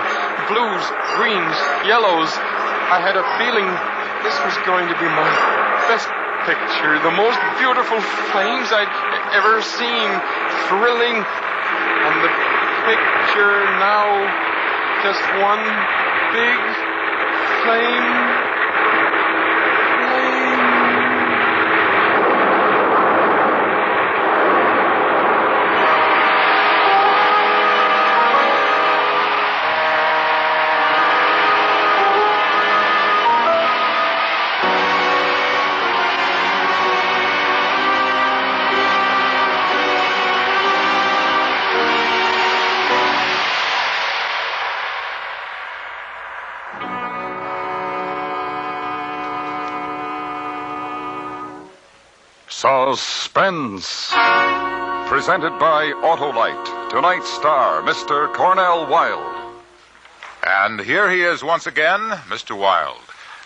blues, greens, yellows. I had a feeling this was going to be my best picture. The most beautiful flames I'd ever seen. Thrilling. And the picture now, just one big flame. Suspense. Presented by Autolite. Tonight's star, Mr. Cornell Wilde. And here he is once again, Mr. Wilde.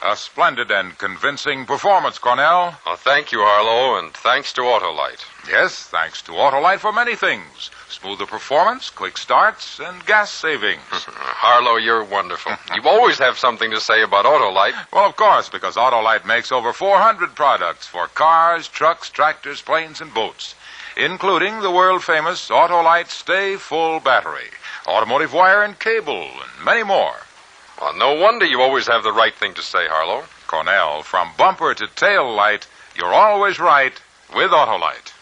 A splendid and convincing performance, Cornell. Oh, thank you, Harlow, and thanks to Autolite. Yes, thanks to Autolite for many things. Smoother performance, quick starts, and gas savings. Harlow, you're wonderful. You always have something to say about Autolite. Well, of course, because Autolite makes over 400 products for cars, trucks, tractors, planes, and boats, including the world-famous Autolite Stay Full battery, automotive wire and cable, and many more. Well, no wonder you always have the right thing to say, Harlow. Cornell, from bumper to tail light, you're always right with Autolite.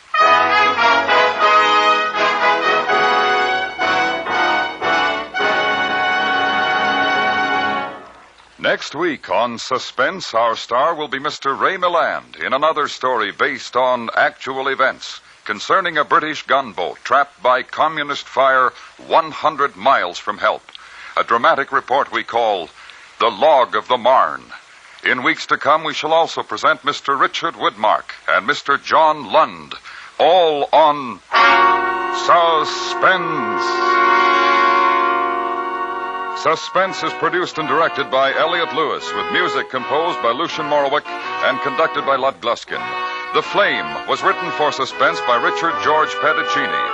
Next week on Suspense, our star will be Mr. Ray Milland in another story based on actual events concerning a British gunboat trapped by communist fire 100 miles from help. A dramatic report we call The Log of the Marne. In weeks to come, we shall also present Mr. Richard Woodmark and Mr. John Lund, all on Suspense. Suspense is produced and directed by Elliot Lewis, with music composed by Lucian Morowick and conducted by Lud Gluskin. The Flame was written for Suspense by Richard George Pedicini.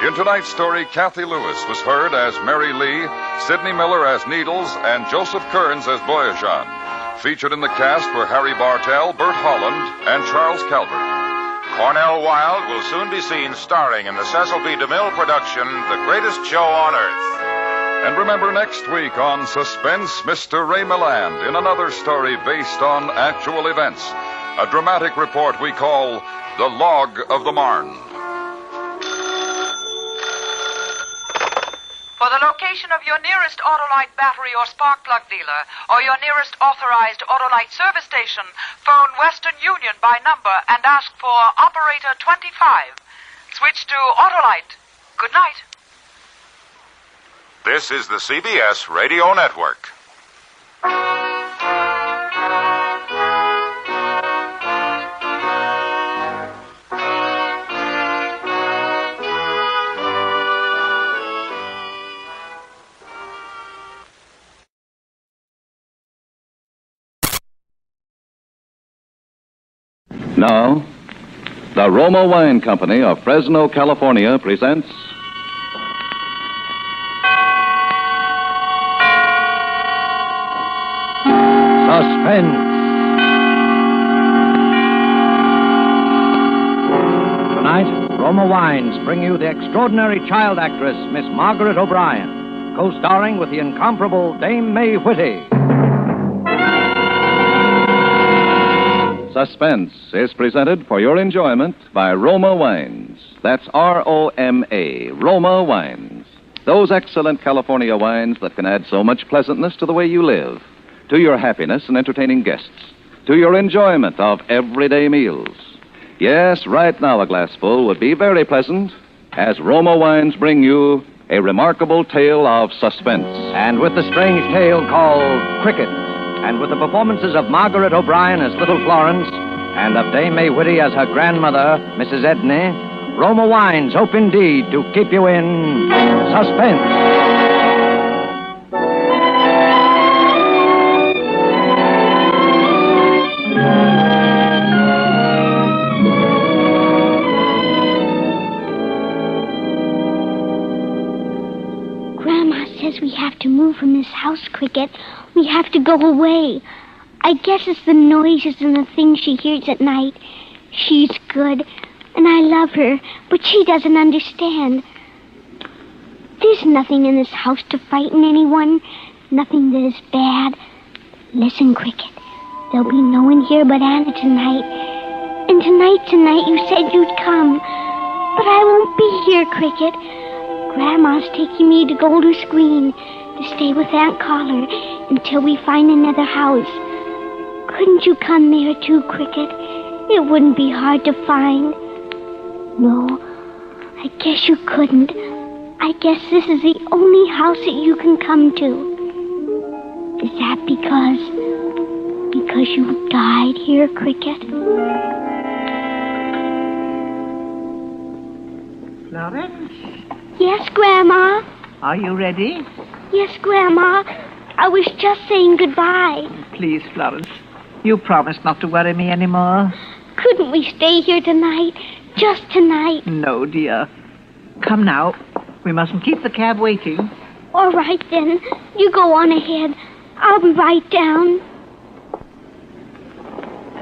In tonight's story, Kathy Lewis was heard as Mary Lee, Sidney Miller as Needles, and Joseph Kearns as Boyajan. Featured in the cast were Harry Bartell, Bert Holland, and Charles Calvert. Cornell Wilde will soon be seen starring in the Cecil B. DeMille production, The Greatest Show on Earth. And remember, next week on Suspense, Mr. Ray Milland in another story based on actual events. A dramatic report we call The Log of the Marne. For the location of your nearest Autolite battery or spark plug dealer, or your nearest authorized Autolite service station, phone Western Union by number and ask for Operator 25. Switch to Autolite. Good night. This is the CBS Radio Network. Now, the Roma Wine Company of Fresno, California presents Suspense. Tonight, Roma Wines bring you the extraordinary child actress, Miss Margaret O'Brien, co-starring with the incomparable Dame May Whitty. Suspense is presented for your enjoyment by Roma Wines. That's R-O-M-A, Roma Wines. Those excellent California wines that can add so much pleasantness to the way you live, to your happiness in entertaining guests, to your enjoyment of everyday meals. Yes, right now a glassful would be very pleasant as Roma Wines bring you a remarkable tale of suspense. And with the strange tale called Cricket, and with the performances of Margaret O'Brien as Little Florence, and of Dame May Whitty as her grandmother, Mrs. Edney, Roma Wines hope indeed to keep you in suspense. Grandma says we have to move from this house, Cricket. We have to go away. I guess it's the noises and the things she hears at night. She's good, and I love her, but she doesn't understand. There's nothing in this house to frighten anyone, nothing that is bad. Listen, Cricket, there'll be no one here but Anna tonight. And tonight you said you'd come. But I won't be here, Cricket. Grandma's taking me to Golders Green to stay with Aunt Collar until we find another house. Couldn't you come there too, Cricket? It wouldn't be hard to find. No, I guess you couldn't. I guess this is the only house that you can come to. Is that because you died here, Cricket? Florence? Yes, Grandma. Are you ready? Yes, Grandma. I was just saying goodbye. Please, Florence. You promised not to worry me anymore. Couldn't we stay here tonight? Just tonight? No, dear. Come now. We mustn't keep the cab waiting. All right, then. You go on ahead. I'll be right down.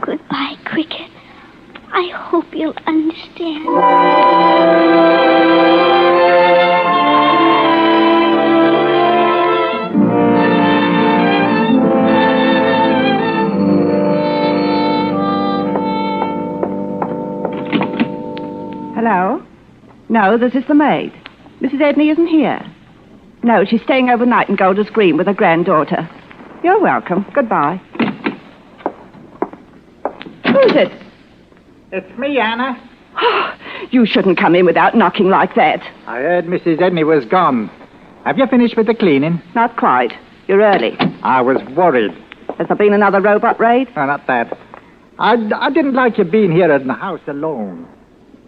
Goodbye, Cricket. I hope you'll understand. Hello? No, this is the maid. Mrs. Edney isn't here. No, she's staying overnight in Golders Green with her granddaughter. You're welcome. Goodbye. Who's it? It's me, Anna. You shouldn't come in without knocking like that. I heard Mrs. Edney was gone. Have you finished with the cleaning? Not quite. You're early. I was worried. Has there been another robot raid? No, not that. I didn't like you being here in the house alone.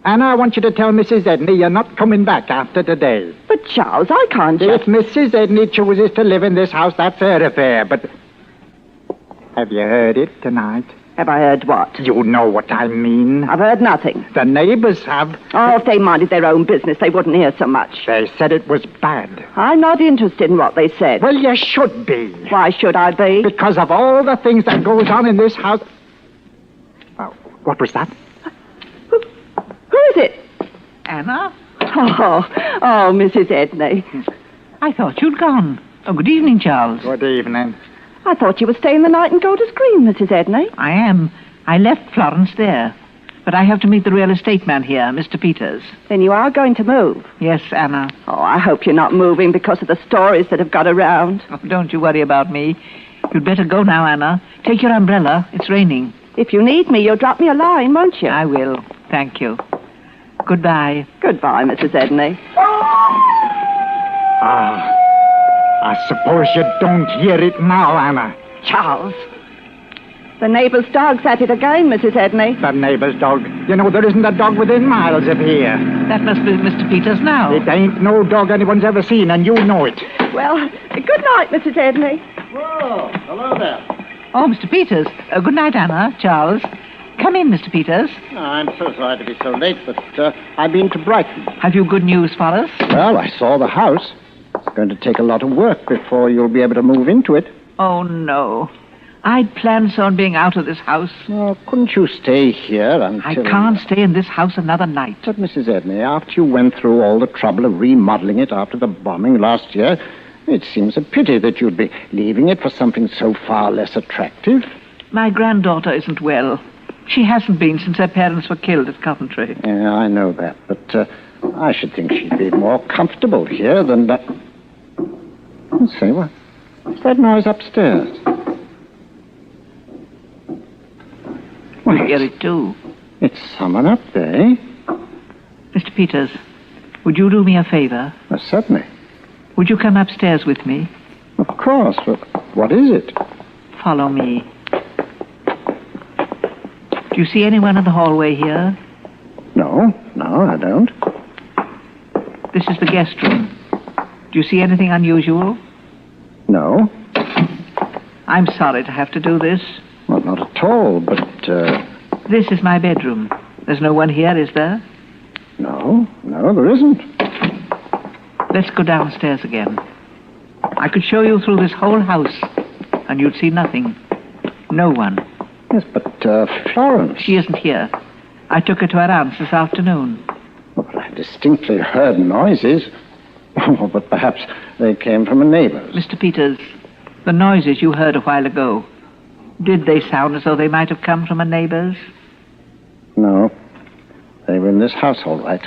Anna, I want you to tell Mrs. Edney you're not coming back after today. But, Charles, I can't If Mrs. Edney chooses to live in this house, that's her affair, but... Have you heard it tonight? Have I heard what? You know what I mean. I've heard nothing. The neighbors have. Oh, if they minded their own business, they wouldn't hear so much. They said it was bad. I'm not interested in what they said. Well, you should be. Why should I be? Because of all the things that goes on in this house... Oh, what was that? Who is it? Anna? Oh, Mrs. Edney. I thought you'd gone. Oh, good evening, Charles. Good evening. I thought you were staying the night in Golders Green, Mrs. Edney. I am. I left Florence there. But I have to meet the real estate man here, Mr. Peters. Then you are going to move? Yes, Anna. Oh, I hope you're not moving because of the stories that have got around. Oh, don't you worry about me. You'd better go now, Anna. Take your umbrella. It's raining. If you need me, you'll drop me a line, won't you? I will. Thank you. Goodbye. Goodbye, Mrs. Edney. I suppose you don't hear it now, Anna. Charles. The neighbor's dog's at it again, Mrs. Edney. The neighbor's dog. You know, there isn't a dog within miles of here. That must be Mr. Peters now. It ain't no dog anyone's ever seen, and you know it. Well, good night, Mrs. Edney. Whoa, hello there. Oh, Mr. Peters. Good night, Anna. Charles. Come in, Mr. Peters. Oh, I'm so sorry to be so late, but I've been to Brighton. Have you good news for us? Well, I saw the house. It's going to take a lot of work before you'll be able to move into it. Oh, no. I'd planned on being out of this house. Oh, couldn't you stay here until... I can't stay in this house another night. But, Mrs. Edney, after you went through all the trouble of remodeling it after the bombing last year, it seems a pity that you'd be leaving it for something so far less attractive. My granddaughter isn't well. She hasn't been since her parents were killed at Coventry. Yeah, I know that, but I should think she'd be more comfortable here than that... Let's see, what's that noise upstairs? I hear it too. It's someone up there, eh? Mr. Peters, would you do me a favor? Certainly. Would you come upstairs with me? Of course. What is it? Follow me. Do you see anyone in the hallway here? No, I don't. This is the guest room. Do you see anything unusual? No. I'm sorry to have to do this. Well, not at all, but... This is my bedroom. There's no one here, is there? No, there isn't. Let's go downstairs again. I could show you through this whole house, and you'd see nothing. No one. Yes, but Florence... She isn't here. I took her to her aunt's this afternoon. Well, I distinctly heard noises. Oh, but perhaps they came from a neighbor's. Mr. Peters, the noises you heard a while ago, did they sound as though they might have come from a neighbor's? No. They were in this house, all right.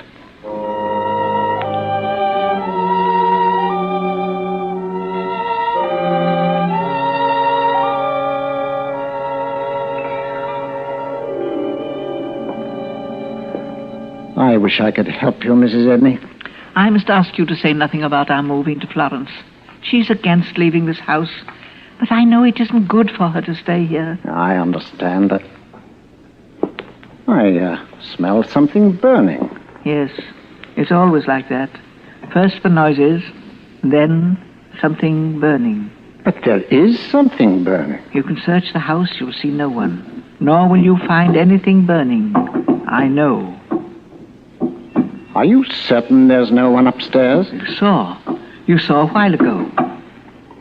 I wish I could help you, Mrs. Edney. I must ask you to say nothing about our moving to Florence. She's against leaving this house, but I know it isn't good for her to stay here. I understand that. I smell something burning. Yes, it's always like that. First the noises, then something burning. But there is something burning. You can search the house, you'll see no one. Nor will you find anything burning. I know. Are you certain there's no one upstairs? You saw a while ago.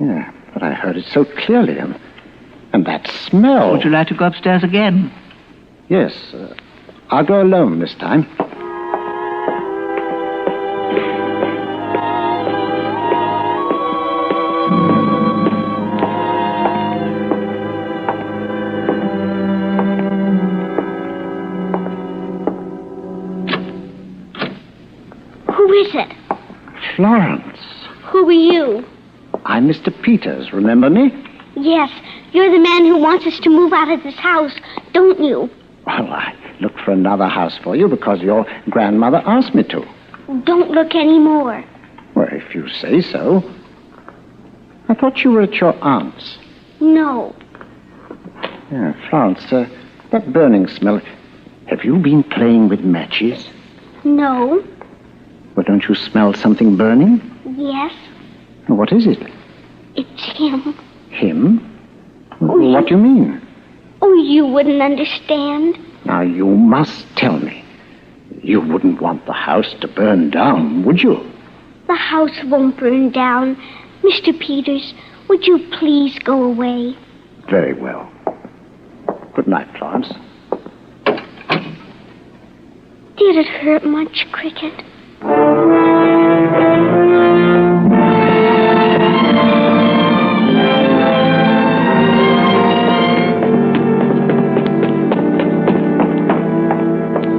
Yeah, but I heard it so clearly, and that smell... Would you like to go upstairs again? Yes, I'll go alone this time. Who is it? Florence. Who are you? I'm Mr. Peters, remember me? Yes, you're the man who wants us to move out of this house, don't you? Well, I looked for another house for you because your grandmother asked me to. Don't look anymore. Well, if you say so. I thought you were at your aunt's. No. Yeah, Florence, that burning smell. Have you been playing with matches? No. Well, don't you smell something burning? Yes. What is it? It's him. Him? What do you mean? Oh, you wouldn't understand. Now, you must tell me. You wouldn't want the house to burn down, would you? The house won't burn down. Mr. Peters, would you please go away? Very well. Good night, Florence. Did it hurt much, Cricket?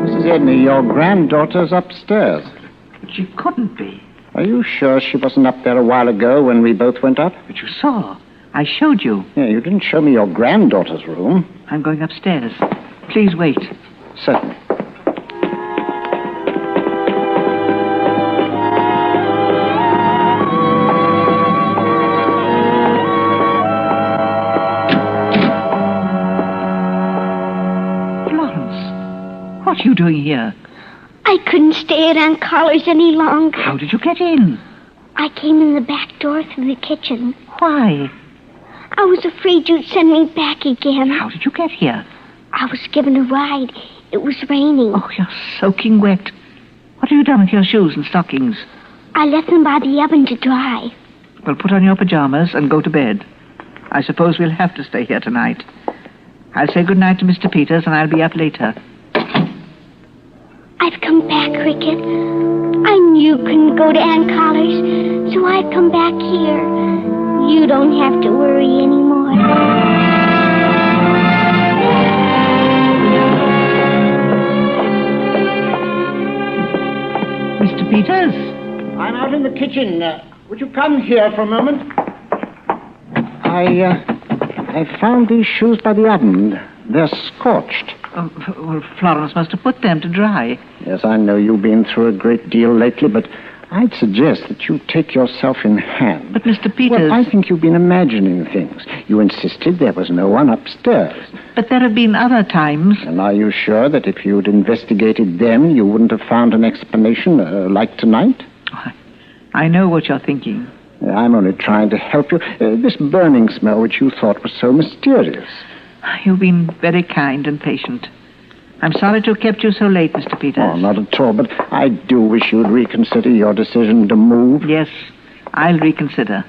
Mrs. Edney, your granddaughter's upstairs. But she couldn't be. Are you sure she wasn't up there a while ago when we both went up? But you saw. I showed you. Yeah, you didn't show me your granddaughter's room. I'm going upstairs. Please wait. Certainly. What are you doing here? I couldn't stay at Aunt Collar's any longer. How did you get in? I came in the back door through the kitchen. Why? I was afraid you'd send me back again. How did you get here? I was given a ride. It was raining. Oh, you're soaking wet. What have you done with your shoes and stockings? I left them by the oven to dry. Well, put on your pajamas and go to bed. I suppose we'll have to stay here tonight. I'll say good night to Mr. Peters, and I'll be up later. I've come back, Cricket. I knew you couldn't go to Aunt Collar's, so I've come back here. You don't have to worry anymore. Mr. Peters? I'm out in the kitchen. Would you come here for a moment? I found these shoes by the oven. They're scorched. Oh, well, Florence must have put them to dry. Yes, I know you've been through a great deal lately, but I'd suggest that you take yourself in hand. But, Mr. Peters... Well, I think you've been imagining things. You insisted there was no one upstairs. But there have been other times. And are you sure that if you'd investigated them, you wouldn't have found an explanation like tonight? I know what you're thinking. I'm only trying to help you. This burning smell which you thought was so mysterious. You've been very kind and patient. I'm sorry to have kept you so late, Mr. Peters. Oh, not at all, but I do wish you'd reconsider your decision to move. Yes, I'll reconsider.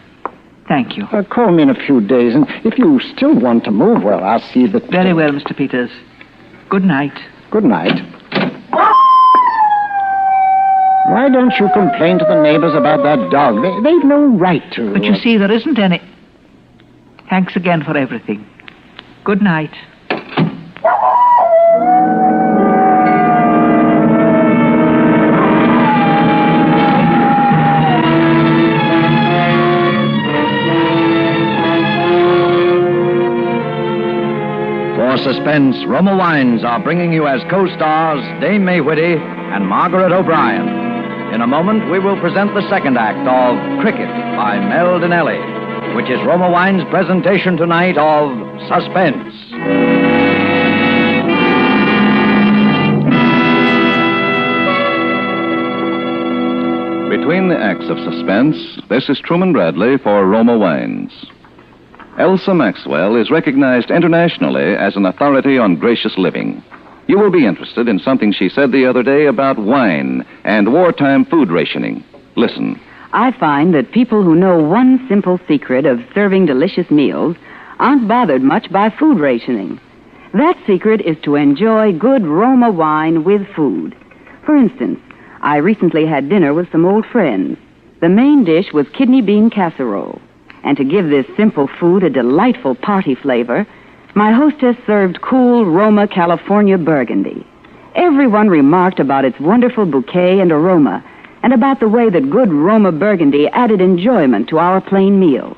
Thank you. Call me in a few days, and if you still want to move, well, I'll see that... Very well, Mr. Peters. Good night. Good night. Why don't you complain to the neighbors about that dog? They've no right to... But you see, there isn't any... Thanks again for everything. Good night. For Suspense, Roma Wines are bringing you as co-stars Dame May Whitty and Margaret O'Brien. In a moment, we will present the second act of Cricket by Mel Dinelli, which is Roma Wine's presentation tonight of Suspense. Between the acts of Suspense, this is Truman Bradley for Roma Wines. Elsa Maxwell is recognized internationally as an authority on gracious living. You will be interested in something she said the other day about wine and wartime food rationing. Listen. I find that people who know one simple secret of serving delicious meals aren't bothered much by food rationing. That secret is to enjoy good Roma wine with food. For instance, I recently had dinner with some old friends. The main dish was kidney bean casserole. And to give this simple food a delightful party flavor, my hostess served cool Roma California Burgundy. Everyone remarked about its wonderful bouquet and aroma, and about the way that good Roma Burgundy added enjoyment to our plain meal.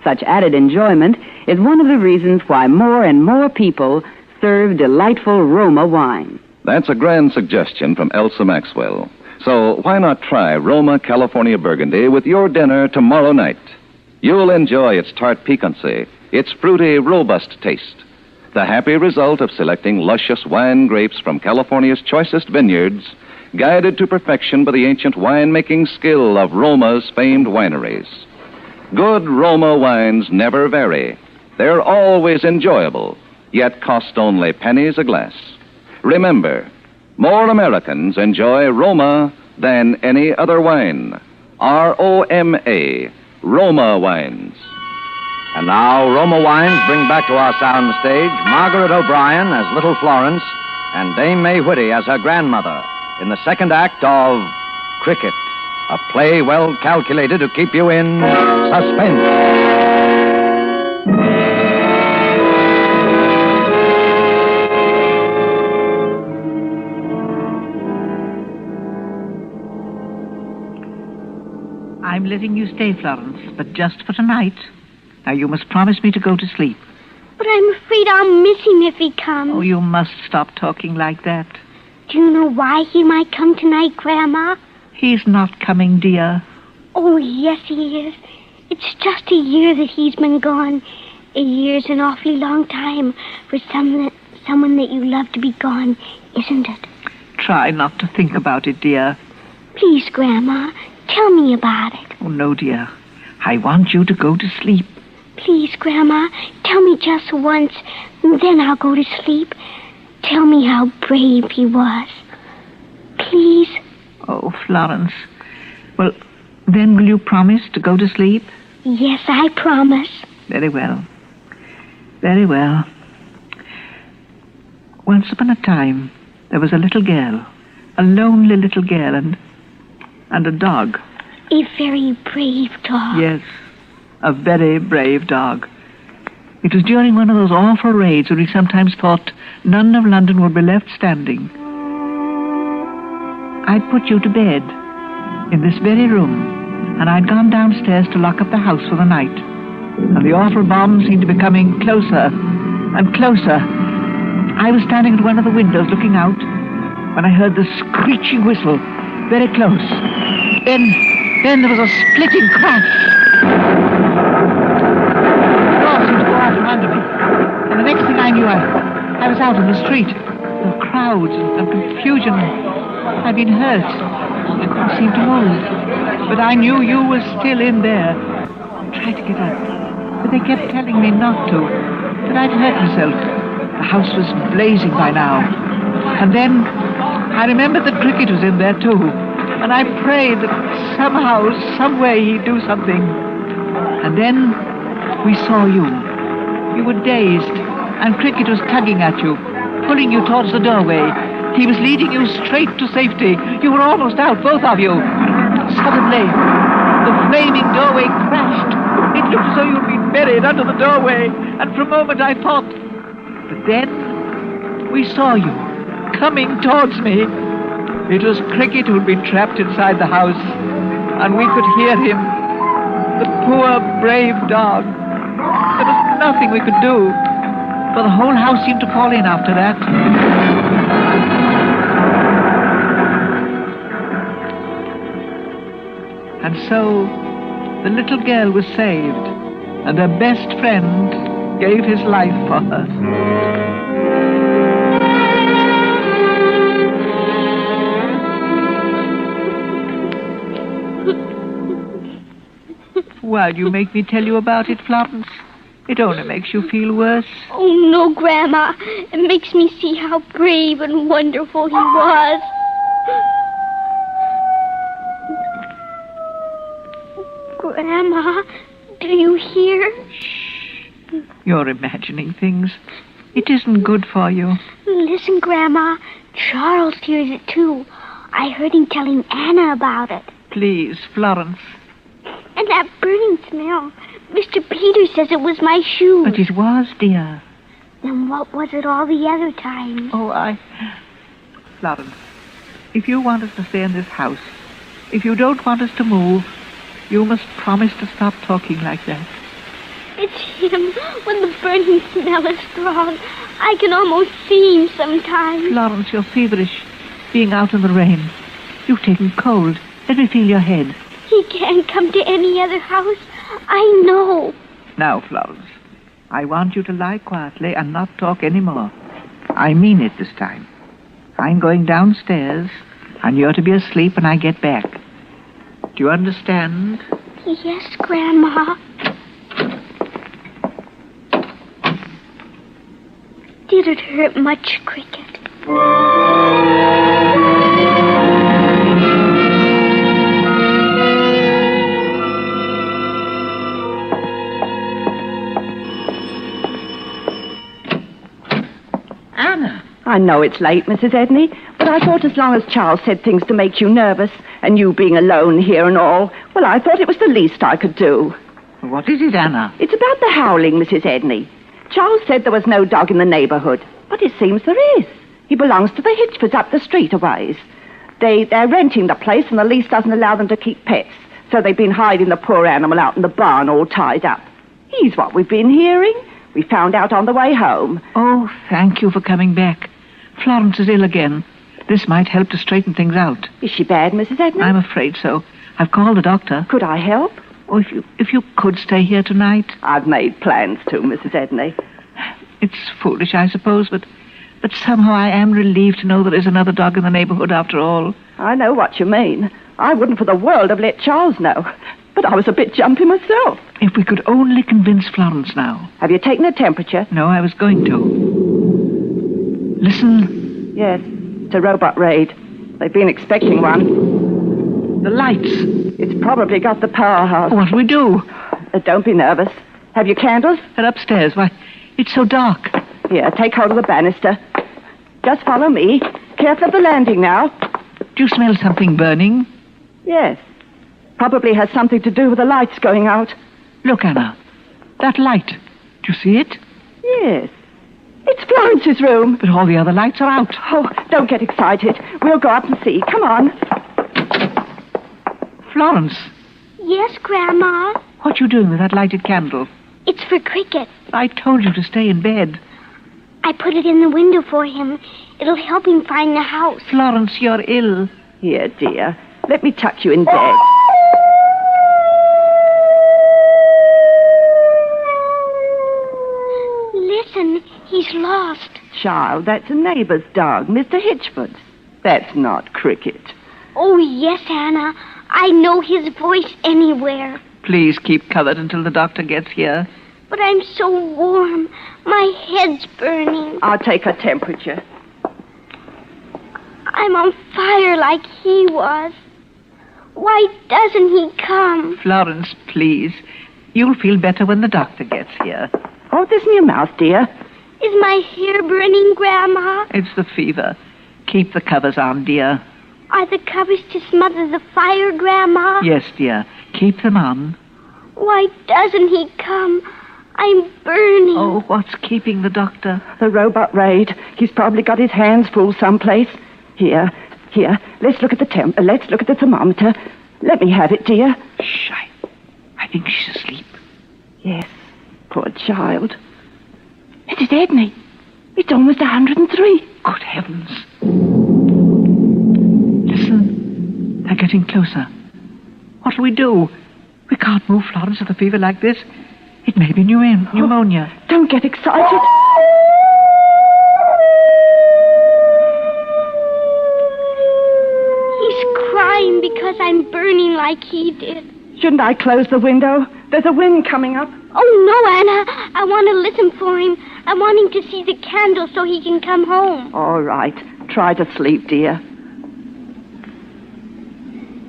Such added enjoyment is one of the reasons why more and more people serve delightful Roma wine. That's a grand suggestion from Elsa Maxwell. So why not try Roma California Burgundy with your dinner tomorrow night? You'll enjoy its tart piquancy, its fruity, robust taste. The happy result of selecting luscious wine grapes from California's choicest vineyards, guided to perfection by the ancient wine-making skill of Roma's famed wineries. Good Roma wines never vary. They're always enjoyable, yet cost only pennies a glass. Remember, more Americans enjoy Roma than any other wine. R-O-M-A, Roma Wines. And now, Roma Wines bring back to our sound stage Margaret O'Brien as Little Florence and Dame May Whitty as her grandmother in the second act of Cricket, a play well calculated to keep you in suspense. I'm letting you stay, Florence, but just for tonight. Now, you must promise me to go to sleep. But I'm afraid I'll miss him if he comes. Oh, you must stop talking like that. Do you know why he might come tonight, Grandma? He's not coming, dear. Oh, yes, he is. It's just a year that he's been gone. A year's an awfully long time for someone that you love to be gone, isn't it? Try not to think about it, dear. Please, Grandma, tell me about it. Oh, no, dear. I want you to go to sleep. Please, Grandma, tell me just once, then I'll go to sleep. Tell me how brave he was. Please. Oh, Florence. Well, then will you promise to go to sleep? Yes, I promise. Very well. Very well. Once upon a time, there was a little girl, a lonely little girl, and a dog. A very brave dog. Yes, a very brave dog. It was during one of those awful raids when we sometimes thought none of London would be left standing. I'd put you to bed in this very room, and I'd gone downstairs to lock up the house for the night. And the awful bombs seemed to be coming closer and closer. I was standing at one of the windows looking out when I heard the screeching whistle very close. Then there was a splitting crash. The door seemed to go out from under me. And the next thing I knew, I was out in the street. There were crowds and confusion. I'd been hurt. I couldn't seem to move. But I knew you were still in there. I tried to get up, but they kept telling me not to, that I'd hurt myself. The house was blazing by now. And then I remembered that Cricket was in there too. And I prayed that somehow, some way he'd do something. And then we saw you. You were dazed, and Cricket was tugging at you, pulling you towards the doorway. He was leading you straight to safety. You were almost out, both of you. Suddenly, the flaming doorway crashed. It looked as though you'd been buried under the doorway. And for a moment I thought... But then we saw you coming towards me. It was Cricket who'd been trapped inside the house, and we could hear him. The poor, brave dog. There was nothing we could do, for the whole house seemed to fall in after that. And so, the little girl was saved, and her best friend gave his life for her. Why do you make me tell you about it, Florence? It only makes you feel worse. Oh, no, Grandma. It makes me see how brave and wonderful he was. Grandma, do you hear? Shh. You're imagining things. It isn't good for you. Listen, Grandma. Charles hears it, too. I heard him telling Anna about it. Please, Florence. And that burning smell. Mr. Peters says it was my shoes. But it was, dear. Then what was it all the other times? Oh, Florence, if you want us to stay in this house, if you don't want us to move, you must promise to stop talking like that. It's him. When the burning smell is strong, I can almost see him sometimes. Florence, you're feverish, being out in the rain. You've taken cold. Let me feel your head. He can't come to any other house. I know. Now, Florence, I want you to lie quietly and not talk any more. I mean it this time. I'm going downstairs, and you're to be asleep when I get back. Do you understand? Yes, Grandma. Did it hurt much, Cricket? I know it's late, Mrs. Edney, but I thought as long as Charles said things to make you nervous, and you being alone here and all, well, I thought it was the least I could do. What is it, Anna? It's about the howling, Mrs. Edney. Charles said there was no dog in the neighborhood, but it seems there is. He belongs to the Hitchfords up the street a ways. They're renting the place, and the lease doesn't allow them to keep pets, so they've been hiding the poor animal out in the barn all tied up. He's what we've been hearing. We found out on the way home. Oh, thank you for coming back. Florence is ill again. This might help to straighten things out. Is she bad, Mrs. Edney? I'm afraid so. I've called the doctor. Could I help? Oh, if you could stay here tonight. I've made plans to, Mrs. Edney. It's foolish, I suppose, but somehow I am relieved to know there is another dog in the neighborhood after all. I know what you mean. I wouldn't for the world have let Charles know. But I was a bit jumpy myself. If we could only convince Florence now. Have you taken a temperature? No, I was going to. Listen. Yes, it's a robot raid. They've been expecting one. The lights. It's probably got the powerhouse. What'll we do? Don't be nervous. Have you candles? They're upstairs. Why, It's so dark. Here, take hold of the banister. Just follow me. Careful of the landing now. Do you smell something burning? Yes. Probably has something to do with the lights going out. Look, Anna. That light. Do you see it? Yes. It's Florence's room. But all the other lights are out. Oh, don't get excited. We'll go up and see. Come on. Florence, Yes, Grandma. what you doing with that lighted candle? It's for Cricket. I told you to stay in bed. I put it in the window for him. It'll help him find the house. Florence, you're ill. Here, dear. Let me tuck you in bed. Listen, he's lost. Child, that's a neighbor's dog, Mr. Hitchford's. That's not Cricket. Oh, yes, Anna. I know his voice anywhere. Please keep covered until the doctor gets here. But I'm so warm. My head's burning. I'll take her temperature. I'm on fire like he was. Why doesn't he come? Florence, please. You'll feel better when the doctor gets here. Hold this in your mouth, dear. Is my hair burning, Grandma? It's the fever. Keep the covers on, dear. Are the covers to smother the fire, Grandma? Yes, dear. Keep them on. Why doesn't he come? I'm burning. Oh, what's keeping the doctor? The robot raid. He's probably got his hands full someplace. Here. Let's look at the let's look at the thermometer. Let me have it, dear. Shh. I think she's asleep. Yes. Poor child. Mrs. Edney. It's almost 103. Good heavens. Listen. They're getting closer. What'll we do? We can't move Florence with a fever like this. It may be pneumonia. Oh, don't get excited. He's crying because I'm burning like he did. Shouldn't I close the window? There's a wind coming up. Oh, no, Anna. I want to listen for him. I want him to see the candle so he can come home. All right. Try to sleep, dear.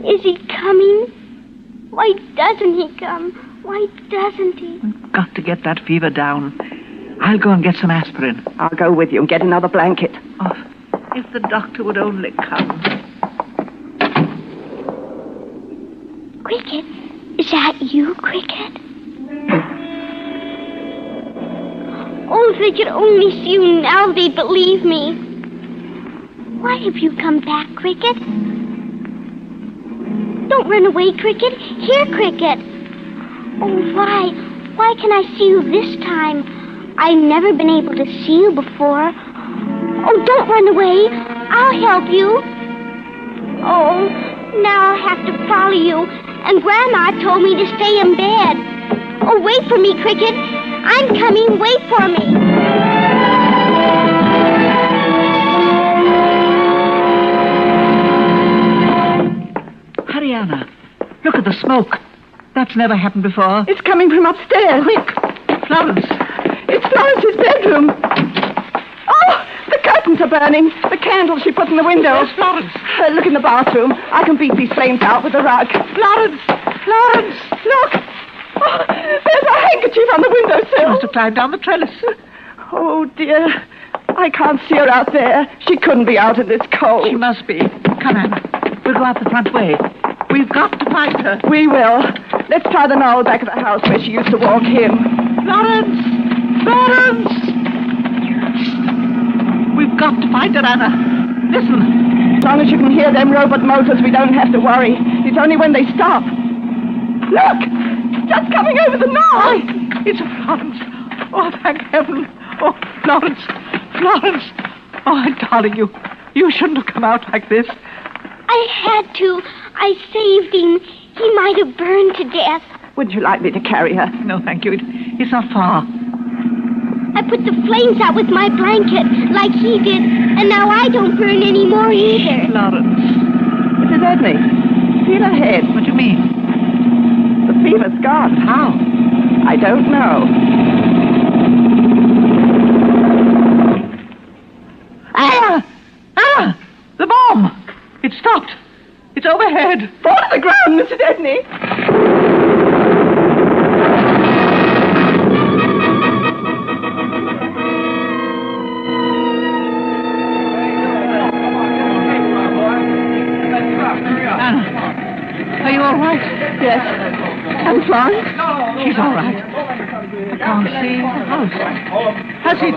Is he coming? Why doesn't he come? Why doesn't he? We've got to get that fever down. I'll go and get some aspirin. I'll go with you and get another blanket. Oh, if the doctor would only come. Cricket? Is that you, Cricket? Oh, if they could only see you now, they'd believe me. Why have you come back, Cricket? Don't run away, Cricket. Here, Cricket. Oh, why? Why can I see you this time? I've never been able to see you before. Oh, don't run away. I'll help you. Oh, now I'll have to follow you. And Grandma told me to stay in bed. Oh, wait for me, Cricket. I'm coming. Wait for me. Hurry, Anna. Look at the smoke. That's never happened before. It's coming from upstairs. Quick, Florence. It's Florence's bedroom. Oh, the curtains are burning. The candle she put in the window. Where's Florence? Look in the bathroom. I can beat these flames out with a rug. Florence! Look. Oh, there's a handkerchief on the windowsill. She must have climbed down the trellis. Oh, dear. I can't see her out there. She couldn't be out in this cold. She must be. Come, Anna. We'll go out the front way. We've got to find her. We will. Let's try the knoll back of the house where she used to walk him. Florence! We've got to find her, Anna. Listen. As long as you can hear them robot motors, we don't have to worry. It's only when they stop. Look! Just coming over the knoll. It's Florence. Oh, thank heaven. Oh, Florence. Oh, darling, you shouldn't have come out like this. I had to. I saved him. He might have burned to death. Wouldn't you like me to carry her? No, thank you. It's not far. I put the flames out with my blanket, like he did, and now I don't burn anymore either. Florence. Mrs. Edney, feel her head. What do you mean? The fever's gone. How? I don't know. Anna! The bomb! It stopped. It's overhead. Fall to the ground, Mrs. Edney. She's all right. I can't see the house. Has it?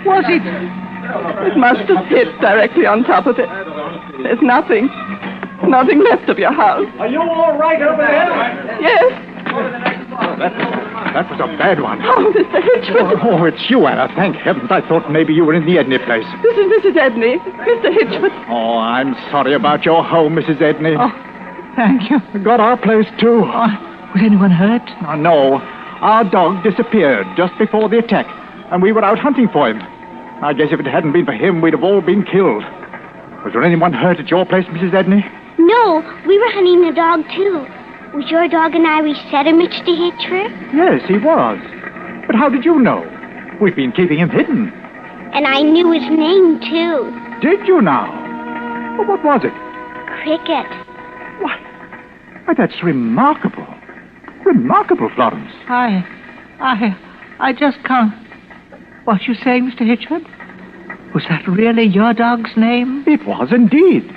Was it? It must have hit directly on top of it. There's nothing left of your house. Are you all right over there? Yes. That was a bad one. Oh, Mr. Hitchford. Oh, it's you, Anna. Thank heavens. I thought maybe you were in the Edney place. This is Mrs. Edney. Mr. Hitchford. Oh, I'm sorry about your home, Mrs. Edney. Oh, thank you. Got our place, too. Oh, was anyone hurt? Oh, no. Our dog disappeared just before the attack, and we were out hunting for him. I guess if it hadn't been for him, we'd have all been killed. Was there anyone hurt at your place, Mrs. Edney? No, we were hunting the dog, too. Was your dog an Irish setter, Mr. Hitchford? Yes, he was. But how did you know? We've been keeping him hidden. And I knew his name, too. Did you now? Well, what was it? Cricket. Why, that's remarkable. Remarkable, Florence. I just can't... What you saying, Mr. Hitchford? Was that really your dog's name? It was indeed.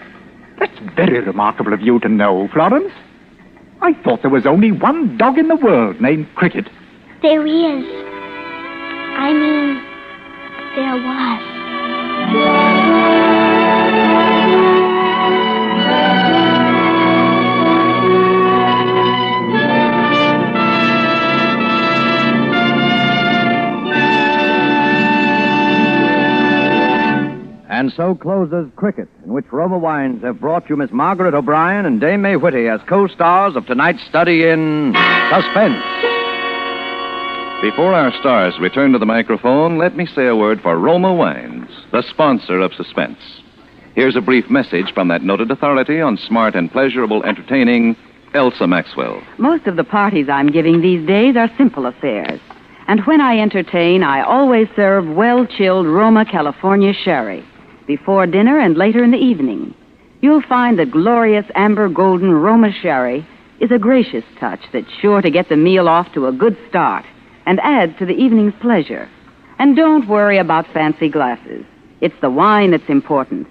That's very remarkable of you to know, Florence. I thought there was only one dog in the world named Cricket. There is. I mean, there was. And so closes Cricket, in which Roma Wines have brought you Miss Margaret O'Brien and Dame May Whitty as co-stars of tonight's study in Suspense. Before our stars return to the microphone, let me say a word for Roma Wines, the sponsor of Suspense. Here's a brief message from that noted authority on smart and pleasurable entertaining, Elsa Maxwell. Most of the parties I'm giving these days are simple affairs. And when I entertain, I always serve well-chilled Roma California sherry before dinner and later in the evening. You'll find that glorious amber golden Roma sherry is a gracious touch that's sure to get the meal off to a good start and add to the evening's pleasure. And don't worry about fancy glasses. It's the wine that's important.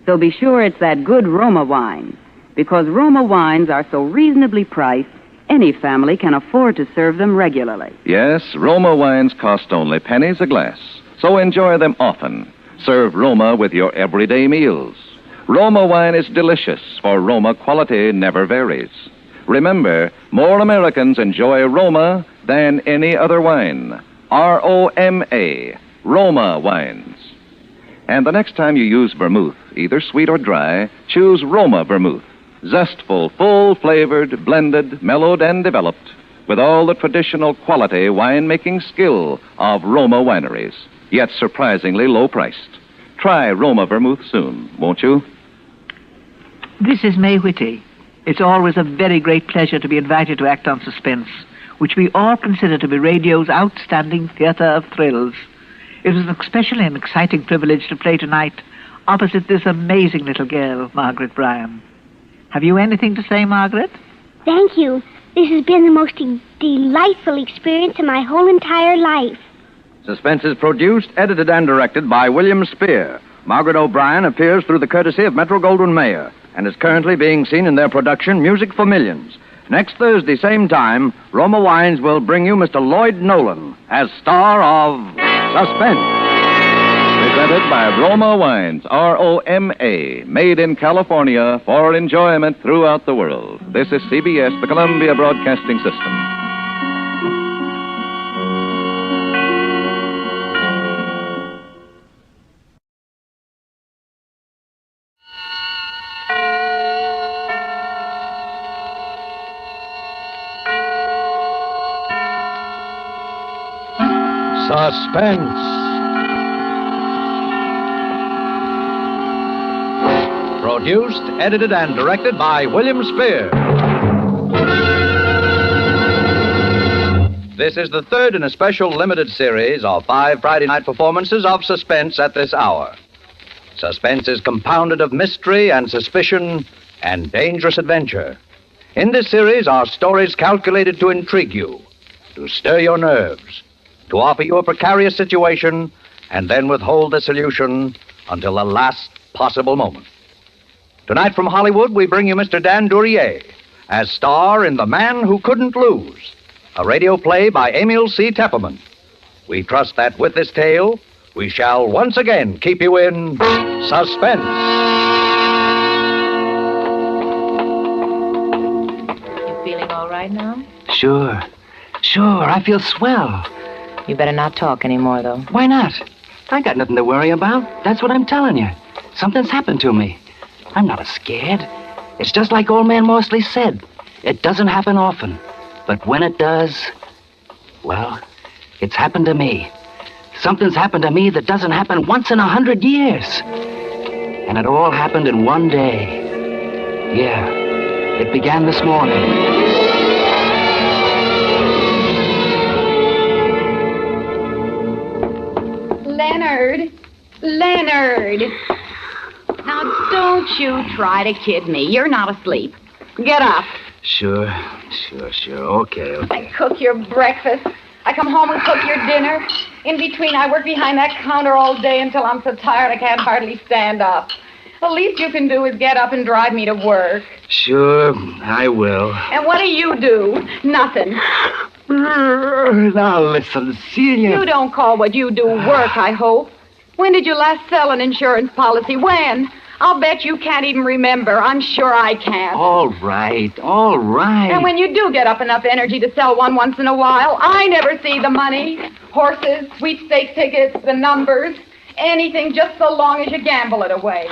So be sure it's that good Roma wine, because Roma wines are so reasonably priced, any family can afford to serve them regularly. Yes, Roma wines cost only pennies a glass, so enjoy them often. Serve Roma with your everyday meals. Roma wine is delicious, for Roma quality never varies. Remember, more Americans enjoy Roma than any other wine. R-O-M-A, Roma wines. And the next time you use vermouth, either sweet or dry, choose Roma vermouth. Zestful, full-flavored, blended, mellowed, and developed with all the traditional quality wine-making skill of Roma wineries, yet surprisingly low-priced. Try Roma vermouth soon, won't you? This is May Whitty. It's always a very great pleasure to be invited to act on Suspense, which we all consider to be radio's outstanding theater of thrills. It was an especially an exciting privilege to play tonight opposite this amazing little girl, Margaret Bryan. Have you anything to say, Margaret? Thank you. This has been the most delightful experience of my whole entire life. Suspense is produced, edited, and directed by William Spear. Margaret O'Brien appears through the courtesy of Metro-Goldwyn-Mayer and is currently being seen in their production, Music for Millions. Next Thursday, same time, Roma Wines will bring you Mr. Lloyd Nolan as star of Suspense. Presented by Roma Wines, R-O-M-A, made in California for enjoyment throughout the world. This is CBS, the Columbia Broadcasting System. Suspense. Produced, edited, and directed by William Spear. This is the third in a special limited series of 5 Friday night performances of Suspense at this hour. Suspense is compounded of mystery and suspicion and dangerous adventure. In this series are stories calculated to intrigue you, to stir your nerves, to offer you a precarious situation, and then withhold the solution until the last possible moment. Tonight from Hollywood, we bring you Mr. Dan Duryea as star in The Man Who Couldn't Lose, a radio play by Emil C. Tepperman. We trust that with this tale, we shall once again keep you in suspense. You feeling all right now? Sure. I feel swell. You better not talk anymore, though. Why not? I got nothing to worry about. That's what I'm telling you. Something's happened to me. I'm not scared. It's just like old man Morsley said. It doesn't happen often. But when it does, well, it's happened to me. Something's happened to me that doesn't happen once in 100 years. And it all happened in one day. Yeah, it began this morning. Leonard! Now, don't you try to kid me. You're not asleep. Get up. Sure. Okay. I cook your breakfast. I come home and cook your dinner. In between, I work behind that counter all day until I'm so tired I can't hardly stand up. The least you can do is get up and drive me to work. Sure, I will. And what do? Nothing. Now, listen, Celia. You don't call what you do work, I hope. When did you last sell an insurance policy? When? I'll bet you can't even remember. I'm sure I can't. All right. And when you do get up enough energy to sell one once in a while, I never see the money. Horses, sweepstake tickets, the numbers. Anything just so long as you gamble it away.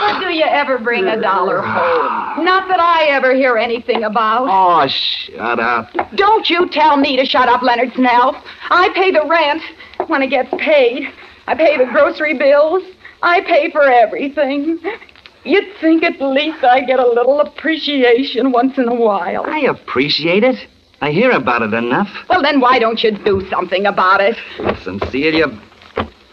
But do you ever bring $1 home? Not that I ever hear anything about. Oh, shut up. Don't you tell me to shut up, Leonard Snell. I pay the rent when it gets paid. I pay the grocery bills. I pay for everything. You'd think at least I get a little appreciation once in a while. I appreciate it. I hear about it enough. Well, then why don't you do something about it? Listen, Celia,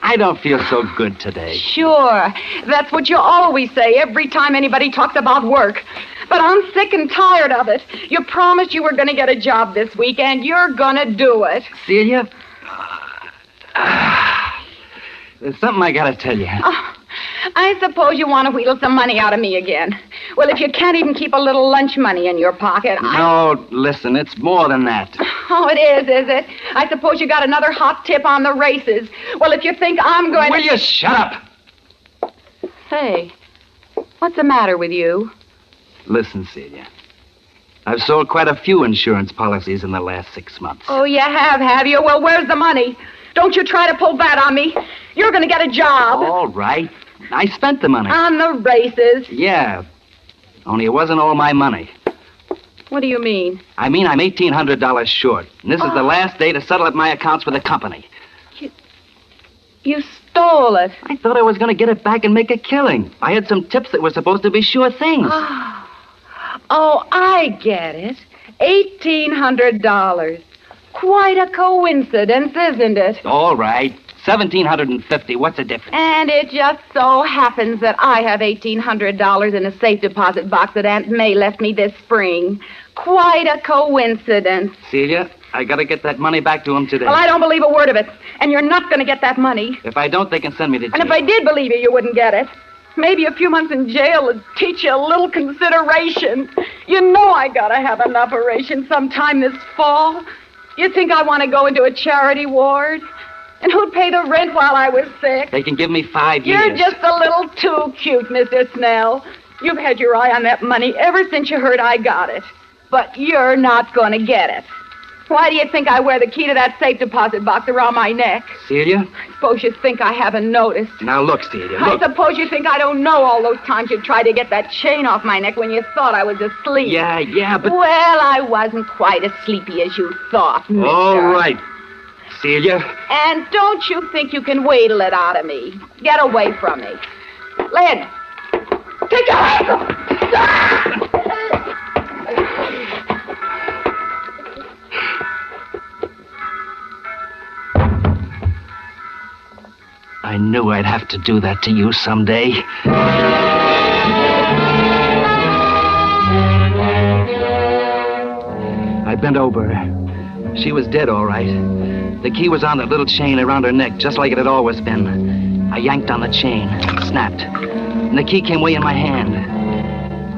I don't feel so good today. Sure. That's what you always say every time anybody talks about work. But I'm sick and tired of it. You promised you were going to get a job this week, and you're going to do it. Celia, there's something I got to tell you. I suppose you want to wheedle some money out of me again. Well, if you can't even keep a little lunch money in your pocket, No, listen, it's more than that. Oh, it is it? I suppose you got another hot tip on the races. Well, if you think I'm going Will you shut up? Hey, what's the matter with you? Listen, Celia. I've sold quite a few insurance policies in the last 6 months. Oh, you have you? Well, where's the money? Don't you try to pull that on me. You're going to get a job. All right. I spent the money. On the races. Yeah. Only it wasn't all my money. What do you mean? I mean, I'm $1,800 short. And this is the last day to settle up my accounts with the company. You stole it. I thought I was going to get it back and make a killing. I had some tips that were supposed to be sure things. Oh, I get it. $1,800. Quite a coincidence, isn't it? All right. $1,750. What's the difference? And it just so happens that I have $1,800 in a safe deposit box that Aunt May left me this spring. Quite a coincidence. Celia, I got to get that money back to him today. Well, I don't believe a word of it. And you're not going to get that money. If I don't, they can send me to jail. And if I did believe you wouldn't get it. Maybe a few months in jail would teach you a little consideration. You know I got to have an operation sometime this fall. You think I want to go into a charity ward? And who'd pay the rent while I was sick? They can give me 5 years. You're just a little too cute, Mr. Snell. You've had your eye on that money ever since you heard I got it. But you're not going to get it. Why do you think I wear the key to that safe deposit box around my neck? Celia? I suppose you think I haven't noticed. Now look, Celia, look. I suppose you think I don't know all those times you tried to get that chain off my neck when you thought I was asleep. Yeah, but... Well, I wasn't quite as sleepy as you thought, mister. All right, Celia. And don't you think you can wheedle it out of me? Get away from me. Len, take your hands off! I knew I'd have to do that to you someday. I bent over her. She was dead, all right. The key was on that little chain around her neck, just like it had always been. I yanked on the chain. It snapped. And the key came way in my hand.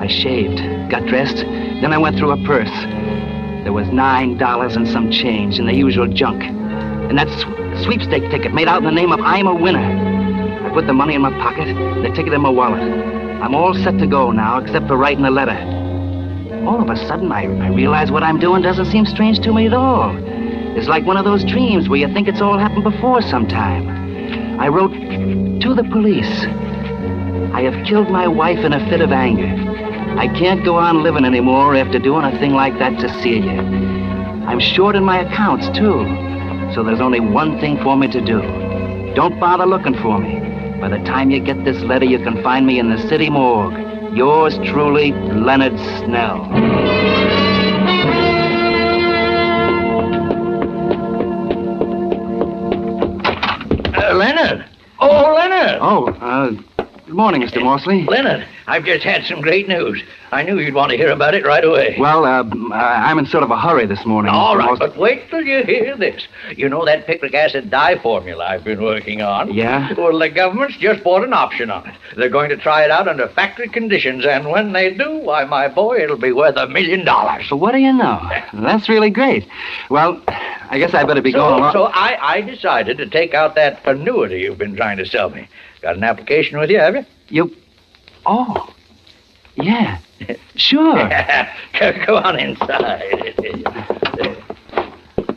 I shaved, got dressed, then I went through her purse. There was $9 and some change and the usual junk. And that sweepstake ticket made out in the name of I'm a Winner. I put the money in my pocket, the ticket in my wallet. I'm all set to go now, except for writing a letter. All of a sudden, I realize what I'm doing doesn't seem strange to me at all. It's like one of those dreams where you think it's all happened before sometime. I wrote to the police. I have killed my wife in a fit of anger. I can't go on living anymore after doing a thing like that to Celia. I'm short in my accounts, too. So there's only one thing for me to do. Don't bother looking for me. By the time you get this letter, you can find me in the city morgue. Yours truly, Leonard Snell. Leonard! Oh, Leonard! Good morning, Mr. Morsley. Leonard, I've just had some great news. I knew you'd want to hear about it right away. Well, I'm in sort of a hurry this morning. All Mr. right, Morsley. but wait till you hear this. You know that picric acid dye formula I've been working on? Yeah? Well, the government's just bought an option on it. They're going to try it out under factory conditions, and when they do, why, my boy, it'll be worth $1 million. So what do you know? That's really great. Well, I guess I better be going along. So I decided to take out that annuity you've been trying to sell me. Got an application with you, have you? Oh, yeah, sure. Go on inside.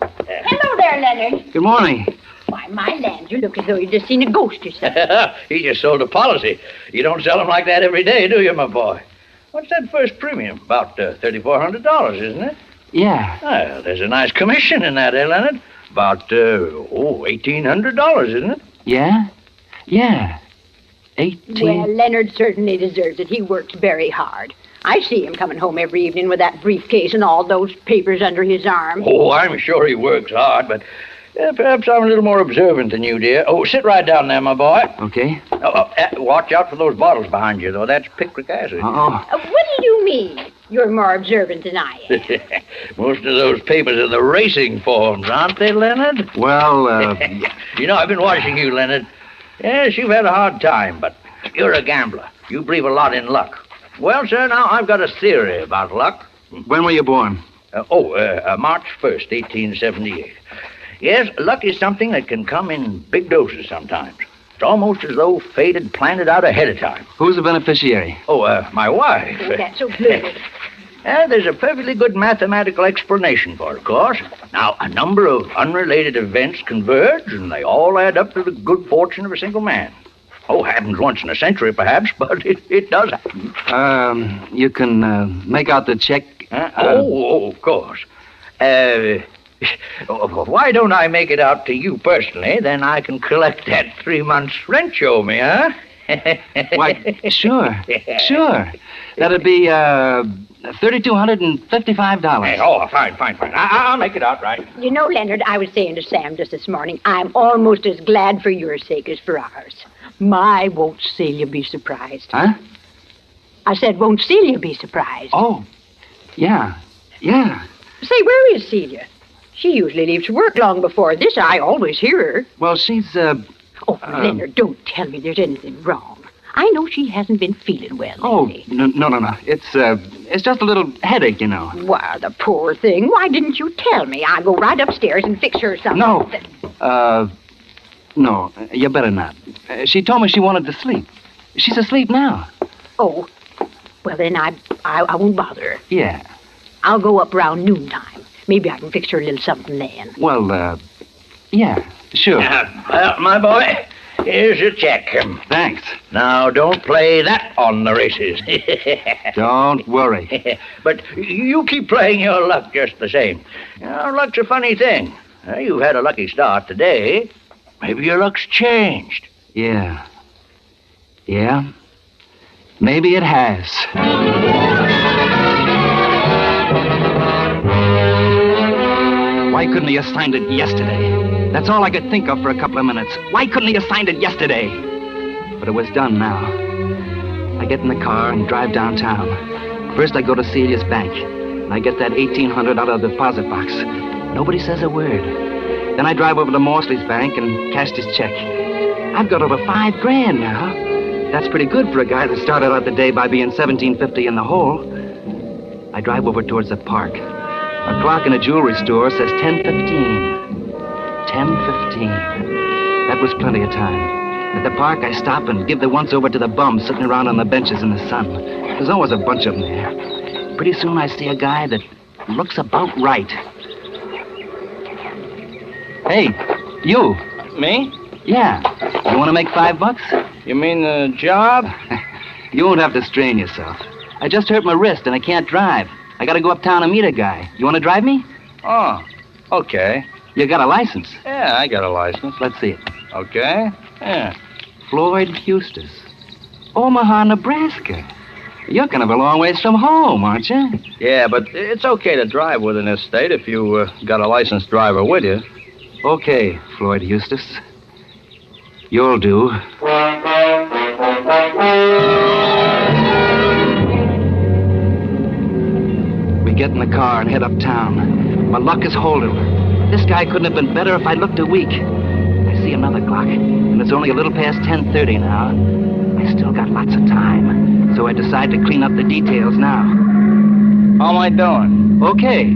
Hello there, Leonard. Good morning. Why, my land, you look as though you'd just seen a ghost or something. He just sold a policy. You don't sell them like that every day, do you, my boy? What's that first premium? About $3,400, isn't it? Yeah. Well, there's a nice commission in that, Leonard? About, $1,800, isn't it? Yeah? Yeah. 18. Well, Leonard certainly deserves it. He works very hard. I see him coming home every evening with that briefcase and all those papers under his arm. Oh, I'm sure he works hard, but perhaps I'm a little more observant than you, dear. Oh, sit right down there, my boy. Okay. Watch out for those bottles behind you, though. That's picric acid. What do you mean? You're more observant than I am. Most of those papers are the racing forms, aren't they, Leonard? Well, You know, I've been watching you, Leonard. Yes, you've had a hard time, but you're a gambler. You believe a lot in luck. Well, sir, now I've got a theory about luck. When were you born? March 1st, 1878. Yes, luck is something that can come in big doses sometimes. It's almost as though fate had planned it out ahead of time. Who's the beneficiary? My wife. Oh, that's so good. There's a perfectly good mathematical explanation for it, of course. Now, a number of unrelated events converge, and they all add up to the good fortune of a single man. Oh, happens once in a century, perhaps, but it does happen. You can make out the check. Of course. Why don't I make it out to you personally? Then I can collect that 3 months' rent you owe me, huh? Why, sure. That'd be $3,255. Oh, fine. I'll make it out right. You know, Leonard, I was saying to Sam just this morning, I'm almost as glad for your sake as for ours. My, won't Celia be surprised? Huh? I said, won't Celia be surprised? Oh, yeah. Say, where is Celia? She usually leaves for work long before this. I always hear her. Well, she's, Leonard, don't tell me there's anything wrong. I know she hasn't been feeling well lately. No. It's just a little headache, you know. Why, the poor thing. Why didn't you tell me? I'll go right upstairs and fix her something. No, you better not. She told me she wanted to sleep. She's asleep now. Oh, well, then I won't bother her. Yeah. I'll go up around noontime. Maybe I can fix her a little something then. Well, yeah, sure. Well, my boy, here's your check. Thanks. Now, don't play that on the races. Don't worry. But you keep playing your luck just the same. You know, luck's a funny thing. You've had a lucky start today. Maybe your luck's changed. Yeah. Maybe it has. Why couldn't he have signed it yesterday? That's all I could think of for a couple of minutes. Why couldn't he have signed it yesterday? But it was done now. I get in the car and drive downtown. First, I go to Celia's bank, and I get that $1,800 out of the deposit box. Nobody says a word. Then I drive over to Morsley's bank and cash his check. I've got over $5,000 now. That's pretty good for a guy that started out the day by being $1,750 in the hole. I drive over towards the park. A clock in a jewelry store says 10:15. 10:15. That was plenty of time. At the park, I stop and give the once-over to the bums sitting around on the benches in the sun. There's always a bunch of them there. Pretty soon I see a guy that looks about right. Hey, you. Me? Yeah. You want to make $5? You mean the job? You won't have to strain yourself. I just hurt my wrist and I can't drive. I gotta go uptown and meet a guy. You want to drive me? Oh, okay. You got a license? Yeah, I got a license. Let's see it. Okay. Yeah. Floyd Eustace. Omaha, Nebraska. You're kind of a long ways from home, aren't you? Yeah, but it's okay to drive within this state if you got a licensed driver with you. Okay, Floyd Eustace. You'll do. We get in the car and head uptown. My luck is holding. This guy couldn't have been better if I looked a week. I see another clock, and it's only a little past 10:30 now. I still got lots of time, so I decide to clean up the details now. How am I doing? Okay.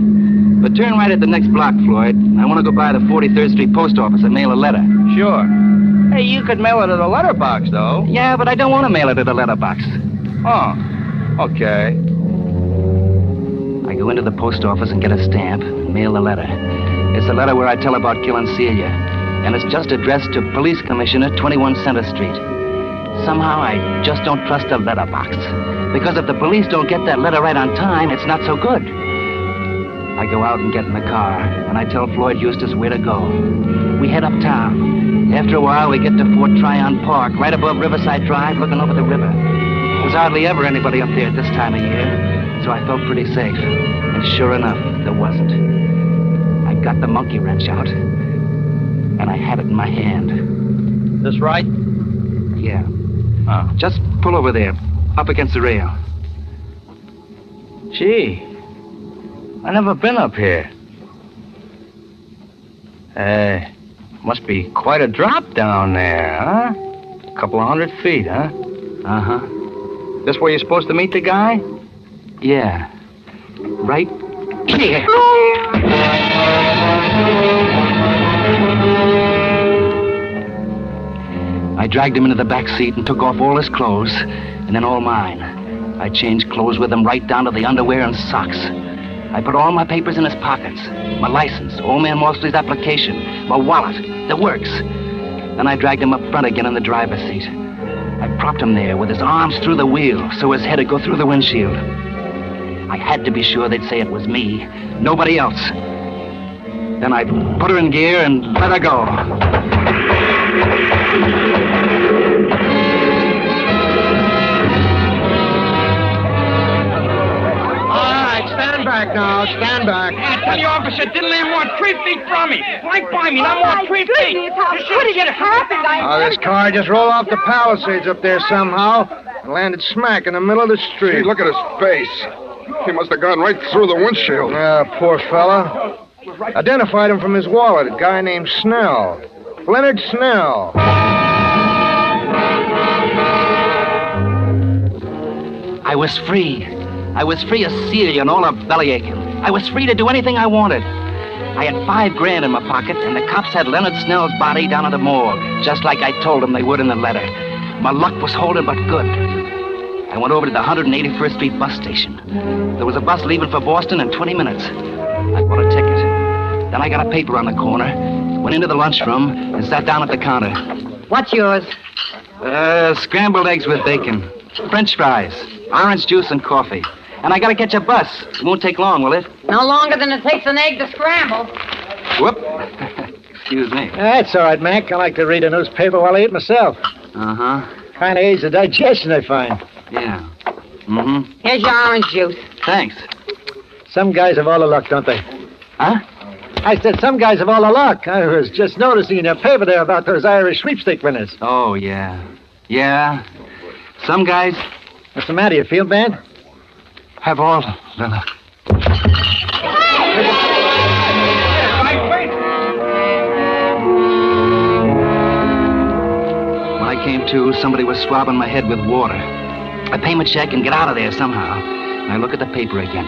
But turn right at the next block, Floyd. I want to go by the 43rd Street post office and mail a letter. Sure. Hey, you could mail it at a letterbox, though. Yeah, but I don't want to mail it at a letterbox. Oh, okay. I go into the post office and get a stamp and mail the letter. It's the letter where I tell about killing Celia. And it's just addressed to Police Commissioner, 21 Center Street. Somehow I just don't trust a letterbox. Because if the police don't get that letter right on time, it's not so good. I go out and get in the car, and I tell Floyd Eustace where to go. We head uptown. After a while, we get to Fort Tryon Park, right above Riverside Drive, looking over the river. There's hardly ever anybody up there at this time of year, so I felt pretty safe. And sure enough, there wasn't. I got the monkey wrench out, and I had it in my hand. This right? Yeah. Oh. Just pull over there, up against the rail. Gee, I never been up here. Must be quite a drop down there, huh? A couple of 100 feet, huh? Uh-huh. This where you're supposed to meet the guy? Yeah. Right here. I dragged him into the back seat and took off all his clothes, and then all mine. I changed clothes with him right down to the underwear and socks. I put all my papers in his pockets. My license, old man Morsley's application, my wallet, the works. Then I dragged him up front again in the driver's seat. I propped him there with his arms through the wheel so his head would go through the windshield. I had to be sure they'd say it was me, nobody else. Then I put her in gear and let her go. Stand back now, stand back. I tell you, officer, didn't land more 3 feet from me. Right by me, not more 3 feet. How could it happen? This car just rolled off the Palisades up there somehow and landed smack in the middle of the street. Gee, look at his face. He must have gone right through the windshield. Yeah, poor fella. Identified him from his wallet, a guy named Snell. Leonard Snell. I was free. I was free of Celia and all her bellyaching. I was free to do anything I wanted. I had $5 grand in my pocket, and the cops had Leonard Snell's body down at the morgue, just like I told them they would in the letter. My luck was holding but good. I went over to the 181st Street bus station. There was a bus leaving for Boston in 20 minutes. I bought a ticket. Then I got a paper on the corner, went into the lunchroom, and sat down at the counter. What's yours? Scrambled eggs with bacon, French fries, orange juice, and coffee. And I gotta catch a bus. It won't take long, will it? No longer than it takes an egg to scramble. Whoop. Excuse me. That's all right, Mac. I like to read a newspaper while I eat myself. Uh-huh. Kind of aids the digestion, I find. Yeah. Mm-hmm. Here's your orange juice. Thanks. Some guys have all the luck, don't they? Huh? I said some guys have all the luck. I was just noticing in your paper there about those Irish sweepstake winners. Oh, yeah. Yeah. Some guys... What's the matter? You feel bad? Have all the luck. When I came to, somebody was swabbing my head with water. I pay my check and get out of there somehow. And I look at the paper again.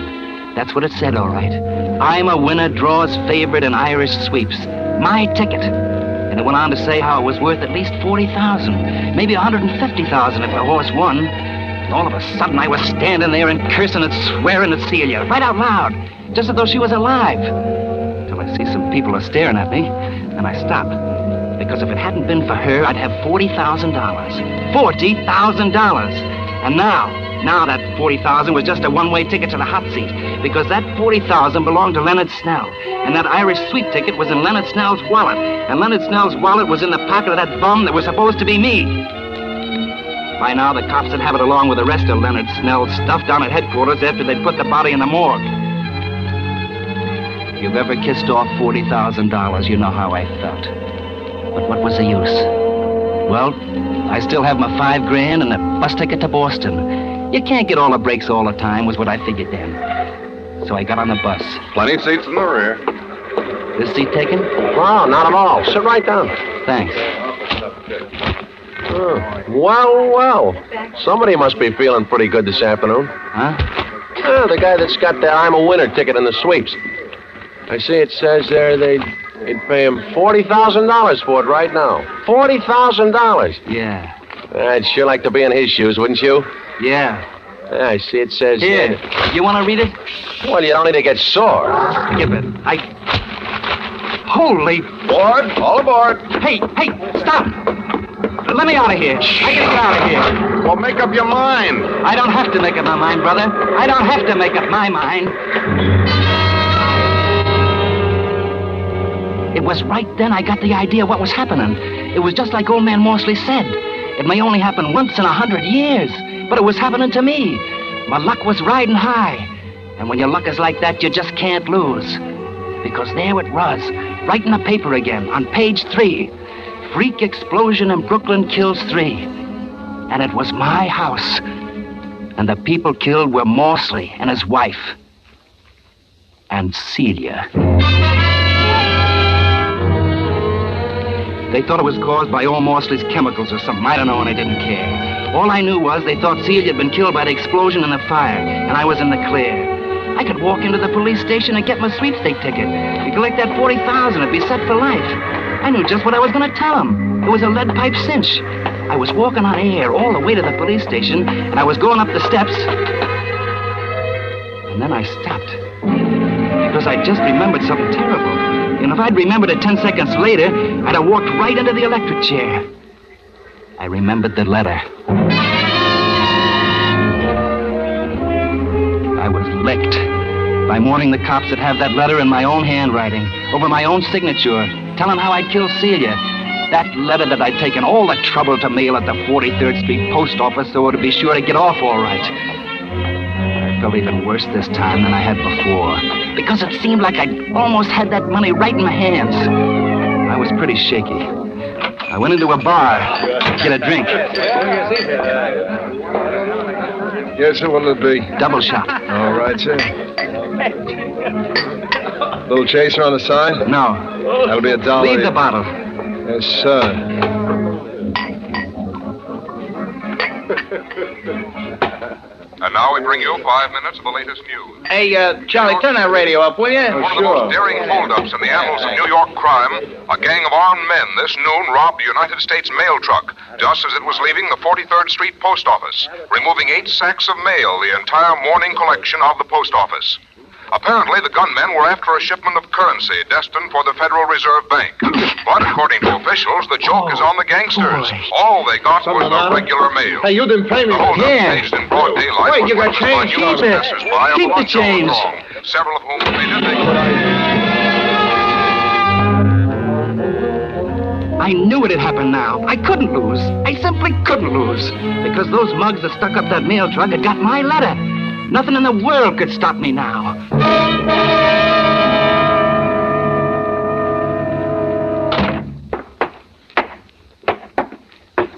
That's what it said, all right. I'm a winner, draws favorite in Irish sweeps. My ticket. And it went on to say how it was worth at least $40,000, maybe $150,000 if the horse won. And all of a sudden, I was standing there and cursing and swearing at Celia, right out loud, just as though she was alive. Till I see some people are staring at me, and I stop. Because if it hadn't been for her, I'd have $40,000. $40,000! And now that $40,000 was just a one-way ticket to the hot seat, because that $40,000 belonged to Leonard Snell, and that Irish sweep ticket was in Leonard Snell's wallet, and Leonard Snell's wallet was in the pocket of that bum that was supposed to be me. By now, the cops would have it along with the rest of Leonard Snell's stuff down at headquarters after they'd put the body in the morgue. If you've ever kissed off $40,000, you know how I felt. But what was the use? Well, I still have my $5,000 and the bus ticket to Boston. You can't get all the breaks all the time, was what I figured then. So I got on the bus. Plenty of seats in the rear. This seat taken? No, not at all. Sit right down. Thanks. Oh, well. Somebody must be feeling pretty good this afternoon. Huh? The guy that's got the I'm a winner ticket in the sweeps. I see it says there they'd pay him $40,000 for it right now. $40,000. Yeah. I'd sure like to be in his shoes, wouldn't you? Yeah. I see it says... Here, you want to read it? Well, you don't need to get sore. Skip it. Holy... Board, all aboard. Hey, stop! Let me out of here. I gotta get out of here. Well, make up your mind. I don't have to make up my mind, brother. I don't have to make up my mind. It was right then I got the idea what was happening. It was just like old man Morsley said. It may only happen once in 100 years, but it was happening to me. My luck was riding high. And when your luck is like that, you just can't lose. Because there it was, right in the paper again, on page 3. Freak explosion in Brooklyn kills 3. And it was my house. And the people killed were Morsley and his wife. And Celia. They thought it was caused by old Morsley's chemicals or something. I don't know, and I didn't care. All I knew was they thought Celia had been killed by the explosion and the fire, and I was in the clear. I could walk into the police station and get my sweepstake ticket. You collect that $40,000, it'd be set for life. I knew just what I was going to tell them. It was a lead pipe cinch. I was walking on air all the way to the police station, and I was going up the steps. And then I stopped. Because I just remembered something terrible. And if I'd remembered it 10 seconds later, I'd have walked right into the electric chair. I remembered the letter. I was licked. By morning, the cops would have that letter in my own handwriting, over my own signature, telling how I'd killed Celia. That letter that I'd taken all the trouble to mail at the 43rd Street post office so it'd be sure to get off all right. I felt even worse this time than I had before, because it seemed like I'd almost had that money right in my hands. I was pretty shaky. I went into a bar to get a drink. Yes, sir, what'll it be? Double shot. All right, sir. Little chaser on the side? No. That'll be $1. Leave the bottle. Yes, sir. And now we bring you 5 minutes of the latest news. Hey, Charlie, turn that radio up, will you? One of the most daring holdups in the annals of New York crime, a gang of armed men this noon robbed a United States mail truck just as it was leaving the 43rd Street post office, removing 8 sacks of mail, the entire morning collection of the post office. Apparently, the gunmen were after a shipment of currency destined for the Federal Reserve Bank. But according to officials, the joke is on the gangsters. All they got was the regular mail. Hey, you didn't pay me. The holdup staged in broad daylight. Wait, you got change? Keep it. Keep the change. Several of whom pleaded they I knew it had happened now. I couldn't lose. I simply couldn't lose. Because those mugs that stuck up that mail truck had got my letter. Nothing in the world could stop me now.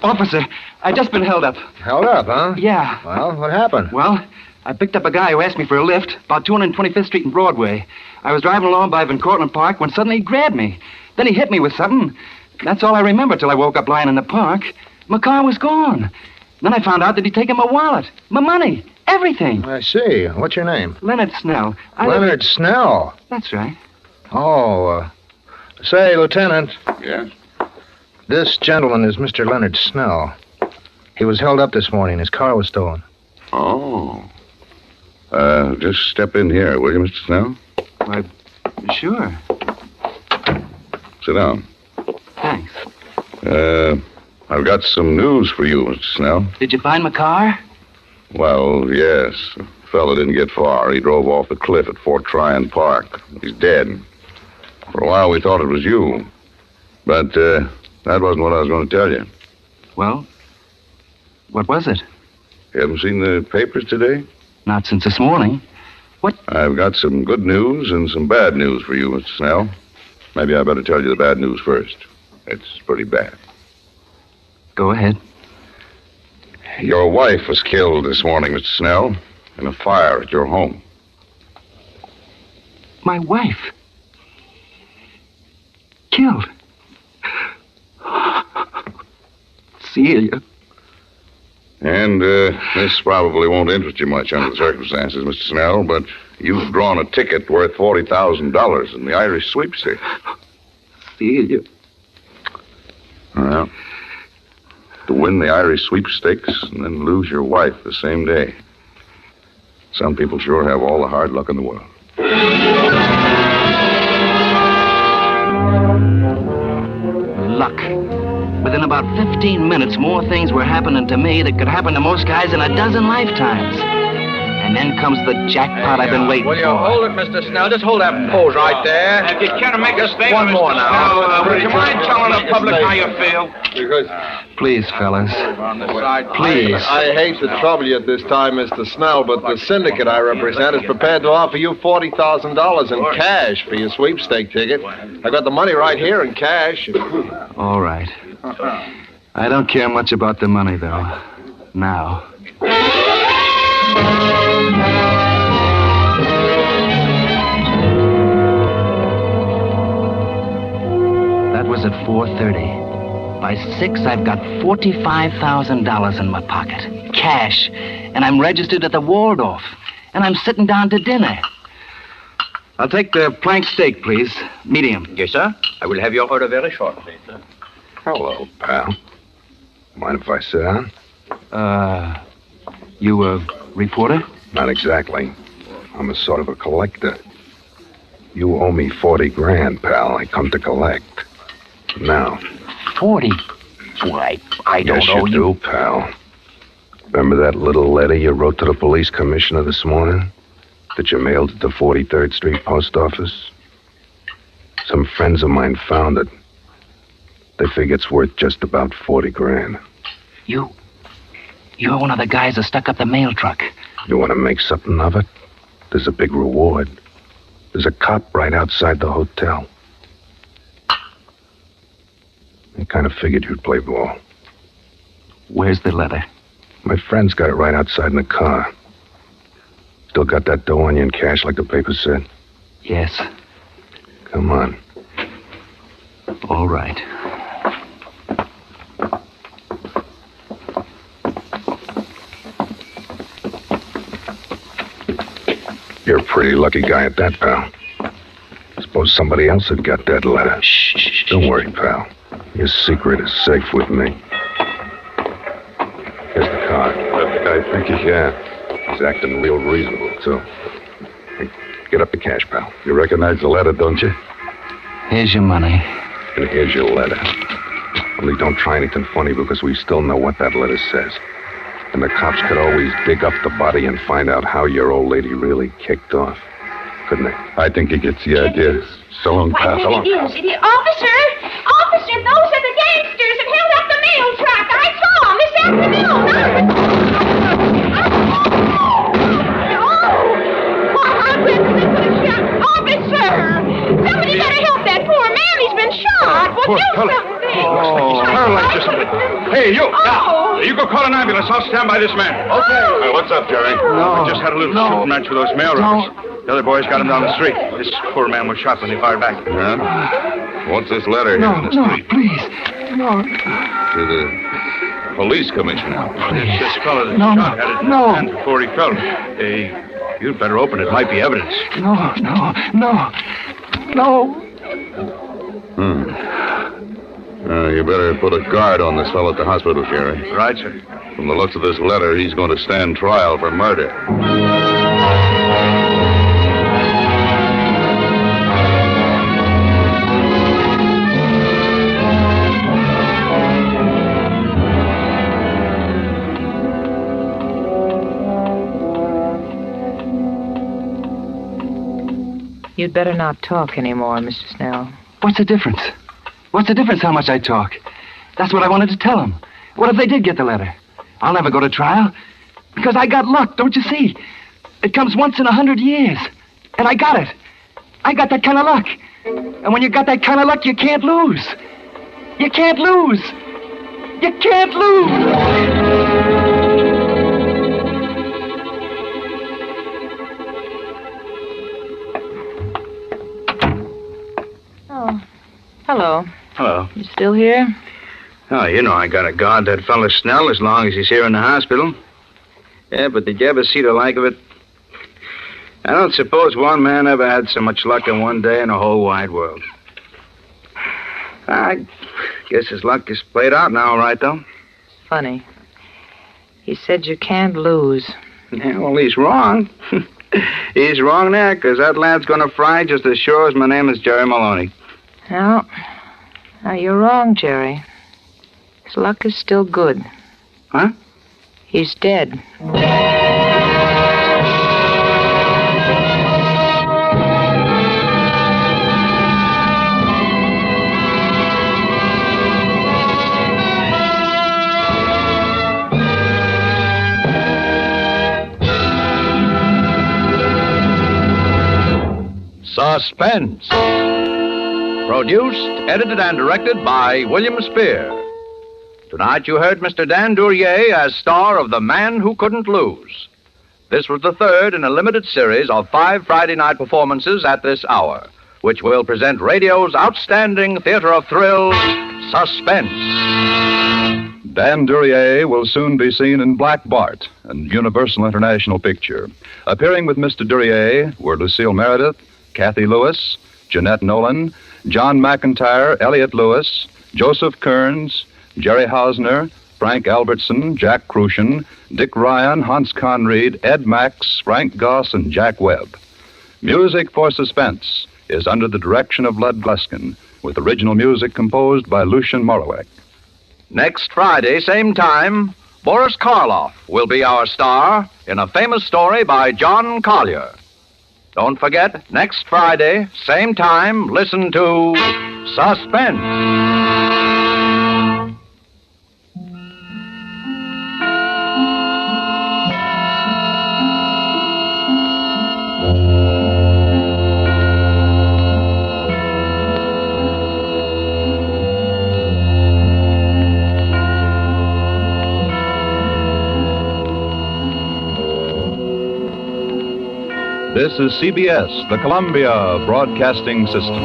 Officer, I just been held up. Held up, huh? Yeah. Well, what happened? Well, I picked up a guy who asked me for a lift about 225th Street and Broadway. I was driving along by Van Cortlandt Park when suddenly he grabbed me. Then he hit me with something. That's all I remember till I woke up lying in the park. My car was gone. Then I found out that he'd taken my wallet, my money, Everything. I see. What's your name? Leonard Snell. Leonard Snell. That's right. Oh, say, Lieutenant. Yes? This gentleman is Mr. Leonard Snell. He was held up this morning. His car was stolen. Oh. Just step in here, will you, Mr. Snell? Why, sure. Sit down. Thanks. I've got some news for you, Mr. Snell. Did you find my car? Well, yes. The fella didn't get far. He drove off the cliff at Fort Tryon Park. He's dead. For a while, we thought it was you. But, that wasn't what I was going to tell you. Well, what was it? You haven't seen the papers today? Not since this morning. What? I've got some good news and some bad news for you, Mr. Snell. Maybe I better tell you the bad news first. It's pretty bad. Go ahead. Your wife was killed this morning, Mr. Snell, in a fire at your home. My wife? Killed? Celia. And this probably won't interest you much under the circumstances, Mr. Snell, but you've drawn a ticket worth $40,000 in the Irish sweepstakes. Celia. Well, to win the Irish sweepstakes and then lose your wife the same day. Some people sure have all the hard luck in the world. Luck. Within about 15 minutes, more things were happening to me that could happen to most guys in a dozen lifetimes. And then comes the jackpot I've been waiting for. Will you hold it, Mr. Snell? Just hold that pose right there. If you care to make a statement, one more now. Would you mind telling the public how you feel? Please, fellas. Please. I hate to trouble you at this time, Mr. Snell, but the syndicate I represent is prepared to offer you $40,000 in cash for your sweepstake ticket. I got the money right here in cash. All right. I don't care much about the money, though. Now. That was at 4:30. By 6, I've got $45,000 in my pocket. Cash. And I'm registered at the Waldorf. And I'm sitting down to dinner. I'll take the plank steak, please. Medium. Yes, sir. I will have your order very shortly, sir. Hello, pal. Mind if I sit down? You a reporter? Not exactly. I'm a sort of a collector. You owe me 40 grand, pal. I come to collect. Now. 40? Why, I don't know you. Yes, you do, pal. Remember that little letter you wrote to the police commissioner this morning? That you mailed at the 43rd Street post office? Some friends of mine found it. They figure it's worth just about 40 grand. You're one of the guys that stuck up the mail truck. You want to make something of it? There's a big reward. There's a cop right outside the hotel. I kind of figured you'd play ball. Where's the letter? My friend's got it right outside in the car. Still got that dough on you in cash like the paper said? Yes. Come on. All right. You're a pretty lucky guy at that, pal. Suppose somebody else had got that letter. Shh. Don't worry, pal. Your secret is safe with me. Here's the card. Let the guy think you can. He's acting real reasonable, too. Hey, get up the cash, pal. You recognize the letter, don't you? Here's your money. And here's your letter. Only don't try anything funny because we still know what that letter says. And the cops could always dig up the body and find out how your old lady really kicked off. Couldn't they? I think he gets the idea. So long, pal. So long. It is. Officer, those are the gangsters that held up the mail truck. I saw them this afternoon. Officer! Somebody better help that poor man. He's been shot. Well, do something. He's paralyzed or something. Hey, you! You go call an ambulance. I'll stand by this man. Okay. What's up, Jerry? I just had a little shooting match with those mail robbers. The other boys got him down the street. This poor man was shot when he fired back. Yeah? What's this letter here in the street? Please. No. To the police commissioner. This fellow that No, shot had it in no. his hand before he fell. You'd better open it. Might be evidence. No. You better put a guard on this fellow at the hospital, Jerry. Right, sir. From the looks of this letter, he's going to stand trial for murder. You'd better not talk anymore, Mr. Snell. What's the difference? What's the difference how much I talk? That's what I wanted to tell them. What if they did get the letter? I'll never go to trial. Because I got luck, don't you see? It comes once in 100 years. And I got it. I got that kind of luck. And when you got that kind of luck, you can't lose. You can't lose. You can't lose. Oh, hello. Hello. You still here? Oh, you know I gotta guard that fellow Snell as long as he's here in the hospital. Yeah, but did you ever see the like of it? I don't suppose one man ever had so much luck in one day in the whole wide world. I guess his luck is played out now, all right, though. Funny. He said you can't lose. Yeah, well, he's wrong. He's wrong there, because that lad's gonna fry just as sure as my name is Jerry Maloney. No. Now, you're wrong, Jerry. His luck is still good. Huh? He's dead. Suspense. Produced, edited, and directed by William Spear. Tonight you heard Mr. Dan Duryea as star of The Man Who Couldn't Lose. This was the third in a limited series of 5 Friday night performances at this hour, which will present radio's outstanding theater of thrills, Suspense. Dan Duryea will soon be seen in Black Bart, a Universal International picture. Appearing with Mr. Duryea were Lucille Meredith, Kathy Lewis, Jeanette Nolan, John McIntyre, Elliot Lewis, Joseph Kearns, Jerry Hausner, Frank Albertson, Jack Crucian, Dick Ryan, Hans Conried, Ed Max, Frank Goss, and Jack Webb. Music for Suspense is under the direction of Lud Gluskin, with original music composed by Lucien Morawek. Next Friday, same time, Boris Karloff will be our star in a famous story by John Collier. Don't forget, next Friday, same time, listen to Suspense. This is CBS, the Columbia Broadcasting System.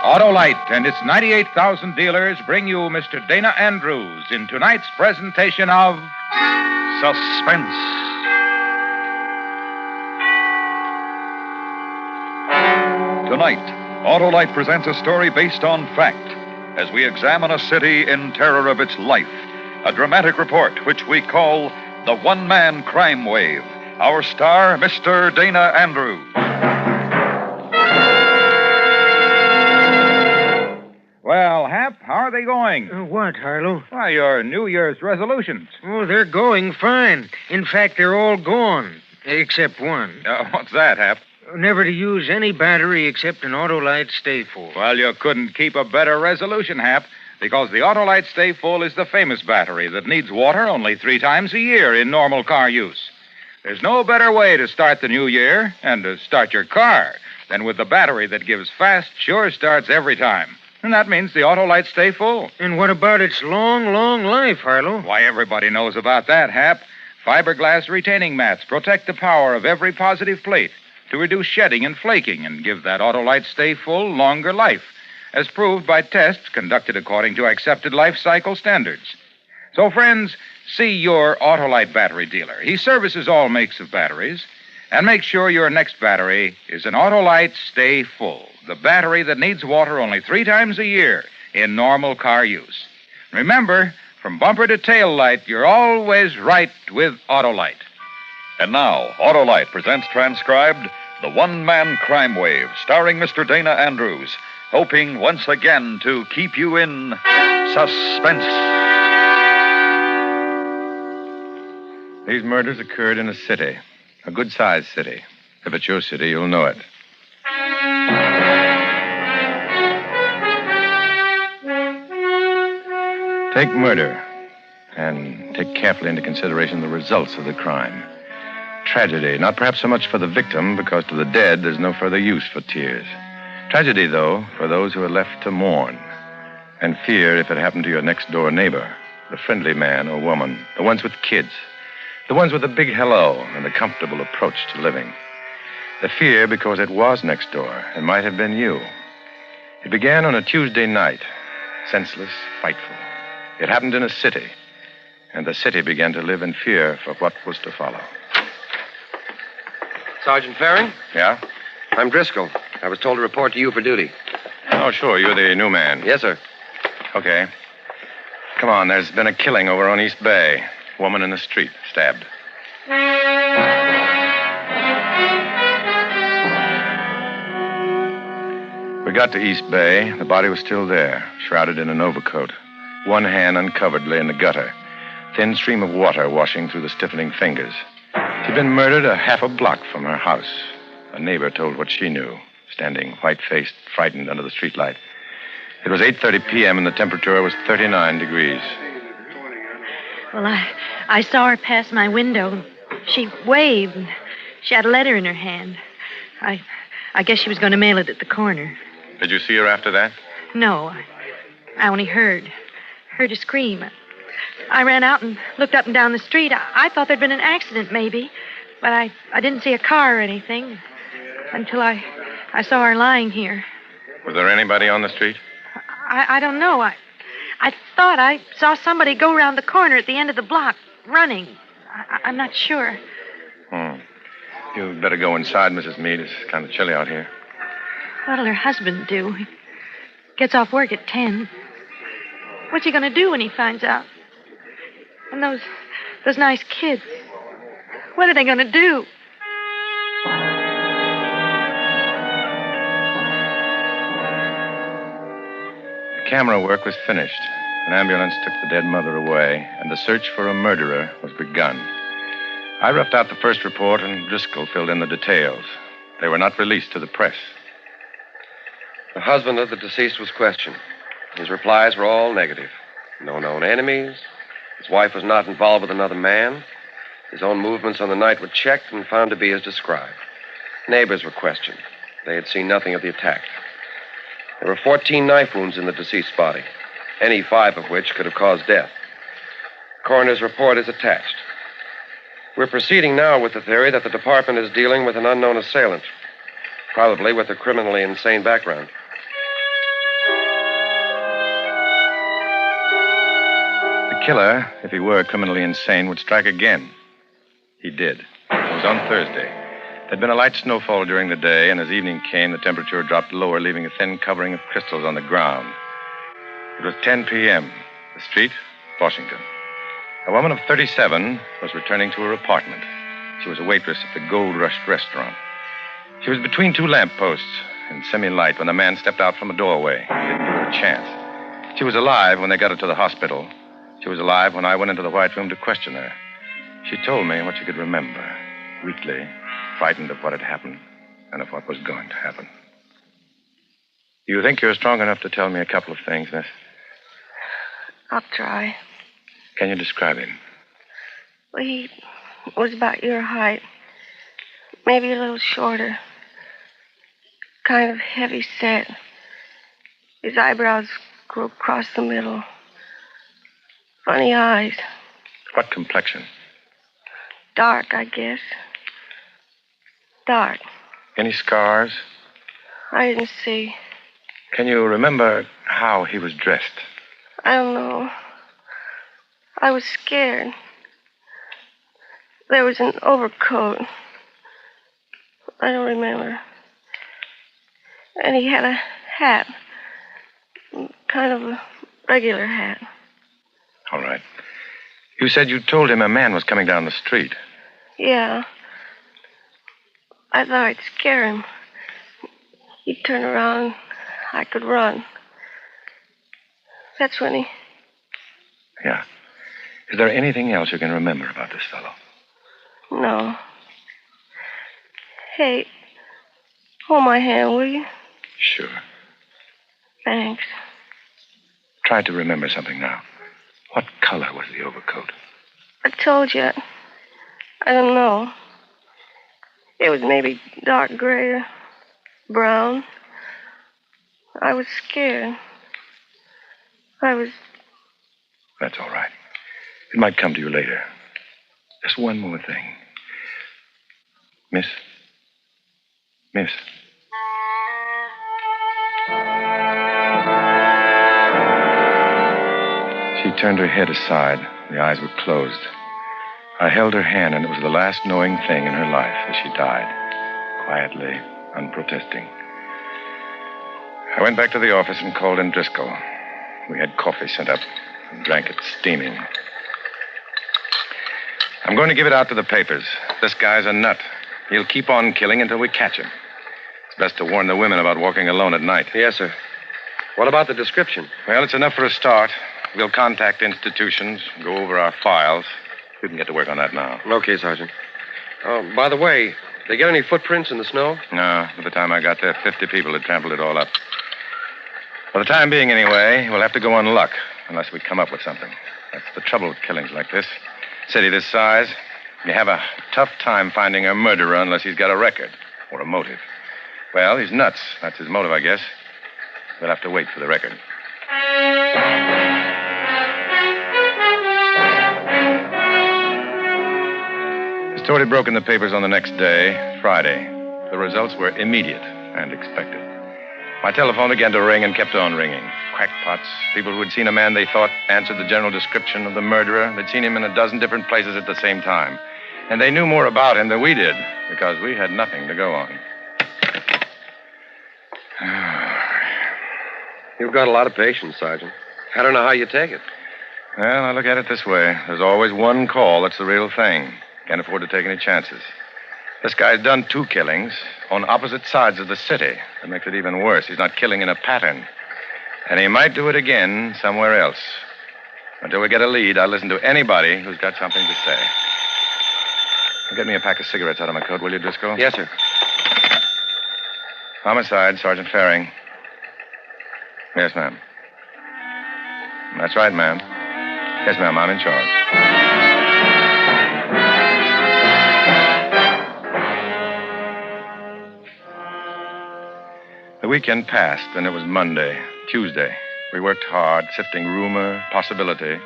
Autolite and its 98,000 dealers bring you Mr. Dana Andrews in tonight's presentation of Suspense. Tonight, Autolite presents a story based on fact as we examine a city in terror of its life. A dramatic report which we call The One-Man Crime Wave. Our star, Mr. Dana Andrews. Well, Hap, how are they going? What, Harlow? Why, your New Year's resolutions. Oh, they're going fine. In fact, they're all gone, except one. What's that, Hap? Never to use any battery except an Autolite Stay Full. Well, you couldn't keep a better resolution, Hap, because the Autolite Stay Full is the famous battery that needs water only 3 times a year in normal car use. There's no better way to start the new year and to start your car than with the battery that gives fast, sure starts every time. And that means the Autolite stay full. And what about its long, long life, Harlow? Why, everybody knows about that, Hap. Fiberglass retaining mats protect the power of every positive plate to reduce shedding and flaking and give that Autolite stay full longer life, as proved by tests conducted according to accepted life cycle standards. So, friends, see your Autolite battery dealer. He services all makes of batteries, and make sure your next battery is an Autolite Stay Full, the battery that needs water only 3 times a year in normal car use. Remember, from bumper to tail light, you're always right with Autolite. And now, Autolite presents transcribed The One-Man Crime Wave, starring Mr. Dana Andrews, hoping once again to keep you in suspense. These murders occurred in a city, a good-sized city. If it's your city, you'll know it. Take murder, and take carefully into consideration the results of the crime. Tragedy, not perhaps so much for the victim, because to the dead there's no further use for tears. Tragedy, though, for those who are left to mourn. And fear if it happened to your next-door neighbor, the friendly man or woman, the ones with kids, the ones with a big hello and a comfortable approach to living. The fear because it was next door and might have been you. It began on a Tuesday night, senseless, frightful. It happened in a city, and the city began to live in fear for what was to follow. Sergeant Faring? Yeah? I'm Driscoll. I was told to report to you for duty. Oh, sure. You're the new man. Yes, sir. Okay. Come on. There's been a killing over on East Bay. Woman in the street, stabbed. We got to East Bay. The body was still there, shrouded in an overcoat. One hand uncovered lay in the gutter. Thin stream of water washing through the stiffening fingers. She'd been murdered a half a block from her house. A neighbor told what she knew, standing white-faced, frightened under the streetlight. It was 8:30 p.m. and the temperature was 39 degrees. Well, I saw her pass my window. She waved. And she had a letter in her hand. I guess she was going to mail it at the corner. Did you see her after that? No, I only heard her scream. I ran out and looked up and down the street. I thought there'd been an accident, maybe, but I didn't see a car or anything until I saw her lying here. Was there anybody on the street? I don't know. I thought I saw somebody go around the corner at the end of the block, running. I'm not sure. You'd better go inside, Mrs. Meade. It's kind of chilly out here. What'll her husband do? He gets off work at 10. What's he going to do when he finds out? And those nice kids. What are they going to do? The camera work was finished. An ambulance took the dead mother away, and the search for a murderer was begun. I roughed out the first report, and Driscoll filled in the details. They were not released to the press. The husband of the deceased was questioned. His replies were all negative. No known enemies. His wife was not involved with another man. His own movements on the night were checked and found to be as described. Neighbors were questioned. They had seen nothing of the attack. There were 14 knife wounds in the deceased's body, any 5 of which could have caused death. The coroner's report is attached. We're proceeding now with the theory that the department is dealing with an unknown assailant, probably with a criminally insane background. The killer, if he were criminally insane, would strike again. He did. It was on Thursday. There'd been a light snowfall during the day, and as evening came, the temperature dropped lower, leaving a thin covering of crystals on the ground. It was 10 p.m. The street, Washington. A woman of 37 was returning to her apartment. She was a waitress at the Gold Rush restaurant. She was between 2 lampposts in semi-light when the man stepped out from a doorway. It didn't give her a chance. She was alive when they got her to the hospital. She was alive when I went into the White Room to question her. She told me what she could remember, weakly, frightened of what had happened and of what was going to happen. You think you're strong enough to tell me a couple of things, miss? I'll try. Can you describe him? Well, he was about your height. Maybe a little shorter. Kind of heavy set. His eyebrows go across the middle. Funny eyes. What complexion? Dark, I guess. Dark. Any scars? I didn't see. Can you remember how he was dressed? I don't know. I was scared. There was an overcoat. I don't remember. And he had a hat. Kind of a regular hat. All right. You said you told him a man was coming down the street. Yeah. I thought I'd scare him. He'd turn around. I could run. That's when he... Yeah. Is there anything else you can remember about this fellow? No. Hey, hold my hand, will you? Sure. Thanks. Try to remember something now. What color was the overcoat? I told you. I don't know. It was maybe dark gray or brown. I was scared. That's all right. It might come to you later. Just one more thing. Miss? She turned her head aside. The eyes were closed. I held her hand, and it was the last knowing thing in her life as she died, quietly, unprotesting. I went back to the office and called in Driscoll. We had coffee sent up and drank it steaming. I'm going to give it out to the papers. This guy's a nut. He'll keep on killing until we catch him. It's best to warn the women about walking alone at night. Yes, sir. What about the description? Well, it's enough for a start. We'll contact institutions, go over our files. We can get to work on that now. Okay, Sergeant. Oh, by the way, they get any footprints in the snow? No. By the time I got there, 50 people had trampled it all up. For the time being, anyway, we'll have to go on luck, unless we come up with something. That's the trouble with killings like this. City this size, you have a tough time finding a murderer unless he's got a record or a motive. Well, he's nuts. That's his motive, I guess. We'll have to wait for the record. The story broke in the papers on the next day, Friday. The results were immediate and expected. My telephone began to ring and kept on ringing. Crackpots, people who had seen a man they thought answered the general description of the murderer. They'd seen him in a dozen different places at the same time. And they knew more about him than we did, because we had nothing to go on. You've got a lot of patience, Sergeant. I don't know how you take it. Well, I look at it this way. There's always one call that's the real thing. Can't afford to take any chances. This guy's done 2 killings on opposite sides of the city. That makes it even worse. He's not killing in a pattern. And he might do it again somewhere else. Until we get a lead, I'll listen to anybody who's got something to say. Get me a pack of cigarettes out of my coat, will you, Driscoll? Yes, sir. Homicide, Sergeant Faring. Yes, ma'am. That's right, ma'am. Yes, ma'am, I'm in charge. The weekend passed, and it was Monday, Tuesday. We worked hard, sifting rumor, possibility.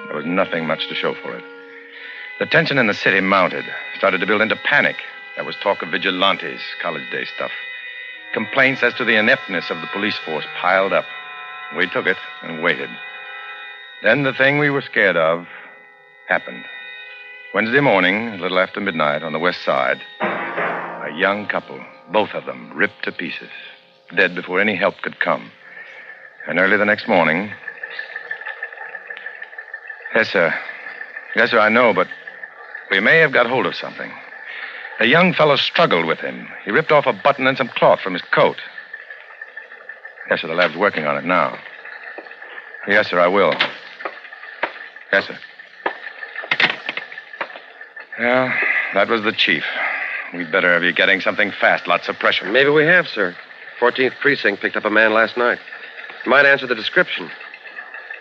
There was nothing much to show for it. The tension in the city mounted, started to build into panic. There was talk of vigilantes, college day stuff. Complaints as to the ineptness of the police force piled up. We took it and waited. Then the thing we were scared of happened. Wednesday morning, a little after midnight, on the west side, a young couple, both of them, ripped to pieces, dead before any help could come. And early the next morning... Yes, sir. Yes, sir, I know, but we may have got hold of something. A young fellow struggled with him. He ripped off a button and some cloth from his coat. Yes, sir, the lab's working on it now. Yes, sir, I will. Yes, sir. Well, that was the chief. We'd better be getting something fast. Lots of pressure. Maybe we have, sir. 14th Precinct picked up a man last night. Might answer the description.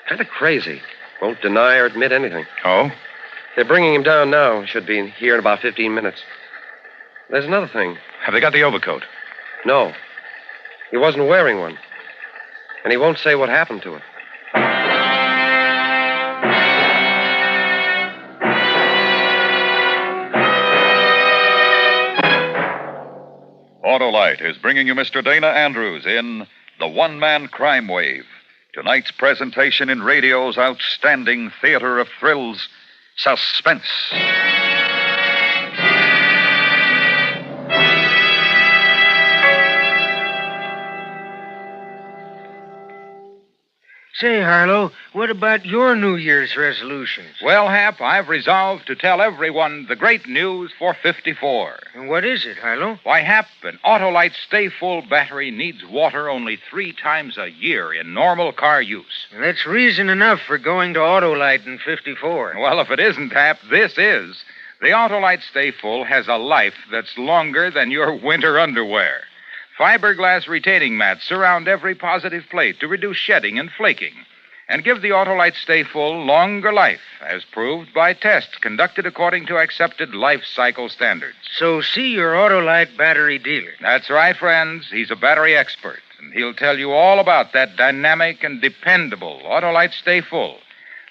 Kind of crazy. Won't deny or admit anything. Oh? They're bringing him down now. Should be here in about 15 minutes. There's another thing. Have they got the overcoat? No. He wasn't wearing one. And he won't say what happened to it. Autolite is bringing you Mr. Dana Andrews in The One-Man Crime Wave. Tonight's presentation in radio's outstanding theater of thrills, Suspense. Say, Harlow, what about your New Year's resolutions? Well, Hap, I've resolved to tell everyone the great news for 54. And what is it, Harlow? Why, Hap, an Autolite Stay Full battery needs water only 3 times a year in normal car use. That's reason enough for going to Autolite in 54. Well, if it isn't, Hap, this is. The Autolite Stay Full has a life that's longer than your winter underwear. Fiberglass retaining mats surround every positive plate to reduce shedding and flaking and give the Autolite Stay Full longer life, as proved by tests conducted according to accepted life cycle standards. So see your Autolite battery dealer. That's right, friends. He's a battery expert, and he'll tell you all about that dynamic and dependable Autolite Stay Full,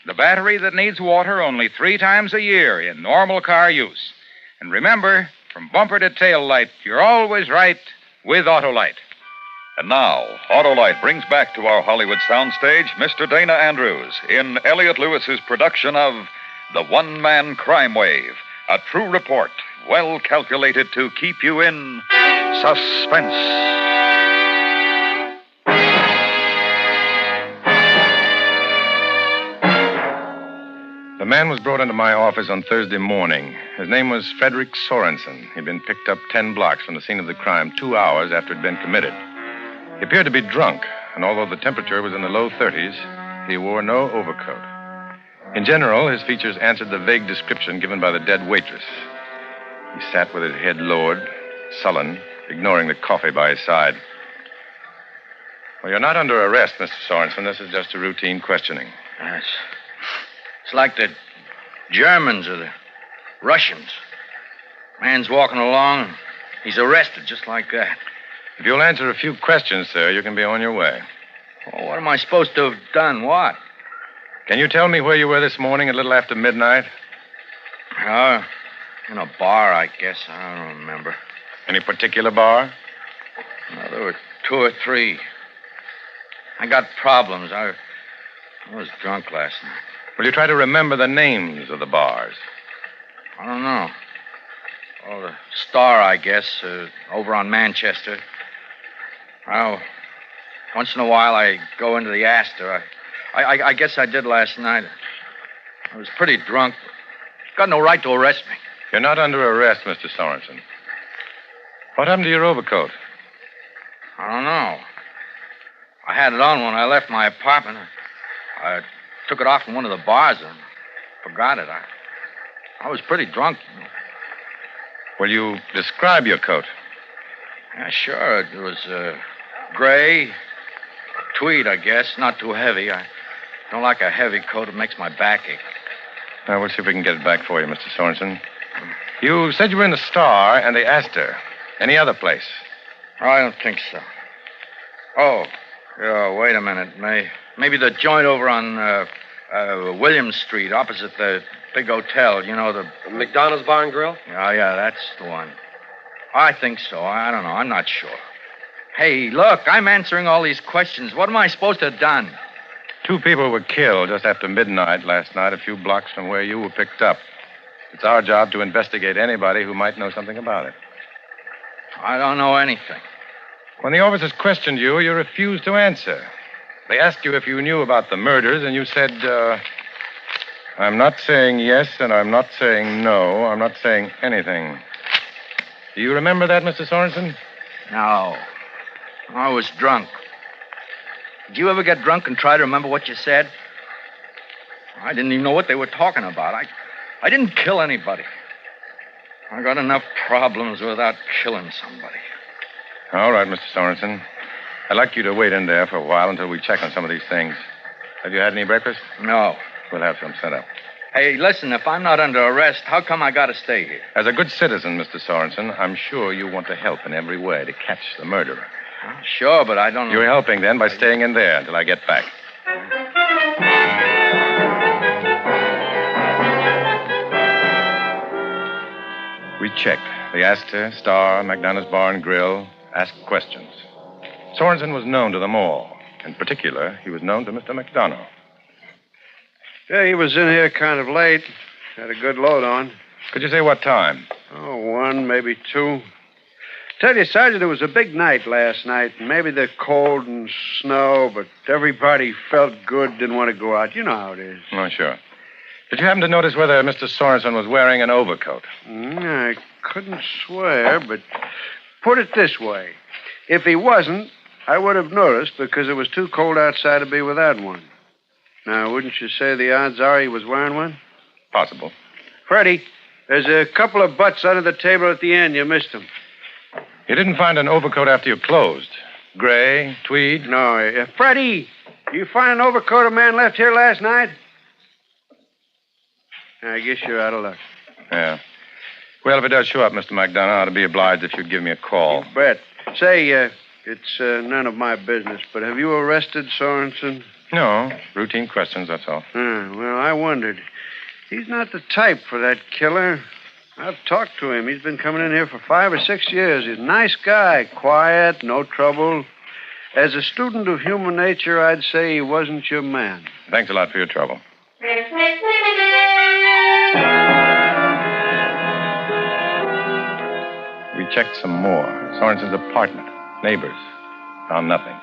the battery that needs water only 3 times a year in normal car use. And remember, from bumper to tail light, you're always right with Autolite. And now, Autolite brings back to our Hollywood soundstage Mr. Dana Andrews in Elliot Lewis's production of The One-Man Crime Wave, a true report, well calculated to keep you in suspense. The man was brought into my office on Thursday morning. His name was Frederick Sorensen. He'd been picked up 10 blocks from the scene of the crime 2 hours after it had been committed. He appeared to be drunk, and although the temperature was in the low 30s, he wore no overcoat. In general, his features answered the vague description given by the dead waitress. He sat with his head lowered, sullen, ignoring the coffee by his side. Well, you're not under arrest, Mr. Sorensen. This is just a routine questioning. Yes. It's like the Germans or the Russians. Man's walking along, and he's arrested just like that. If you'll answer a few questions, sir, you can be on your way. Oh, what am I supposed to have done? What? Can you tell me where you were this morning a little after midnight? In a bar, I guess. I don't remember. Any particular bar? No, there were 2 or 3. I got problems. I was drunk last night. Will you try to remember the names of the bars? I don't know. Oh, the Star, I guess, over on Manchester. Well, once in a while I go into the Astor. I guess I did last night. I was pretty drunk. Got no right to arrest me. You're not under arrest, Mr. Sorensen. What happened to your overcoat? I don't know. I had it on when I left my apartment. I took it off in one of the bars and forgot it. I was pretty drunk, you know. Will you describe your coat? Yeah, sure. It was gray, tweed, I guess. Not too heavy. I don't like a heavy coat. It makes my back ache. Now, we'll see if we can get it back for you, Mr. Sorensen. You said you were in the Star and the Astor. Any other place? Oh, I don't think so. Oh, yeah, wait a minute. Maybe the joint over on William Street, opposite the big hotel. You know, the McDonald's Bar and Grill? Yeah, that's the one. I think so. I don't know. I'm not sure. Hey, look, I'm answering all these questions. What am I supposed to have done? 2 people were killed just after midnight last night, a few blocks from where you were picked up. It's our job to investigate anybody who might know something about it. I don't know anything. When the officers questioned you, you refused to answer. They asked you if you knew about the murders, and you said, I'm not saying yes, and I'm not saying no. I'm not saying anything. Do you remember that, Mr. Sorensen? No. I was drunk. Did you ever get drunk and try to remember what you said? I didn't even know what they were talking about. I didn't kill anybody. I got enough problems without killing somebody. All right, Mr. Sorensen. I'd like you to wait in there for a while until we check on some of these things. Have you had any breakfast? No. We'll have some sent up. Hey, listen, if I'm not under arrest, how come I got to stay here? As a good citizen, Mr. Sorensen, I'm sure you want to help in every way to catch the murderer. Sure, but I don't know. You're helping then by staying in there until I get back. We checked the Astor, Star, McDonough's Bar and Grill, asked questions. Sorensen was known to them all. In particular, he was known to Mr. McDonough. Yeah, he was in here kind of late. Had a good load on. Could you say what time? Oh, 1, maybe 2. Tell you, Sergeant, it was a big night last night. Maybe the cold and snow, but everybody felt good, didn't want to go out. You know how it is. Oh, sure. Did you happen to notice whether Mr. Sorensen was wearing an overcoat? I couldn't swear, but put it this way. If he wasn't, I would have noticed because it was too cold outside to be without one. Now, wouldn't you say the odds are he was wearing one? Possible. Freddie, there's a couple of butts under the table at the end. You missed them. You didn't find an overcoat after you closed? Gray, tweed? No. Freddie, you find an overcoat a man left here last night? I guess you're out of luck. Yeah. Well, if it does show up, Mr. McDonough, I'd be obliged if you'd give me a call. You bet. Say, it's none of my business, but have you arrested Sorensen? No. Routine questions, that's all. Well, I wondered. He's not the type for that killer. I've talked to him. He's been coming in here for 5 or 6 years. He's a nice guy, quiet, no trouble. As a student of human nature, I'd say he wasn't your man. Thanks a lot for your trouble. We checked some more. Sorensen's apartment, neighbors. Found nothing.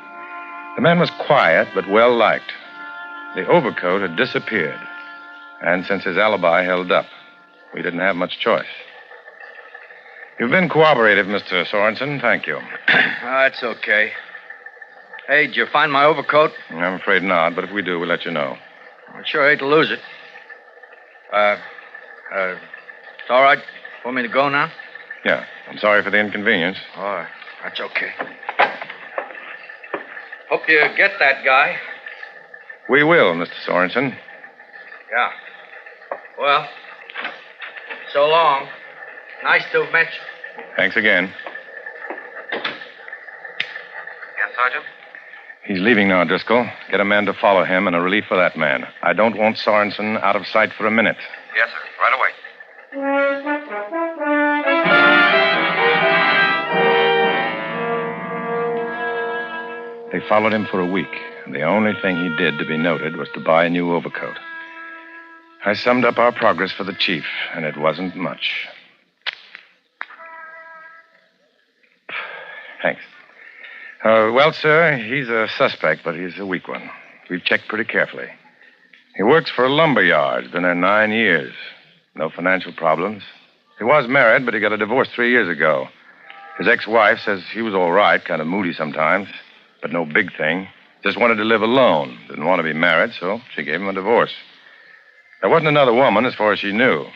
The man was quiet, but well-liked. The overcoat had disappeared. And since his alibi held up, we didn't have much choice. You've been cooperative, Mr. Sorensen. Thank you. That's okay. Hey, did you find my overcoat? I'm afraid not, but if we do, we'll let you know. I'd sure hate to lose it. It's all right for me to go now? Yeah. I'm sorry for the inconvenience. Oh, that's okay. Hope you get that guy. We will, Mr. Sorensen. Yeah. Well, so long. Nice to have met you. Thanks again. Yes, Sergeant? He's leaving now, Driscoll. Get a man to follow him and a relief for that man. I don't want Sorensen out of sight for a minute. Yes, sir. Right away. They followed him for a week, and the only thing he did to be noted was to buy a new overcoat. I summed up our progress for the chief, and it wasn't much. Thanks. Well, sir, he's a suspect, but he's a weak one. We've checked pretty carefully. He works for a lumber yard. Been there 9 years. No financial problems. He was married, but he got a divorce 3 years ago. His ex-wife says he was all right, kind of moody sometimes, but no big thing. Just wanted to live alone. Didn't want to be married, so she gave him a divorce. There wasn't another woman as far as she knew.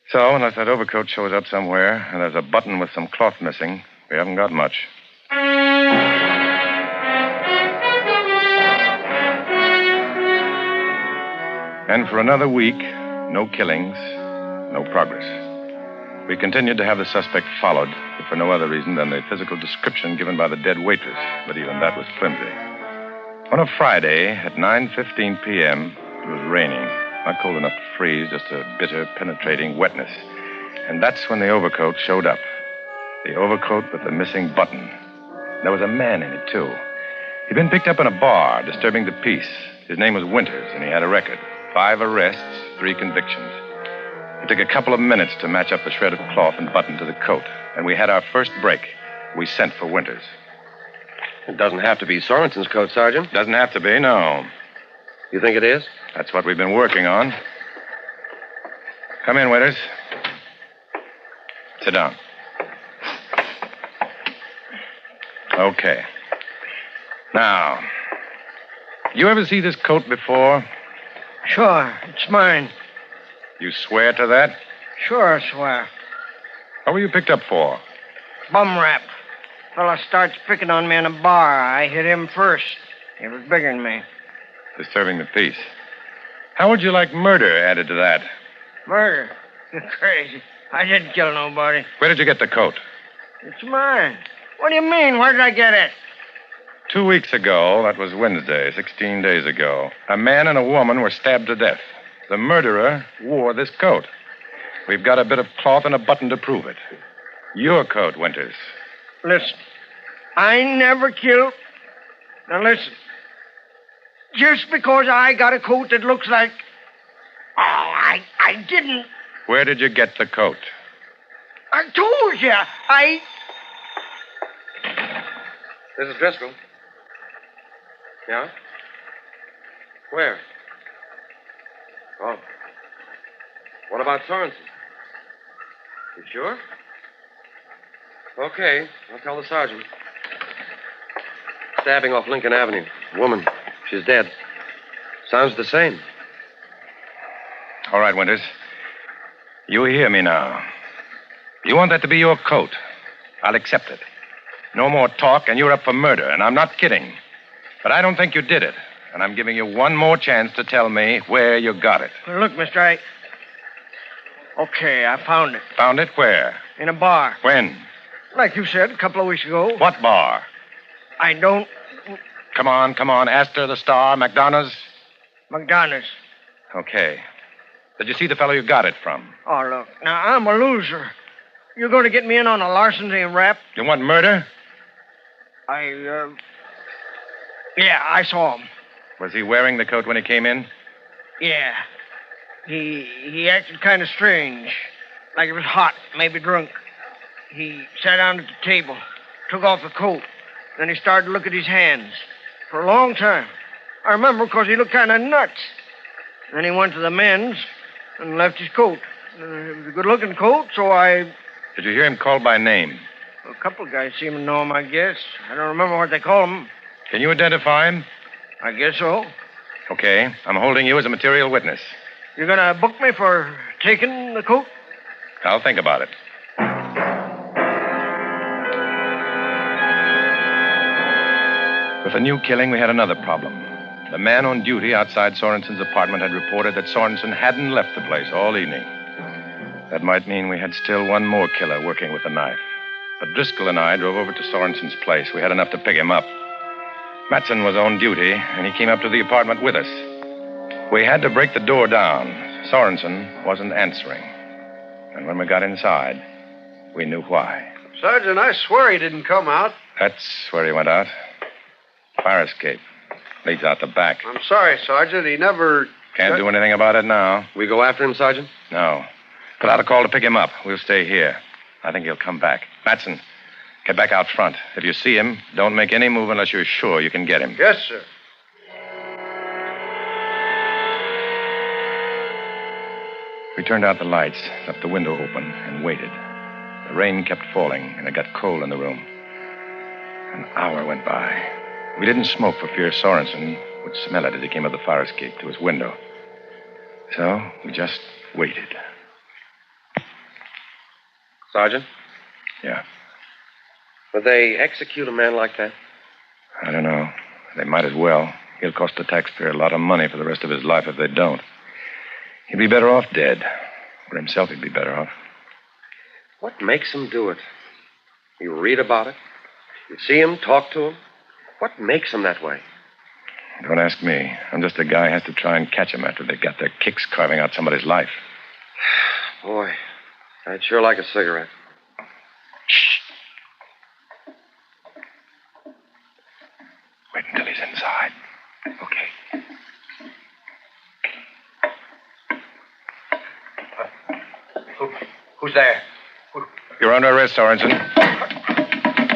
So, unless that overcoat shows up somewhere and there's a button with some cloth missing, we haven't got much. And for another week, no killings, no progress. We continued to have the suspect followed, if for no other reason than the physical description given by the dead waitress, but even that was flimsy. On a Friday at 9:15 p.m., it was raining. Not cold enough to freeze, just a bitter, penetrating wetness. And that's when the overcoat showed up. The overcoat with the missing button. There was a man in it, too. He'd been picked up in a bar, disturbing the peace. His name was Winters, and he had a record. 5 arrests, 3 convictions. It took a couple of minutes to match up the shred of cloth and button to the coat. And we had our first break. We sent for Winters. It doesn't have to be Sorensen's coat, Sergeant. Doesn't have to be, no. You think it is? That's what we've been working on. Come in, Winters. Sit down. Okay. Now, you ever see this coat before? Sure, it's mine. You swear to that? Sure, I swear. What were you picked up for? Bum rap. Fella starts picking on me in a bar. I hit him first. He was bigger than me. Disturbing the peace. How would you like murder added to that? Murder? You're crazy. I didn't kill nobody. Where did you get the coat? It's mine. What do you mean? Where did I get it? 2 weeks ago, that was Wednesday, 16 days ago, a man and a woman were stabbed to death. The murderer wore this coat. We've got a bit of cloth and a button to prove it. Your coat, Winters. Listen, I never killed. Now listen. Just because I got a coat that looks like... Oh, I didn't. Where did you get the coat? I told you. This is Driscoll. Yeah? Where? Oh. What about Sorensen? You sure? Okay, I'll tell the sergeant. Stabbing off Lincoln Avenue. Woman. She's dead. Sounds the same. All right, Winters. You hear me now. You want that to be your coat. I'll accept it. No more talk, and you're up for murder, and I'm not kidding. But I don't think you did it, and I'm giving you one more chance to tell me where you got it. Look, mister, Okay, I found it. Found it where? In a bar. When? Like you said, a couple of weeks ago. What bar? I don't... Come on. Astor, the Star, McDonough's? McDonough's. Okay. Did you see the fellow you got it from? Oh, look. Now, I'm a loser. You're going to get me in on a larceny and rap? You want murder? Yeah, I saw him. Was he wearing the coat when he came in? Yeah. He acted kind of strange. Like he was hot, maybe drunk. He sat down at the table, took off the coat. Then he started to look at his hands. For a long time. I remember because he looked kind of nuts. Then he went to the men's and left his coat. It was a good-looking coat, so I... Did you hear him called by name? A couple of guys seem to know him, I guess. I don't remember what they call him. Can you identify him? I guess so. Okay. I'm holding you as a material witness. You're going to book me for taking the coat? I'll think about it. With the new killing, we had another problem. The man on duty outside Sorensen's apartment had reported that Sorensen hadn't left the place all evening. That might mean we had still one more killer working with a knife. But Driscoll and I drove over to Sorensen's place. We had enough to pick him up. Matson was on duty, and he came up to the apartment with us. We had to break the door down. Sorensen wasn't answering. And when we got inside, we knew why. Sergeant, I swear he didn't come out. That's where he went out. Fire escape. Leads out the back. I'm sorry, Sergeant. He never... Can't do anything about it now. We go after him, Sergeant? No. Put out a call to pick him up. We'll stay here. I think he'll come back. Matson, get back out front. If you see him, don't make any move unless you're sure you can get him. Yes, sir. We turned out the lights, left the window open, and waited. The rain kept falling, and it got cold in the room. An hour went by. We didn't smoke for fear Sorensen would smell it as he came up the fire escape to his window. So we just waited. Sergeant? Yeah. Would they execute a man like that? I don't know. They might as well. He'll cost the taxpayer a lot of money for the rest of his life if they don't. He'd be better off dead. For himself, he'd be better off. What makes him do it? You read about it? You see him, talk to him? What makes him that way? Don't ask me. I'm just a guy who has to try and catch them after they've got their kicks carving out somebody's life. Boy, I'd sure like a cigarette. Shh. Wait until he's inside. Okay. Who's there? You're under arrest, Sorensen.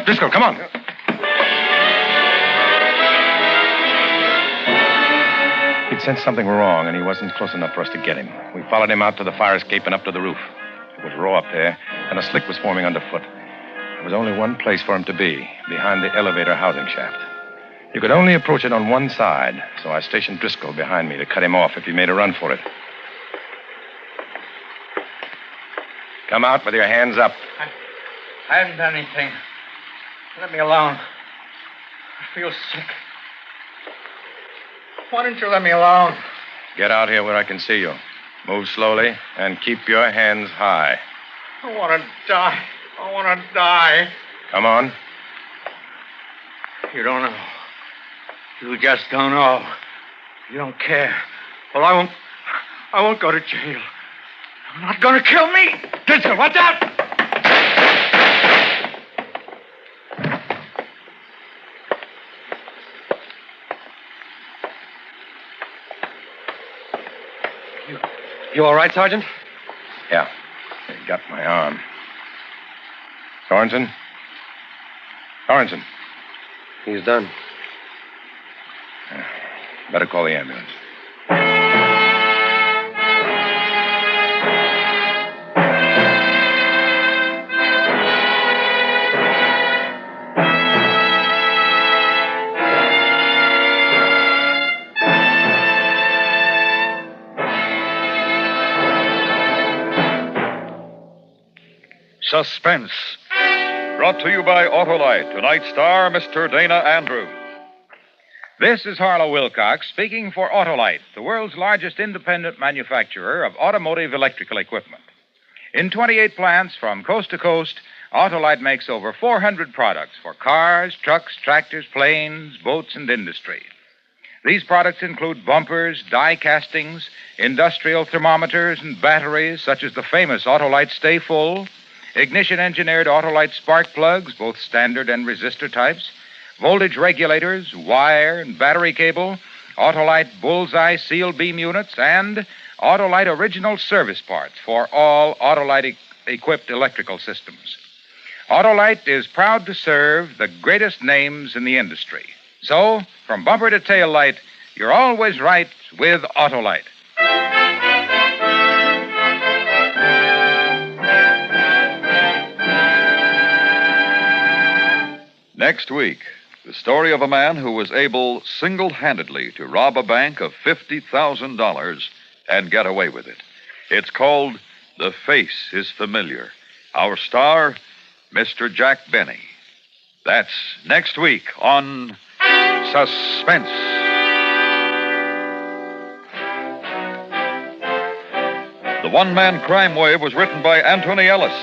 Driscoll, come on. He'd sensed something wrong, and he wasn't close enough for us to get him. We followed him out to the fire escape and up to the roof. It was raw up there, and a slick was forming underfoot. There was only one place for him to be, behind the elevator housing shaft. You could only approach it on one side, so I stationed Driscoll behind me to cut him off if he made a run for it. Come out with your hands up. I haven't done anything. Let me alone. I feel sick. Why don't you let me alone? Get out here where I can see you. Move slowly and keep your hands high. I want to die. I want to die. Come on. You don't know. You just don't know. You don't care. Well, I won't go to jail. You're not going to kill me. Ditsel, watch out! You all right, Sergeant? Yeah. They got my arm. Sorensen? Sorensen. He's done. Better call the ambulance. Suspense. Brought to you by Autolite. Tonight's star, Mr. Dana Andrews. This is Harlow Wilcox speaking for Autolite, the world's largest independent manufacturer of automotive electrical equipment. In 28 plants from coast to coast, Autolite makes over 400 products for cars, trucks, tractors, planes, boats, and industry. These products include bumpers, die castings, industrial thermometers, and batteries such as the famous Autolite Stay Full, ignition-engineered Autolite spark plugs, both standard and resistor types, voltage regulators, wire and battery cable, Autolite bullseye seal beam units, and Autolite original service parts for all Autolite-equipped electrical systems. Autolite is proud to serve the greatest names in the industry. So, from bumper to tail light, you're always right with Autolite. Next week, the story of a man who was able single-handedly to rob a bank of $50,000 and get away with it. It's called The Face is Familiar. Our star, Mr. Jack Benny. That's next week on Suspense. The One-Man Crime Wave was written by Anthony Ellis.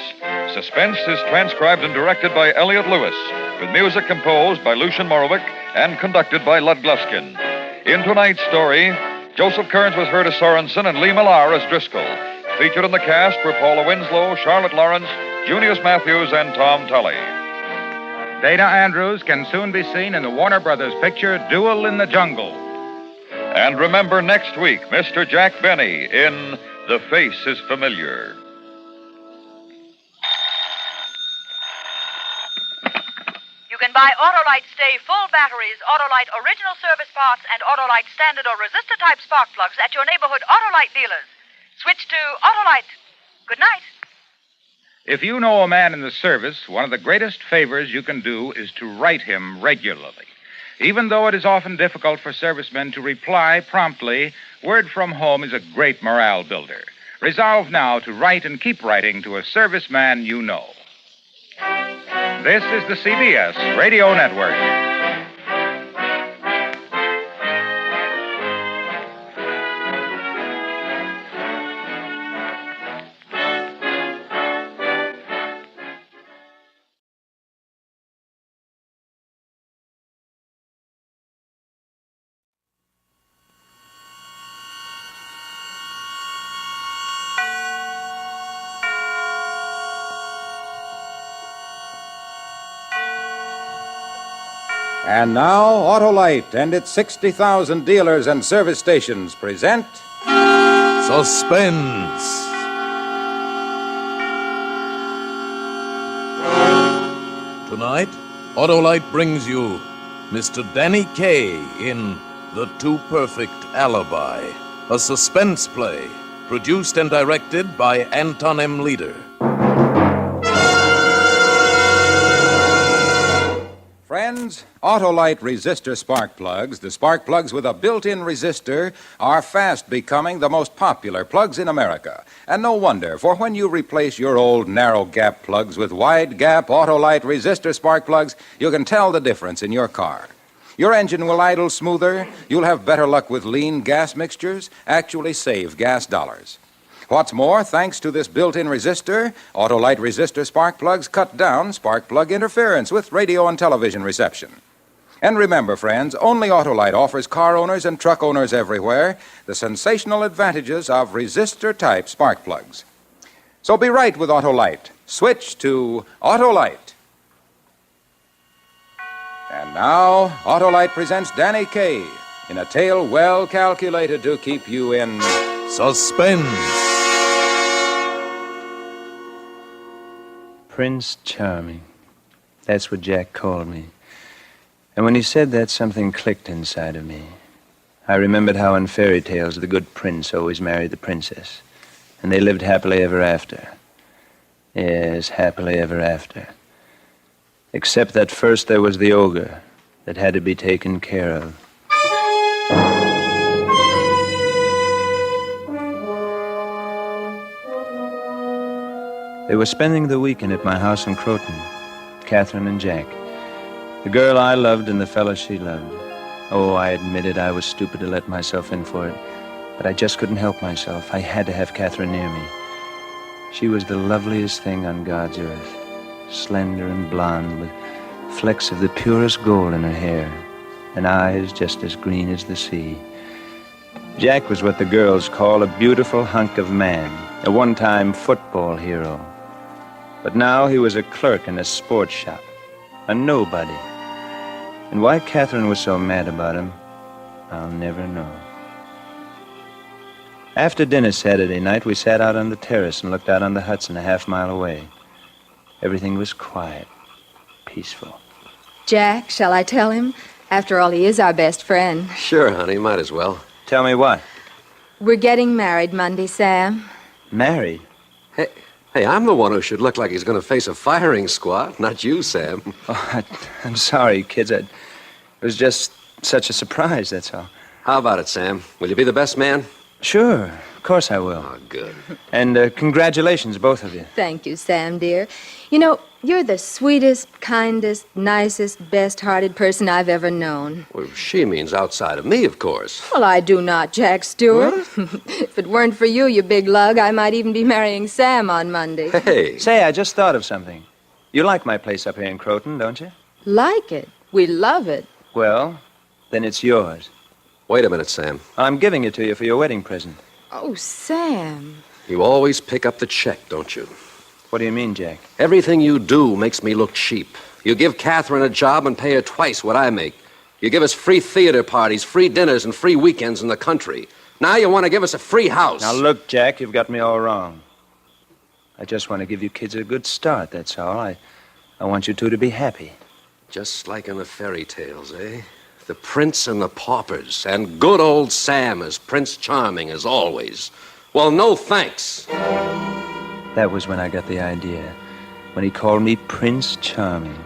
Suspense is transcribed and directed by Elliot Lewis, with music composed by Lucian Morowick and conducted by Lud Gluskin. In tonight's story, Joseph Kearns was heard as Sorensen and Lee Millar as Driscoll. Featured in the cast were Paula Winslow, Charlotte Lawrence, Junius Matthews, and Tom Tully. Dana Andrews can soon be seen in the Warner Brothers picture Duel in the Jungle. And remember next week, Mr. Jack Benny in The Face is Familiar. You can buy Autolite Stay Full batteries, Autolite original service parts, and Autolite standard or resistor type spark plugs at your neighborhood Autolite dealers. Switch to Autolite. Good night. If you know a man in the service, one of the greatest favors you can do is to write him regularly. Even though it is often difficult for servicemen to reply promptly, word from home is a great morale builder. Resolve now to write and keep writing to a serviceman you know. This is the CBS Radio Network. And now, Autolite and its 60,000 dealers and service stations present Suspense. Tonight, Autolite brings you Mr. Danny Kaye in The Too Perfect Alibi, a suspense play produced and directed by Anton M. Leader. Friends, Autolite resistor spark plugs, the spark plugs with a built-in resistor, are fast becoming the most popular plugs in America. And no wonder, for when you replace your old narrow-gap plugs with wide-gap Autolite resistor spark plugs, you can tell the difference in your car. Your engine will idle smoother, you'll have better luck with lean gas mixtures, actually save gas dollars. What's more, thanks to this built-in resistor, Autolite resistor spark plugs cut down spark plug interference with radio and television reception. And remember, friends, only Autolite offers car owners and truck owners everywhere the sensational advantages of resistor-type spark plugs. So be right with Autolite. Switch to Autolite. And now, Autolite presents Danny Kaye in a tale well calculated to keep you in suspense. Prince Charming. That's what Jack called me. And when he said that, something clicked inside of me. I remembered how in fairy tales the good prince always married the princess. And they lived happily ever after. Yes, happily ever after. Except that first there was the ogre that had to be taken care of. They were spending the weekend at my house in Croton, Catherine and Jack. The girl I loved and the fellow she loved. Oh, I admitted I was stupid to let myself in for it, but I just couldn't help myself. I had to have Catherine near me. She was the loveliest thing on God's earth, slender and blonde, with flecks of the purest gold in her hair, and eyes just as green as the sea. Jack was what the girls call a beautiful hunk of man, a one-time football hero. But now he was a clerk in a sports shop, a nobody. And why Catherine was so mad about him, I'll never know. After dinner Saturday night, we sat out on the terrace and looked out on the Hudson a half-mile away. Everything was quiet, peaceful. Jack, shall I tell him? After all, he is our best friend. Sure, honey, might as well. Tell me what? We're getting married Monday, Sam. Married? Hey, I'm the one who should look like he's going to face a firing squad, not you, Sam. Oh, I'm sorry, kids. It was just such a surprise, that's all. How about it, Sam? Will you be the best man? Sure, of course I will. Oh, good. And congratulations, both of you. Thank you, Sam, dear. You know, you're the sweetest, kindest, nicest, best-hearted person I've ever known. Well, she means outside of me, of course. Well, I do not, Jack Stewart. If it weren't for you, you big lug, I might even be marrying Sam on Monday. Hey. Say, I just thought of something. You like my place up here in Croton, don't you? Like it. We love it. Well, then it's yours. Wait a minute, Sam. I'm giving it to you for your wedding present. Oh, Sam. You always pick up the check, don't you? What do you mean, Jack? Everything you do makes me look cheap. You give Catherine a job and pay her twice what I make. You give us free theater parties, free dinners, and free weekends in the country. Now you want to give us a free house. Now, look, Jack, you've got me all wrong. I just want to give you kids a good start, that's all. I want you two to be happy. Just like in the fairy tales, eh? The prince and the paupers, and good old Sam as Prince Charming as always. Well, no thanks. That was when I got the idea. When he called me Prince Charming.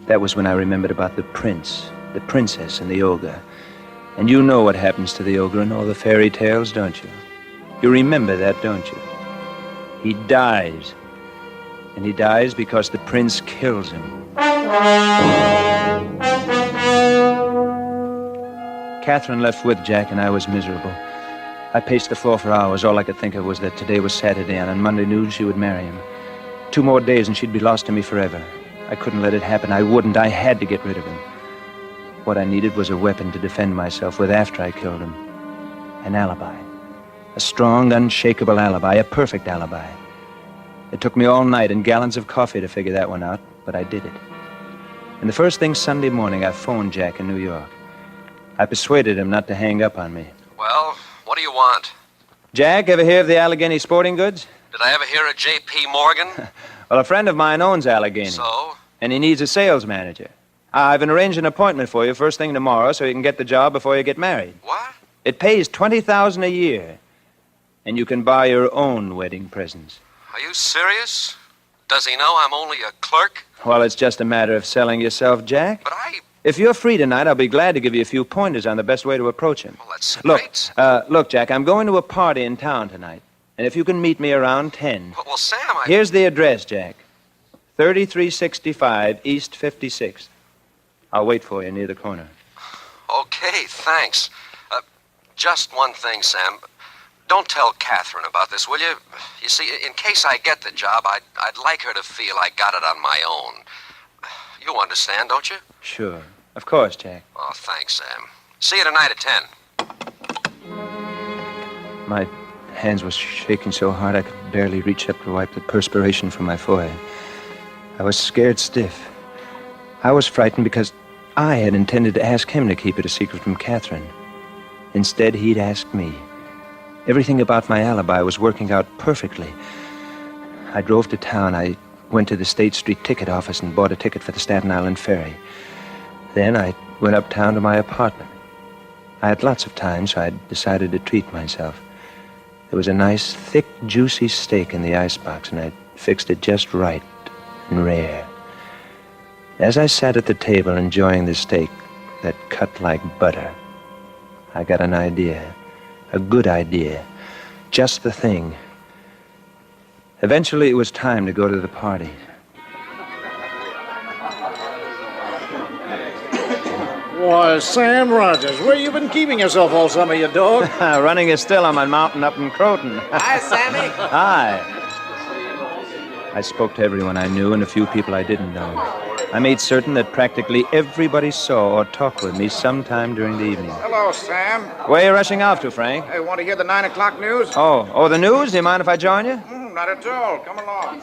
That was when I remembered about the prince, the princess, and the ogre. And you know what happens to the ogre in all the fairy tales, don't you? You remember that, don't you? He dies. And he dies because the prince kills him. Catherine left with Jack, and I was miserable. I paced the floor for hours. All I could think of was that today was Saturday, and on Monday noon she would marry him. 2 more days, and she'd be lost to me forever. I couldn't let it happen. I wouldn't. I had to get rid of him. What I needed was a weapon to defend myself with after I killed him. An alibi. A strong, unshakable alibi. A perfect alibi. It took me all night and gallons of coffee to figure that one out, but I did it. And the first thing Sunday morning, I phoned Jack in New York. I persuaded him not to hang up on me. Well, what do you want? Jack, ever hear of the Allegheny Sporting Goods? Did I ever hear of J.P. Morgan? Well, a friend of mine owns Allegheny. So? And he needs a sales manager. I've arranged an appointment for you first thing tomorrow so you can get the job before you get married. What? It pays $20,000 a year. And you can buy your own wedding presents. Are you serious? Does he know I'm only a clerk? Well, it's just a matter of selling yourself, Jack. But I... If you're free tonight, I'll be glad to give you a few pointers on the best way to approach him. Well, that's great. Look, Jack, I'm going to a party in town tonight. And if you can meet me around 10. Well, Sam, Here's the address, Jack. 3365 East 56th. I'll wait for you near the corner. Okay, thanks. Just one thing, Sam. Don't tell Catherine about this, will you? You see, in case I get the job, I'd like her to feel I got it on my own. You understand, don't you? Sure. Of course, Jack. Oh, thanks, Sam. See you tonight at 10. My hands were shaking so hard I could barely reach up to wipe the perspiration from my forehead. I was scared stiff. I was frightened because I had intended to ask him to keep it a secret from Catherine. Instead, he'd asked me. Everything about my alibi was working out perfectly. I drove to town. I went to the State Street ticket office and bought a ticket for the Staten Island ferry. Then I went uptown to my apartment. I had lots of time, so I decided to treat myself. There was a nice, thick, juicy steak in the icebox, and I fixed it just right and rare. As I sat at the table enjoying the steak that cut like butter, I got an idea. A good idea. Just the thing. Eventually, it was time to go to the party. Why, Sam Rogers, where you been keeping yourself all summer, you dog? Running a still on my mountain up in Croton. Hi, Sammy. Hi. I spoke to everyone I knew and a few people I didn't know. I made certain that practically everybody saw or talked with me sometime during the evening. Hello, Sam. Where are you rushing off to, Frank? Hey, want to hear the 9 o'clock news? Oh, the news? Do you mind if I join you? Not at all. Come along.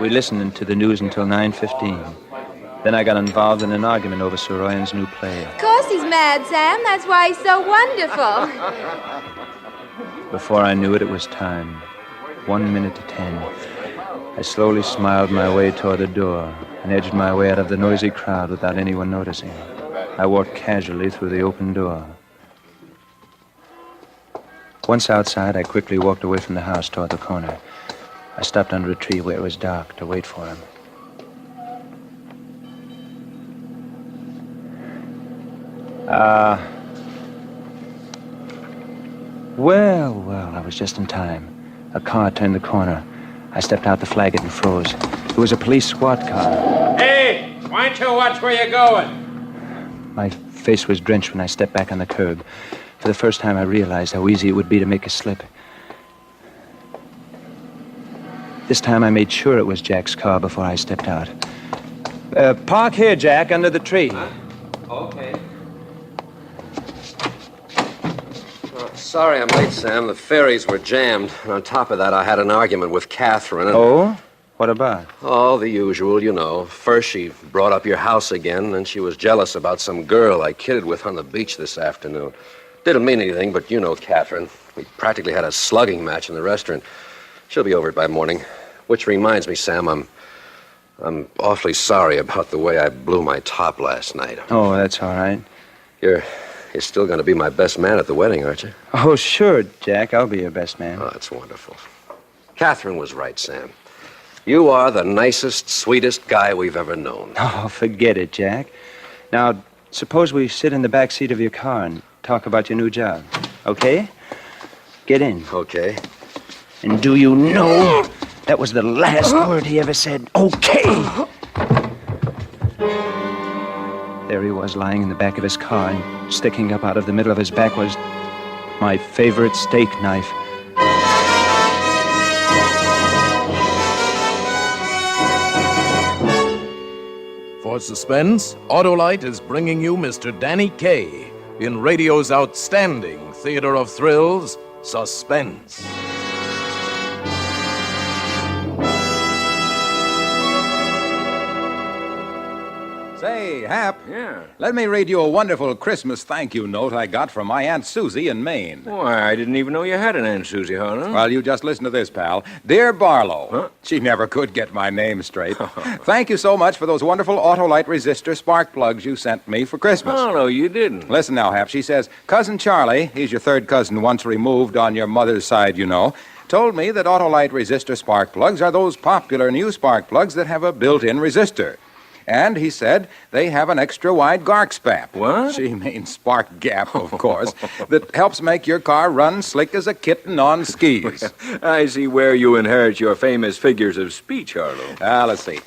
We listened to the news until 9:15. Then I got involved in an argument over Soroyan's new play. Of course he's mad, Sam. That's why he's so wonderful. Before I knew it, it was time. 1 minute to 10. I slowly smiled my way toward the door and edged my way out of the noisy crowd without anyone noticing. I walked casually through the open door. Once outside, I quickly walked away from the house toward the corner. I stopped under a tree where it was dark to wait for him. Well, I was just in time. A car turned the corner. I stepped out the flag and froze. It was a police squad car. Hey, why don't you watch where you're going? My face was drenched when I stepped back on the curb. For the first time, I realized how easy it would be to make a slip. This time, I made sure it was Jack's car before I stepped out. Park here, Jack, under the tree. Huh? Okay. Sorry I'm late, Sam. The ferries were jammed. And on top of that, I had an argument with Catherine. Oh? What about? Oh, the usual, you know. First, she brought up your house again, and she was jealous about some girl I kidded with on the beach this afternoon. Didn't mean anything, but you know Catherine. We practically had a slugging match in the restaurant. She'll be over it by morning. Which reminds me, Sam, I'm awfully sorry about the way I blew my top last night. Oh, that's all right. You're still going to be my best man at the wedding, aren't you? Oh, sure, Jack. I'll be your best man. Oh, that's wonderful. Catherine was right, Sam. You are the nicest, sweetest guy we've ever known. Oh, forget it, Jack. Now, suppose we sit in the back seat of your car and talk about your new job. Okay? Get in. Okay. And do you know that was the last word he ever said? Okay! There he was, lying in the back of his car, and sticking up out of the middle of his back was my favorite steak knife. For Suspense, Autolite is bringing you Mr. Danny Kaye in radio's outstanding theater of thrills, Suspense. Say, Hap. Yeah? Let me read you a wonderful Christmas thank you note I got from my Aunt Susie in Maine. Why, I didn't even know you had an Aunt Susie, Harlan. Well, you just listen to this, pal. Dear Barlow. Huh? She never could get my name straight. Thank you so much for those wonderful Autolite resistor spark plugs you sent me for Christmas. Oh, no, you didn't. Listen now, Hap. She says, Cousin Charlie, he's your third cousin once removed on your mother's side, you know, told me that Autolite resistor spark plugs are those popular new spark plugs that have a built-in resistor. And he said they have an extra-wide gark spap. What? She means spark gap, of course, that helps make your car run slick as a kitten on skis. I see where you inherit your famous figures of speech, Harlow. Let's see.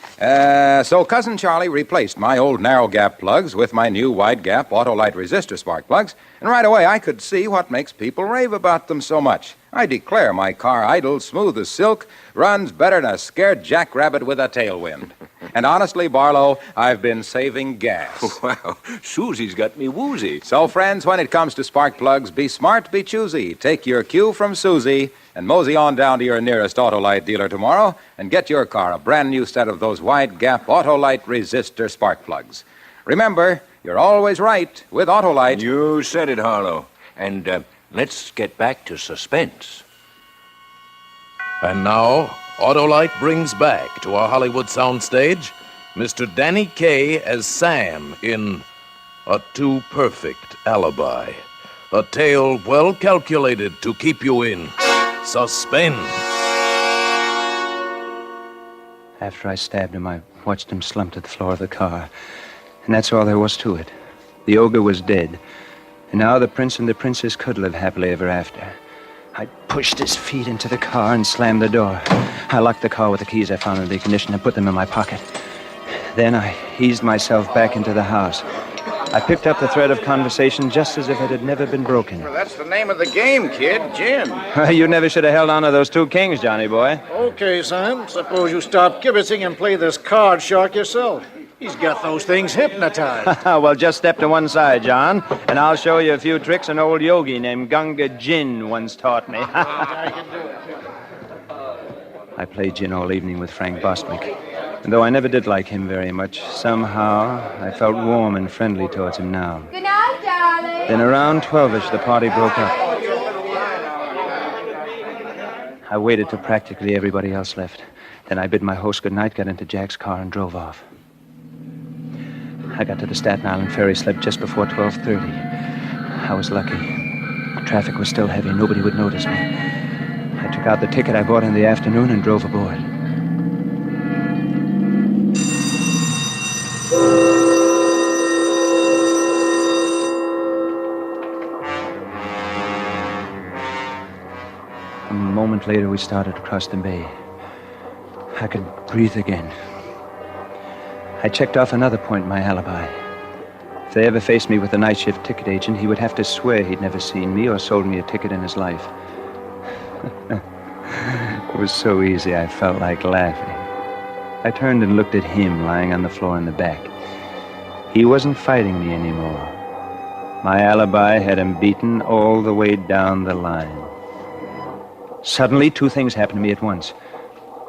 So Cousin Charlie replaced my old narrow gap plugs with my new wide gap Autolite resistor spark plugs, and right away I could see what makes people rave about them so much. I declare my car idles smooth as silk, runs better than a scared jackrabbit with a tailwind. And honestly, Barlow, I've been saving gas. Wow, Susie's got me woozy. So, friends, when it comes to spark plugs, be smart, be choosy. Take your cue from Susie and mosey on down to your nearest Autolite dealer tomorrow and get your car a brand new set of those wide-gap Autolite resistor spark plugs. Remember, you're always right with Autolite. You said it, Harlow. And let's get back to Suspense. And now, Autolite brings back to our Hollywood soundstage Mr. Danny Kaye as Sam in A Too Perfect Alibi. A tale well calculated to keep you in suspense. After I stabbed him, I watched him slump to the floor of the car. And that's all there was to it. The ogre was dead. And now the prince and the princess could live happily ever after. I pushed his feet into the car and slammed the door. I locked the car with the keys I found in the ignition and put them in my pocket. Then I eased myself back into the house. I picked up the thread of conversation just as if it had never been broken. Well, that's the name of the game, kid. Gin. You never should have held on to those two kings, Johnny boy. Okay, Sam. Suppose you stop kibitzing and play this card shark yourself. He's got those things hypnotized. Well, just step to one side, John, and I'll show you a few tricks an old yogi named Gunga Jin once taught me. I played gin all evening with Frank Bostwick. And though I never did like him very much, somehow I felt warm and friendly towards him now. Good night, darling. Then around 12-ish, the party broke up. I waited till practically everybody else left. Then I bid my host good night, got into Jack's car, and drove off. I got to the Staten Island ferry slip just before 12:30. I was lucky. Traffic was still heavy. Nobody would notice me. I took out the ticket I bought in the afternoon and drove aboard. A moment later, we started across the bay. I could breathe again. I checked off another point in my alibi. If they ever faced me with a night shift ticket agent, he would have to swear he'd never seen me or sold me a ticket in his life. It was so easy, I felt like laughing. I turned and looked at him lying on the floor in the back. He wasn't fighting me anymore. My alibi had him beaten all the way down the line. Suddenly, two things happened to me at once.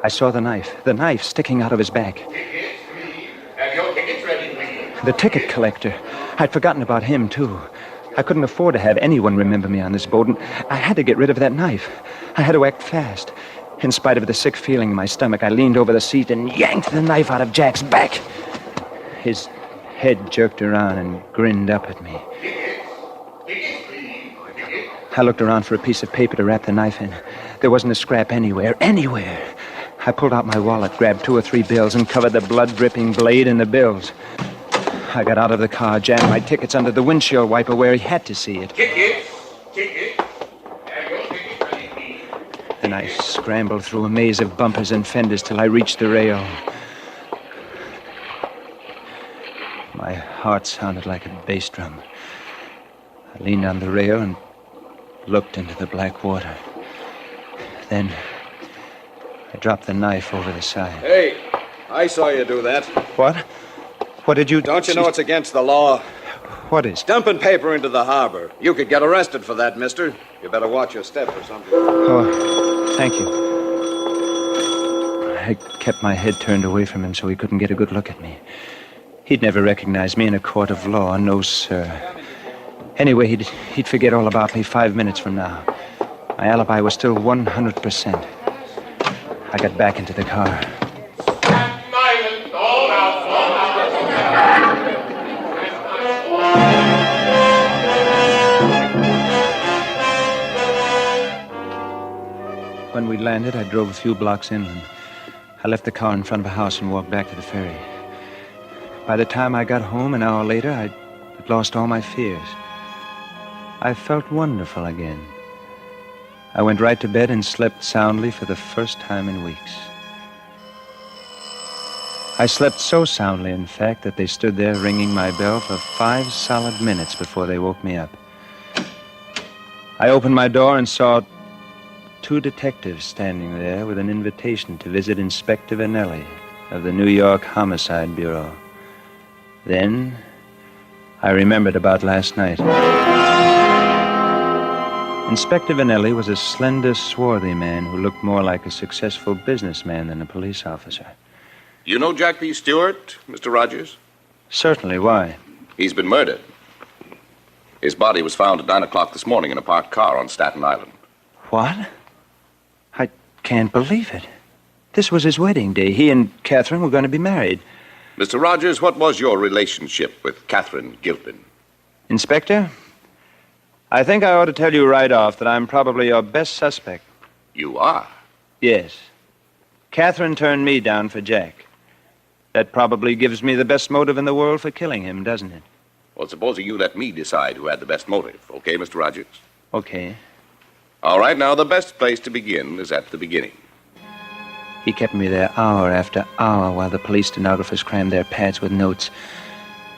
I saw the knife sticking out of his back. Have your tickets ready, please. The ticket collector. I'd forgotten about him, too. I couldn't afford to have anyone remember me on this boat, and I had to get rid of that knife. I had to act fast. In spite of the sick feeling in my stomach, I leaned over the seat and yanked the knife out of Jack's back. His head jerked around and grinned up at me. I looked around for a piece of paper to wrap the knife in. There wasn't a scrap anywhere. I pulled out my wallet, grabbed 2 or 3 bills, and covered the blood-dripping blade in the bills. I got out of the car, jammed my tickets under the windshield wiper where he had to see it. Tickets. Then I scrambled through a maze of bumpers and fenders till I reached the rail. My heart sounded like a bass drum. I leaned on the rail and looked into the black water. Then I dropped the knife over the side. Hey, I saw you do that. What? What did you... Don't you know it's against the law? What is? Dumping paper into the harbor. You could get arrested for that, mister. You better watch your step or something. Oh, thank you. I kept my head turned away from him so he couldn't get a good look at me. He'd never recognize me in a court of law, no, sir. Anyway, he'd forget all about me 5 minutes from now. My alibi was still 100%. I got back into the car. When we landed, I drove a few blocks inland. I left the car in front of a house and walked back to the ferry. By the time I got home, an hour later, I'd lost all my fears. I felt wonderful again. I went right to bed and slept soundly for the first time in weeks. I slept so soundly, in fact, that they stood there ringing my bell for 5 solid minutes before they woke me up. I opened my door and saw 2 detectives standing there with an invitation to visit Inspector Vanelli of the New York Homicide Bureau. Then I remembered about last night. Inspector Vanelli was a slender, swarthy man who looked more like a successful businessman than a police officer. You know Jack B. Stewart, Mr. Rogers? Certainly. Why? He's been murdered. His body was found at 9 o'clock this morning in a parked car on Staten Island. What? I can't believe it. This was his wedding day. He and Catherine were going to be married. Mr. Rogers, what was your relationship with Catherine Gilpin? Inspector, I think I ought to tell you right off that I'm probably your best suspect. You are? Yes. Catherine turned me down for Jack. That probably gives me the best motive in the world for killing him, doesn't it? Well, supposing you let me decide who had the best motive. Okay, Mr. Rogers? Okay. All right, now the best place to begin is at the beginning. He kept me there hour after hour while the police stenographers crammed their pads with notes.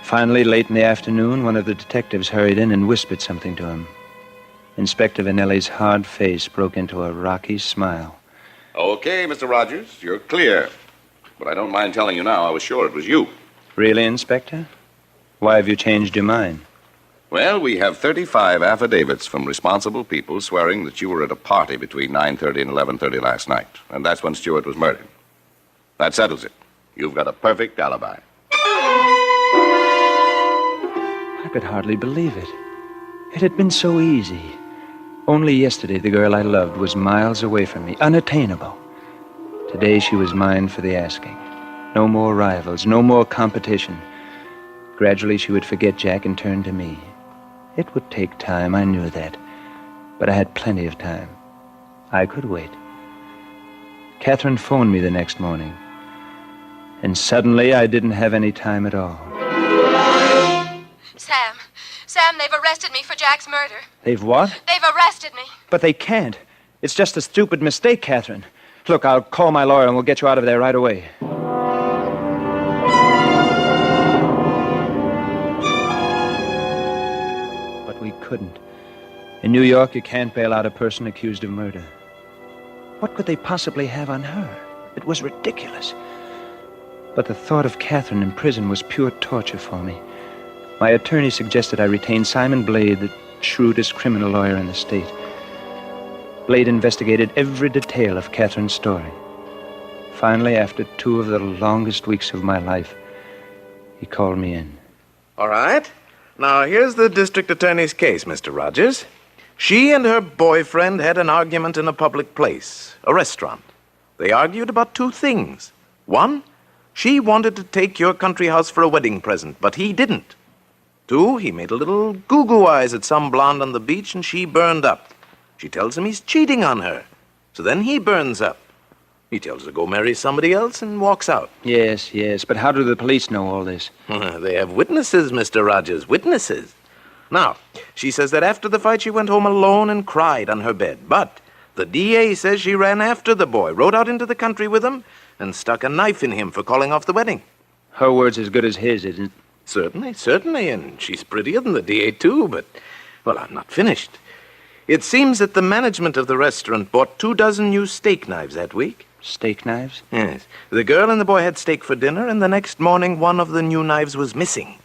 Finally, late in the afternoon, one of the detectives hurried in and whispered something to him. Inspector Vanelli's hard face broke into a rocky smile. Okay, Mr. Rogers, you're clear. But I don't mind telling you now, I was sure it was you. Really, Inspector? Why have you changed your mind? Well, we have 35 affidavits from responsible people swearing that you were at a party between 9:30 and 11:30 last night. And that's when Stewart was murdered. That settles it. You've got a perfect alibi. I could hardly believe it. It had been so easy. Only yesterday, the girl I loved was miles away from me, unattainable. Today, she was mine for the asking. No more rivals, no more competition. Gradually, she would forget Jack and turn to me. It would take time, I knew that. But I had plenty of time. I could wait. Catherine phoned me the next morning. And suddenly, I didn't have any time at all. Sam, they've arrested me for Jack's murder. They've what? They've arrested me. But they can't. It's just a stupid mistake, Catherine. Look, I'll call my lawyer and we'll get you out of there right away. But we couldn't. In New York, you can't bail out a person accused of murder. What could they possibly have on her? It was ridiculous. But the thought of Catherine in prison was pure torture for me. My attorney suggested I retain Simon Blade, the shrewdest criminal lawyer in the state. Blade investigated every detail of Catherine's story. Finally, after 2 of the longest weeks of my life, he called me in. All right. Now, here's the district attorney's case, Mr. Rogers. She and her boyfriend had an argument in a public place, a restaurant. They argued about 2 things. 1, she wanted to take your country house for a wedding present, but he didn't. 2, he made a little goo-goo eyes at some blonde on the beach, and she burned up. She tells him he's cheating on her. So then he burns up. He tells her to go marry somebody else and walks out. Yes, but how do the police know all this? They have witnesses, Mr. Rogers, witnesses. Now, she says that after the fight she went home alone and cried on her bed. But the DA says she ran after the boy, rode out into the country with him, and stuck a knife in him for calling off the wedding. Her word's as good as his, isn't it? Certainly, and she's prettier than the DA, too, but, well, I'm not finished. It seems that the management of the restaurant bought 24 new steak knives that week. Steak knives? Yes. The girl and the boy had steak for dinner, and the next morning one of the new knives was missing.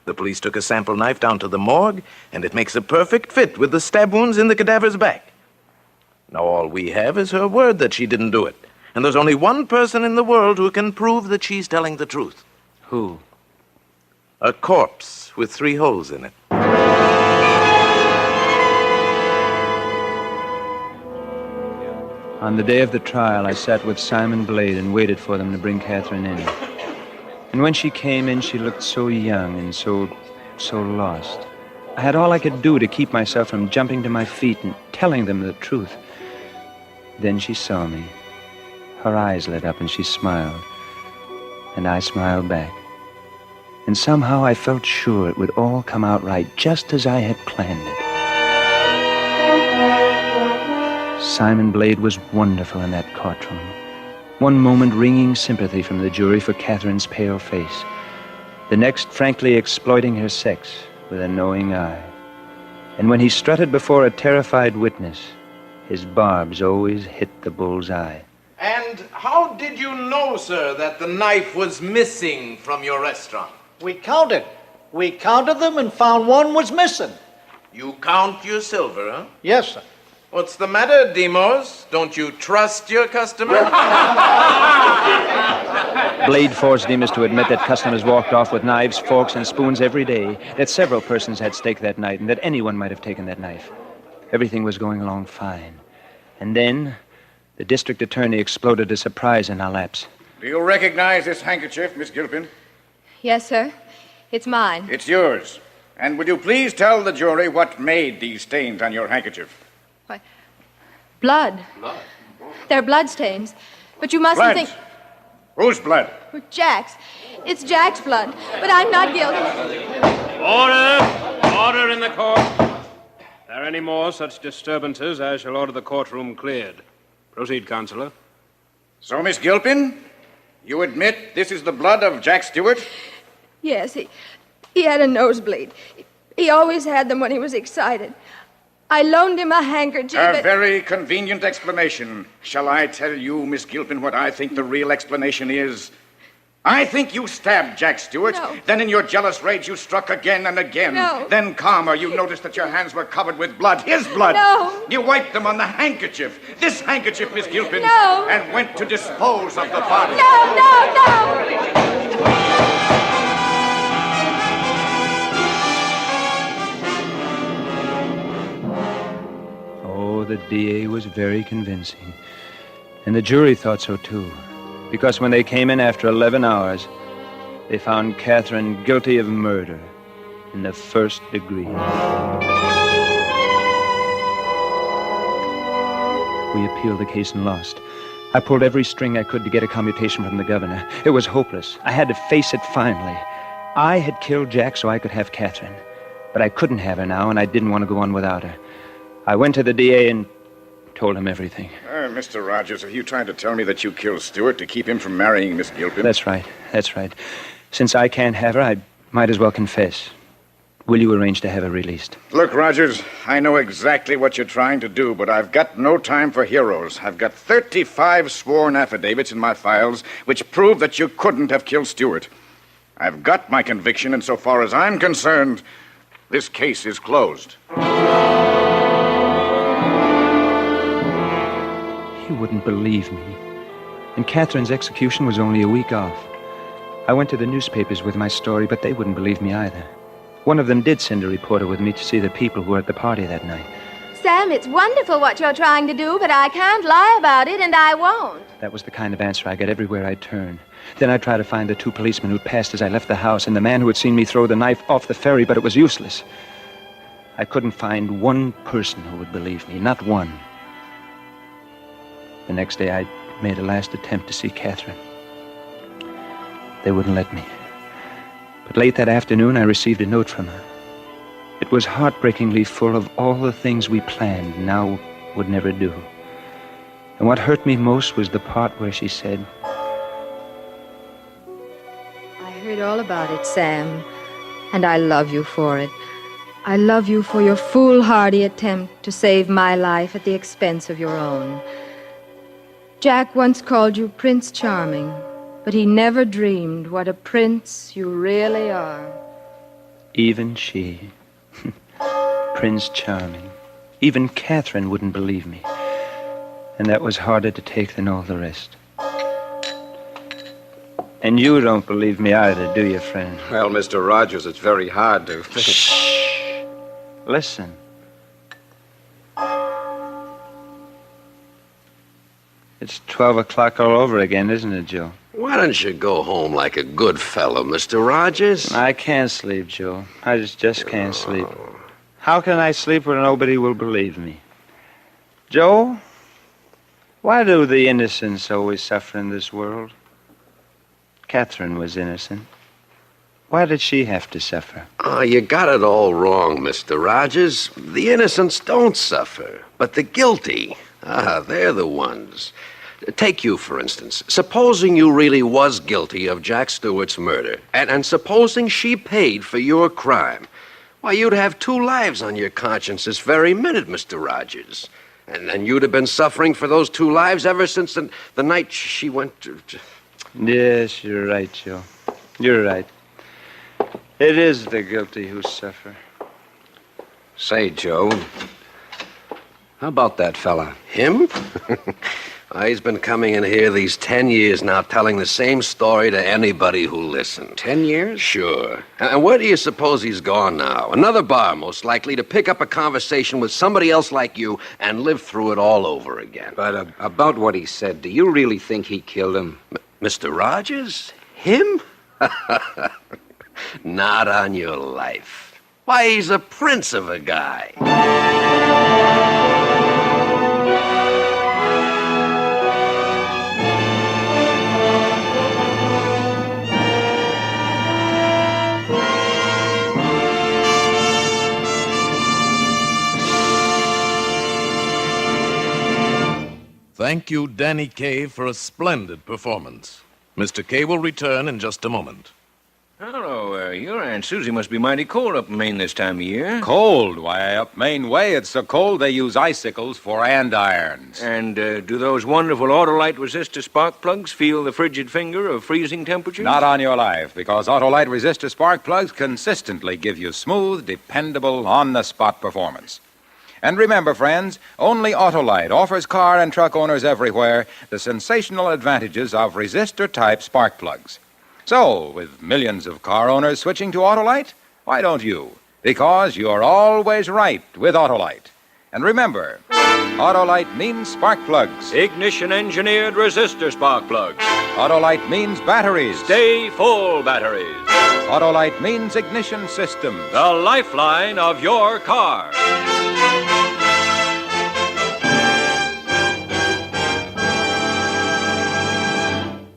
The police took a sample knife down to the morgue, and it makes a perfect fit with the stab wounds in the cadaver's back. Now all we have is her word that she didn't do it. And there's only one person in the world who can prove that she's telling the truth. Who? A corpse with 3 holes in it. On the day of the trial, I sat with Simon Blade and waited for them to bring Catherine in. And when she came in, she looked so young and so lost. I had all I could do to keep myself from jumping to my feet and telling them the truth. Then she saw me. Her eyes lit up and she smiled. And I smiled back. And somehow I felt sure it would all come out right, just as I had planned it. Simon Blade was wonderful in that courtroom. One moment wringing sympathy from the jury for Catherine's pale face. The next frankly exploiting her sex with a knowing eye. And when he strutted before a terrified witness, His barbs always hit the bull's eye. And how did you know, sir, that the knife was missing from your restaurant? We counted. We counted them and found one was missing. You count your silver, huh? Yes, sir. What's the matter, Demos? Don't you trust your customer? Blade forced Demas to admit that customers walked off with knives, forks, and spoons every day, that several persons had stake that night, and that anyone might have taken that knife. Everything was going along fine. And then, the district attorney exploded a surprise in our laps. Do you recognize this handkerchief, Miss Gilpin? Yes, sir. It's mine. It's yours. And would you please tell the jury what made these stains on your handkerchief? Why, blood. Blood? They're blood stains. But you mustn't Blood? think... Whose blood? Jack's. It's Jack's blood. But I'm not guilty. Order! Order in the court. If there are any more such disturbances, I shall order the courtroom cleared. Proceed, Counselor. So, Miss Gilpin, you admit this is the blood of Jack Stewart? Yes, he had a nosebleed. He always had them when he was excited. I loaned him a handkerchief. A very convenient explanation. Shall I tell you, Miss Gilpin, what I think the real explanation is? I think you stabbed Jack Stewart. No. Then in your jealous rage, you struck again and again. No. Then, calmer, you noticed that your hands were covered with blood. His blood. No. You wiped them on the handkerchief. This handkerchief, Miss Gilpin. No. And went to dispose of the body. No. Oh, the DA was very convincing. And the jury thought so, too. Because when they came in after 11 hours, they found Catherine guilty of murder in the first degree. We appealed the case and lost. I pulled every string I could to get a commutation from the governor. It was hopeless. I had to face it finally. I had killed Jack so I could have Catherine. But I couldn't have her now, and I didn't want to go on without her. I went to the DA and told him everything. Mr. Rogers, are you trying to tell me that you killed Stewart to keep him from marrying Miss Gilpin? That's right. Since I can't have her, I might as well confess. Will you arrange to have her released? Look, Rogers, I know exactly what you're trying to do, but I've got no time for heroes. I've got 35 sworn affidavits in my files which prove that you couldn't have killed Stewart. I've got my conviction, and so far as I'm concerned, this case is closed. You wouldn't believe me. And Catherine's execution was only a week off. I went to the newspapers with my story, but they wouldn't believe me either. One of them did send a reporter with me to see the people who were at the party that night. Sam, it's wonderful what you're trying to do, but I can't lie about it, and I won't. That was the kind of answer I got everywhere I turned. Then I tried to find the 2 policemen who'd passed as I left the house and the man who had seen me throw the knife off the ferry, but it was useless. I couldn't find one person who would believe me, not one. The next day, I made a last attempt to see Catherine. They wouldn't let me. But late that afternoon, I received a note from her. It was heartbreakingly full of all the things we planned and now would never do. And what hurt me most was the part where she said, I heard all about it, Sam, and I love you for it. I love you for your foolhardy attempt to save my life at the expense of your own. Jack once called you Prince Charming, but he never dreamed what a prince you really are. even she, Prince Charming, even Catherine wouldn't believe me. And that was harder to take than all the rest. And you don't believe me either, do you, friend? Well, Mr. Rogers, it's very hard to... Shh! Listen. It's 12 o'clock all over again, isn't it, Joe? Why don't you go home like a good fellow, Mr. Rogers? I can't sleep, Joe. I just can't sleep. How can I sleep when nobody will believe me? Joe, why do the innocents always suffer in this world? Catherine was innocent. Why did she have to suffer? Oh, you got it all wrong, Mr. Rogers. The innocents don't suffer, but the guilty, they're the ones. Take you, for instance. Supposing you really was guilty of Jack Stewart's murder, and supposing she paid for your crime, why, you'd have 2 lives on your conscience this very minute, Mr. Rogers. And you'd have been suffering for those 2 lives ever since the night she went to... Yes, you're right, Joe. You're right. It is the guilty who suffer. Say, Joe, how about that fella? Him? He's been coming in here these 10 years now, telling the same story to anybody who listened. 10 years? Sure. And where do you suppose he's gone now? Another bar, most likely, to pick up a conversation with somebody else like you and live through it all over again. But about what he said, do you really think he killed him? Mr. Rogers? Him? Not on your life. Why, he's a prince of a guy. Thank you, Danny Kaye, for a splendid performance. Mr. Kaye will return in just a moment. Hello, your Aunt Susie must be mighty cold up in Maine this time of year. Cold? Why, up Maine way, it's so cold they use icicles for andirons. And do those wonderful Autolite resistor spark plugs feel the frigid finger of freezing temperatures? Not on your life, because Autolite resistor spark plugs consistently give you smooth, dependable, on-the-spot performance. And remember, friends, only Autolite offers car and truck owners everywhere the sensational advantages of resistor-type spark plugs. So, with millions of car owners switching to Autolite, why don't you? Because you're always right with Autolite. And remember, Autolite means spark plugs. Ignition-engineered resistor spark plugs. Autolite means batteries. Stay full batteries. Autolite means ignition systems. The lifeline of your car.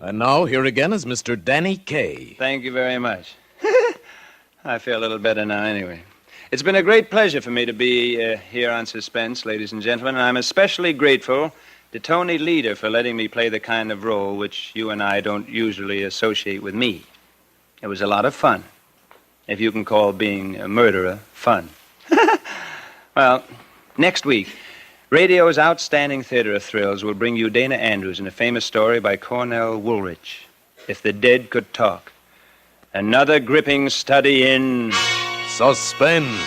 And now, here again is Mr. Danny Kaye. Thank you very much. I feel a little better now anyway. It's been a great pleasure for me to be here on Suspense, ladies and gentlemen, and I'm especially grateful to Tony Leader for letting me play the kind of role which you and I don't usually associate with me. It was a lot of fun, if you can call being a murderer fun. Well, next week, radio's outstanding theater of thrills will bring you Dana Andrews in a famous story by Cornell Woolrich, If the Dead Could Talk. Another gripping study in... Suspense.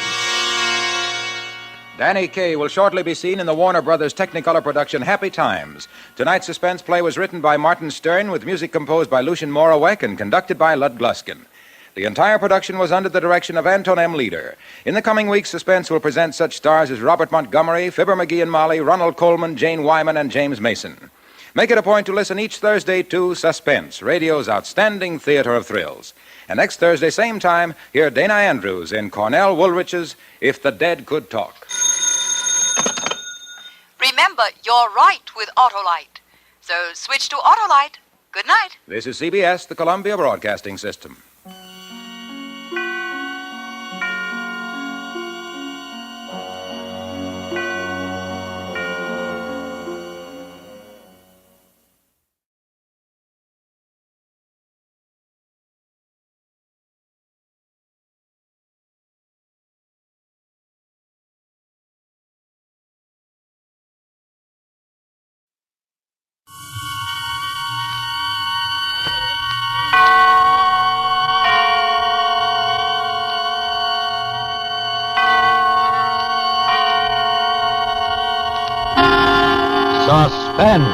Danny Kaye will shortly be seen in the Warner Brothers Technicolor production Happy Times. Tonight's suspense play was written by Martin Stern with music composed by Lucien Morawek and conducted by Lud Gluskin. The entire production was under the direction of Anton M. Leader. In the coming weeks, Suspense will present such stars as Robert Montgomery, Fibber McGee and Molly, Ronald Coleman, Jane Wyman, and James Mason. Make it a point to listen each Thursday to Suspense, radio's outstanding theater of thrills. And next Thursday, same time, hear Dana Andrews in Cornell Woolrich's If the Dead Could Talk. Remember, you're right with Autolite. So switch to Autolite. Good night. This is CBS, the Columbia Broadcasting System. Suspense.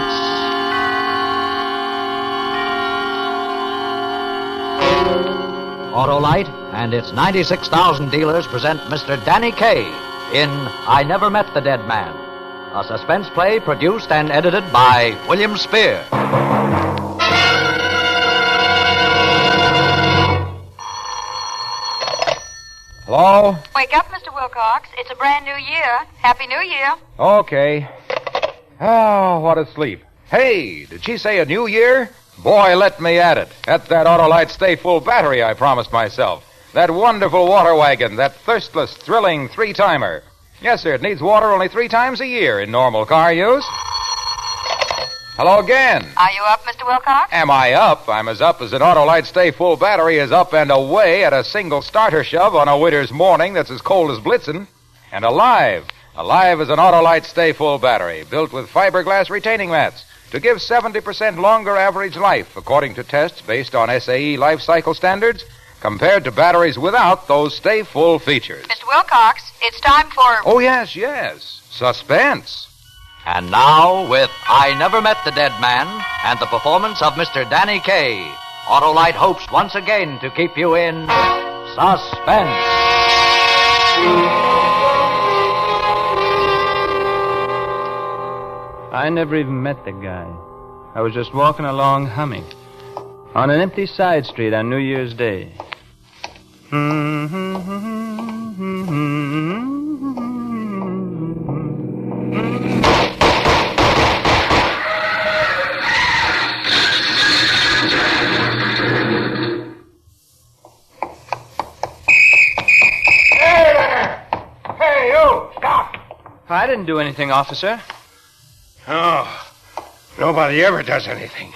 Autolite and its 96,000 dealers present Mr. Danny Kaye in I Never Met the Dead Man, a suspense play produced and edited by William Spear. Hello? Wake up, Mr. Wilcox. It's a brand new year. Happy New Year. Okay. Oh, what a sleep. Hey, did she say a new year? Boy, let me at it. That's that Autolite Stay Full battery I promised myself. That wonderful water wagon, that thirstless, thrilling three-timer. Yes, sir, it needs water only 3 times a year in normal car use. Hello again. Are you up, Mr. Wilcox? Am I up? I'm as up as an Autolite Stay Full battery is up and away at a single starter shove on a winter's morning that's as cold as blitzing. And alive. Alive is an Autolite Stay Full battery built with fiberglass retaining mats to give 70% longer average life, according to tests based on SAE life cycle standards, compared to batteries without those Stay Full features. Mr. Wilcox, it's time for... Oh, yes. Suspense. And now, with I Never Met the Dead Man and the performance of Mr. Danny Kaye, Autolite hopes once again to keep you in suspense. I never even met the guy. I was just walking along humming on an empty side street on New Year's Day. Hey, you! Stop! I didn't do anything, officer. Oh, nobody ever does anything.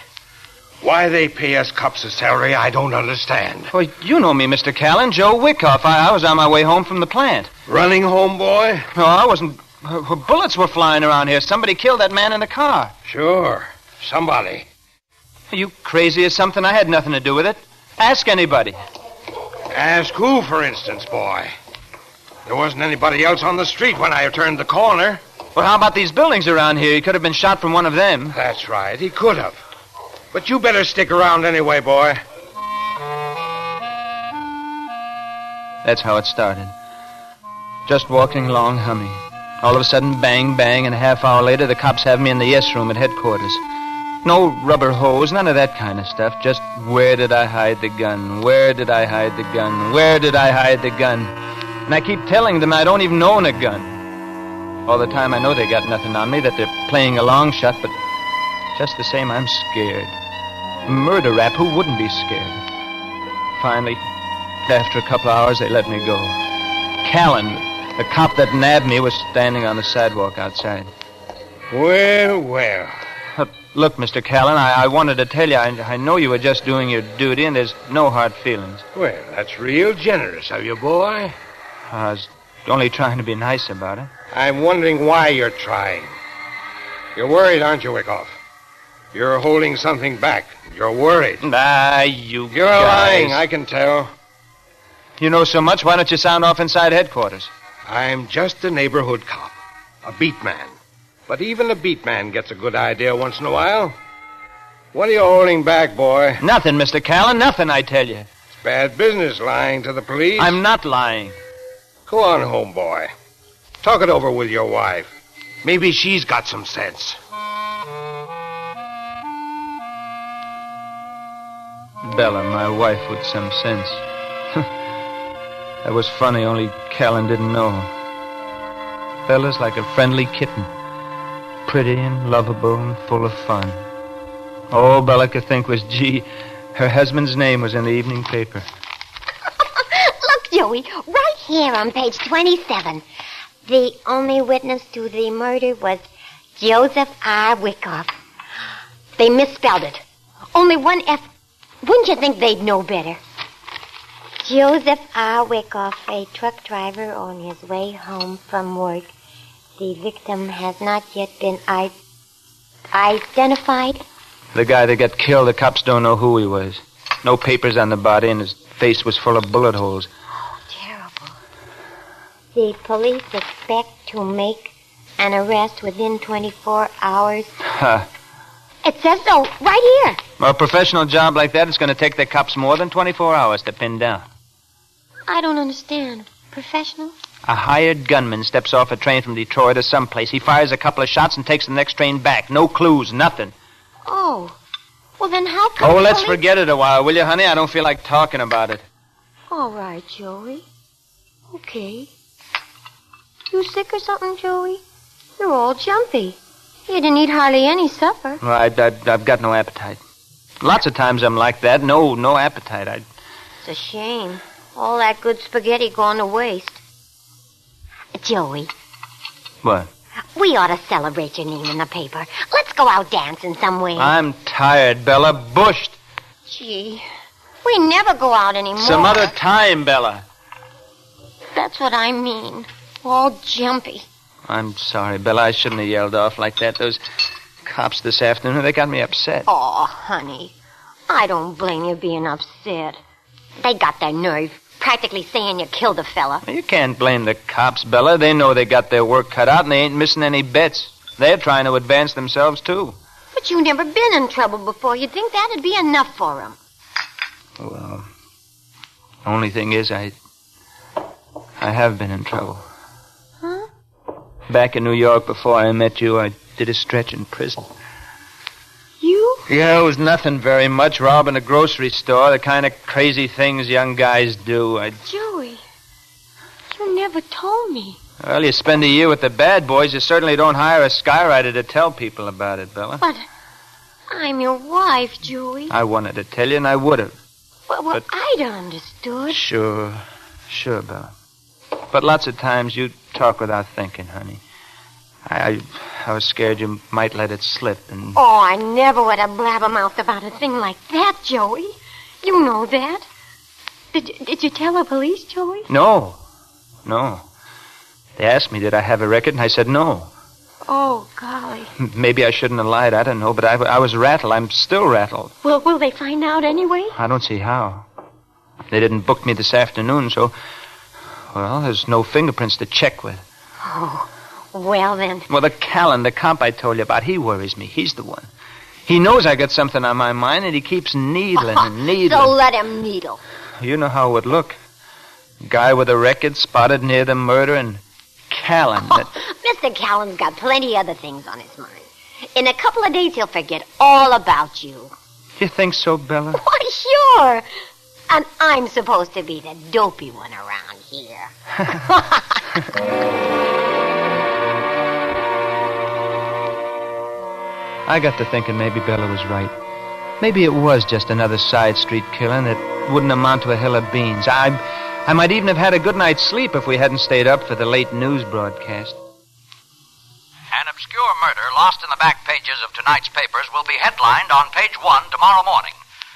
Why they pay us cops a salary, I don't understand. Well, you know me, Mr. Callan, Joe Wyckoff. I was on my way home from the plant. Running home, boy? No, I wasn't. Bullets were flying around here. Somebody killed that man in the car. Sure, somebody. Are you crazy or something? I had nothing to do with it. Ask anybody. Ask who, for instance, boy? There wasn't anybody else on the street when I turned the corner. Well, how about these buildings around here? He could have been shot from one of them. That's right, he could have. But you better stick around anyway, boy. That's how it started. Just walking along humming. All of a sudden, bang, bang, and a half hour later, the cops have me in the yes room at headquarters. No rubber hose, none of that kind of stuff. Just, where did I hide the gun? Where did I hide the gun? Where did I hide the gun? And I keep telling them I don't even own a gun. All the time I know they got nothing on me, that they're playing a long shot, but just the same, I'm scared. A murder rap, who wouldn't be scared? Finally, after a couple of hours, they let me go. Callan, the cop that nabbed me, was standing on the sidewalk outside. Well. Look, Mr. Callan, I wanted to tell you, I know you were just doing your duty, and there's no hard feelings. Well, that's real generous of you, boy. I was only trying to be nice about it. I'm wondering why you're trying. You're worried, aren't you, Wyckoff? You're holding something back. You're worried. You're lying, I can tell. You know so much, why don't you sound off inside headquarters? I'm just a neighborhood cop, a beat man. But even a beat man gets a good idea once in a while. What are you holding back, boy? Nothing, Mr. Callan, nothing, I tell you. It's bad business lying to the police. I'm not lying. Go on home, boy. Talk it over with your wife. Maybe she's got some sense. Bella, my wife, with some sense. That was funny, only Callan didn't know. Bella's like a friendly kitten. Pretty and lovable and full of fun. All Bella could think was, gee, her husband's name was in the evening paper. Look, Joey, right here on page 27. The only witness to the murder was Joseph R. Wyckoff. They misspelled it. Only one F. Wouldn't you think they'd know better? Joseph R. Wyckoff, a truck driver on his way home from work. The victim has not yet been identified. The guy that got killed, the cops don't know who he was. No papers on the body, and his face was full of bullet holes. Oh, terrible. The police expect to make an arrest within 24 hours. Huh. It says so right here. Well, a professional job like that is going to take the cops more than 24 hours to pin down. I don't understand. Professional? A hired gunman steps off a train from Detroit or someplace. He fires a couple of shots and takes the next train back. No clues, nothing. Oh. Well, then how come... Oh, let's forget it a while, will you, honey? I don't feel like talking about it. All right, Joey. Okay. You sick or something, Joey? You're all jumpy. You didn't eat hardly any supper. Well, I've got no appetite. Lots of times I'm like that. No appetite. It's a shame. All that good spaghetti gone to waste. Joey. What? We ought to celebrate your name in the paper. Let's go out dancing somewhere. I'm tired, Bella. Bushed. Gee, we never go out anymore. Some other time, Bella. That's what I mean. All jumpy. I'm sorry, Bella. I shouldn't have yelled off like that. Those cops this afternoon, they got me upset. Oh, honey, I don't blame you being upset. They got their nerve, practically saying you killed the fella. You can't blame the cops, Bella. They know they got their work cut out, and they ain't missing any bets. They're trying to advance themselves, too. But you never been in trouble before. You'd think that'd be enough for them. Well, only thing is, I have been in trouble. Huh? Back in New York before I met you, I did a stretch in prison. You? Yeah, it was nothing very much. Robbing a grocery store, the kind of crazy things young guys do. Joey, you never told me. Well, you spend a year with the bad boys, you certainly don't hire a skywriter to tell people about it, Bella. But I'm your wife, Joey. I wanted to tell you, and I would have. Well, but... I'd understood. Sure, Bella. But lots of times you talk without thinking, honey. I was scared you might let it slip, and... Oh, I never would have blabbermouthed about a thing like that, Joey. You know that. Did you tell the police, Joey? No. They asked me, did I have a record, and I said no. Oh, golly. Maybe I shouldn't have lied, I don't know, but I was rattled. I'm still rattled. Will they find out anyway? I don't see how. They didn't book me this afternoon, so... Well, there's no fingerprints to check with. Oh, well then. Well, the Callan, the comp I told you about, he worries me. He's the one. He knows I got something on my mind, and he keeps needling and needling. So let him needle. You know how it would look. Guy with a record spotted near the murder, and Callan. Mr. Callan's got plenty other things on his mind. In a couple of days, he'll forget all about you. You think so, Bella? Why, sure. And I'm supposed to be the dopey one around here. I got to thinking maybe Bella was right. Maybe it was just another side street killing that wouldn't amount to a hill of beans. I might even have had a good night's sleep if we hadn't stayed up for the late news broadcast. An obscure murder lost in the back pages of tonight's papers will be headlined on page 1 tomorrow morning.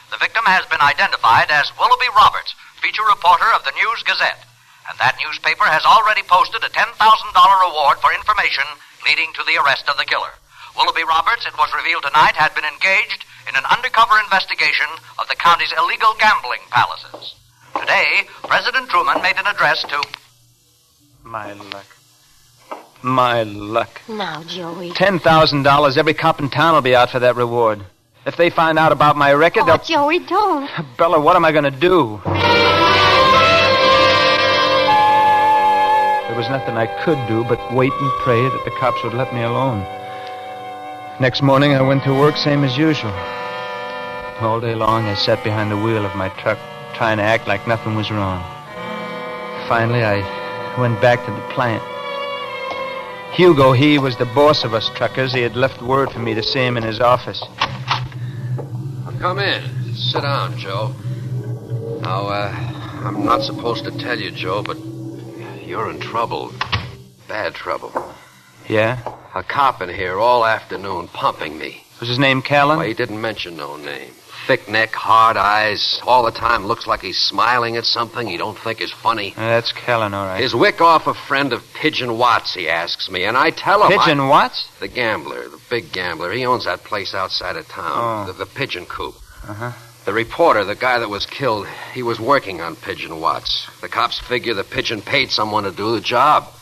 The victim has been identified as Willoughby Roberts, feature reporter of the News Gazette. And that newspaper has already posted a $10,000 reward for information leading to the arrest of the killer. Willoughby Roberts, it was revealed tonight, had been engaged in an undercover investigation of the county's illegal gambling palaces. Today, President Truman made an address to... My luck. Now, Joey. $10,000. Every cop in town will be out for that reward. If they find out about my record, they'll... Joey, don't. Bella, what am I going to do? There was nothing I could do but wait and pray that the cops would let me alone. Next morning, I went to work same as usual. All day long, I sat behind the wheel of my truck, trying to act like nothing was wrong. Finally, I went back to the plant. Hugo, he was the boss of us truckers. He had left word for me to see him in his office. Come in. Sit down, Joe. Now, I'm not supposed to tell you, Joe, but you're in trouble. Bad trouble. Yeah? A cop in here all afternoon pumping me. Was his name Callan? Well, he didn't mention no name. Thick neck, hard eyes, all the time looks like he's smiling at something he don't think is funny. That's Callan, all right. Is Wyckoff a friend of Pigeon Watts, he asks me, and I tell him... Pigeon Watts? The gambler, the big gambler. He owns that place outside of town, the Pigeon Coop. Uh-huh. The reporter, the guy that was killed, he was working on Pigeon Watts. The cops figure the Pigeon paid someone to do the job.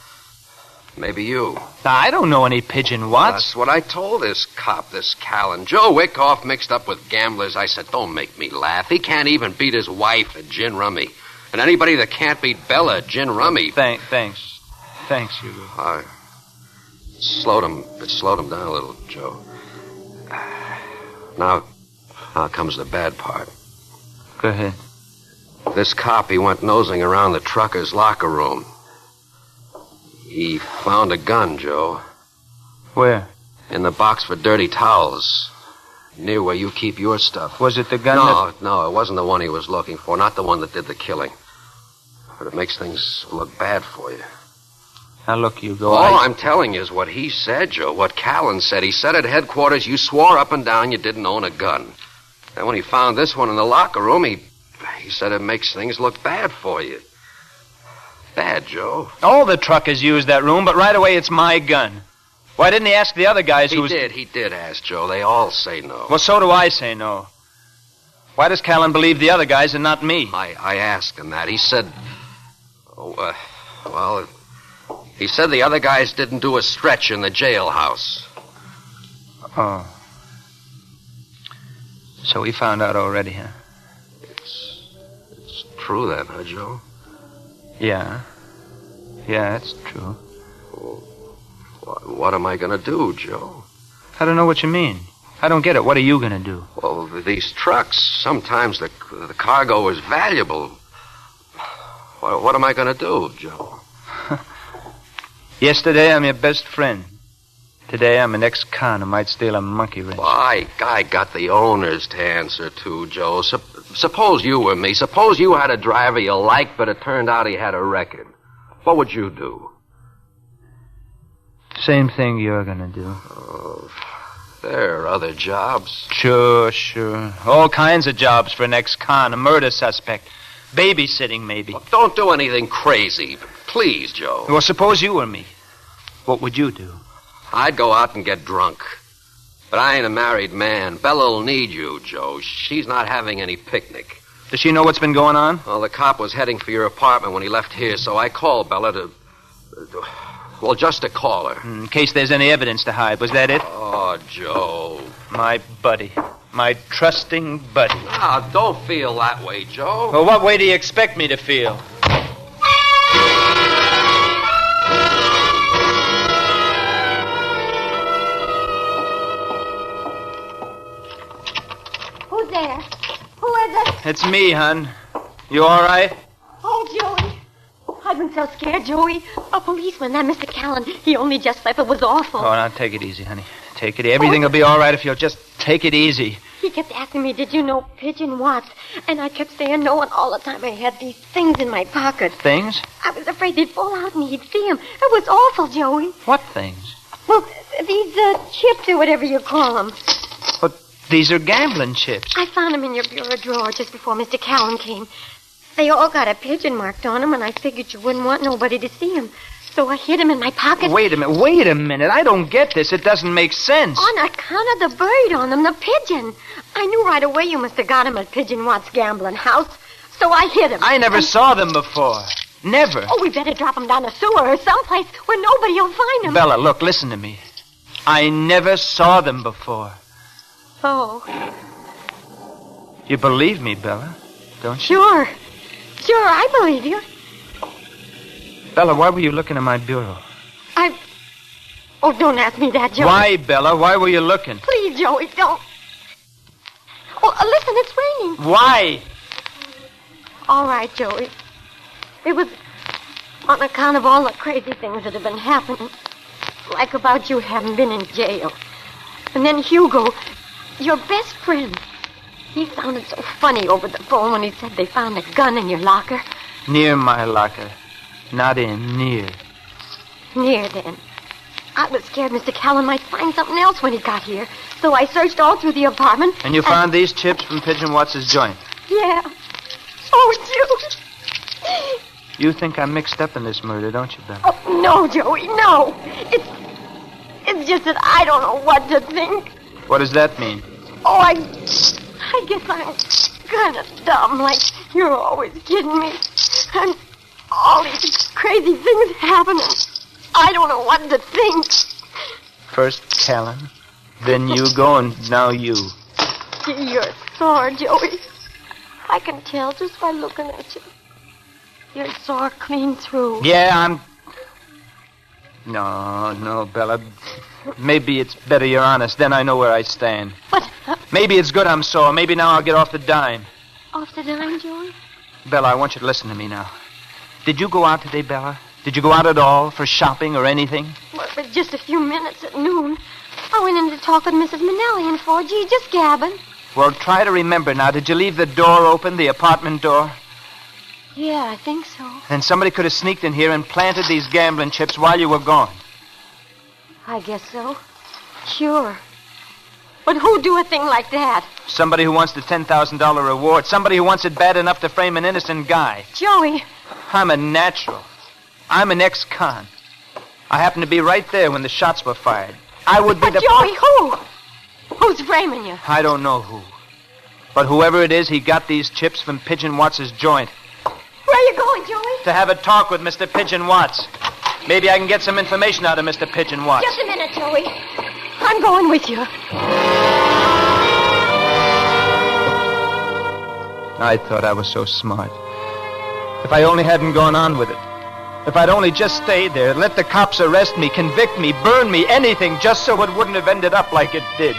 Maybe you. Now, I don't know any Pigeon Watts. That's what I told this cop, this Callan. Joe Wyckoff mixed up with gamblers. I said, don't make me laugh. He can't even beat his wife at gin rummy. And anybody that can't beat Bella at gin rummy... Thanks, Hugo. It slowed him down a little, Joe. Now comes the bad part. Go ahead. This cop, he went nosing around the trucker's locker room. He found a gun, Joe. Where? In the box for dirty towels. Near where you keep your stuff. Was it the gun No, it wasn't the one he was looking for. Not the one that did the killing. But it makes things look bad for you. Now, look, Hugo, All I'm telling you is what he said, Joe. What Callan said. He said at headquarters you swore up and down you didn't own a gun. Then when he found this one in the locker room, he said it makes things look bad for you. bad, Joe. All the truckers use that room, but right away it's my gun. Why didn't he ask the other guys He did ask, Joe. They all say no. Well, so do I say no. Why does Callan believe the other guys and not me? I asked him that. He said... he said the other guys didn't do a stretch in the jailhouse. Oh. So he found out already, huh? It's true then, huh, Joe? Yeah. Yeah, it's true. What am I going to do, Joe? I don't know what you mean. I don't get it. What are you going to do? Well, these trucks, sometimes the cargo is valuable. What am I going to do, Joe? Yesterday, I'm your best friend. Today, I'm an ex-con who might steal a monkey wrench. Well, I got the owners to answer to, Joe. Suppose you were me. Suppose you had a driver you liked, but it turned out he had a record. What would you do? Same thing you're going to do. Oh, there are other jobs. Sure. All kinds of jobs for an ex-con, a murder suspect. Babysitting, maybe. Well, don't do anything crazy. Please, Joe. Well, suppose you were me. What would you do? I'd go out and get drunk. But I ain't a married man. Bella'll need you, Joe. She's not having any picnic. Does she know what's been going on? Well, the cop was heading for your apartment when he left here, so I called Bella to... Well, just to call her. In case there's any evidence to hide. Was that it? Oh, Joe. My buddy. My trusting buddy. Ah, don't feel that way, Joe. Well, what way do you expect me to feel? Who's there? Who is it? It's me, hon. You all right? Oh, Joey. I've been so scared, Joey. A policeman, that Mr. Callan, he only just left. It was awful. Oh, now take it easy, honey. Take it. Everything will be all right if you'll just take it easy. He kept asking me, did you know Pigeon Watts? And I kept saying no, and all the time I had these things in my pocket. Things? I was afraid they'd fall out and he'd see them. It was awful, Joey. What things? Well, these chips or whatever you call them. But these are gambling chips. I found them in your bureau drawer just before Mr. Callan came. They all got a pigeon marked on them, and I figured you wouldn't want nobody to see them. So I hid them in my pocket. Wait a minute. I don't get this. It doesn't make sense. On account of the bird on them, the pigeon. I knew right away you must have got him at Pigeon Watts' gambling house. So I hid him. I never saw them before. Never. Oh, we better drop them down a sewer or someplace where nobody will find them. Bella, look, listen to me. I never saw them before. Oh. You believe me, Bella, don't you? Sure, I believe you. Bella, why were you looking in my bureau? Oh, don't ask me that, Joey. Why, Bella? Why were you looking? Please, Joey, don't. Oh, listen, it's raining. Why? All right, Joey. It was on account of all the crazy things that have been happening. Like about you having been in jail. And then Hugo, your best friend, he sounded so funny over the phone when he said they found a gun in your locker. Near my locker. Not in, near. Near, then. I was scared Mr. Callan might find something else when he got here. So I searched all through the apartment. And you found these chips from Pigeon Watts' joint? Yeah. Oh, it's you. You think I'm mixed up in this murder, don't you, Bella? Oh, no, Joey, no. It's just that I don't know what to think. What does that mean? Oh, I guess I'm kind of dumb, like you're always kidding me. And all these crazy things happening. I don't know what to think. First Callan, then you go, and now you. Gee, you're sore, Joey. I can tell just by looking at you. You're sore clean through. Yeah, I'm... No, Bella. Maybe it's better you're honest. Then I know where I stand. But... Maybe it's good I'm sore. Maybe now I'll get off the dime. Off the dime, Joey? Bella, I want you to listen to me now. Did you go out today, Bella? Did you go out at all for shopping or anything? Well, but just a few minutes at noon. I went in to talk with Mrs. Manelli and 4G, just gabbing. Well, try to remember now. Did you leave the door open, the apartment door? Yeah, I think so. And somebody could have sneaked in here and planted these gambling chips while you were gone. I guess so. Sure. But who'd do a thing like that? Somebody who wants the $10,000 reward. Somebody who wants it bad enough to frame an innocent guy. Joey. I'm a natural. I'm an ex-con. I happened to be right there when the shots were fired. I would be But Joey, who? Who's framing you? I don't know who. But whoever it is, he got these chips from Pigeon Watts' joint. Where are you going, Joey? To have a talk with Mr. Pigeon Watts. Maybe I can get some information out of Mr. Pigeon Watts. Just a minute, Joey. I'm going with you. I thought I was so smart. If I only hadn't gone on with it. If I'd only just stayed there, let the cops arrest me, convict me, burn me, anything, just so it wouldn't have ended up like it did.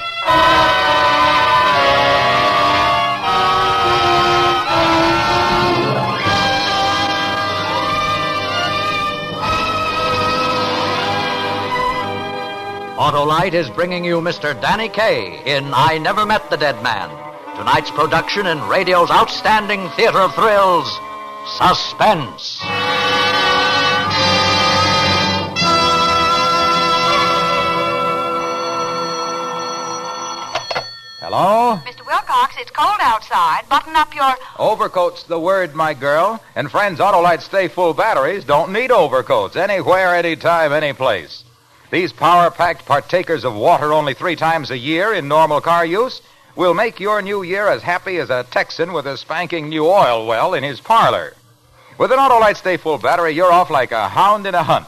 Autolite is bringing you Mr. Danny Kaye in I Never Met the Dead Man. Tonight's production in radio's outstanding theater of thrills, Suspense. Hello? Mr. Wilcox, it's cold outside. Button up your... Overcoat's the word, my girl. And friends, Autolite Stay Full batteries don't need overcoats. Anywhere, anytime, any place. These power-packed partakers of water only 3 times a year in normal car use will make your new year as happy as a Texan with a spanking new oil well in his parlor. With an Autolite Stay Full battery, you're off like a hound in a hunt.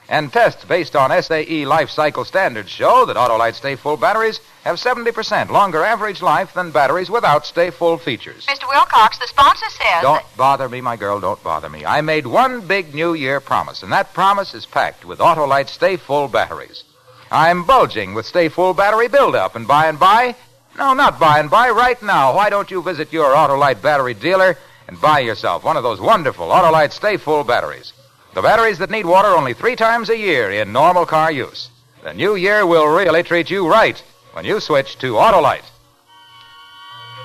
And tests based on SAE life cycle standards show that Autolite Stay Full batteries have 70% longer average life than batteries without Stay Full features. Mr. Wilcox, the sponsor says... Don't bother me, my girl, don't bother me. I made one big New Year promise, and that promise is packed with Autolite Stay Full batteries. I'm bulging with Stay Full battery buildup, and by and by... No, not by and by, right now. Why don't you visit your Autolite battery dealer and buy yourself one of those wonderful Autolite Stay Full batteries? The batteries that need water only 3 times a year in normal car use. The new year will really treat you right when you switch to Autolite.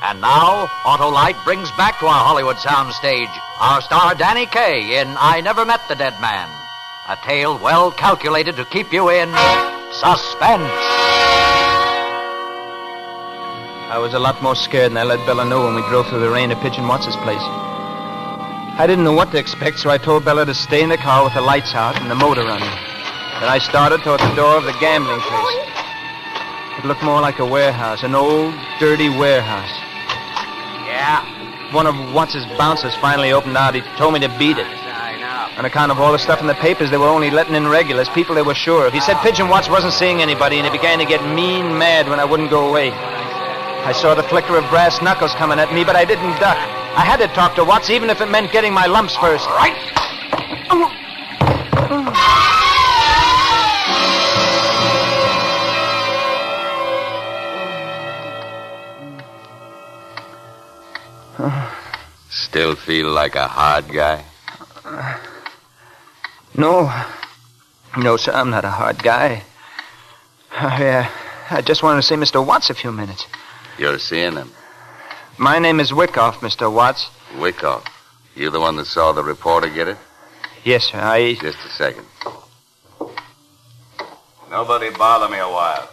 And now, Autolite brings back to our Hollywood soundstage our star Danny Kaye in I Never Met the Dead Man. A tale well calculated to keep you in suspense. I was a lot more scared than I let Bella know when we drove through the rain to Pigeon Watts' place. I didn't know what to expect, so I told Bella to stay in the car with the lights out and the motor running. Then I started toward the door of the gambling place. It looked more like a warehouse, an old, dirty warehouse. Yeah? One of Watts' bouncers finally opened out. He told me to beat it. I know. On account of all the stuff in the papers, they were only letting in regulars, people they were sure of. He said Pigeon Watts wasn't seeing anybody, and he began to get mean mad when I wouldn't go away. I saw the flicker of brass knuckles coming at me, but I didn't duck. I had to talk to Watts, even if it meant getting my lumps first. All right. Still feel like a hard guy? No. No, sir, I'm not a hard guy. I just wanted to see Mr. Watts a few minutes. You're seeing him? My name is Wyckoff, Mr. Watts. Wyckoff. You the one that saw the reporter get it? Yes, sir, Just a second. Nobody bother me a while.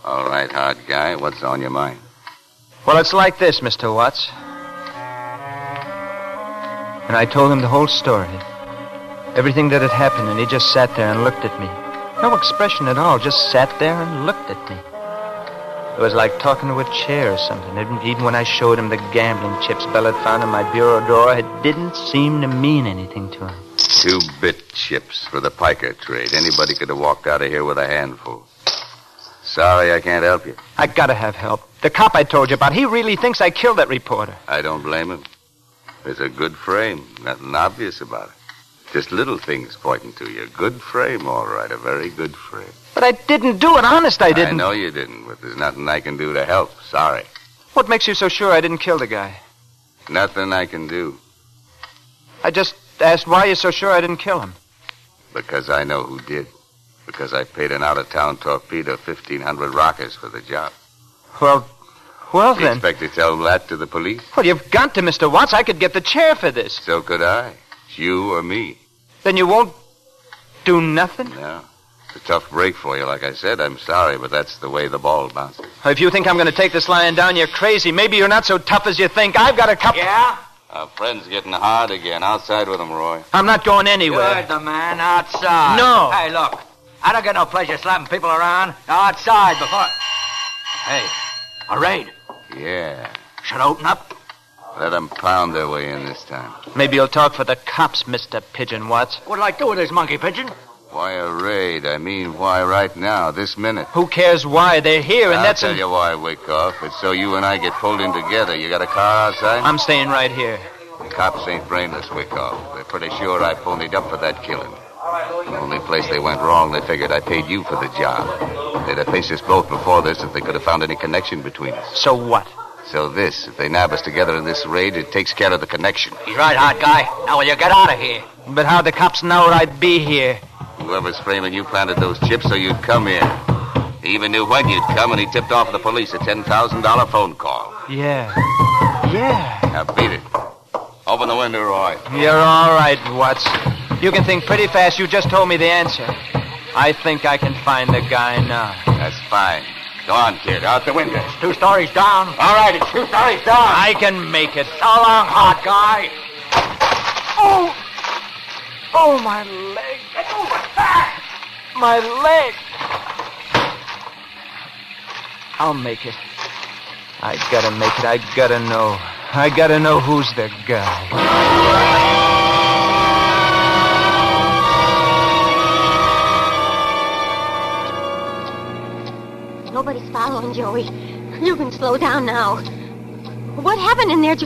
All right, hard guy. What's on your mind? Well, it's like this, Mr. Watts. And I told him the whole story. Everything that had happened, and he just sat there and looked at me. No expression at all, just sat there and looked at me. It was like talking to a chair or something. Even when I showed him the gambling chips Bella had found in my bureau drawer, it didn't seem to mean anything to him. 2-bit chips for the piker trade. Anybody could have walked out of here with a handful. Sorry I can't help you. I gotta have help. The cop I told you about, he really thinks I killed that reporter. I don't blame him. There's a good frame. Nothing obvious about it. Just little things pointing to you. Good frame, all right. A very good frame. But I didn't do it. Honest, I didn't. I know you didn't, but there's nothing I can do to help. Sorry. What makes you so sure I didn't kill the guy? Nothing I can do. I just asked why you're so sure I didn't kill him. Because I know who did. Because I paid an out-of-town torpedo 1,500 rockets for the job. Well You then. expect to tell that to the police? Well, you've got to, Mr. Watts. I could get the chair for this. So could I. It's you or me. Then you won't do nothing? No. It's a tough break for you, like I said. I'm sorry, but that's the way the ball bounces. If you think I'm going to take this lying down, you're crazy. Maybe you're not so tough as you think. I've got a couple... Yeah? Our friend's getting hard again. Outside with him, Roy. I'm not going anywhere. You're the man outside. No. Hey, look. I don't get no pleasure slapping people around. Outside before... Hey, a raid. Yeah. Should I open up? Let them pound their way in this time. Maybe you'll talk for the cops, Mr. Pigeon Watts. What'd I do with this monkey pigeon? Why a raid? I mean, why right now, this minute? Who cares why? They're here, and I'll that's... tell you why, Wyckoff. It's so you and I get pulled in together. You got a car outside? I'm staying right here. The cops ain't brainless, Wyckoff. They're pretty sure I ponied up for that killing. The only place they went wrong, they figured I paid you for the job. They'd have faced us both before this if they could have found any connection between us. So what? So this, if they nab us together in this raid, it takes care of the connection. He's right, hot guy. Now will you get out of here? But how the cops know I'd be here? Whoever's framing you planted those chips so you'd come in. He even knew when you'd come, and he tipped off the police a $10,000 phone call. Yeah. Yeah. Now beat it. Open the window, Roy. You're all right, Watts. You can think pretty fast. You just told me the answer. I think I can find the guy now. That's fine. Go on, kid. Out the window. It's 2 stories down. All right, it's 2 stories down. I can make it. So long, hot guy. Oh! Oh, my leg. Get over back. My leg. I'll make it. I gotta make it. I gotta know. I gotta know who's the guy. Nobody's following, Joey. You can slow down now. What happened in there?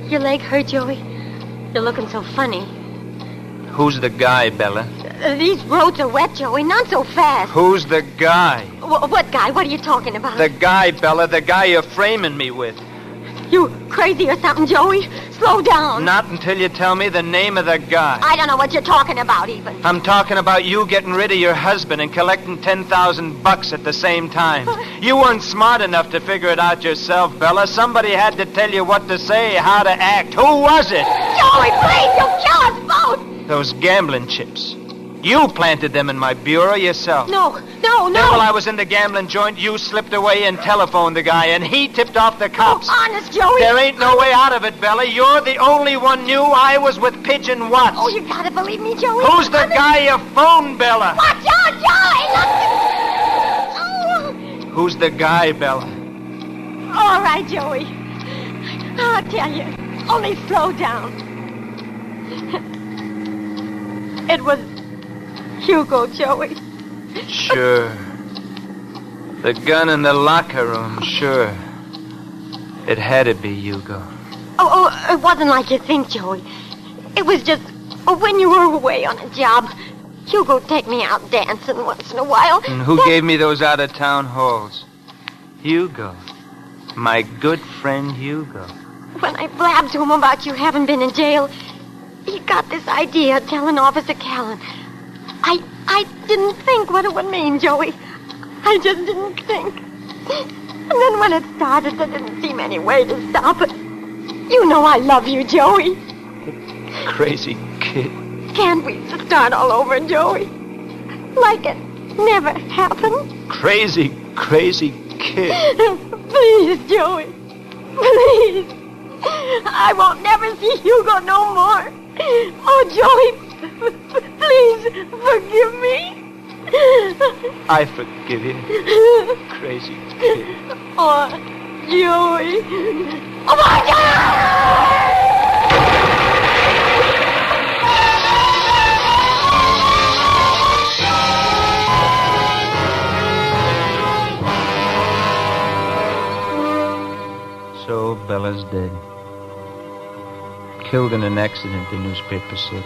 Your leg hurt, Joey? You're looking so funny. Who's the guy, Bella? These roads are wet, Joey. Not so fast. Who's the guy? What guy? What are you talking about? The guy, Bella. The guy you're framing me with. You crazy or something, Joey? Slow down. Not until you tell me the name of the guy. I don't know what you're talking about, even. I'm talking about you getting rid of your husband and collecting $10,000 at the same time. You weren't smart enough to figure it out yourself, Bella. Somebody had to tell you what to say, how to act. Who was it? Joey, please, you'll kill us both. Those gambling chips. You planted them in my bureau yourself. No. Then while I was in the gambling joint, you slipped away and telephoned the guy, and he tipped off the cops. Oh, honest, Joey. There ain't no way out of it, Bella. You're the only one knew I was with Pigeon Watts. Oh, you gotta believe me, Joey. Who's the guy you phoned, Bella? Watch out, Joey! Look. Who's the guy, Bella? All right, Joey. I'll tell you. Only slow down. It was Hugo, Joey. Sure. The gun in the locker room, sure. It had to be Hugo. Oh, it wasn't like you think, Joey. It was just when you were away on a job, Hugo'd take me out dancing once in a while. And who gave me those out-of-town halls? Hugo. My good friend Hugo. When I blabbed to him about you having been in jail, he got this idea of telling Officer Callan. I didn't think what it would mean, Joey. I just didn't think. And then when it started, there didn't seem any way to stop it. You know I love you, Joey. Crazy kid. Can't we start all over, Joey? Like it never happened? Crazy kid. Please, Joey. Please. I won't never see Hugo no more. Oh, Joey, please forgive me. I forgive you. Crazy kid. Oh, Joey. Oh, my God! So Bella's dead. Killed in an accident, the newspaper said.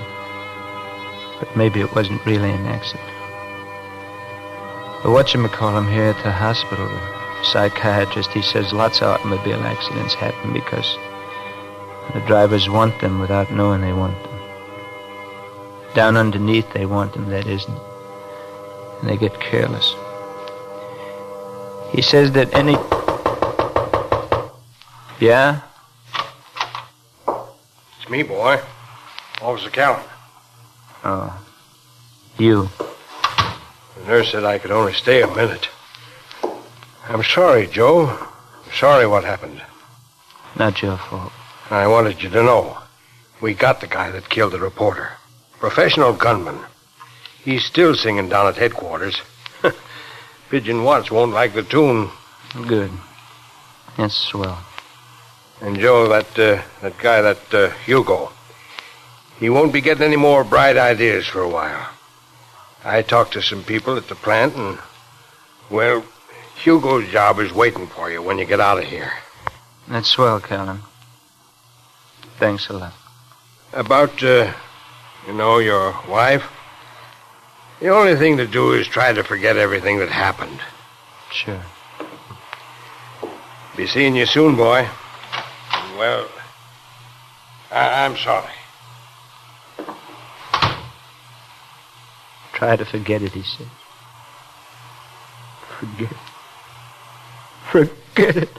But maybe it wasn't really an accident. The whatchamacallem here at the hospital, the psychiatrist, he says lots of automobile accidents happen because the drivers want them without knowing they want them. Down underneath, they want them, that isn't. And they get careless. He says that any... Yeah? It's me, boy. Officer Callan. Oh. You. The nurse said I could only stay a minute. I'm sorry, Joe. I'm sorry what happened. Not your fault. I wanted you to know. We got the guy that killed the reporter. Professional gunman. He's still singing down at headquarters. Pigeon Watts won't like the tune. Good. That's swell. And Joe, that guy, Hugo, he won't be getting any more bright ideas for a while. I talked to some people at the plant, and, well, Hugo's job is waiting for you when you get out of here. That's swell, Callan. Thanks a lot. About, your wife, the only thing to do is try to forget everything that happened. Sure. Be seeing you soon, boy. Well, I'm sorry. Try to forget it, he said. Forget it. Forget it.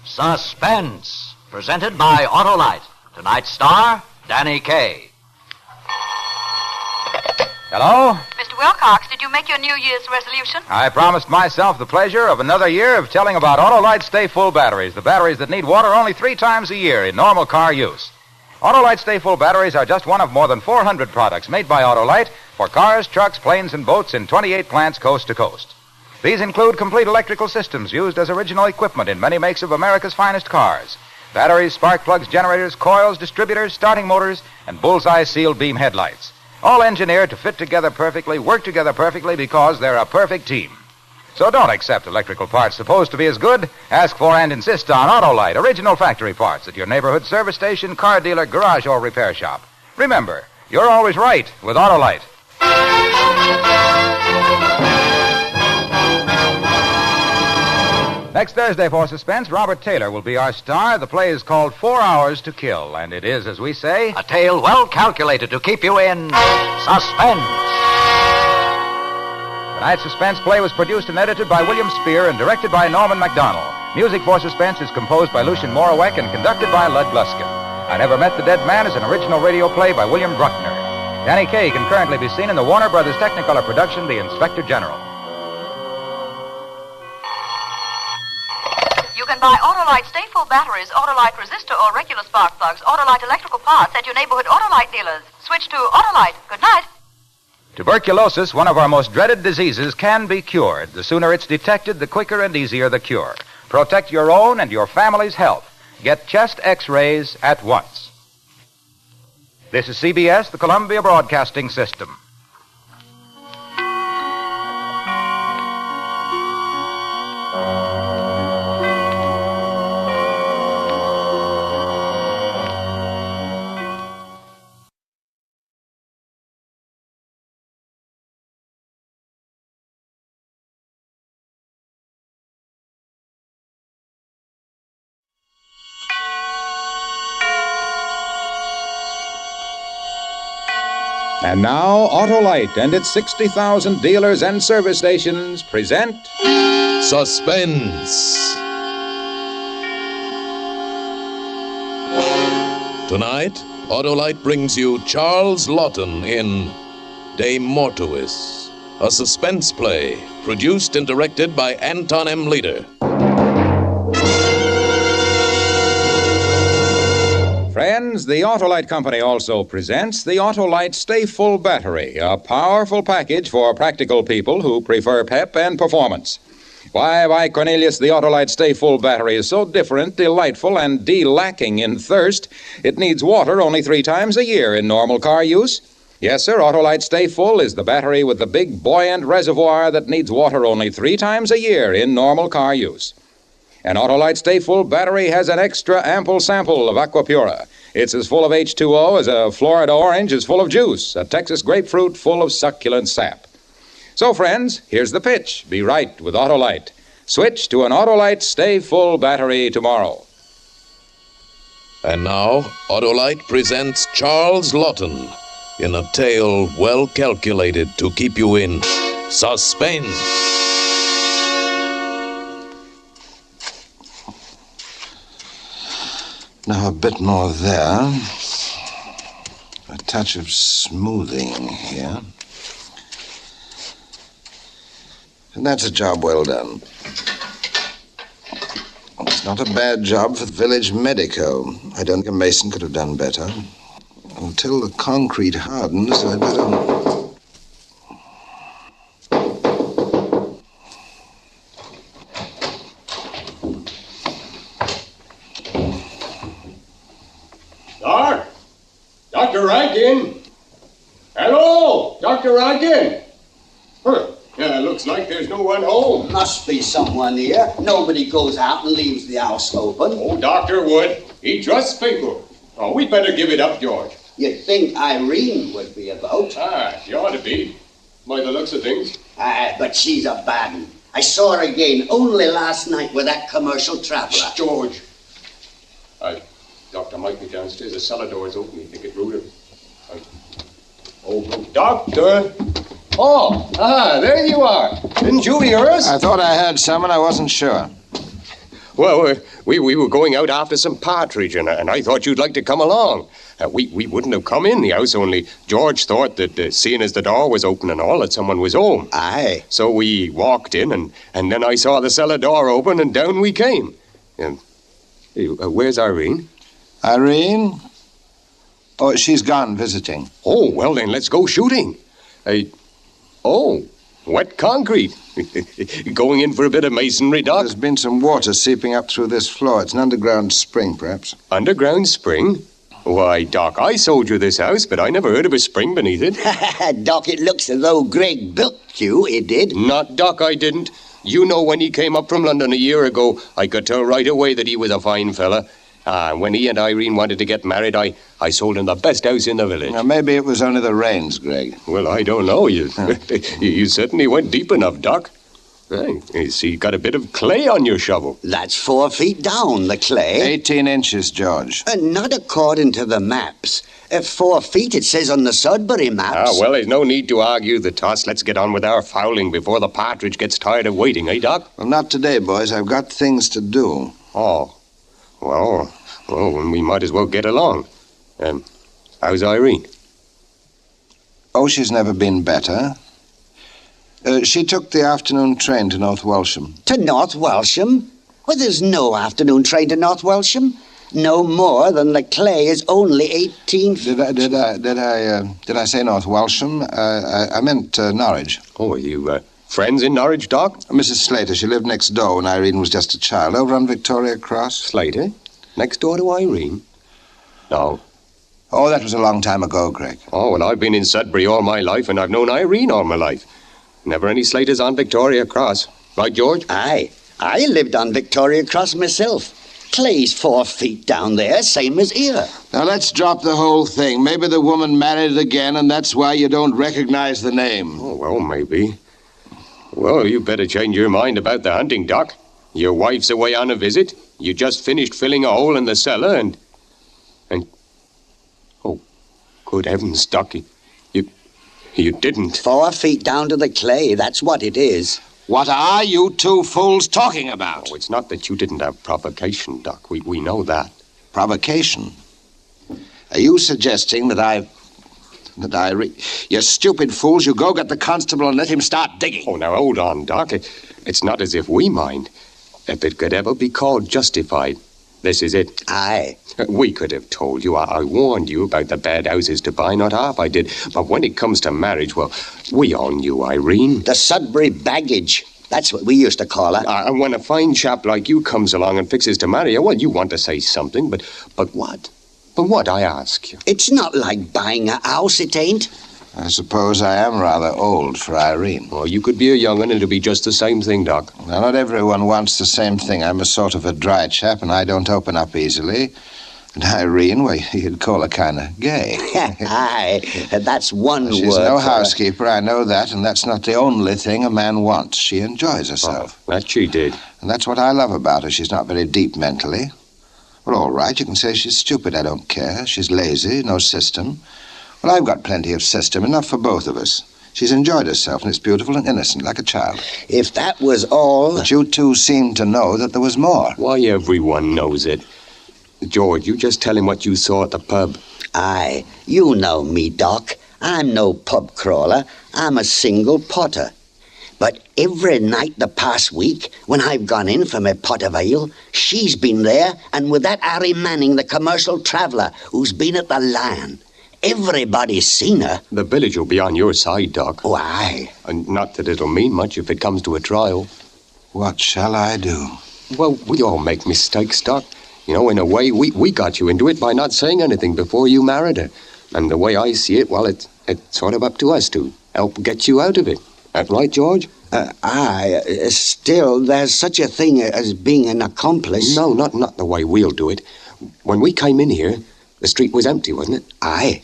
Suspense, presented by Autolite. Tonight's star, Danny Kaye. Hello? Mr. Wilcox, did you make your New Year's resolution? I promised myself the pleasure of another year of telling about Autolite Stay Full batteries, the batteries that need water only 3 times a year in normal car use. Autolite Stay Full batteries are just one of more than 400 products made by Autolite for cars, trucks, planes, and boats in 28 plants coast to coast. These include complete electrical systems used as original equipment in many makes of America's finest cars. Batteries, spark plugs, generators, coils, distributors, starting motors, and bullseye sealed beam headlights. All engineered to fit together perfectly, work together perfectly because they're a perfect team. So don't accept electrical parts supposed to be as good. Ask for and insist on Autolite, original factory parts at your neighborhood service station, car dealer, garage, or repair shop. Remember, you're always right with Autolite. Next Thursday for Suspense, Robert Taylor will be our star. The play is called 4 Hours to Kill, and it is, as we say, a tale well calculated to keep you in suspense. Tonight's Suspense play was produced and edited by William Spear and directed by Norman MacDonald. Music for Suspense is composed by Lucien Morawek and conducted by Lud Gluskin. I Never Met the Dead Man is an original radio play by William Bruckner. Danny Kaye can currently be seen in the Warner Brothers Technicolor production, The Inspector General. You can buy Autolite Stay Full batteries, Autolite resistor or regular spark plugs, Autolite electrical parts at your neighborhood Autolite dealers. Switch to Autolite. Good night. Tuberculosis, one of our most dreaded diseases, can be cured. The sooner it's detected, the quicker and easier the cure. Protect your own and your family's health. Get chest x-rays at once. This is CBS, the Columbia Broadcasting System. And now, Autolite and its 60,000 dealers and service stations present Suspense. Tonight, Autolite brings you Charles Lawton in De Mortuis, a suspense play produced and directed by Anton M. Leader. Friends, the Autolite Company also presents the Autolite Stay Full battery, a powerful package for practical people who prefer pep and performance. Why, Cornelius, the Autolite Stay Full battery is so different, delightful, and lacking in thirst, it needs water only 3 times a year in normal car use. Yes, sir, Autolite Stay Full is the battery with the big, buoyant reservoir that needs water only 3 times a year in normal car use. An Autolite Stay Full battery has an extra ample sample of Aquapura. It's as full of H2O as a Florida orange is full of juice, a Texas grapefruit full of succulent sap. So, friends, here's the pitch. Be right with Autolite. Switch to an Autolite Stay Full battery tomorrow. And now, Autolite presents Charles Lawton in a tale well calculated to keep you in suspense. Now a bit more there. touch of smoothing here. And that's a job well done. It's not a bad job for the village medico. I don't think a mason could have done better. Until the concrete hardens, I'd better... Dr. Rankin? Hello, Dr. Rankin? Huh. Yeah, looks like there's no one home. Must be someone here. Nobody goes out and leaves the house open. Oh, Doctor would. He trusts people. Oh, we'd better give it up, George. You'd think Irene would be about. She ought to be, by the looks of things. But she's a bad one. I saw her again only last night with that commercial traveler. Shh, George. Doctor might be downstairs. The cellar door's open. You think it rude him. Oh, Doctor! Oh, there you are. Didn't you hear us? I thought I heard someone. I wasn't sure. Well, we were going out after some partridge, and I thought you'd like to come along. We wouldn't have come in the house, only George thought that seeing as the door was open and all, that someone was home. Aye. So we walked in, and then I saw the cellar door open, and down we came. Where's Irene? Irene? Oh, she's gone visiting. Oh, well then, let's go shooting. Wet concrete. Going in for a bit of masonry, Doc? There's been some water seeping up through this floor. It's an underground spring, perhaps. Underground spring? Why, Doc, I sold you this house, but I never heard of a spring beneath it. Doc, it looks as though Greg built you, it did. Not Doc, I didn't. You know, when he came up from London a year ago, I could tell right away that he was a fine fella. When he and Irene wanted to get married, I sold him the best house in the village. Now, maybe it was only the rains, Greg. Well, I don't know. You certainly went deep enough, Doc. You see, you got a bit of clay on your shovel. That's 4 feet down, the clay. 18 inches, George. Not according to the maps. 4 feet, it says on the Sudbury maps. Well, there's no need to argue the toss. Let's get on with our fowling before the partridge gets tired of waiting, Doc? Well, not today, boys. I've got things to do. Oh. Well, we might as well get along. How's Irene? Oh, she's never been better. She took the afternoon train to North Welsham. To North Welsham? Well, there's no afternoon train to North Welsham. No more than the clay is only 18 feet. Did I say North Welsham? I meant Norwich. Oh, are you friends in Norwich, Doc? Mrs. Slater. She lived next door when Irene was just a child, over on Victoria Cross. Slater? Next door to Irene? No. Oh, that was a long time ago, Greg. Oh, well, I've been in Sudbury all my life, and I've known Irene all my life. Never any Slaters on Victoria Cross. Right, George? Aye. I lived on Victoria Cross myself. Clay's 4 feet down there, same as here. Now, let's drop the whole thing. Maybe the woman married again, and that's why you don't recognize the name. Oh, well, maybe. Well, you better change your mind about the hunting, Doc. Your wife's away on a visit. You just finished filling a hole in the cellar, and... Oh, good heavens, Doc. You didn't. 4 feet down to the clay, that's what it is. What are you two fools talking about? Oh, it's not that you didn't have provocation, Doc. We know that. Provocation? Are you suggesting that you stupid fools, you go get the constable and let him start digging? Oh, now, hold on, Doc. It's not as if we mind. If it could ever be called justified, this is it. Aye. We could have told you. I warned you about the bad houses to buy, not half I did. But when it comes to marriage, well, we all knew Irene. The Sudbury baggage. That's what we used to call her. And when a fine chap like you comes along and fixes to marry her, well, you want to say something, but what? But what, I ask you? It's not like buying a house, it ain't. I suppose I am rather old for Irene. Well, you could be a young un and it'll be just the same thing, Doc. Now, not everyone wants the same thing. I'm a sort of a dry chap, and I don't open up easily. And Irene, well, you'd call her kind of gay. Aye, that's one word. She's no housekeeper, I know that, and that's not the only thing a man wants. She enjoys herself. Oh, that she did. And that's what I love about her. She's not very deep mentally. Well, all right, you can say she's stupid. I don't care. She's lazy, no system. Well, I've got plenty of system, enough for both of us. She's enjoyed herself, and it's beautiful and innocent, like a child. If that was all... But you two seem to know that there was more. Why, everyone knows it. George, you just tell him what you saw at the pub. Aye, you know me, Doc. I'm no pub crawler. I'm a single potter. But every night the past week, when I've gone in for my pot of ale, she's been there, and with that Harry Manning, the commercial traveller, who's been at the Lion. Everybody's seen her. The village will be on your side, Doc. Oh, aye. And not that it'll mean much if it comes to a trial. What shall I do? Well, we all make mistakes, Doc. You know, in a way, we got you into it by not saying anything before you married her. And the way I see it, well, it's sort of up to us to help get you out of it. That right, George? Aye. Still, there's such a thing as being an accomplice. No, not the way we'll do it. When we came in here, the street was empty, wasn't it? Aye.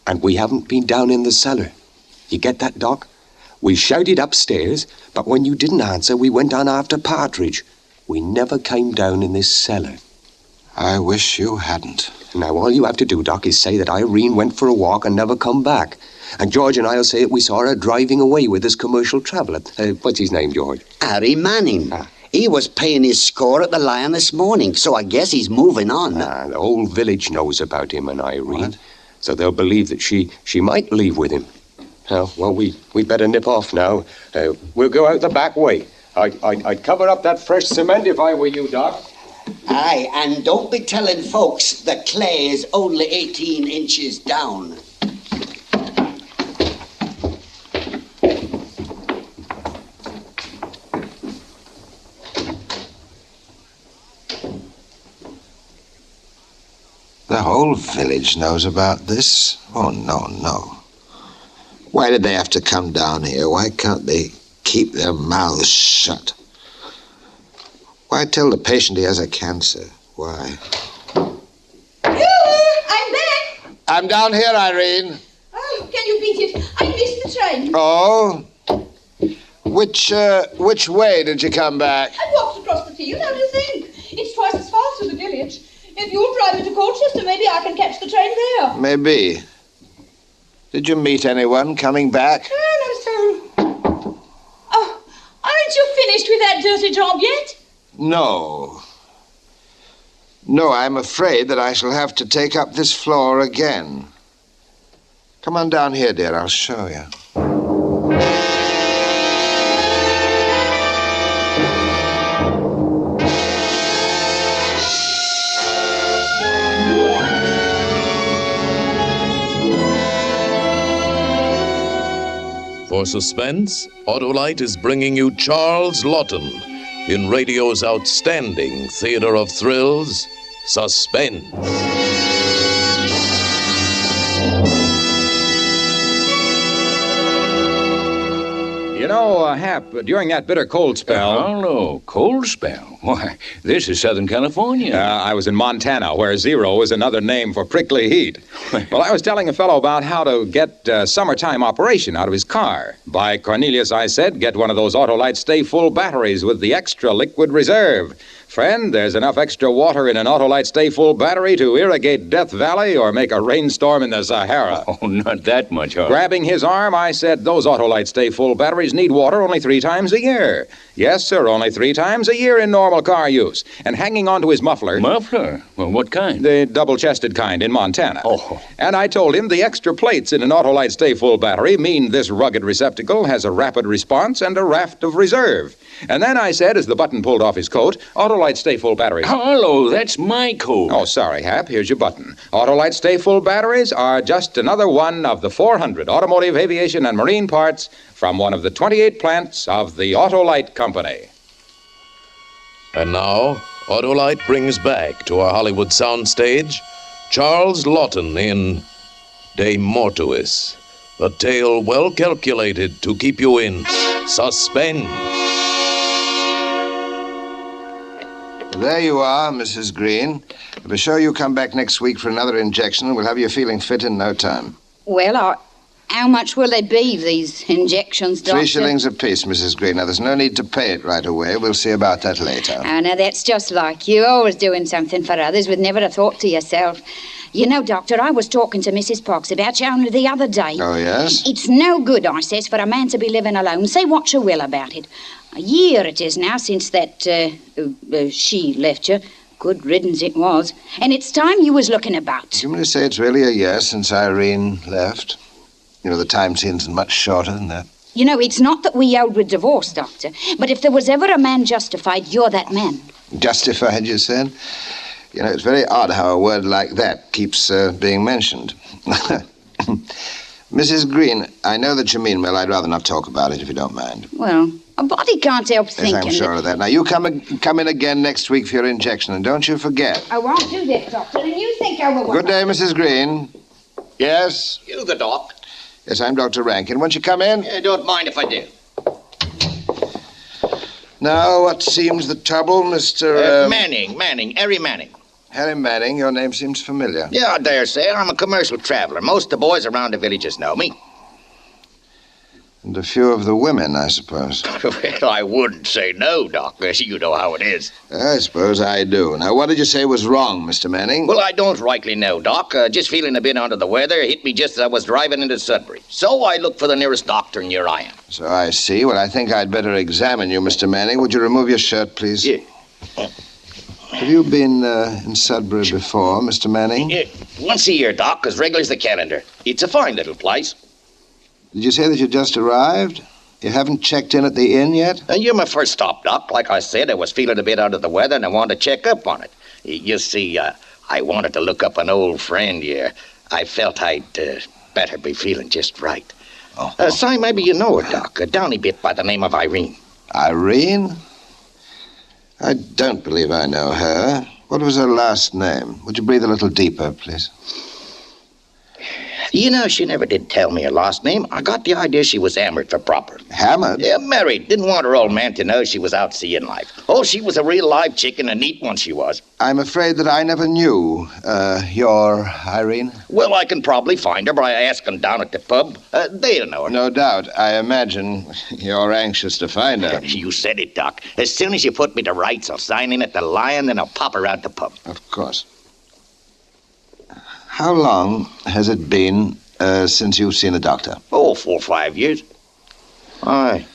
And we haven't been down in the cellar. You get that, Doc? We shouted upstairs, but when you didn't answer, we went on after Partridge. We never came down in this cellar. I wish you hadn't. Now, all you have to do, Doc, is say that Irene went for a walk and never come back. And George and I'll say that we saw her driving away with this commercial traveller. What's his name, George? Harry Manning. He was paying his score at the Lion this morning, so I guess he's moving on. The whole village knows about him and Irene. What? So they'll believe that she might leave with him. Well, we better nip off now. We'll go out the back way. I'd cover up that fresh cement if I were you, Doc. Aye, and don't be telling folks the clay is only 18 inches down. The whole village knows about this? Oh, no. Why did they have to come down here? Why can't they keep their mouths shut? Why tell the patient he has a cancer? Why? I'm back. I'm down here, Irene. Oh, can you beat it? I missed the train. Oh? Which way did you come back? I walked across the field. How do you think? It's twice as far to the village. If you'll drive me to Colchester, maybe I can catch the train there. Maybe. Did you meet anyone coming back? Oh, no, sir. Oh, aren't you finished with that dirty job yet? No. No, I'm afraid that I shall have to take up this floor again. Come on down here, dear. I'll show you. For Suspense, Autolite is bringing you Charles Lawton in radio's outstanding theater of thrills, Suspense. You know, Hap, during that bitter cold spell... Hello, cold spell? Why, this is Southern California. I was in Montana, where zero is another name for prickly heat. Well, I was telling a fellow about how to get summertime operation out of his car. By Cornelius, I said, get one of those Autolite Stay Full batteries with the extra liquid reserve. Friend, there's enough extra water in an Autolite Stay Full battery to irrigate Death Valley or make a rainstorm in the Sahara. Oh, not that much, huh? Grabbing his arm, I said, those Autolite Stay Full batteries need water only 3 times a year. Yes, sir, only 3 times a year in normal car use. And hanging onto his muffler... Muffler? Well, what kind? The double-chested kind in Montana. Oh. And I told him the extra plates in an Autolite Stay Full battery mean this rugged receptacle has a rapid response and a raft of reserve. And then I said, as the button pulled off his coat, Autolite Stay Full batteries... Hello, that's my coat. Oh, sorry, Hap. Here's your button. Autolite Stay Full batteries are just another one of the 400 automotive, aviation, and marine parts from one of the 28 plants of the Autolite Company. And now, Autolite brings back to our Hollywood soundstage Charles Lawton in De Mortuis, a tale well calculated to keep you in suspense. There you are, Mrs. Green. Be sure you come back next week for another injection, and we'll have you feeling fit in no time. Well, how much will they be, these injections, Doctor? 3 shillings apiece, Mrs. Green. Now, there's no need to pay it right away. We'll see about that later. Oh, now, that's just like you, always doing something for others with never a thought to yourself. You know, Doctor, I was talking to Mrs. Pox about you only the other day. Oh, yes? It's no good, I says, for a man to be living alone. Say what you will about it. A year it is now since that she left you. Good riddance it was. And it's time you was looking about. Do you mean to say it's really a year since Irene left? You know, the time seems much shorter than that. You know, it's not that we held with divorce, Doctor, but if there was ever a man justified, you're that man. Justified, you said? You know, it's very odd how a word like that keeps being mentioned. Mrs. Green, I know that you mean well. I'd rather not talk about it if you don't mind. Well, a body can't help thinking. Yes, I'm sure of that. Now, you come in again next week for your injection, and don't you forget. I won't do that, Doctor, and you think I will... Good day, Mrs. Green. Yes? You the doc? Yes, I'm Dr. Rankin. Won't you come in? Don't mind if I do. Now, what seems the trouble, Mr. Manning, Harry Manning. Harry Manning, your name seems familiar. Yeah, I dare say. I'm a commercial traveler. Most of the boys around the villages know me. And a few of the women, I suppose. Well, I wouldn't say no, Doc. You know how it is. I suppose I do. Now, what did you say was wrong, Mr. Manning? Well, I don't rightly know, Doc. Just feeling a bit under the weather. Hit me just as I was driving into Sudbury. So I looked for the nearest doctor, and here I am. So I see. Well, I think I'd better examine you, Mr. Manning. Would you remove your shirt, please? Yeah. Have you been in Sudbury before, Mr. Manning? Yeah, once a year, Doc, as regular as the calendar. It's a fine little place. Did you say that you just arrived? You haven't checked in at the inn yet? You're my first stop, Doc. Like I said, I was feeling a bit under the weather, and I wanted to check up on it. You see, I wanted to look up an old friend here. I felt I'd better be feeling just right. Si, maybe you know her, Doc. A downy bit by the name of Irene. Irene? I don't believe I know her. What was her last name? Would you breathe a little deeper, please? You know, she never did tell me her last name. I got the idea she was hammered for proper. Hammered? Yeah, married. Didn't want her old man to know she was out seeing life. Oh, she was a real live chicken, a neat one she was. I'm afraid that I never knew your Irene. Well, I can probably find her by asking down at the pub. They'll know her. No doubt. I imagine you're anxious to find her. You said it, Doc. As soon as you put me to rights, I'll sign in at the Lion, then I'll pop her out the pub. Of course. How long has it been since you've seen a doctor? Oh, 4 or 5 years. Aye.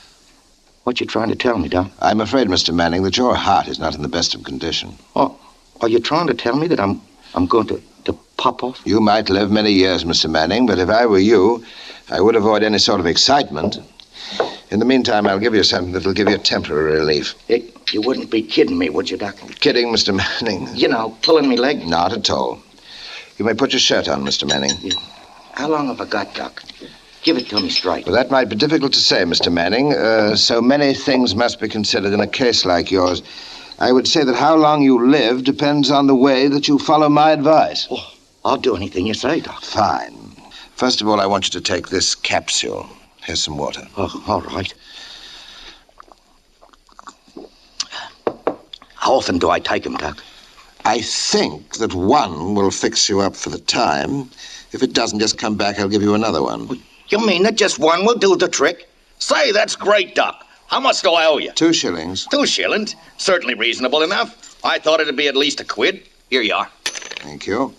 What you trying to tell me, Doc? I'm afraid, Mr. Manning, that your heart is not in the best of condition. Oh, are you trying to tell me that I'm going to pop off? You might live many years, Mr. Manning, but if I were you, I would avoid any sort of excitement. In the meantime, I'll give you something that'll give you temporary relief. You wouldn't be kidding me, would you, Doc? Kidding, Mr. Manning? You know, pulling me leg? Not at all. You may put your shirt on, Mr. Manning. How long have I got, Doc? Give it to me straight. Well, that might be difficult to say, Mr. Manning. So many things must be considered in a case like yours. I would say that how long you live depends on the way that you follow my advice. Oh, I'll do anything you say, Doc. Fine. First of all, I want you to take this capsule. Here's some water. Oh, all right. How often do I take them, Doc? I think that one will fix you up for the time. If it doesn't, just come back. I'll give you another one. You mean that just one will do the trick? Say, that's great, Doc. How much do I owe you? 2 shillings. 2 shillings? Certainly reasonable enough. I thought it'd be at least a quid. Here you are. Thank you.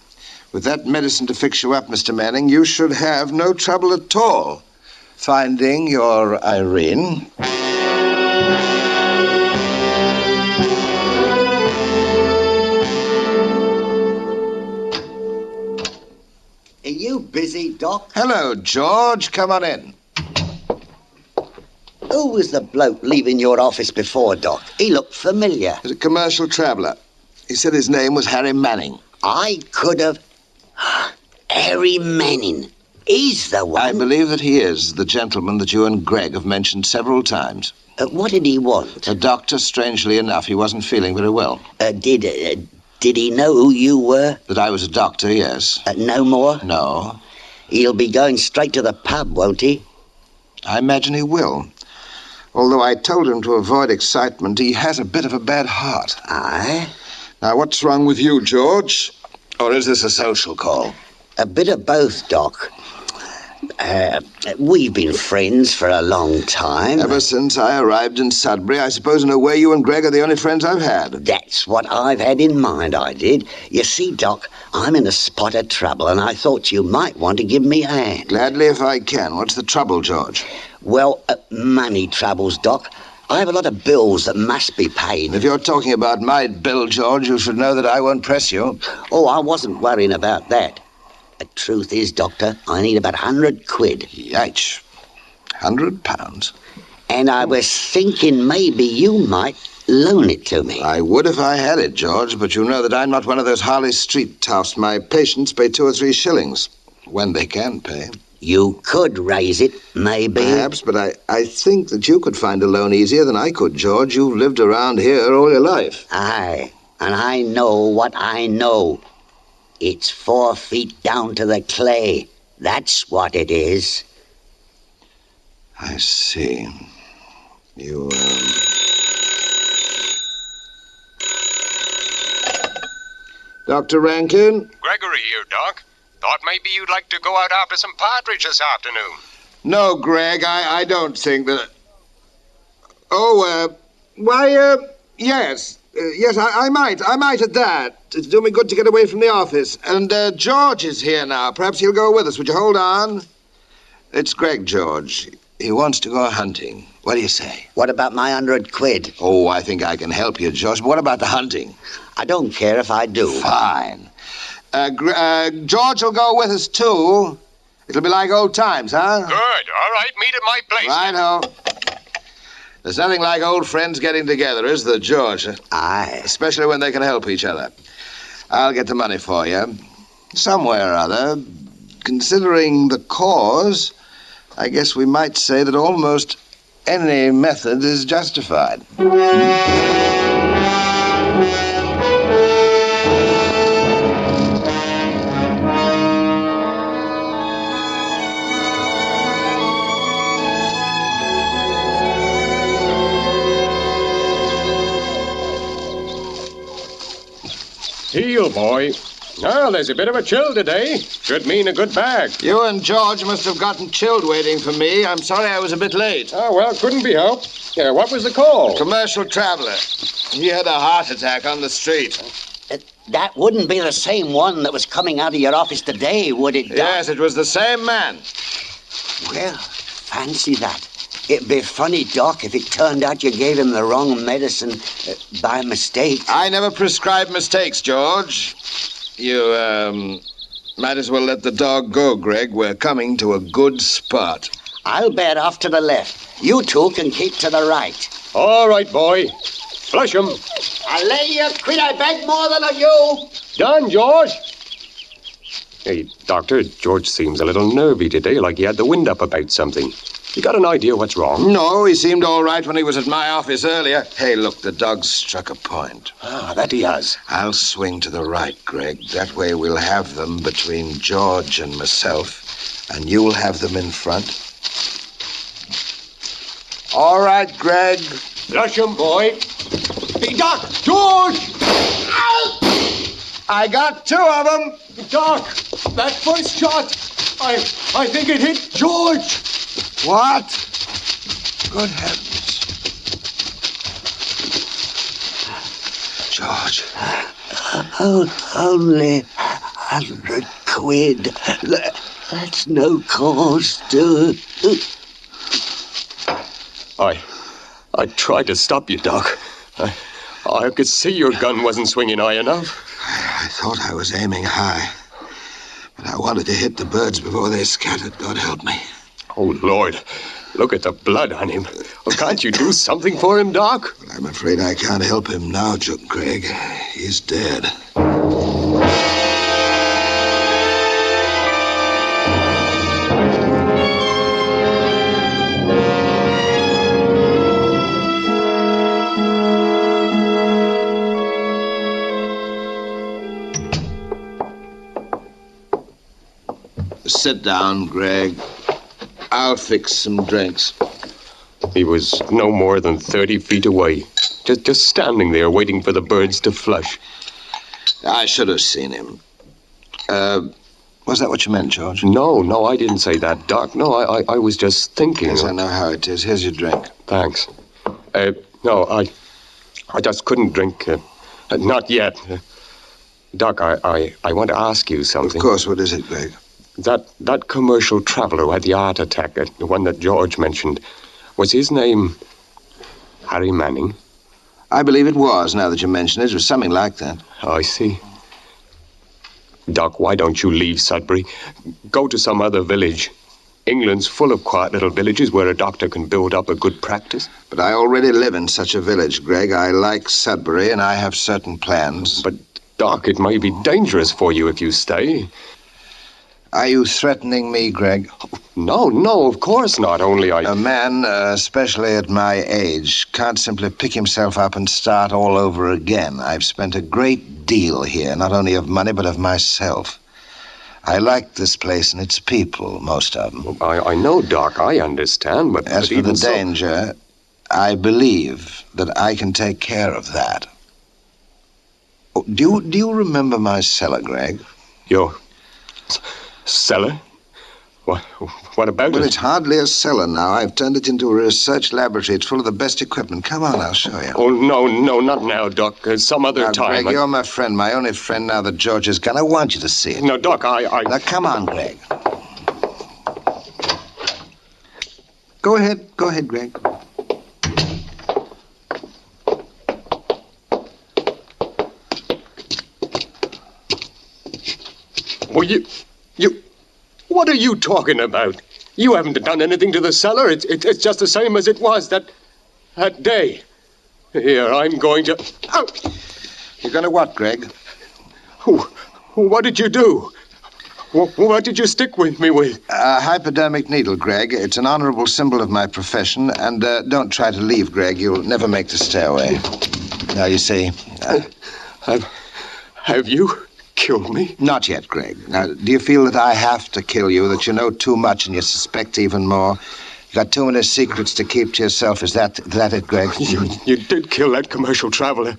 With that medicine to fix you up, Mr. Manning, you should have no trouble at all finding your Irene. Are you busy, Doc? Hello, George. Come on in. Who was the bloke leaving your office before, Doc? He looked familiar. He's a commercial traveller. He said his name was Harry Manning. I could have... Harry Manning. He's the one. I believe that he is the gentleman that you and Greg have mentioned several times. What did he want? A doctor, strangely enough. He wasn't feeling very well. Did he know who you were? That I was a doctor, yes. No more? No. He'll be going straight to the pub, won't he? I imagine he will. Although I told him to avoid excitement, he has a bit of a bad heart. Aye? Now, what's wrong with you, George? Or is this a social call? A bit of both, Doc. We've been friends for a long time. Ever since I arrived in Sudbury, I suppose in a way you and Greg are the only friends I've had. That's what I've had in mind, I did. You see, Doc, I'm in a spot of trouble, and I thought you might want to give me a hand. Gladly if I can. What's the trouble, George? Well, money troubles, Doc. I have a lot of bills that must be paid. If you're talking about my bill, George, you should know that I won't press you. Oh, I wasn't worrying about that. The truth is, Doctor, I need about 100 quid. Yikes. £100? And I was thinking maybe you might loan it to me. I would if I had it, George, but you know that I'm not one of those Harley Street toughs. My patients pay 2 or 3 shillings, when they can pay. You could raise it, maybe. Perhaps, but I think that you could find a loan easier than I could, George. You've lived around here all your life. Aye, and I know what I know. It's 4 feet down to the clay. That's what it is. I see. You, Dr. Rankin? Gregory here, Doc. Thought maybe you'd like to go out after some partridge this afternoon. No, Greg, I don't think that... Yes. Yes, I might at that. It'd do me good to get away from the office. And George is here now. Perhaps he'll go with us. Would you hold on? It's Greg, George. He wants to go hunting. What do you say? What about my 100 quid? Oh, I think I can help you, George. But what about the hunting? I don't care if I do. Fine. George will go with us, too. It'll be like old times, huh? Good. All right, meet at my place. Righto. There's nothing like old friends getting together, is there, George? Aye. Especially when they can help each other. I'll get the money for you. Somewhere or other. Considering the cause, I guess we might say that almost any method is justified. Heel, boy. Well, there's a bit of a chill today. Should mean a good bag. You and George must have gotten chilled waiting for me. I'm sorry I was a bit late. Oh, well, couldn't be helped. What was the call? Commercial traveler. He had a heart attack on the street. That wouldn't be the same one that was coming out of your office today, would it, Doc? Yes, it was the same man. Well, fancy that. It'd be funny, Doc, if it turned out you gave him the wrong medicine by mistake. I never prescribe mistakes, George. You, might as well let the dog go, Greg. We're coming to a good spot. I'll bet off to the left. You two can keep to the right. All right, boy. Flush 'em. I'll lay you a quid, I beg more than of you. Done, George. Hey, Doctor, George seems a little nervy today, like he had the wind up about something. You got an idea what's wrong? No, he seemed all right when he was at my office earlier. Hey, look, the dog's struck a point. Ah, that he has. I'll swing to the right, Greg. That way we'll have them between George and myself, and you'll have them in front. All right, Greg. Flush 'em, boy. Hey, Doc! George! I got 2 of them. Doc, that first shot, I think it hit George. What? Good heavens. George. Only 100 quid. That's no cause to... I tried to stop you, Doc. I could see your gun wasn't swinging high enough. I thought I was aiming high. But I wanted to hit the birds before they scattered. God help me. Oh, Lord. Look at the blood on him. Well, can't you do something for him, Doc? Well, I'm afraid I can't help him now, Greg. He's dead. Sit down, Greg. I'll fix some drinks. He was no more than 30 feet away. Just standing there waiting for the birds to flush. I should have seen him. Was that what you meant, George? No, I didn't say that, Doc. No, I was just thinking. Yes, I know how it is. Here's your drink. Thanks. No, I just couldn't drink. Not yet. Doc, I want to ask you something. Of course. What is it, Greg? That commercial traveler who had the heart attack, the one that George mentioned, was his name Harry Manning? I believe it was, now that you mention it. It was something like that. Oh, I see. Doc, why don't you leave Sudbury? Go to some other village. England's full of quiet little villages where a doctor can build up a good practice. But I already live in such a village, Greg. I like Sudbury, and I have certain plans. But, Doc, it may be dangerous for you if you stay. Are you threatening me, Greg? No, of course not. Only A man, especially at my age, can't simply pick himself up and start all over again. I've spent a great deal here, not only of money, but of myself. I like this place and its people, most of them. I know, Doc. I understand, but... As for the danger, I believe that I can take care of that. Oh, do you remember my cellar, Greg? Your cellar? What about it? Well, it's hardly a cellar now. I've turned it into a research laboratory. It's full of the best equipment. Come on, I'll show you. Oh, no, not now, Doc. Some other time. Greg, you're my friend, my only friend now that George is gone. I want you to see it. No, Doc, Now, come on, Greg. Go ahead, Greg. Well, you... What are you talking about? You haven't done anything to the cellar. It's just the same as it was that day. Here, I'm going to... Oh! You're going to what, Greg? What did you do? What did you stick with me with? A hypodermic needle, Greg. It's an honorable symbol of my profession. And don't try to leave, Greg. You'll never make the stairway. Now, you see... Have you killed me? Not yet, Greg. Now, do you feel that I have to kill you, that you know too much and you suspect even more? You got too many secrets to keep to yourself. Is that it, Greg? You did kill that commercial traveler.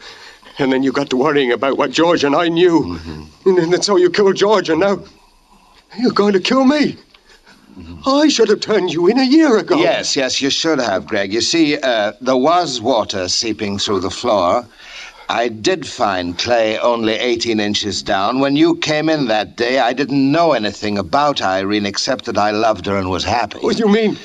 And then you got to worrying about what George and I knew. Mm-hmm. And so you killed George, and now you're going to kill me. Mm-hmm. I should have turned you in a year ago. Yes, you should have, Greg. You see, there was water seeping through the floor. I did find clay only 18 inches down. When you came in that day, I didn't know anything about Irene except that I loved her and was happy. What do you mean?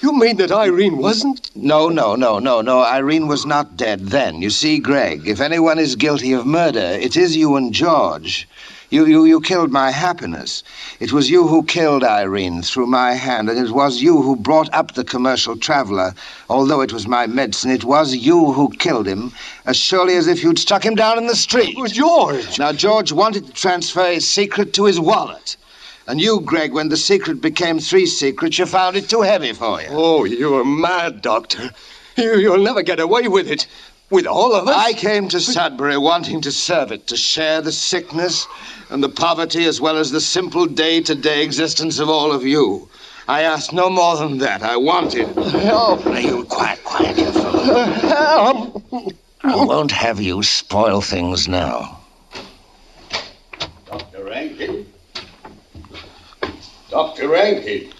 You mean that Irene wasn't? No. Irene was not dead then. You see, Greg, if anyone is guilty of murder, it is you and George. You killed my happiness. It was you who killed Irene through my hand, and it was you who brought up the commercial traveler. Although it was my medicine, it was you who killed him, as surely as if you'd struck him down in the street. It was George. Now, George wanted to transfer his secret to his wallet. And you, Greg, when the secret became 3 secrets, you found it too heavy for you. Oh, you're mad, Doctor. You'll never get away with it. With all of us? I came to Sudbury wanting to serve it, to share the sickness and the poverty as well as the simple day-to-day existence of all of you. I asked no more than that. I wanted... Help! Now, you quiet, you fellow. Help! I won't have you spoil things now. Dr. Rankin? Dr. Rankin?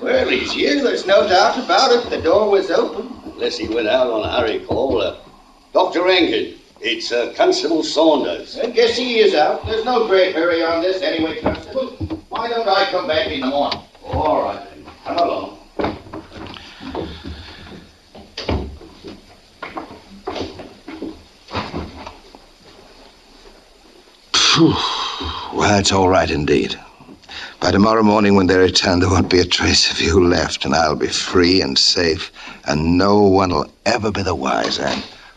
Well, he's here. There's no doubt about it. The door was open. Unless he went out on a hurry call. Dr. Rankin, it's Constable Saunders. I guess he is out. There's no great hurry on this anyway, Constable. Why don't I come back in the morning? All right, then. Come along. Phew. Well, it's all right indeed. By tomorrow morning when they return, there won't be a trace of you left, and I'll be free and safe, and no one will ever be the wiser.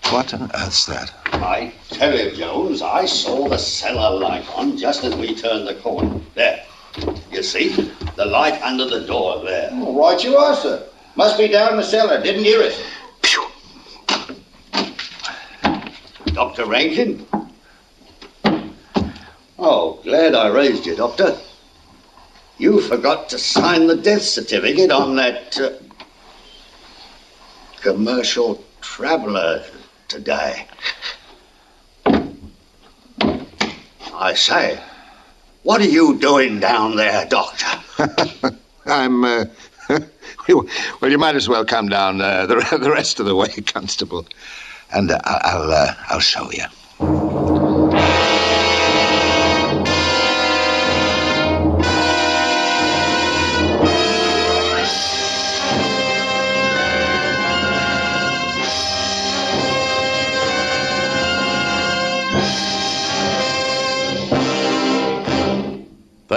What on earth's that? I tell you, Jones, I saw the cellar light on just as we turned the corner. There. You see? The light under the door there. Oh, right you are, sir. Must be down in the cellar. Didn't hear it. Phew. Dr. Rankin? Oh, glad I raised you, Doctor. You forgot to sign the death certificate on that commercial traveler today. I say, what are you doing down there, Doctor? I'm, well, you might as well come down the rest of the way, Constable. And I'll show you.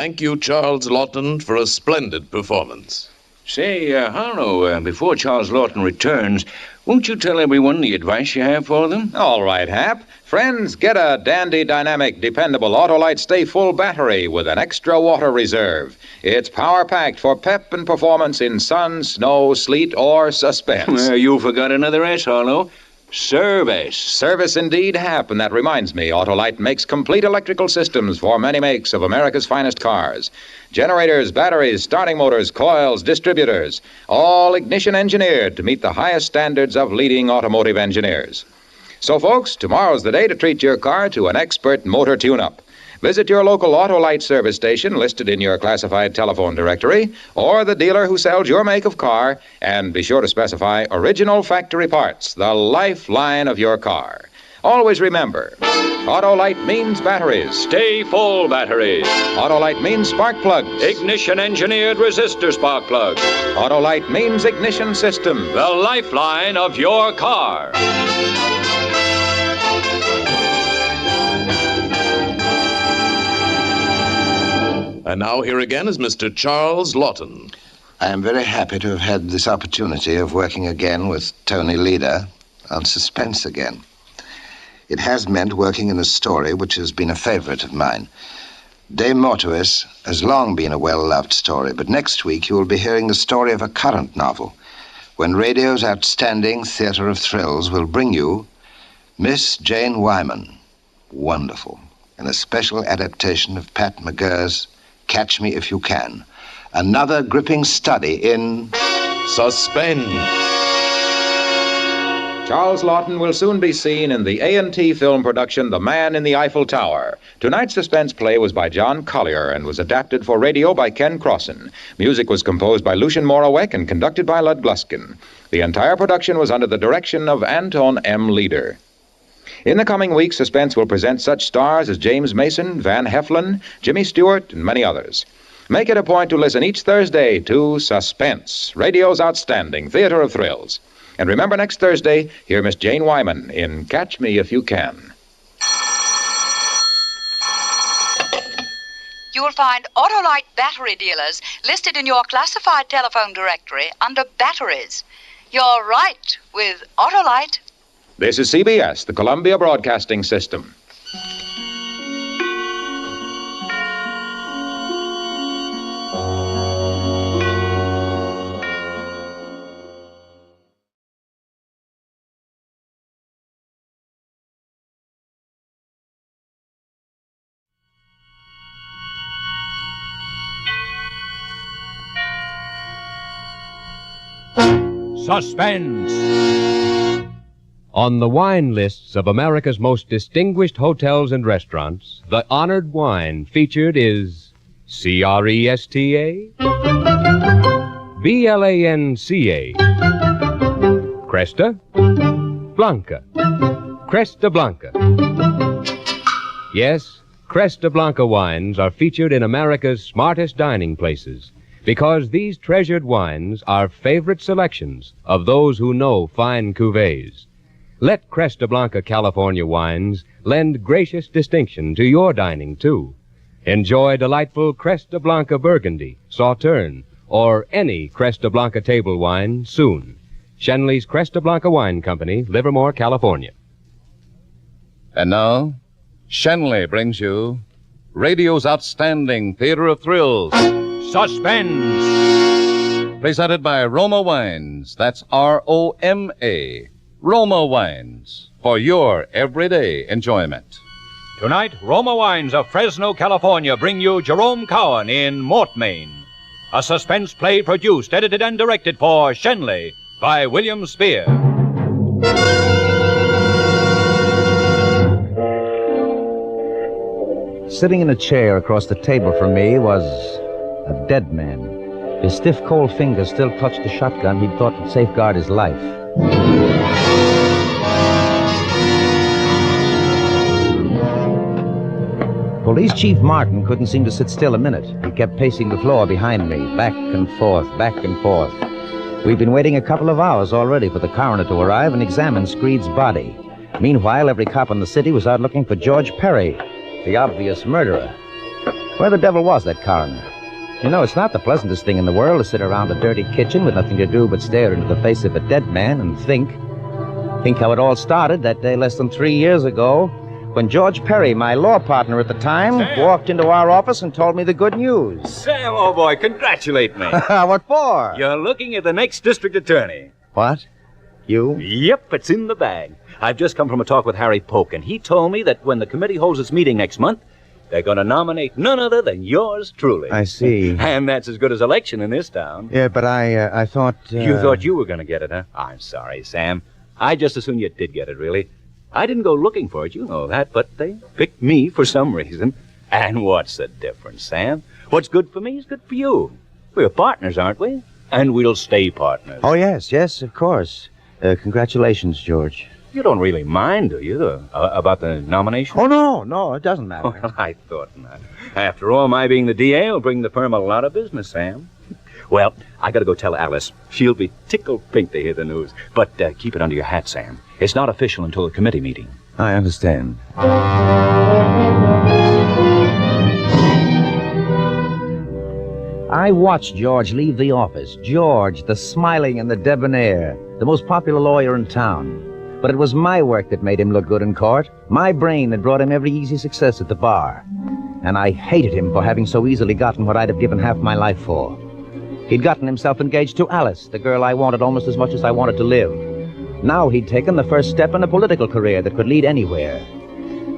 thank you, Charles Lawton, for a splendid performance. Say, Harlow, before Charles Lawton returns, won't you tell everyone the advice you have for them? All right, Hap. Friends, get a dandy, dynamic, dependable Autolite Stay Full battery with an extra water reserve. It's power-packed for pep and performance in sun, snow, sleet, or suspense. Well, you forgot another S, Harlow. Service. Service indeed, Hap, and that reminds me, Autolite makes complete electrical systems for many makes of America's finest cars. Generators, batteries, starting motors, coils, distributors, all ignition engineered to meet the highest standards of leading automotive engineers. So, folks, tomorrow's the day to treat your car to an expert motor tune-up. Visit your local Autolite service station listed in your classified telephone directory, or the dealer who sells your make of car, and be sure to specify original factory parts, the lifeline of your car. Always remember, Autolite means batteries. Stay full batteries. Autolite means spark plugs. Ignition-engineered resistor spark plugs. Autolite means ignition system. The lifeline of your car. And now here again is Mr. Charles Lawton. I am very happy to have had this opportunity of working again with Tony Leader on Suspense again. It has meant working in a story which has been a favorite of mine. De Mortuis has long been a well-loved story, but next week you will be hearing the story of a current novel, when radio's outstanding theater of thrills will bring you Miss Jane Wyman. Wonderful. In a special adaptation of Pat McGurr's Catch Me If You Can. Another gripping study in Suspense. Charles Lawton will soon be seen in the A&T film production The Man in the Eiffel Tower. Tonight's suspense play was by John Collier and was adapted for radio by Ken Crossan. Music was composed by Lucien Morawek and conducted by Lud Gluskin. The entire production was under the direction of Anton M. Leader. In the coming weeks, Suspense will present such stars as James Mason, Van Heflin, Jimmy Stewart, and many others. Make it a point to listen each Thursday to Suspense, radio's outstanding theater of thrills. And remember, next Thursday, hear Miss Jane Wyman in Catch Me If You Can. You will find Autolite battery dealers listed in your classified telephone directory under batteries. You're right with Autolite. This is CBS, the Columbia Broadcasting System. Suspense. On the wine lists of America's most distinguished hotels and restaurants, the honored wine featured is Cresta, Blanca, Cresta Blanca. Cresta Blanca. Yes, Cresta Blanca wines are featured in America's smartest dining places because these treasured wines are favorite selections of those who know fine cuvées. Let Cresta Blanca California wines lend gracious distinction to your dining, too. Enjoy delightful Cresta Blanca Burgundy, Sauterne, or any Cresta Blanca table wine soon. Shenley's Cresta Blanca Wine Company, Livermore, California. And now, Shenley brings you radio's outstanding theater of thrills, Suspense. Presented by Roma Wines. That's R-O-M-A. Roma Wines, for your everyday enjoyment. Tonight, Roma Wines of Fresno, California bring you Jerome Cowan in Mort, Maine. A suspense play produced, edited, and directed for Shenley by William Spear. Sitting in a chair across the table from me was a dead man. His stiff, cold fingers still touched the shotgun he'd thought would safeguard his life. Police Chief Martin couldn't seem to sit still a minute. He kept pacing the floor behind me, back and forth, back and forth. We've been waiting a couple of hours already for the coroner to arrive and examine Screed's body. Meanwhile, every cop in the city was out looking for George Perry, the obvious murderer. Where the devil was that coroner? You know, it's not the pleasantest thing in the world to sit around a dirty kitchen with nothing to do but stare into the face of a dead man and think. Think how it all started that day less than 3 years ago when George Perry, my law partner at the time, walked into our office and told me the good news. Sam, old boy, congratulate me. What for? You're looking at the next district attorney. What? You? Yep, it's in the bag. I've just come from a talk with Harry Polk, and he told me that when the committee holds its meeting next month, they're going to nominate none other than yours truly. I see. And that's as good as election in this town. Yeah, but I thought... You thought you were going to get it, huh? I'm sorry, Sam. I just assumed you did get it, really. I didn't go looking for it, you know that, but they picked me for some reason. And what's the difference, Sam? What's good for me is good for you. We're partners, aren't we? And we'll stay partners. Oh, yes, of course. Congratulations, George. You don't really mind, do you, about the nomination? Oh, no, it doesn't matter. Well, I thought not. After all, my being the DA will bring the firm a lot of business, Sam. Well, I gotta go tell Alice. She'll be tickled pink to hear the news. But keep it under your hat, Sam. It's not official until the committee meeting. I understand. I watched George leave the office. George, the smiling and the debonair, the most popular lawyer in town. But it was my work that made him look good in court. My brain that brought him every easy success at the bar. And I hated him for having so easily gotten what I'd have given half my life for. He'd gotten himself engaged to Alice, the girl I wanted almost as much as I wanted to live. Now he'd taken the first step in a political career that could lead anywhere.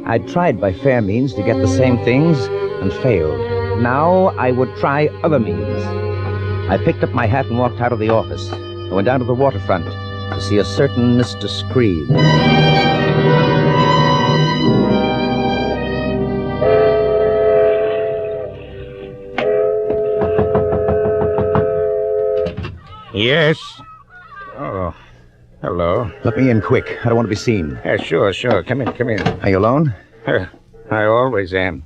I'd tried by fair means to get the same things and failed. Now I would try other means. I picked up my hat and walked out of the office. I went down to the waterfront to see a certain Mr. Screed. Yes. Oh, hello. Let me in quick. I don't want to be seen. Yeah, sure. Come in. Are you alone? I always am.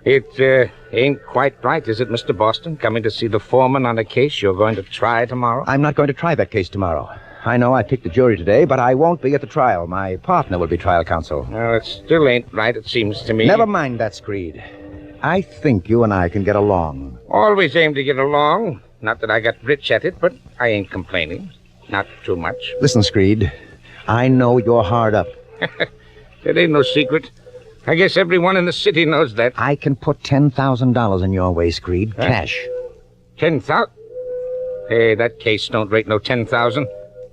It ain't quite right, is it, Mr. Boston? Coming to see the foreman on a case you're going to try tomorrow? I'm not going to try that case tomorrow. I know I picked the jury today, but I won't be at the trial. My partner will be trial counsel. No, it still ain't right, it seems to me. Never mind that, Screed. I think you and I can get along. Always aim to get along. Not that I got rich at it, but I ain't complaining. Not too much. Listen, Screed, I know you're hard up. It ain't no secret. I guess everyone in the city knows that. I can put $10,000 in your way, Screed. Huh? Cash. 10,000? Hey, that case don't rate no 10,000.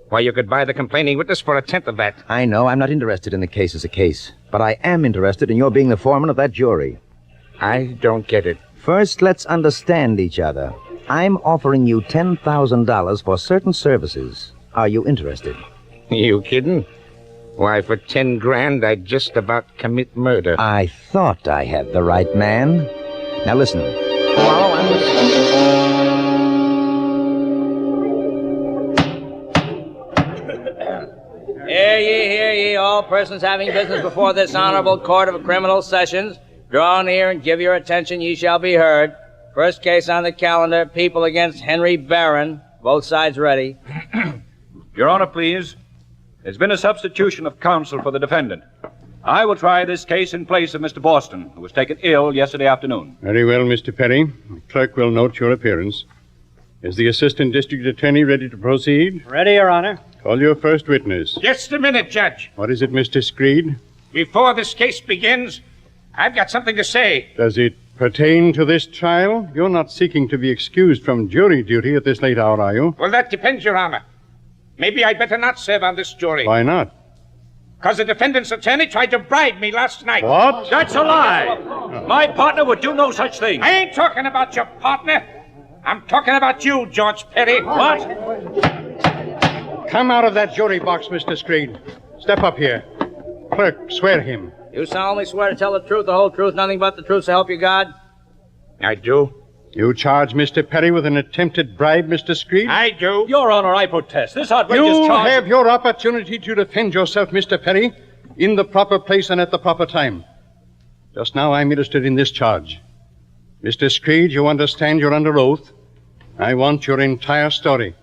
Why, you could buy the complaining witness for 1/10 of that. I know. I'm not interested in the case as a case. But I am interested in your being the foreman of that jury. I don't get it. First, let's understand each other. I'm offering you $10,000 for certain services. Are you interested? You kidding? Why, for 10 grand, I'd just about commit murder. I thought I had the right man. Now listen. Tomorrow Hear ye, all persons having business before this honorable court of criminal sessions. Draw near and give your attention, ye shall be heard. First case on the calendar, People against Henry Barron. Both sides ready. Your Honor, please. There's been a substitution of counsel for the defendant. I will try this case in place of Mr. Boston, who was taken ill yesterday afternoon. Very well, Mr. Perry. The clerk will note your appearance. Is the assistant district attorney ready to proceed? Ready, Your Honor. Call your first witness. Just a minute, Judge. What is it, Mr. Screed? Before this case begins, I've got something to say. Does it pertain to this trial? You're not seeking to be excused from jury duty at this late hour, are you? Well, that depends, Your Honor. Maybe I'd better not serve on this jury. Why not? Because the defendant's attorney tried to bribe me last night. What? That's a lie. My partner would do no such thing. I ain't talking about your partner. I'm talking about you, George Perry. What? Come out of that jury box, Mr. Screed. Step up here. Clerk, swear him. You solemnly swear to tell the truth, the whole truth, nothing but the truth, so help you God? I do. You charge Mr. Perry with an attempted bribe, Mr. Screed? I do. Your Honor, I protest. This outrageous You charge... have your opportunity to defend yourself, Mr. Perry, in the proper place and at the proper time. Just now I'm interested in this charge. Mr. Screed, you understand you're under oath. I want your entire story.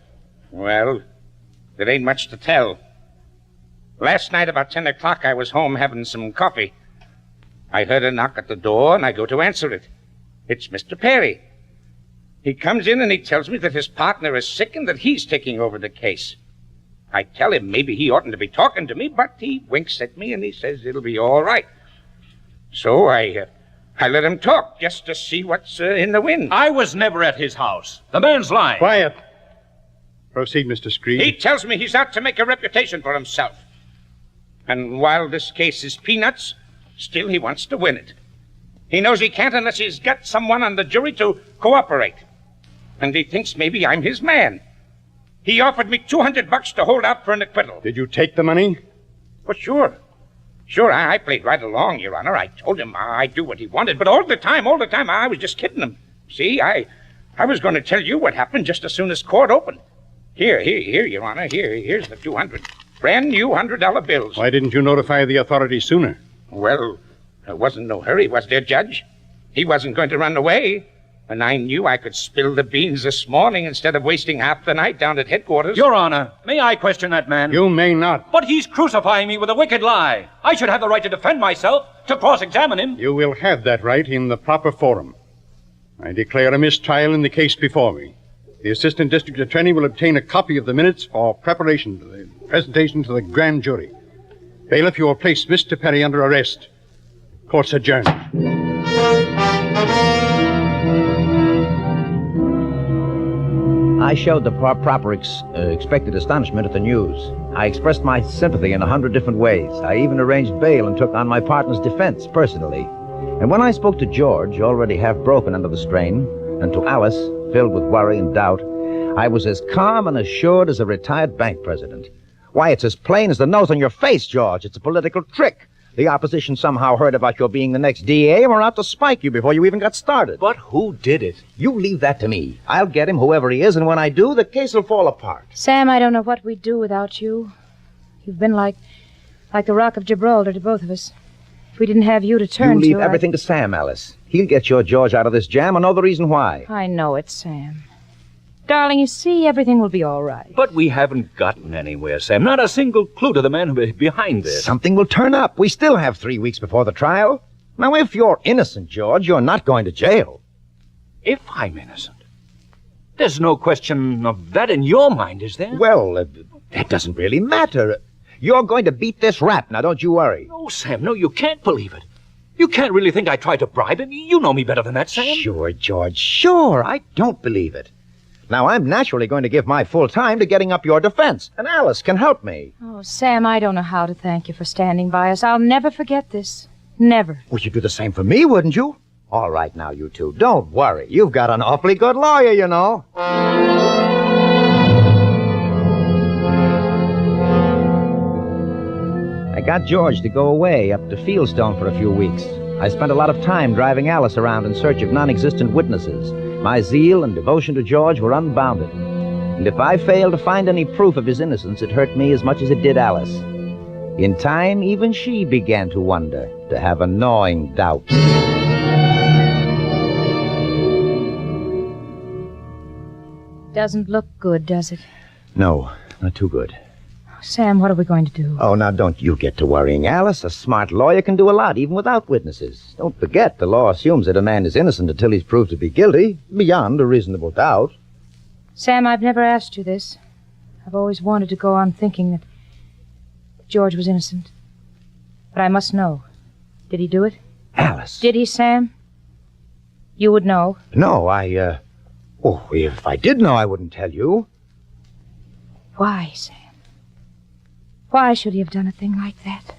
Well, there ain't much to tell. Last night about 10 o'clock, I was home having some coffee. I heard a knock at the door, and I go to answer it. It's Mr. Perry. He comes in and he tells me that his partner is sick and that he's taking over the case. I tell him maybe he oughtn't to be talking to me, but he winks at me and he says it'll be all right. So I let him talk just to see what's in the wind. I was never at his house. The man's lying. Quiet. Proceed, Mr. Screed. He tells me he's out to make a reputation for himself. And while this case is peanuts, still he wants to win it. He knows he can't unless he's got someone on the jury to cooperate. And he thinks maybe I'm his man. He offered me $200 to hold out for an acquittal. Did you take the money? Well, sure. Sure, I played right along, Your Honor. I told him I'd do what he wanted, but all the time, I was just kidding him. See, I was going to tell you what happened just as soon as court opened. Here, Your Honor. Here's the 200. Brand new $100 bills. Why didn't you notify the authorities sooner? Well, there wasn't no hurry, was there, Judge? He wasn't going to run away. And I knew I could spill the beans this morning instead of wasting half the night down at headquarters. Your Honor, may I question that man? You may not. But he's crucifying me with a wicked lie. I should have the right to defend myself, to cross-examine him. You will have that right in the proper forum. I declare a mistrial in the case before me. The Assistant District Attorney will obtain a copy of the minutes for preparation for the presentation to the grand jury. Bailiff, you will place Mr. Perry under arrest. Court's adjourned. I showed the proper expected astonishment at the news. I expressed my sympathy in 100 different ways. I even arranged bail and took on my partner's defense personally. And when I spoke to George, already half broken under the strain, and to Alice, filled with worry and doubt, I was as calm and assured as a retired bank president. Why, it's as plain as the nose on your face, George. It's a political trick. The opposition somehow heard about your being the next DA and were out to spike you before you even got started. But who did it? You leave that to me. I'll get him, whoever he is, and when I do, the case will fall apart. Sam, I don't know what we'd do without you. You've been like the Rock of Gibraltar to both of us. If we didn't have you to turn to... You leave everything to Sam, Alice. He'll get your George out of this jam and know the reason why. I know it, Sam. Darling, you see, everything will be all right. But we haven't gotten anywhere, Sam. Not a single clue to the man behind this. Something will turn up. We still have 3 weeks before the trial. Now, if you're innocent, George, you're not going to jail. If I'm innocent? There's no question of that in your mind, is there? Well, that doesn't really matter. You're going to beat this rap. Now, don't you worry. No, Sam, no, you can't believe it. You can't really think I tried to bribe him. You know me better than that, Sam. Sure, George, sure. I don't believe it. Now, I'm naturally going to give my full time to getting up your defense, and Alice can help me. Oh, Sam, I don't know how to thank you for standing by us. I'll never forget this. Never. Well, you'd do the same for me, wouldn't you? All right, now, you two, don't worry. You've got an awfully good lawyer, you know. I got George to go away up to Fieldstone for a few weeks. I spent a lot of time driving Alice around in search of non-existent witnesses. My zeal and devotion to George were unbounded. And if I failed to find any proof of his innocence, it hurt me as much as it did Alice. In time, even she began to wonder, to have a gnawing doubt. Doesn't look good, does it? No, not too good. Sam, what are we going to do? Oh, now don't you get to worrying, Alice. A smart lawyer can do a lot, even without witnesses. Don't forget, the law assumes that a man is innocent until he's proved to be guilty, beyond a reasonable doubt. Sam, I've never asked you this. I've always wanted to go on thinking that George was innocent. But I must know. Did he do it? Alice. Did he, Sam? You would know. No, Oh, if I did know, I wouldn't tell you. Why, Sam? Why should he have done a thing like that?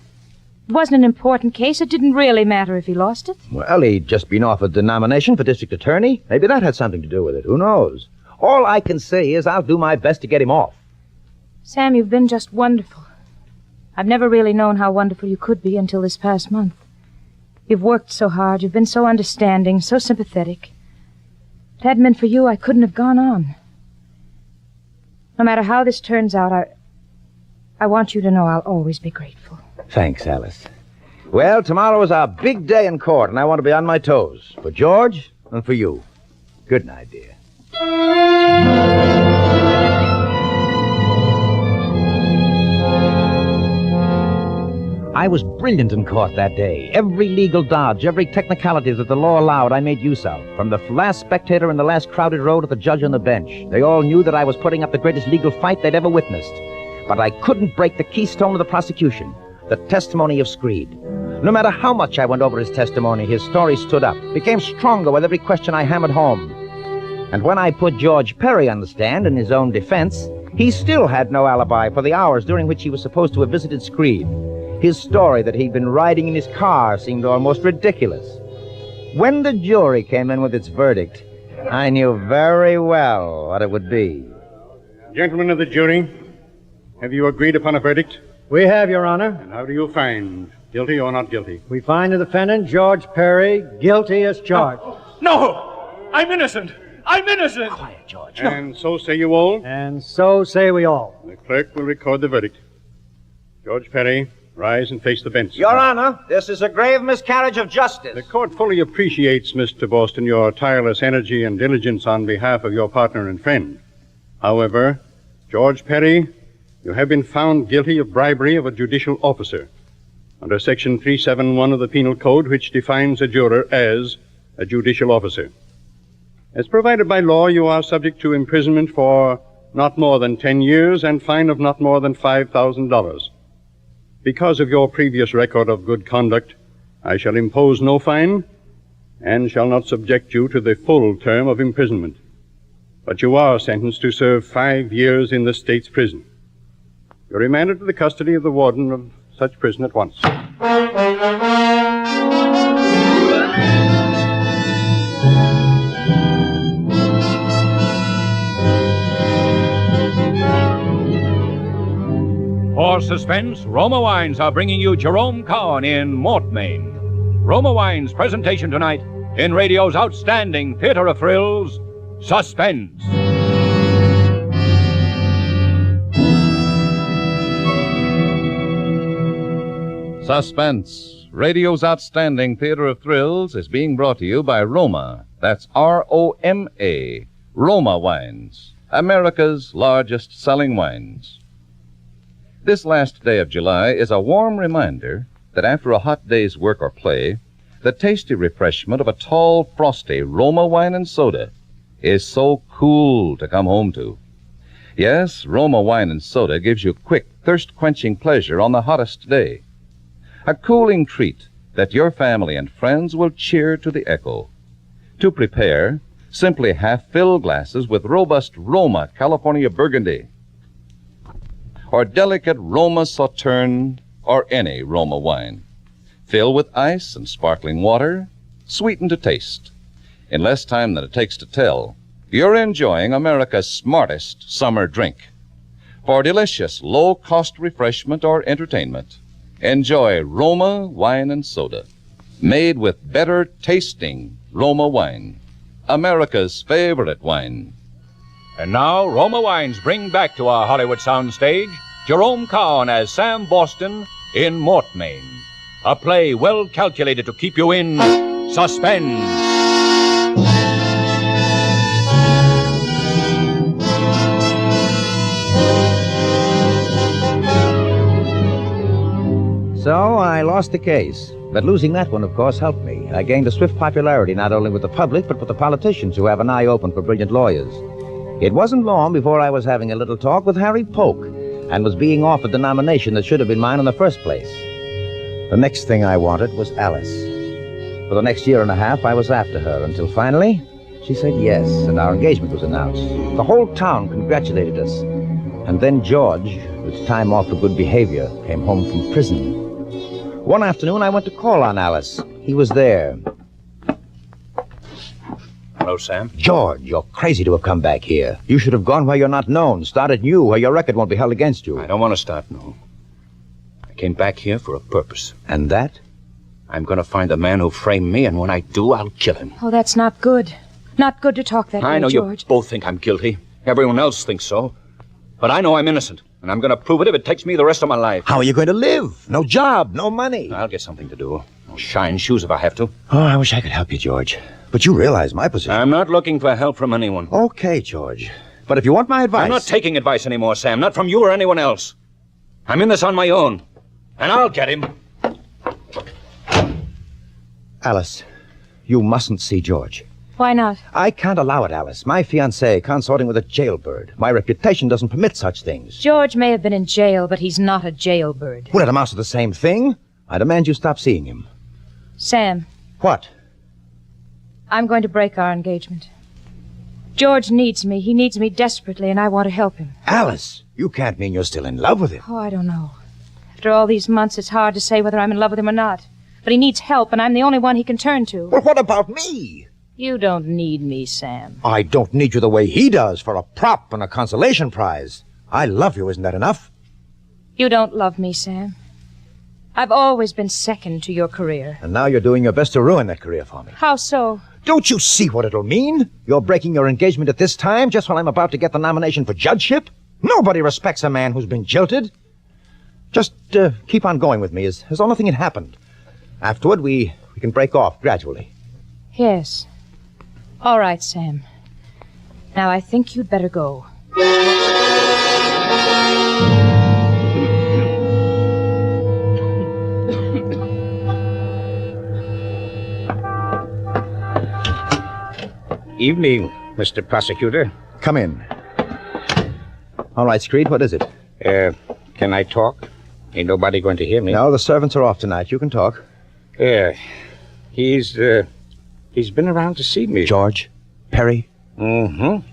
It wasn't an important case. It didn't really matter if he lost it. Well, he'd just been offered the nomination for district attorney. Maybe that had something to do with it. Who knows? All I can say is I'll do my best to get him off. Sam, you've been just wonderful. I've never really known how wonderful you could be until this past month. You've worked so hard. You've been so understanding, so sympathetic. If it hadn't been for you, I couldn't have gone on. No matter how this turns out, I want you to know I'll always be grateful. Thanks, Alice. Well, tomorrow is our big day in court, and I want to be on my toes. For George and for you. Good night, dear. I was brilliant in court that day. Every legal dodge, every technicality that the law allowed, I made use of. From the last spectator in the last crowded row to the judge on the bench. They all knew that I was putting up the greatest legal fight they'd ever witnessed. But I couldn't break the keystone of the prosecution, the testimony of Screed. No matter how much I went over his testimony, his story stood up, became stronger with every question I hammered home. And when I put George Perry on the stand in his own defense, he still had no alibi for the hours during which he was supposed to have visited Screed. His story that he'd been riding in his car seemed almost ridiculous. When the jury came in with its verdict, I knew very well what it would be. Gentlemen of the jury, have you agreed upon a verdict? We have, Your Honor. And how do you find? Guilty or not guilty? We find the defendant, George Perry, guilty as charged. No! I'm innocent! I'm innocent! Quiet, George. And so say you all? And so say we all. The clerk will record the verdict. George Perry, rise and face the bench. Your Honor, this is a grave miscarriage of justice. The court fully appreciates, Mr. Boston, your tireless energy and diligence on behalf of your partner and friend. However, George Perry, you have been found guilty of bribery of a judicial officer under Section 371 of the Penal Code, which defines a juror as a judicial officer. As provided by law, you are subject to imprisonment for not more than 10 years and fine of not more than $5,000. Because of your previous record of good conduct, I shall impose no fine and shall not subject you to the full term of imprisonment. But you are sentenced to serve 5 years in the state's prison. You're remanded to the custody of the warden of such prison at once. For Suspense, Roma Wines are bringing you Jerome Cowan in Mort, Maine. Roma Wines' presentation tonight in radio's outstanding theater of thrills, Suspense. Suspense, radio's outstanding theater of thrills, is being brought to you by Roma. That's R-O-M-A. Roma Wines, America's largest selling wines. This last day of July is a warm reminder that after a hot day's work or play, the tasty refreshment of a tall, frosty Roma wine and soda is so cool to come home to. Yes, Roma wine and soda gives you quick, thirst-quenching pleasure on the hottest day. A cooling treat that your family and friends will cheer to the echo. To prepare, simply half-fill glasses with robust Roma California Burgundy, or delicate Roma Sauterne, or any Roma wine. Fill with ice and sparkling water, sweeten to taste. In less time than it takes to tell, you're enjoying America's smartest summer drink. For delicious, low-cost refreshment or entertainment, enjoy Roma wine and soda, made with better tasting Roma wine, America's favorite wine. And now, Roma Wines bring back to our Hollywood soundstage Jerome Cowan as Sam Boston in Mort, Maine. A play well calculated to keep you in suspense. So I lost the case. But losing that one, of course, helped me. I gained a swift popularity not only with the public, but with the politicians who have an eye open for brilliant lawyers. It wasn't long before I was having a little talk with Harry Polk and was being offered the nomination that should have been mine in the first place. The next thing I wanted was Alice. For the next year and a half, I was after her until finally she said yes, and our engagement was announced. The whole town congratulated us. And then George, with time off for good behavior, came home from prison. One afternoon, I went to call on Alice. He was there. Hello, Sam. George, you're crazy to have come back here. You should have gone where you're not known, started new, where your record won't be held against you. I don't want to start new. I came back here for a purpose. And that? I'm going to find the man who framed me, and when I do, I'll kill him. Oh, that's not good. Not good to talk that way, I know George. you both think I'm guilty. Everyone else thinks so. But I know I'm innocent, and I'm going to prove it if it takes me the rest of my life. How are you going to live? No job, no money. I'll get something to do. I'll shine shoes if I have to. Oh, I wish I could help you, George. But you realize my position. I'm not looking for help from anyone. Okay, George. But if you want my advice... I'm not taking advice anymore, Sam. Not from you or anyone else. I'm in this on my own. And I'll get him. Alice, you mustn't see George. Why not? I can't allow it, Alice. My fiancé consorting with a jailbird. My reputation doesn't permit such things. George may have been in jail, but he's not a jailbird. Well, it amounts to the same thing. I demand you stop seeing him. Sam. What? I'm going to break our engagement. George needs me. He needs me desperately, and I want to help him. Alice, you can't mean you're still in love with him. Oh, I don't know. After all these months, it's hard to say whether I'm in love with him or not. But he needs help, and I'm the only one he can turn to. Well, what about me? You don't need me, Sam. I don't need you the way he does for a prop and a consolation prize. I love you, isn't that enough? You don't love me, Sam. I've always been second to your career. And now you're doing your best to ruin that career for me. How so? Don't you see what it'll mean? You're breaking your engagement at this time, just when I'm about to get the nomination for judgeship? Nobody respects a man who's been jilted. Just keep on going with me as though nothing had happened. Afterward, we can break off gradually. Yes. All right, Sam. Now, I think you'd better go. Evening, Mr. Prosecutor. Come in. All right, Screed, what is it? Can I talk? Ain't nobody going to hear me. No, the servants are off tonight. You can talk. He's been around to see me. George? Perry? Mm-hmm.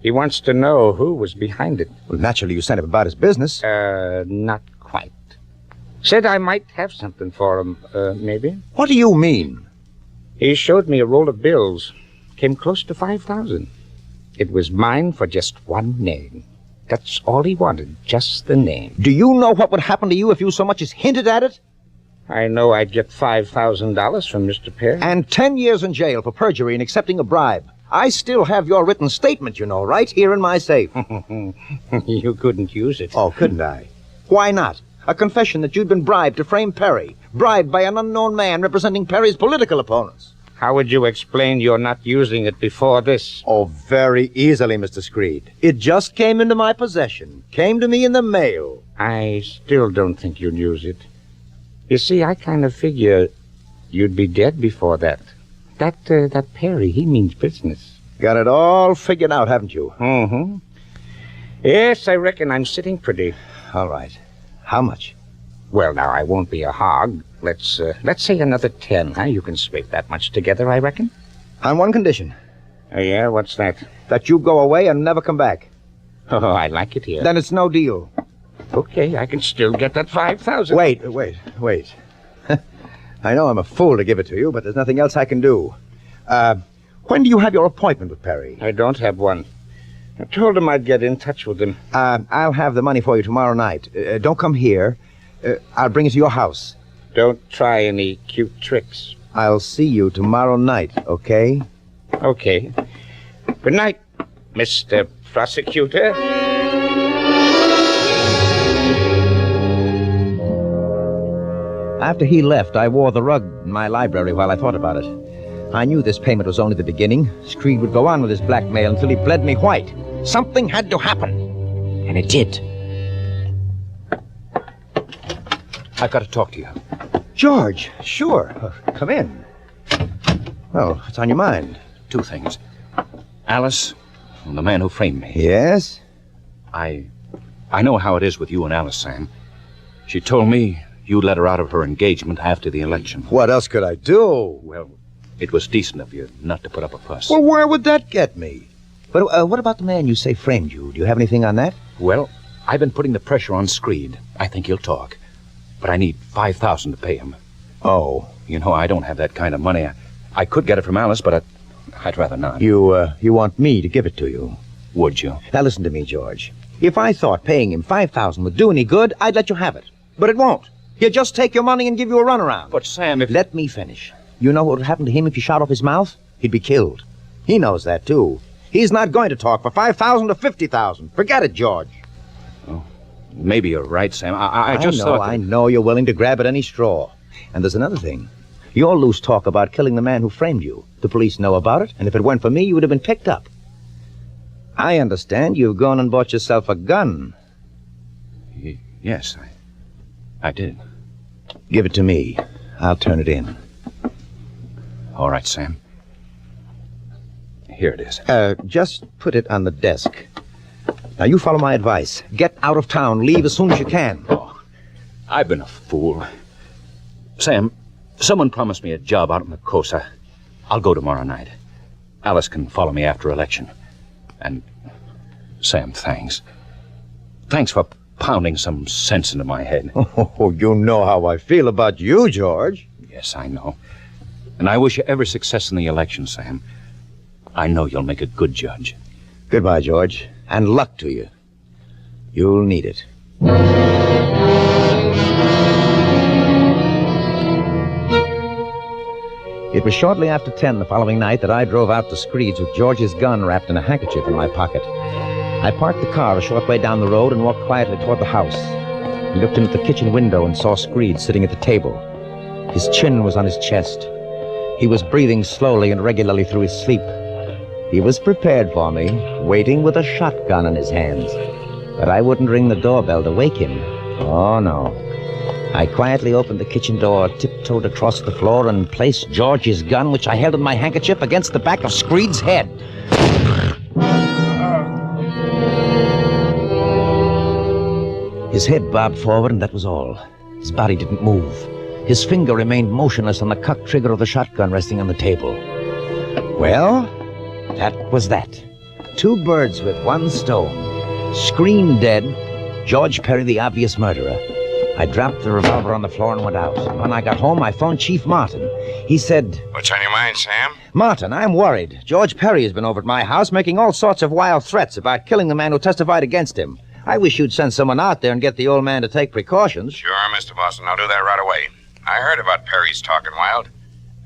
He wants to know who was behind it. Well, naturally, you sent him about his business. Not quite. Said I might have something for him, maybe. What do you mean? He showed me a roll of bills. Came close to 5,000. It was mine for just one name. That's all he wanted, just the name. Do you know what would happen to you if you so much as hinted at it? I know I'd get $5,000 from Mr. Perry. And 10 years in jail for perjury and accepting a bribe. I still have your written statement, you know, right here in my safe. You couldn't use it. Oh, couldn't I? Why not? A confession that you'd been bribed to frame Perry. Bribed by an unknown man representing Perry's political opponents. How would you explain your not using it before this? Oh, very easily, Mr. Screed. It just came into my possession. Came to me in the mail. I still don't think you'd use it. You see, I kind of figure you'd be dead before that. That Perry, he means business. Got it all figured out, haven't you? Mm-hmm. Yes, I reckon I'm sitting pretty. All right. How much? Well, now, I won't be a hog. Let's say another 10, huh? You can scrape that much together, I reckon. On one condition. Oh, yeah? What's that? That you go away and never come back. Oh, I like it here. Then it's no deal. Okay, I can still get that 5,000. Wait. I know I'm a fool to give it to you, but there's nothing else I can do. When do you have your appointment with Perry? I don't have one. I told him I'd get in touch with him. I'll have the money for you tomorrow night. Don't come here. I'll bring it to your house. Don't try any cute tricks. I'll see you tomorrow night, okay? Okay. Good night, Mr. Prosecutor. After he left, I wore the rug in my library while I thought about it. I knew this payment was only the beginning. Screed would go on with his blackmail until he bled me white. Something had to happen. And it did. I've got to talk to you. George, sure. Come in. Well, what's on your mind? Two things. Alice, and the man who framed me. Yes? I know how it is with you and Alice, Sam. She told me you let her out of her engagement after the election. What else could I do? Well, it was decent of you not to put up a fuss. Well, where would that get me? But what about the man you say framed you? Do you have anything on that? Well, I've been putting the pressure on Screed. I think he'll talk. But I need $5,000 to pay him. Oh. You know, I don't have that kind of money. I could get it from Alice, but I'd rather not. You want me to give it to you? Would you? Now, listen to me, George. If I thought paying him $5,000 would do any good, I'd let you have it. But it won't. He'll just take your money and give you a runaround. But, Sam, if... Let me finish. You know what would happen to him if you shot off his mouth? He'd be killed. He knows that, too. He's not going to talk for $5,000 or $50,000. Forget it, George. Oh, maybe you're right, Sam. I just thought... I know you're willing to grab at any straw. And there's another thing. Your loose talk about killing the man who framed you. The police know about it, and if it weren't for me, you would have been picked up. I understand you've gone and bought yourself a gun. Yes, I did. Give it to me. I'll turn it in. All right, Sam. Here it is. Just put it on the desk. Now, you follow my advice. Get out of town. Leave as soon as you can. Oh, I've been a fool. Sam, someone promised me a job out on the coast. I'll go tomorrow night. Alice can follow me after election. And, Sam, thanks. Thanks for pounding some sense into my head. Oh, you know how I feel about you, George. Yes, I know. And I wish you every success in the election, Sam. I know you'll make a good judge. Goodbye, George. And luck to you. You'll need it. It was shortly after 10 the following night that I drove out to Screed's with George's gun wrapped in a handkerchief in my pocket. I parked the car a short way down the road and walked quietly toward the house. I looked in at the kitchen window and saw Screed sitting at the table. His chin was on his chest. He was breathing slowly and regularly through his sleep. He was prepared for me, waiting with a shotgun in his hands. But I wouldn't ring the doorbell to wake him. Oh, no. I quietly opened the kitchen door, tiptoed across the floor, and placed George's gun, which I held in my handkerchief, against the back of Screed's head. His head bobbed forward, and that was all. His body didn't move. His finger remained motionless on the cocked trigger of the shotgun resting on the table. Well, that was that. 2 birds with 1 stone. Screed dead, George Perry the obvious murderer. I dropped the revolver on the floor and went out. When I got home, I phoned Chief Martin. He said... What's on your mind, Sam? Martin, I'm worried. George Perry has been over at my house making all sorts of wild threats about killing the man who testified against him. I wish you'd send someone out there and get the old man to take precautions. Sure, Mr. Boston. I'll do that right away. I heard about Perry's talking wild.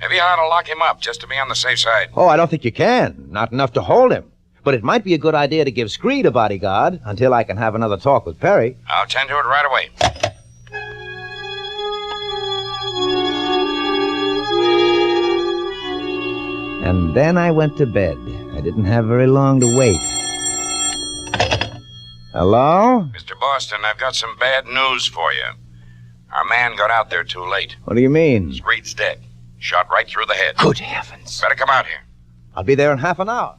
Maybe I ought to lock him up just to be on the safe side. Oh, I don't think you can. Not enough to hold him. But it might be a good idea to give Screed a bodyguard until I can have another talk with Perry. I'll tend to it right away. And then I went to bed. I didn't have very long to wait. Hello? Mr. Boston, I've got some bad news for you. Our man got out there too late. What do you mean? Screed's dead. Shot right through the head. Good heavens. Better come out here. I'll be there in half an hour.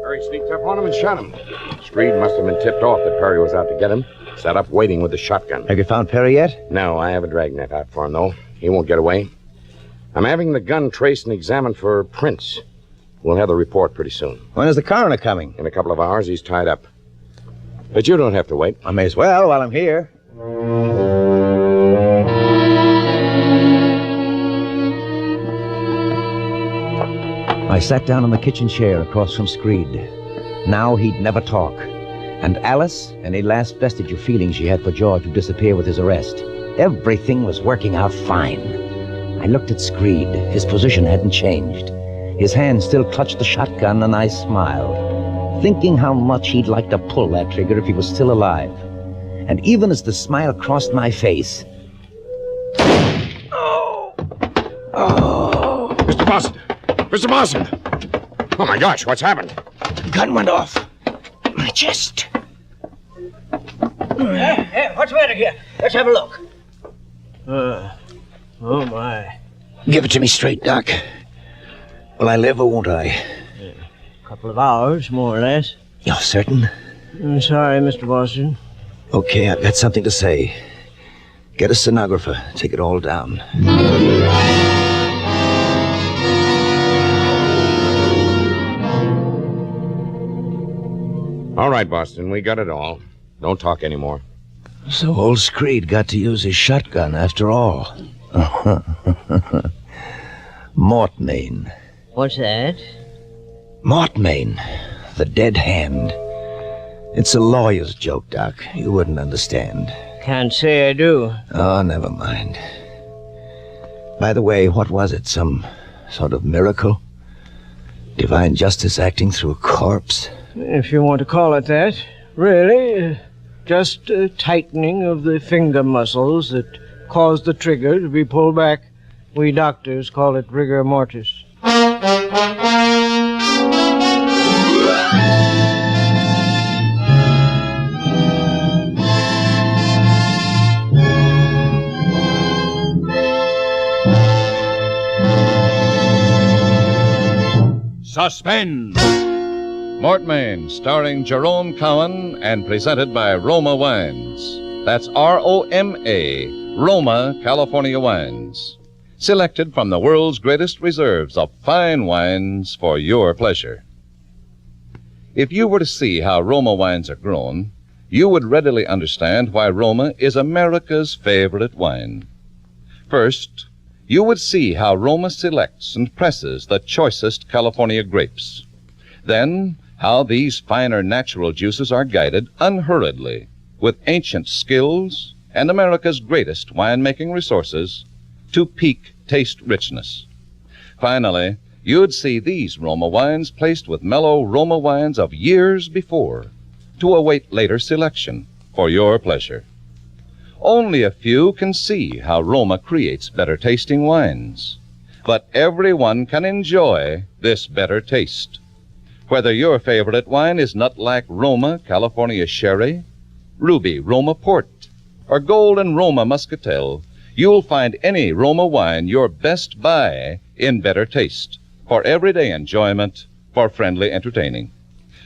Perry sneaked up on him and shot him. Screed must have been tipped off that Perry was out to get him. Sat up waiting with the shotgun. Have you found Perry yet? No, I have a dragnet out for him, though. He won't get away. I'm having the gun traced and examined for prints. We'll have the report pretty soon. When is the coroner coming? In a couple of hours, he's tied up. But you don't have to wait. I may as well while I'm here. I sat down in the kitchen chair across from Screed. Now he'd never talk. And Alice, any last vestige of feeling she had for George would disappear with his arrest. Everything was working out fine. I looked at Screed. His position hadn't changed. His hand still clutched the shotgun, and I smiled, thinking how much he'd like to pull that trigger if he was still alive. And even as the smile crossed my face... Oh! Mr. Boston! Mr. Boston! Oh, my gosh, what's happened? The gun went off. My chest. What's the matter here? Let's have a look. Oh, my. Give it to me straight, Doc. Will I live or won't I? A couple of hours, more or less. You're certain? I'm sorry, Mr. Boston. Okay, I've got something to say. Get a stenographer. Take it all down. All right, Boston, we got it all. Don't talk anymore. So old Screed got to use his shotgun after all. Mortmain. What's that? Mortmain, the dead hand. It's a lawyer's joke, Doc. You wouldn't understand. Can't say I do. Oh, never mind. By the way, what was it? Some sort of miracle? Divine justice acting through a corpse? If you want to call it that. Really, just a tightening of the finger muscles that caused the trigger to be pulled back. We doctors call it rigor mortis. Suspense! Mortmain, starring Jerome Cowan and presented by Roma Wines. That's R-O-M-A, Roma, California Wines. Selected from the world's greatest reserves of fine wines for your pleasure. If you were to see how Roma wines are grown, you would readily understand why Roma is America's favorite wine. First, you would see how Roma selects and presses the choicest California grapes. Then, how these finer natural juices are guided unhurriedly with ancient skills and America's greatest winemaking resources to peak taste richness. Finally, you'd see these Roma wines placed with mellow Roma wines of years before to await later selection for your pleasure. Only a few can see how Roma creates better tasting wines, but everyone can enjoy this better taste. Whether your favorite wine is nut-like Roma California Sherry, Ruby Roma Port, or Golden Roma Muscatel, you'll find any Roma wine your best buy in better taste, for everyday enjoyment, for friendly entertaining.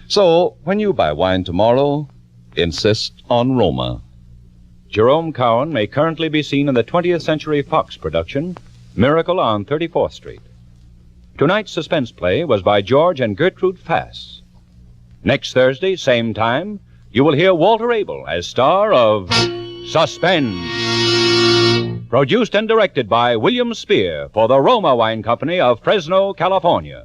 So, when you buy wine tomorrow, insist on Roma. Jerome Cowan may currently be seen in the 20th Century Fox production, Miracle on 34th Street. Tonight's suspense play was by George and Gertrude Fass. Next Thursday, same time, you will hear Walter Abel as star of Suspense. Produced and directed by William Spear for the Roma Wine Company of Fresno, California.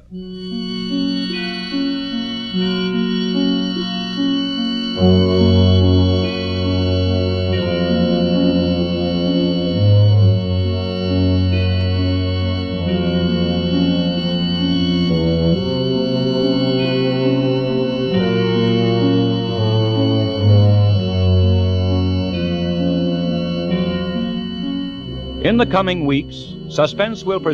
In the coming weeks, Suspense will present